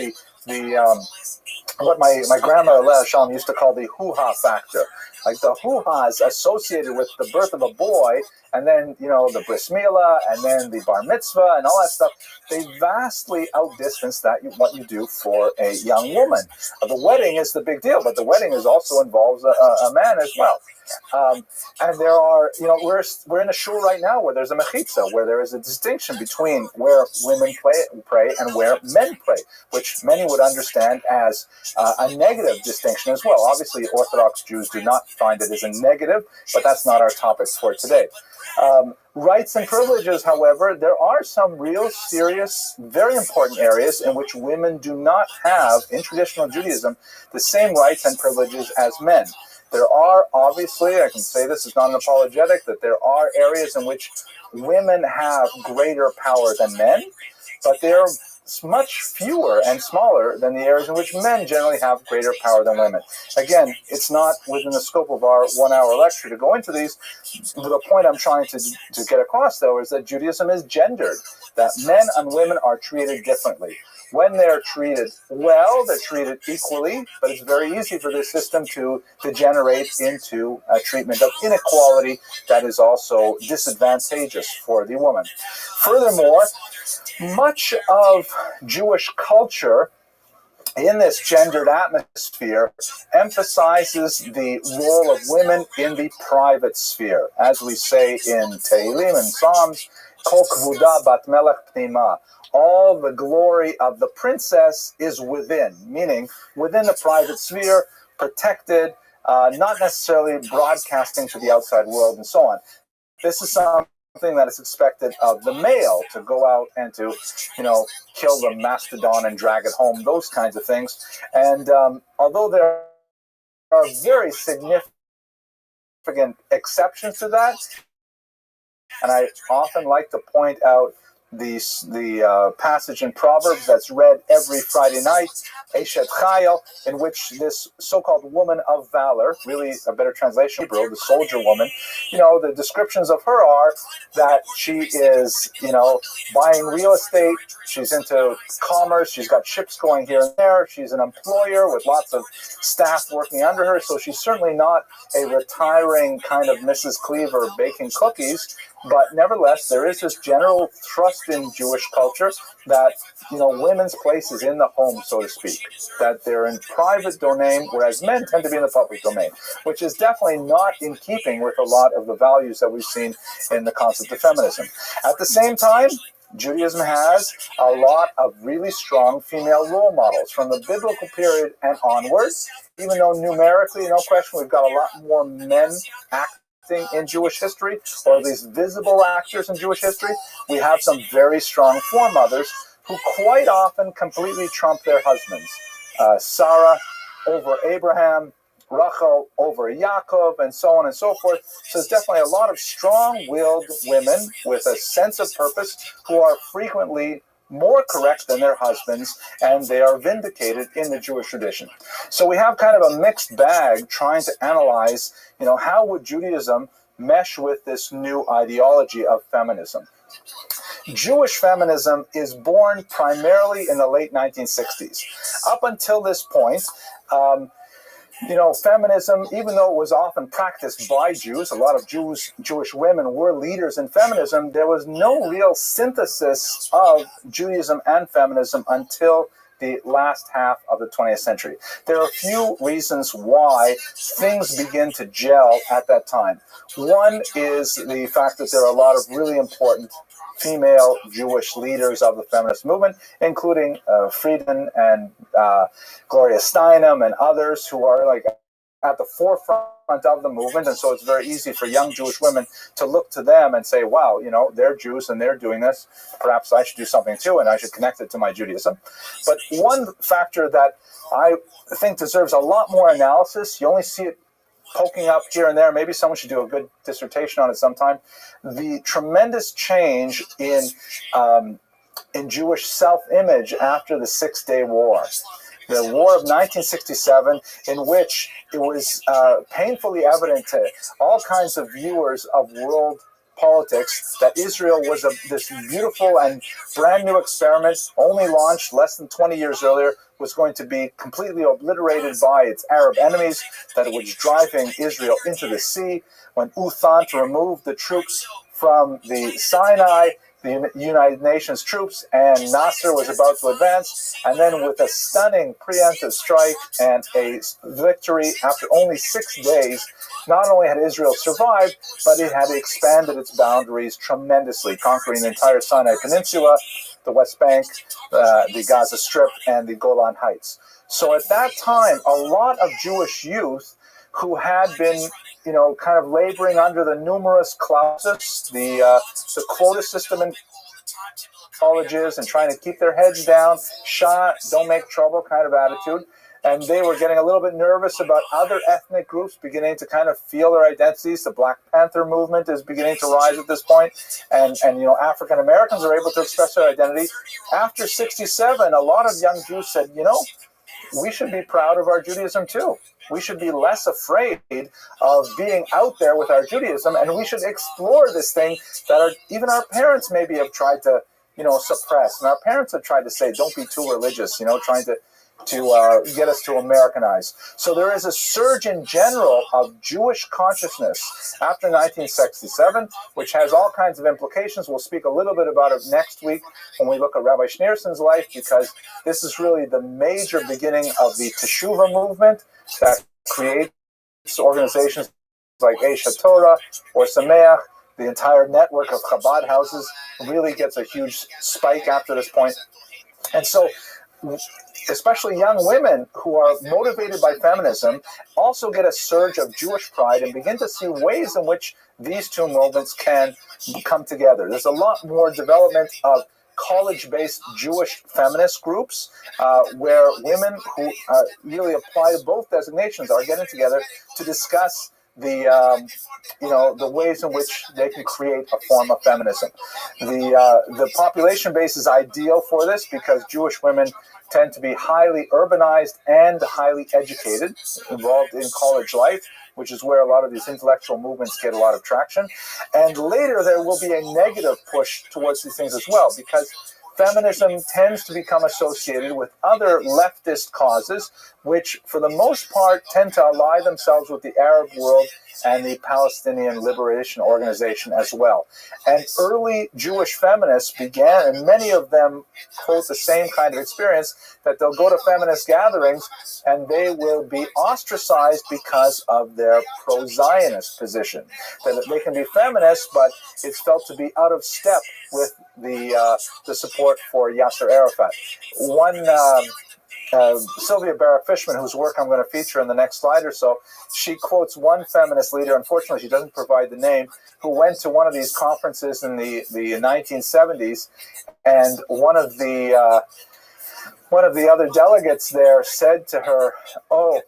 what my grandmother Leah Shalom used to call the hoo-ha factor. Like the hoo-ha is associated with the birth of a boy, and then, the bris milah, and then the bar mitzvah, and all that stuff. They vastly outdistance what you do for a young woman. The wedding is the big deal, but the wedding also involves a man as well. And there are, we're in a shul right now where there's a mechitza, where there is a distinction between where women pray and where men pray, which many would understand as a negative distinction as well. Obviously, Orthodox Jews do not find it as a negative, but that's not our topic for today. Rights and privileges, however, there are some real serious, very important areas in which women do not have, in traditional Judaism, the same rights and privileges as men. There are, obviously, I can say this is not an apologetic, that there are areas in which women have greater power than men, but they're much fewer and smaller than the areas in which men generally have greater power than women. Again, it's not within the scope of our 1 hour lecture to go into these. The point I'm trying to get across, though, is that Judaism is gendered, that men and women are treated differently. When they're treated well, they're treated equally, but it's very easy for this system to degenerate into a treatment of inequality that is also disadvantageous for the woman. Furthermore, much of Jewish culture in this gendered atmosphere emphasizes the role of women in the private sphere. As we say in Tehillim and Psalms, Kol kvuda bat melech pnima. All the glory of the princess is within, meaning within the private sphere, protected, not necessarily broadcasting to the outside world and so on. This is something that is expected of the male, to go out and to, kill the mastodon and drag it home, those kinds of things. And although there are very significant exceptions to that, and I often like to point out the passage in Proverbs that's read every Friday night, Eshet Chayil, in which this so-called woman of valor, really a better translation, Hebrew, the soldier woman, the descriptions of her are that she is, buying real estate, she's into commerce, she's got ships going here and there, she's an employer with lots of staff working under her, so she's certainly not a retiring kind of Mrs. Cleaver baking cookies. But nevertheless, there is this general trust in Jewish culture that, women's place is in the home, so to speak, that they're in private domain, whereas men tend to be in the public domain, which is definitely not in keeping with a lot of the values that we've seen in the concept of feminism. At the same time, Judaism has a lot of really strong female role models from the biblical period and onwards, even though numerically, no question, we've got a lot more men acting in Jewish history, or these visible actors in Jewish history. We have some very strong foremothers who quite often completely trump their husbands. Sarah over Abraham, Rachel over Yaakov, and so on and so forth. So there's definitely a lot of strong-willed women with a sense of purpose who are frequently more correct than their husbands, and they are vindicated in the Jewish tradition. So we have kind of a mixed bag trying to analyze, how would Judaism mesh with this new ideology of feminism? Jewish feminism is born primarily in the late 1960s. Up until this point, feminism, even though it was often practiced by Jews, a lot of Jewish women were leaders in feminism, there was no real synthesis of Judaism and feminism until the last half of the 20th century. There are a few reasons why things begin to gel at that time. One is the fact that there are a lot of really important female Jewish leaders of the feminist movement, including Frieden and Gloria Steinem and others who are like at the forefront of the movement. And so it's very easy for young Jewish women to look to them and say, wow, they're Jews and they're doing this. Perhaps I should do something too, and I should connect it to my Judaism. But one factor that I think deserves a lot more analysis, you only see it poking up here and there. Maybe someone should do a good dissertation on it sometime. The tremendous change in Jewish self-image after the Six-Day War. The War of 1967, in which it was painfully evident to all kinds of viewers of world politics that Israel was this beautiful and brand new experiment, only launched less than 20 years earlier, was going to be completely obliterated by its Arab enemies, that it was driving Israel into the sea. When Uthant removed the troops from the Sinai, the United Nations troops, and Nasser was about to advance, and then with a stunning preemptive strike and a victory after only 6 days, not only had Israel survived, but it had expanded its boundaries tremendously, conquering the entire Sinai Peninsula, the West Bank, the Gaza Strip, and the Golan Heights. So at that time, a lot of Jewish youth who had been kind of laboring under the numerous clauses, the quota system in colleges, and trying to keep their heads down, shy, don't make trouble kind of attitude. And they were getting a little bit nervous about other ethnic groups beginning to kind of feel their identities. The Black Panther movement is beginning to rise at this point. And African Americans are able to express their identity. After 67, a lot of young Jews said, we should be proud of our Judaism too. We should be less afraid of being out there with our Judaism, and we should explore this thing that even our parents maybe have tried to, suppress. And our parents have tried to say, don't be too religious, trying to get us to Americanize. So there is a surge in general of Jewish consciousness after 1967, which has all kinds of implications. We'll speak a little bit about it next week when we look at Rabbi Schneerson's life, because this is really the major beginning of the Teshuvah movement that creates organizations like Eish HaTorah or Sameach. The entire network of Chabad houses really gets a huge spike after this point. And so especially young women who are motivated by feminism also get a surge of Jewish pride and begin to see ways in which these two movements can come together. There's a lot more development of college-based Jewish feminist groups where women who really apply to both designations are getting together to discuss the ways in which they can create a form of feminism. The population base is ideal for this because Jewish women tend to be highly urbanized and highly educated, involved in college life, which is where a lot of these intellectual movements get a lot of traction. And later there will be a negative push towards these things as well, because feminism tends to become associated with other leftist causes, which for the most part tend to ally themselves with the Arab world and the Palestinian Liberation Organization as well. And early Jewish feminists began, and many of them quote the same kind of experience, that they'll go to feminist gatherings and they will be ostracized because of their pro-Zionist position. That they can be feminists, but it's felt to be out of step with the support for Yasser Arafat. One Sylvia Barrett-Fishman, whose work I'm going to feature in the next slide or so, she quotes one feminist leader, unfortunately she doesn't provide the name, who went to one of these conferences in the 1970s, and one of the other delegates there said to her, "Oh,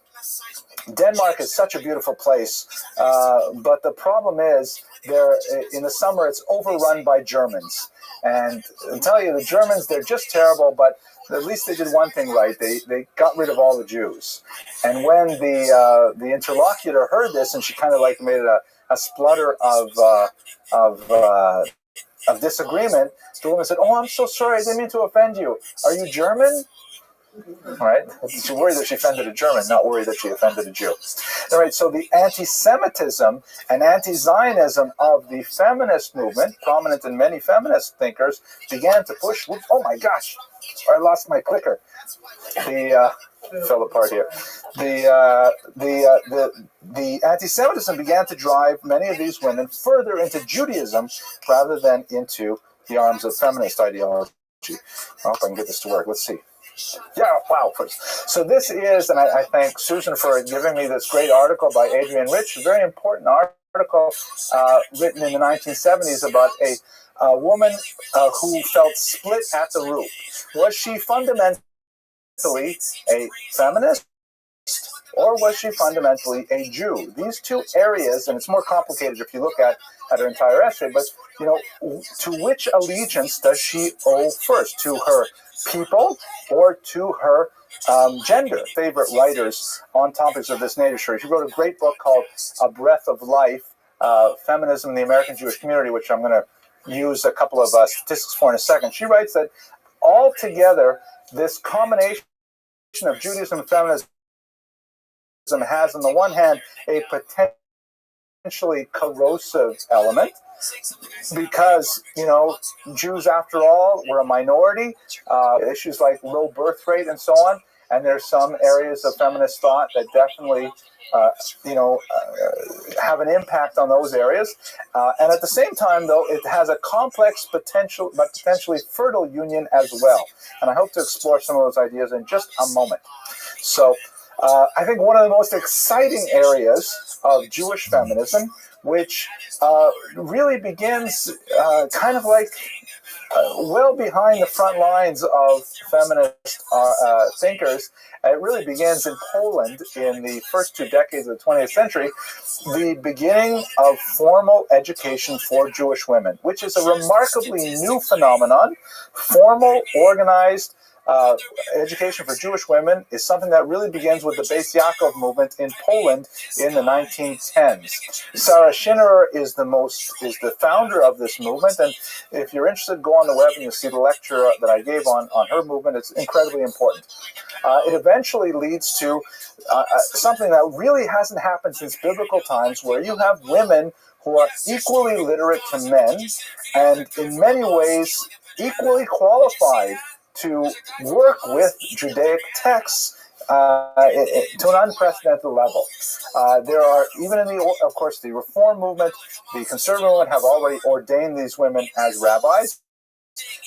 Denmark is such a beautiful place, but the problem is there in the summer it's overrun by Germans. And I'll tell you, the Germans, they're just terrible, but at least they did one thing right. They got rid of all the Jews." And when the interlocutor heard this, and she kind of like made a splutter of of disagreement, the woman said, "Oh, I'm so sorry, I didn't mean to offend you. Are you German?" Right? She's worried that she offended a German, not worried that she offended a Jew. All right, so the anti-Semitism and anti-Zionism of the feminist movement, prominent in many feminist thinkers, began to push. Oh my gosh, I lost my clicker. The fell apart here. The anti-Semitism began to drive many of these women further into Judaism rather than into the arms of feminist ideology. I hope I can get this to work. Let's see. Yeah, wow. So this is, and I thank Susan for giving me this great article by Adrian Rich, a very important article written in the 1970s about a woman who felt split at the root. Was she fundamentally a feminist, or was she fundamentally a Jew? These two areas, and it's more complicated if you look at her entire essay, but, you know, to which allegiance does she owe first? To her people or to her gender? Favorite writers on topics of this nature. She wrote a great book called A Breath of Life, Feminism in the American Jewish Community, which I'm going to use a couple of statistics for in a second. She writes that altogether, this combination of Judaism and feminism has, on the one hand, a potentially corrosive element, because, you know, Jews, after all, were a minority. Issues like low birth rate and so on, and there's some areas of feminist thought that definitely, have an impact on those areas. And at the same time, though, it has a complex, potentially fertile union as well. And I hope to explore some of those ideas in just a moment. So I think one of the most exciting areas of Jewish feminism, which really begins kind of like well behind the front lines of feminist thinkers. It really begins in Poland in the first 2 decades of the 20th century, the beginning of formal education for Jewish women, which is a remarkably new phenomenon. Formal, organized education for Jewish women is something that really begins with the Beis Yaakov movement in Poland in the 1910s. Sarah Schinnerer is the founder of this movement, and if you're interested, go on the web and you'll see the lecture that I gave on her movement. It's incredibly important. It eventually leads to something that really hasn't happened since biblical times, where you have women who are equally literate to men and in many ways equally qualified to work with Judaic texts to an unprecedented level. There are, even in of course, the Reform movement, the conservative movement have already ordained these women as rabbis.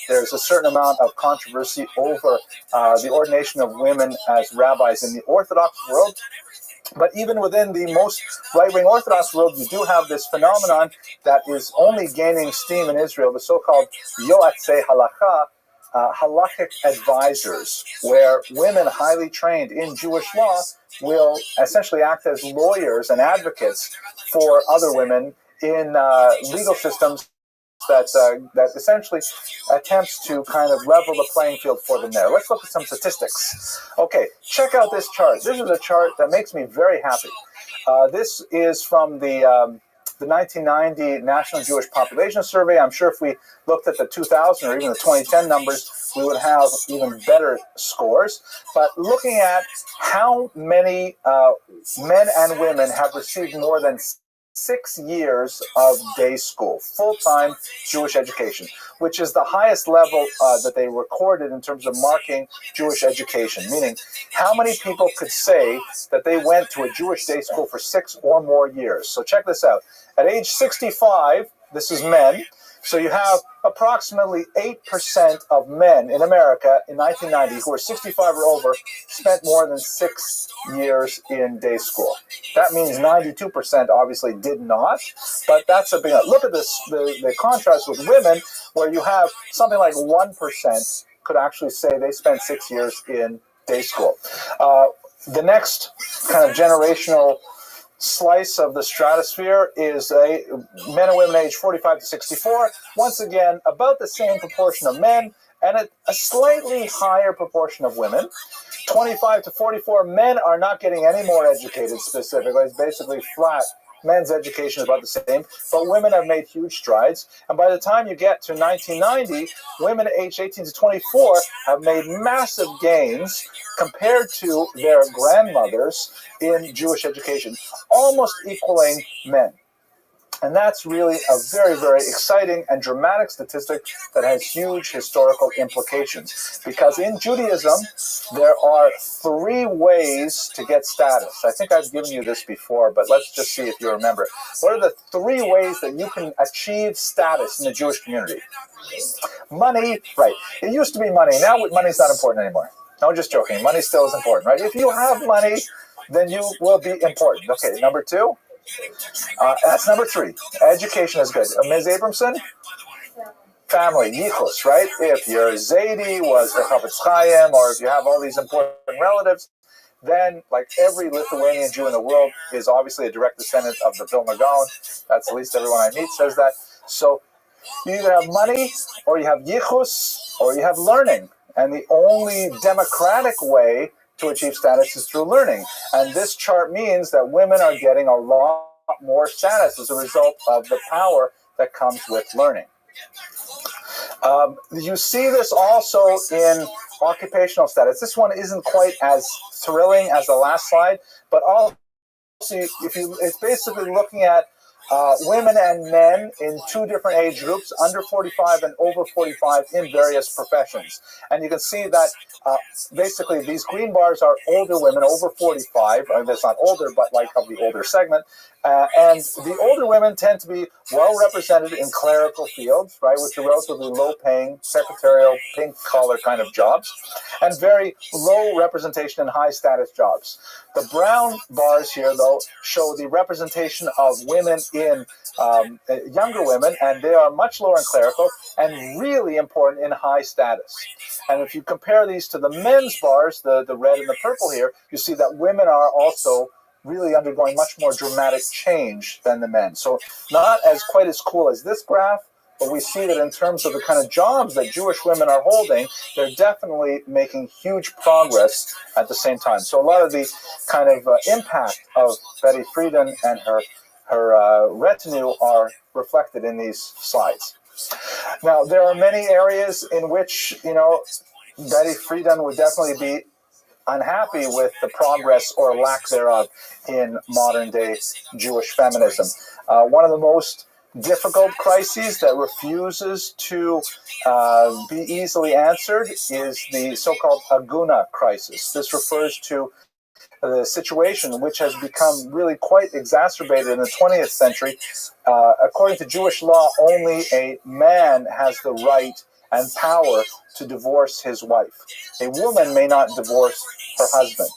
There's a certain amount of controversy over the ordination of women as rabbis in the Orthodox world. But even within the most right-wing Orthodox world, you do have this phenomenon that is only gaining steam in Israel, the so-called Yoatzei Halacha, halachic advisors, where women highly trained in Jewish law will essentially act as lawyers and advocates for other women in legal systems that essentially attempts to kind of level the playing field for them there. Let's look at some statistics. Okay, check out this chart. This is a chart that makes me very happy. This is from the 1990 National Jewish Population Survey. I'm sure if we looked at the 2000 or even the 2010 numbers, we would have even better scores. But looking at how many men and women have received more than 6 years of day school, full-time Jewish education, which is the highest level that they recorded in terms of marking Jewish education, meaning how many people could say that they went to a Jewish day school for 6 or more years. So check this out. At age 65, this is men, so you have approximately 8% of men in America in 1990 who are 65 or over spent more than 6 years in day school. That means 92% obviously did not, but that's a big... Look at this, the contrast with women, where you have something like 1% could actually say they spent 6 years in day school. The next kind of generational slice of the stratosphere is men and women aged 45 to 64. Once again, about the same proportion of men and a slightly higher proportion of women. 25 to 44, men are not getting any more educated specifically. It's basically flat men's education is about the same, but women have made huge strides. And by the time you get to 1990, women aged 18 to 24 have made massive gains compared to their grandmothers in Jewish education, almost equaling men. And that's really a very, very exciting and dramatic statistic that has huge historical implications. Because in Judaism, there are 3 ways to get status. I think I've given you this before, but let's just see if you remember. What are the 3 ways that you can achieve status in the Jewish community? Money, right. It used to be money. Now money's not important anymore. No, just joking. Money still is important, right? If you have money, then you will be important. Okay, number 2. That's number 3. Education is good. Ms. Abramson? Family, yichus, right? If your Zaidi was the Chafetz Chaim, or if you have all these important relatives, then, like every Lithuanian Jew in the world is obviously a direct descendant of the Vilna Gaon. That's at least everyone I meet says that. So you either have money, or you have yichus, or you have learning. And the only democratic way to achieve status is through learning. And this chart means that women are getting a lot more status as a result of the power that comes with learning. You see this also in occupational status. This one isn't quite as thrilling as the last slide, but also it's basically looking at women and men in 2 different age groups, under 45 and over 45, in various professions. And you can see that basically these green bars are older women over 45. That's not older, but like of the older segment. And the older women tend to be well represented in clerical fields, right, which are relatively low-paying, secretarial, pink-collar kind of jobs, and very low representation in high-status jobs. The brown bars here, though, show the representation of women in younger women, and they are much lower in clerical and really important in high status. And if you compare these to the men's bars, the red and the purple here, you see that women are also really undergoing much more dramatic change than the men. So not as quite as cool as this graph, but we see that in terms of the kind of jobs that Jewish women are holding, they're definitely making huge progress at the same time. So a lot of the kind of impact of Betty Friedan and her retinue are reflected in these slides. Now, there are many areas in which, Betty Friedan would definitely be unhappy with the progress or lack thereof in modern-day Jewish feminism. One of the most difficult crises that refuses to be easily answered is the so-called Aguna crisis. This refers to the situation which has become really quite exacerbated in the 20th century. According to Jewish law, only a man has the right and power to divorce his wife. A woman may not divorce her husband.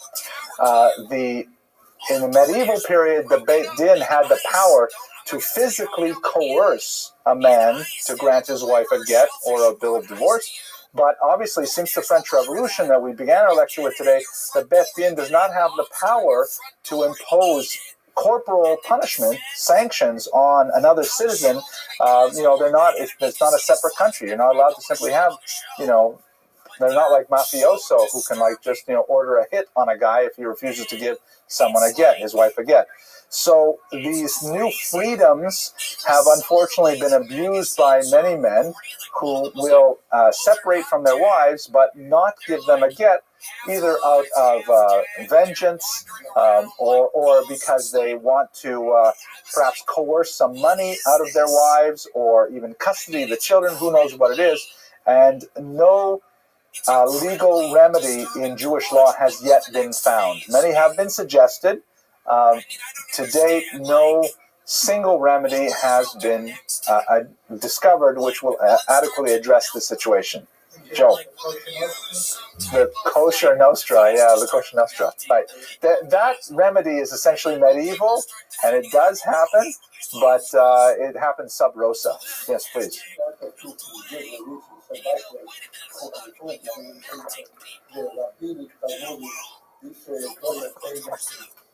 In the medieval period, the Beit Din had the power to physically coerce a man to grant his wife a get or a bill of divorce. But obviously, since the French Revolution that we began our lecture with today, the Beit Din does not have the power to impose corporal punishment, sanctions on another citizen. They're not. It's not a separate country. You're not allowed to simply have, they're not like mafioso who can just order a hit on a guy if he refuses to give someone a get, his wife a get. So these new freedoms have unfortunately been abused by many men who will separate from their wives but not give them a get, either out of vengeance or because they want to perhaps coerce some money out of their wives, or even custody of the children. Who knows what it is? And no legal remedy in Jewish law has yet been found. Many have been suggested. To date, no single remedy has been discovered which will adequately address the situation. Joe. The kosher nostra, the kosher nostra. Right. That remedy is essentially medieval, and it does happen, but it happens sub rosa. Yes, please.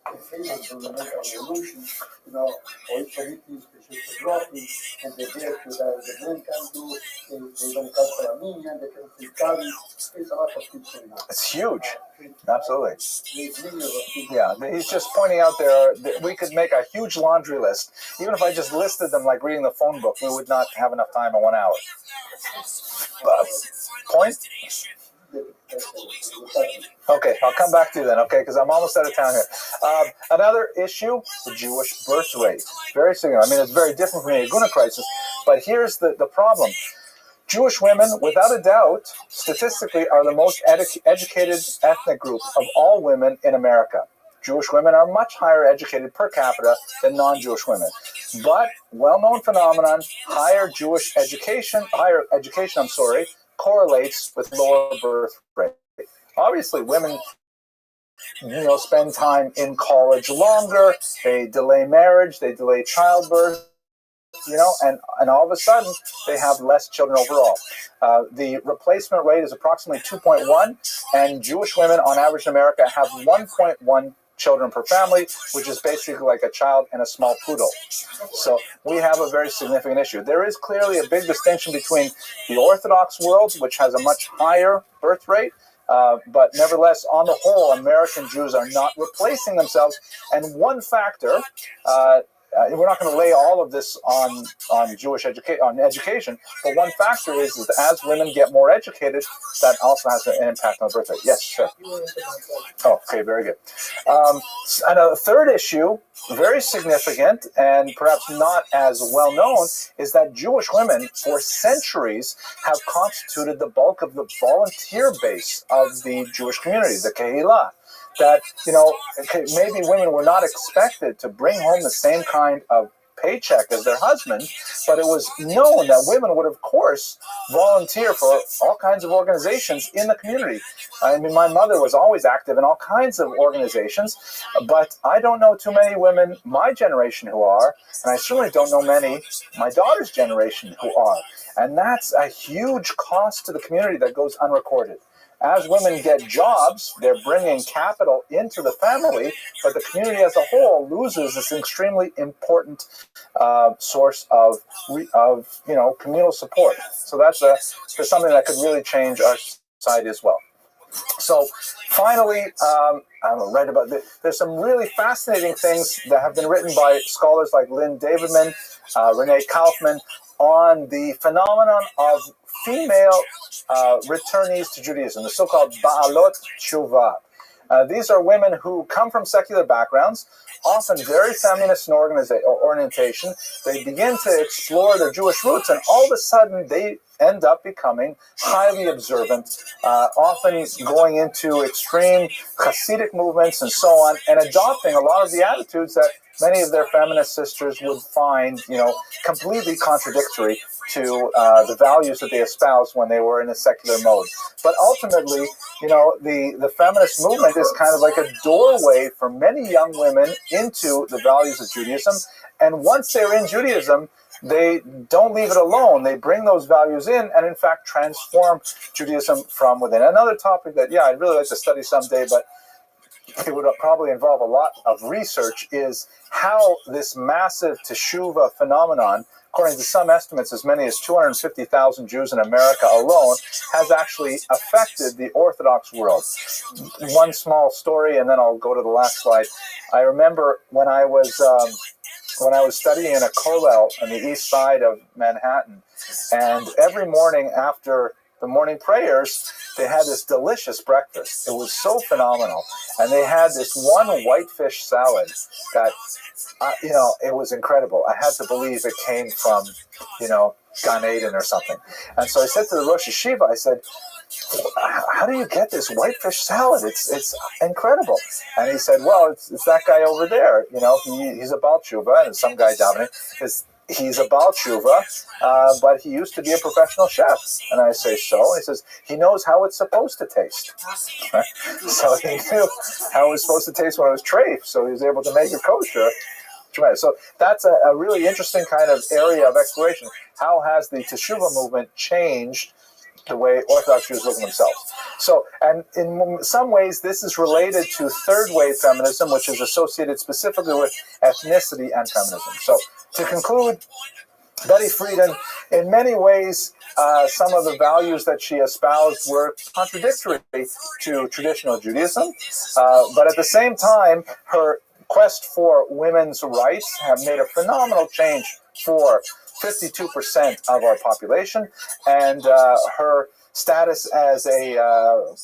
ejemplo, de la revolution, hoy políticos que se rotten, and the death that the men can do, they don't cut for a million, they can say carry, there's a lot of people now. It's huge. Absolutely. Yeah, he's just pointing out there that we could make a huge laundry list. Even if I just listed them like reading the phone book, we would not have enough time in 1 hour. Point? Okay, I'll come back to you then, okay, because I'm almost out of town here. Another issue, the Jewish birth rate. Very significant. I mean, it's very different from the Aguna crisis, but here's the problem. Jewish women, without a doubt, statistically, are the most educated ethnic group of all women in America. Jewish women are much higher educated per capita than non-Jewish women. But, well-known phenomenon, higher education, correlates with lower birth rate. Obviously, women, spend time in college longer, they delay marriage, they delay childbirth, and all of a sudden, they have less children overall. The replacement rate is approximately 2.1, and Jewish women, on average in America, have 1.1 children per family, which is basically like a child and a small poodle. So we have a very significant issue. There is clearly a big distinction between the Orthodox world, which has a much higher birth rate, but nevertheless, on the whole, American Jews are not replacing themselves. And one factor, we're not going to lay all of this on Jewish education, but one factor is that as women get more educated, that also has an impact on the birth rate. Yes, sure. Oh, okay, very good. And a third issue, very significant and perhaps not as well known, is that Jewish women for centuries have constituted the bulk of the volunteer base of the Jewish community, the Kehillah. That, maybe women were not expected to bring home the same kind of paycheck as their husband, but it was known that women would, of course, volunteer for all kinds of organizations in the community. I mean, my mother was always active in all kinds of organizations, but I don't know too many women my generation who are, and I certainly don't know many my daughter's generation who are. And that's a huge cost to the community that goes unrecorded. As women get jobs, they're bringing capital into the family, but the community as a whole loses this extremely important source of communal support. So that's something that could really change our society as well. So finally, I'm right about this. There's some really fascinating things that have been written by scholars like Lynn Davidman, Renee Kaufman, on the phenomenon of female returnees to Judaism, the so-called Ba'alot Tshuva. These are women who come from secular backgrounds, often very feminist in orientation. They begin to explore their Jewish roots, and all of a sudden they end up becoming highly observant, often going into extreme Hasidic movements and so on, and adopting a lot of the attitudes that many of their feminist sisters would find, completely contradictory to the values that they espoused when they were in a secular mode. But ultimately, the feminist movement is kind of like a doorway for many young women into the values of Judaism. And once they're in Judaism, they don't leave it alone. They bring those values in and, in fact, transform Judaism from within. Another topic that, I'd really like to study someday, but it would probably involve a lot of research, is how this massive teshuvah phenomenon, according to some estimates, as many as 250,000 Jews in America alone, has actually affected the Orthodox world. One small story, and then I'll go to the last slide. I remember when I was studying in a kollel on the east side of Manhattan, and every morning after the morning prayers, they had this delicious breakfast. It was so phenomenal. And they had this one whitefish salad that, it was incredible. I had to believe it came from, Gan Eden or something. And so I said to the Rosh Yeshiva, I said, how do you get this whitefish salad? It's incredible. And he said, well, it's that guy over there. He's a Baal Tshuva, and some guy davening he's a Baal Tshuva, but he used to be a professional chef. And I say, so? He says, he knows how it's supposed to taste. Right? So he knew how it was supposed to taste when it was treif, so he was able to make it kosher. So that's a really interesting kind of area of exploration. How has the Teshuvah movement changed the way Orthodox Jews look at themselves. So, and in some ways, this is related to third wave feminism, which is associated specifically with ethnicity and feminism. So, to conclude, Betty Friedan, in many ways, some of the values that she espoused were contradictory to traditional Judaism, but at the same time, her quest for women's rights have made a phenomenal change for 52% of our population, and her status as a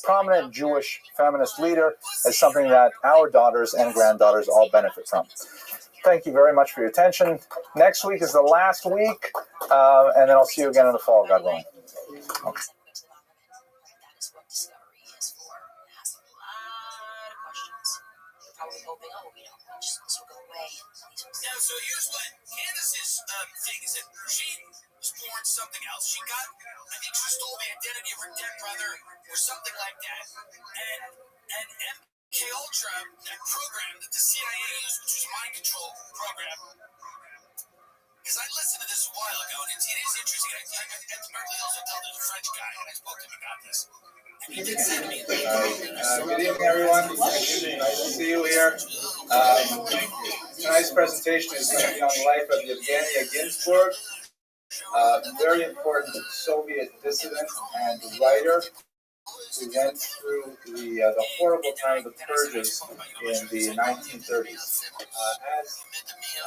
prominent Jewish feminist leader is something that our daughters and granddaughters all benefit from. Thank you very much for your attention. Next week is the last week, and then I'll see you again in the fall, God willing. Okay. Now, so here's what Candace's thing is that she was born something else. She got, I think she stole the identity of her dead brother or something like that. And MK Ultra, that program that the CIA used, which was a mind control program, because I listened to this a while ago, and it is interesting. At the Beverly Hills Hotel, there's a French guy, and I spoke to him about this. And he did say to me, Good evening, everyone. Nice to see you here. Tonight's presentation is going to be on the life of Yevgenia Ginsburg, very important Soviet dissident and writer who went through the horrible time of the purges in the 1930s.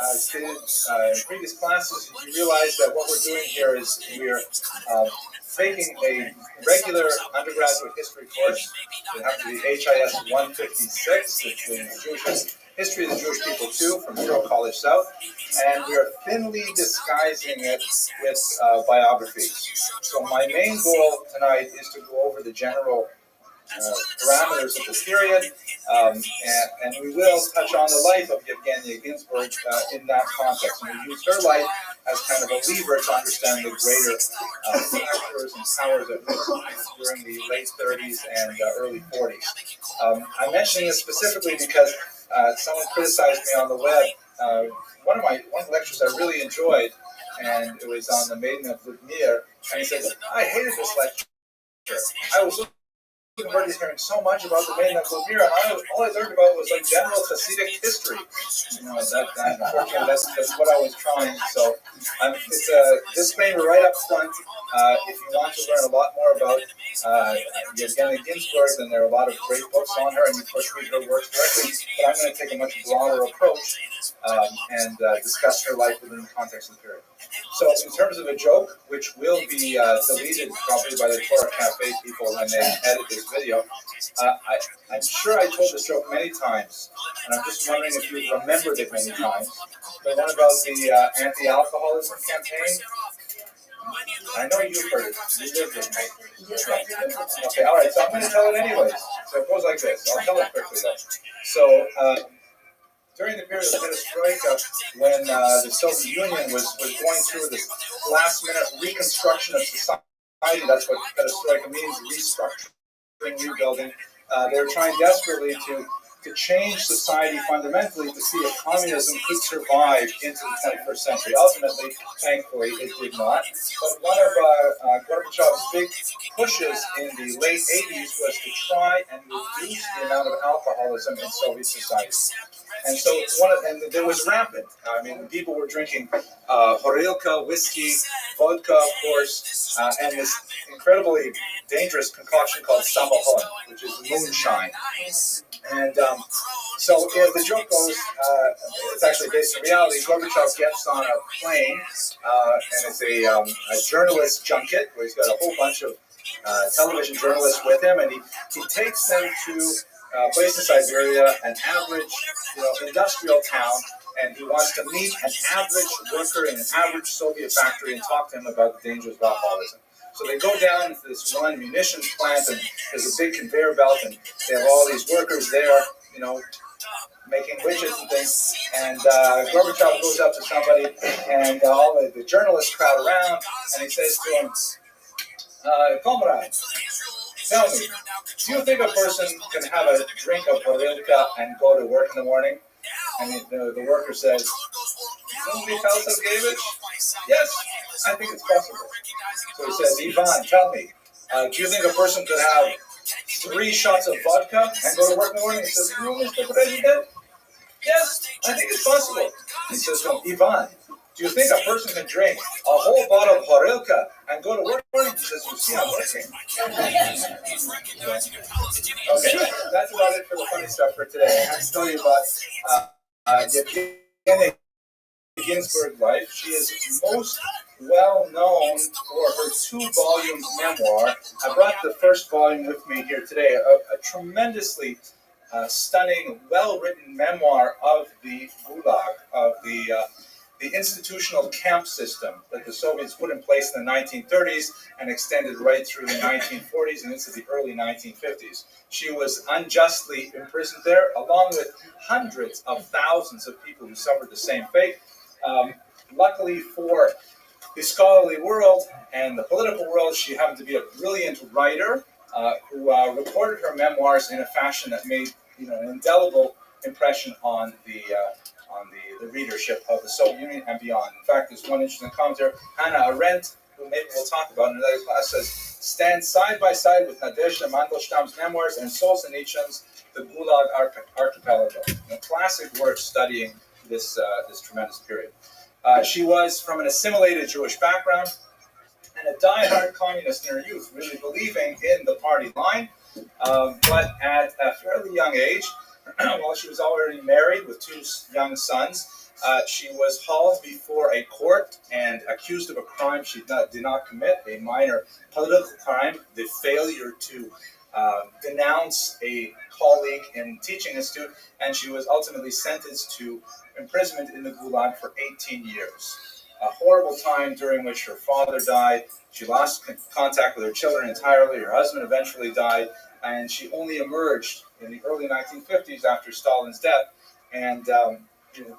As stated in previous classes, you realize that what we're doing here is we're taking a regular undergraduate history course. It happens to be HIS 156, which is Jewish History of the Jewish People 2 from Zero College South, and we are thinly disguising it with biographies. So my main goal tonight is to go over the general parameters of the period, and we will touch on the life of Yevgenia Ginsburg in that context. And we use her life as kind of a lever to understand the greater factors and powers at work during the late 30s and early 40s. I'm mentioning this specifically because someone criticized me on the web. One of the lectures I really enjoyed, and it was on the Maiden of Ludmir, and he said, I hated this lecture. I was already hearing so much about the Maiden of Ludmir, and all I learned about was like general Hasidic history. You know, unfortunately, that's what I was trying. So it's a disclaimer right up front. If you want to learn a lot more about Yevgenia Ginsburg, then there are a lot of great books on her, and you push read her works directly. But I'm going to take a much broader approach and discuss her life within the context of the period. So in terms of a joke, which will be deleted probably by the Torah Cafe people when they edit this video, I'm sure I told this joke many times, and I'm just wondering if you've remembered it many times. The one about the anti-alcoholism campaign. I know you've heard it. You lived with me. Okay, all right, so I'm going to tell it anyways. So it goes like this. I'll tell it quickly though. So during the period of perestroika, when the Soviet Union was going through this last-minute reconstruction of society, that's what perestroika means, restructuring, rebuilding. They were trying desperately to change society fundamentally to see if communism could survive into the 21st century. Ultimately, thankfully, it did not. But one of Gorbachev's big pushes in the late 80s was to try and reduce the amount of alcoholism in Soviet society. And so, there was rampant. I mean, people were drinking horilka, whiskey, vodka, of course, and this incredibly dangerous concoction called samahon, which is moonshine. And so the joke goes, it's actually based on reality. Gorbachev gets on a plane, and it's a journalist junket where he's got a whole bunch of television journalists with him, and he takes them to a place in Siberia, an average industrial town, and he wants to meet an average worker in an average Soviet factory and talk to him about the dangers of alcoholism. So they go down into this one munitions plant, and there's a big conveyor belt, and they have all these workers there, making widgets and things. And Gorbachev goes up to somebody, and all the journalists crowd around, and he says to him, comrade, tell me, do you think a person can have a drink of horilka and go to work in the morning? And the worker says, Mikhail Sergeyevich, yes, I think it's possible. So he says, Ivan, tell me, Do you think a person could have 3 shots of vodka and go to work in the morning? He says, "No, Mr. President." Yes, I think it's possible. He says, "No, Ivan, do you think a person can drink a whole bottle of Horilka and go to work in the morning?" He says, "You see, I'm working." Okay, that's about it for the funny stuff for today. I have to tell you about Yevgeny Ginsburg's life. She is most well known for her 2-volume memoir. I brought the first volume with me here today, a tremendously stunning, well-written memoir of the Gulag, of the institutional camp system that the Soviets put in place in the 1930s and extended right through the 1940s and into the early 1950s. She was unjustly imprisoned there, along with hundreds of thousands of people who suffered the same fate. Luckily for the scholarly world and the political world, she happened to be a brilliant writer who recorded her memoirs in a fashion that made an indelible impression on the readership of the Soviet Union and beyond. In fact, there's one interesting commenter, Hannah Arendt, who maybe we'll talk about in another class, says, "Stand side by side with Nadezhda Mandelstam's memoirs and Solzhenitsyn's The Gulag Archipelago." Classic work studying this tremendous period. She was from an assimilated Jewish background and a die-hard communist in her youth, really believing in the party line. But at a fairly young age, while she was already married with 2 young sons, she was hauled before a court and accused of a crime she did not commit, a minor political crime, the failure to denounce a colleague in teaching institute, and she was ultimately sentenced to imprisonment in the Gulag for 18 years. A horrible time during which her father died. She lost contact with her children entirely. Her husband eventually died, and she only emerged in the early 1950s after Stalin's death and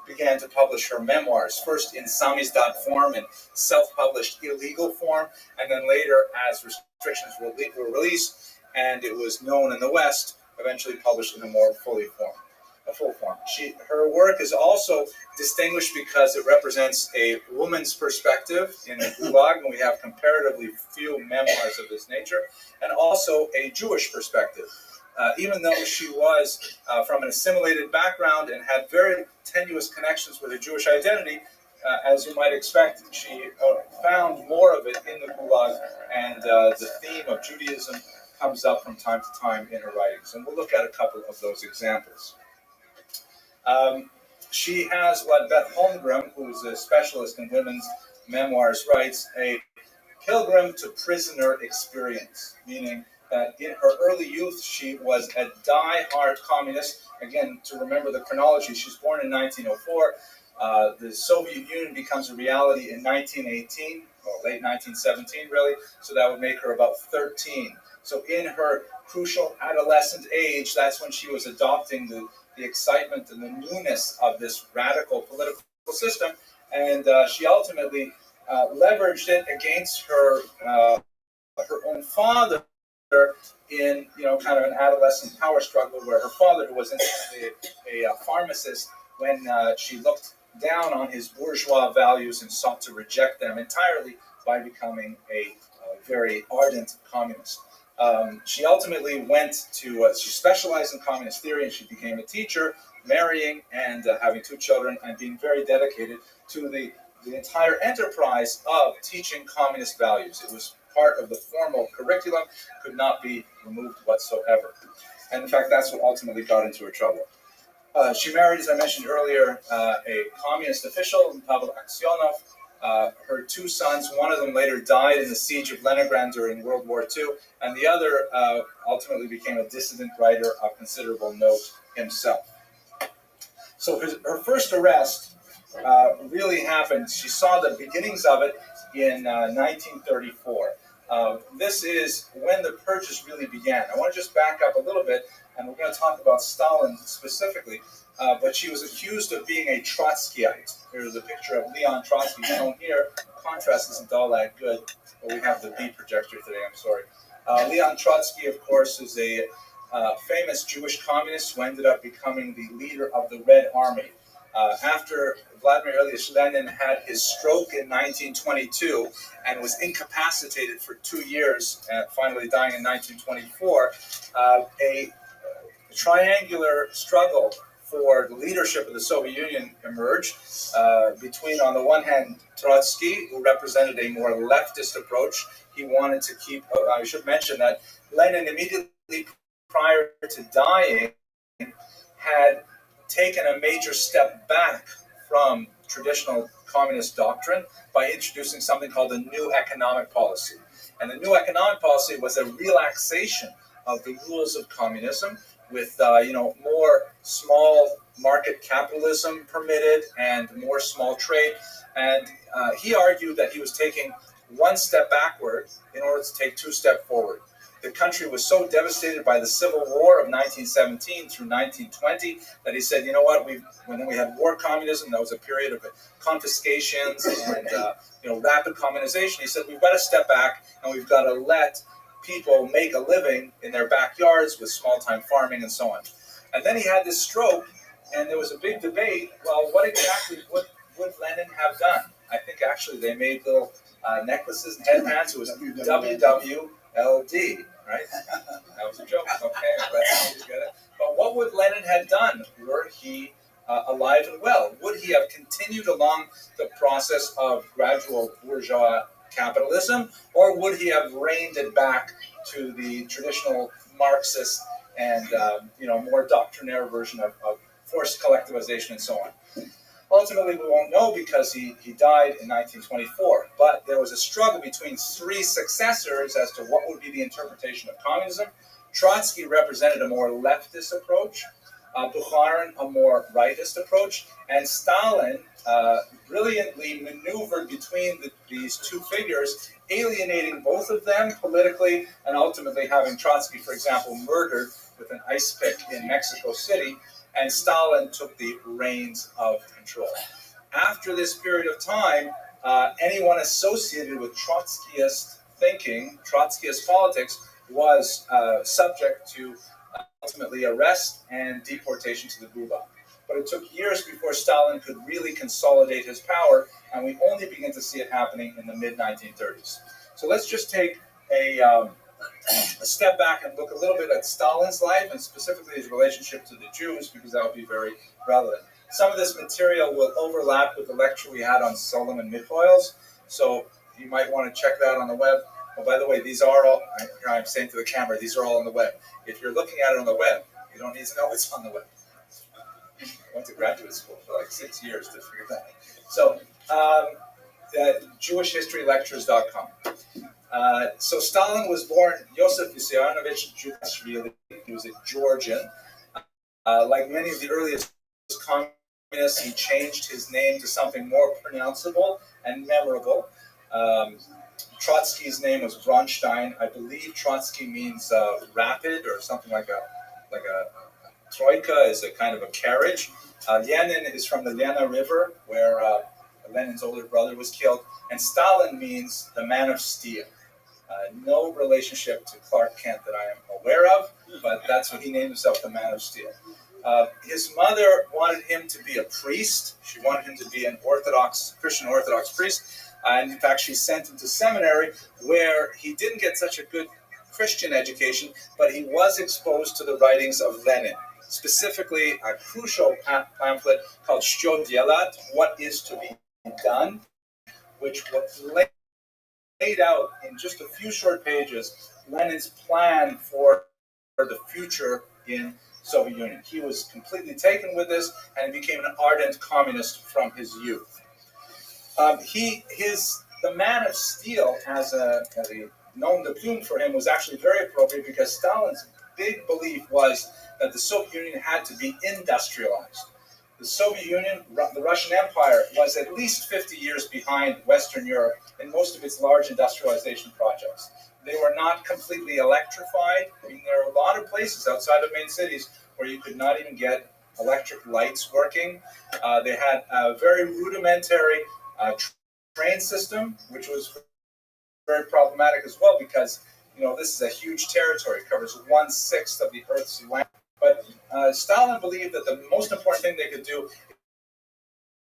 began to publish her memoirs, first in samizdat form, in self-published illegal form, and then later, as restrictions were released, and it was known in the West, eventually published in a more full form. Her work is also distinguished because it represents a woman's perspective in the Gulag, and we have comparatively few memoirs of this nature, and also a Jewish perspective. Even though she was from an assimilated background and had very tenuous connections with her Jewish identity, as you might expect, she found more of it in the Gulag, and the theme of Judaism comes up from time to time in her writings. And we'll look at a couple of those examples. She has what Beth Holmgren, who is a specialist in women's memoirs, writes, a pilgrim to prisoner experience, meaning that in her early youth, she was a die-hard communist. Again, to remember the chronology, she's born in 1904. The Soviet Union becomes a reality in 1918, or late 1917, really, so that would make her about 13. So in her crucial adolescent age, that's when she was adopting the excitement and the newness of this radical political system, and she ultimately leveraged it against her own father in kind of an adolescent power struggle, where her father, who was a pharmacist, when she looked down on his bourgeois values and sought to reject them entirely by becoming a very ardent communist. She ultimately went to, she specialized in communist theory, and she became a teacher, marrying and having 2 children, and being very dedicated to the entire enterprise of teaching communist values. It was part of the formal curriculum, could not be removed whatsoever. And in fact, that's what ultimately got into her trouble. She married, as I mentioned earlier, a communist official, Pavel Aksyonov. Her 2 sons, one of them later died in the siege of Leningrad during World War II, and the other ultimately became a dissident writer of considerable note himself. So her first arrest really happened, she saw the beginnings of it in 1934. This is when the purges really began. I want to just back up a little bit, and we're going to talk about Stalin specifically. But she was accused of being a Trotskyite. Here's a picture of Leon Trotsky shown here. The contrast isn't all that good, but we have the B projector today, I'm sorry. Leon Trotsky, of course, is a famous Jewish communist who ended up becoming the leader of the Red Army. After Vladimir Ilyich Lenin had his stroke in 1922 and was incapacitated for 2 years, finally dying in 1924, a triangular struggle for the leadership of the Soviet Union emerged between, on the one hand, Trotsky, who represented a more leftist approach. He wanted to keep, I should mention that Lenin immediately prior to dying had taken a major step back from traditional communist doctrine by introducing something called the new economic policy. And the new economic policy was a relaxation of the rules of communism, with more small market capitalism permitted and more small trade. And he argued that he was taking one step backward in order to take 2 steps forward. The country was so devastated by the Civil War of 1917 through 1920 that he said, you know what, when we had war communism, that was a period of confiscations and rapid communization. He said, we've got to step back and we've got to let people make a living in their backyards with small-time farming and so on. And then he had this stroke, and there was a big debate. Well, what exactly would Lenin have done? I think actually they made little necklaces and headbands. It was WWLD, right? That was a joke. Okay, I'm glad you get it. But what would Lenin have done were he alive and well? Would he have continued along the process of gradual bourgeois capitalism, or would he have reined it back to the traditional Marxist and more doctrinaire version of forced collectivization and so on? Ultimately, we won't know because he died in 1924. But there was a struggle between 3 successors as to what would be the interpretation of communism. Trotsky represented a more leftist approach, Bukharin a more rightist approach, and Stalin brilliantly maneuvered between these 2 figures, alienating both of them politically and ultimately having Trotsky, for example, murdered with an ice pick in Mexico City, and Stalin took the reins of control. After this period of time, anyone associated with Trotskyist thinking, Trotskyist politics, was subject to ultimately arrest and deportation to the Gulag. But it took years before Stalin could really consolidate his power, and we only begin to see it happening in the mid-1930s. So let's just take a step back and look a little bit at Stalin's life, and specifically his relationship to the Jews, because that will be very relevant. Some of this material will overlap with the lecture we had on Solomon midfoils, so you might want to check that on the web. Oh, by the way, these are all, I'm saying to the camera, these are all on the web. If you're looking at it on the web, you don't need to know it's on the web. I went to graduate school for like 6 years to figure that out. So, JewishHistoryLectures.com. So Stalin was born Yosef Vissarionovich Judashvili. He was a Georgian. Like many of the earliest communists, he changed his name to something more pronounceable and memorable. Trotsky's name was Bronstein. I believe Trotsky means rapid, or something like a troika is a kind of a carriage. Lenin is from the Lena River, where Lenin's older brother was killed. And Stalin means the man of steel. No relationship to Clark Kent that I am aware of, but that's what he named himself, the man of steel. His mother wanted him to be a priest. She wanted him to be an Christian Orthodox priest. And in fact, she sent him to seminary, where he didn't get such a good Christian education, but he was exposed to the writings of Lenin, specifically a crucial pamphlet called Что делать, What is to be Done, which laid out in just a few short pages Lenin's plan for the future in Soviet Union. He was completely taken with this and became an ardent communist from his youth. The man of steel, as a nom de plume for him, was actually very appropriate because Stalin's big belief was that the Soviet Union had to be industrialized. The Soviet Union, the Russian Empire, was at least 50 years behind Western Europe in most of its large industrialization projects. They were not completely electrified. I mean, there are a lot of places outside of main cities where you could not even get electric lights working. They had a very rudimentary train system, which was very problematic as well because, this is a huge territory. It covers 1/6 of the Earth's land. But Stalin believed that the most important thing they could do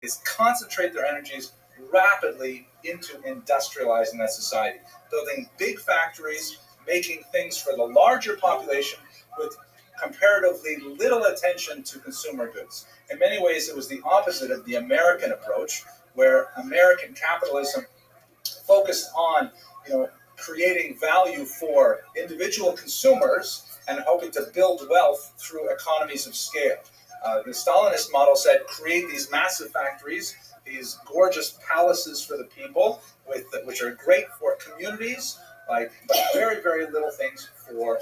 is concentrate their energies rapidly into industrializing that society, building big factories, making things for the larger population with comparatively little attention to consumer goods. In many ways, it was the opposite of the American approach, where American capitalism focused on, creating value for individual consumers and hoping to build wealth through economies of scale. The Stalinist model said create these massive factories, these gorgeous palaces for the people, which are great for communities, but very, very little things for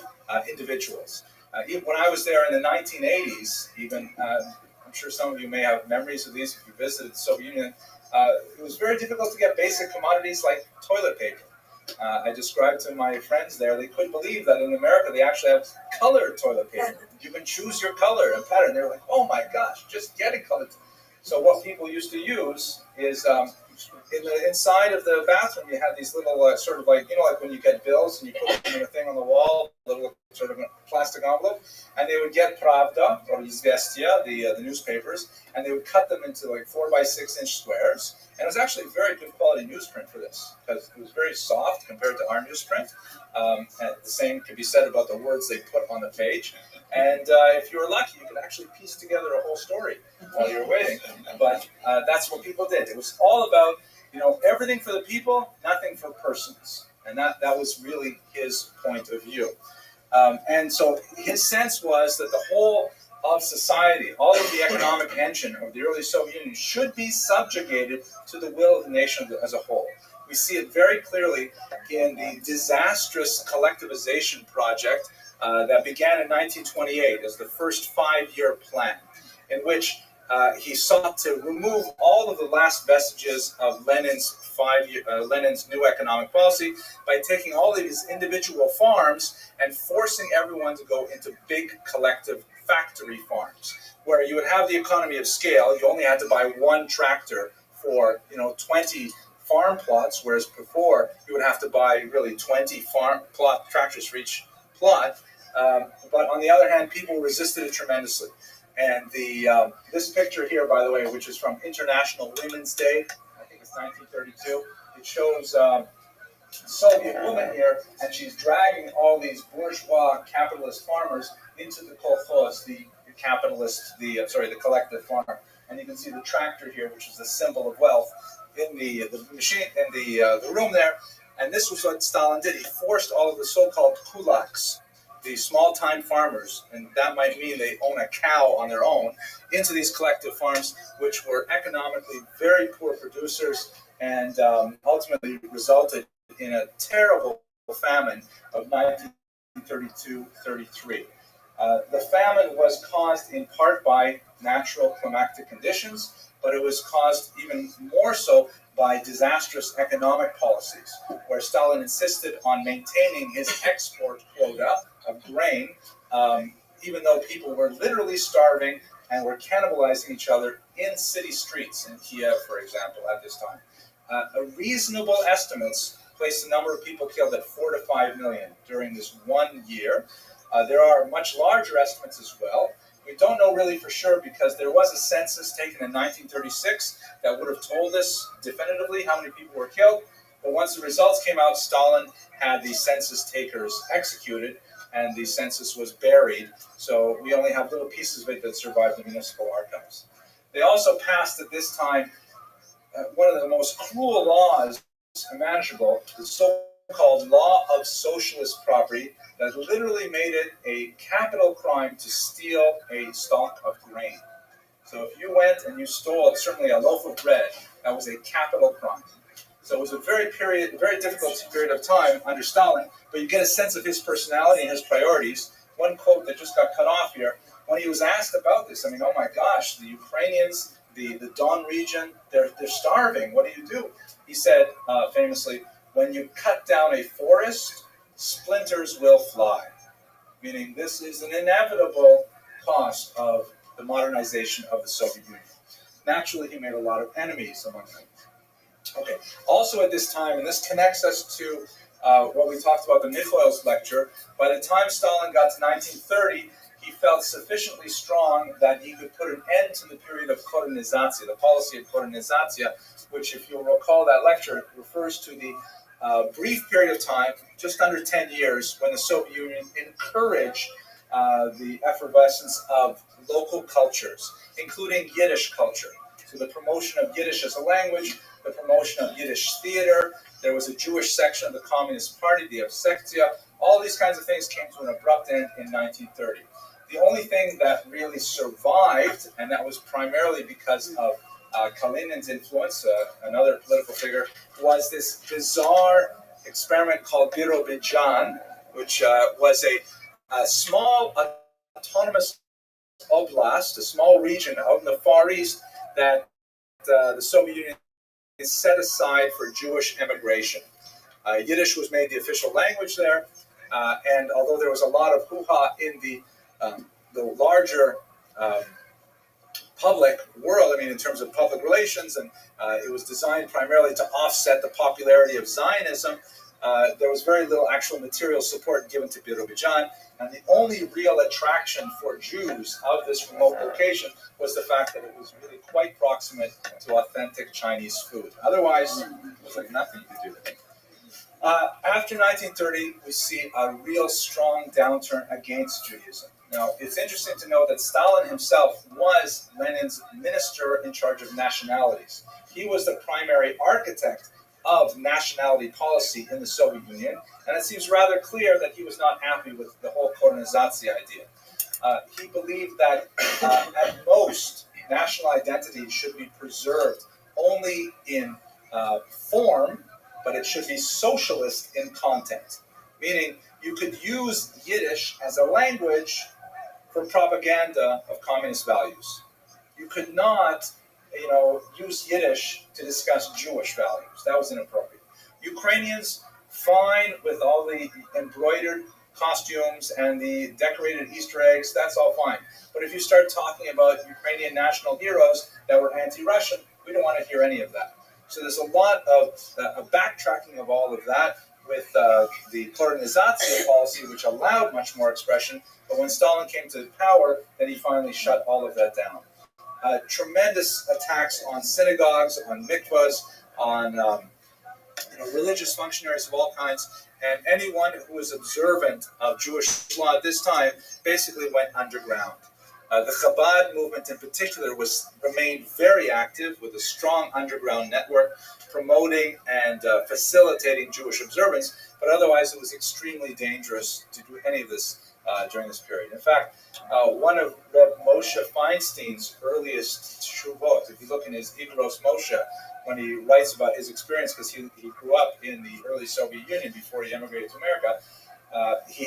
individuals. Even when I was there in the 1980s, I'm sure some of you may have memories of these if you visited the Soviet Union, it was very difficult to get basic commodities like toilet paper. I described to my friends there, they couldn't believe that in America they actually have colored toilet paper. You can choose your color and pattern. They were like, oh my gosh, just get it colored. So what people used to use is in the inside of the bathroom, you had these little sort of like when you get bills and you put them in a thing on the wall, a little sort of a plastic envelope, and they would get Pravda or Izvestia, the newspapers, and they would cut them into like 4 by 6 inch squares. And it was actually very good quality newsprint for this because it was very soft compared to our newsprint. And the same could be said about the words they put on the page. And if you were lucky, you could actually piece together a whole story while you were waiting. But that's what people did. It was all about, everything for the people, nothing for persons. And that was really his point of view. And so his sense was that the whole of society, all of the economic engine of the early Soviet Union should be subjugated to the will of the nation as a whole. We see it very clearly in the disastrous collectivization project that began in 1928 as the first 5-year plan, in which he sought to remove all of the last vestiges of Lenin's new economic policy by taking all of these individual farms and forcing everyone to go into big collective factory farms, where you would have the economy of scale. You only had to buy one tractor for 20 farm plots, whereas before you would have to buy really 20 farm plot tractors for each plot. But on the other hand, people resisted it tremendously. And this picture here, by the way, which is from International Women's Day, I think it's 1932, it shows a Soviet woman here, and she's dragging all these bourgeois capitalist farmers into the kolkhoz, the collective farm. And you can see the tractor here, which is the symbol of wealth, in the machine in the room there. And this was what Stalin did. He forced all of the so-called kulaks, the small-time farmers, and that might mean they own a cow on their own, into these collective farms, which were economically very poor producers and ultimately resulted in a terrible famine of 1932-33. The famine was caused in part by natural climatic conditions, but it was caused even more so by disastrous economic policies, where Stalin insisted on maintaining his export quota of grain, even though people were literally starving and were cannibalizing each other in city streets, in Kiev, for example, at this time. Reasonable estimates place the number of people killed at 4 to 5 million during this 1 year. There are much larger estimates as well. We don't know really for sure because there was a census taken in 1936 that would have told us definitively how many people were killed. But once the results came out, Stalin had the census takers executed and the census was buried. So we only have little pieces of it that survived the municipal archives. They also passed at this time one of the most cruel laws imaginable, the so-called law of socialist property, that literally made it a capital crime to steal a stalk of grain. So if you went and you stole certainly a loaf of bread, that was a capital crime. So it was a very difficult period of time under Stalin, but you get a sense of his personality and his priorities. One quote that just got cut off here, when he was asked about this, oh my gosh, the Ukrainians, the Don region, they're starving, what do you do? He said famously, when you cut down a forest, splinters will fly, meaning this is an inevitable cost of the modernization of the Soviet Union. Naturally, he made a lot of enemies among them. Okay. Also at this time, and this connects us to what we talked about the Mikhail's lecture, by the time Stalin got to 1930, he felt sufficiently strong that he could put an end to the period of colonization, the policy of colonization, which, if you'll recall that lecture, refers to the brief period of time, just under 10 years, when the Soviet Union encouraged the effervescence of local cultures, including Yiddish culture. So the promotion of Yiddish as a language, the promotion of Yiddish theater. There was a Jewish section of the Communist Party, the Avsektia. All these kinds of things came to an abrupt end in 1930. The only thing that really survived, and that was primarily because of Kalinin's influence, another political figure, was this bizarre experiment called Birobidzhan, which was a small autonomous oblast, a small region out in the Far East that the Soviet Union set aside for Jewish immigration. Yiddish was made the official language there, and although there was a lot of hoo-ha in the larger public world, I mean, in terms of public relations, and it was designed primarily to offset the popularity of Zionism, there was very little actual material support given to Birobidzhan, and the only real attraction for Jews of this remote location was the fact that it was really quite proximate to authentic Chinese food. Otherwise, it was like nothing you could do there. After 1930, we see a real strong downturn against Judaism. Now, it's interesting to know that Stalin himself was Lenin's minister in charge of nationalities. He was the primary architect of nationality policy in the Soviet Union, and it seems rather clear that he was not happy with the whole colonization idea. He believed that at most, national identity should be preserved only in form, but it should be socialist in content, meaning you could use Yiddish as a language for propaganda of communist values. You could not, use Yiddish to discuss Jewish values. That was inappropriate. Ukrainians, fine with all the embroidered costumes and the decorated Easter eggs, that's all fine. But if you start talking about Ukrainian national heroes that were anti-Russian, we don't want to hear any of that. So there's a lot of backtracking of all of that with the colonization policy, which allowed much more expression. But when Stalin came to power, then he finally shut all of that down. Tremendous attacks on synagogues, on mikvahs, on religious functionaries of all kinds, and anyone who was observant of Jewish law at this time basically went underground. The Chabad movement in particular remained very active with a strong underground network promoting and facilitating Jewish observance, but otherwise it was extremely dangerous to do any of this during this period. In fact, one of Reb Moshe Feinstein's earliest shuvot, if you look in his Igros Moshe, when he writes about his experience, because he grew up in the early Soviet Union before he emigrated to America, he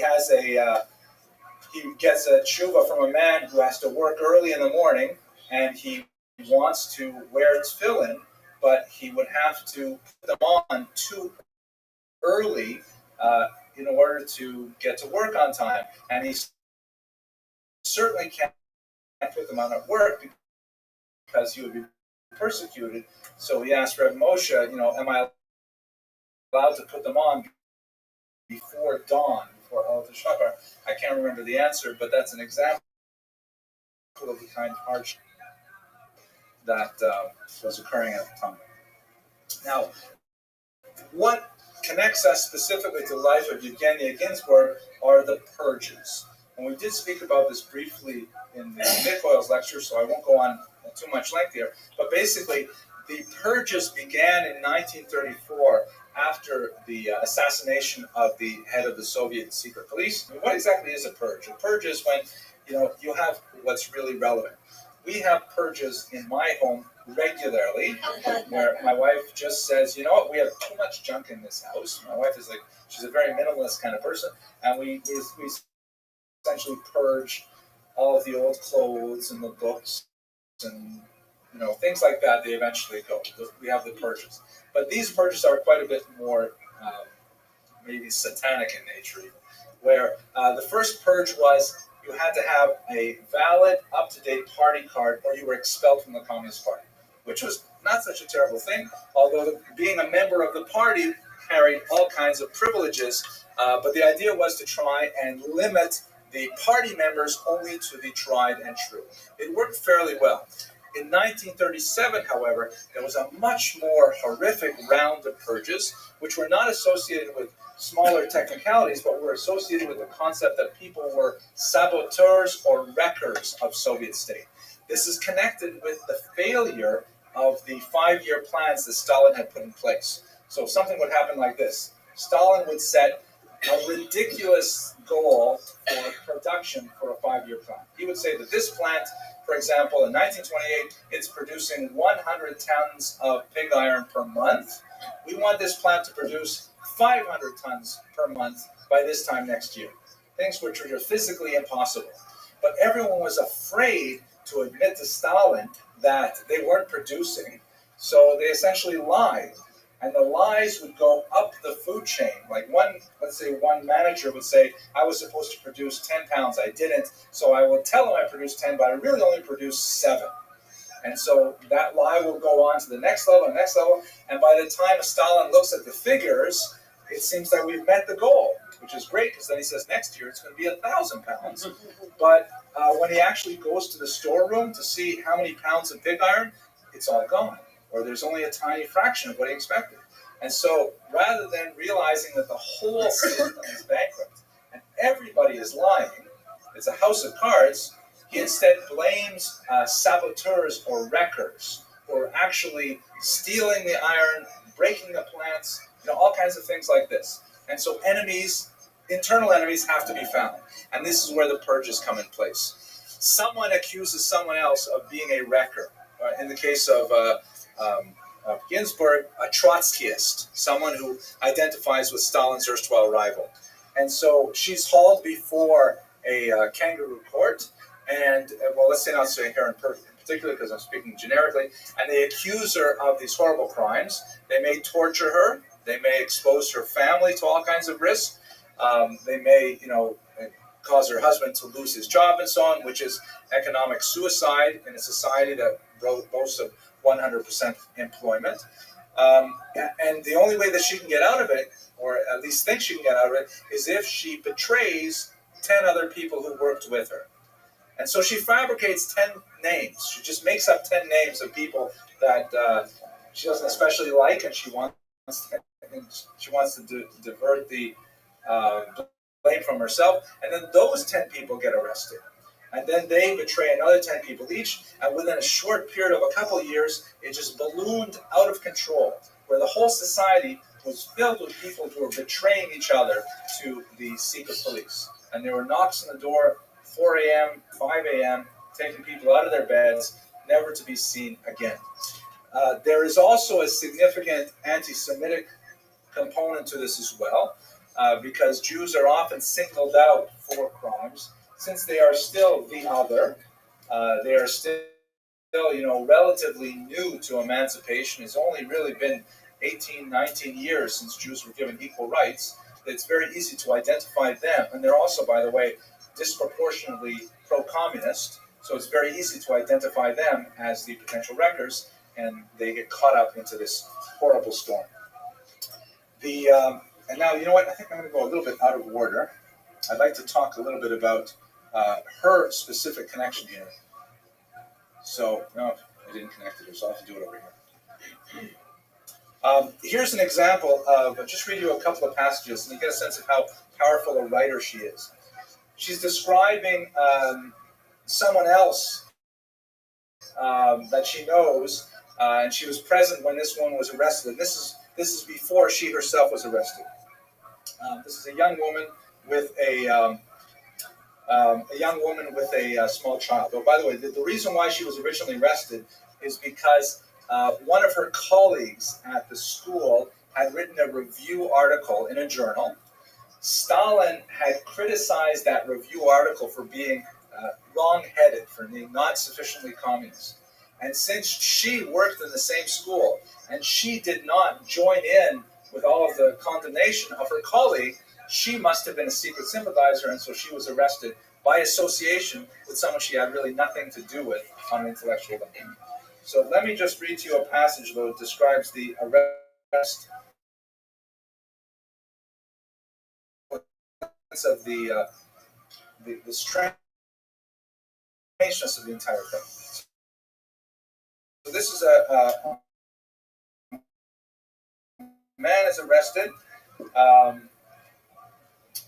gets a tshuva from a man who has to work early in the morning, and he wants to wear tefillin, but he would have to put them on too early in order to get to work on time. And he certainly can't put them on at work because he would be persecuted. So he asked Reb Moshe, am I allowed to put them on before dawn, before ROTHSCHILD? I can't remember the answer, but that's an example of the kind of hardship that was occurring at the time. Now, what connects us specifically to the life of Yevgenia Ginsburg are the purges. And we did speak about this briefly in the Mikhail's lecture, so I won't go on too much length here. But basically, the purges began in 1934 after the assassination of the head of the Soviet secret police. I mean, what exactly is a purge? A purge is when you have what's really relevant. We have purges in my home regularly, where my wife just says, you know what, we have too much junk in this house. My wife is she's a very minimalist kind of person, and we essentially purge all of the old clothes and the books and things like that. They eventually go. We have the purges, but these purges are quite a bit more maybe satanic in nature, even, where the first purge was you had to have a valid, up-to-date party card or you were expelled from the Communist Party, which was not such a terrible thing, although being a member of the party carried all kinds of privileges, but the idea was to try and limit the party members only to the tried and true. It worked fairly well. In 1937, however, there was a much more horrific round of purges, which were not associated with smaller technicalities, but were associated with the concept that people were saboteurs or wreckers of Soviet state. This is connected with the failure of the 5-year plans that Stalin had put in place. So something would happen like this. Stalin would set a ridiculous goal for production for a 5-year plan. He would say that this plant, for example, in 1928, it's producing 100 tons of pig iron per month. We want this plant to produce 500 tons per month by this time next year. Things which are physically impossible. But everyone was afraid to admit to Stalin that they weren't producing, so they essentially lied. And the lies would go up the food chain. Like let's say one manager would say, I was supposed to produce 10 pounds, I didn't, so I will tell him I produced 10, but I really only produced 7. And so that lie will go on to the next level, and by the time Stalin looks at the figures, it seems that we've met the goal, which is great, because then he says next year it's going to be 1,000 pounds. But when he actually goes to the storeroom to see how many pounds of pig iron, it's all gone, or there's only a tiny fraction of what he expected. And so rather than realizing that the whole system is bankrupt and everybody is lying, it's a house of cards, he instead blames saboteurs or wreckers who are actually stealing the iron, breaking the plants, all kinds of things like this. And so enemies, internal enemies, have to be found. And this is where the purges come in place. Someone accuses someone else of being a wrecker. In the case of Ginsburg, a Trotskyist, someone who identifies with Stalin's erstwhile rival. And so she's hauled before a kangaroo court, and, let's say not say here in particular because I'm speaking generically, and they accuse her of these horrible crimes. They may torture her. They may expose her family to all kinds of risks. They may, cause her husband to lose his job and so on, which is economic suicide in a society that boasts of 100% employment. And the only way that she can get out of it, or at least think she can get out of it, is if she betrays 10 other people who worked with her. And so she fabricates 10 names. She just makes up 10 names of people that she doesn't especially like, and she wants to divert the blame from herself. And then those 10 people get arrested. And then they betray another 10 people each, and within a short period of a couple of years, it just ballooned out of control, where the whole society was filled with people who were betraying each other to the secret police. And there were knocks on the door, 4 a.m., 5 a.m., taking people out of their beds, never to be seen again. There is also a significant anti-Semitic component to this as well, because Jews are often singled out for crimes, since they are still the other. They are still, relatively new to emancipation. It's only really been 18, 19 years since Jews were given equal rights. It's very easy to identify them. And they're also, by the way, disproportionately pro-communist. So it's very easy to identify them as the potential wreckers, and they get caught up into this horrible storm. And now, you know what? I think I'm going to go a little bit out of order. I'd like to talk a little bit about her specific connection here. So, no, I didn't connect it, so I'll have to do it over here. Here's an example of, just read you a couple of passages, and you get a sense of how powerful a writer she is. She's describing someone else that she knows, and she was present when this one was arrested. And this is before she herself was arrested. This is a young woman with a small child. Oh, by the way, the reason why she was originally arrested is because one of her colleagues at the school had written a review article in a journal. Stalin had criticized that review article for being wrong-headed, for being not sufficiently communist. And since she worked in the same school and she did not join in with all of the condemnation of her colleague, she must have been a secret sympathizer, and so she was arrested by association with someone she had really nothing to do with on an intellectual level. So let me just read to you a passage, though, that describes the arrest of the strangeness of the entire thing. So this is a man is arrested,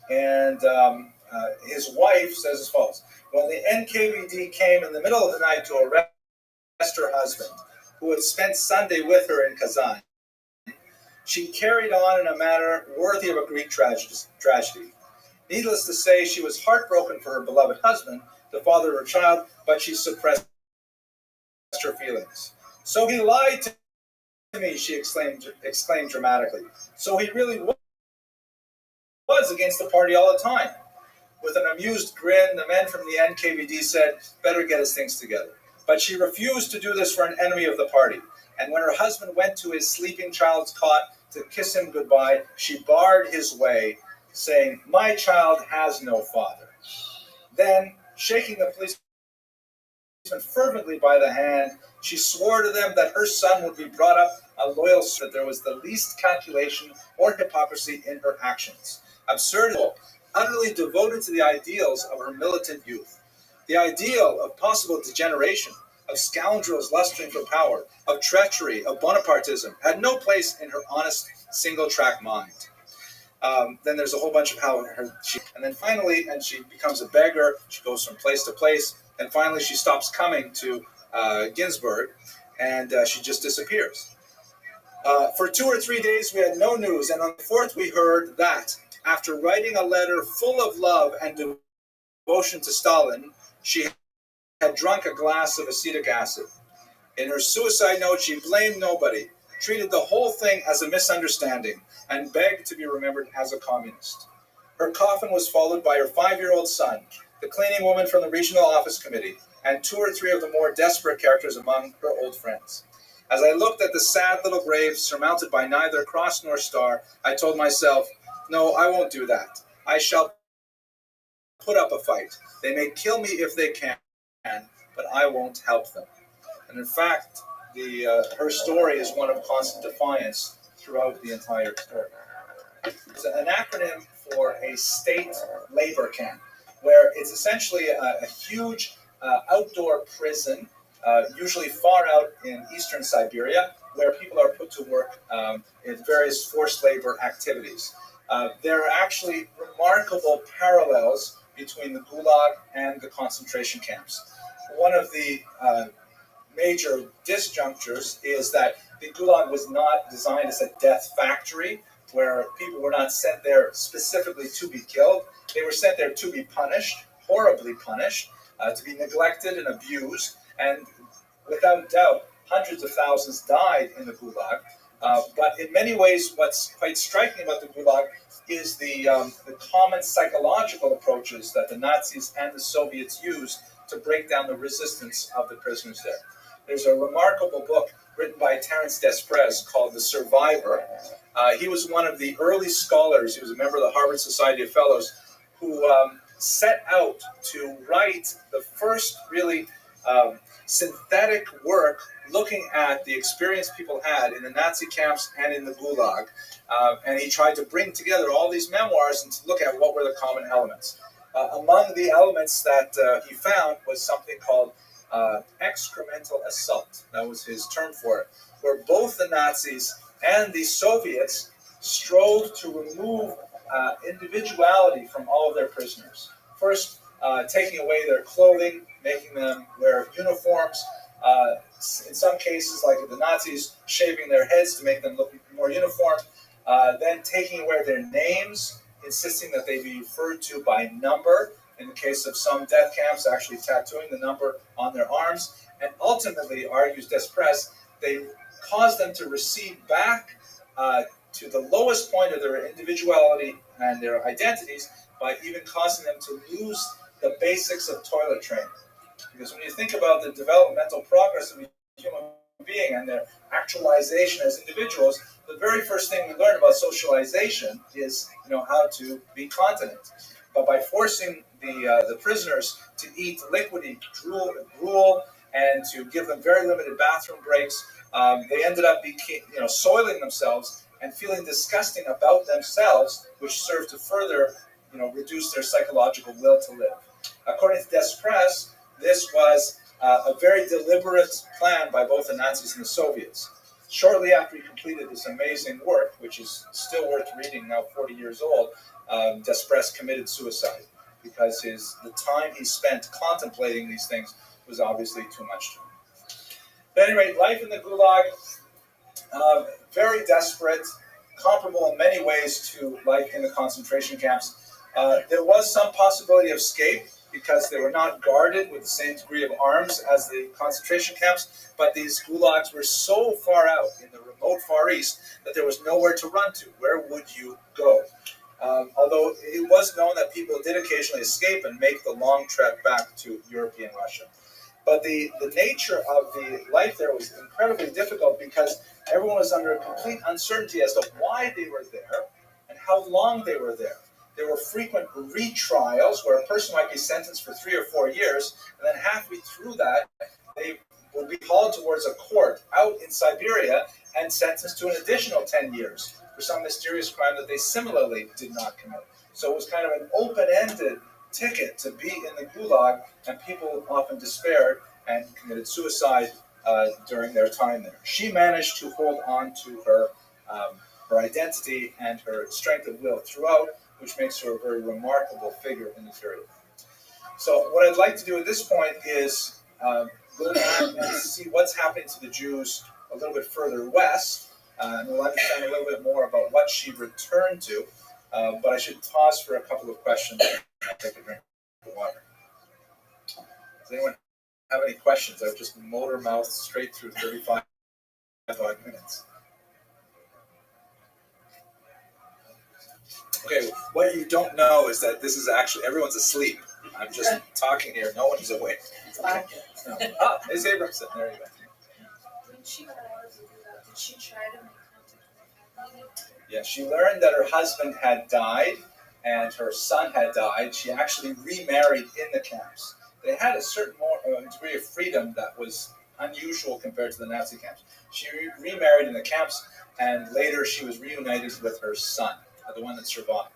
and his wife says as follows: "When the NKVD came in the middle of the night to arrest her husband, who had spent Sunday with her in Kazan, she carried on in a manner worthy of a Greek tragedy. Needless to say, she was heartbroken for her beloved husband, the father of her child, but she suppressed her feelings. So he lied to me," she exclaimed dramatically. "So he really was against the party all the time." With an amused grin, the men from the NKVD said, "Better get his things together." But she refused to do this for an enemy of the party. And when her husband went to his sleeping child's cot to kiss him goodbye, she barred his way, saying, "My child has no father." Then, shaking the policeman fervently by the hand, she swore to them that her son would be brought up a loyal, that there was the least calculation or hypocrisy in her actions. Absurd, utterly devoted to the ideals of her militant youth. The ideal of possible degeneration, of scoundrels lusting for power, of treachery, of Bonapartism, had no place in her honest, single-track mind. Then there's a whole bunch of how and then finally, and she becomes a beggar. She goes from place to place, and finally she stops coming to Ginsburg, and she just disappears. For 2 or 3 days we had no news, and on the 4th we heard that, after writing a letter full of love and devotion to Stalin, she had drunk a glass of acetic acid. In her suicide note, she blamed nobody, treated the whole thing as a misunderstanding, and begged to be remembered as a communist. Her coffin was followed by her 5-year-old son, the cleaning woman from the regional office committee, and 2 or 3 of the more desperate characters among her old friends. As I looked at the sad little grave surmounted by neither cross nor star, I told myself, "No, I won't do that. I shall put up a fight. They may kill me if they can, but I won't help them." And in fact, her story is one of constant defiance throughout the entire story. It's an acronym for a state labor camp, where it's essentially a huge outdoor prison, usually far out in eastern Siberia, where people are put to work in various forced labor activities. There are actually remarkable parallels between the Gulag and the concentration camps. One of the major disjunctures is that the Gulag was not designed as a death factory, where people were not sent there specifically to be killed. They were sent there to be punished, horribly punished, to be neglected and abused, and without doubt, hundreds of thousands died in the Gulag. But in many ways, what's quite striking about the Gulag is the common psychological approaches that the Nazis and the Soviets used to break down the resistance of the prisoners there. There's a remarkable book written by Terence Desprez called The Survivor. He was one of the early scholars, he was a member of the Harvard Society of Fellows, who set out to write the first really synthetic work looking at the experience people had in the Nazi camps and in the Gulag. And he tried to bring together all these memoirs and to look at what were the common elements. Among the elements that he found was something called excremental assault. That was his term for it, where both the Nazis and the Soviets strove to remove individuality from all of their prisoners. First, taking away their clothing, making them wear uniforms. In some cases, like the Nazis, shaving their heads to make them look more uniform. Then taking away their names, insisting that they be referred to by number. In the case of some death camps, actually tattooing the number on their arms. And ultimately, argues Desprez, they caused them to recede back to the lowest point of their individuality and their identities by even causing them to lose the basics of toilet training. Because when you think about the developmental progress of a human being and their actualization as individuals, the very first thing we learn about socialization is, how to be continent. But by forcing the prisoners to eat liquidy gruel and to give them very limited bathroom breaks, they ended up soiling themselves and feeling disgusting about themselves, which served to further reduce their psychological will to live. According to Desprez, this was a very deliberate plan by both the Nazis and the Soviets. Shortly after he completed this amazing work, which is still worth reading now, 40 years old, Desprez committed suicide because the time he spent contemplating these things was obviously too much to him. But at any rate, life in the Gulag, very desperate, comparable in many ways to life in the concentration camps. There was some possibility of escape because they were not guarded with the same degree of arms as the concentration camps, but these gulags were so far out in the remote Far East that there was nowhere to run to. Where would you go? Although it was known that people did occasionally escape and make the long trek back to European Russia. But the nature of the life there was incredibly difficult because everyone was under complete uncertainty as to why they were there and how long they were there. There were frequent retrials where a person might be sentenced for 3 or 4 years, and then halfway through that, they would be hauled towards a court out in Siberia and sentenced to an additional 10 years for some mysterious crime that they similarly did not commit. So it was kind of an open-ended ticket to be in the Gulag, and people often despaired and committed suicide during their time there. She managed to hold on to her identity and her strength of will throughout, which makes her a very remarkable figure in the period. So what I'd like to do at this point is go back and see what's happening to the Jews a little bit further west, and we'll understand a little bit more about what she returned to, but I should pause for a couple of questions and take a drink of water. Does anyone have any questions? I've just motor mouthed straight through 35 minutes. Okay, what you don't know is that this is actually, everyone's asleep. I'm just talking here, no one's awake. Okay. No. Ah, Ms. Abramson, there you go. When she got out of the Gulag, did she try to make contact with her family? Yeah, she learned that her husband had died and her son had died. She actually remarried in the camps. They had a certain degree of freedom that was unusual compared to the Nazi camps. She remarried in the camps, and later she was reunited with her son, the one that survived.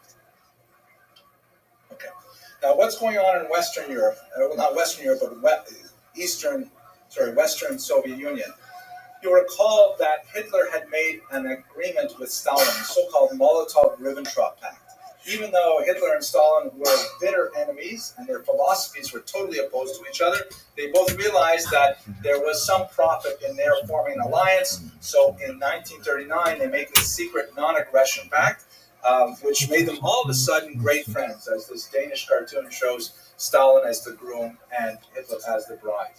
Okay. Now, what's going on in Western Europe? Well, not Western Europe, but Western Soviet Union. You'll recall that Hitler had made an agreement with Stalin, the so-called Molotov-Ribbentrop Pact. Even though Hitler and Stalin were bitter enemies and their philosophies were totally opposed to each other, they both realized that there was some profit in their forming an alliance. So in 1939, they make this secret non-aggression pact, which made them all of a sudden great friends, as this Danish cartoon shows Stalin as the groom and Hitler as the bride.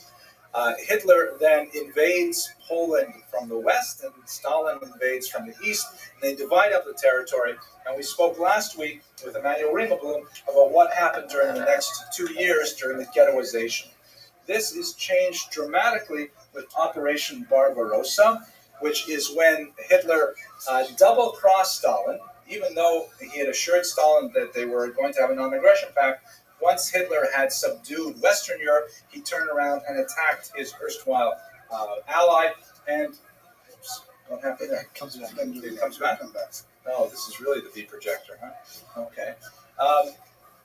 Hitler then invades Poland from the west, and Stalin invades from the east, and they divide up the territory. And we spoke last week with Emmanuel Ringelblum about what happened during the next 2 years during the ghettoization. This is changed dramatically with Operation Barbarossa, which is when Hitler double-crossed Stalin, even though he had assured Stalin that they were going to have a non-aggression pact. Once Hitler had subdued Western Europe, he turned around and attacked his erstwhile ally. And oops, what happened there? It comes back. Oh, this is really the V projector, huh? Okay.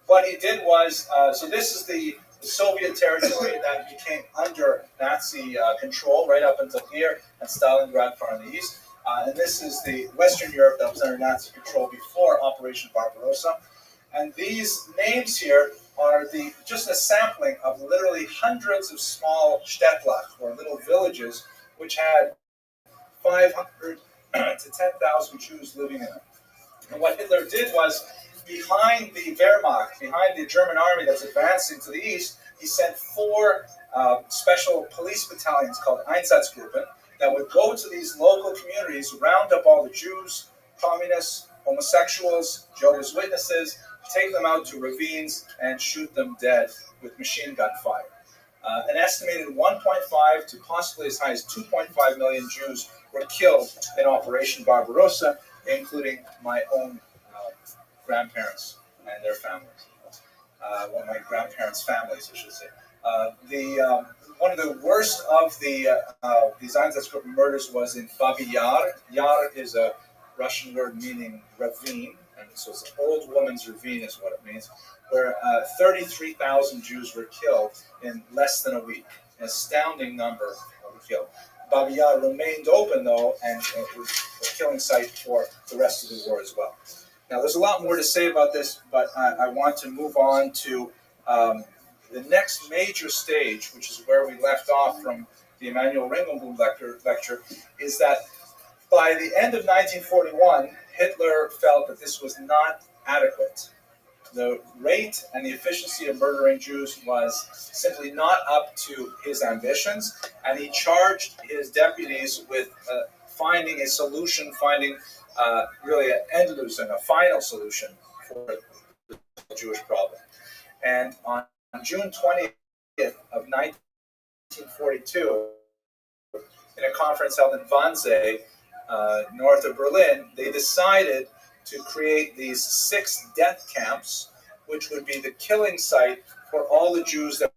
What he did was, so this is the Soviet territory that became under Nazi control right up until here, and Stalingrad far in the east. And this is the Western Europe that was under Nazi control before Operation Barbarossa. And these names here are just a sampling of literally hundreds of small Städtlach, or little villages, which had 500 to 10,000 Jews living in them. And what Hitler did was, behind the Wehrmacht, behind the German army that's advancing to the east, he sent 4 special police battalions called Einsatzgruppen that would go to these local communities, round up all the Jews, communists, homosexuals, Jehovah's Witnesses, take them out to ravines and shoot them dead with machine gun fire. An estimated 1.5 to possibly as high as 2.5 million Jews were killed in Operation Barbarossa, including my own grandparents and their families. Well, my grandparents' families, I should say. One of the worst of these Einsatzgruppen murders was in Babi Yar. Yar is a Russian word meaning ravine, and so it's old woman's ravine is what it means, where 33,000 Jews were killed in less than a week. An astounding number were killed. Babi Yar remained open, though, and it was a killing site for the rest of the war as well. Now, there's a lot more to say about this, but I want to move on to the next major stage, which is where we left off from the Emanuel Ringelblum lecture, is that by the end of 1941, Hitler felt that this was not adequate. The rate and the efficiency of murdering Jews was simply not up to his ambitions, and he charged his deputies with finding a solution, really an Endlösung, a final solution for the Jewish problem. And on June 20th of 1942, in a conference held in Wannsee, north of Berlin, they decided to create these 6 death camps, which would be the killing site for all the Jews that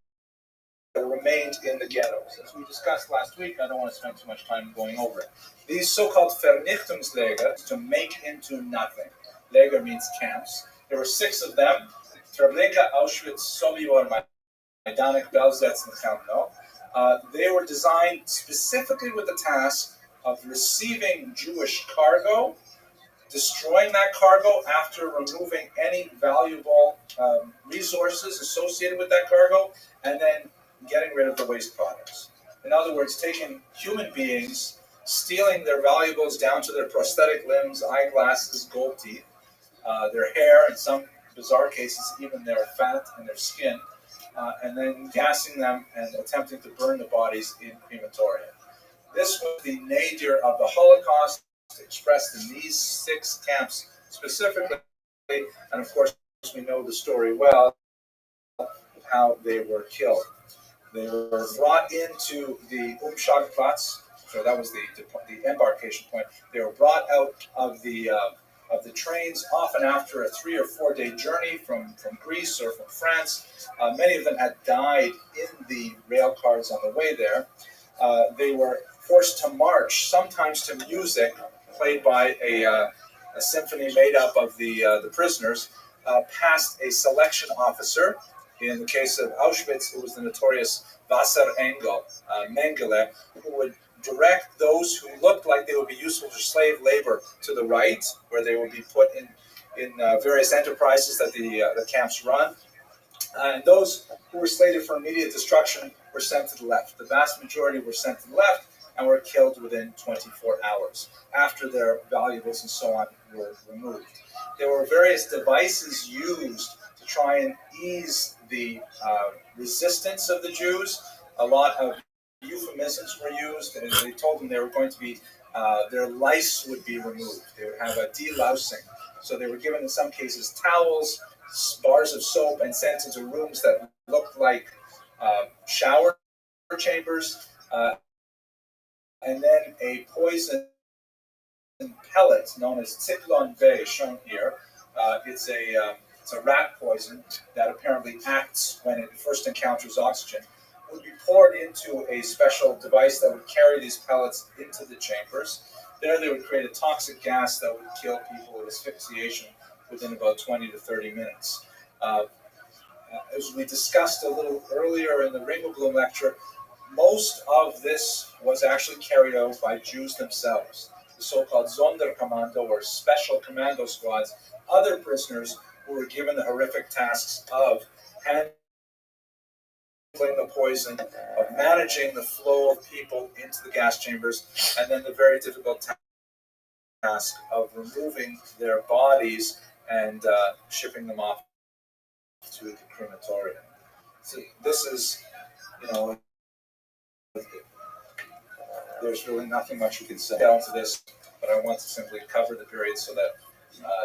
remained in the ghettos. As we discussed last week, I don't want to spend too much time going over it. These so-called Vernichtungslager, to make into nothing. Lager means camps. There were 6 of them: Treblinka, Auschwitz, Sobibor, Majdanek, Belzec, and Chelmno. They were designed specifically with the task of receiving Jewish cargo, destroying that cargo after removing any valuable resources associated with that cargo, and then getting rid of the waste products. In other words, taking human beings, stealing their valuables down to their prosthetic limbs, eyeglasses, gold teeth, their hair, in some bizarre cases, even their fat and their skin, and then gassing them and attempting to burn the bodies in crematoria. This was the nadir of the Holocaust, expressed in these 6 camps specifically, and of course we know the story well of how they were killed. They were brought into the Umschlagplatz, so that was the embarkation point. They were brought out of the trains, often after a 3 or 4 day journey from Greece or from France. Many of them had died in the rail cars on the way there. They were forced to march, sometimes to music played by a symphony made up of the prisoners, past a selection officer. In the case of Auschwitz, it was the notorious Mengele, who would direct those who looked like they would be useful for slave labor to the right, where they would be put in various enterprises that the camps run. And those who were slated for immediate destruction were sent to the left. The vast majority were sent to the left and were killed within 24 hours after their valuables and so on were removed. There were various devices used to try and ease the resistance of the Jews. A lot of euphemisms were used, and they told them they were going to be, their lice would be removed. They would have a delousing. So they were given, in some cases, towels, bars of soap, and sent into rooms that looked like shower chambers, and then a poison pellet known as Zyklon V, shown here. It's a rat poison that apparently acts when it first encounters oxygen. It would be poured into a special device that would carry these pellets into the chambers. There they would create a toxic gas that would kill people with asphyxiation within about 20 to 30 minutes. As we discussed a little earlier in the Ringelblum lecture, most of this was actually carried out by Jews themselves, the so-called Sonderkommando, or special commando squads, other prisoners who were given the horrific tasks of handling the poison, of managing the flow of people into the gas chambers, and then the very difficult task of removing their bodies and shipping them off to the crematorium. So this is, there's really nothing much we can say down to this, but I want to simply cover the period so that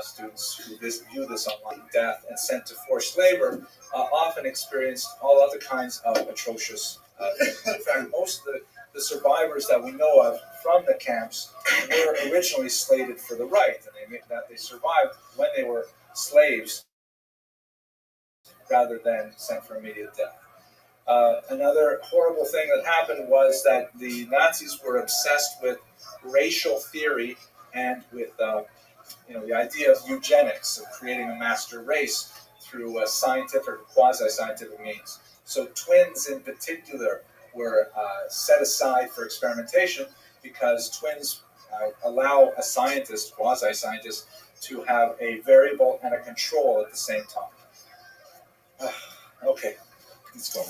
students who view this online, death and sent to forced labor, often experienced all other kinds of atrocious things. In fact, most of the survivors that we know of from the camps were originally slated for the right, and they survived when they were slaves rather than sent for immediate death. Another horrible thing that happened was that the Nazis were obsessed with racial theory and with the idea of eugenics, of creating a master race through scientific or quasi-scientific means. So twins in particular were set aside for experimentation because twins allow a scientist, quasi-scientist, to have a variable and a control at the same time. Okay, let's go.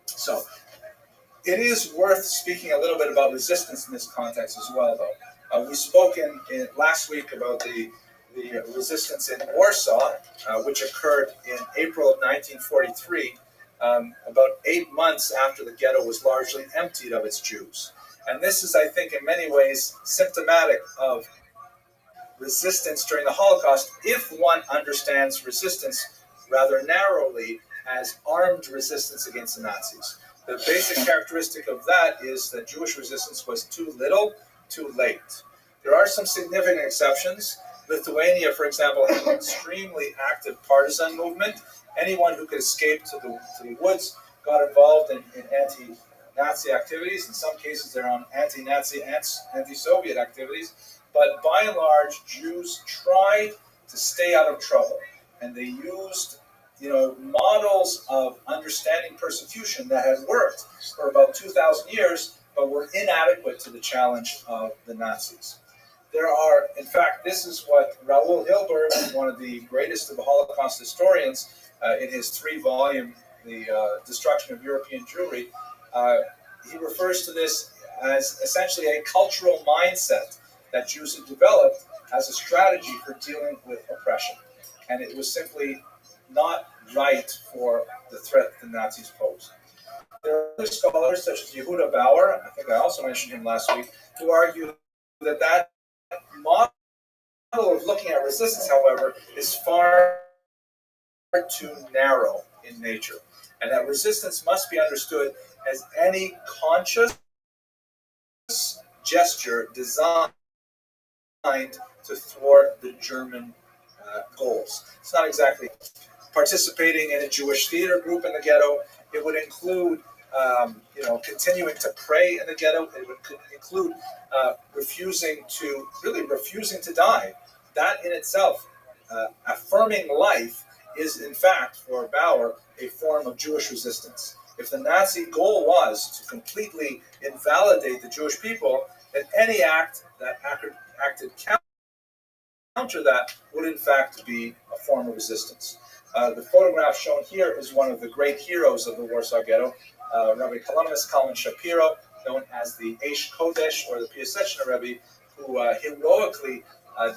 So, it is worth speaking a little bit about resistance in this context as well, though. We spoke in last week about the resistance in Warsaw, which occurred in April of 1943, about 8 months after the ghetto was largely emptied of its Jews. And this is, I think, in many ways symptomatic of resistance during the Holocaust if one understands resistance rather narrowly as armed resistance against the Nazis. The basic characteristic of that is that Jewish resistance was too little, too late. There are some significant exceptions. Lithuania, for example, had an extremely active partisan movement. Anyone who could escape to the woods got involved in anti-Nazi activities. In some cases, they're on anti-Nazi, anti-Soviet activities. But by and large, Jews tried to stay out of trouble. And they used models of understanding persecution that had worked for about 2,000 years, but were inadequate to the challenge of the Nazis. There are, in fact, this is what Raoul Hilberg, one of the greatest of the Holocaust historians, in his 3-volume, The Destruction of European Jewry, he refers to this as essentially a cultural mindset that Jews had developed as a strategy for dealing with oppression. And it was simply not right for the threat the Nazis posed. There are other scholars, such as Yehuda Bauer, I think I also mentioned him last week, who argue that model of looking at resistance, however, is far too narrow in nature, and that resistance must be understood as any conscious gesture designed to thwart the German goals. It's not exactly participating in a Jewish theater group in the ghetto. It would include, continuing to pray in the ghetto. It would include refusing to die. That in itself, affirming life, is in fact, for Bauer, a form of Jewish resistance. If the Nazi goal was to completely invalidate the Jewish people, then any act that acted counter that would in fact be a form of resistance. The photograph shown here is one of the great heroes of the Warsaw Ghetto, Rabbi Kalman Shapiro, known as the Eish Kodesh, or the Piaseczna Rebbe, who heroically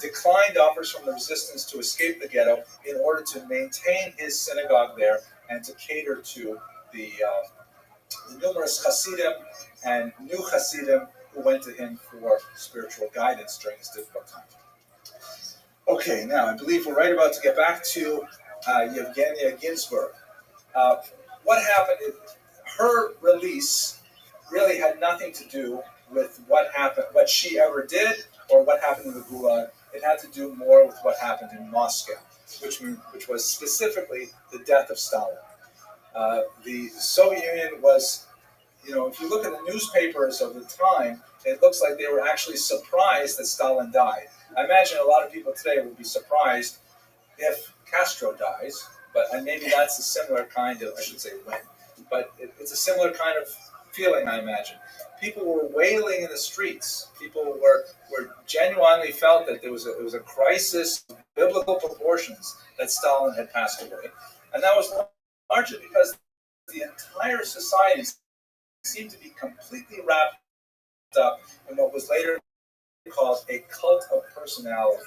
declined offers from the resistance to escape the ghetto in order to maintain his synagogue there and to cater to the numerous Hasidim and new Hasidim who went to him for spiritual guidance during this difficult time. Okay, now I believe we're right about to get back to Yevgenia Ginsburg. What happened? Her release really had nothing to do with what happened, what she ever did, or what happened in the Gulag. It had to do more with what happened in Moscow, which was specifically the death of Stalin. The Soviet Union was, if you look at the newspapers of the time, it looks like they were actually surprised that Stalin died. I imagine a lot of people today would be surprised if Castro dies, and maybe that's a similar kind of, I should say when, but it's a similar kind of feeling, I imagine. People were wailing in the streets. People were genuinely felt that it was a crisis of biblical proportions that Stalin had passed away. And that was largely because the entire society seemed to be completely wrapped up in what was later called a cult of personality.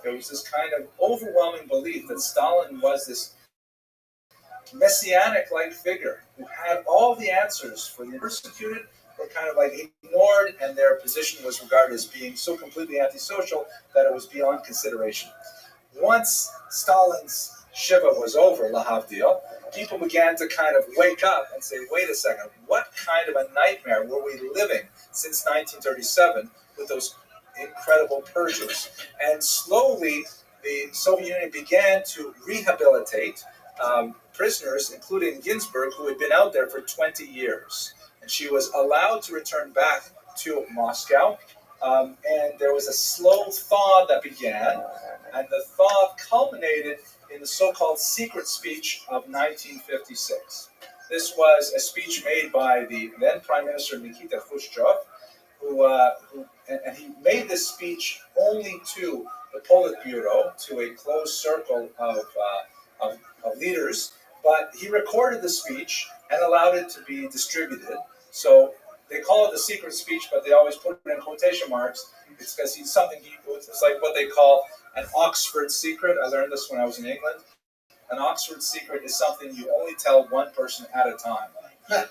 There was this kind of overwhelming belief that Stalin was this messianic-like figure who had all the answers for the persecuted, were kind of like ignored, and their position was regarded as being so completely antisocial that it was beyond consideration. Once Stalin's Shiva was over, Lahavdil, people began to kind of wake up and say, wait a second, what kind of a nightmare were we living since 1937 with those incredible purges? And slowly, the Soviet Union began to rehabilitate prisoners, including Ginsburg, who had been out there for 20 years. And she was allowed to return back to Moscow. And there was a slow thaw that began, and the thaw culminated in the so-called secret speech of 1956. This was a speech made by the then Prime Minister Nikita Khrushchev, and he made this speech only to the Politburo, to a closed circle of leaders, but he recorded the speech and allowed it to be distributed. So they call it the secret speech, but they always put it in quotation marks. It's because it's like what they call an Oxford secret. I learned this when I was in England. An Oxford secret is something you only tell one person at a time.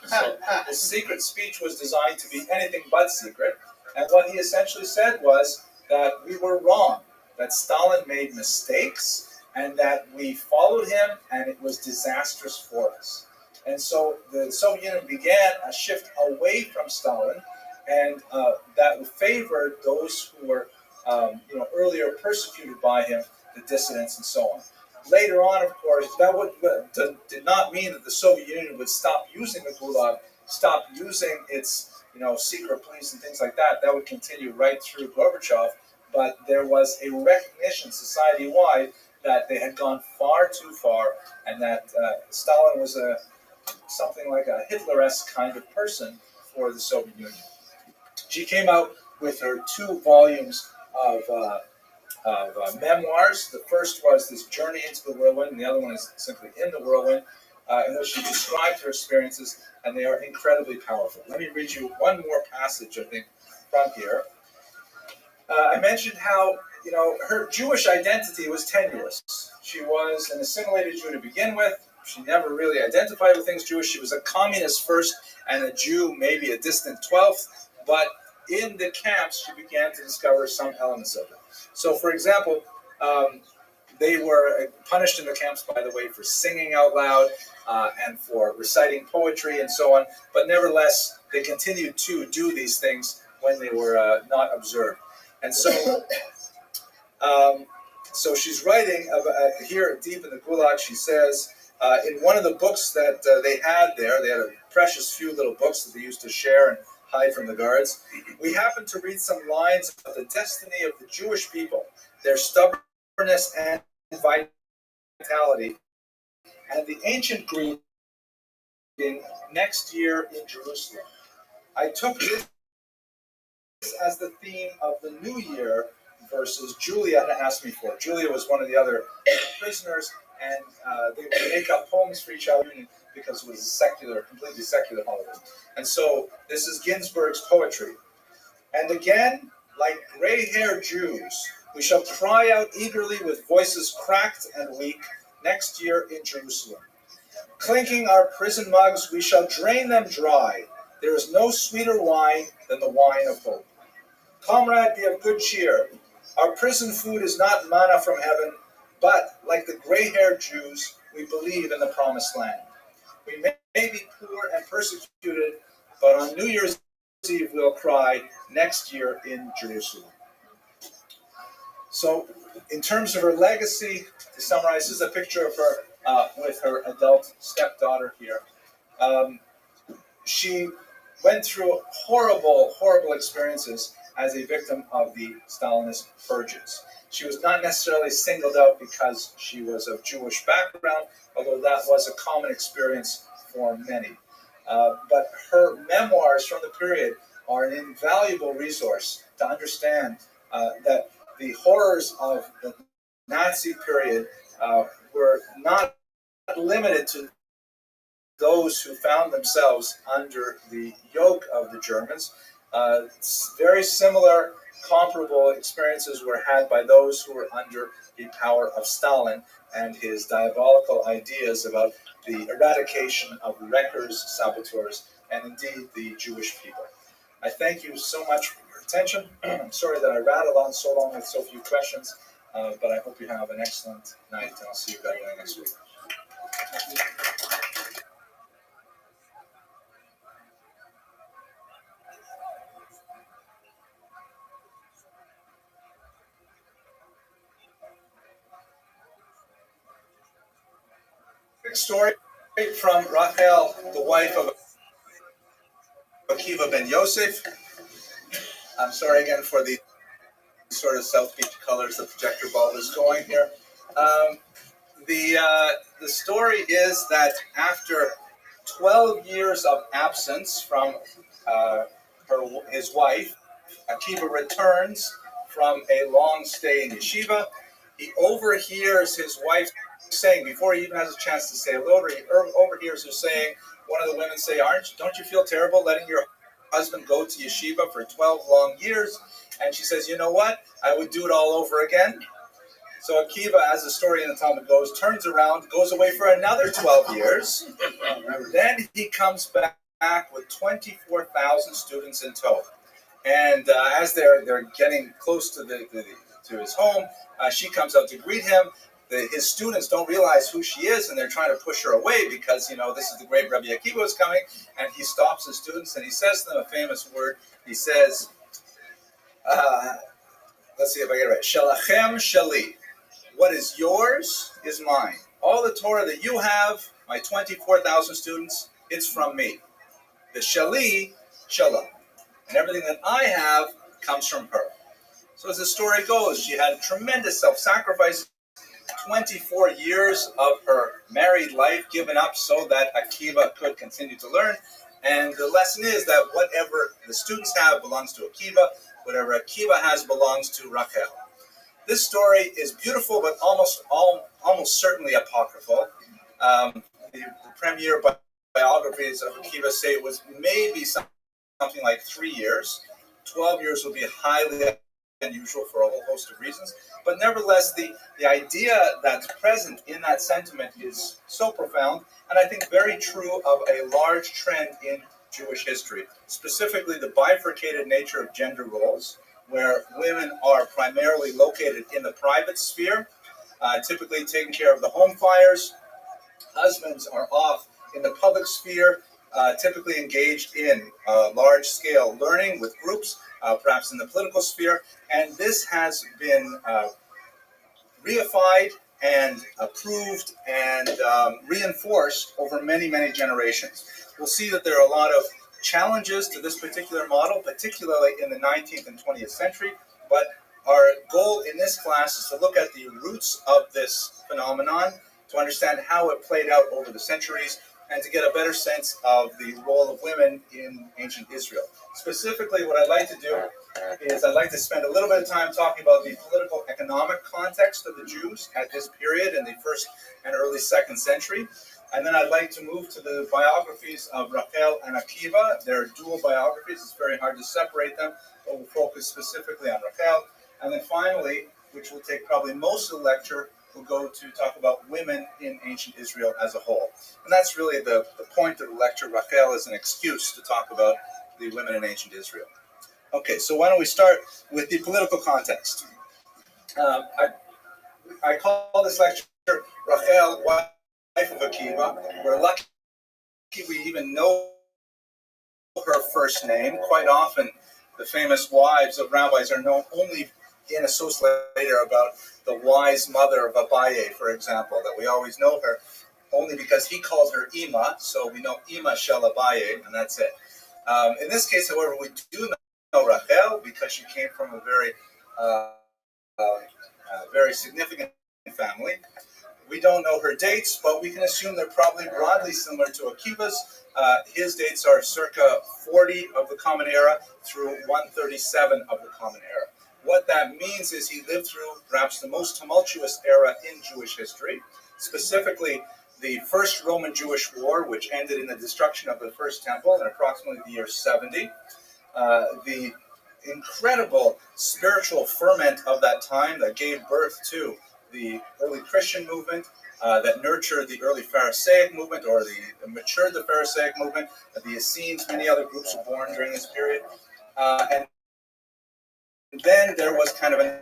So the secret speech was designed to be anything but secret. And what he essentially said was that we were wrong, that Stalin made mistakes, and that we followed him, and it was disastrous for us. And so the Soviet Union began a shift away from Stalin, and that favored those who were earlier persecuted by him, the dissidents and so on. Later on, of course, that did not mean that the Soviet Union would stop using the Gulag, stop using its secret police and things like that. That would continue right through Gorbachev, but there was a recognition society-wide that they had gone far too far, and that Stalin was something like a Hitler-esque kind of person for the Soviet Union. She came out with her 2 volumes of memoirs. The first was this Journey into the Whirlwind, and the other one is simply In the Whirlwind, in which she described her experiences, and they are incredibly powerful. Let me read you one more passage, I think, from here. I mentioned how her Jewish identity was tenuous. She was an assimilated Jew to begin with. She never really identified with things Jewish. She was a communist first and a Jew, maybe a distant 12th, but in the camps she began to discover some elements of it. So, for example, they were punished in the camps, by the way, for singing out loud and for reciting poetry and so on, but nevertheless, they continued to do these things when they were not observed. And so, so she's writing here deep in the Gulag. She says, in one of the books that they had there, they had a precious few little books that they used to share and hide from the guards. We happened to read some lines of the destiny of the Jewish people, their stubbornness and vitality, and the ancient greeting next year in Jerusalem. I took this as the theme of the New Year verses Julia had asked me for. Julia was one of the other prisoners, and they would make up poems for each other because it was a completely secular holiday. And so this is Ginsberg's poetry. And again, like gray-haired Jews, we shall cry out eagerly with voices cracked and weak next year in Jerusalem. Clinking our prison mugs, we shall drain them dry. There is no sweeter wine than the wine of hope. Comrade, be of good cheer. Our prison food is not manna from heaven, but like the gray-haired Jews, we believe in the promised land. We may be poor and persecuted, but on New Year's Eve we'll cry next year in Jerusalem. So, in terms of her legacy, to summarize, this is a picture of her with her adult stepdaughter here. She went through horrible, horrible experiences as a victim of the Stalinist purges. She was not necessarily singled out because she was of Jewish background, although that was a common experience for many. But her memoirs from the period are an invaluable resource to understand that the horrors of the Nazi period were not limited to those who found themselves under the yoke of the Germans. Very similar, comparable experiences were had by those who were under the power of Stalin and his diabolical ideas about the eradication of wreckers, saboteurs, and indeed the Jewish people. I thank you so much for your attention. I'm sorry that I rattled on so long with so few questions, but I hope you have an excellent night, and I'll see you back next week. Quick story from Rachel, the wife of Akiva ben Yosef. I'm sorry again for the sort of South Beach colors the projector bulb is going here. The story is that after 12 years of absence from his wife, Akiva returns from a long stay in yeshiva. He overhears his wife saying, before he even has a chance to say hello, he overhears her saying, one of the women say, don't you feel terrible letting your husband go to yeshiva for 12 long years? And she says, you know what? I would do it all over again. So Akiva, as the story in the Talmud goes, turns around, goes away for another 12 years. Then he comes back with 24,000 students in tow. And as they're getting close to to his home, she comes out to greet him. His students don't realize who she is, and they're trying to push her away because, this is the great Rabbi Akiva is coming. And he stops his students and he says to them a famous word. He says, let's see if I get it right. Shalachem shali. What is yours is mine. All the Torah that you have, my 24,000 students, it's from me. The shali, shalom. And everything that I have comes from her. So as the story goes, she had tremendous self-sacrifice, 24 years of her married life given up so that Akiva could continue to learn. And the lesson is that whatever the students have belongs to Akiva, whatever Akiva has belongs to Rachel. This story is beautiful, but almost certainly apocryphal. The premier biographies of Akiva say it was maybe something like 3 years. 12 years would be highly unusual for a whole host of reasons. But nevertheless, the idea that's present in that sentiment is so profound, and I think very true of a large trend in Jewish history, specifically the bifurcated nature of gender roles, where women are primarily located in the private sphere, typically taking care of the home fires. Husbands are off in the public sphere, typically engaged in large-scale learning with groups, perhaps in the political sphere. And this has been reified and approved and reinforced over many, many generations. We'll see that there are a lot of challenges to this particular model, particularly in the 19th and 20th century, but our goal in this class is to look at the roots of this phenomenon, to understand how it played out over the centuries, and to get a better sense of the role of women in ancient Israel. Specifically, what I'd like to do is I'd like to spend a little bit of time talking about the political economic context of the Jews at this period in the first and early second century. And then I'd like to move to the biographies of Rachel and Akiva. They're dual biographies. It's very hard to separate them, but we'll focus specifically on Rachel. And then finally, which will take probably most of the lecture, we'll go to talk about women in ancient Israel as a whole. And that's really the point of the lecture. Rachel is an excuse to talk about the women in ancient Israel. Okay, so why don't we start with the political context. I call this lecture Rachel, Wife of Akiva. We're lucky we even know her first name. Quite often, the famous wives of rabbis are known only in a source later about the wise mother of Abaye, for example, that we always know her only because he called her Ima, so we know Ima Shel Abaye, and that's it. In this case, however, we do know Rachel because she came from a very significant family. We don't know her dates, but we can assume they're probably broadly similar to Akiva's. His dates are circa 40 of the Common Era through 137 of the Common Era. What that means is he lived through perhaps the most tumultuous era in Jewish history, specifically the First Roman-Jewish War, which ended in the destruction of the First Temple in approximately the year 70. The incredible spiritual ferment of that time that gave birth to the early Christian movement, that nurtured the early Pharisaic movement, or matured the Pharisaic movement. The Essenes, many other groups were born during this period. And then there was kind of an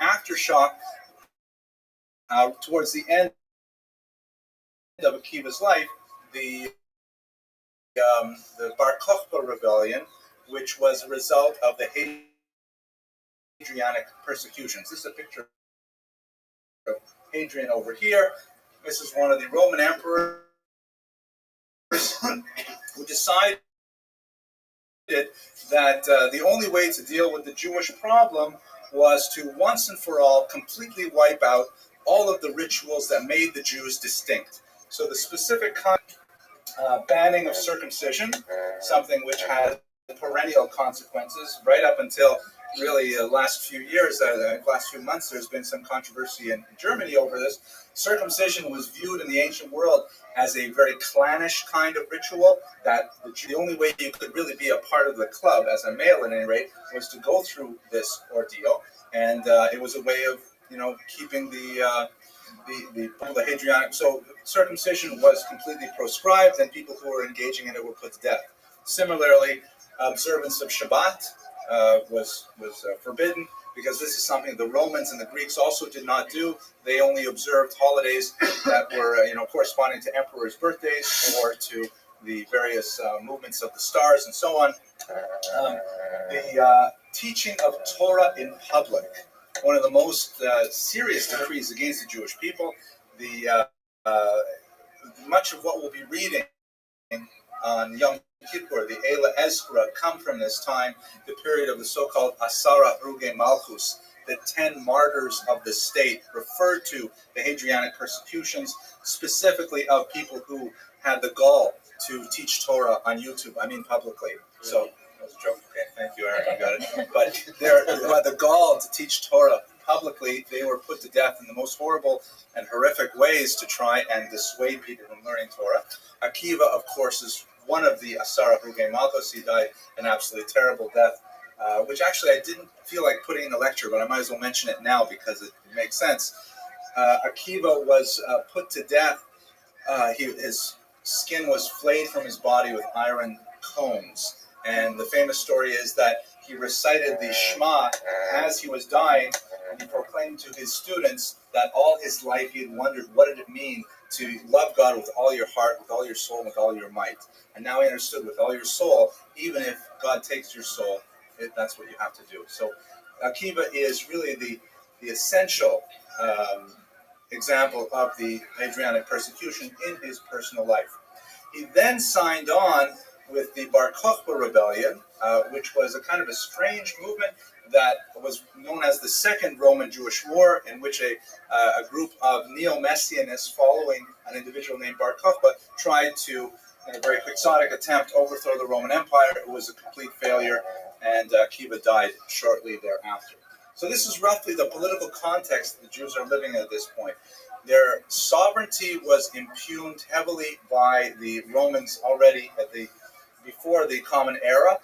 aftershock towards the end of Akiva's life, the Bar Kokhba rebellion, which was a result of the Hadrianic persecutions. This is a picture of Hadrian over here. This is one of the Roman emperors who decided that the only way to deal with the Jewish problem was to once and for all completely wipe out all of the rituals that made the Jews distinct. So the specific banning of circumcision, something which had perennial consequences right up until really the last few years, last few months, there's been some controversy in Germany over this. Circumcision was viewed in the ancient world as a very clannish kind of ritual, that the only way you could really be a part of the club, as a male at any rate, was to go through this ordeal. And it was a way of, keeping the Hadrianic. So circumcision was completely proscribed, and people who were engaging in it were put to death. Similarly, observance of Shabbat was forbidden, because this is something the Romans and the Greeks also did not do. They only observed holidays that were, corresponding to emperors' birthdays or to the various movements of the stars and so on. The teaching of Torah in public, one of the most serious decrees against the Jewish people. Much of what we'll be reading on Yom Kippur, the Eila Ezra, come from this time, the period of the so-called Asara Ruge Malchus, the 10 martyrs of the state, referred to the Hadrianic persecutions, specifically of people who had the gall to teach Torah on YouTube, publicly. So, that was a joke. Okay, thank you, Eric, I got it. But who had the gall to teach Torah publicly. They were put to death in the most horrible and horrific ways to try and dissuade people from learning Torah. Akiva, of course, is one of the Asara Ruge Malchus. He died an absolutely terrible death, which actually I didn't feel like putting in the lecture, but I might as well mention it now because it makes sense. Akiva was put to death. His skin was flayed from his body with iron combs. And the famous story is that he recited the Shema as he was dying, and he proclaimed to his students that all his life he had wondered what did it mean to love God with all your heart, with all your soul, with all your might. And now he understood, with all your soul, even if God takes your soul, that's what you have to do. So Akiva is really the essential example of the Hadrianic persecution in his personal life. He then signed on with the Bar Kokhba rebellion, which was a kind of a strange movement that was known as the Second Roman Jewish War, in which a group of neo-messianists following an individual named Bar Kokhba tried to, in a very quixotic attempt, overthrow the Roman Empire. It was a complete failure, and Akiva died shortly thereafter. So this is roughly the political context the Jews are living in at this point. Their sovereignty was impugned heavily by the Romans already before the Common Era.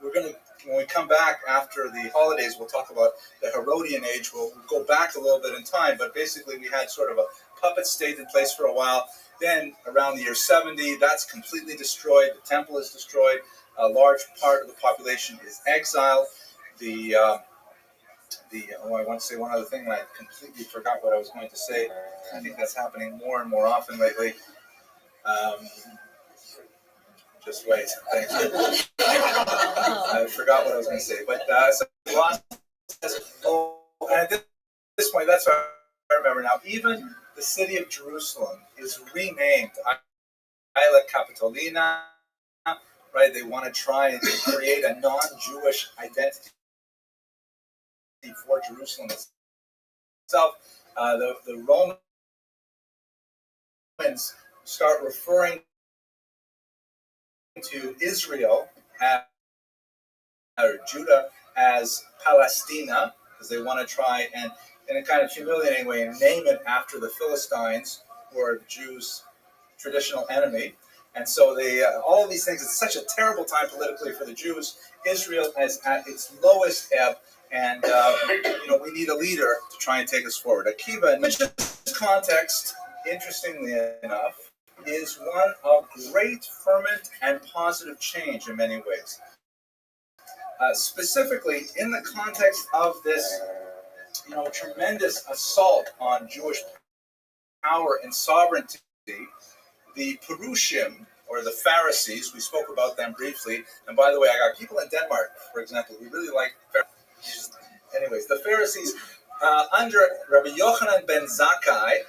When we come back after the holidays, we'll talk about the Herodian age. We'll go back a little bit in time, but basically we had sort of a puppet state in place for a while. Then around the year 70, that's completely destroyed. The temple is destroyed. A large part of the population is exiled. I want to say one other thing, and I completely forgot what I was going to say. I think that's happening more and more often lately. Just wait. Thank you. I forgot what I was going to say. But and at this point, that's what I remember now. Even the city of Jerusalem is renamed Isla Capitolina. Right? They want to try and create a non-Jewish identity for Jerusalem itself. The Romans start referring to Israel or Judah as Palestina, because they want to try and, in a kind of humiliating way, name it after the Philistines, who are the Jews' traditional enemy. And so all of these things, it's such a terrible time politically for the Jews. Israel is at its lowest ebb, and we need a leader to try and take us forward. Akiva, in this context, interestingly enough, is one of great ferment and positive change in many ways. Specifically, in the context of this, tremendous assault on Jewish power and sovereignty, the Perushim, or the Pharisees, we spoke about them briefly, and by the way, I got people in Denmark, for example, who really like Pharisees. Anyways, the Pharisees, under Rabbi Yochanan ben Zakkai,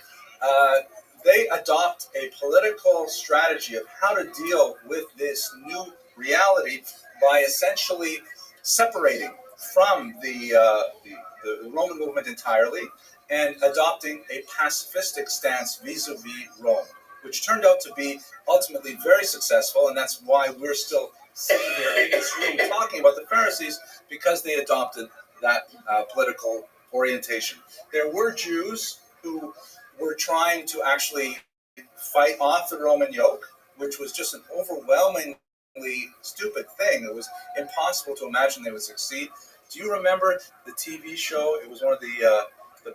they adopt a political strategy of how to deal with this new reality by essentially separating from the Roman movement entirely and adopting a pacifistic stance vis-a-vis Rome, which turned out to be ultimately very successful, and that's why we're still sitting here in this room talking about the Pharisees, because they adopted that political orientation. There were Jews who were trying to actually fight off the Roman yoke, which was just an overwhelmingly stupid thing. It was impossible to imagine they would succeed. Do you remember the TV show? It was one of the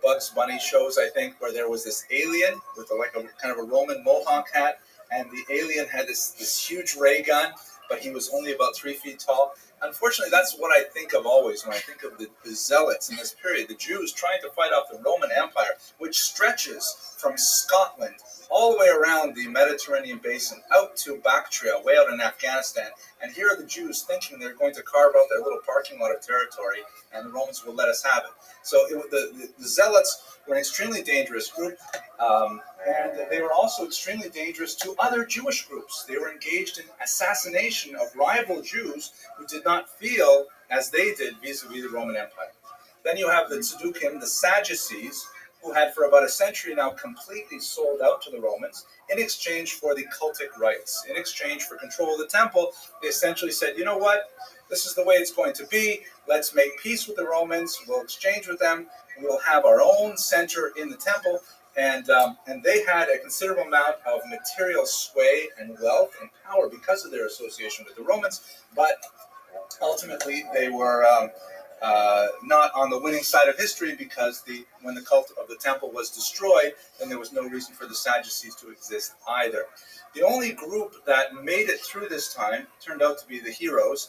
Bugs Bunny shows, I think, where there was this alien with a kind of a Roman mohawk hat, and the alien had this huge ray gun, but he was only about 3 feet tall. Unfortunately, that's what I think of always when I think of the Zealots in this period, the Jews trying to fight off the Roman Empire, which stretches from Scotland all the way around the Mediterranean basin out to Bactria, way out in Afghanistan. And here are the Jews thinking they're going to carve out their little parking lot of territory, and the Romans will let us have it. So the Zealots were an extremely dangerous group, and they were also extremely dangerous to other Jewish groups. They were engaged in assassination of rival Jews who did not feel as they did vis-a-vis the Roman Empire. Then you have the Tzaddukim, the Sadducees, who had for about a century now completely sold out to the Romans in exchange for the cultic rights. In exchange for control of the temple, they essentially said, you know what, this is the way it's going to be. Let's make peace with the Romans. We'll exchange with them. We'll have our own center in the temple. And they had a considerable amount of material sway and wealth and power because of their association with the Romans. But ultimately, they were not on the winning side of history, because when the cult of the temple was destroyed, then there was no reason for the Sadducees to exist either. The only group that made it through this time turned out to be the heroes,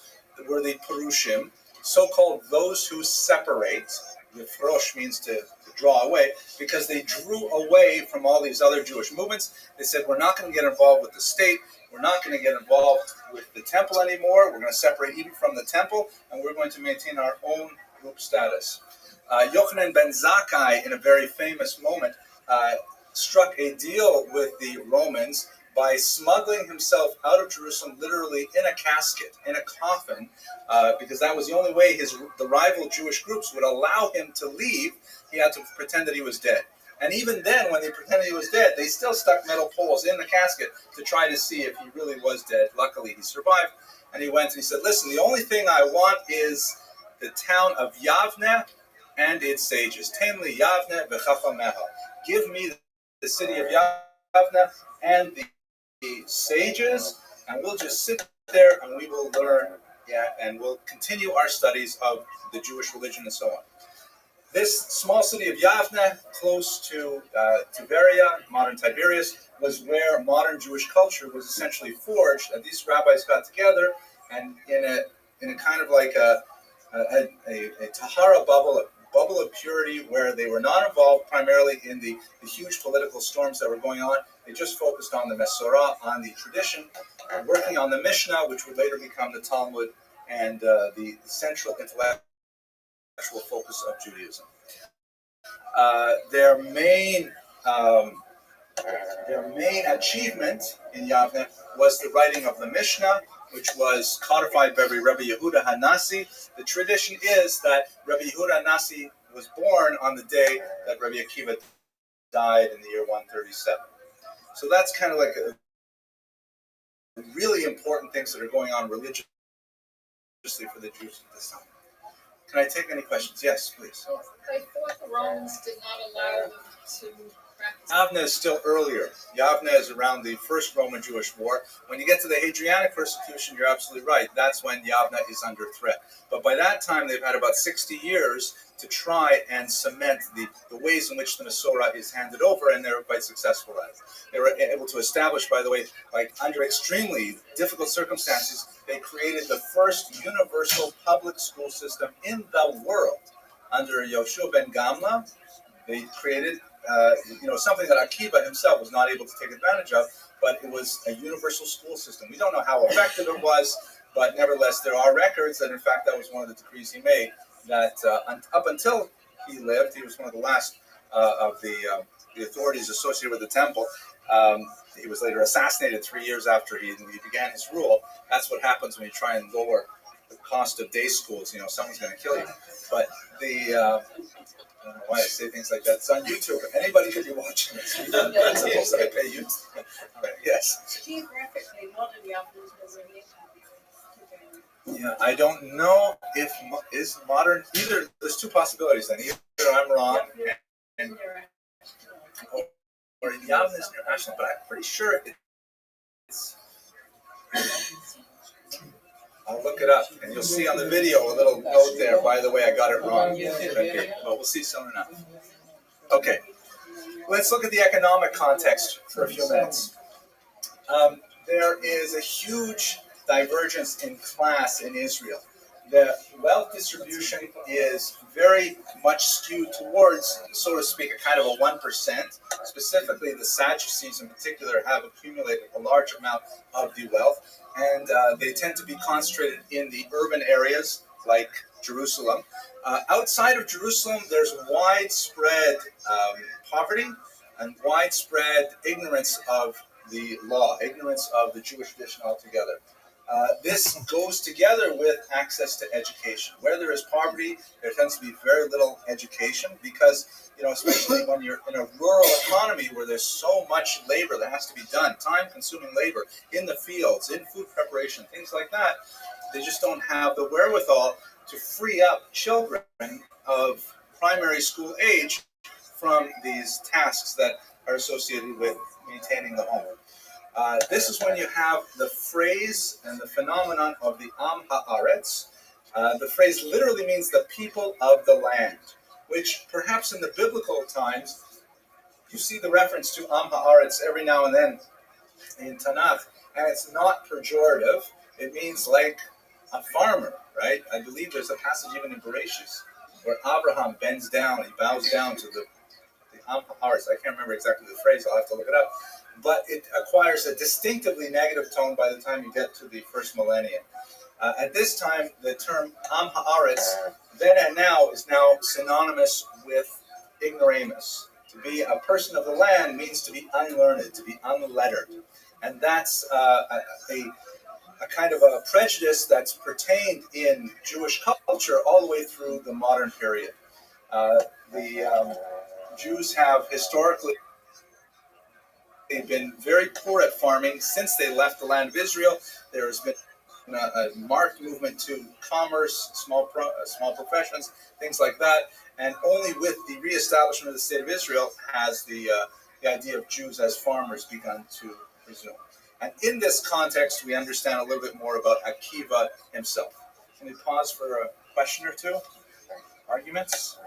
were the Perushim, so-called those who separate. The Frosh means to draw away, because they drew away from all these other Jewish movements. They said, we're not going to get involved with the state. We're not going to get involved with the temple anymore. We're going to separate even from the temple, and we're going to maintain our own group status. Yochanan ben Zakkai, in a very famous moment, struck a deal with the Romans by smuggling himself out of Jerusalem, literally in a casket, in a coffin, because that was the only way the rival Jewish groups would allow him to leave. He had to pretend that he was dead. And even then, when they pretended he was dead, they still stuck metal poles in the casket to try to see if he really was dead. Luckily, he survived. And he went and he said, listen, the only thing I want is the town of Yavne and its sages. Tamli Yavne v'chafameha. Give me the city of Yavne and the sages, and we'll just sit there and we will learn, and we'll continue our studies of the Jewish religion and so on. This small city of Yavne, close to Tiberia, modern Tiberias, was where modern Jewish culture was essentially forged. And these rabbis got together, and in a kind of like a Tahara bubble, a bubble of purity, where they were not involved primarily in the huge political storms that were going on. They just focused on the Mesorah, on the tradition, working on the Mishnah, which would later become the Talmud, and the central intellectual focus of Judaism. Their main achievement in Yavne was the writing of the Mishnah, which was codified by Rabbi Yehuda Hanasi. The tradition is that Rabbi Yehuda Hanasi was born on the day that Rabbi Akiva died in the year 137. So that's kind of like really important things that are going on religiously for the Jews at this time. Can I take any questions? Yes, please. So I thought the Romans did not allow them to practice. Yavne is still earlier. Yavne is around the First Roman-Jewish War. When you get to the Hadrianic persecution, you're absolutely right. That's when Yavne is under threat. But by that time, they've had about 60 years to try and cement the ways in which the Mesorah is handed over, and they were quite successful at it. They were able to establish, by the way, like under extremely difficult circumstances, they created the first universal public school system in the world. Under Yoshua ben Gamla, they created something that Akiva himself was not able to take advantage of, but it was a universal school system. We don't know how effective it was, but nevertheless, there are records that, in fact, that was one of the decrees he made, that up until he lived, he was one of the last of the the authorities associated with the temple. He was later assassinated 3 years after he began his rule. That's what happens when you try and lower the cost of day schools. You know, someone's going to kill you. But I don't know why I say things like that. It's on YouTube. Anybody could be watching this. That's supposed to pay you. Yes. Geographically, modern ovens were really Yeah, I don't know if is modern either. There's two possibilities then. Either I'm wrong, and or Yavin is international, but I'm pretty sure it's. I'll look it up, and you'll see on the video a little note there. By the way, I got it wrong. Okay, but we'll see soon enough. Okay, let's look at the economic context for a few minutes. There is a huge divergence in class in Israel. The wealth distribution is very much skewed towards, so to speak, a kind of a 1%. Specifically, the Sadducees in particular have accumulated a large amount of the wealth, and they tend to be concentrated in the urban areas like Jerusalem. Outside of Jerusalem, there's widespread poverty and widespread ignorance of the law, ignorance of the Jewish tradition altogether. This goes together with access to education. Where there is poverty, there tends to be very little education because, you know, especially when you're in a rural economy where there's so much labor that has to be done, time-consuming labor in the fields, in food preparation, things like that, they just don't have the wherewithal to free up children of primary school age from these tasks that are associated with maintaining the home. This is when you have the phrase and the phenomenon of the Am Haaretz. The phrase literally means the people of the land, which perhaps in the biblical times, you see the reference to Am Haaretz every now and then in Tanakh, and it's not pejorative. It means like a farmer, right? I believe there's a passage even in Bereshit where Abraham bends down, he bows down to the Am Haaretz. I can't remember exactly the phrase, I'll have to look it up. But it acquires a distinctively negative tone by the time you get to the first millennium. At this time, the term Am Haaretz, then and now, is now synonymous with ignoramus. To be a person of the land means to be unlearned, to be unlettered. And that's a kind of a prejudice that's pertained in Jewish culture all the way through the modern period. The Jews have historically been very poor at farming since they left the land of Israel. There has been a marked movement to commerce, small professions, things like that. And only with the reestablishment of the state of Israel has the idea of Jews as farmers begun to resume. And in this context, we understand a little bit more about Akiva himself. Can we pause for a question or two? Arguments?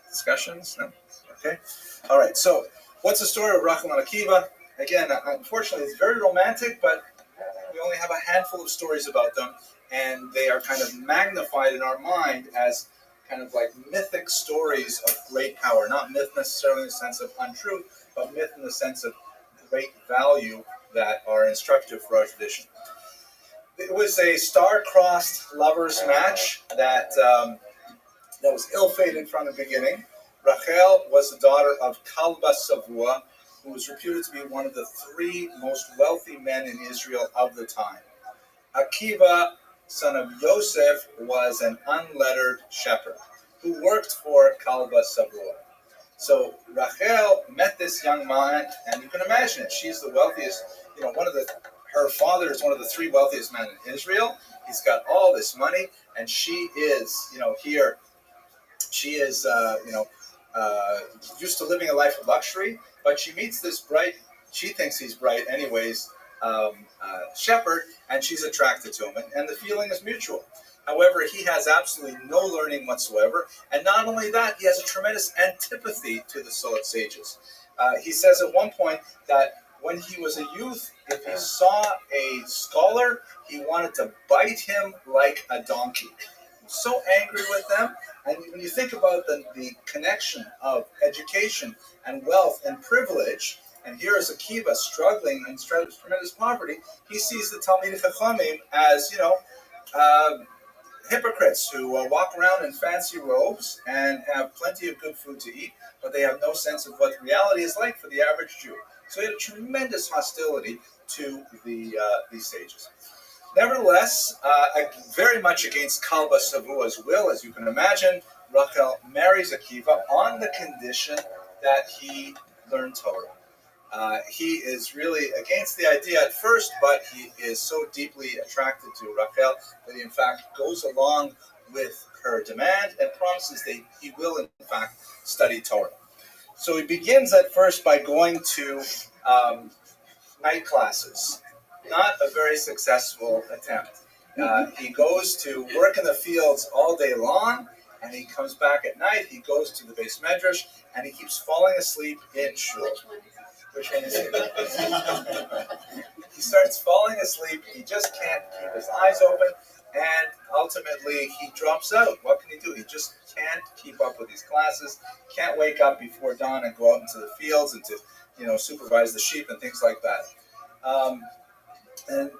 Discussions? No? Okay. All right. So, what's the story of Rachel and Akiva? Again, unfortunately, it's very romantic, but we only have a handful of stories about them, and they are kind of magnified in our mind as kind of like mythic stories of great power. Not myth necessarily in the sense of untruth, but myth in the sense of great value that are instructive for our tradition. It was a star-crossed lovers match that was ill-fated from the beginning. Rachel was the daughter of Kalba Savua, who was reputed to be one of the three most wealthy men in Israel of the time. Akiva, son of Yosef, was an unlettered shepherd who worked for Kalba Savua. So Rachel met this young man, and you can imagine it. She's the wealthiest, her father is one of the three wealthiest men in Israel. He's got all this money, and she is, here. She is, used to living a life of luxury, but she meets this bright, she thinks he's bright anyways, shepherd, and she's attracted to him, and the feeling is mutual. However, he has absolutely no learning whatsoever, and not only that, he has a tremendous antipathy to the sages. He says at one point that when he was a youth, if he saw a scholar, he wanted to bite him like a donkey. So angry with them. And when you think about the connection of education and wealth and privilege, and here is Akiva struggling in tremendous poverty, he sees the Talmidei Chachamim as, hypocrites who walk around in fancy robes and have plenty of good food to eat, but they have no sense of what reality is like for the average Jew. So he had a tremendous hostility to these sages. Nevertheless, very much against Kalba Savua's will, as you can imagine, Rachel marries Akiva on the condition that he learn Torah. He is really against the idea at first, but he is so deeply attracted to Rachel that he in fact goes along with her demand and promises that he will in fact study Torah. So he begins at first by going to night classes. Not a very successful attempt. He goes to work in the fields all day long, and he comes back at night. He goes to the Beis Medrash, and he keeps falling asleep in shul. Which one is it? He starts falling asleep. He just can't keep his eyes open, and ultimately he drops out. What can he do? He just can't keep up with these classes. Can't wake up before dawn and go out into the fields and to supervise the sheep and things like that.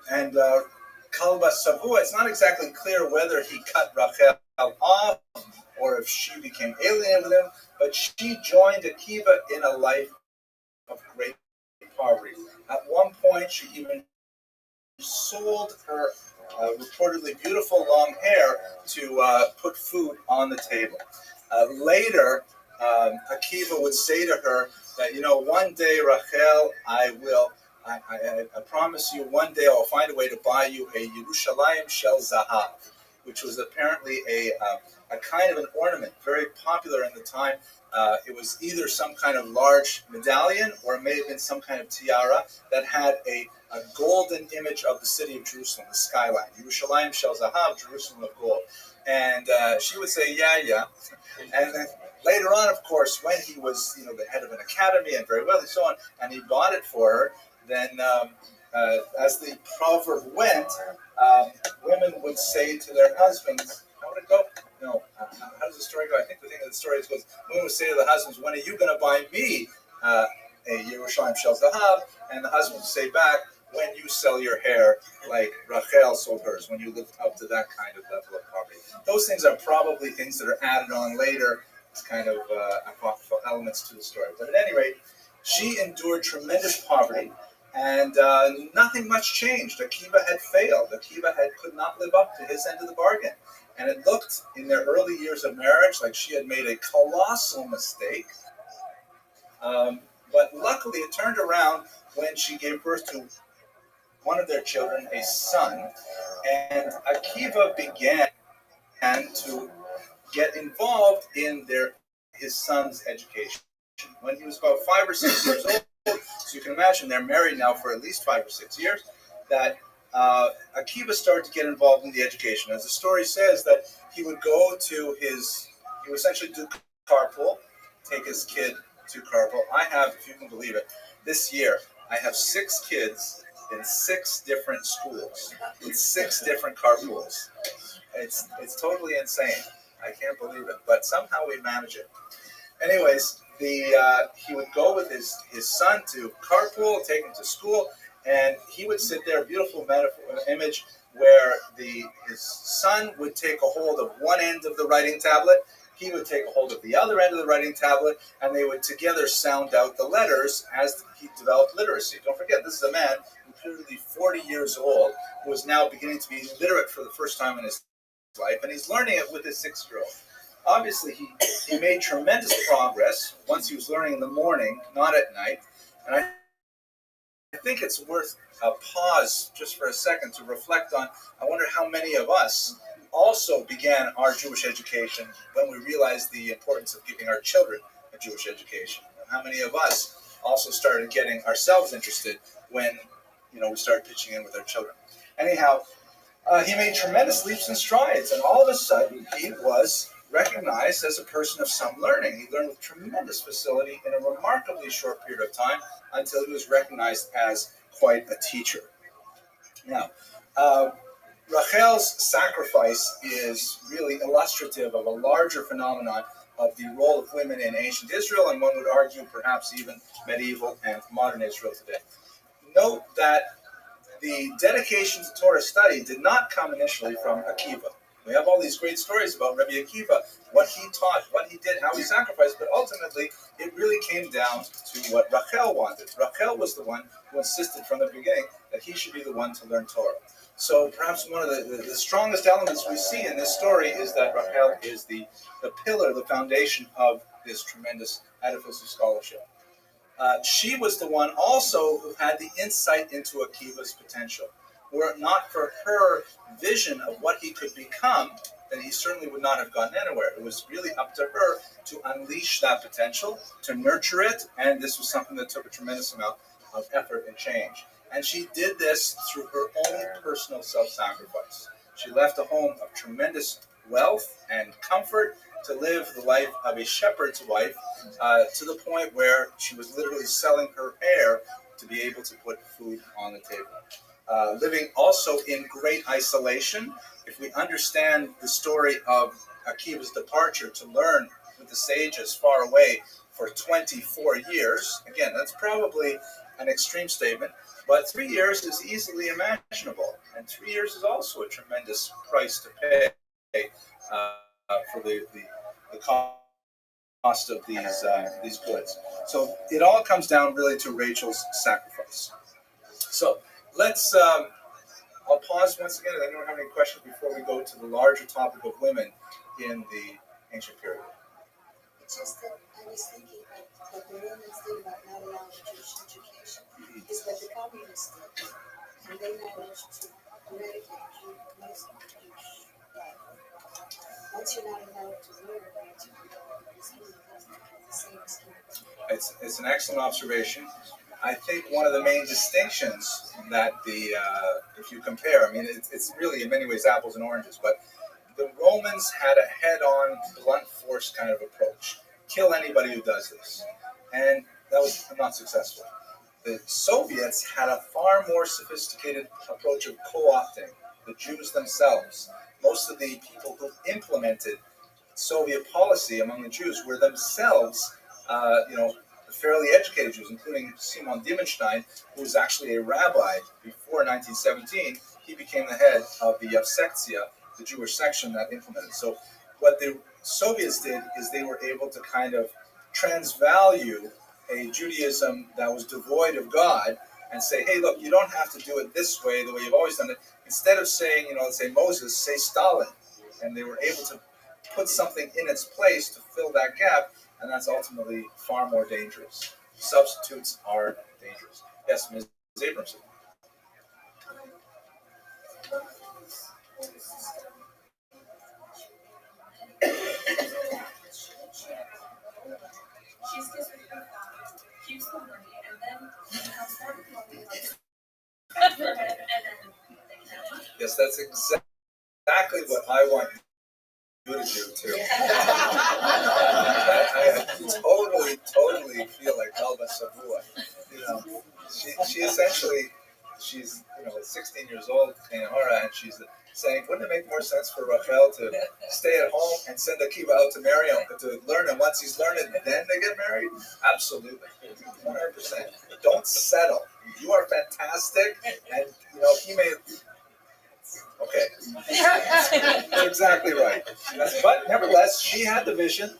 And Kalba Savua, it's not exactly clear whether he cut Rachel off or if she became alienated with him, but she joined Akiva in a life of great poverty. At one point, she even sold her reportedly beautiful long hair to put food on the table. Later, Akiva would say to her that, one day, Rachel, I promise you, one day I'll find a way to buy you a Yerushalayim Shel Zahav, which was apparently a kind of an ornament, very popular in the time. It was either some kind of large medallion or it may have been some kind of tiara that had a golden image of the city of Jerusalem, the skyline. Yerushalayim Shel Zahav, Jerusalem of gold. And she would say, yeah. And then later on, of course, when he was the head of an academy and very wealthy and so on, and he bought it for her, then as the proverb went, women would say to their husbands, how would it go? No, how does the story go? I think the thing of the story goes, women would say to the husbands, when are you going to buy me a Yerushalayim Shel Zahav? And the husband would say back, when you sell your hair like Rachel sold hers, when you live up to that kind of level of poverty. Those things are probably things that are added on later. It's kind of apocryphal elements to the story. But at any rate, she endured tremendous poverty, and nothing much changed. Akiva had failed. Akiva could not live up to his end of the bargain. And it looked, in their early years of marriage, like she had made a colossal mistake. But luckily, it turned around when she gave birth to one of their children, a son, and Akiva began to get involved in his son's education. When he was about 5 or 6 years old, so you can imagine they're married now for at least 5 or 6 years, that Akiva started to get involved in the education. As the story says, that he would he would essentially do carpool, take his kid to carpool. I have, if you can believe it, this year, I have 6 kids in 6 different schools, with 6 different carpools. It's totally insane. I can't believe it, but somehow we manage it. Anyways, he would go with his son to carpool, take him to school, and he would sit there, a beautiful image, where his son would take a hold of one end of the writing tablet, he would take a hold of the other end of the writing tablet, and they would together sound out the letters as he developed literacy. Don't forget, this is a man who's literally 40 years old, who is now beginning to be literate for the first time in his life, and he's learning it with his 6-year-old. Obviously, he made tremendous progress once he was learning in the morning, not at night. And I think it's worth a pause just for a second to reflect on, I wonder how many of us also began our Jewish education when we realized the importance of giving our children a Jewish education. And how many of us also started getting ourselves interested when we started pitching in with our children. Anyhow, he made tremendous leaps and strides, and all of a sudden he was recognized as a person of some learning. He learned with tremendous facility in a remarkably short period of time until he was recognized as quite a teacher. Now, Rachel's sacrifice is really illustrative of a larger phenomenon of the role of women in ancient Israel, and one would argue perhaps even medieval and modern Israel today. Note that the dedication to Torah study did not come initially from Akiva. We have all these great stories about Rabbi Akiva, what he taught, what he did, how he sacrificed, but ultimately it really came down to what Rachel wanted. Rachel was the one who insisted from the beginning that he should be the one to learn Torah. So perhaps one of the strongest elements we see in this story is that Rachel is the pillar, the foundation of this tremendous edifice of scholarship. She was the one also who had the insight into Akiva's potential. Were it not for her vision of what he could become, then he certainly would not have gone anywhere. It was really up to her to unleash that potential, to nurture it, and this was something that took a tremendous amount of effort and change. And she did this through her own personal self-sacrifice. She left a home of tremendous wealth and comfort to live the life of a shepherd's wife, to the point where she was literally selling her hair to be able to put food on the table. Living also in great isolation. If we understand the story of Akiva's departure to learn with the sages far away for 24 years, again, that's probably an extreme statement, but 3 years is easily imaginable. And 3 years is also a tremendous price to pay for the cost of these goods. So it all comes down really to Rachel's sacrifice. So let's, I'll pause once again. I don't have any questions before we go to the larger topic of women in the ancient period. It's just that I was thinking that the Romans did about not allowing Jewish education is that the communists did, and they managed to eradicate most of the Jewish life. Once you're not allowed to learn, it's really doesn't have the same experience. It's an excellent observation. I think one of the main distinctions that if you compare, I mean, it's really in many ways apples and oranges, but the Romans had a head-on, blunt force kind of approach. Kill anybody who does this. And that was not successful. The Soviets had a far more sophisticated approach of co-opting the Jews themselves. Most of the people who implemented Soviet policy among the Jews were themselves, fairly educated Jews, including Simon Dimenstein, who was actually a rabbi before 1917. He became the head of the Sektia, the Jewish section that implemented. So what the Soviets did is they were able to kind of transvalue a Judaism that was devoid of God and say, hey, look, you don't have to do it this way, the way you've always done it. Instead of saying, let's say Moses, say Stalin. And they were able to put something in its place to fill that gap, and that's ultimately far more dangerous. Substitutes are dangerous. Yes, Ms. Abramson. Yes, that's exactly what I want you to do too. I totally feel like Elba Savua. She essentially, she's 16 years old, and she's saying, wouldn't it make more sense for Rachel to stay at home and send Akiva out to marry him, to learn, and once he's learned it, then they get married? Absolutely, 100%. Don't settle. You are fantastic, and he may. Okay, you're exactly right. But nevertheless, she had the vision.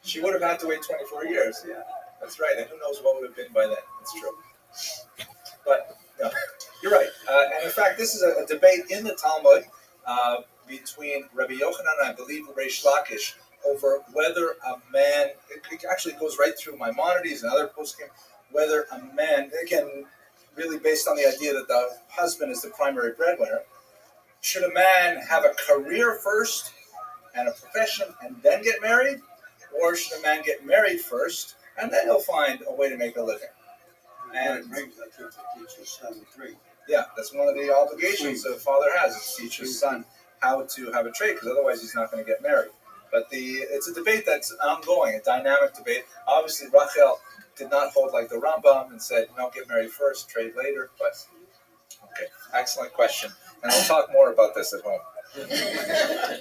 She would have had to wait 24 years. Yeah, that's right. And who knows what would have been by then? It's true. But no, you're right. And in fact, this is a debate in the Talmud between Rabbi Yochanan and I believe Reish Lakish over whether a man. It actually goes right through Maimonides and other poskim. Whether a man, again, really based on the idea that the husband is the primary breadwinner, should a man have a career first and a profession and then get married, or should a man get married first and then he'll find a way to make a living? And yeah, that's one of the obligations a father has, is to teach his son how to have a trade, because otherwise he's not going to get married. But it's a debate that's ongoing, a dynamic debate. Obviously, Rachel did not hold like the Rambam and said, get married first, trade later. But okay, excellent question. And we'll talk more about this at home.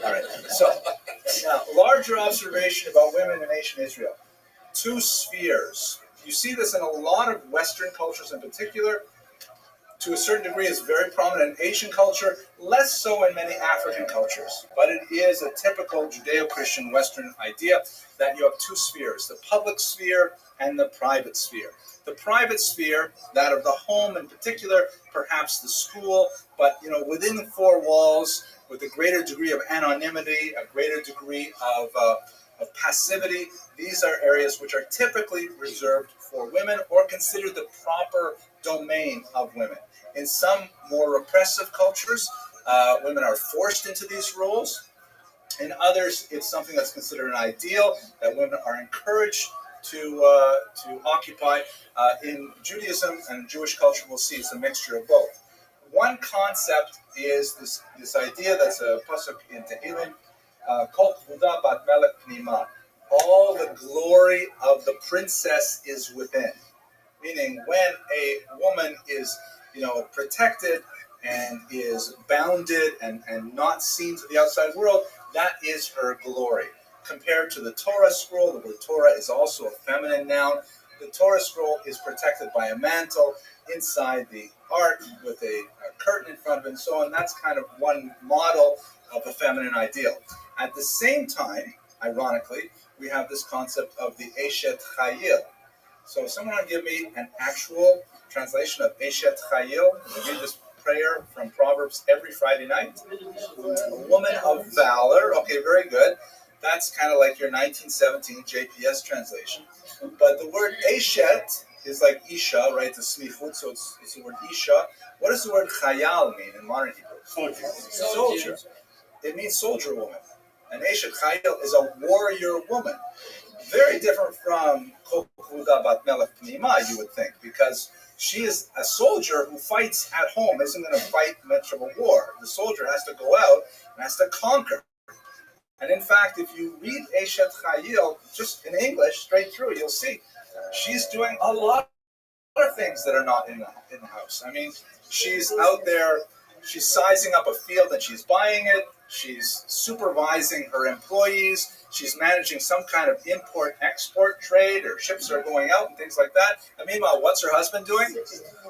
All right. So, now, larger observation about women in ancient Israel. 2 spheres. You see this in a lot of Western cultures in particular. to a certain degree, is very prominent in Asian culture, less so in many African cultures. But it is a typical Judeo-Christian Western idea that you have two spheres, the public sphere and the private sphere. The private sphere, that of the home in particular, perhaps the school, but within the four walls, with a greater degree of anonymity, a greater degree of passivity. These are areas which are typically reserved for women or considered the proper domain of women. In some more repressive cultures, women are forced into these roles. In others, it's something that's considered an ideal that women are encouraged to occupy. In Judaism and Jewish culture, we'll see it's a mixture of both. One concept is this idea that's a pasuk in Tehillim, Kol Kvuda Bat Melech Pnima. All the glory of the princess is within. Meaning, when a woman is, protected and is bounded and not seen to the outside world, that is her glory. Compared to the Torah scroll, the word Torah is also a feminine noun. The Torah scroll is protected by a mantle inside the ark with a curtain in front of it and so on. That's kind of one model of a feminine ideal. At the same time, ironically, we have this concept of the Eshet Chayil. So if someone want to give me an actual translation of Eshet Chayil, I read this prayer from Proverbs every Friday night. A woman of valor. Okay, very good. That's kind of like your 1917 JPS translation. But the word Eshet is like Isha, right? The smichut, so it's the word Isha. What does the word Chayal mean in modern Hebrew? Soldier. It means soldier woman. An Eshet Chayil is a warrior woman. Very different from Kol Kvuda Bat Melech Pnima, you would think, because she is a soldier who fights at home, isn't going to fight much of a war. The soldier has to go out and has to conquer. And in fact, if you read Eshet Chayil, just in English, straight through, you'll see she's doing a lot of things that are not in the house. I mean, she's out there, she's sizing up a field and she's buying it, she's supervising her employees, she's managing some kind of import-export trade, or ships are going out and things like that. And meanwhile, what's her husband doing?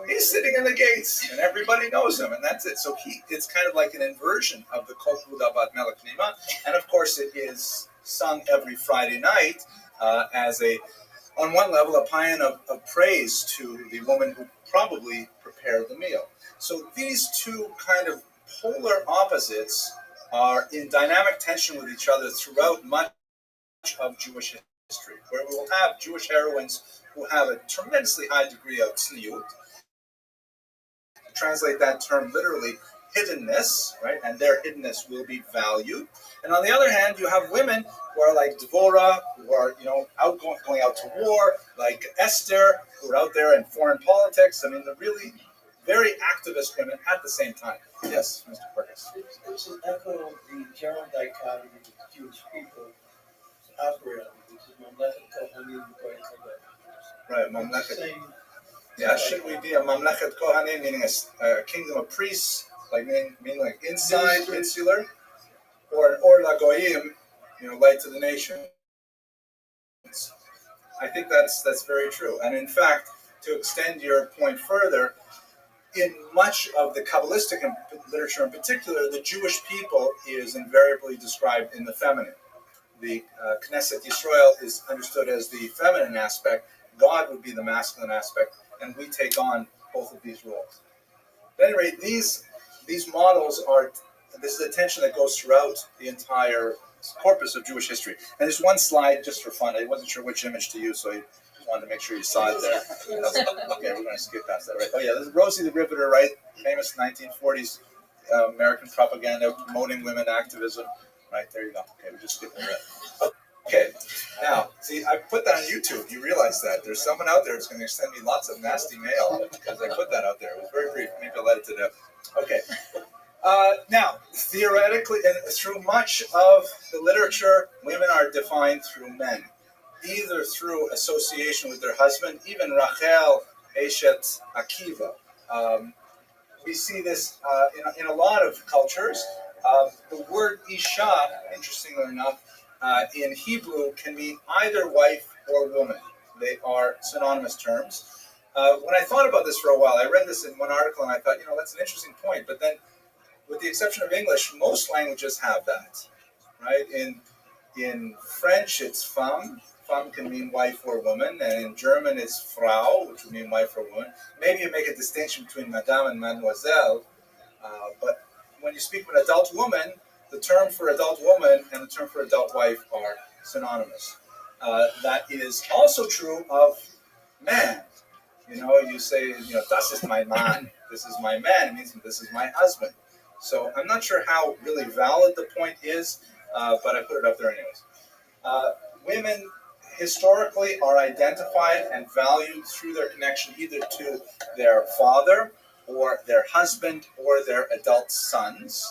He's sitting in the gates, and everybody knows him, and that's it. So it's kind of like an inversion of the Kol Kvuda Bat Melech Pnima, and of course it is sung every Friday night as on one level, a paean of praise to the woman who probably prepared the meal. So these two kind of polar opposites are in dynamic tension with each other throughout much of Jewish history, where we will have Jewish heroines who have a tremendously high degree of tzniut. Translate that term literally, hiddenness, right? And their hiddenness will be valued. And on the other hand, you have women who are like Devorah, who are, going out to war, like Esther, who are out there in foreign politics. I mean, the really very activist women at the same time. Yes, Mr. Perkins. It's an echo of the general dichotomy that Jewish people operate on, which is Mamlechet Kohanim and Right, Mamlechet. Yeah, should we be a Mamlechet Kohanim, meaning a kingdom of priests, meaning like inside, insular, or an Or LaGoyim, light to the nations? I think that's very true. And in fact, to extend your point further, in much of the Kabbalistic literature in particular, the Jewish people is invariably described in the feminine. The Knesset Yisrael is understood as the feminine aspect. God would be the masculine aspect, and we take on both of these roles. At any rate, these models this is a tension that goes throughout the entire corpus of Jewish history. And there's one slide, just for fun. I wasn't sure which image to use, so I wanted to make sure you saw it there. Okay, we're going to skip past that, right? Oh yeah, this is Rosie the Riveter, right? Famous 1940s American propaganda promoting women activism. Right, there you go. Okay, we're just skipping that. Okay, now, see, I put that on YouTube. You realize that. There's someone out there who's going to send me lots of nasty mail because I put that out there. It was very brief. Maybe I'll let it to death. Okay. Now, theoretically, and through much of the literature, women are defined through men, either through association with their husband, even Rachel, Eshet Akiva. We see this in a lot of cultures. The word Isha, interestingly enough, in Hebrew can mean either wife or woman. They are synonymous terms. When I thought about this for a while, I read this in one article and I thought, that's an interesting point. But then, with the exception of English, most languages have that, right? In French, it's femme. Femme can mean wife or woman, and in German, it's Frau, which would mean wife or woman. Maybe you make a distinction between madame and mademoiselle, but when you speak of an adult woman, the term for adult woman and the term for adult wife are synonymous. That is also true of man. You say, das ist mein Mann. This is my man. It means this is my husband. So I'm not sure how really valid the point is, but I put it up there anyways. Women historically are identified and valued through their connection either to their father or their husband or their adult sons.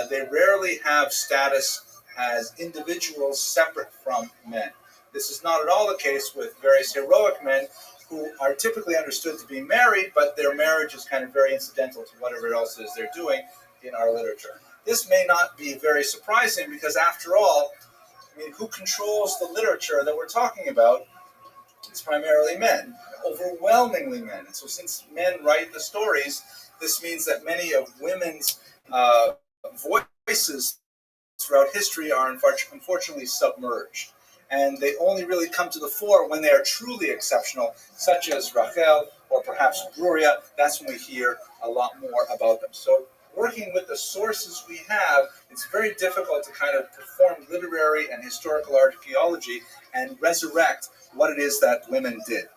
They rarely have status as individuals separate from men. This is not at all the case with various heroic men who are typically understood to be married, but their marriage is kind of very incidental to whatever else it is they're doing in our literature. This may not be very surprising because, after all, who controls the literature that we're talking about? It's primarily men, overwhelmingly men. And so since men write the stories, this means that many of women's voices throughout history are unfortunately submerged. And they only really come to the fore when they are truly exceptional, such as Rachel or perhaps Bruria. That's when we hear a lot more about them. So working with the sources we have, it's very difficult to kind of perform literary and historical archaeology and resurrect what it is that women did.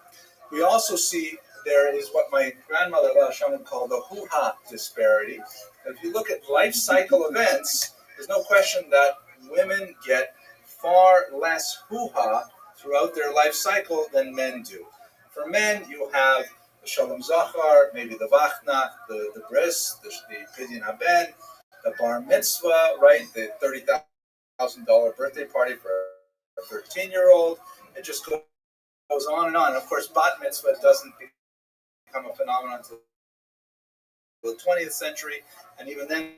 We also see there is what my grandmother would call the hoo-ha disparity. If you look at life cycle events, there's no question that women get far less hoo-ha throughout their life cycle than men do. For men, you have the Shalom Zachar, maybe the Vachna, the Bris, the Pidyon Haben, the Bar Mitzvah, right? The $30,000 birthday party for a 13-year-old. It just goes on and on. Of course, Bat Mitzvah doesn't become a phenomenon until the 20th century, and even then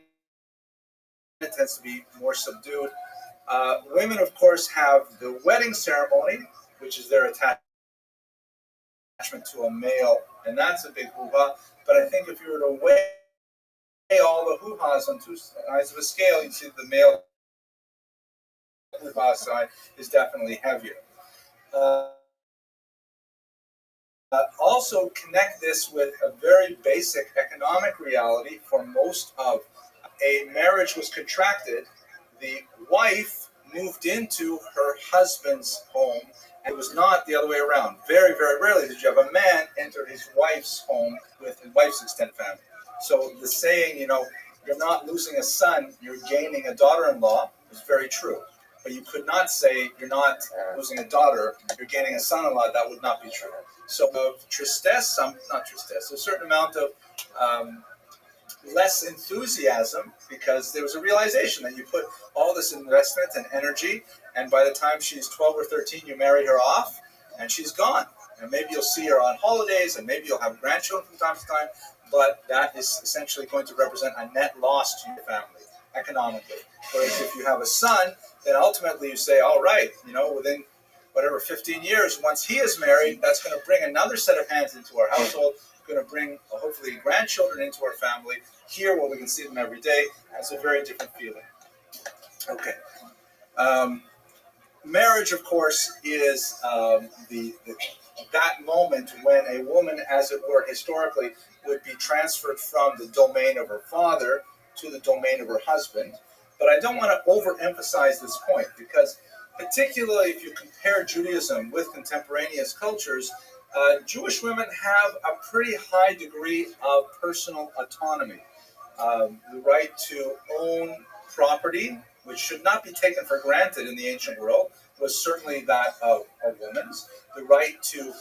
it tends to be more subdued. Women, of course, have the wedding ceremony, which is their attachment to a male, and that's a big hoo-ha. But I think if you were to weigh all the hoo-has on two sides of a scale, you'd see the male hoo-ha side is definitely heavier. Also connect this with a very basic economic reality. For most of a marriage was contracted, the wife moved into her husband's home. It was not the other way around. Very, very rarely did you have a man enter his wife's home with his wife's extended family. So the saying, you're not losing a son, you're gaining a daughter-in-law is very true. But you could not say you're not losing a daughter, you're gaining a son-in-law. That would not be true. So of tristesse, a certain amount of less enthusiasm, because there was a realization that you put all this investment and energy, and by the time she's 12 or 13, you marry her off, and she's gone. And maybe you'll see her on holidays, and maybe you'll have grandchildren from time to time, but that is essentially going to represent a net loss to your family, economically. Whereas if you have a son, then ultimately you say, all right, within whatever 15 years, once he is married, that's going to bring another set of hands into our household, going to bring hopefully grandchildren into our family here where we can see them every day. That's a very different feeling. Okay. Marriage, of course, is that moment when a woman, as it were, historically, would be transferred from the domain of her father to the domain of her husband. But I don't want to overemphasize this point, because particularly if you compare Judaism with contemporaneous cultures, Jewish women have a pretty high degree of personal autonomy. The right to own property, which should not be taken for granted in the ancient world, was certainly that of a woman's. The right to,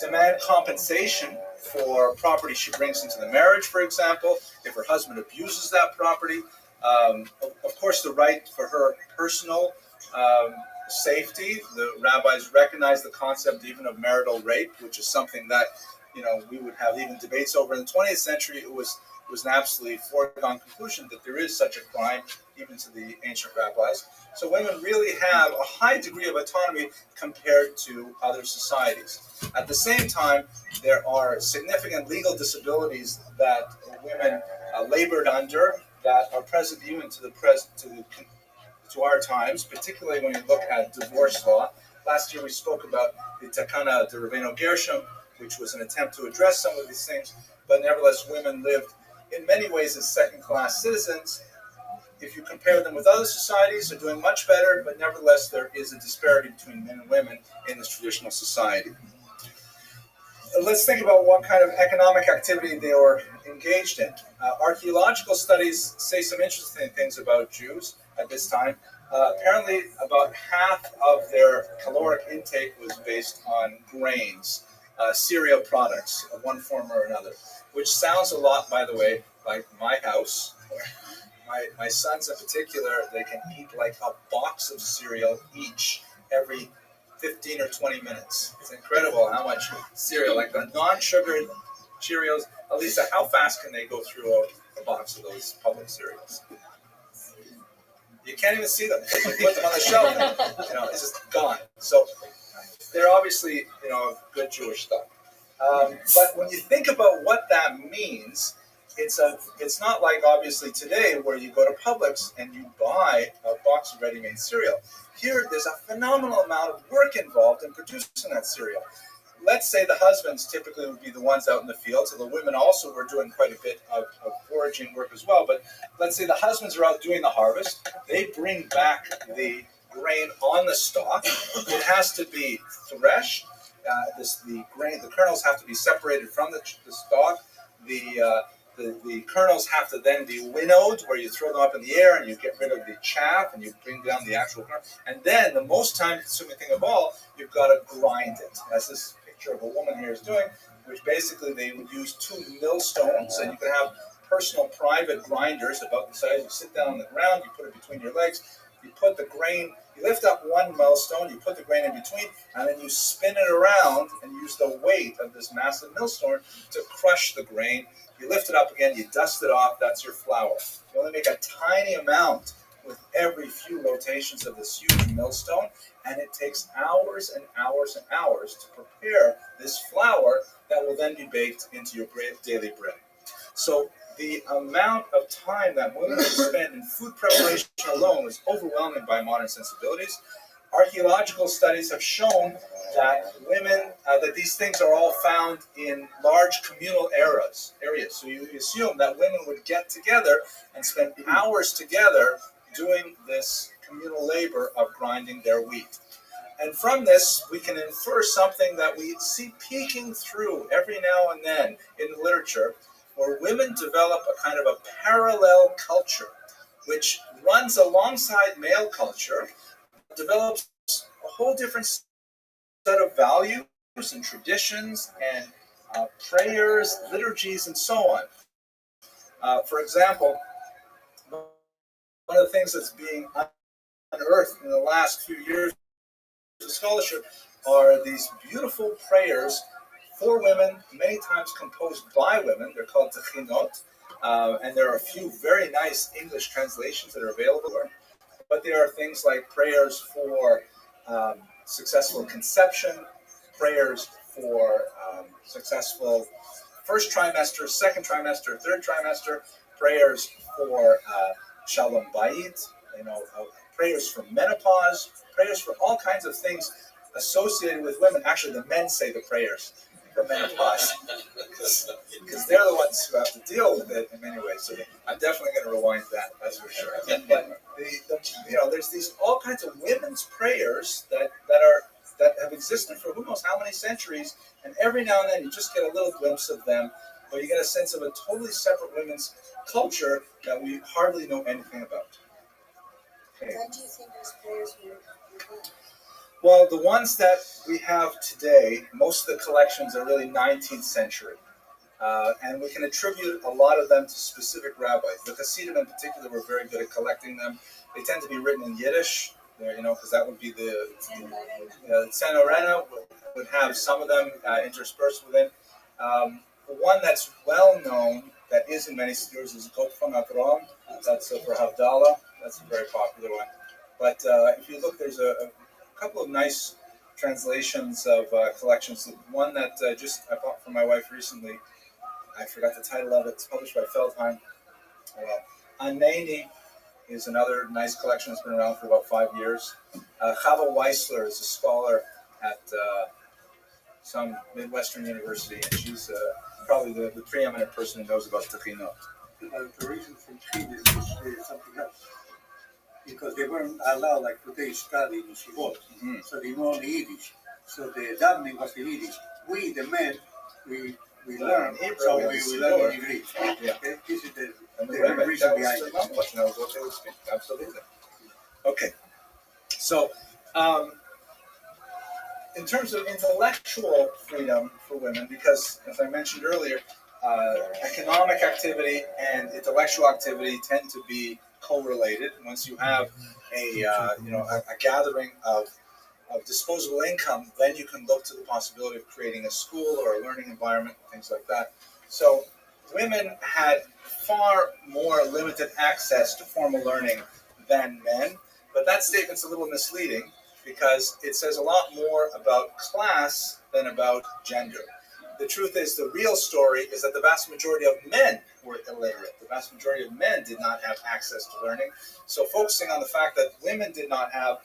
demand compensation for property she brings into the marriage, for example, if her husband abuses that property. Of course, the right for her personal safety. The rabbis recognize the concept even of marital rape, which is something that we would have even debates over in the 20th century. It was it was an absolutely foregone conclusion that there is such a crime, even to the ancient rabbis. So women really have a high degree of autonomy compared to other societies. At the same time, there are significant legal disabilities that women labored under that are present even to our times, particularly when you look at divorce law. Last year we spoke about the Takana de Rabbeinu Gershom, which was an attempt to address some of these things, but nevertheless women lived in many ways as second-class citizens. If you compare them with other societies, they're doing much better, but nevertheless there is a disparity between men and women in this traditional society. Let's think about what kind of economic activity they were engaged in. Archaeological studies say some interesting things about Jews at this time. Apparently, about half of their caloric intake was based on grains, cereal products of one form or another, which sounds a lot, by the way, like my house. My sons in particular, they can eat like a box of cereal each every 15 or 20 minutes. It's incredible how much cereal, like the non-sugared Cheerios. Elisa, how fast can they go through a box of those public cereals? You can't even see them. You put them on the shelf, and, it's just gone. So they're obviously, good Jewish stuff. But when you think about what that means, it's not like obviously today where you go to Publix and you buy a box of ready-made cereal. Here, there's a phenomenal amount of work involved in producing that cereal. Let's say the husbands typically would be the ones out in the field, so the women also were doing quite a bit of foraging work as well. But let's say the husbands are out doing the harvest. They bring back the grain on the stalk. It has to be threshed. The kernels have to be separated from the stalk. The kernels have to then be winnowed, where you throw them up in the air and you get rid of the chaff and you bring down the actual kernel. And then the most time-consuming thing of all, you've got to grind it, as this picture of a woman here is doing, which basically they would use 2 millstones, and you can have personal private grinders about the size. You sit down on the ground, you put it between your legs, you put the grain, you lift up one millstone, you put the grain in between, and then you spin it around and use the weight of this massive millstone to crush the grain. You lift it up again, you dust it off, that's your flour. You only make a tiny amount with every few rotations of this huge millstone, and it takes hours and hours and hours to prepare this flour that will then be baked into your daily bread. So the amount of time that women spend in food preparation alone is overwhelming by modern sensibilities. Archaeological studies have shown that that these things are all found in large communal areas. So you assume that women would get together and spend hours together doing this communal labor of grinding their wheat. And from this, we can infer something that we see peeking through every now and then in the literature, where women develop a kind of a parallel culture, which runs alongside male culture, develops a whole different set of values and traditions and prayers, liturgies, and so on. For example, one of the things that's being unearthed in the last few years of scholarship are these beautiful prayers for women, many times composed by women. They're called techinot, and there are a few very nice English translations that are available. But there are things like prayers for successful conception, prayers for successful first trimester, second trimester, third trimester, prayers for shalom bayit, prayers for menopause, prayers for all kinds of things associated with women. Actually, the men say the prayers for menopause because they're the ones who have to deal with it in many ways. So I'm definitely going to rewind that, that's for sure. But there's these all kinds of women's prayers that have existed for who knows how many centuries, and every now and then you just get a little glimpse of them, but you get a sense of a totally separate women's culture that we hardly know anything about. Okay. When do you think those prayers were done? Well, the ones that we have today, most of the collections are really 19th century. And we can attribute a lot of them to specific rabbis. The Hasidim in particular were very good at collecting them. They tend to be written in Yiddish, because that would be the Tzena Orena would have some of them interspersed within. The one that's well known that is in many sidurs is Got from Avram. That's for Havdalah. That's a very popular one. But if you look, there's a couple of nice translations of collections. One that I bought for my wife recently. I forgot the title of it. It's published by Feldheim. Aneni is another nice collection that's been around for about 5 years. Chava Weissler is a scholar at some Midwestern university, and she's probably the preeminent person who knows about Techinot. The reason for Sweden is something else. Because they weren't allowed, like today, study in Yeshivot. Mm-hmm. So they know only Yiddish. So the davening was in Yiddish. We, the men, we learn, Hebrew, so we we learn in Greek. Yeah. Okay? This is the women, reason that behind was it. the language, and that was what they would speak. Absolutely. Okay. So, in terms of intellectual freedom for women, because as I mentioned earlier, economic activity and intellectual activity tend to be correlated. Once you have a gathering of disposable income, then you can look to the possibility of creating a school or a learning environment, things like that. So women had far more limited access to formal learning than men, but that statement's a little misleading because it says a lot more about class than about gender. The truth is, the real story is that the vast majority of men were illiterate. The vast majority of men did not have access to learning. So focusing on the fact that women did not have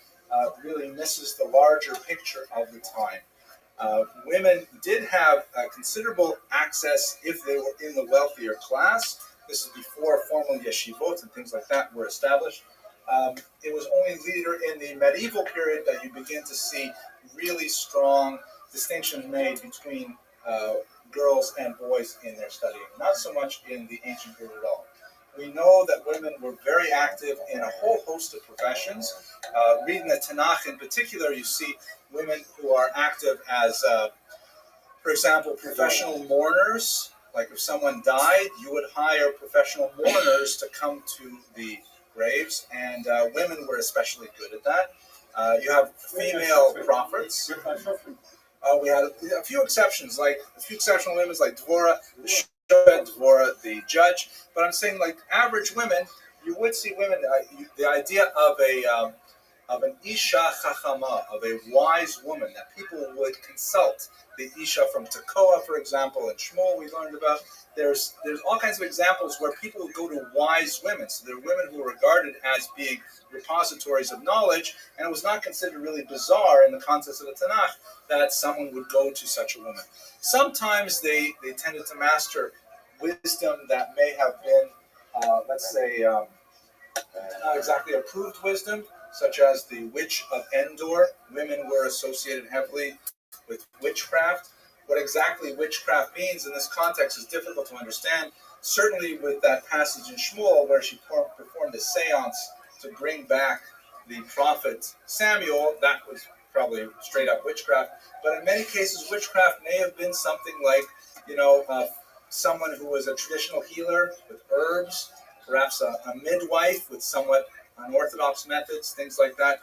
really misses the larger picture of the time. Women did have considerable access if they were in the wealthier class. This is before formal yeshivot and things like that were established. It was only later in the medieval period that you begin to see really strong distinctions made between girls and boys in their studying, not so much in the ancient period at all. We know that women were very active in a whole host of professions. Reading the Tanakh in particular, you see women who are active as, for example, professional mourners. Like if someone died, you would hire professional mourners to come to the graves, and women were especially good at that. You have female prophets. We had a few exceptions, like a few exceptional women like Dvorah, the Shofet, Dvorah, the judge. But I'm saying, like average women, you would see women. The idea of an Isha Chachama, of a wise woman that people would consult. The Isha from Tekoa, for example, and Shmuel we learned about. There's all kinds of examples where people would go to wise women. So there are women who were regarded as being repositories of knowledge, and it was not considered really bizarre in the context of the Tanakh that someone would go to such a woman. Sometimes they tended to master wisdom that may have been, let's say, not exactly approved wisdom, such as the witch of Endor. Women were associated heavily with witchcraft. What exactly witchcraft means in this context is difficult to understand. Certainly with that passage in Shmuel where she performed a seance to bring back the prophet Samuel, that was probably straight up witchcraft. But in many cases, witchcraft may have been something like, someone who was a traditional healer with herbs, perhaps a midwife with somewhat unorthodox methods, things like that.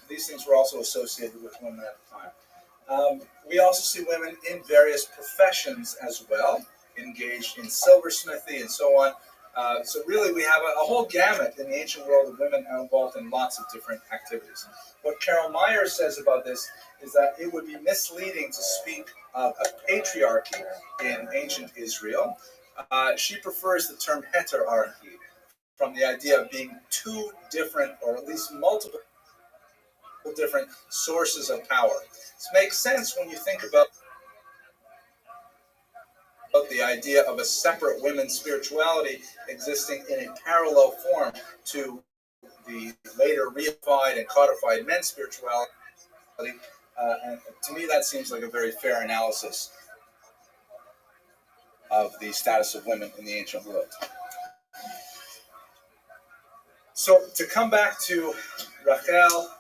These things were also associated with women at the time. We also see women in various professions as well, engaged in silversmithy and so on. So really we have a whole gamut in the ancient world of women involved in lots of different activities. What Carol Meyer says about this is that it would be misleading to speak of a patriarchy in ancient Israel. She prefers the term heterarchy from the idea of being two different, or at least multiple different sources of power. This makes sense when you think about the idea of a separate women's spirituality existing in a parallel form to the later reified and codified men's spirituality. And to me, that seems like a very fair analysis of the status of women in the ancient world. So to come back to Rachel,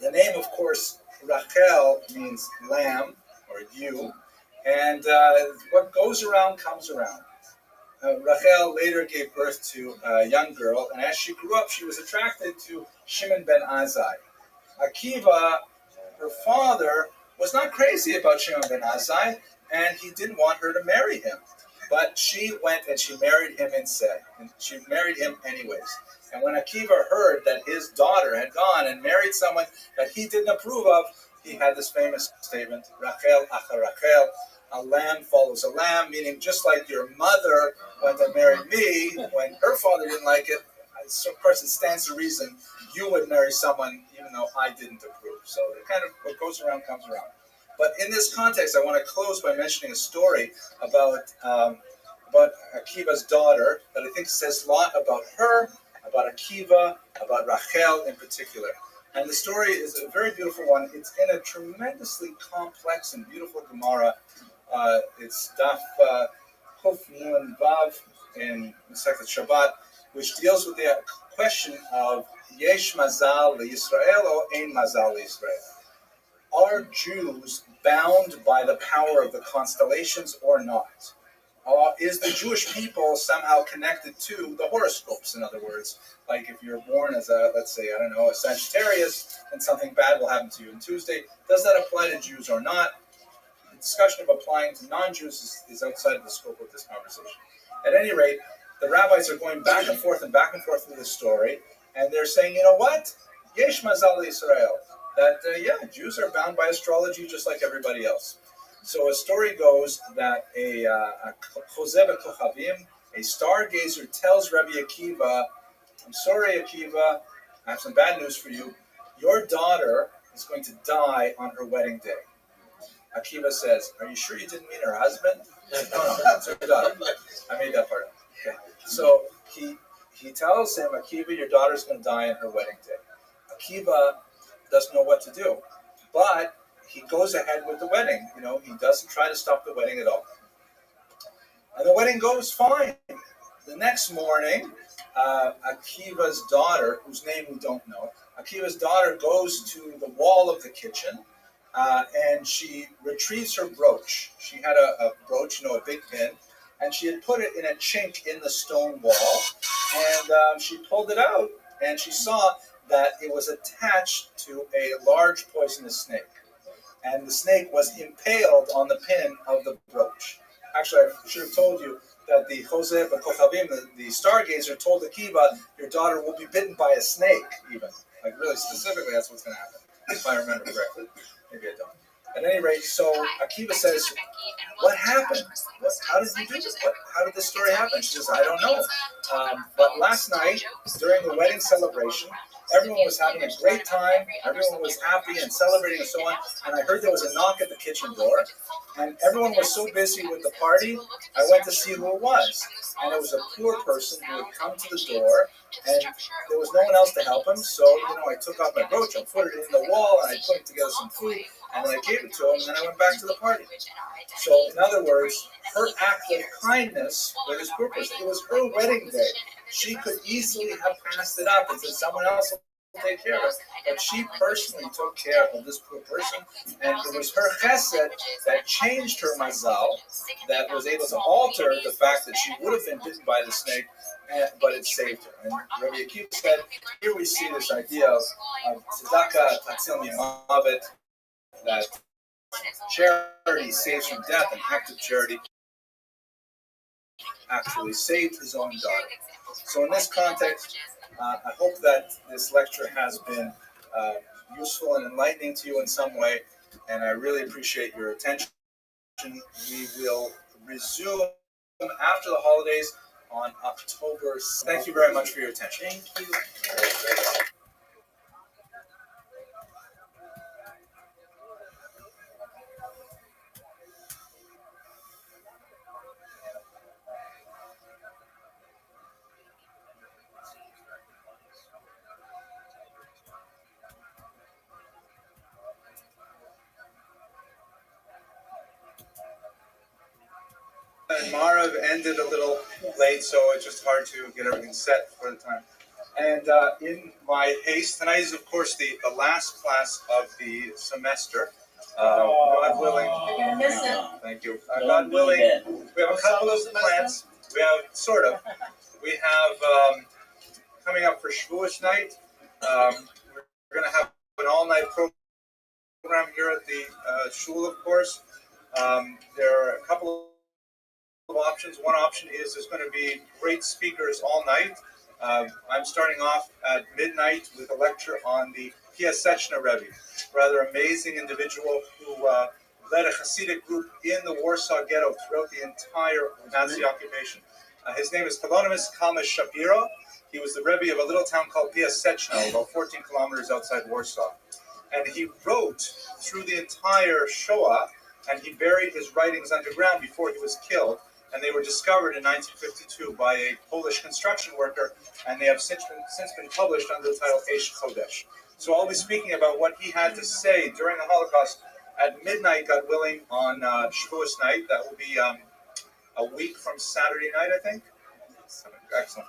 the name, of course, Rachel means lamb or ewe, and what goes around comes around. Rachel later gave birth to a young girl, and as she grew up, she was attracted to Shimon ben Azai. Akiva, her father, was not crazy about Shimon ben Azai, and he didn't want her to marry him. But she went and she married him instead. And she married him anyways. And when Akiva heard that his daughter had gone and married someone that he didn't approve of, he had this famous statement, Rachel achar Rachel, a lamb follows a lamb, meaning just like your mother went and married me when her father didn't like it, so of course it stands to reason you would marry someone even though I didn't approve. So it kind of, what goes around comes around. But in this context, I want to close by mentioning a story about Akiva's daughter that I think says a lot about her, about Akiva, about Rachel in particular. And the story is a very beautiful one. It's in a tremendously complex and beautiful Gemara. It's Daf Kuf Nun Vav in Masechet Shabbat, which deals with the question of Yesh Mazal LeYisrael or Ein Mazal LeYisrael. Are Jews bound by the power of the constellations or not? Is the Jewish people somehow connected to the horoscopes, in other words? Like if you're born as a, let's say, I don't know, a Sagittarius, and something bad will happen to you on Tuesday, does that apply to Jews or not? The discussion of applying to non-Jews is outside of the scope of this conversation. At any rate, the rabbis are going back and forth through this story, and they're saying, you know what? Yesh mazal Israel. That, Jews are bound by astrology just like everybody else. So a story goes that a Chozeh Kochavim, a stargazer, tells Rabbi Akiva, I'm sorry, Akiva, I have some bad news for you. Your daughter is going to die on her wedding day. Akiva says, are you sure you didn't mean her husband? No, it's her daughter. I made that part up. Okay. So he tells him, Akiva, your daughter's going to die on her wedding day. Akiva doesn't know what to do. But he goes ahead with the wedding. He doesn't try to stop the wedding at all. And the wedding goes fine. The next morning, Akiva's daughter, whose name we don't know, Akiva's daughter goes to the wall of the kitchen and she retrieves her brooch. She had a brooch, a big pin, and she had put it in a chink in the stone wall. And she pulled it out and she saw that it was attached to a large poisonous snake. And the snake was impaled on the pin of the brooch. Actually, I should have told you that the Chozeh Kochavim, the stargazer, told Akiva, your daughter will be bitten by a snake, even. Like really specifically, that's what's going to happen, if I remember correctly. Maybe I don't. At any rate, so Akiva says, what happened? How did you do this? How did this story happen? She says, I don't know. But last night, during the wedding celebration, everyone was having a great time. Everyone was happy and celebrating and so on. And I heard there was a knock at the kitchen door. And everyone was so busy with the party, I went to see who it was. And it was a poor person who had come to the door. And there was no one else to help him. So, I took off my brooch, I put it in the wall, and I put together some food. And then I gave it to him, and then I went back to the party. So, in other words, her act of kindness for this poor person, it was her wedding day. She could easily have passed it up and said someone else will take care of it. But she personally took care of this poor person, and it was her chesed that changed her mazal, that was able to alter the fact that she would have been bitten by the snake, but it saved her. And Rabbi Akiva said, here we see this idea of tzedakah tatzil mimavet, that charity saves from death, and active charity actually saved his own daughter. So in this context, I hope that this lecture has been useful and enlightening to you in some way, and I really appreciate your attention. We will resume after the holidays on October 6th. Thank you very much for your attention. Thank you. And Marav ended a little late, so it's just hard to get everything set for the time. And in my haste, tonight is, of course, the last class of the semester. God willing. You're going to miss it. Thank you. God willing, we have a couple of plans. We have, sort of, we have, coming up for Shavuos night, we're going to have an all-night program here at the shul, of course. There are a couple options. One option is there's going to be great speakers all night. I'm starting off at midnight with a lecture on the Piaseczna Rebbe, rather amazing individual who led a Hasidic group in the Warsaw Ghetto throughout the entire Nazi occupation. His name is Kalonimus Kalmas Shapiro. He was the Rebbe of a little town called Piaseczna, about 14 kilometers outside Warsaw. And he wrote through the entire Shoah, and he buried his writings underground before he was killed. And they were discovered in 1952 by a Polish construction worker, and they have since been published under the title Eish Chodesh. So I'll be speaking about what he had to say during the Holocaust at midnight, God willing, on Shavuos night. That will be a week from Saturday night, I think. Excellent.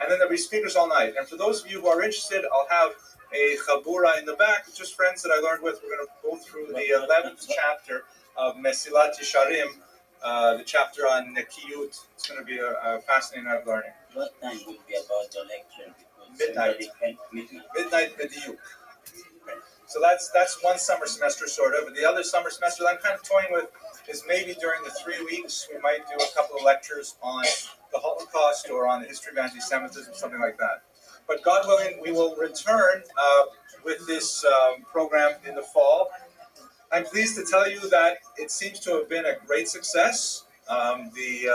And then there'll be speakers all night. And for those of you who are interested, I'll have a chabura in the back, just friends that I learned with. We're going to go through the 11th chapter of Mesilat Yesharim, the chapter on Nekiyut. It's going to be a fascinating night of learning. What time will be about the lecture? Midnight B'diyuk. So that's one summer semester, sort of. And the other summer semester that I'm kind of toying with is maybe during the 3 weeks, we might do a couple of lectures on the Holocaust or on the history of anti-Semitism, something like that. But God willing, we will return with this program in the fall. I'm pleased to tell you that it seems to have been a great success. The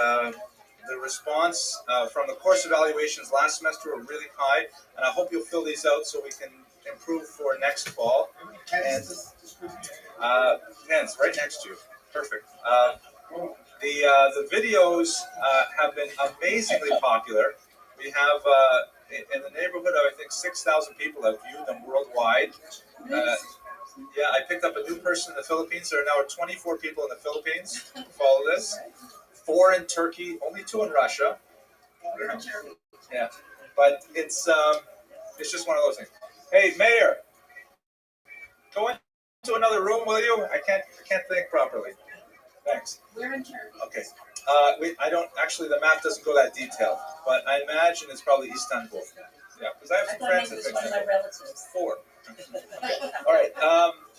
response from the course evaluations last semester were really high, and I hope you'll fill these out so we can improve for next fall. And Pens, right next to you. Perfect. The videos have been amazingly popular. We have in the neighborhood of, I think, 6,000 people have viewed them worldwide. Yeah, I picked up a new person in the Philippines. There are now 24 people in the Philippines who follow this. 4 in Turkey, only 2 in Russia. Yeah, but it's just one of those things. Hey, Mayor, go into another room, will you? I can't think properly. Thanks. We're in charge. Okay. I don't actually. The map doesn't go that detailed, but I imagine it's probably Istanbul. Yeah, because I have some friends that think one of my relatives. 4. Okay. All right.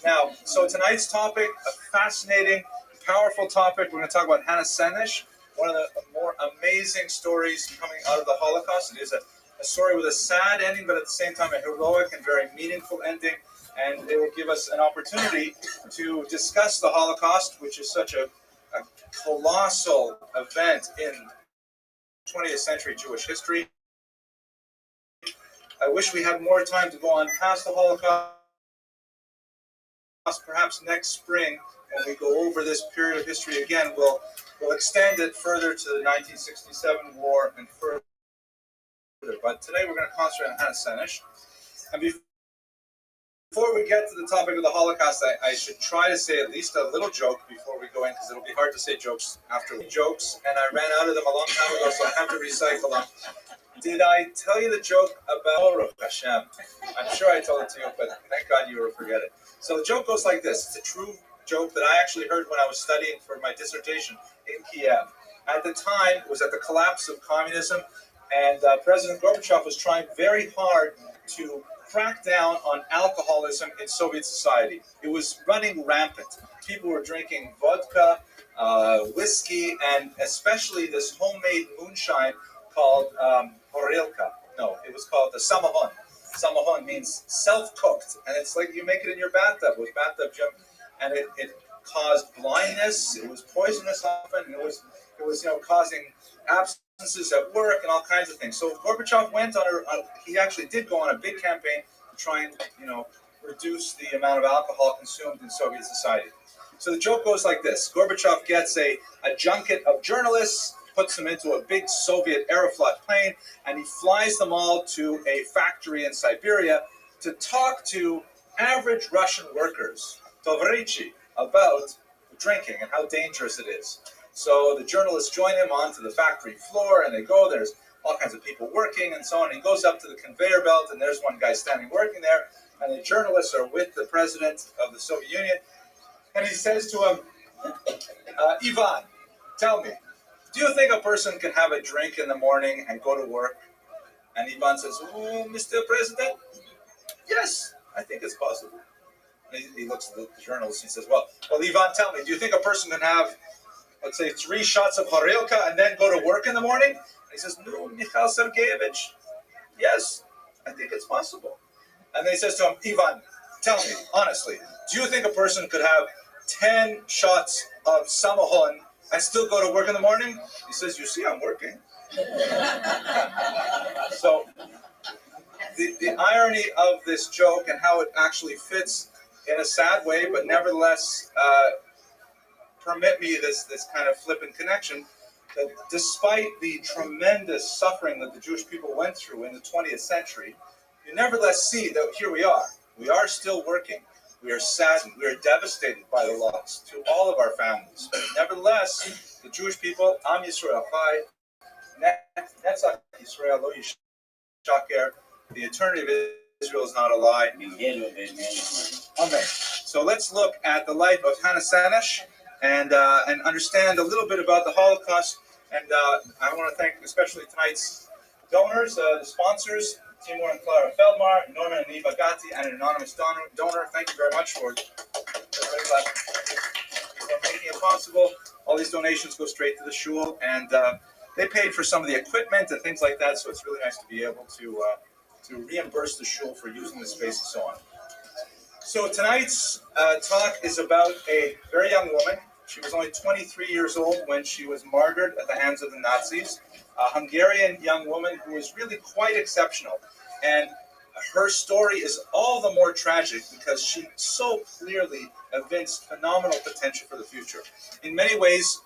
Now, so tonight's topic, a fascinating, powerful topic. We're going to talk about Hannah Senesh, one of the more amazing stories coming out of the Holocaust. It is a story with a sad ending, but at the same time a heroic and very meaningful ending. And it will give us an opportunity to discuss the Holocaust, which is such a colossal event in 20th century Jewish history. I wish we had more time to go on past the Holocaust. Perhaps next spring, when we go over this period of history again, we'll extend it further to the 1967 war and further. But today we're going to concentrate on Hannah Senesh. And before we get to the topic of the Holocaust, I should try to say at least a little joke before we go in, because it'll be hard to say jokes after jokes, and I ran out of them a long time ago, so I have to recycle them. Did I tell you the joke about Baruch Hashem? I'm sure I told it to you, but thank God you will forget it. So the joke goes like this. It's a true joke that I actually heard when I was studying for my dissertation in Kiev. At the time, it was at the collapse of communism, and President Gorbachev was trying very hard to crack down on alcoholism in Soviet society. It was running rampant. People were drinking vodka, whiskey, and especially this homemade moonshine called Horilka. No, it was called the Samahon. Samahon means self-cooked, and it's like you make it in your bathtub with bathtub gym, and it caused blindness. It was poisonous often. It was causing absences at work and all kinds of things. So Gorbachev went he actually did go on a big campaign to try and reduce the amount of alcohol consumed in Soviet society. So the joke goes like this: Gorbachev gets a junket of journalists, puts them into a big Soviet Aeroflot plane, and he flies them all to a factory in Siberia to talk to average Russian workers, Tovarichi, about drinking and how dangerous it is. So the journalists join him onto the factory floor, and they go, there's all kinds of people working and so on. He goes up to the conveyor belt, and there's one guy standing working there, and the journalists are with the president of the Soviet Union, and he says to him, Ivan, tell me, do you think a person can have a drink in the morning and go to work? And Ivan says, oh, Mr. President, yes, I think it's possible. And he looks at the journalist and he says, well, Ivan, tell me, do you think a person can have, let's let's say 3 shots of horilka and then go to work in the morning? And he says, no, Mikhail Sergeyevich, yes, I think it's possible. And then he says to him, Ivan, tell me, honestly, do you think a person could have 10 shots of samahon and still go to work in the morning? He says, you see, I'm working. So the irony of this joke and how it actually fits in a sad way, but nevertheless permit me this kind of flippant connection, that despite the tremendous suffering that the Jewish people went through in the 20th century, you nevertheless see that here we are. We are still working. We are saddened. We are devastated by the loss to all of our families. Nevertheless, the Jewish people, Am Yisrael Chai, Netzach Yisrael Lo Yishaker, the eternity of Israel is not a lie. Amen. So let's look at the life of Hannah Sanesh and understand a little bit about the Holocaust. And I want to thank especially tonight's donors, the sponsors, Timur and Clara Feldmar, Norman and Eva Gatti, and an anonymous donor. Thank you very much for making it possible. All these donations go straight to the shul, and they paid for some of the equipment and things like that, so it's really nice to be able to reimburse the shul for using the space and so on. So tonight's talk is about a very young woman. She was only 23 years old when she was martyred at the hands of the Nazis. A Hungarian young woman who was really quite exceptional. And her story is all the more tragic because she so clearly evinced phenomenal potential for the future. In many ways,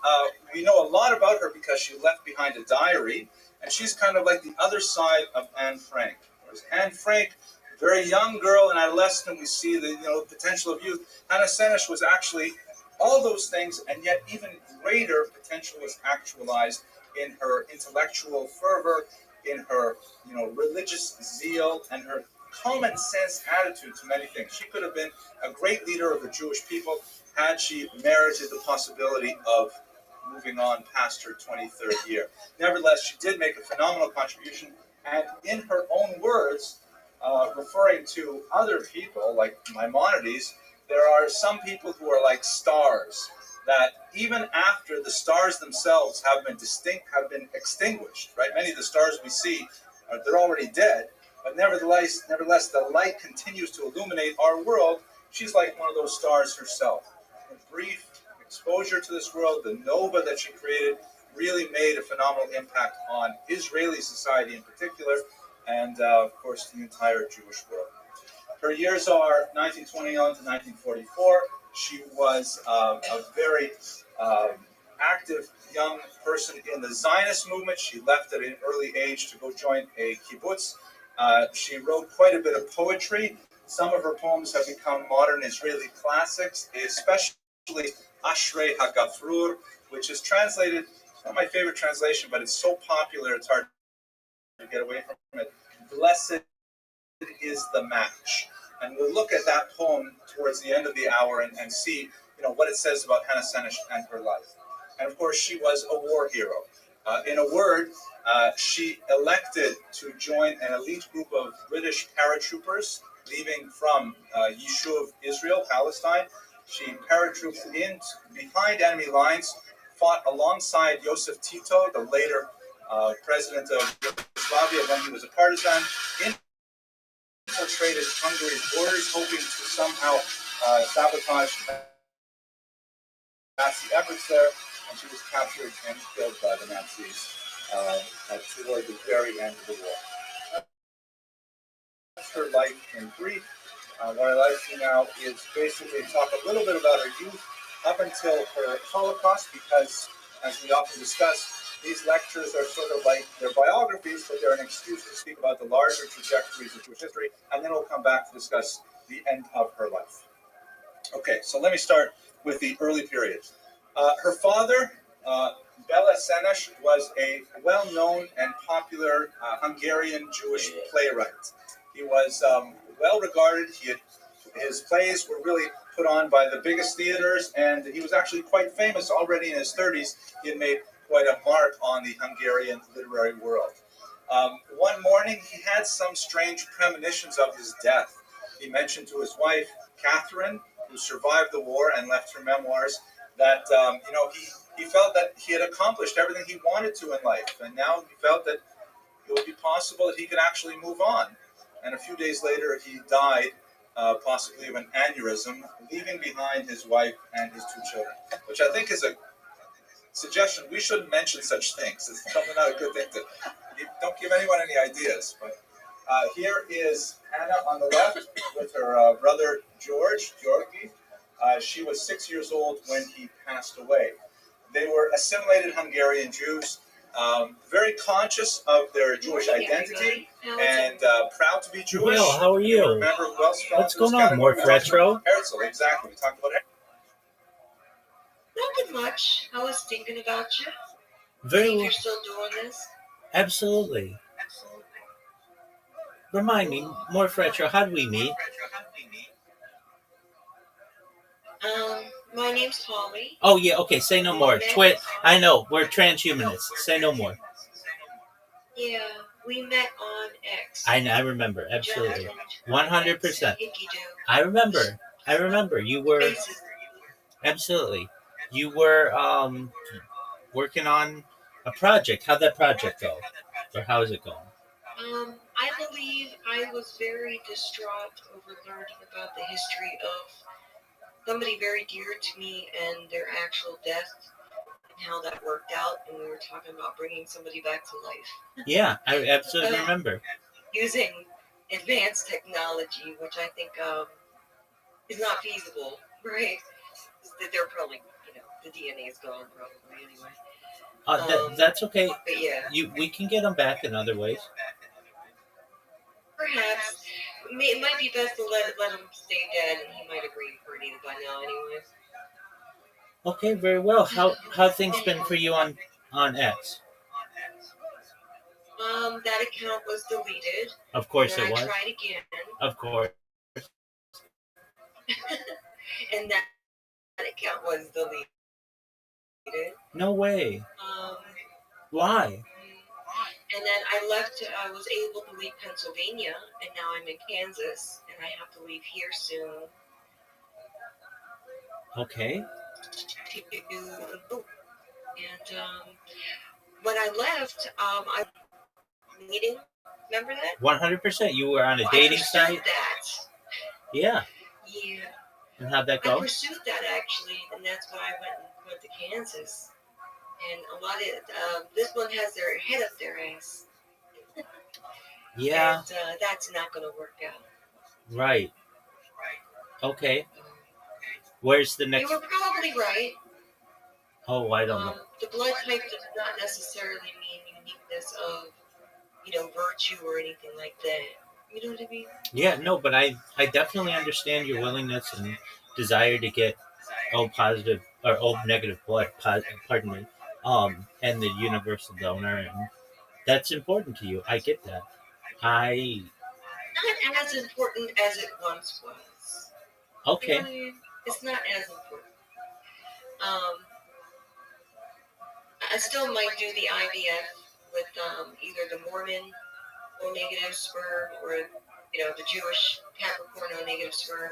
we know a lot about her because she left behind a diary, and she's kind of like the other side of Anne Frank. Whereas Anne Frank, a very young girl and adolescent, we see the potential of youth. Hannah Sanesh was actually all those things, and yet even greater potential was actualized in her intellectual fervor, in her religious zeal, and her common sense attitude to many things. She could have been a great leader of the Jewish people had she merited the possibility of moving on past her 23rd year. Nevertheless, she did make a phenomenal contribution, and in her own words, referring to other people like Maimonides, there are some people who are like stars, that even after the stars themselves have been extinguished, right? Many of the stars we see, they're already dead, but nevertheless, the light continues to illuminate our world. She's like one of those stars herself. Her brief exposure to this world, the nova that she created, really made a phenomenal impact on Israeli society in particular, and of course the entire Jewish world. Her years are 1921 to 1944. She was a very active young person in the Zionist movement. She left at an early age to go join a kibbutz. She wrote quite a bit of poetry. Some of her poems have become modern Israeli classics, especially Ashrei HaGafrur, which is translated, it's not my favorite translation, but it's so popular it's hard to get away from it. Blessed is the match. And we'll look at that poem towards the end of the hour and see what it says about Hannah Sanesh and her life. And of course, she was a war hero. In a word, she elected to join an elite group of British paratroopers leaving from Yishuv, Israel, Palestine. She paratrooped in behind enemy lines, fought alongside Joseph Tito, the later president of Yugoslavia when he was a partisan, infiltrated Hungary's borders, hoping to somehow sabotage Nazi efforts there, and she was captured and killed by the Nazis toward the very end of the war. That's her life in brief. What I'd like to now is basically talk a little bit about her youth up until her Holocaust, because, as we often discuss, these lectures are sort of like, they're biographies, but they're an excuse to speak about the larger trajectories of Jewish history, and then we'll come back to discuss the end of her life. Okay, so let me start with the early period. Her father, Bela Sanesh, was a well-known and popular Hungarian Jewish playwright. He was well-regarded. His plays were really put on by the biggest theaters, and he was actually quite famous already in his 30s. He had made quite a mark on the Hungarian literary world. One morning, he had some strange premonitions of his death. He mentioned to his wife, Catherine, who survived the war and left her memoirs, that he felt that he had accomplished everything he wanted to in life, and now he felt that it would be possible that he could actually move on. And a few days later, he died, possibly of an aneurysm, leaving behind his wife and his 2 children, which I think is a suggestion. We shouldn't mention such things. It's probably not a good thing to. Don't give anyone any ideas. But here is Hannah on the left with her brother Georgi. She was 6 years old when he passed away. They were assimilated Hungarian Jews, very conscious of their Jewish identity and proud to be Jewish. Well, how are you? Remember who else fell What's into this going on, category? Morph Retro? Herzl, exactly. We talked about Nothing much. I was thinking about you. Very Think well. you're still doing this? Absolutely. Remind me, Morph Retro, how did we meet? My name's Holly. Oh, yeah, okay, say no more. I know, we're transhumanists. Say no more. Yeah, we met on X. I remember, absolutely. 100%. I remember. You were, absolutely. You were working on a project. How'd that project go? Or how is it going? I believe I was very distraught over learning about the history of somebody very dear to me and their actual death and how that worked out. And we were talking about bringing somebody back to life. Yeah, I absolutely remember. Using advanced technology, which I think is not feasible, right? They're probably, the DNA is gone probably anyway. That's okay. But yeah. We can get them back in other ways. Perhaps. It might be best to let him stay dead, and he might agree pretty by now anyway. Okay, very well. How things been for you on X? That account was deleted. Of course and it was. I tried again. Of course. And that account was deleted. No way. Why? And then I was able to leave Pennsylvania, and now I'm in Kansas, and I have to leave here soon. Okay. And when I left, I meeting. Remember that? 100%. You were on a dating site? That. Yeah. Yeah. And how'd that go? I pursued that actually, and that's why I went to Kansas. And a lot of this one has their head up their ass. Yeah. And that's not going to work out. Right. Okay. Where's the next? You were probably right. Oh, I don't know. The blood type does not necessarily mean uniqueness of, virtue or anything like that. You know what I mean? Yeah, no, but I definitely understand your willingness and desire to get O positive or O negative blood. Pardon me. And the universal donor, and that's important to you. I get that. Not as important as it once was. Okay. You know what I mean? It's not as important. I still might do the IVF with either the Mormon O negative sperm or the Jewish Capricorn O negative sperm.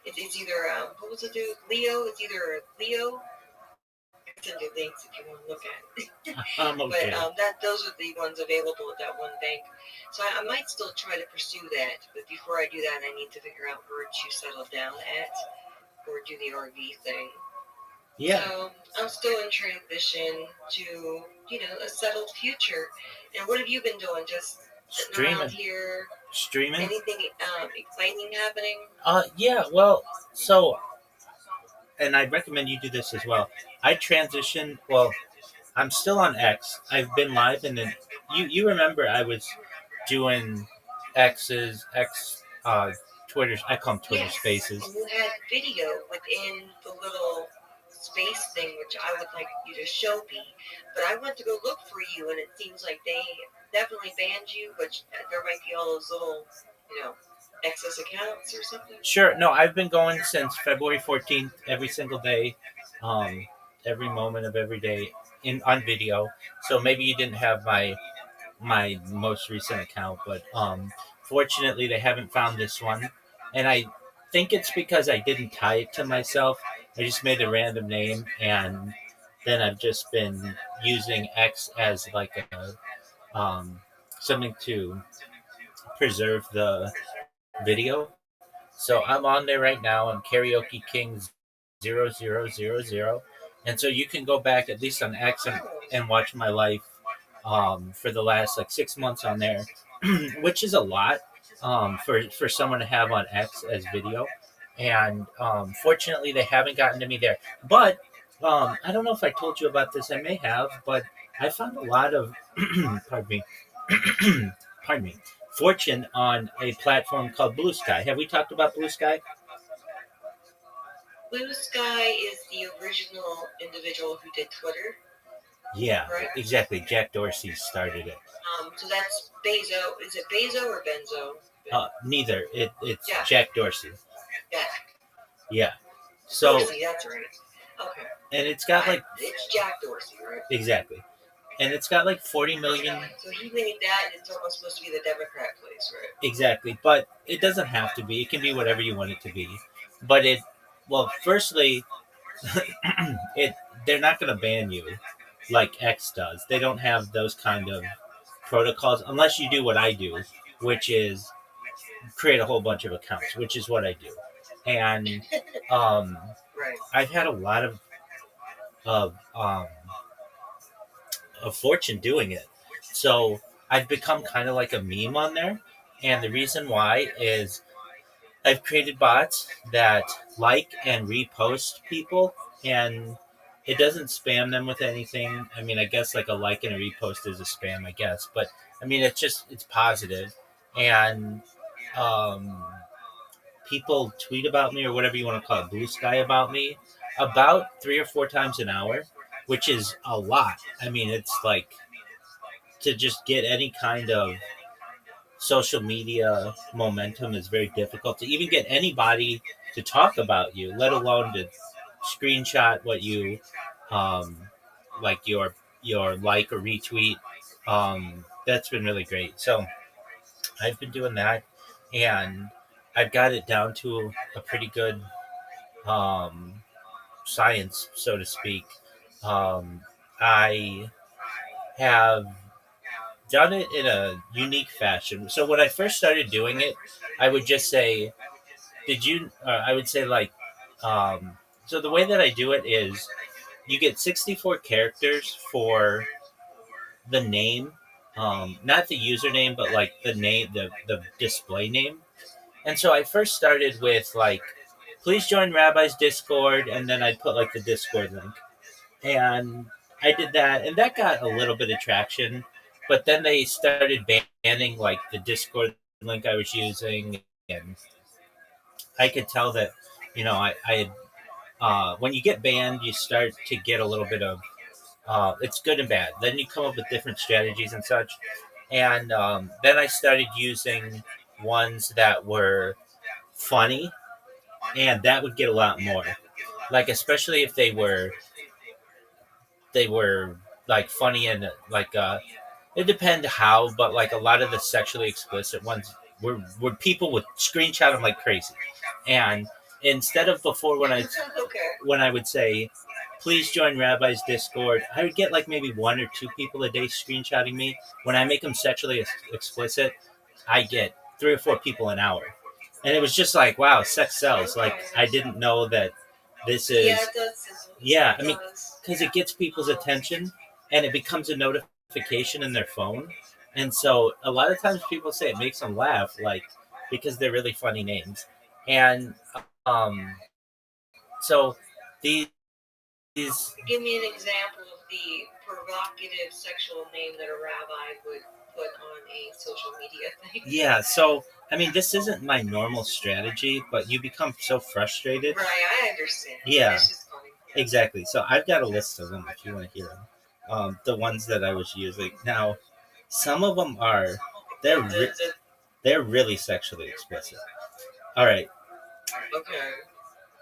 It's either what was it do? Leo. It's either Leo. Send you links if you want to look at it. Okay. But those are the ones available at that one bank. So I might still try to pursue that, but before I do that, I need to figure out where to settle down at or do the RV thing. Yeah. So I'm still in transition to a settled future. And what have you been doing? Just sitting around here. Streaming. Anything exciting happening? Yeah. Well, so. And I recommend you do this as well. I transitioned. Well, I'm still on X. I've been live, and then you remember I was doing X Twitter. I call them Twitter Spaces. And you had video within the little space thing, which I would like you to show me. But I went to go look for you, and it seems like they definitely banned you. But there might be all those little, excess accounts or something? Sure. No, I've been going since February 14th, every single day, every moment of every day on video. So maybe you didn't have my most recent account, but fortunately they haven't found this one. And I think it's because I didn't tie it to myself. I just made a random name, and then I've just been using X as like a something to preserve the video. So I'm on there right now. I'm Karaoke King 0000, and so you can go back at least on X and watch my life for the last like 6 months on there, which is a lot for someone to have on X as video. And fortunately, they haven't gotten to me there. But I don't know if I told you about this. I may have, but I found a lot of pardon me, pardon me, fortune on a platform called Blue Sky. Have we talked about Blue Sky? Blue Sky is the original individual who did Twitter. Yeah, right? exactly. Jack Dorsey started it. So that's Bezo. Is it Bezo or Benzo? Neither. It's Yeah. Jack Dorsey. Jack. Yeah. So Dorsey, that's right. Okay. and it's got like It's Jack Dorsey, right? exactly, and it's got like 40 million. So he made that, and it's almost supposed to be the Democrat place, right? Exactly, but it doesn't have to be. It can be whatever you want it to be. But well, firstly, they're not going to ban you like X does. They don't have those kind of protocols unless you do what I do, which is create a whole bunch of accounts, which is what I do. And Right. I've had a lot of fortune doing it. So I've become kind of like a meme on there. And the reason why is I've created bots that like and repost people, and it doesn't spam them with anything. I mean, I guess like a like and a repost is a spam, I guess. But I mean, it's positive. And people tweet about me or whatever you want to call it, Blue Sky about me, about 3 or 4 times an hour, which is a lot. I mean, it's like to just get any kind of social media momentum is very difficult to even get anybody to talk about you, let alone to screenshot what you like your like or retweet. That's been really great. So I've been doing that, and I've got it down to a pretty good science, so to speak. I have done it in a unique fashion. So when I first started doing it, I would just say, "Did you?" I would say like, so the way that I do it is, you get 64 characters for the name, not the username, but like the name, the display name. And so I first started with like, "Please join Rabbi's Discord," and then I'd put like the Discord link, and I did that, and that got a little bit of traction. But then they started banning like the Discord link I was using, and I could tell that, I had when you get banned, you start to get a little bit of it's good and bad. Then you come up with different strategies and such, and then I started using ones that were funny, and that would get a lot more. Like especially if they were like funny and like it depends how, but like a lot of the sexually explicit ones were people would screenshot them like crazy, and instead of before Okay. when I would say, "Please join Rabbi's Discord," I would get like maybe 1 or 2 people a day screenshotting me. When I make them sexually explicit, I get 3 or 4 people an hour, and it was just like, wow, sex sells. Like I didn't know that this is. Yeah, it does. Yeah, I mean, because it gets people's attention and it becomes a notification in their phone. And so a lot of times people say it makes them laugh, like because they're really funny names. And so these Give me an example of the provocative sexual name that a rabbi would put on a social media thing. yeah, so I mean, this isn't my normal strategy, but you become so frustrated. Right, I understand. Yeah. It's just funny. Exactly. So I've got a list of them if you want to hear them. The ones that I was using. Now, some of them are they're really sexually explicit. All right. Okay.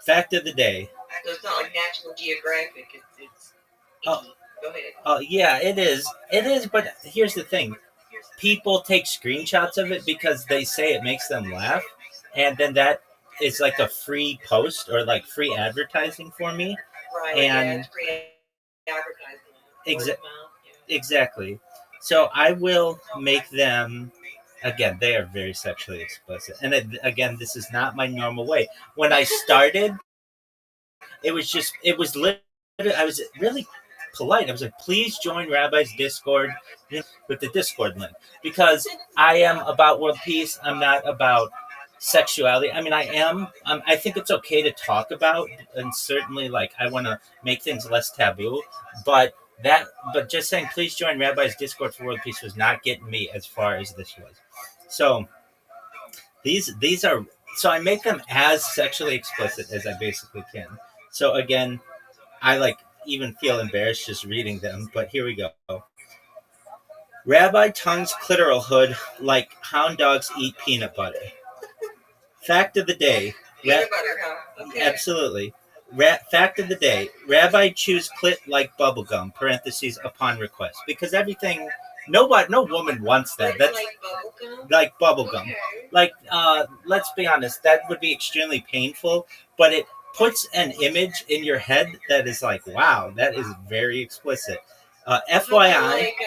Fact of the day. So it's not like National Geographic. It's Oh. Go ahead. Oh yeah, it is. It is. But here's the thing: people take screenshots of it because they say it makes them laugh, and then that is like a free post or like free advertising for me. Right. And yeah, it's free Exa- exactly. So I will make them. Again, they are very sexually explicit, and again, this is not my normal way. When I started, it was literally, I was really polite. I was like, please join Rabbi's Discord, with the Discord link, because I am about world peace. I'm not about sexuality. I mean, I am. I think it's okay to talk about, and certainly, like, I want to make things less taboo. But but just saying, please join Rabbi's Discord for world peace was not getting me as far as this was. So these are, so I make them as sexually explicit as I basically can. So again, I like even feel embarrassed just reading them, but here we go. Rabbi tongues clitoral hood like hound dogs eat peanut butter. Fact of the day. Peanut butter, huh? Okay. Absolutely. Fact of the day. Rabbi chews clit like bubblegum, parentheses, upon request. Because everything, no woman wants that. That's like bubblegum? Like bubblegum. Okay. Like, let's be honest, that would be extremely painful, but it puts an image in your head that is like, wow, that is very explicit. FYI. Like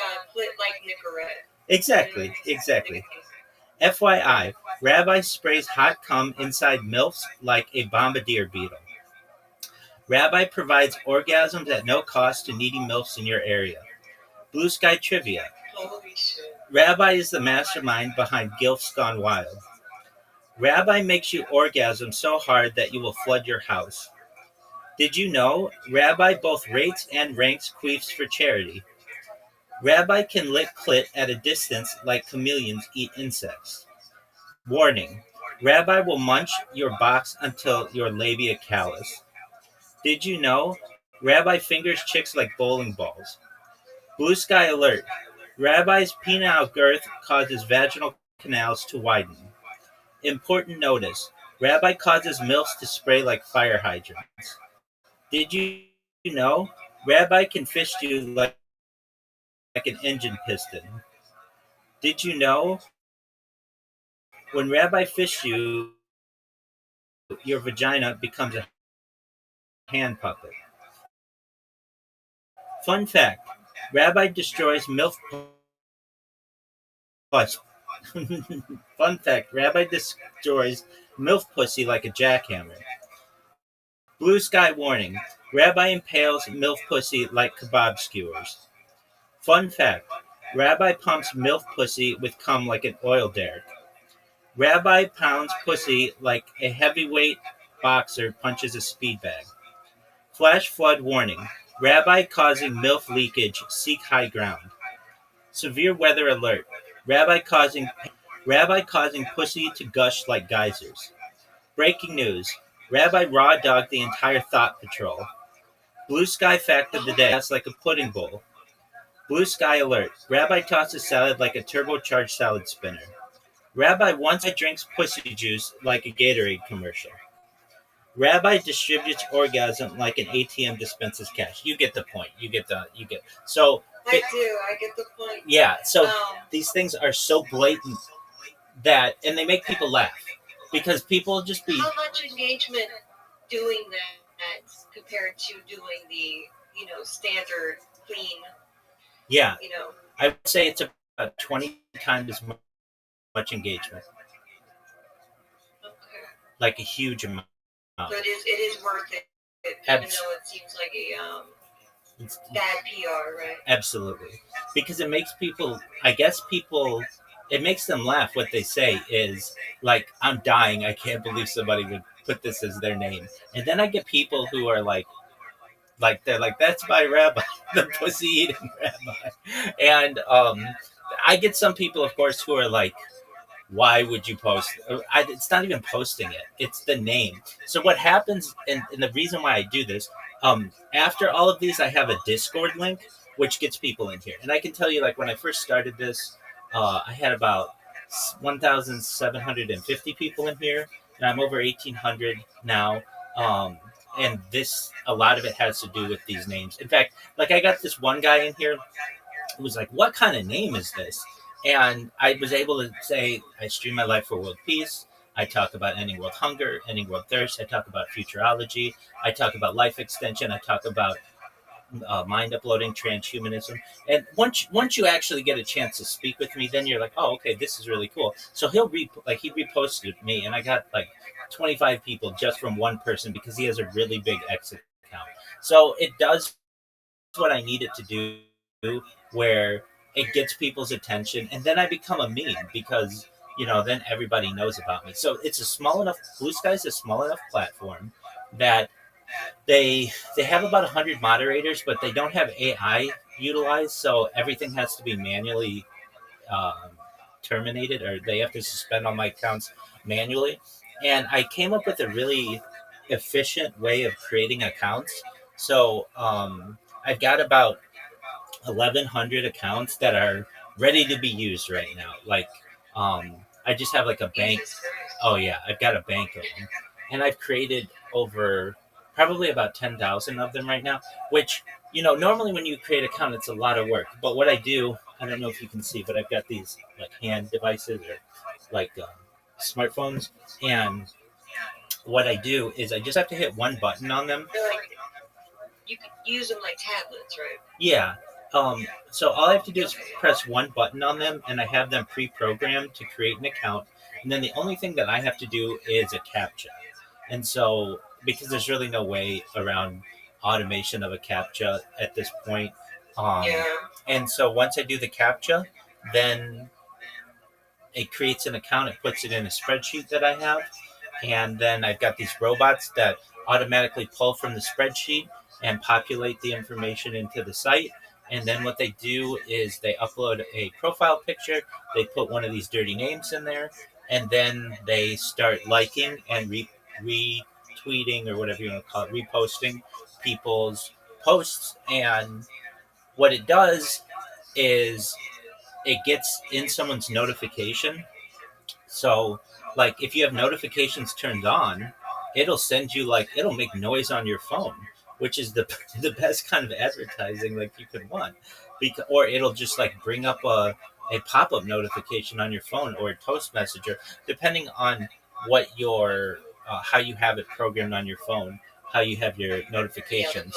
Nicorette. Exactly. FYI, Rabbi sprays hot cum inside MILFs like a bombardier beetle. Rabbi provides orgasms at no cost to needy MILFs in your area. Blue Sky Trivia. Holy shit. Rabbi is the mastermind behind Gilfs Gone Wild. Rabbi makes you orgasm so hard that you will flood your house. Did you know Rabbi both rates and ranks queefs for charity? Rabbi can lick clit at a distance like chameleons eat insects. Warning, Rabbi will munch your box until your labia callous. Did you know Rabbi fingers chicks like bowling balls? Blue Sky Alert, Rabbi's penile girth causes vaginal canals to widen. Important notice, Rabbi causes MILFs to spray like fire hydrants. Did you know Rabbi can fist you like an engine piston? Did you know when Rabbi fists you, your vagina becomes a hand puppet? Fun fact, Rabbi destroys MILF pussy. Fun fact, Rabbi destroys MILF pussy like a jackhammer. Blue Sky Warning, Rabbi impales MILF pussy like kebab skewers. Fun fact, Rabbi pumps MILF pussy with cum like an oil derrick. Rabbi pounds pussy like a heavyweight boxer punches a speed bag. Flash flood warning, Rabbi causing MILF leakage, seek high ground. Severe weather alert, Rabbi causing pussy to gush like geysers. Breaking news, Rabbi raw dogged the entire Thought Patrol. Blue Sky fact of the day, that's like a pudding bowl. Blue Sky alert, Rabbi tosses salad like a turbocharged salad spinner. Rabbi once drinks pussy juice like a Gatorade commercial. Rabbi distributes orgasm like an ATM dispenses cash. You get the point. So I do. I get the point. Yeah. So these things are so blatant that, and they make people laugh because people just be. How much engagement doing that compared to doing the standard clean? Yeah. I would say it's about 20 times as much engagement. Okay. Like a huge amount. So it is worth it, even though it seems like a bad PR, right? Absolutely, because it makes people. I guess people. It makes them laugh. What they say is like, "I'm dying. I can't believe somebody would put this as their name." And then I get people who are like they're like, "That's my rabbi, the pussy eating rabbi," and I get some people, of course, who are like, why would you post? It's not even posting it. It's the name. So what happens, and the reason why I do this, after all of these, I have a Discord link, which gets people in here. And I can tell you, like, when I first started this, I had about 1,750 people in here, and I'm over 1,800 now. And a lot of it has to do with these names. In fact, like, I got this one guy in here who was like, what kind of name is this? And I was able to say, I stream my life for world peace. I talk about ending world hunger, ending world thirst. I talk about futurology. I talk about life extension. I talk about mind uploading, transhumanism. And once you actually get a chance to speak with me, then you're like, oh, okay, this is really cool. So he reposted me, and I got like 25 people just from one person because he has a really big X account. So it does what I need it to do, where it gets people's attention, and then I become a meme because then everybody knows about me. So it's a small enough. Blue Sky's a small enough platform that they have about 100 moderators, but they don't have AI utilized, so everything has to be manually um, terminated, or they have to suspend all my accounts manually. And I came up with a really efficient way of creating accounts. So I've got about 1,100 accounts that are ready to be used right now. Like, I just have like a bank. Oh yeah, I've got a bank of them, and I've created over probably about 10,000 of them right now. Which normally when you create an account, it's a lot of work. But what I do, I don't know if you can see, but I've got these like hand devices or like smartphones, and what I do is I just have to hit one button on them. They're like, you could use them like tablets, right? Yeah. So all I have to do is press one button on them, and I have them pre-programmed to create an account. And then the only thing that I have to do is a CAPTCHA. And so, because there's really no way around automation of a CAPTCHA at this point. Yeah. And so once I do the CAPTCHA, then it creates an account. It puts it in a spreadsheet that I have. And then I've got these robots that automatically pull from the spreadsheet and populate the information into the site. And then what they do is they upload a profile picture. They put one of these dirty names in there, and then they start liking and retweeting, or whatever you want to call it, reposting people's posts. And what it does is it gets in someone's notification. So, like, if you have notifications turned on, it'll send you it'll make noise on your phone, which is the the best kind of advertising like you could want. Or it'll just like bring up a pop-up notification on your phone, or a toast messenger, depending on what your how you have it programmed on your phone, how you have your notifications.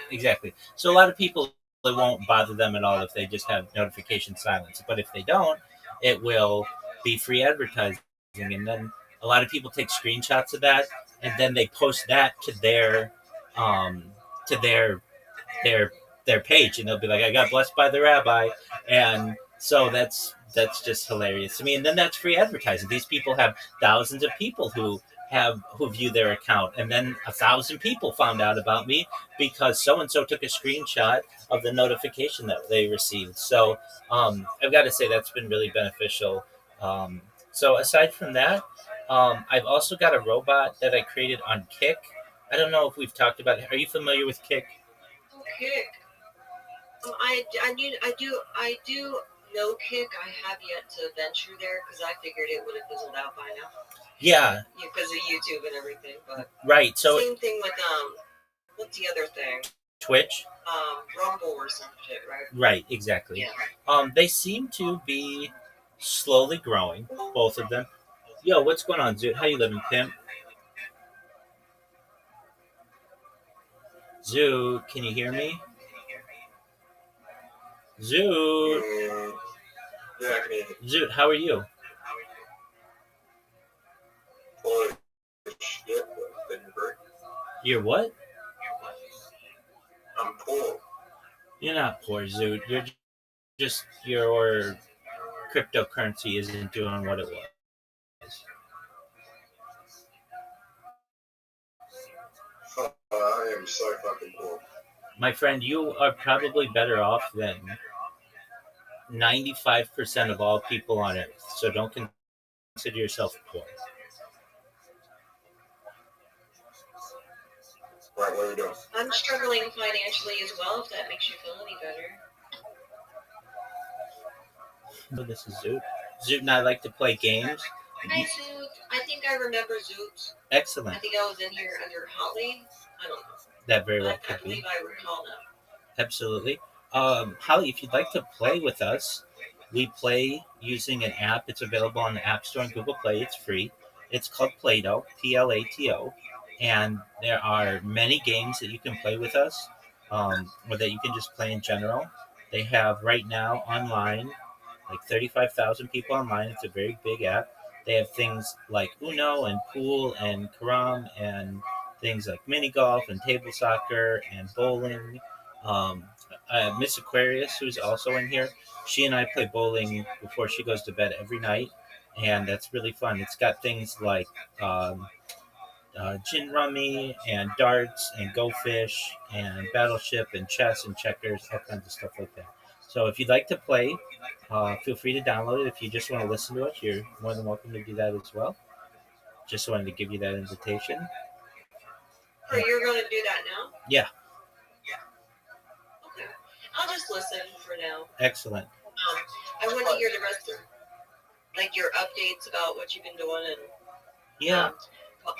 Exactly. So a lot of people, it won't bother them at all if they just have notification silence. But if they don't, it will be free advertising. And then a lot of people take screenshots of that, and then they post that to their to their page, and they'll be like, I got blessed by the rabbi. And so that's just hilarious to me. And then that's free advertising. These people have thousands of people who view their account, and then 1,000 people found out about me because so and so took a screenshot of the notification that they received. So I've got to say that's been really beneficial. So aside from that, I've also got a robot that I created on Kick. I don't know if we've talked about it. Are you familiar with Kick? Kick. I do know Kick. I have yet to venture there because I figured it would have fizzled out by now. Yeah. Because of YouTube and everything, but right. So same thing with what's the other thing? Twitch. Rumble or some shit, right? Right. Exactly. Yeah. They seem to be slowly growing, both of them. Yo, what's going on, Zoot? How you living, pimp? Zoot, can you hear me? Zoot. Yeah, I can hear you. Zoot, how are you? Poor shit, but didn't hurt. You're what? I'm poor. You're not poor, Zoot. You're just your cryptocurrency isn't doing what it was. I am so fucking poor. My friend, you are probably better off than 95% of all people on Earth. So don't consider yourself poor. Right, what are we doing? I'm struggling financially as well, if that makes you feel any better. So this is Zoot. Zoot and I like to play games. Hi, Zoot. I think I remember Zoot. Excellent. I think I was in here under Holly. I don't know. That very well I could be. believe I recall now. Absolutely. Holly, if you'd like to play with us, we play using an app. It's available on the App Store and Google Play. It's free. It's called Plato, Plato. And there are many games that you can play with us. or that you can just play in general. They have right now online like 35,000 people online. It's a very big app. They have things like Uno and pool and carom and things like mini golf and table soccer and bowling. Um, Miss Aquarius, who's also in here, she and I play bowling before she goes to bed every night, and that's really fun. It's got things like gin rummy and darts and go fish and battleship and chess and checkers, all kinds of stuff like that. So if you'd like to play, feel free to download it. If you just want to listen to it, you're more than welcome to do that as well. Just wanted to give you that invitation. So you're going to do that now? Yeah. Okay. I'll just listen for now. Excellent. I want to hear the rest of, like, your updates about what you've been doing and yeah,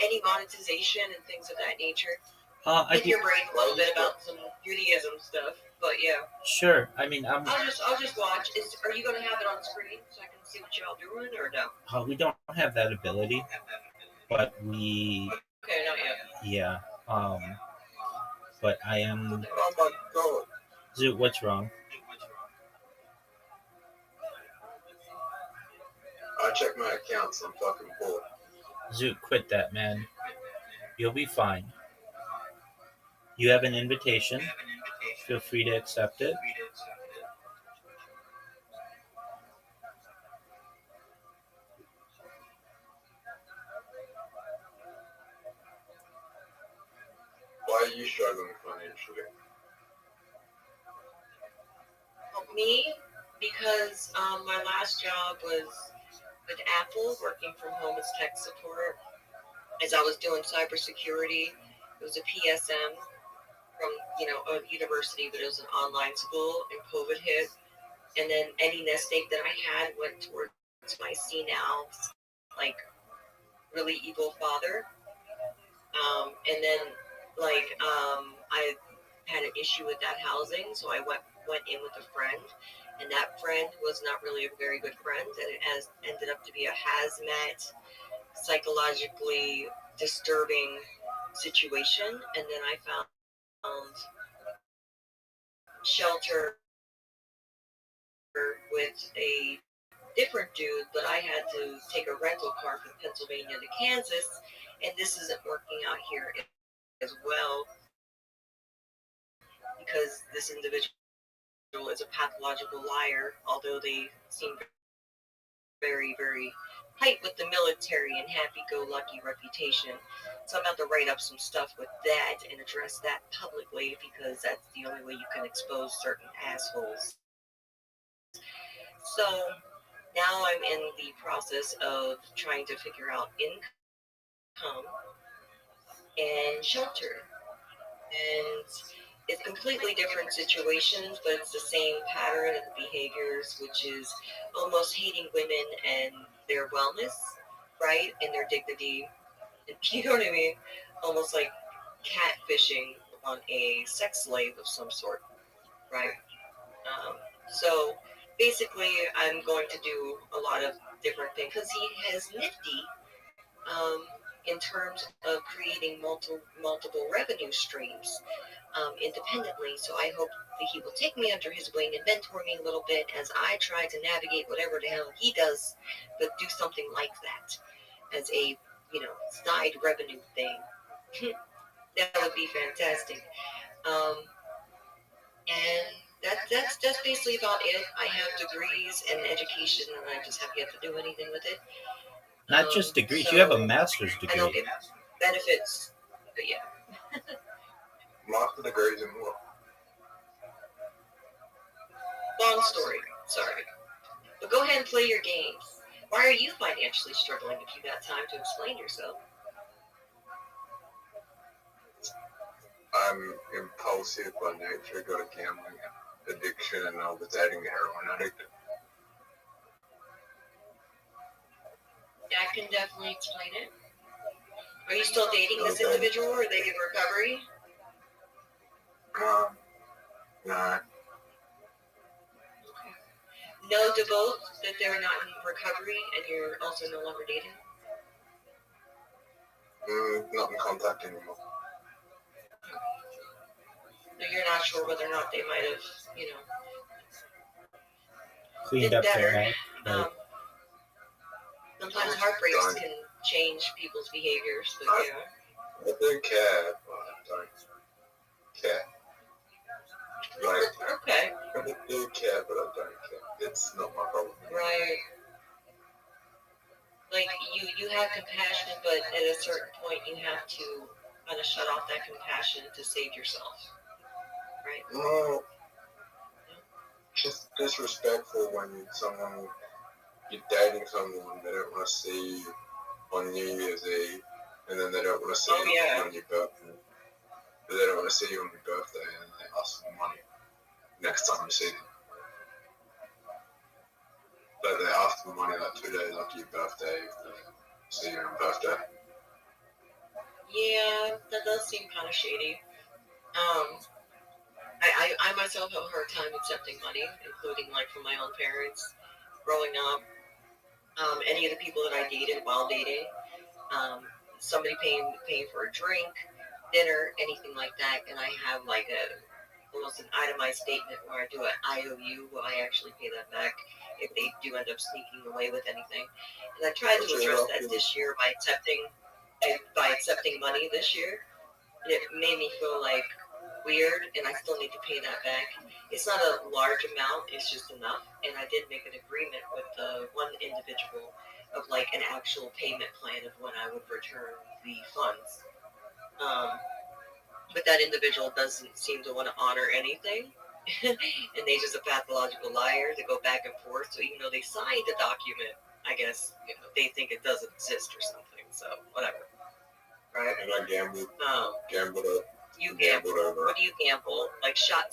any monetization and things of that nature. I Pick your brain a little bit about some Judaism stuff, but yeah. Sure. I mean, I'll just watch. Are you going to have it on screen so I can see what y'all doing, or no? We don't have that ability, but we. Okay, not yet. Yeah. But I am. Oh my god. Zoot, what's wrong? I checked my accounts. I'm fucking poor. Zoot, quit that, man. You'll be fine. You have an invitation. Feel free to accept it. Why are you struggling financially? Me, because my last job was with Apple, working from home as tech support. As I was doing cybersecurity, it was a PSM from a university, but it was an online school, and COVID hit. And then any nest egg that I had went towards my senile, like, really evil father. And then, I had an issue with that housing, so I went in with a friend, and that friend was not really a very good friend, and it ended up to be a hazmat, psychologically disturbing situation. And then I found shelter with a different dude, but I had to take a rental car from Pennsylvania to Kansas, and this isn't working out here as well because this individual is a pathological liar, although they seem very, very tight with the military and happy-go-lucky reputation. So I'm about to write up some stuff with that and address that publicly, because that's the only way you can expose certain assholes. So now I'm in the process of trying to figure out income and shelter. And it's completely different situations, but it's the same pattern of behaviors, which is almost hating women and their wellness, right? And their dignity. You know what I mean? Almost like catfishing on a sex slave of some sort, right? So basically, I'm going to do a lot of different things because he has nifty in terms of creating multiple revenue streams independently. So I hope that he will take me under his wing and mentor me a little bit as I try to navigate whatever the hell he does, but do something like that as a side revenue thing. That would be fantastic. And that's basically about it. I have degrees and education, and I just have yet to do anything with it. Not just degrees. You have a master's degree. I don't get benefits, but yeah. Master degrees in what? Long story. Sorry. But go ahead and play your games. Why are you financially struggling if you got time to explain yourself? I'm impulsive by nature, got a gambling addiction, and I was dating a heroin addict. That can definitely explain it. Are you still dating this individual, or are they in recovery? No. Know to both that they're not in recovery and you're also no longer dating? Not in contact anymore. you're not sure whether or not they might have, Cleaned did up better. their act. Right. Sometimes heartbreaks can change people's behaviors, but yeah. I do care, but I don't care. Like, Okay. I do care, but I don't care. It's not my problem. Right. Like you have compassion, but at a certain point you have to kind of shut off that compassion to save yourself. Right? No, just disrespectful when you're dating someone, they don't want to see you on New Year's Eve, and then they don't want to see you on your birthday. They don't want to see you on your birthday, and they ask for money next time you see them. But they ask for money like 2 days after your birthday if they see you on your birthday. Yeah, that does seem kind of shady. I myself have a hard time accepting money, including like from my own parents growing up. Any of the people that I dated while dating, somebody paying for a drink, dinner, anything like that, and I have like almost an itemized statement where I do an IOU, will I actually pay that back if they do end up sneaking away with anything. And I tried to address that this year by accepting money this year. And it made me feel like weird, and I still need to pay that back. It's not a large amount, it's just enough. And I did make an agreement with one individual of like an actual payment plan of when I would return the funds. But that individual doesn't seem to want to honor anything. And they're just a pathological liar. They go back and forth. So even though they signed a document, I guess they think it doesn't exist or something. So whatever. Right? And I gambled. You gamble. What do you gamble? Like shot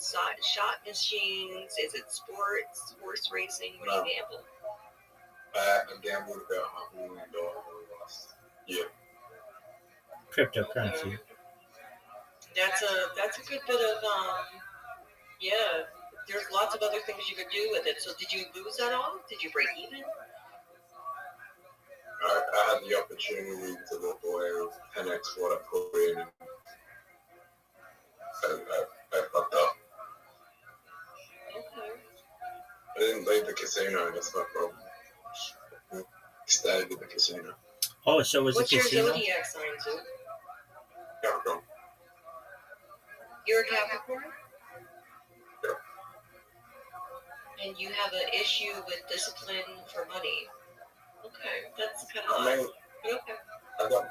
machines? Is it sports? Horse racing? What do you gamble? I gambled about $500,000 last year. Cryptocurrency. That's a good bit of yeah. There's lots of other things you could do with it. So did you lose that all? Did you break even? I had the opportunity to walk away with 10x what I put in, and I fucked up. Okay. I didn't leave the casino, that's my problem. Stayed at the casino. Oh, so was What's the casino? your zodiac sign, too? Capricorn. You're a Capricorn? Yep. And you have an issue with discipline for money. Okay, that's kind of I mean, okay. I got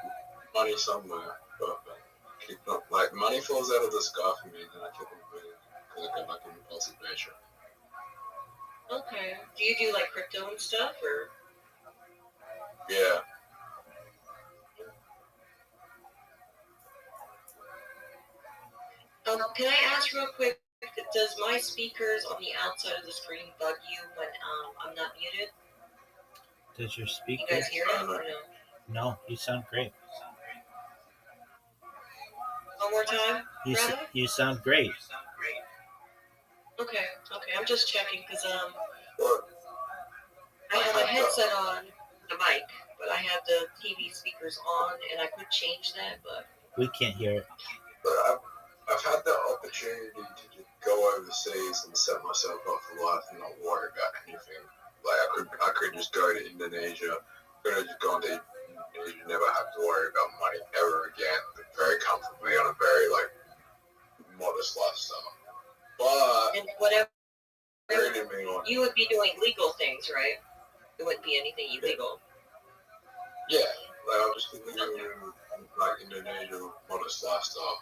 money somewhere, but keep not, like money falls out of the sky for me, and then I keep on moving because I got like an impulsive nature. Okay. Do you do like crypto and stuff, or? Yeah. Can I ask real quick? Does my speakers on the outside of the screen bug you when I'm not muted? Does your speaker? You guys hear them or no? No, you sound great. One more time, You sound great. Okay. I'm just checking because I have a headset on the mic, but I have the TV speakers on, and I could change that, but we can't hear it. But I've had the opportunity to just go overseas and set myself up for life and not worry about anything. Like I could just go to Indonesia, could have just gone to Indonesia, never have to worry about money ever again, very comfortably on a very like modest lifestyle. But and whatever you would be doing legal things, right? It wouldn't be anything illegal. Yeah, like I'm just living in like Indonesia, modest lifestyle.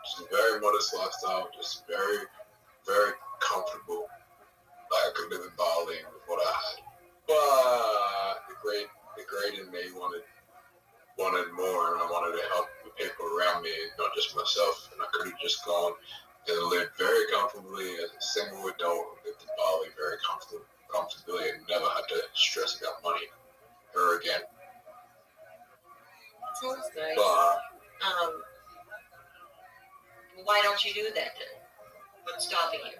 Just a very modest lifestyle, just very, very comfortable. Like I could live in Bali with what I had. But the greed in me wanted more, and I wanted to help the people around me, not just myself. And I could have just gone and lived very comfortably as a single adult, lived in Bali very comfortably, and never had to stress about money ever again. Sounds nice. But why don't you do that then? What's stopping you?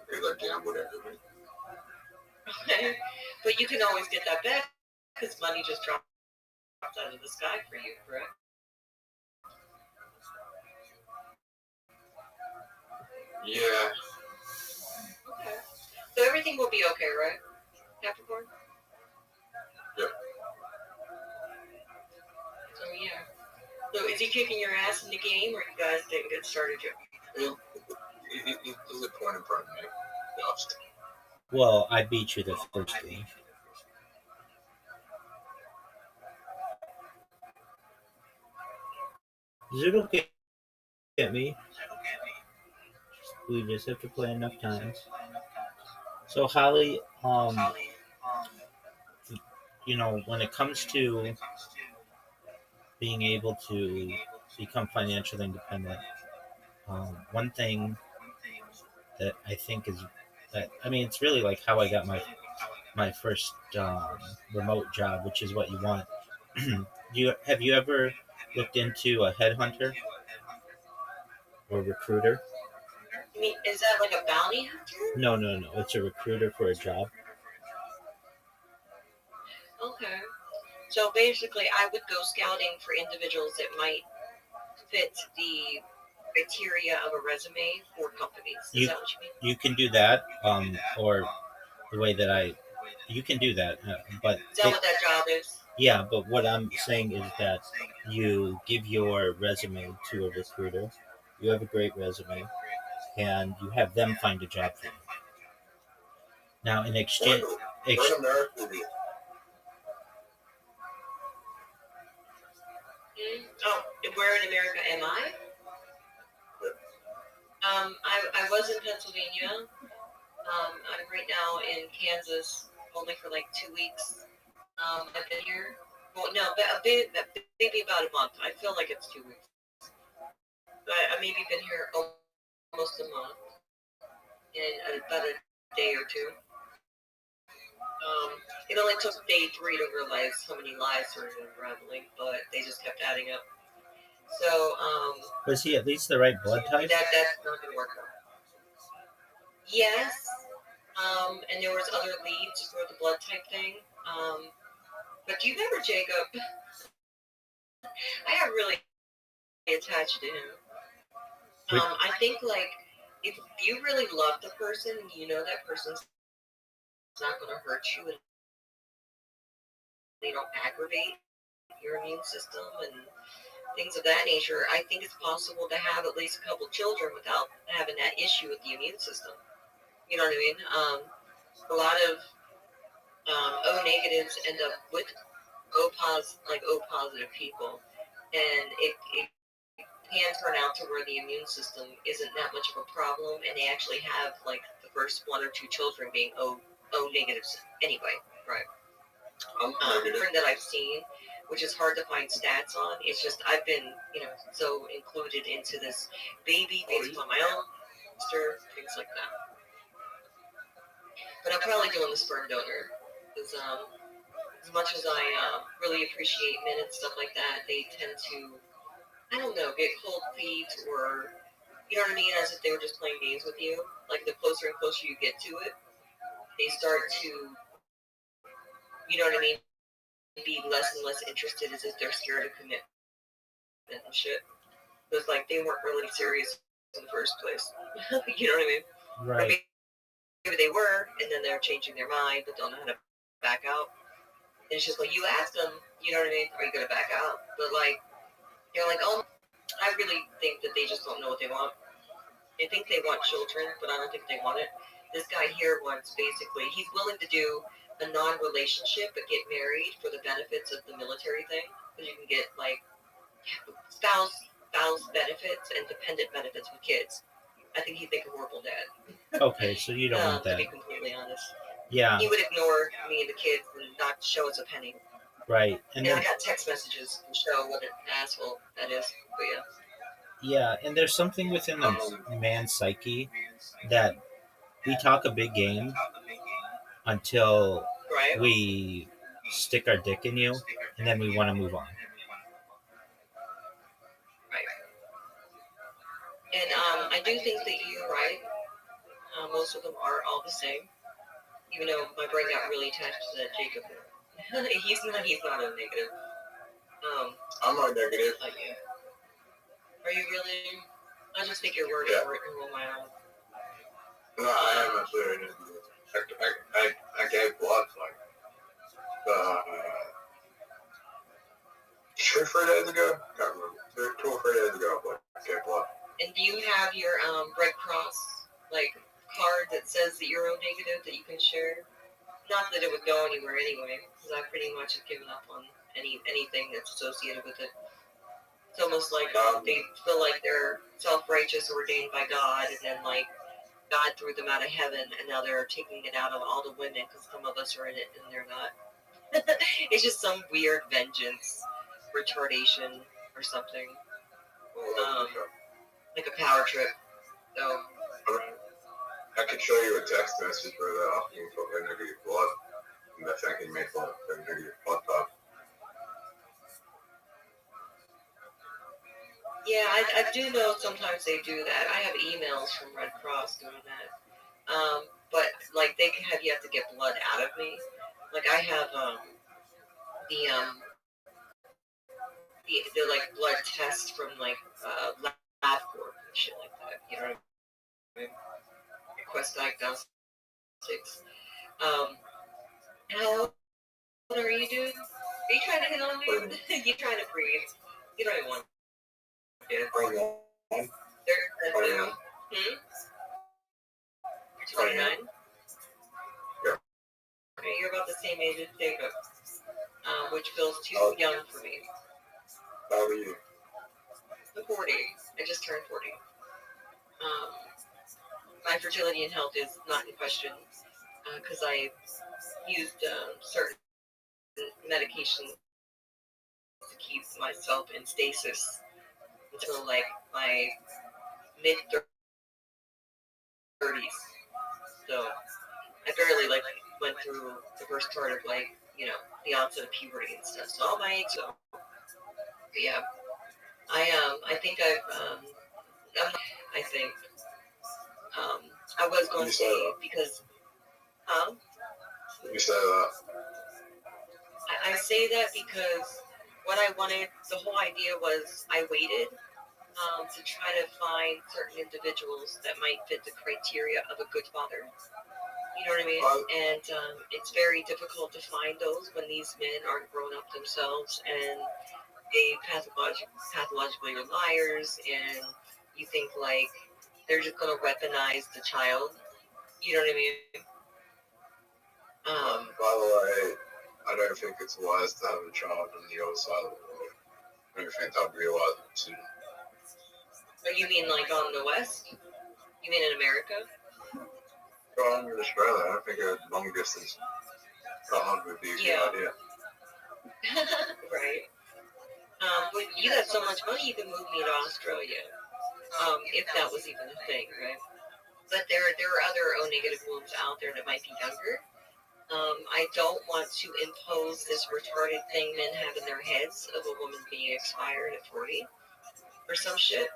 Because I gambled everything. Okay, but you can always get that back because money just drops out of the sky for you, correct? Yeah. Okay. So everything will be okay, right? Capricorn? Yep. So yeah. So is he kicking your ass in the game, or you guys didn't get started yet? He's a point in front of me. Lost. Well, I beat you the first game. Is it okay to get me? We just have to play enough times. So Holly, you know, when it comes to being able to become financially independent, one thing that I think is that, I mean, it's really like how I got my first remote job, which is what you want. Have you ever looked into a headhunter or recruiter? I mean, is that like a bounty hunter? No, it's a recruiter for a job. Okay. So basically, I would go scouting for individuals that might fit the criteria of a resume for companies. Is that what you mean? You can do that, or the way that you can do that, but Is that what that job is? yeah. But what I'm saying is that you give your resume to a recruiter. You have a great resume, and you have them find a job for you. Now, in exchange, Oh, where in America am I? I was in Pennsylvania. I'm right now in Kansas, only for like 2 weeks. I've been here. Well, no, maybe about a month. I feel like it's 2 weeks. But I maybe been here almost a month, in about a day or two. It only took day 3 to realize how many lies were unraveling, but they just kept adding up. So, was he at least the right blood type? That's not gonna work out. Yes. And there was other leads for the blood type thing. But do you remember Jacob? I got really attached to him. I think like if you really love the person and you know that person's not going to hurt you and they don't aggravate your immune system and things of that nature, I think it's possible to have at least a couple children without having that issue with the immune system. You know what I mean? A lot of O negatives end up with O positive people, and it can turn out to where the immune system isn't that much of a problem, and they actually have like the first 1 or 2 children being O negatives anyway, right? Friend that I've seen, which is hard to find stats on. It's just I've been, so included into this baby based on my own sister, things like that. But I'm probably doing the sperm donor because as much as I really appreciate men and stuff like that, they tend to, I don't know, get cold feet or, you know what I mean, as if they were just playing games with you. Like the closer and closer you get to it, they start to, you know what I mean, be less and less interested as if they're scared of commitment and shit. It's like they weren't really serious in the first place. You know what I mean? Right. Maybe they were, and then they're changing their mind, but don't know how to back out. And it's just like you asked them, you know what I mean? Are you gonna back out? But like, they're like, oh, I really think that they just don't know what they want. They think they want children, but I don't think they want it. This guy here wants basically, he's willing to do a non-relationship but get married for the benefits of the military thing. Because you can get like spouse benefits and dependent benefits with kids. I think he'd make a horrible dad. Okay, so you don't want that. To be completely honest. Yeah. He would ignore me and the kids and not show us a penny. Right. And I got text messages to show what an asshole that is. But yeah. Yeah, and there's something within the man's psyche that we talk a big game until we stick our dick in you, and then we want to move on. Right. And I do think that you're right. Most of them are all the same. Even though my brain got really attached to that Jacob. he's not a negative. I'm not negative. Like, yeah. Are you really? I just think your word for it and roll my own. No, I am actually. I gave blood like 3 days ago. I can't remember. 2 or 3 days ago, but I gave blood. And do you have your Red Cross like card that says that you're O negative that you can share? Not that it would go anywhere anyway, because I pretty much have given up on anything that's associated with it. It's almost like they feel like they're self-righteous, ordained by God, and then like God threw them out of heaven, and now they're taking it out on all the women because some of us are in it and they're not. It's just some weird vengeance, retardation, or something. Like a power trip. So. I could show you a text message where they're asking for their negative blood, and they're thanking me for their negative blood type. Yeah, I do know sometimes they do that. I have emails from Red Cross doing that. But like they can have you have to get blood out of me. Like I have the like blood test from like LabCorp and shit like that. You know what I mean? Quest Diagnostics. How old are you, dude? Are you trying to hit on me? You trying to breathe? You don't even want to. They're 29? Yeah. Okay, you're about the same age as Jacob, which feels too young for me. How old are you? I'm 40. I just turned 40. My fertility and health is not in question because I used certain medications to keep myself in stasis until like my mid-30s. So I barely like went through the first part of like, you know, the onset of puberty and stuff. So all my age, so yeah, I think I was going to say because, You say that. I say that because what I wanted, the whole idea was I waited to try to find certain individuals that might fit the criteria of a good father. You know what I mean? And it's very difficult to find those when these men aren't grown up themselves and they pathologically are liars, and you think like they're just going to weaponize the child. You know what I mean? By the way, I don't think it's wise to have a child on the other side of the world. I don't think I'd realize it soon. But you mean like on the West? You mean in America? Well, I'm in Australia. I don't think a long distance child would be a good idea. Right. But you got so much money, you can move me to Australia. If that was even a thing, right? But there are other O-negative wombs out there that might be younger. I don't want to impose this retarded thing men have in their heads of a woman being expired at 40 or some shit.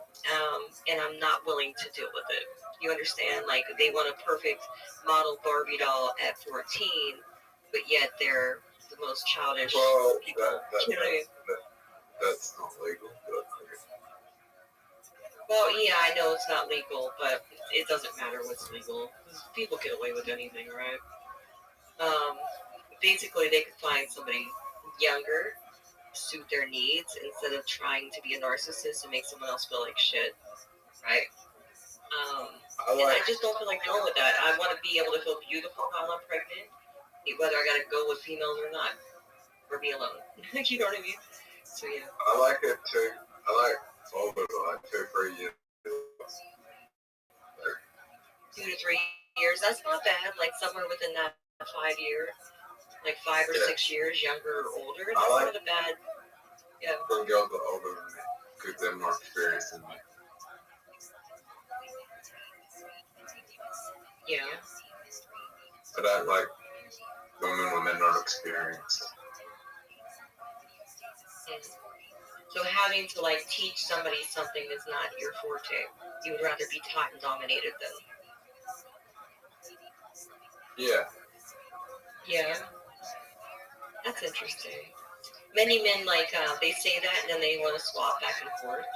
And I'm not willing to deal with it. You understand? Like, they want a perfect model Barbie doll at 14, but yet they're the most childish people. That's not legal. Well, yeah, I know it's not legal, but it doesn't matter what's legal. People get away with anything, right? Basically, they could find somebody younger, suit their needs, instead of trying to be a narcissist and make someone else feel like shit, right? And I just don't feel like dealing with that. I want to be able to feel beautiful while I'm pregnant, whether I gotta go with females or not, or be alone. You know what I mean? So yeah. I like it too. I like all of it, like 2 or 3 years. 2 to 3 years. That's not bad. Like somewhere within that 5 years, like 5 or 6 years, younger or older. That's not a bad. Yeah. Some girls are older than me because they're more experienced than me. Yeah. I don't like women when they're not experienced. So having to like teach somebody something is not your forte. You would rather be taught and dominated than. Yeah. Yeah. That's interesting. Many men like they say that and then they want to swap back and forth,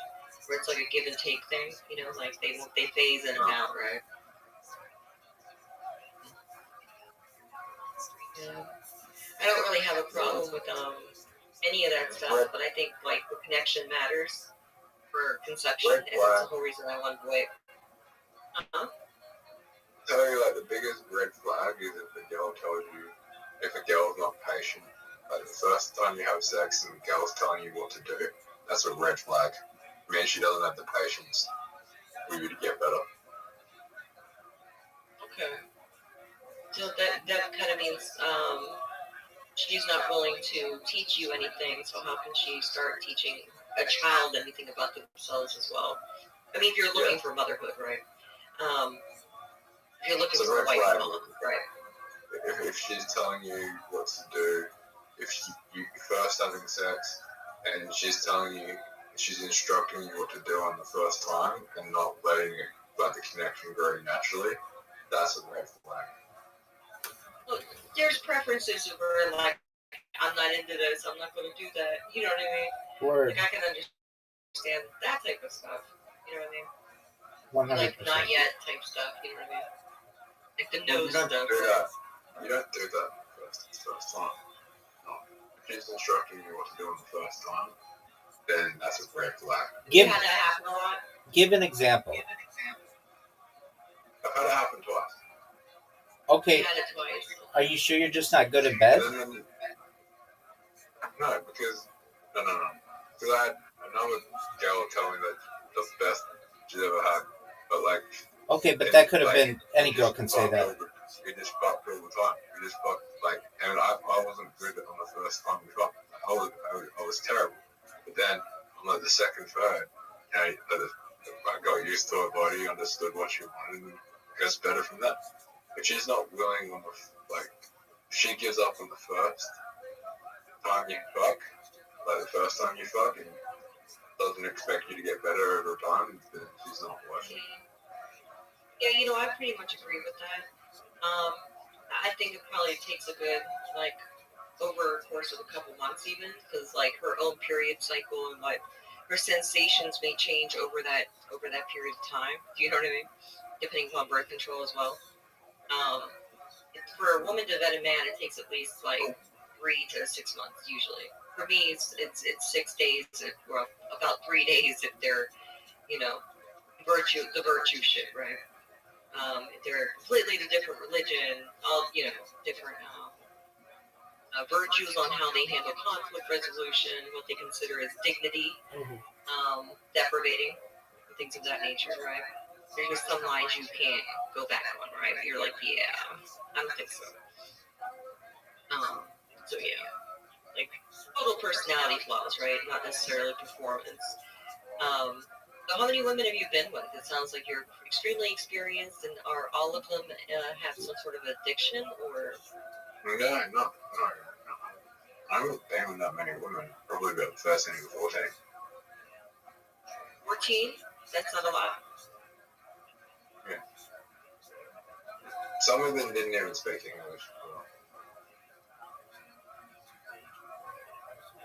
where it's like a give and take thing. You know, like they phase in and out, right? really have a problem with any of that stuff, but I think like the connection matters for conception, and that's the whole reason I wanted to wait. Tell you, like, the biggest red flag is if a girl tells you, if a girl's not patient, like the first time you have sex and the girl's telling you what to do, that's a red flag. It means she doesn't have the patience for you to get better. Okay. So that kind of means she's not willing to teach you anything, so how can she start teaching a child anything about themselves as well? I mean, if you're looking for motherhood, right? If you're looking for a wife, right? If she's telling you what to do, if you're first having sex and she's telling you, she's instructing you what to do on the first time and not letting it, let the connection grow naturally, that's a red flag. Look, there's preferences where, like, I'm not into this, I'm not going to do that. You know what I mean? Word. Like, I can understand that type of stuff. You know what I mean? 100%. Like, not yet type stuff. You know what I mean? Like the nose You don't stuff. do that. You don't do that first time. No. If she's instructing you what to do on the first time, then that's a red flag. You had that happen a lot? Give an example. I've had it happen twice. Okay. You had it twice. Are you sure you're just not good in bed? No, because because I had another girl tell me that the best she's ever had, but like. Okay, but that could have been any girl can say that. We just fucked all the time. We just fucked and I wasn't good on the first time we fucked. I was terrible. But then on like the second, third, I got used to her body, understood what she wanted, and it gets better from that. If she's not willing on if she gives up on the first time you fuck, like the first time you fuck, and doesn't expect you to get better over time, then she's not worth it. Yeah, I pretty much agree with that. I think it probably takes a good, like, over a course of a couple months even, because, like, her own period cycle and, like, her sensations may change over that period of time. Do you know what I mean? Depending upon birth control as well. For a woman to vet a man, it takes at least, like, 3 to 6 months usually. For me, it's 6 days, or about 3 days if they're, the virtue shit, right? If they're completely a different religion, all different virtues on how they handle conflict resolution, what they consider as dignity, deprivating, things of that nature, right? There's just some lines you can't go back on, right? You're like, yeah, I don't think so. So yeah, like total personality flaws, right? Not necessarily performance. So how many women have you been with? It sounds like you're extremely experienced, and are all of them have some sort of addiction, or? No. I haven't been with that many women. Probably about 13 or 14. 14? That's not a lot. Yeah. Some of them didn't even speak English.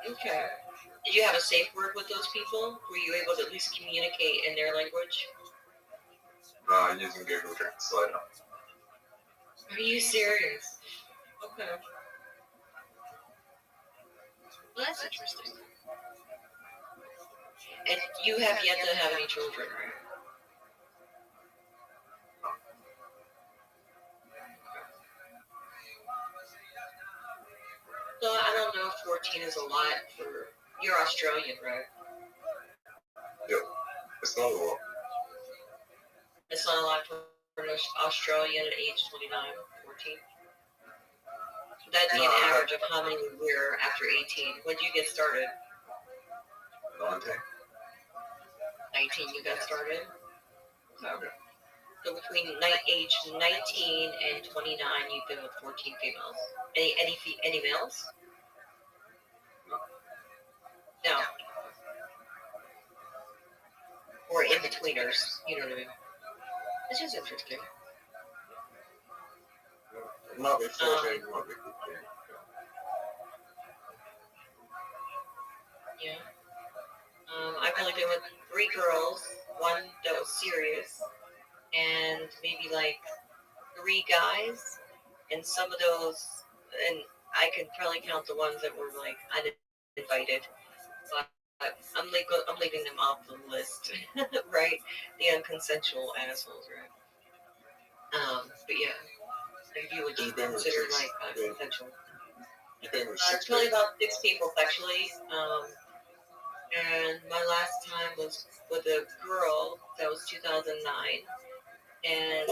Okay. Did you have a safe word with those people? Were you able to at least communicate in their language? Using Google Translator. Are you serious? Okay. Well, that's interesting. And you have yet to have any children, right? So I don't know if 14 is a lot for... You're Australian, right? Yep. It's not a lot. It's not a lot for an Australian at age 29, 14? That'd be an average of how many a year after 18. When did you get started? 19. 19 you got started? Okay. So between age 19 and 29, you've been with 14 females. Any males? No. Or in-betweeners, you know what I mean? This is interesting. It might be 14, it might be 15. Yeah. I've only been with 3 girls, one that was serious, and maybe like 3 guys, and some of those, and I can probably count the ones that were like uninvited, but I'm leaving them off the list, right? The unconsensual assholes, right? But yeah, if you would consider like unconsensual. It's probably about 6 people sexually. And my last time was with a girl. That was 2009, and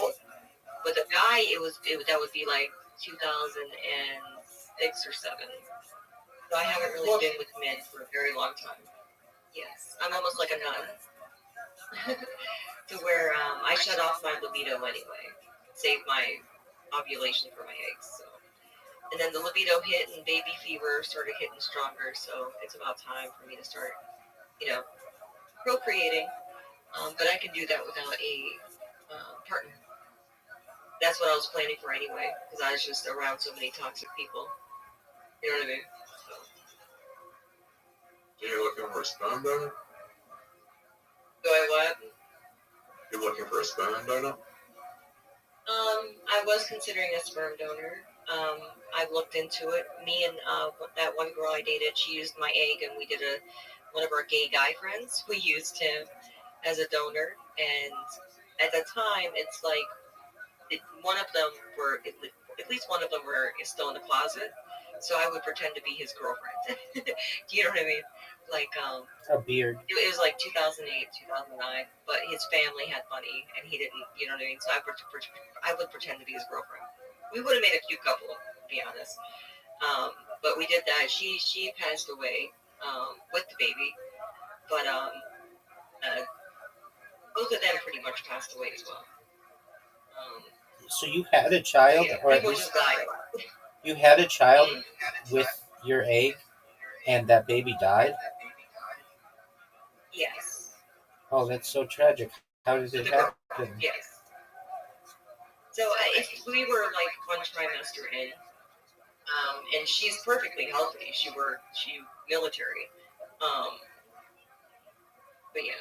with a guy, that would be like 2006 or 7. So I haven't really been with men for a very long time. Yes, I'm almost like a nun, to where I shut off my libido anyway, save my ovulation for my eggs. So, and then the libido hit, and baby fever started hitting stronger. So it's about time for me to start, procreating. But I can do that without a partner. That's what I was planning for anyway, because I was just around so many toxic people. You know what I mean? So you're looking for a sperm donor? Do I what? You're looking for a sperm donor? I was considering a sperm donor. I looked into it. Me and that one girl I dated, she used my egg, and we did one of our gay guy friends. We used him as a donor, and at the time, it's like one of them were at least one of them is still in the closet, so I would pretend to be his girlfriend. Do you know what I mean? Like a beard. It was like 2008, 2009, but his family had money and he didn't. You know what I mean? So I would pretend to be his girlfriend. We would have made a cute couple, to be honest. But we did that. She passed away with the baby, but both of them pretty much passed away as well. So you had a child, yeah, or at least you had a child with your egg, and that baby died? Yes. Oh, that's so tragic. How did it happen? Yes. So if we were like one trimester in, and she's perfectly healthy. She military. But yeah.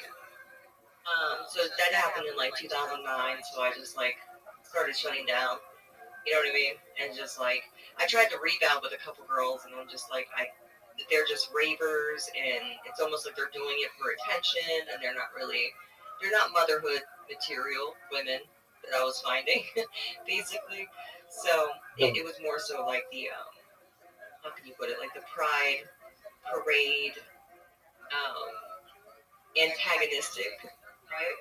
So that happened in like 2009. So I just like started shutting down. You know what I mean? And just like I tried to rebound with a couple girls, and I'm just like they're just ravers, and it's almost like they're doing it for attention, and they're not motherhood material women that I was finding, basically. So it was more so like the how can you put it, like the pride parade, antagonistic, right?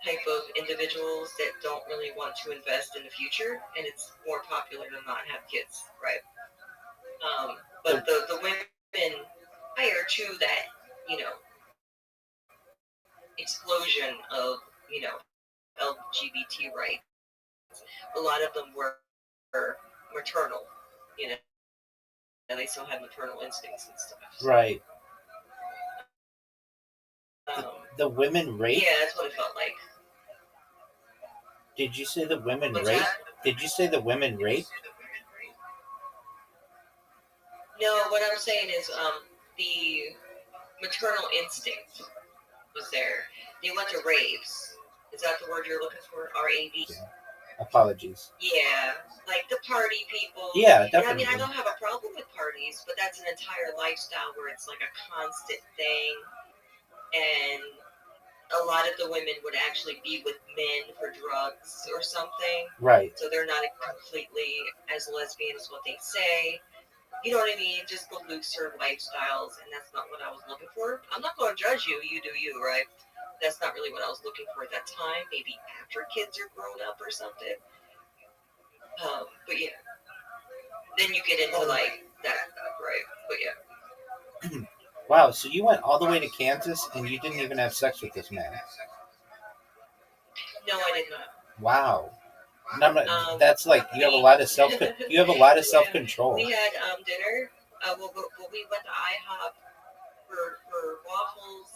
Type of individuals that don't really want to invest in the future, and it's more popular to not have kids, right? But the women prior to that, explosion of, LGBT rights, a lot of them were maternal, and they still had maternal instincts and stuff. Right. The women rape? Yeah, that's what it felt like. Did you say the women rape? Did you say the women rape? No, what I'm saying is the maternal instinct was there. They went to raves. Is that the word you're looking for? R-A-V? Apologies. Yeah, like the party people. Yeah, definitely. And I mean, I don't have a problem with parties, but that's an entire lifestyle where it's like a constant thing. And a lot of the women would actually be with men for drugs or something. Right. So they're not completely as lesbian as what they say. You know what I mean? Just the looser lifestyles, and that's not what I was looking for. I'm not going to judge you. You do you, right? That's not really what I was looking for at that time. Maybe after kids are grown up or something. But yeah. Then you get into like that stuff, right? But yeah. Wow, so you went all the way to Kansas and you didn't even have sex with this man? No, I did not. Wow. That's like you have a lot of self-control. We had dinner. We went to IHOP for waffles,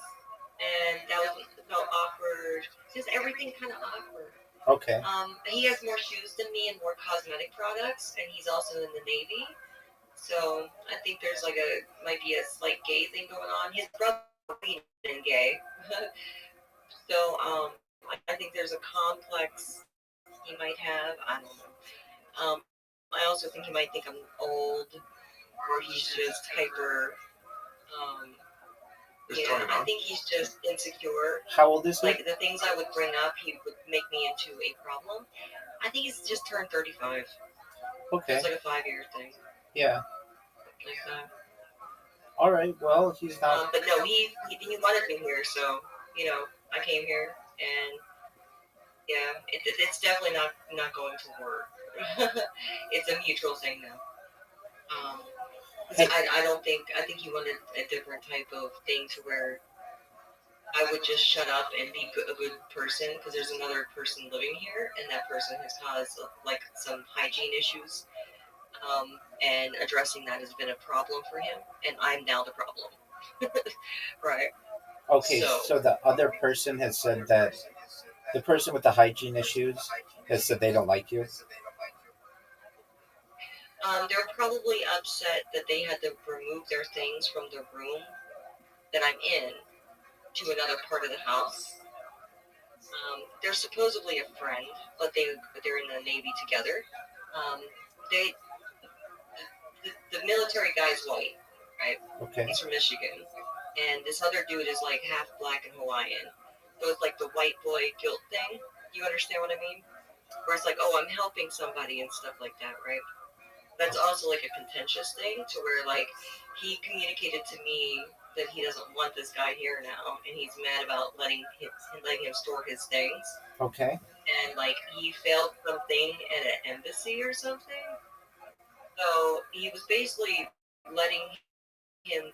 and that felt awkward. Just everything kind of awkward. Okay. He has more shoes than me and more cosmetic products, and he's also in the Navy. So I think there's might be a slight gay thing going on. His brother is gay. So I think there's a complex he might have. I don't know. I also think he might think I'm old, or he's just hyper. I think he's just insecure. How old is he? Like the things I would bring up, he would make me into a problem. I think he's just turned 35. Okay. It's like a 5-year thing. Yeah. Like that. All right. Well, he's not. But no, he wanted me here, so I came here, and yeah, it's definitely not going to work. It's a mutual thing now. Hey. I think he wanted a different type of thing to where I would just shut up and be a good person, because there's another person living here, and that person has caused like some hygiene issues, and addressing that has been a problem for him, and I'm now the problem. Right. Okay, so the other person has said that the person with the hygiene issues has said they don't like you. They're probably upset that they had to remove their things from the room that I'm in to another part of the house. They're supposedly a friend, but they're in the Navy together. The military guy's white, right? Okay. He's from Michigan, and this other dude is like half black and Hawaiian. So it's like the white boy guilt thing. You understand what I mean? Where it's like, oh, I'm helping somebody and stuff like that, right? That's also like a contentious thing, to where like he communicated to me that he doesn't want this guy here now, and he's mad about letting him store his things. Okay. And like he failed something at an embassy or something. So he was basically letting him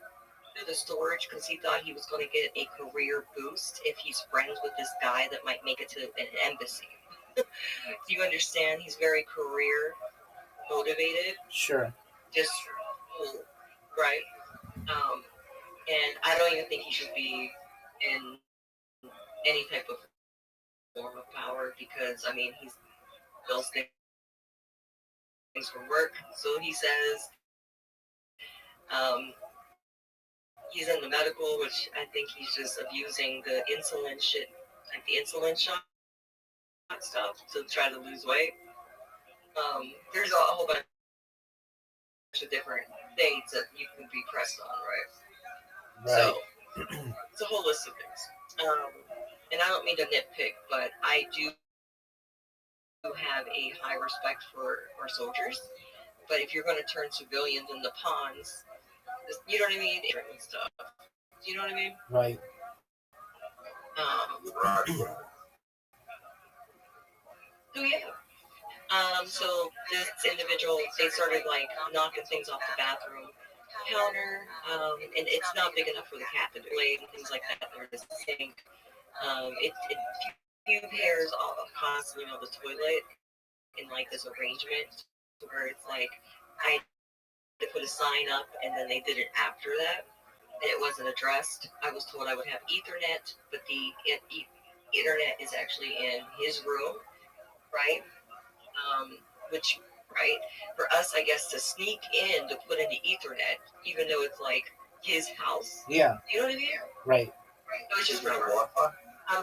do the storage because he thought he was going to get a career boost if he's friends with this guy that might make it to an embassy. Do you understand? He's very career motivated. Sure. Just right. And I don't even think he should be in any type of form of power, because I mean he's does things for work. So he says. He's in the medical, which I think he's just abusing the insulin shit, like the insulin shot stuff, to try to lose weight. There's a whole bunch of different things that you can be pressed on, right? So it's a whole list of things. And I don't mean to nitpick, but I do have a high respect for our soldiers. But if you're going to turn civilians into pawns, you know what I mean? And stuff. You know what I mean? Right. So yeah. So this individual, they started like knocking things off the bathroom counter, and it's not big enough for the cat to play and things like that. There's a sink. It few pairs constantly on the toilet in like this arrangement where it's like I to put a sign up, and then they did it after that. And it wasn't addressed. I was told I would have Ethernet, but the internet is actually in his room, right? Which, right, for us, I guess, to sneak in to put in the Ethernet, even though it's like his house. Yeah. You know what I mean? Right. So it's just for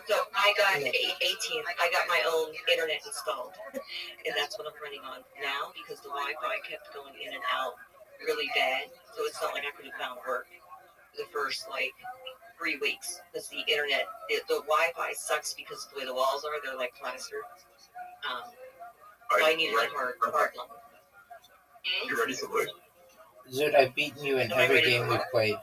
so I got 18. I got my own internet installed, and that's what I'm running on now, because the Wi-Fi kept going in and out really bad. So it's not like I could have found work for the first like 3 weeks, because the internet, the Wi-Fi sucks because of the way the walls are. They're like plaster. So I needed a hard line. You ready to play? Zoot, I've beaten you in every game we've played.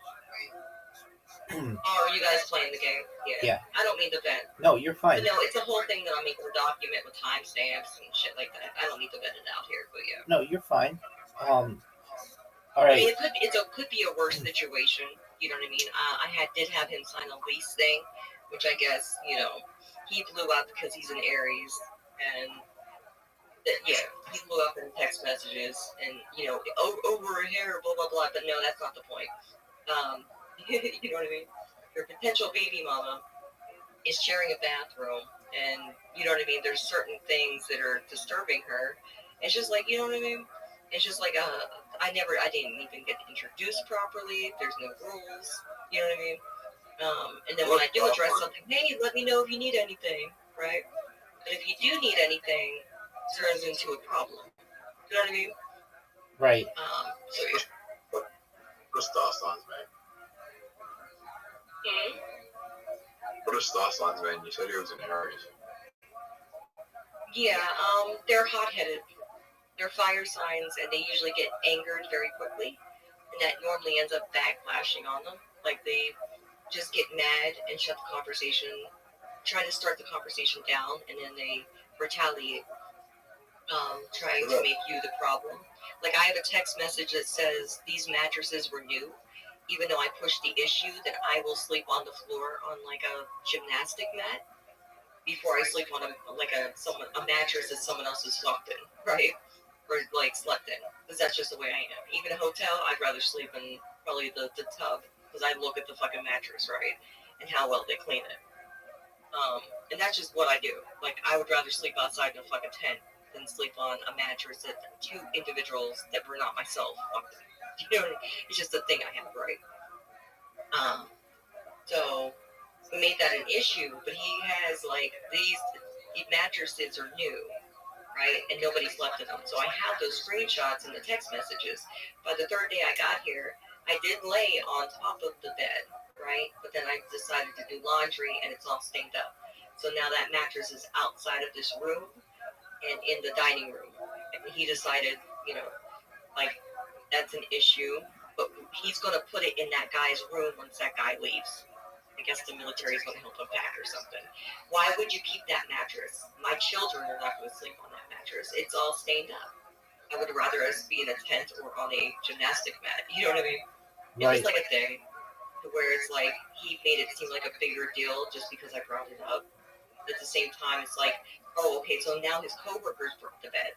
Oh, are you guys playing the game? Yeah. I don't mean to vent. No, you're fine. But no, it's a whole thing that I'm making a document with timestamps and shit like that. I don't need to vent it out here, but yeah. No, you're fine. All right. I mean, it could be a worse situation. You know what I mean? I did have him sign a lease thing, which I guess, he blew up because he's an Aries, and he blew up in text messages, and over here, blah blah blah. But no, that's not the point. You know what I mean? Your potential baby mama is sharing a bathroom, and you know what I mean? There's certain things that are disturbing her. It's just like, you know what I mean? It's just like, I didn't even get introduced properly. There's no rules. You know what I mean? And then when I do address something, hey, let me know if you need anything, right? But if you do need anything, it turns into a problem. You know what I mean? Right. So yeah. What are star signs, man? Hmm? What are star signs, man? You said he was in Aries. Yeah, they're hot-headed. They're fire signs, and they usually get angered very quickly, and that normally ends up backlashing on them. Like they just get mad and shut the conversation, try to start the conversation down, and then they retaliate, trying to make you the problem. Like I have a text message that says these mattresses were new, even though I pushed the issue that I will sleep on the floor on like a gymnastic mat before I sleep on a mattress that someone else has fucked in, right? Or like slept in, because that's just the way I am. Even a hotel, I'd rather sleep in probably the tub, because I look at the fucking mattress, right, and how well they clean it. And that's just what I do. Like I would rather sleep outside in a fucking tent than sleep on a mattress that two individuals that were not myself fucked in. You know, it's just a thing I have, right? So we made that an issue, but he has like these mattresses are new, right? And nobody slept in them. So I have those screenshots in the text messages. By the third day I got here, I did lay on top of the bed, right? But then I decided to do laundry and it's all stained up. So now that mattress is outside of this room and in the dining room. And he decided, you know, like that's an issue, but he's going to put it in that guy's room once that guy leaves. I guess the military is going to help him pack or something. Why would you keep that mattress? My children are not going to sleep on that mattress. It's all stained up. I would rather us be in a tent or on a gymnastic mat. You know what I mean? It's Right. just like a thing where it's like he made it seem like a bigger deal just because I brought it up. At the same time, it's like, oh, okay, so now his coworkers brought the bed.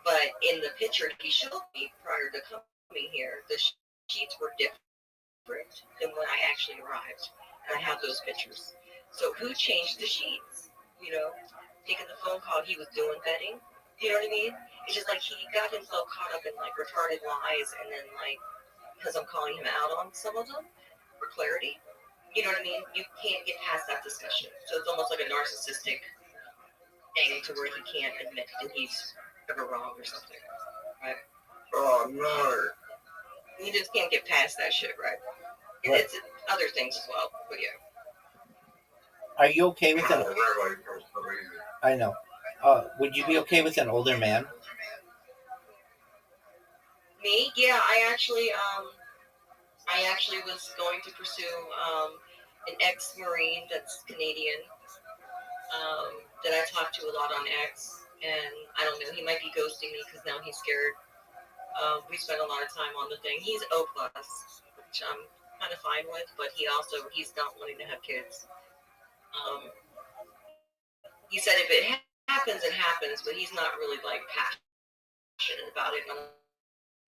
But in the picture he showed me prior to coming here, the sheets were different than when I actually arrived. And I have those pictures. So who changed the sheets? You know, taking the phone call, he was doing bedding. You know what I mean? It's just like he got himself caught up in like retarded lies, and then like because I'm calling him out on some of them for clarity. You know what I mean? You can't get past that discussion. So it's almost like a narcissistic thing to where he can't admit that he's ever wrong or something, right? Oh no! You just can't get past that shit, right? And it's other things as well, but yeah. Are you okay with an? I know. Would you be okay with an older man? Me? Yeah, I actually was going to pursue an ex-Marine that's Canadian that I talked to a lot on X, and I don't know, he might be ghosting me because now he's scared. We spent a lot of time on the thing. He's O+, which I'm kind of fine with, but he's not wanting to have kids. He said if it happens, it happens, but he's not really like passionate about it. I'm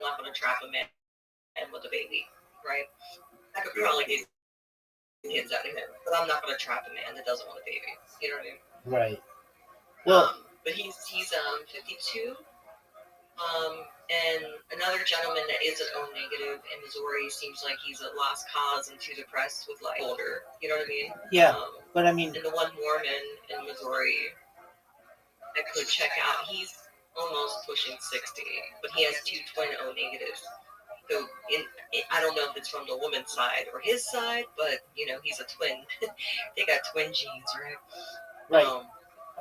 not going to trap a man with a baby, right? I could probably get kids out of him, but I'm not going to trap a man that doesn't want a baby. You know what I mean? Right. Well, but he's 52. And another gentleman that is an O negative in Missouri seems like he's a lost cause and too depressed with like older. You know what I mean? Yeah, but I mean, and the one Mormon in Missouri I could check out, he's almost pushing 60, but he has two twin O negatives. So I don't know if it's from the woman's side or his side, but you know he's a twin. They got twin genes, right? Right.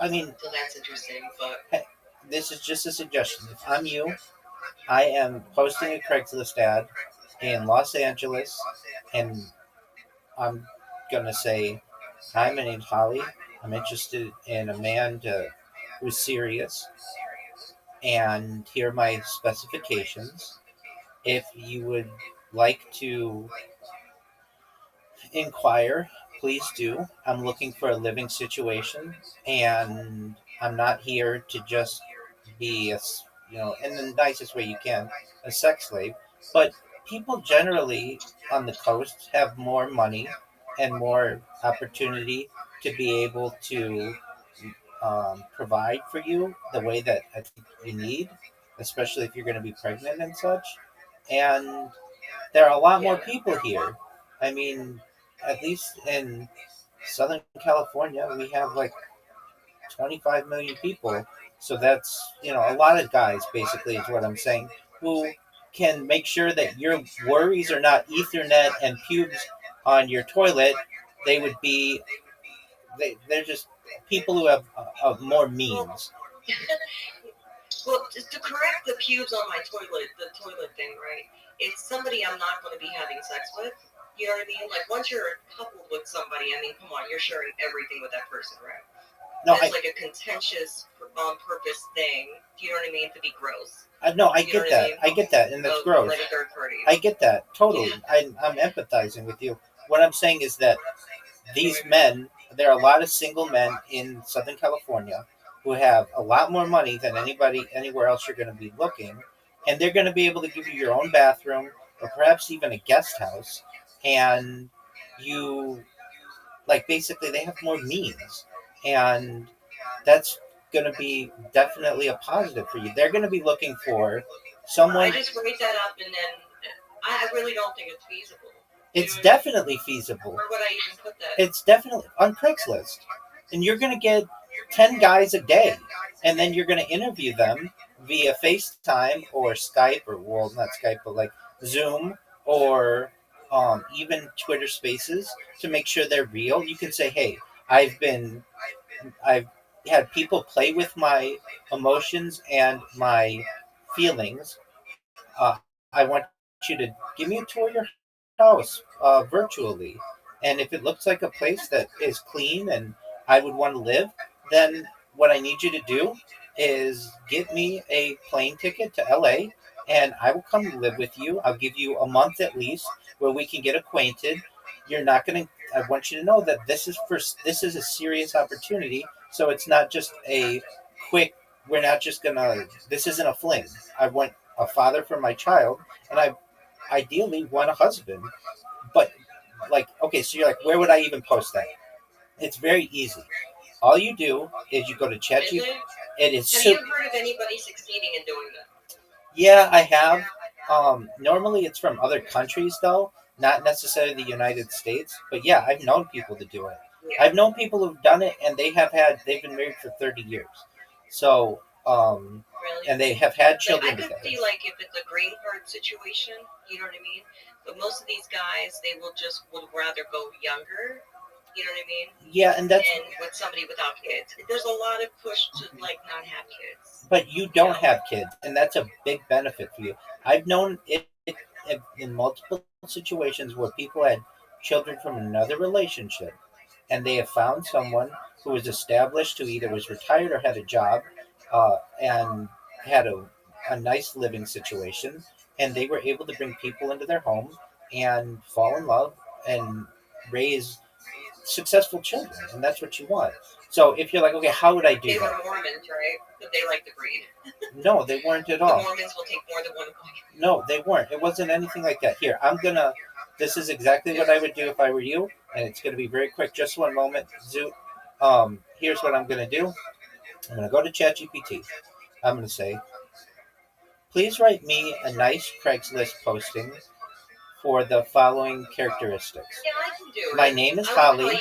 I mean, so that's interesting. But hey, this is just a suggestion. If I'm you, I am posting a Craigslist ad in Los Angeles, and I'm gonna say, "Hi, my name's Holly. I'm interested in a man who's serious, and here are my specifications. If you would like to inquire, please do. I'm looking for a living situation, and I'm not here to just be in the nicest way you can, a sex slave. But people generally on the coast have more money and more opportunity to be able to provide for you the way that I think you need, especially if you're going to be pregnant and such. And there are a lot more people here. I mean, at least in Southern California, we have like 25 million people. So that's, a lot of guys, basically, is what I'm saying, who can make sure that your worries are not Ethernet and pubes on your toilet. They would be, they're just people who have more means. Well, to correct the pubes on my toilet, the toilet thing, right? It's somebody I'm not going to be having sex with. You know what I mean? Like, once you're coupled with somebody, I mean, come on, you're sharing everything with that person, right? No, it's like a contentious, on purpose thing. Do you know what I mean? To be gross. No, I get that. I get that, and that's gross. Like a third party. I get that totally. I'm empathizing with you. What I'm saying is that these men, there are a lot of single men in Southern California who have a lot more money than anybody anywhere else you're going to be looking, and they're going to be able to give you your own bathroom or perhaps even a guest house, and you, like, basically they have more means, and that's going to be definitely a positive for you. They're going to be looking for someone. I just rate that up, and then I really don't think it's feasible. It's definitely feasible. Where would I even put that? It's definitely on Craigslist. And you're going to get 10 guys a day. And then you're going to interview them via FaceTime or Skype, or, well, not Skype, but like Zoom or even Twitter Spaces to make sure they're real. You can say, hey, I've had people play with my emotions and my feelings. I want you to give me a tour of your house virtually. And if it looks like a place that is clean and I would want to live, then what I need you to do is get me a plane ticket to LA, and I will come live with you. I'll give you a month at least where we can get acquainted. You're not going to, I want you to know that this is a serious opportunity. So it's not just a quick, we're not just going to, this isn't a fling. I want a father for my child, and I ideally want a husband. But, like, okay, so you're like, where would I even post that? It's very easy. All you do is you go to ChatGPT. Have you heard of anybody succeeding in doing that? Yeah, I have. Normally it's from other countries, though, not necessarily the United States. But yeah, I've known people to do it. Yeah. I've known people who've done it, and they've been married for 30 years. So, really? And they have had children together. I could see, like, if it's a green card situation, you know what I mean? But most of these guys, they would rather go younger. You know what I mean? Yeah, and that's... And with somebody without kids. There's a lot of push to, like, not have kids. But you don't have kids, and that's a big benefit for you. I've known it in multiple situations where people had children from another relationship, and they have found someone who was established, who either was retired or had a job, and had a nice living situation, and they were able to bring people into their home and fall in love and raise successful children, and that's what you want. So if you're like, okay, how would I do that? They were Mormons, right? But they like to breed. No, they weren't at all. The Mormons will take more than one wife. No, they weren't. It wasn't anything like that. Here, this is exactly what I would do if I were you, and it's going to be very quick. Just one moment, Zoo. Here's what I'm going to do. I'm going to go to ChatGPT. I'm going to say, please write me a nice Craigslist posting for the following characteristics. Yeah, I can do it. My name is Holly.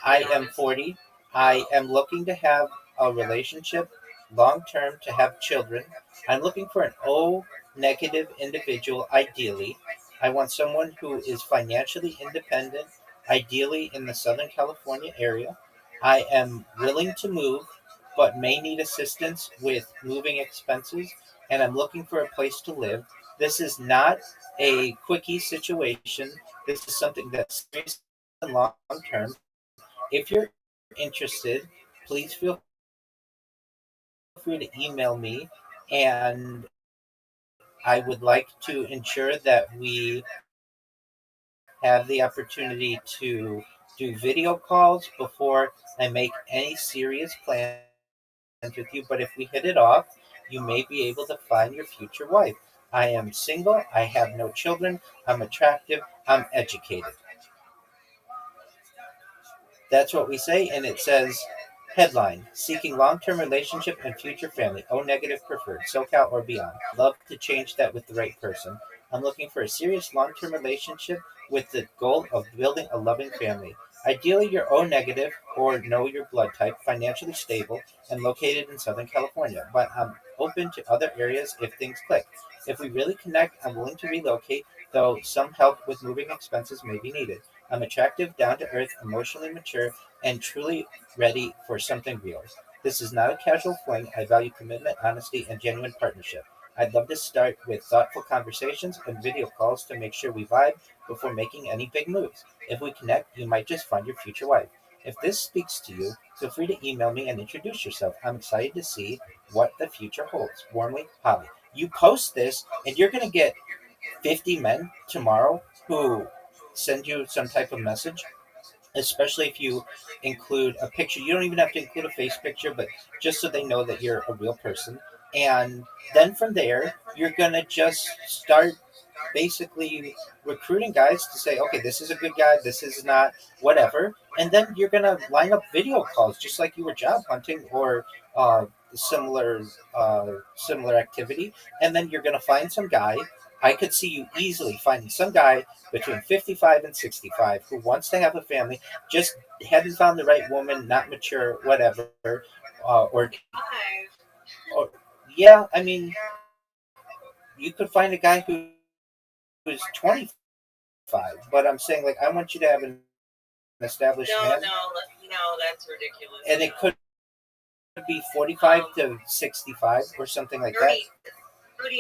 I am 40. I am looking to have a relationship long-term, to have children. I'm looking for an O-negative individual, ideally. I want someone who is financially independent, ideally in the Southern California area. I am willing to move, but may need assistance with moving expenses, and I'm looking for a place to live. This is not a quickie situation. This is something that's serious and long term. If you're interested, please feel free to email me, and I would like to ensure that we have the opportunity to do video calls before I make any serious plans with you. But if we hit it off, you may be able to find your future wife. I am single. I have no children. I'm attractive. I'm educated. That's what we say, and it says, headline, seeking long-term relationship and future family, O-negative preferred, SoCal or beyond. Love to change that with the right person. I'm looking for a serious long-term relationship with the goal of building a loving family. Ideally, you're O negative or know your blood type, financially stable, and located in Southern California. But I'm open to other areas if things click. If we really connect, I'm willing to relocate, though some help with moving expenses may be needed. I'm attractive, down to earth, emotionally mature, and truly ready for something real. This is not a casual fling. I value commitment, honesty, and genuine partnership. I'd love to start with thoughtful conversations and video calls to make sure we vibe before making any big moves. If we connect, you might just find your future wife. If this speaks to you, feel free to email me and introduce yourself. I'm excited to see what the future holds. Warmly, Holly. You post this, and you're going to get 50 men tomorrow who send you some type of message, especially if you include a picture. You don't even have to include a face picture, but just so they know that you're a real person. And then from there, you're going to just start basically recruiting guys to say, okay, this is a good guy, this is not, whatever. And then you're going to line up video calls just like you were job hunting or similar similar activity. And then you're going to find some guy. I could see you easily finding some guy between 55 and 65 who wants to have a family, just hadn't found the right woman, not mature, whatever, or yeah, I mean, you could find a guy who's 25, but I'm saying, like, I want you to have an established man. No, that's ridiculous. And it could be 45 to 65 or something like 30, that. 39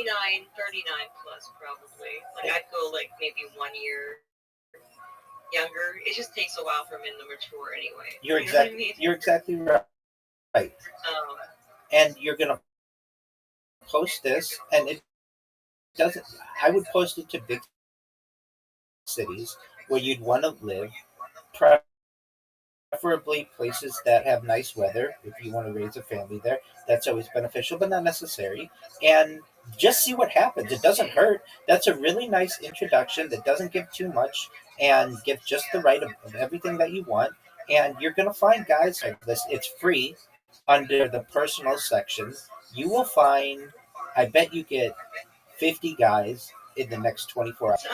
plus probably. Like, I'd go like maybe 1 year younger. It just takes a while for men to mature anyway. You're You know what I mean? You're exactly right. And you're gonna post this, and it doesn't. I would post it to big cities where you'd want to live, preferably places that have nice weather. If you want to raise a family there, that's always beneficial, but not necessary. And just see what happens. It doesn't hurt. That's a really nice introduction that doesn't give too much and give just the right of everything that you want. And you're going to find guys like this. It's free under the personal section. You will find, I bet you get 50 guys in the next 24 hours.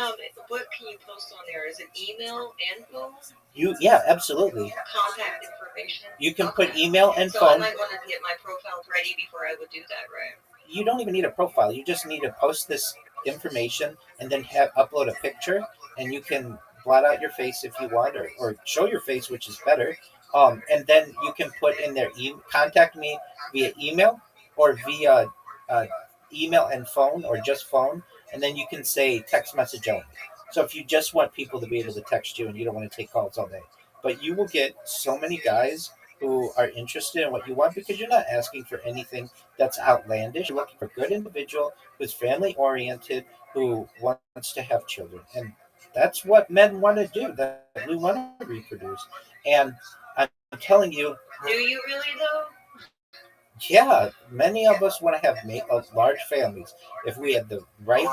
What can you post on there? Is it email and phone? Yeah, absolutely. Contact information? You can put email and so phone. I might want to get my profile ready before I would do that, right? You don't even need a profile. You just need to post this information and then upload a picture, and you can blot out your face if you want, or show your face, which is better. And then you can put in there, contact me via email or via email and phone, or just phone, and then you can say text message only. So if you just want people to be able to text you and you don't want to take calls all day, but you will get so many guys who are interested in what you want, because you're not asking for anything that's outlandish. You're looking for a good individual who's family oriented, who wants to have children. And that's what men want to do, that we want to reproduce. And I'm telling you. Do you really, though? Yeah, many of us want to have large families. If we had the right,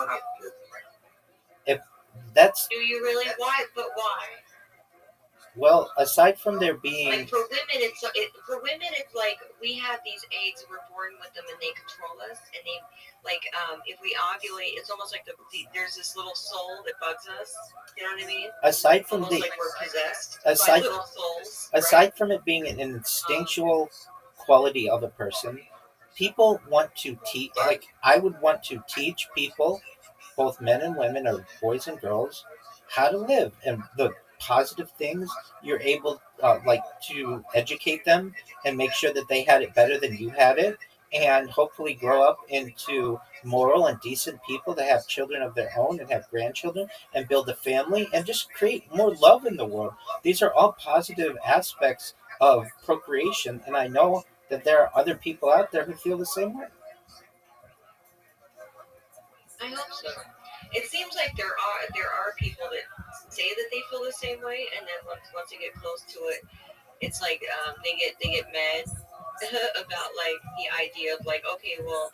if that's. Do you really? Why? But why? Well, aside from there being, like, for women, it's like we have these eggs, we're born with them, and they control us. And they, like, if we ovulate, it's almost like there's this little soul that bugs us. You know what I mean? Aside from almost like we're possessed by little souls. Aside from it being an instinctual quality of a person, people want to teach. Like, I would want to teach people, both men and women, or boys and girls, how to live and the positive things you're able to educate them and make sure that they had it better than you had it, and hopefully grow up into moral and decent people that have children of their own and have grandchildren and build a family and just create more love in the world. These are all positive aspects of procreation, and I know that there are other people out there who feel the same way. I hope so. It seems like there are people that say that they feel the same way, and then once they get close to it, it's like they get mad about, like, the idea of, like, okay, well,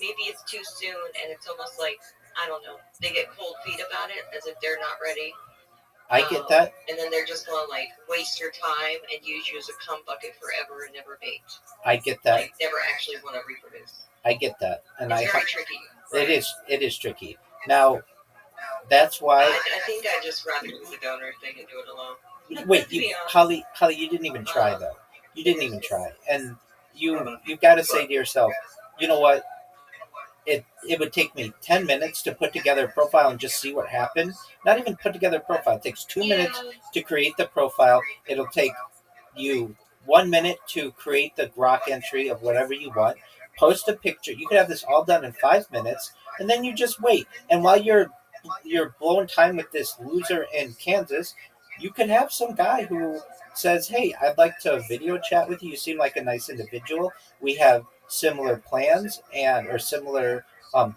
maybe it's too soon, and it's almost like, I don't know, they get cold feet about it, as if they're not ready. I get that. And then they're just gonna, like, waste your time and use you as a cum bucket forever and never mate. I get that. Like, never actually want to reproduce. I get that, and it's very tricky. Right? It is tricky. Now, that's why I think I'd just rather do the donor thing and do it alone. Wait, Holly, you didn't even try though. You didn't even try, and you've got to say to yourself, you know what? It would take me 10 minutes to put together a profile and just see what happened. Not even put together a profile. It takes 2 minutes to create the profile. It'll take you 1 minute to create the grok entry of whatever you want. Post a picture. You could have this all done in 5 minutes, and then you just wait. And while you're blowing time with this loser in Kansas, you could have some guy who says, "Hey, I'd like to video chat with you. You seem like a nice individual. We have similar plans and or similar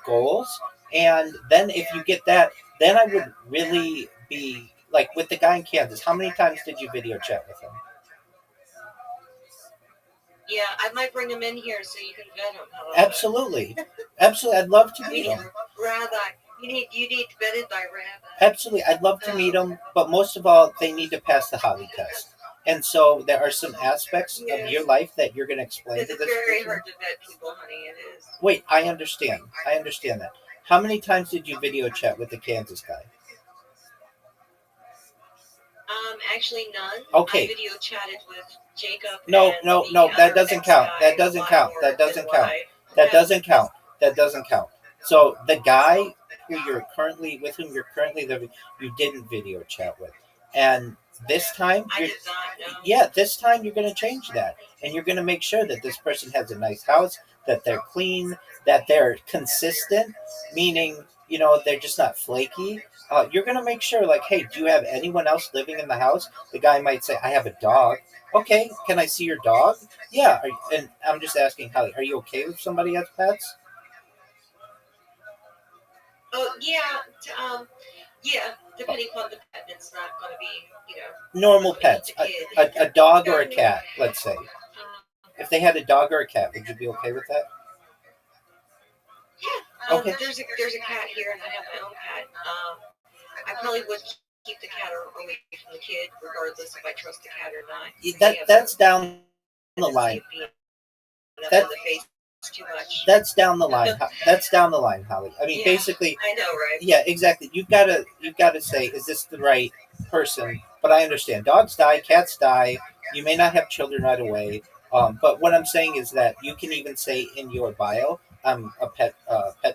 goals." And then if you get that, then I would really be like with the guy in Kansas. How many times did you video chat with him? Yeah, I might bring him in here so you can vet him. Absolutely, absolutely. I'd love to meet him. Rabbi, you need vetted by Rabbi. Absolutely, I'd love to meet them, but most of all, they need to pass the Holly test. And so there are some aspects of your life that you're going to explain to this It's very person. hard to vet people, honey. It is. Wait, I understand. I understand that. How many times did you video chat with the Kansas guy? Actually none. Okay. I video chatted with Jacob. No, and no, the no. That other doesn't count. ex-guy That doesn't a lot count. more That doesn't than what count. I That have. doesn't count. That doesn't count. So the guy whom you're currently living, you didn't video chat with, and this time I did not know. yeah, this time you're going to change that, and you're going to make sure that this person has a nice house, that they're clean, that they're consistent, meaning they're just not flaky. You're going to make sure, like, hey, do you have anyone else living in the house? The guy might say, I have a dog. Okay, can I see your dog? Yeah, and I'm just asking, Holly, are you okay with somebody has pets? Oh yeah, yeah. Depending upon the pet, it's not going to be Normal pets, a dog or a cat, let's say. If they had a dog or a cat, would you be okay with that? Yeah. Okay. There's a cat here, and I have my own cat. I probably would keep the cat away from the kid, regardless if I trust the cat or not. That's down the line. That's down the line. That's down the line, Holly. I mean, basically, I know, right? Yeah, exactly. You've got to say, is this the right person? But I understand. Dogs die, cats die. You may not have children right away. But what I'm saying is that you can even say in your bio, I'm a pet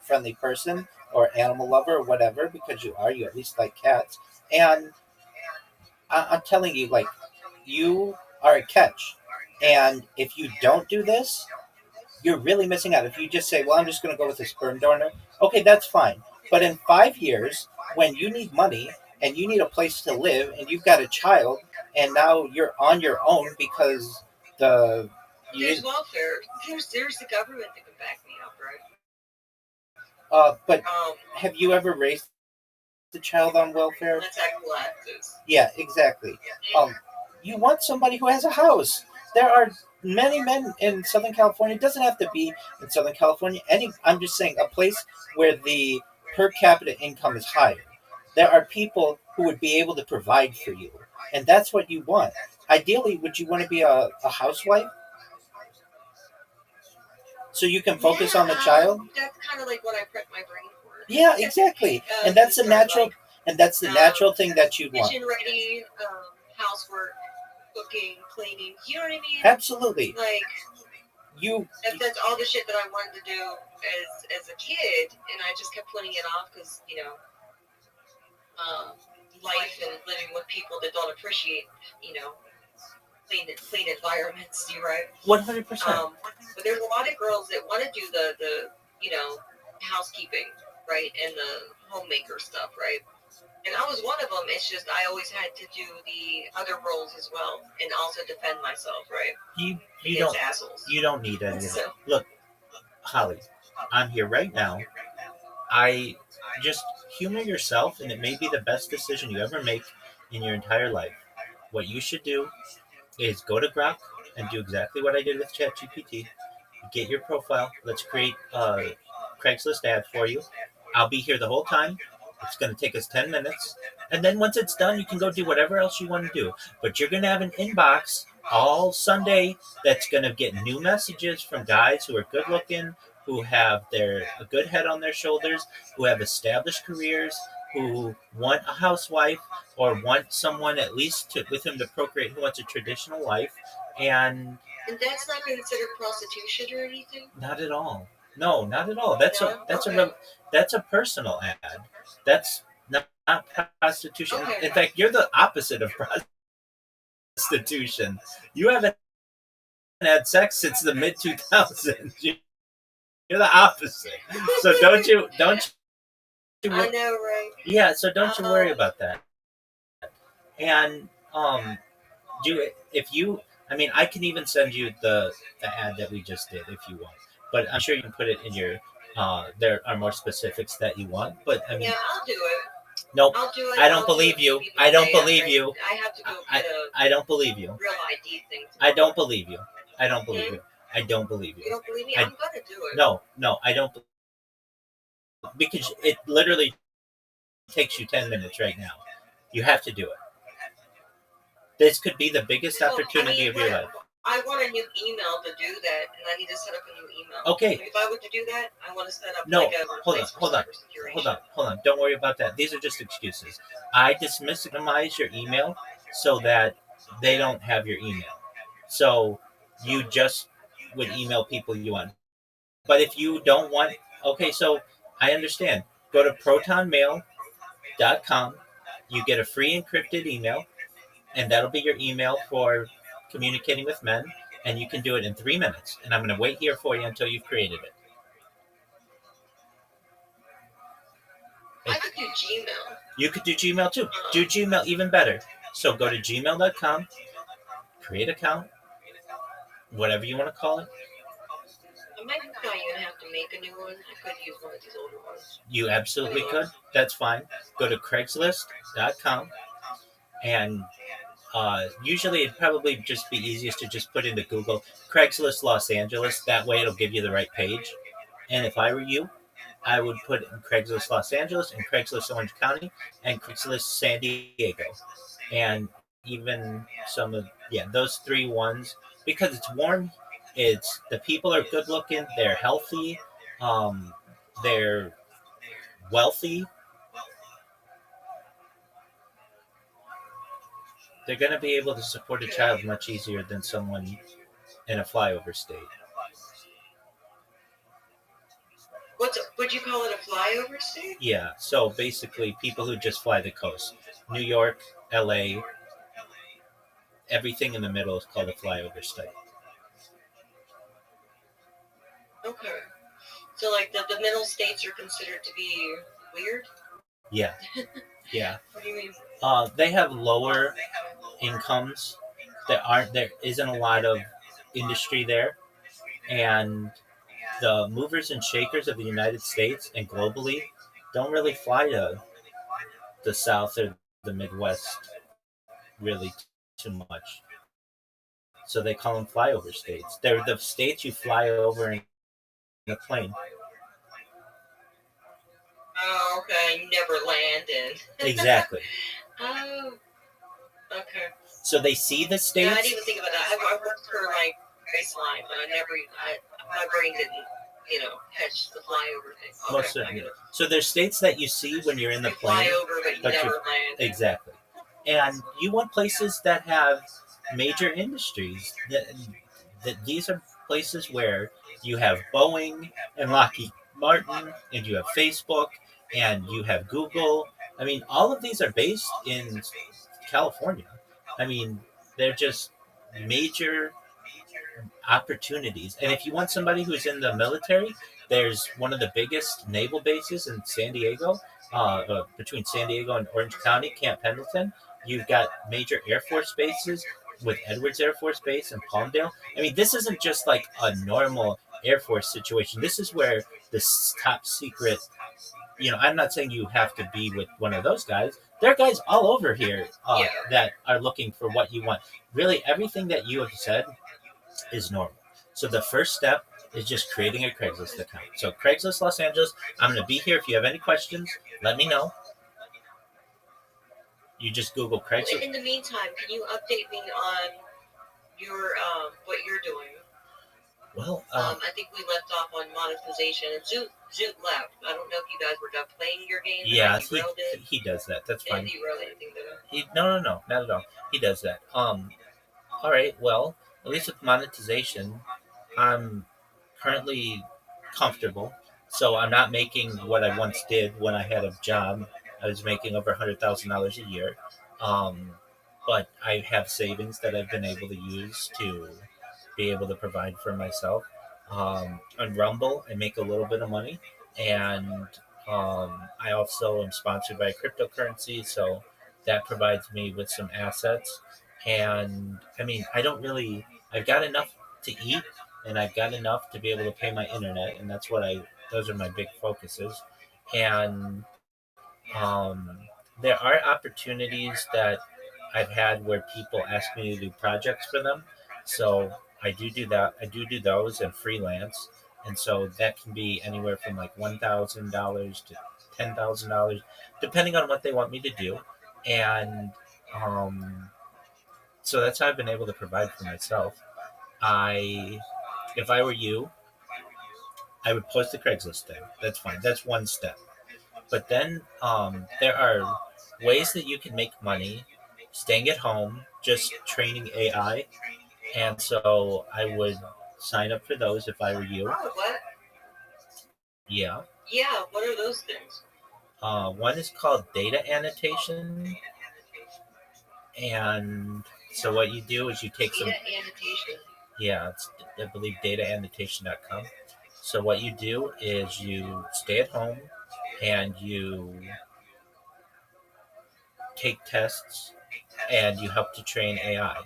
friendly person or animal lover or whatever, because you at least like cats. And I'm telling you, like, you are a catch. And if you don't do this, you're really missing out. If you just say, well, I'm just going to go with a sperm donor, okay, that's fine. But in 5 years, when you need money and you need a place to live and you've got a child and now you're on your own because there's welfare. There's the government that can back me up, right? But have you ever raised a child on welfare? That's collapses. Yeah, exactly. You want somebody who has a house. There are many men in Southern California. It doesn't have to be in Southern California. I'm just saying a place where the per capita income is higher. There are people who would be able to provide for you, and that's what you want. Ideally, would you want to be a housewife so you can focus on the child? That's kind of like what I prep my brain for. Yeah, exactly. And that's the natural. And that's the natural thing that you'd want. Kitchen ready, housework, cooking, cleaning. You know what I mean? Absolutely. Like that's all the shit that I wanted to do as a kid, and I just kept putting it off because life and living with people that don't appreciate clean environments. You right? 100%. But there's a lot of girls that want to do the housekeeping, right, and the homemaker stuff, right. And I was one of them. It's just I always had to do the other roles as well, and also defend myself, right? You don't need any of it. Look, Holly, I'm here right now. I just humor yourself, and it may be the best decision you ever make in your entire life. What you should do is go to Grok and do exactly what I did with ChatGPT. Get your profile. Let's create a Craigslist ad for you. I'll be here the whole time. It's going to take us 10 minutes. And then once it's done, you can go do whatever else you want to do. But you're going to have an inbox all Sunday that's going to get new messages from guys who are good looking, who have a good head on their shoulders, who have established careers, who want a housewife or want someone at least with whom to procreate, who wants a traditional life, and that's not considered prostitution or anything? not at all. No, not at all. That's No? that's a personal ad. That's not prostitution. Okay. In fact, you're the opposite of prostitution. You haven't had sex since the mid 2000s. You're the opposite. So don't you I know, right? Yeah, so don't you worry about that. And I mean, I can even send you the ad that we just did if you want. But I'm sure you can put it in your there are more specifics that you want. But I mean, Yeah, I'll do it. Nope. I'll do it. I don't believe you. I don't believe you. I have to go get I don't believe you. real ID thing. I don't believe you. I don't believe you. I don't believe You you. don't believe me? I'm gonna do it. No, I don't. Because it literally takes you 10 minutes right now. You have to do it. This could be the biggest opportunity of your life. I want a new email to do that, and I need to set up a new email. Okay. If I were to do that, I want to set up No, like a hold on. Don't worry about that. These are just excuses. I dismiss your email so that they don't have your email. So you just would email people you want. But if you don't want, okay, so I understand. Go to protonmail.com. You get a free encrypted email, and that'll be your email for communicating with men, and you can do it in 3 minutes. And I'm going to wait here for you until you've created it. I could do Gmail. You could do Gmail too. Do Gmail even better. So go to gmail.com, create an account, whatever you want to call it. I might not even have to make a new one. I could use one of these older ones. You absolutely could. That's fine. Go to Craigslist.com, and usually it'd probably just be easiest to just put into Google Craigslist Los Angeles. That way it'll give you the right page. And if I were you, I would put in Craigslist Los Angeles and Craigslist Orange County and Craigslist San Diego. And even some of, those 3 ones, because it's warm, it's the people are good looking, they're healthy, they're wealthy. They're going to be able to support a child much easier than someone in a flyover state. Would you call it a flyover state? Yeah, so basically people who just fly the coast. New York, LA, everything in the middle is called a flyover state. Okay. So like the middle states are considered to be weird? Yeah. Yeah. What do you mean? They have lower incomes. There isn't a lot of industry there. And the movers and shakers of the United States and globally don't really fly to the South or the Midwest really too much. So they call them flyover states. They're the states you fly over in a plane. Oh, okay. You never land in. Exactly. Oh, okay. So they see the states. Yeah, I didn't even think about that. I worked for like baseline, but my brain didn't, catch the flyover thing. Okay, Most certainly. So there's states that you see when you're in the plane. Fly over, but you never land. Exactly. And you want places that have major industries. That these are places where you have Boeing and Lockheed Martin, and you have Facebook, and you have Google. I mean, all of these are based in California. I mean, they're just major opportunities. And if you want somebody who's in the military, there's one of the biggest naval bases in San Diego, between San Diego and Orange County, Camp Pendleton. You've got major Air Force bases with Edwards Air Force Base and Palmdale. I mean, this isn't just like a normal Air Force situation. This is where this top secret, I'm not saying you have to be with one of those guys. There are guys all over here that are looking for what you want. Really, everything that you have said is normal. So the first step is just creating a Craigslist account. So Craigslist Los Angeles, I'm going to be here. If you have any questions, let me know. You just Google Craigslist. In the meantime, can you update me on your what you're doing? Well, I think we left off on monetization. And Zoot left. I don't know if you guys were done playing your game. yeah, I derailed it. he does that. That's It fine. didn't derail anything, did it? No, not at all. He does that. All right. Well, at least with monetization, I'm currently comfortable. So I'm not making what I once did when I had a job. I was making over $100,000 a year. Um, but I have savings that I've been able to use to be able to provide for myself. On Rumble, I make a little bit of money, and I also am sponsored by cryptocurrency, so that provides me with some assets. And I mean, I don't really, I've got enough to eat, and I've got enough to be able to pay my internet, and those are my big focuses. And there are opportunities that I've had where people ask me to do projects for them. So I do that. I do those and freelance. And so that can be anywhere from like $1,000 to $10,000, depending on what they want me to do. And um, so that's how I've been able to provide for myself. I, if I were you, I would post the Craigslist thing. That's fine. That's one step. But then there are ways that you can make money staying at home, just training AI. And so I would sign up for those if I were you. Oh, what? Yeah. Yeah, what are those things? One is called data annotation. And so what you do is you take some. Data annotation. Yeah, it's, I believe dataannotation.com. So what you do is you stay at home and you take tests and you help to train AI.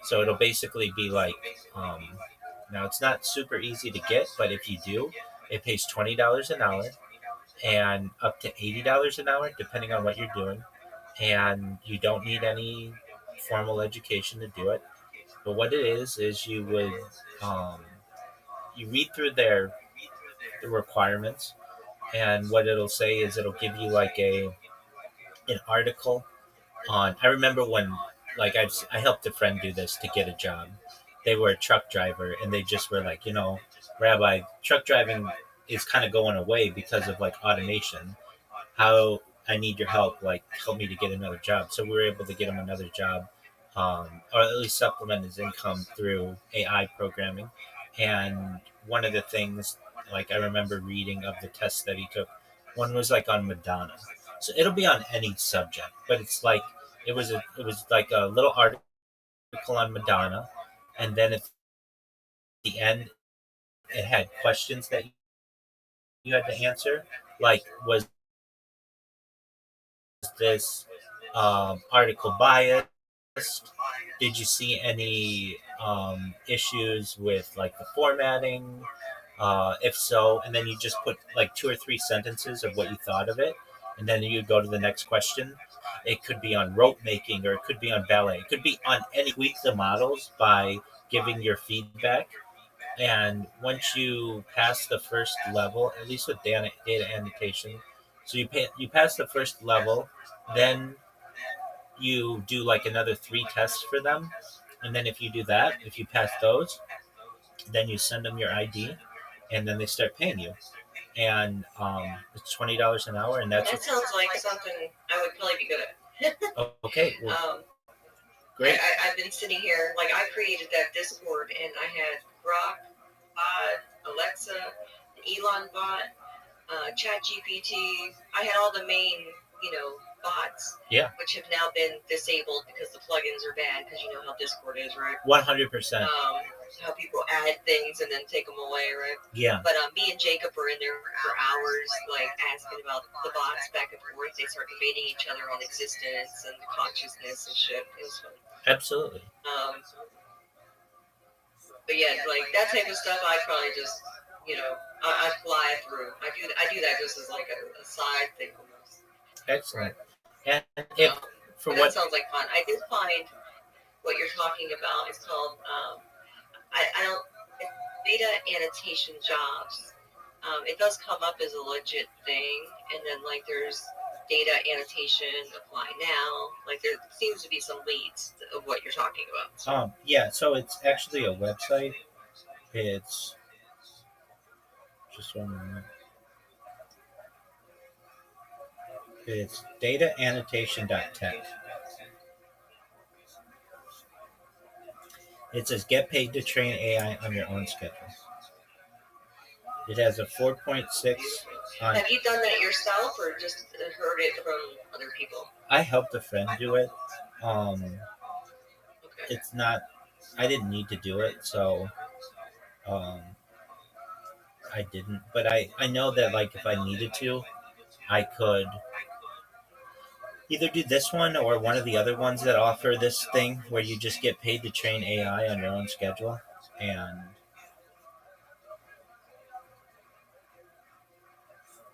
So it'll basically be like, now it's not super easy to get, but if you do, it pays $20 an hour and up to $80 an hour, depending on what you're doing. And you don't need any formal education to do it. But what it is you would, you read through the requirements, and what it'll say is it'll give you like an article on. I remember when, like, I helped a friend do this to get a job. They were a truck driver, and they just were like, Rabbi, truck driving is kind of going away because of like automation. How I need your help, like help me to get another job. So we were able to get him another job, or at least supplement his income through AI programming. And one of the things, like I remember reading of the tests that he took, one was like on Madonna. So it'll be on any subject, but it's like it was like a little article on Madonna, and then at the end it had questions that you had to answer, like was this article biased? Did you see any issues with like the formatting? If so, and then you just put like two or three sentences of what you thought of it, and then you go to the next question. It could be on rope making, or it could be on ballet. It could be on any. Tweak the models by giving your feedback, and once you pass the first level, at least with data annotation, so you pass the first level, then you do like another three tests for them, and then if you do that, if you pass those, then you send them your ID, and then they start paying you, and it's $20 an hour, and that sounds like something I would probably be good at. Okay, well, great. I've been sitting here, like I created that Discord, and I had Grok bot, Alexa, Elon bot, ChatGPT. I had all the main, bots, Yeah, which have now been disabled because the plugins are bad, because you know how Discord is, right? 100%. How people add things and then take them away, right? Yeah. But me and Jacob were in there for hours, like asking about the bots back and forth. They start debating each other on existence and consciousness and shit. It was fun. Absolutely. But yeah, like that type of stuff, I probably just, I fly through. I do that just as like a side thing almost. Excellent. And that sounds like fun. I did find what you're talking about is called I don't data annotation jobs. It does come up as a legit thing, and then like there's data annotation apply now. Like there seems to be some leads of what you're talking about. Yeah, so it's actually a website. It's just one moment. It's dataannotation.tech. It says get paid to train AI on your own schedule. It has a 4.6 on. Have you done that yourself or just heard it from other people? I helped a friend do it. Okay. It's not. I didn't need to do it, so I didn't. But I know that like if I needed to, I could either do this one or one of the other ones that offer this thing where you just get paid to train AI on your own schedule. And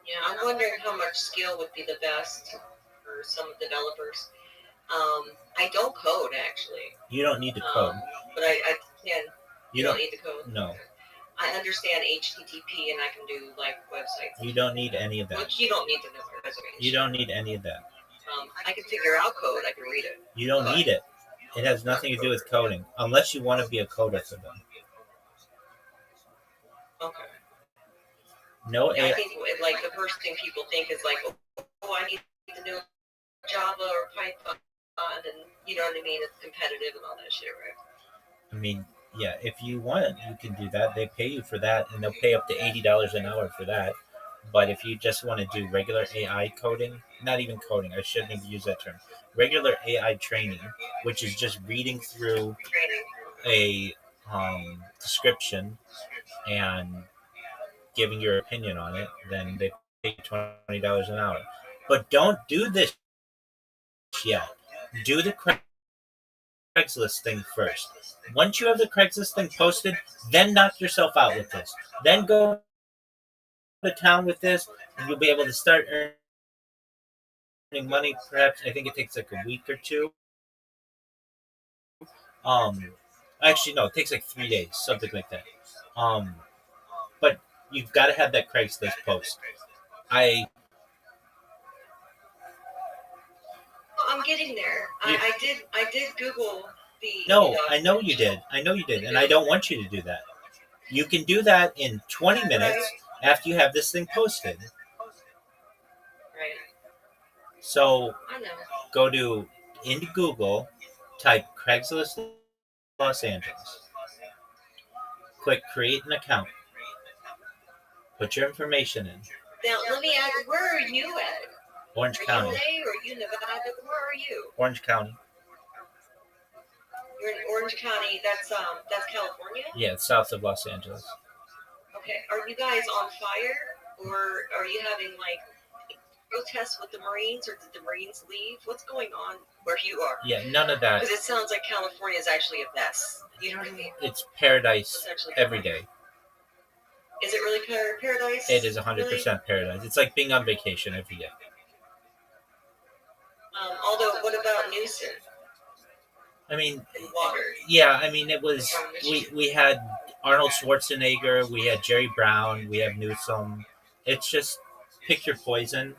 Yeah, I'm wondering how much skill would be the best for some developers. I don't code actually. you don't need to code. But I can. You don't need to code. No, I understand HTTP and I can do like websites. you don't need any of that. Which you don't need to know reservation. You don't need any of that. I can figure out code. I can read it. You don't need it. It has nothing to do with coding, unless you want to be a coder for them. Okay. No, I think like the first thing people think is like, oh, I need to know Java or Python, and you know what I mean. It's competitive and all that shit, right? I mean, yeah. If you want, you can do that. They pay you for that, and they'll pay up to $80 an hour for that. But if you just want to do regular AI coding, not even coding, I shouldn't have used that term. Regular AI training, which is just reading through a description and giving your opinion on it, then they pay $20 an hour. But don't do this yet. Do the Craigslist thing first. Once you have the Craigslist thing posted, then knock yourself out with this. Then go to town with this, and you'll be able to start earning money. Perhaps I think it takes like a week or two. Actually, no, it takes like 3 days, something like that. But you've got to have that Craigslist post. I'm getting there. I did Google the. No, I know you did. And I don't want you to do that. You can do that in 20 minutes after you have this thing posted. Right. So I know. go into Google, type Craigslist Los Angeles. Click create an account. Put your information in. Now let me ask, where are you at? Orange County. Are you LA or are you Nevada? Where are you? Orange County. You're in Orange County. That's California. Yeah, it's south of Los Angeles. Okay. Are you guys on fire, or are you having like protests with the Marines, or did the Marines leave? What's going on where you are? Yeah, none of that. Because it sounds like California is actually a mess. You know what I mean? It's paradise every day. Is it really paradise? It is 100% paradise. It's like being on vacation every day. Although, what about Newsom? I mean, water. Yeah, I mean, it was, we had Arnold Schwarzenegger, we had Jerry Brown, we have Newsom. It's just pick your poison.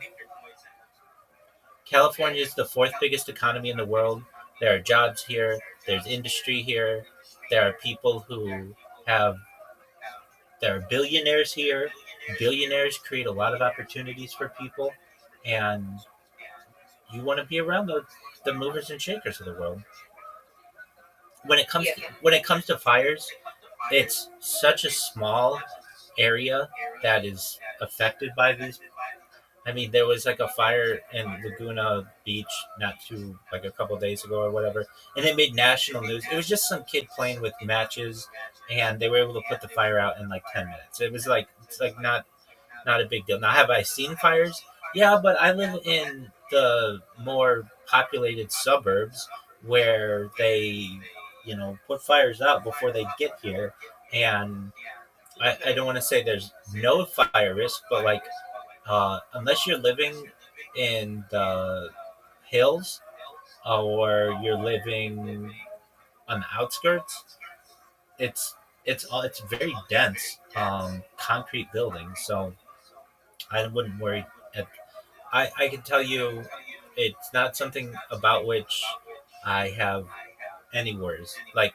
California is the fourth biggest economy in the world. There are jobs here. There's industry here. There are people who there are billionaires here. Billionaires create a lot of opportunities for people. And you want to be around the movers and shakers of the world. When it comes to fires, it's such a small area that is affected by these. I mean, there was like a fire in Laguna Beach like a couple of days ago or whatever, and it made national news. It was just some kid playing with matches, and they were able to put the fire out in like 10 minutes. It's like not a big deal. Now, have I seen fires? Yeah, but I live in the more populated suburbs where they, put fires out before they get here. And I don't want to say there's no fire risk, but like, unless you're living in the hills or you're living on the outskirts, it's very dense, concrete buildings. So I wouldn't worry. I can tell you, it's not something about which I have any worries. Like,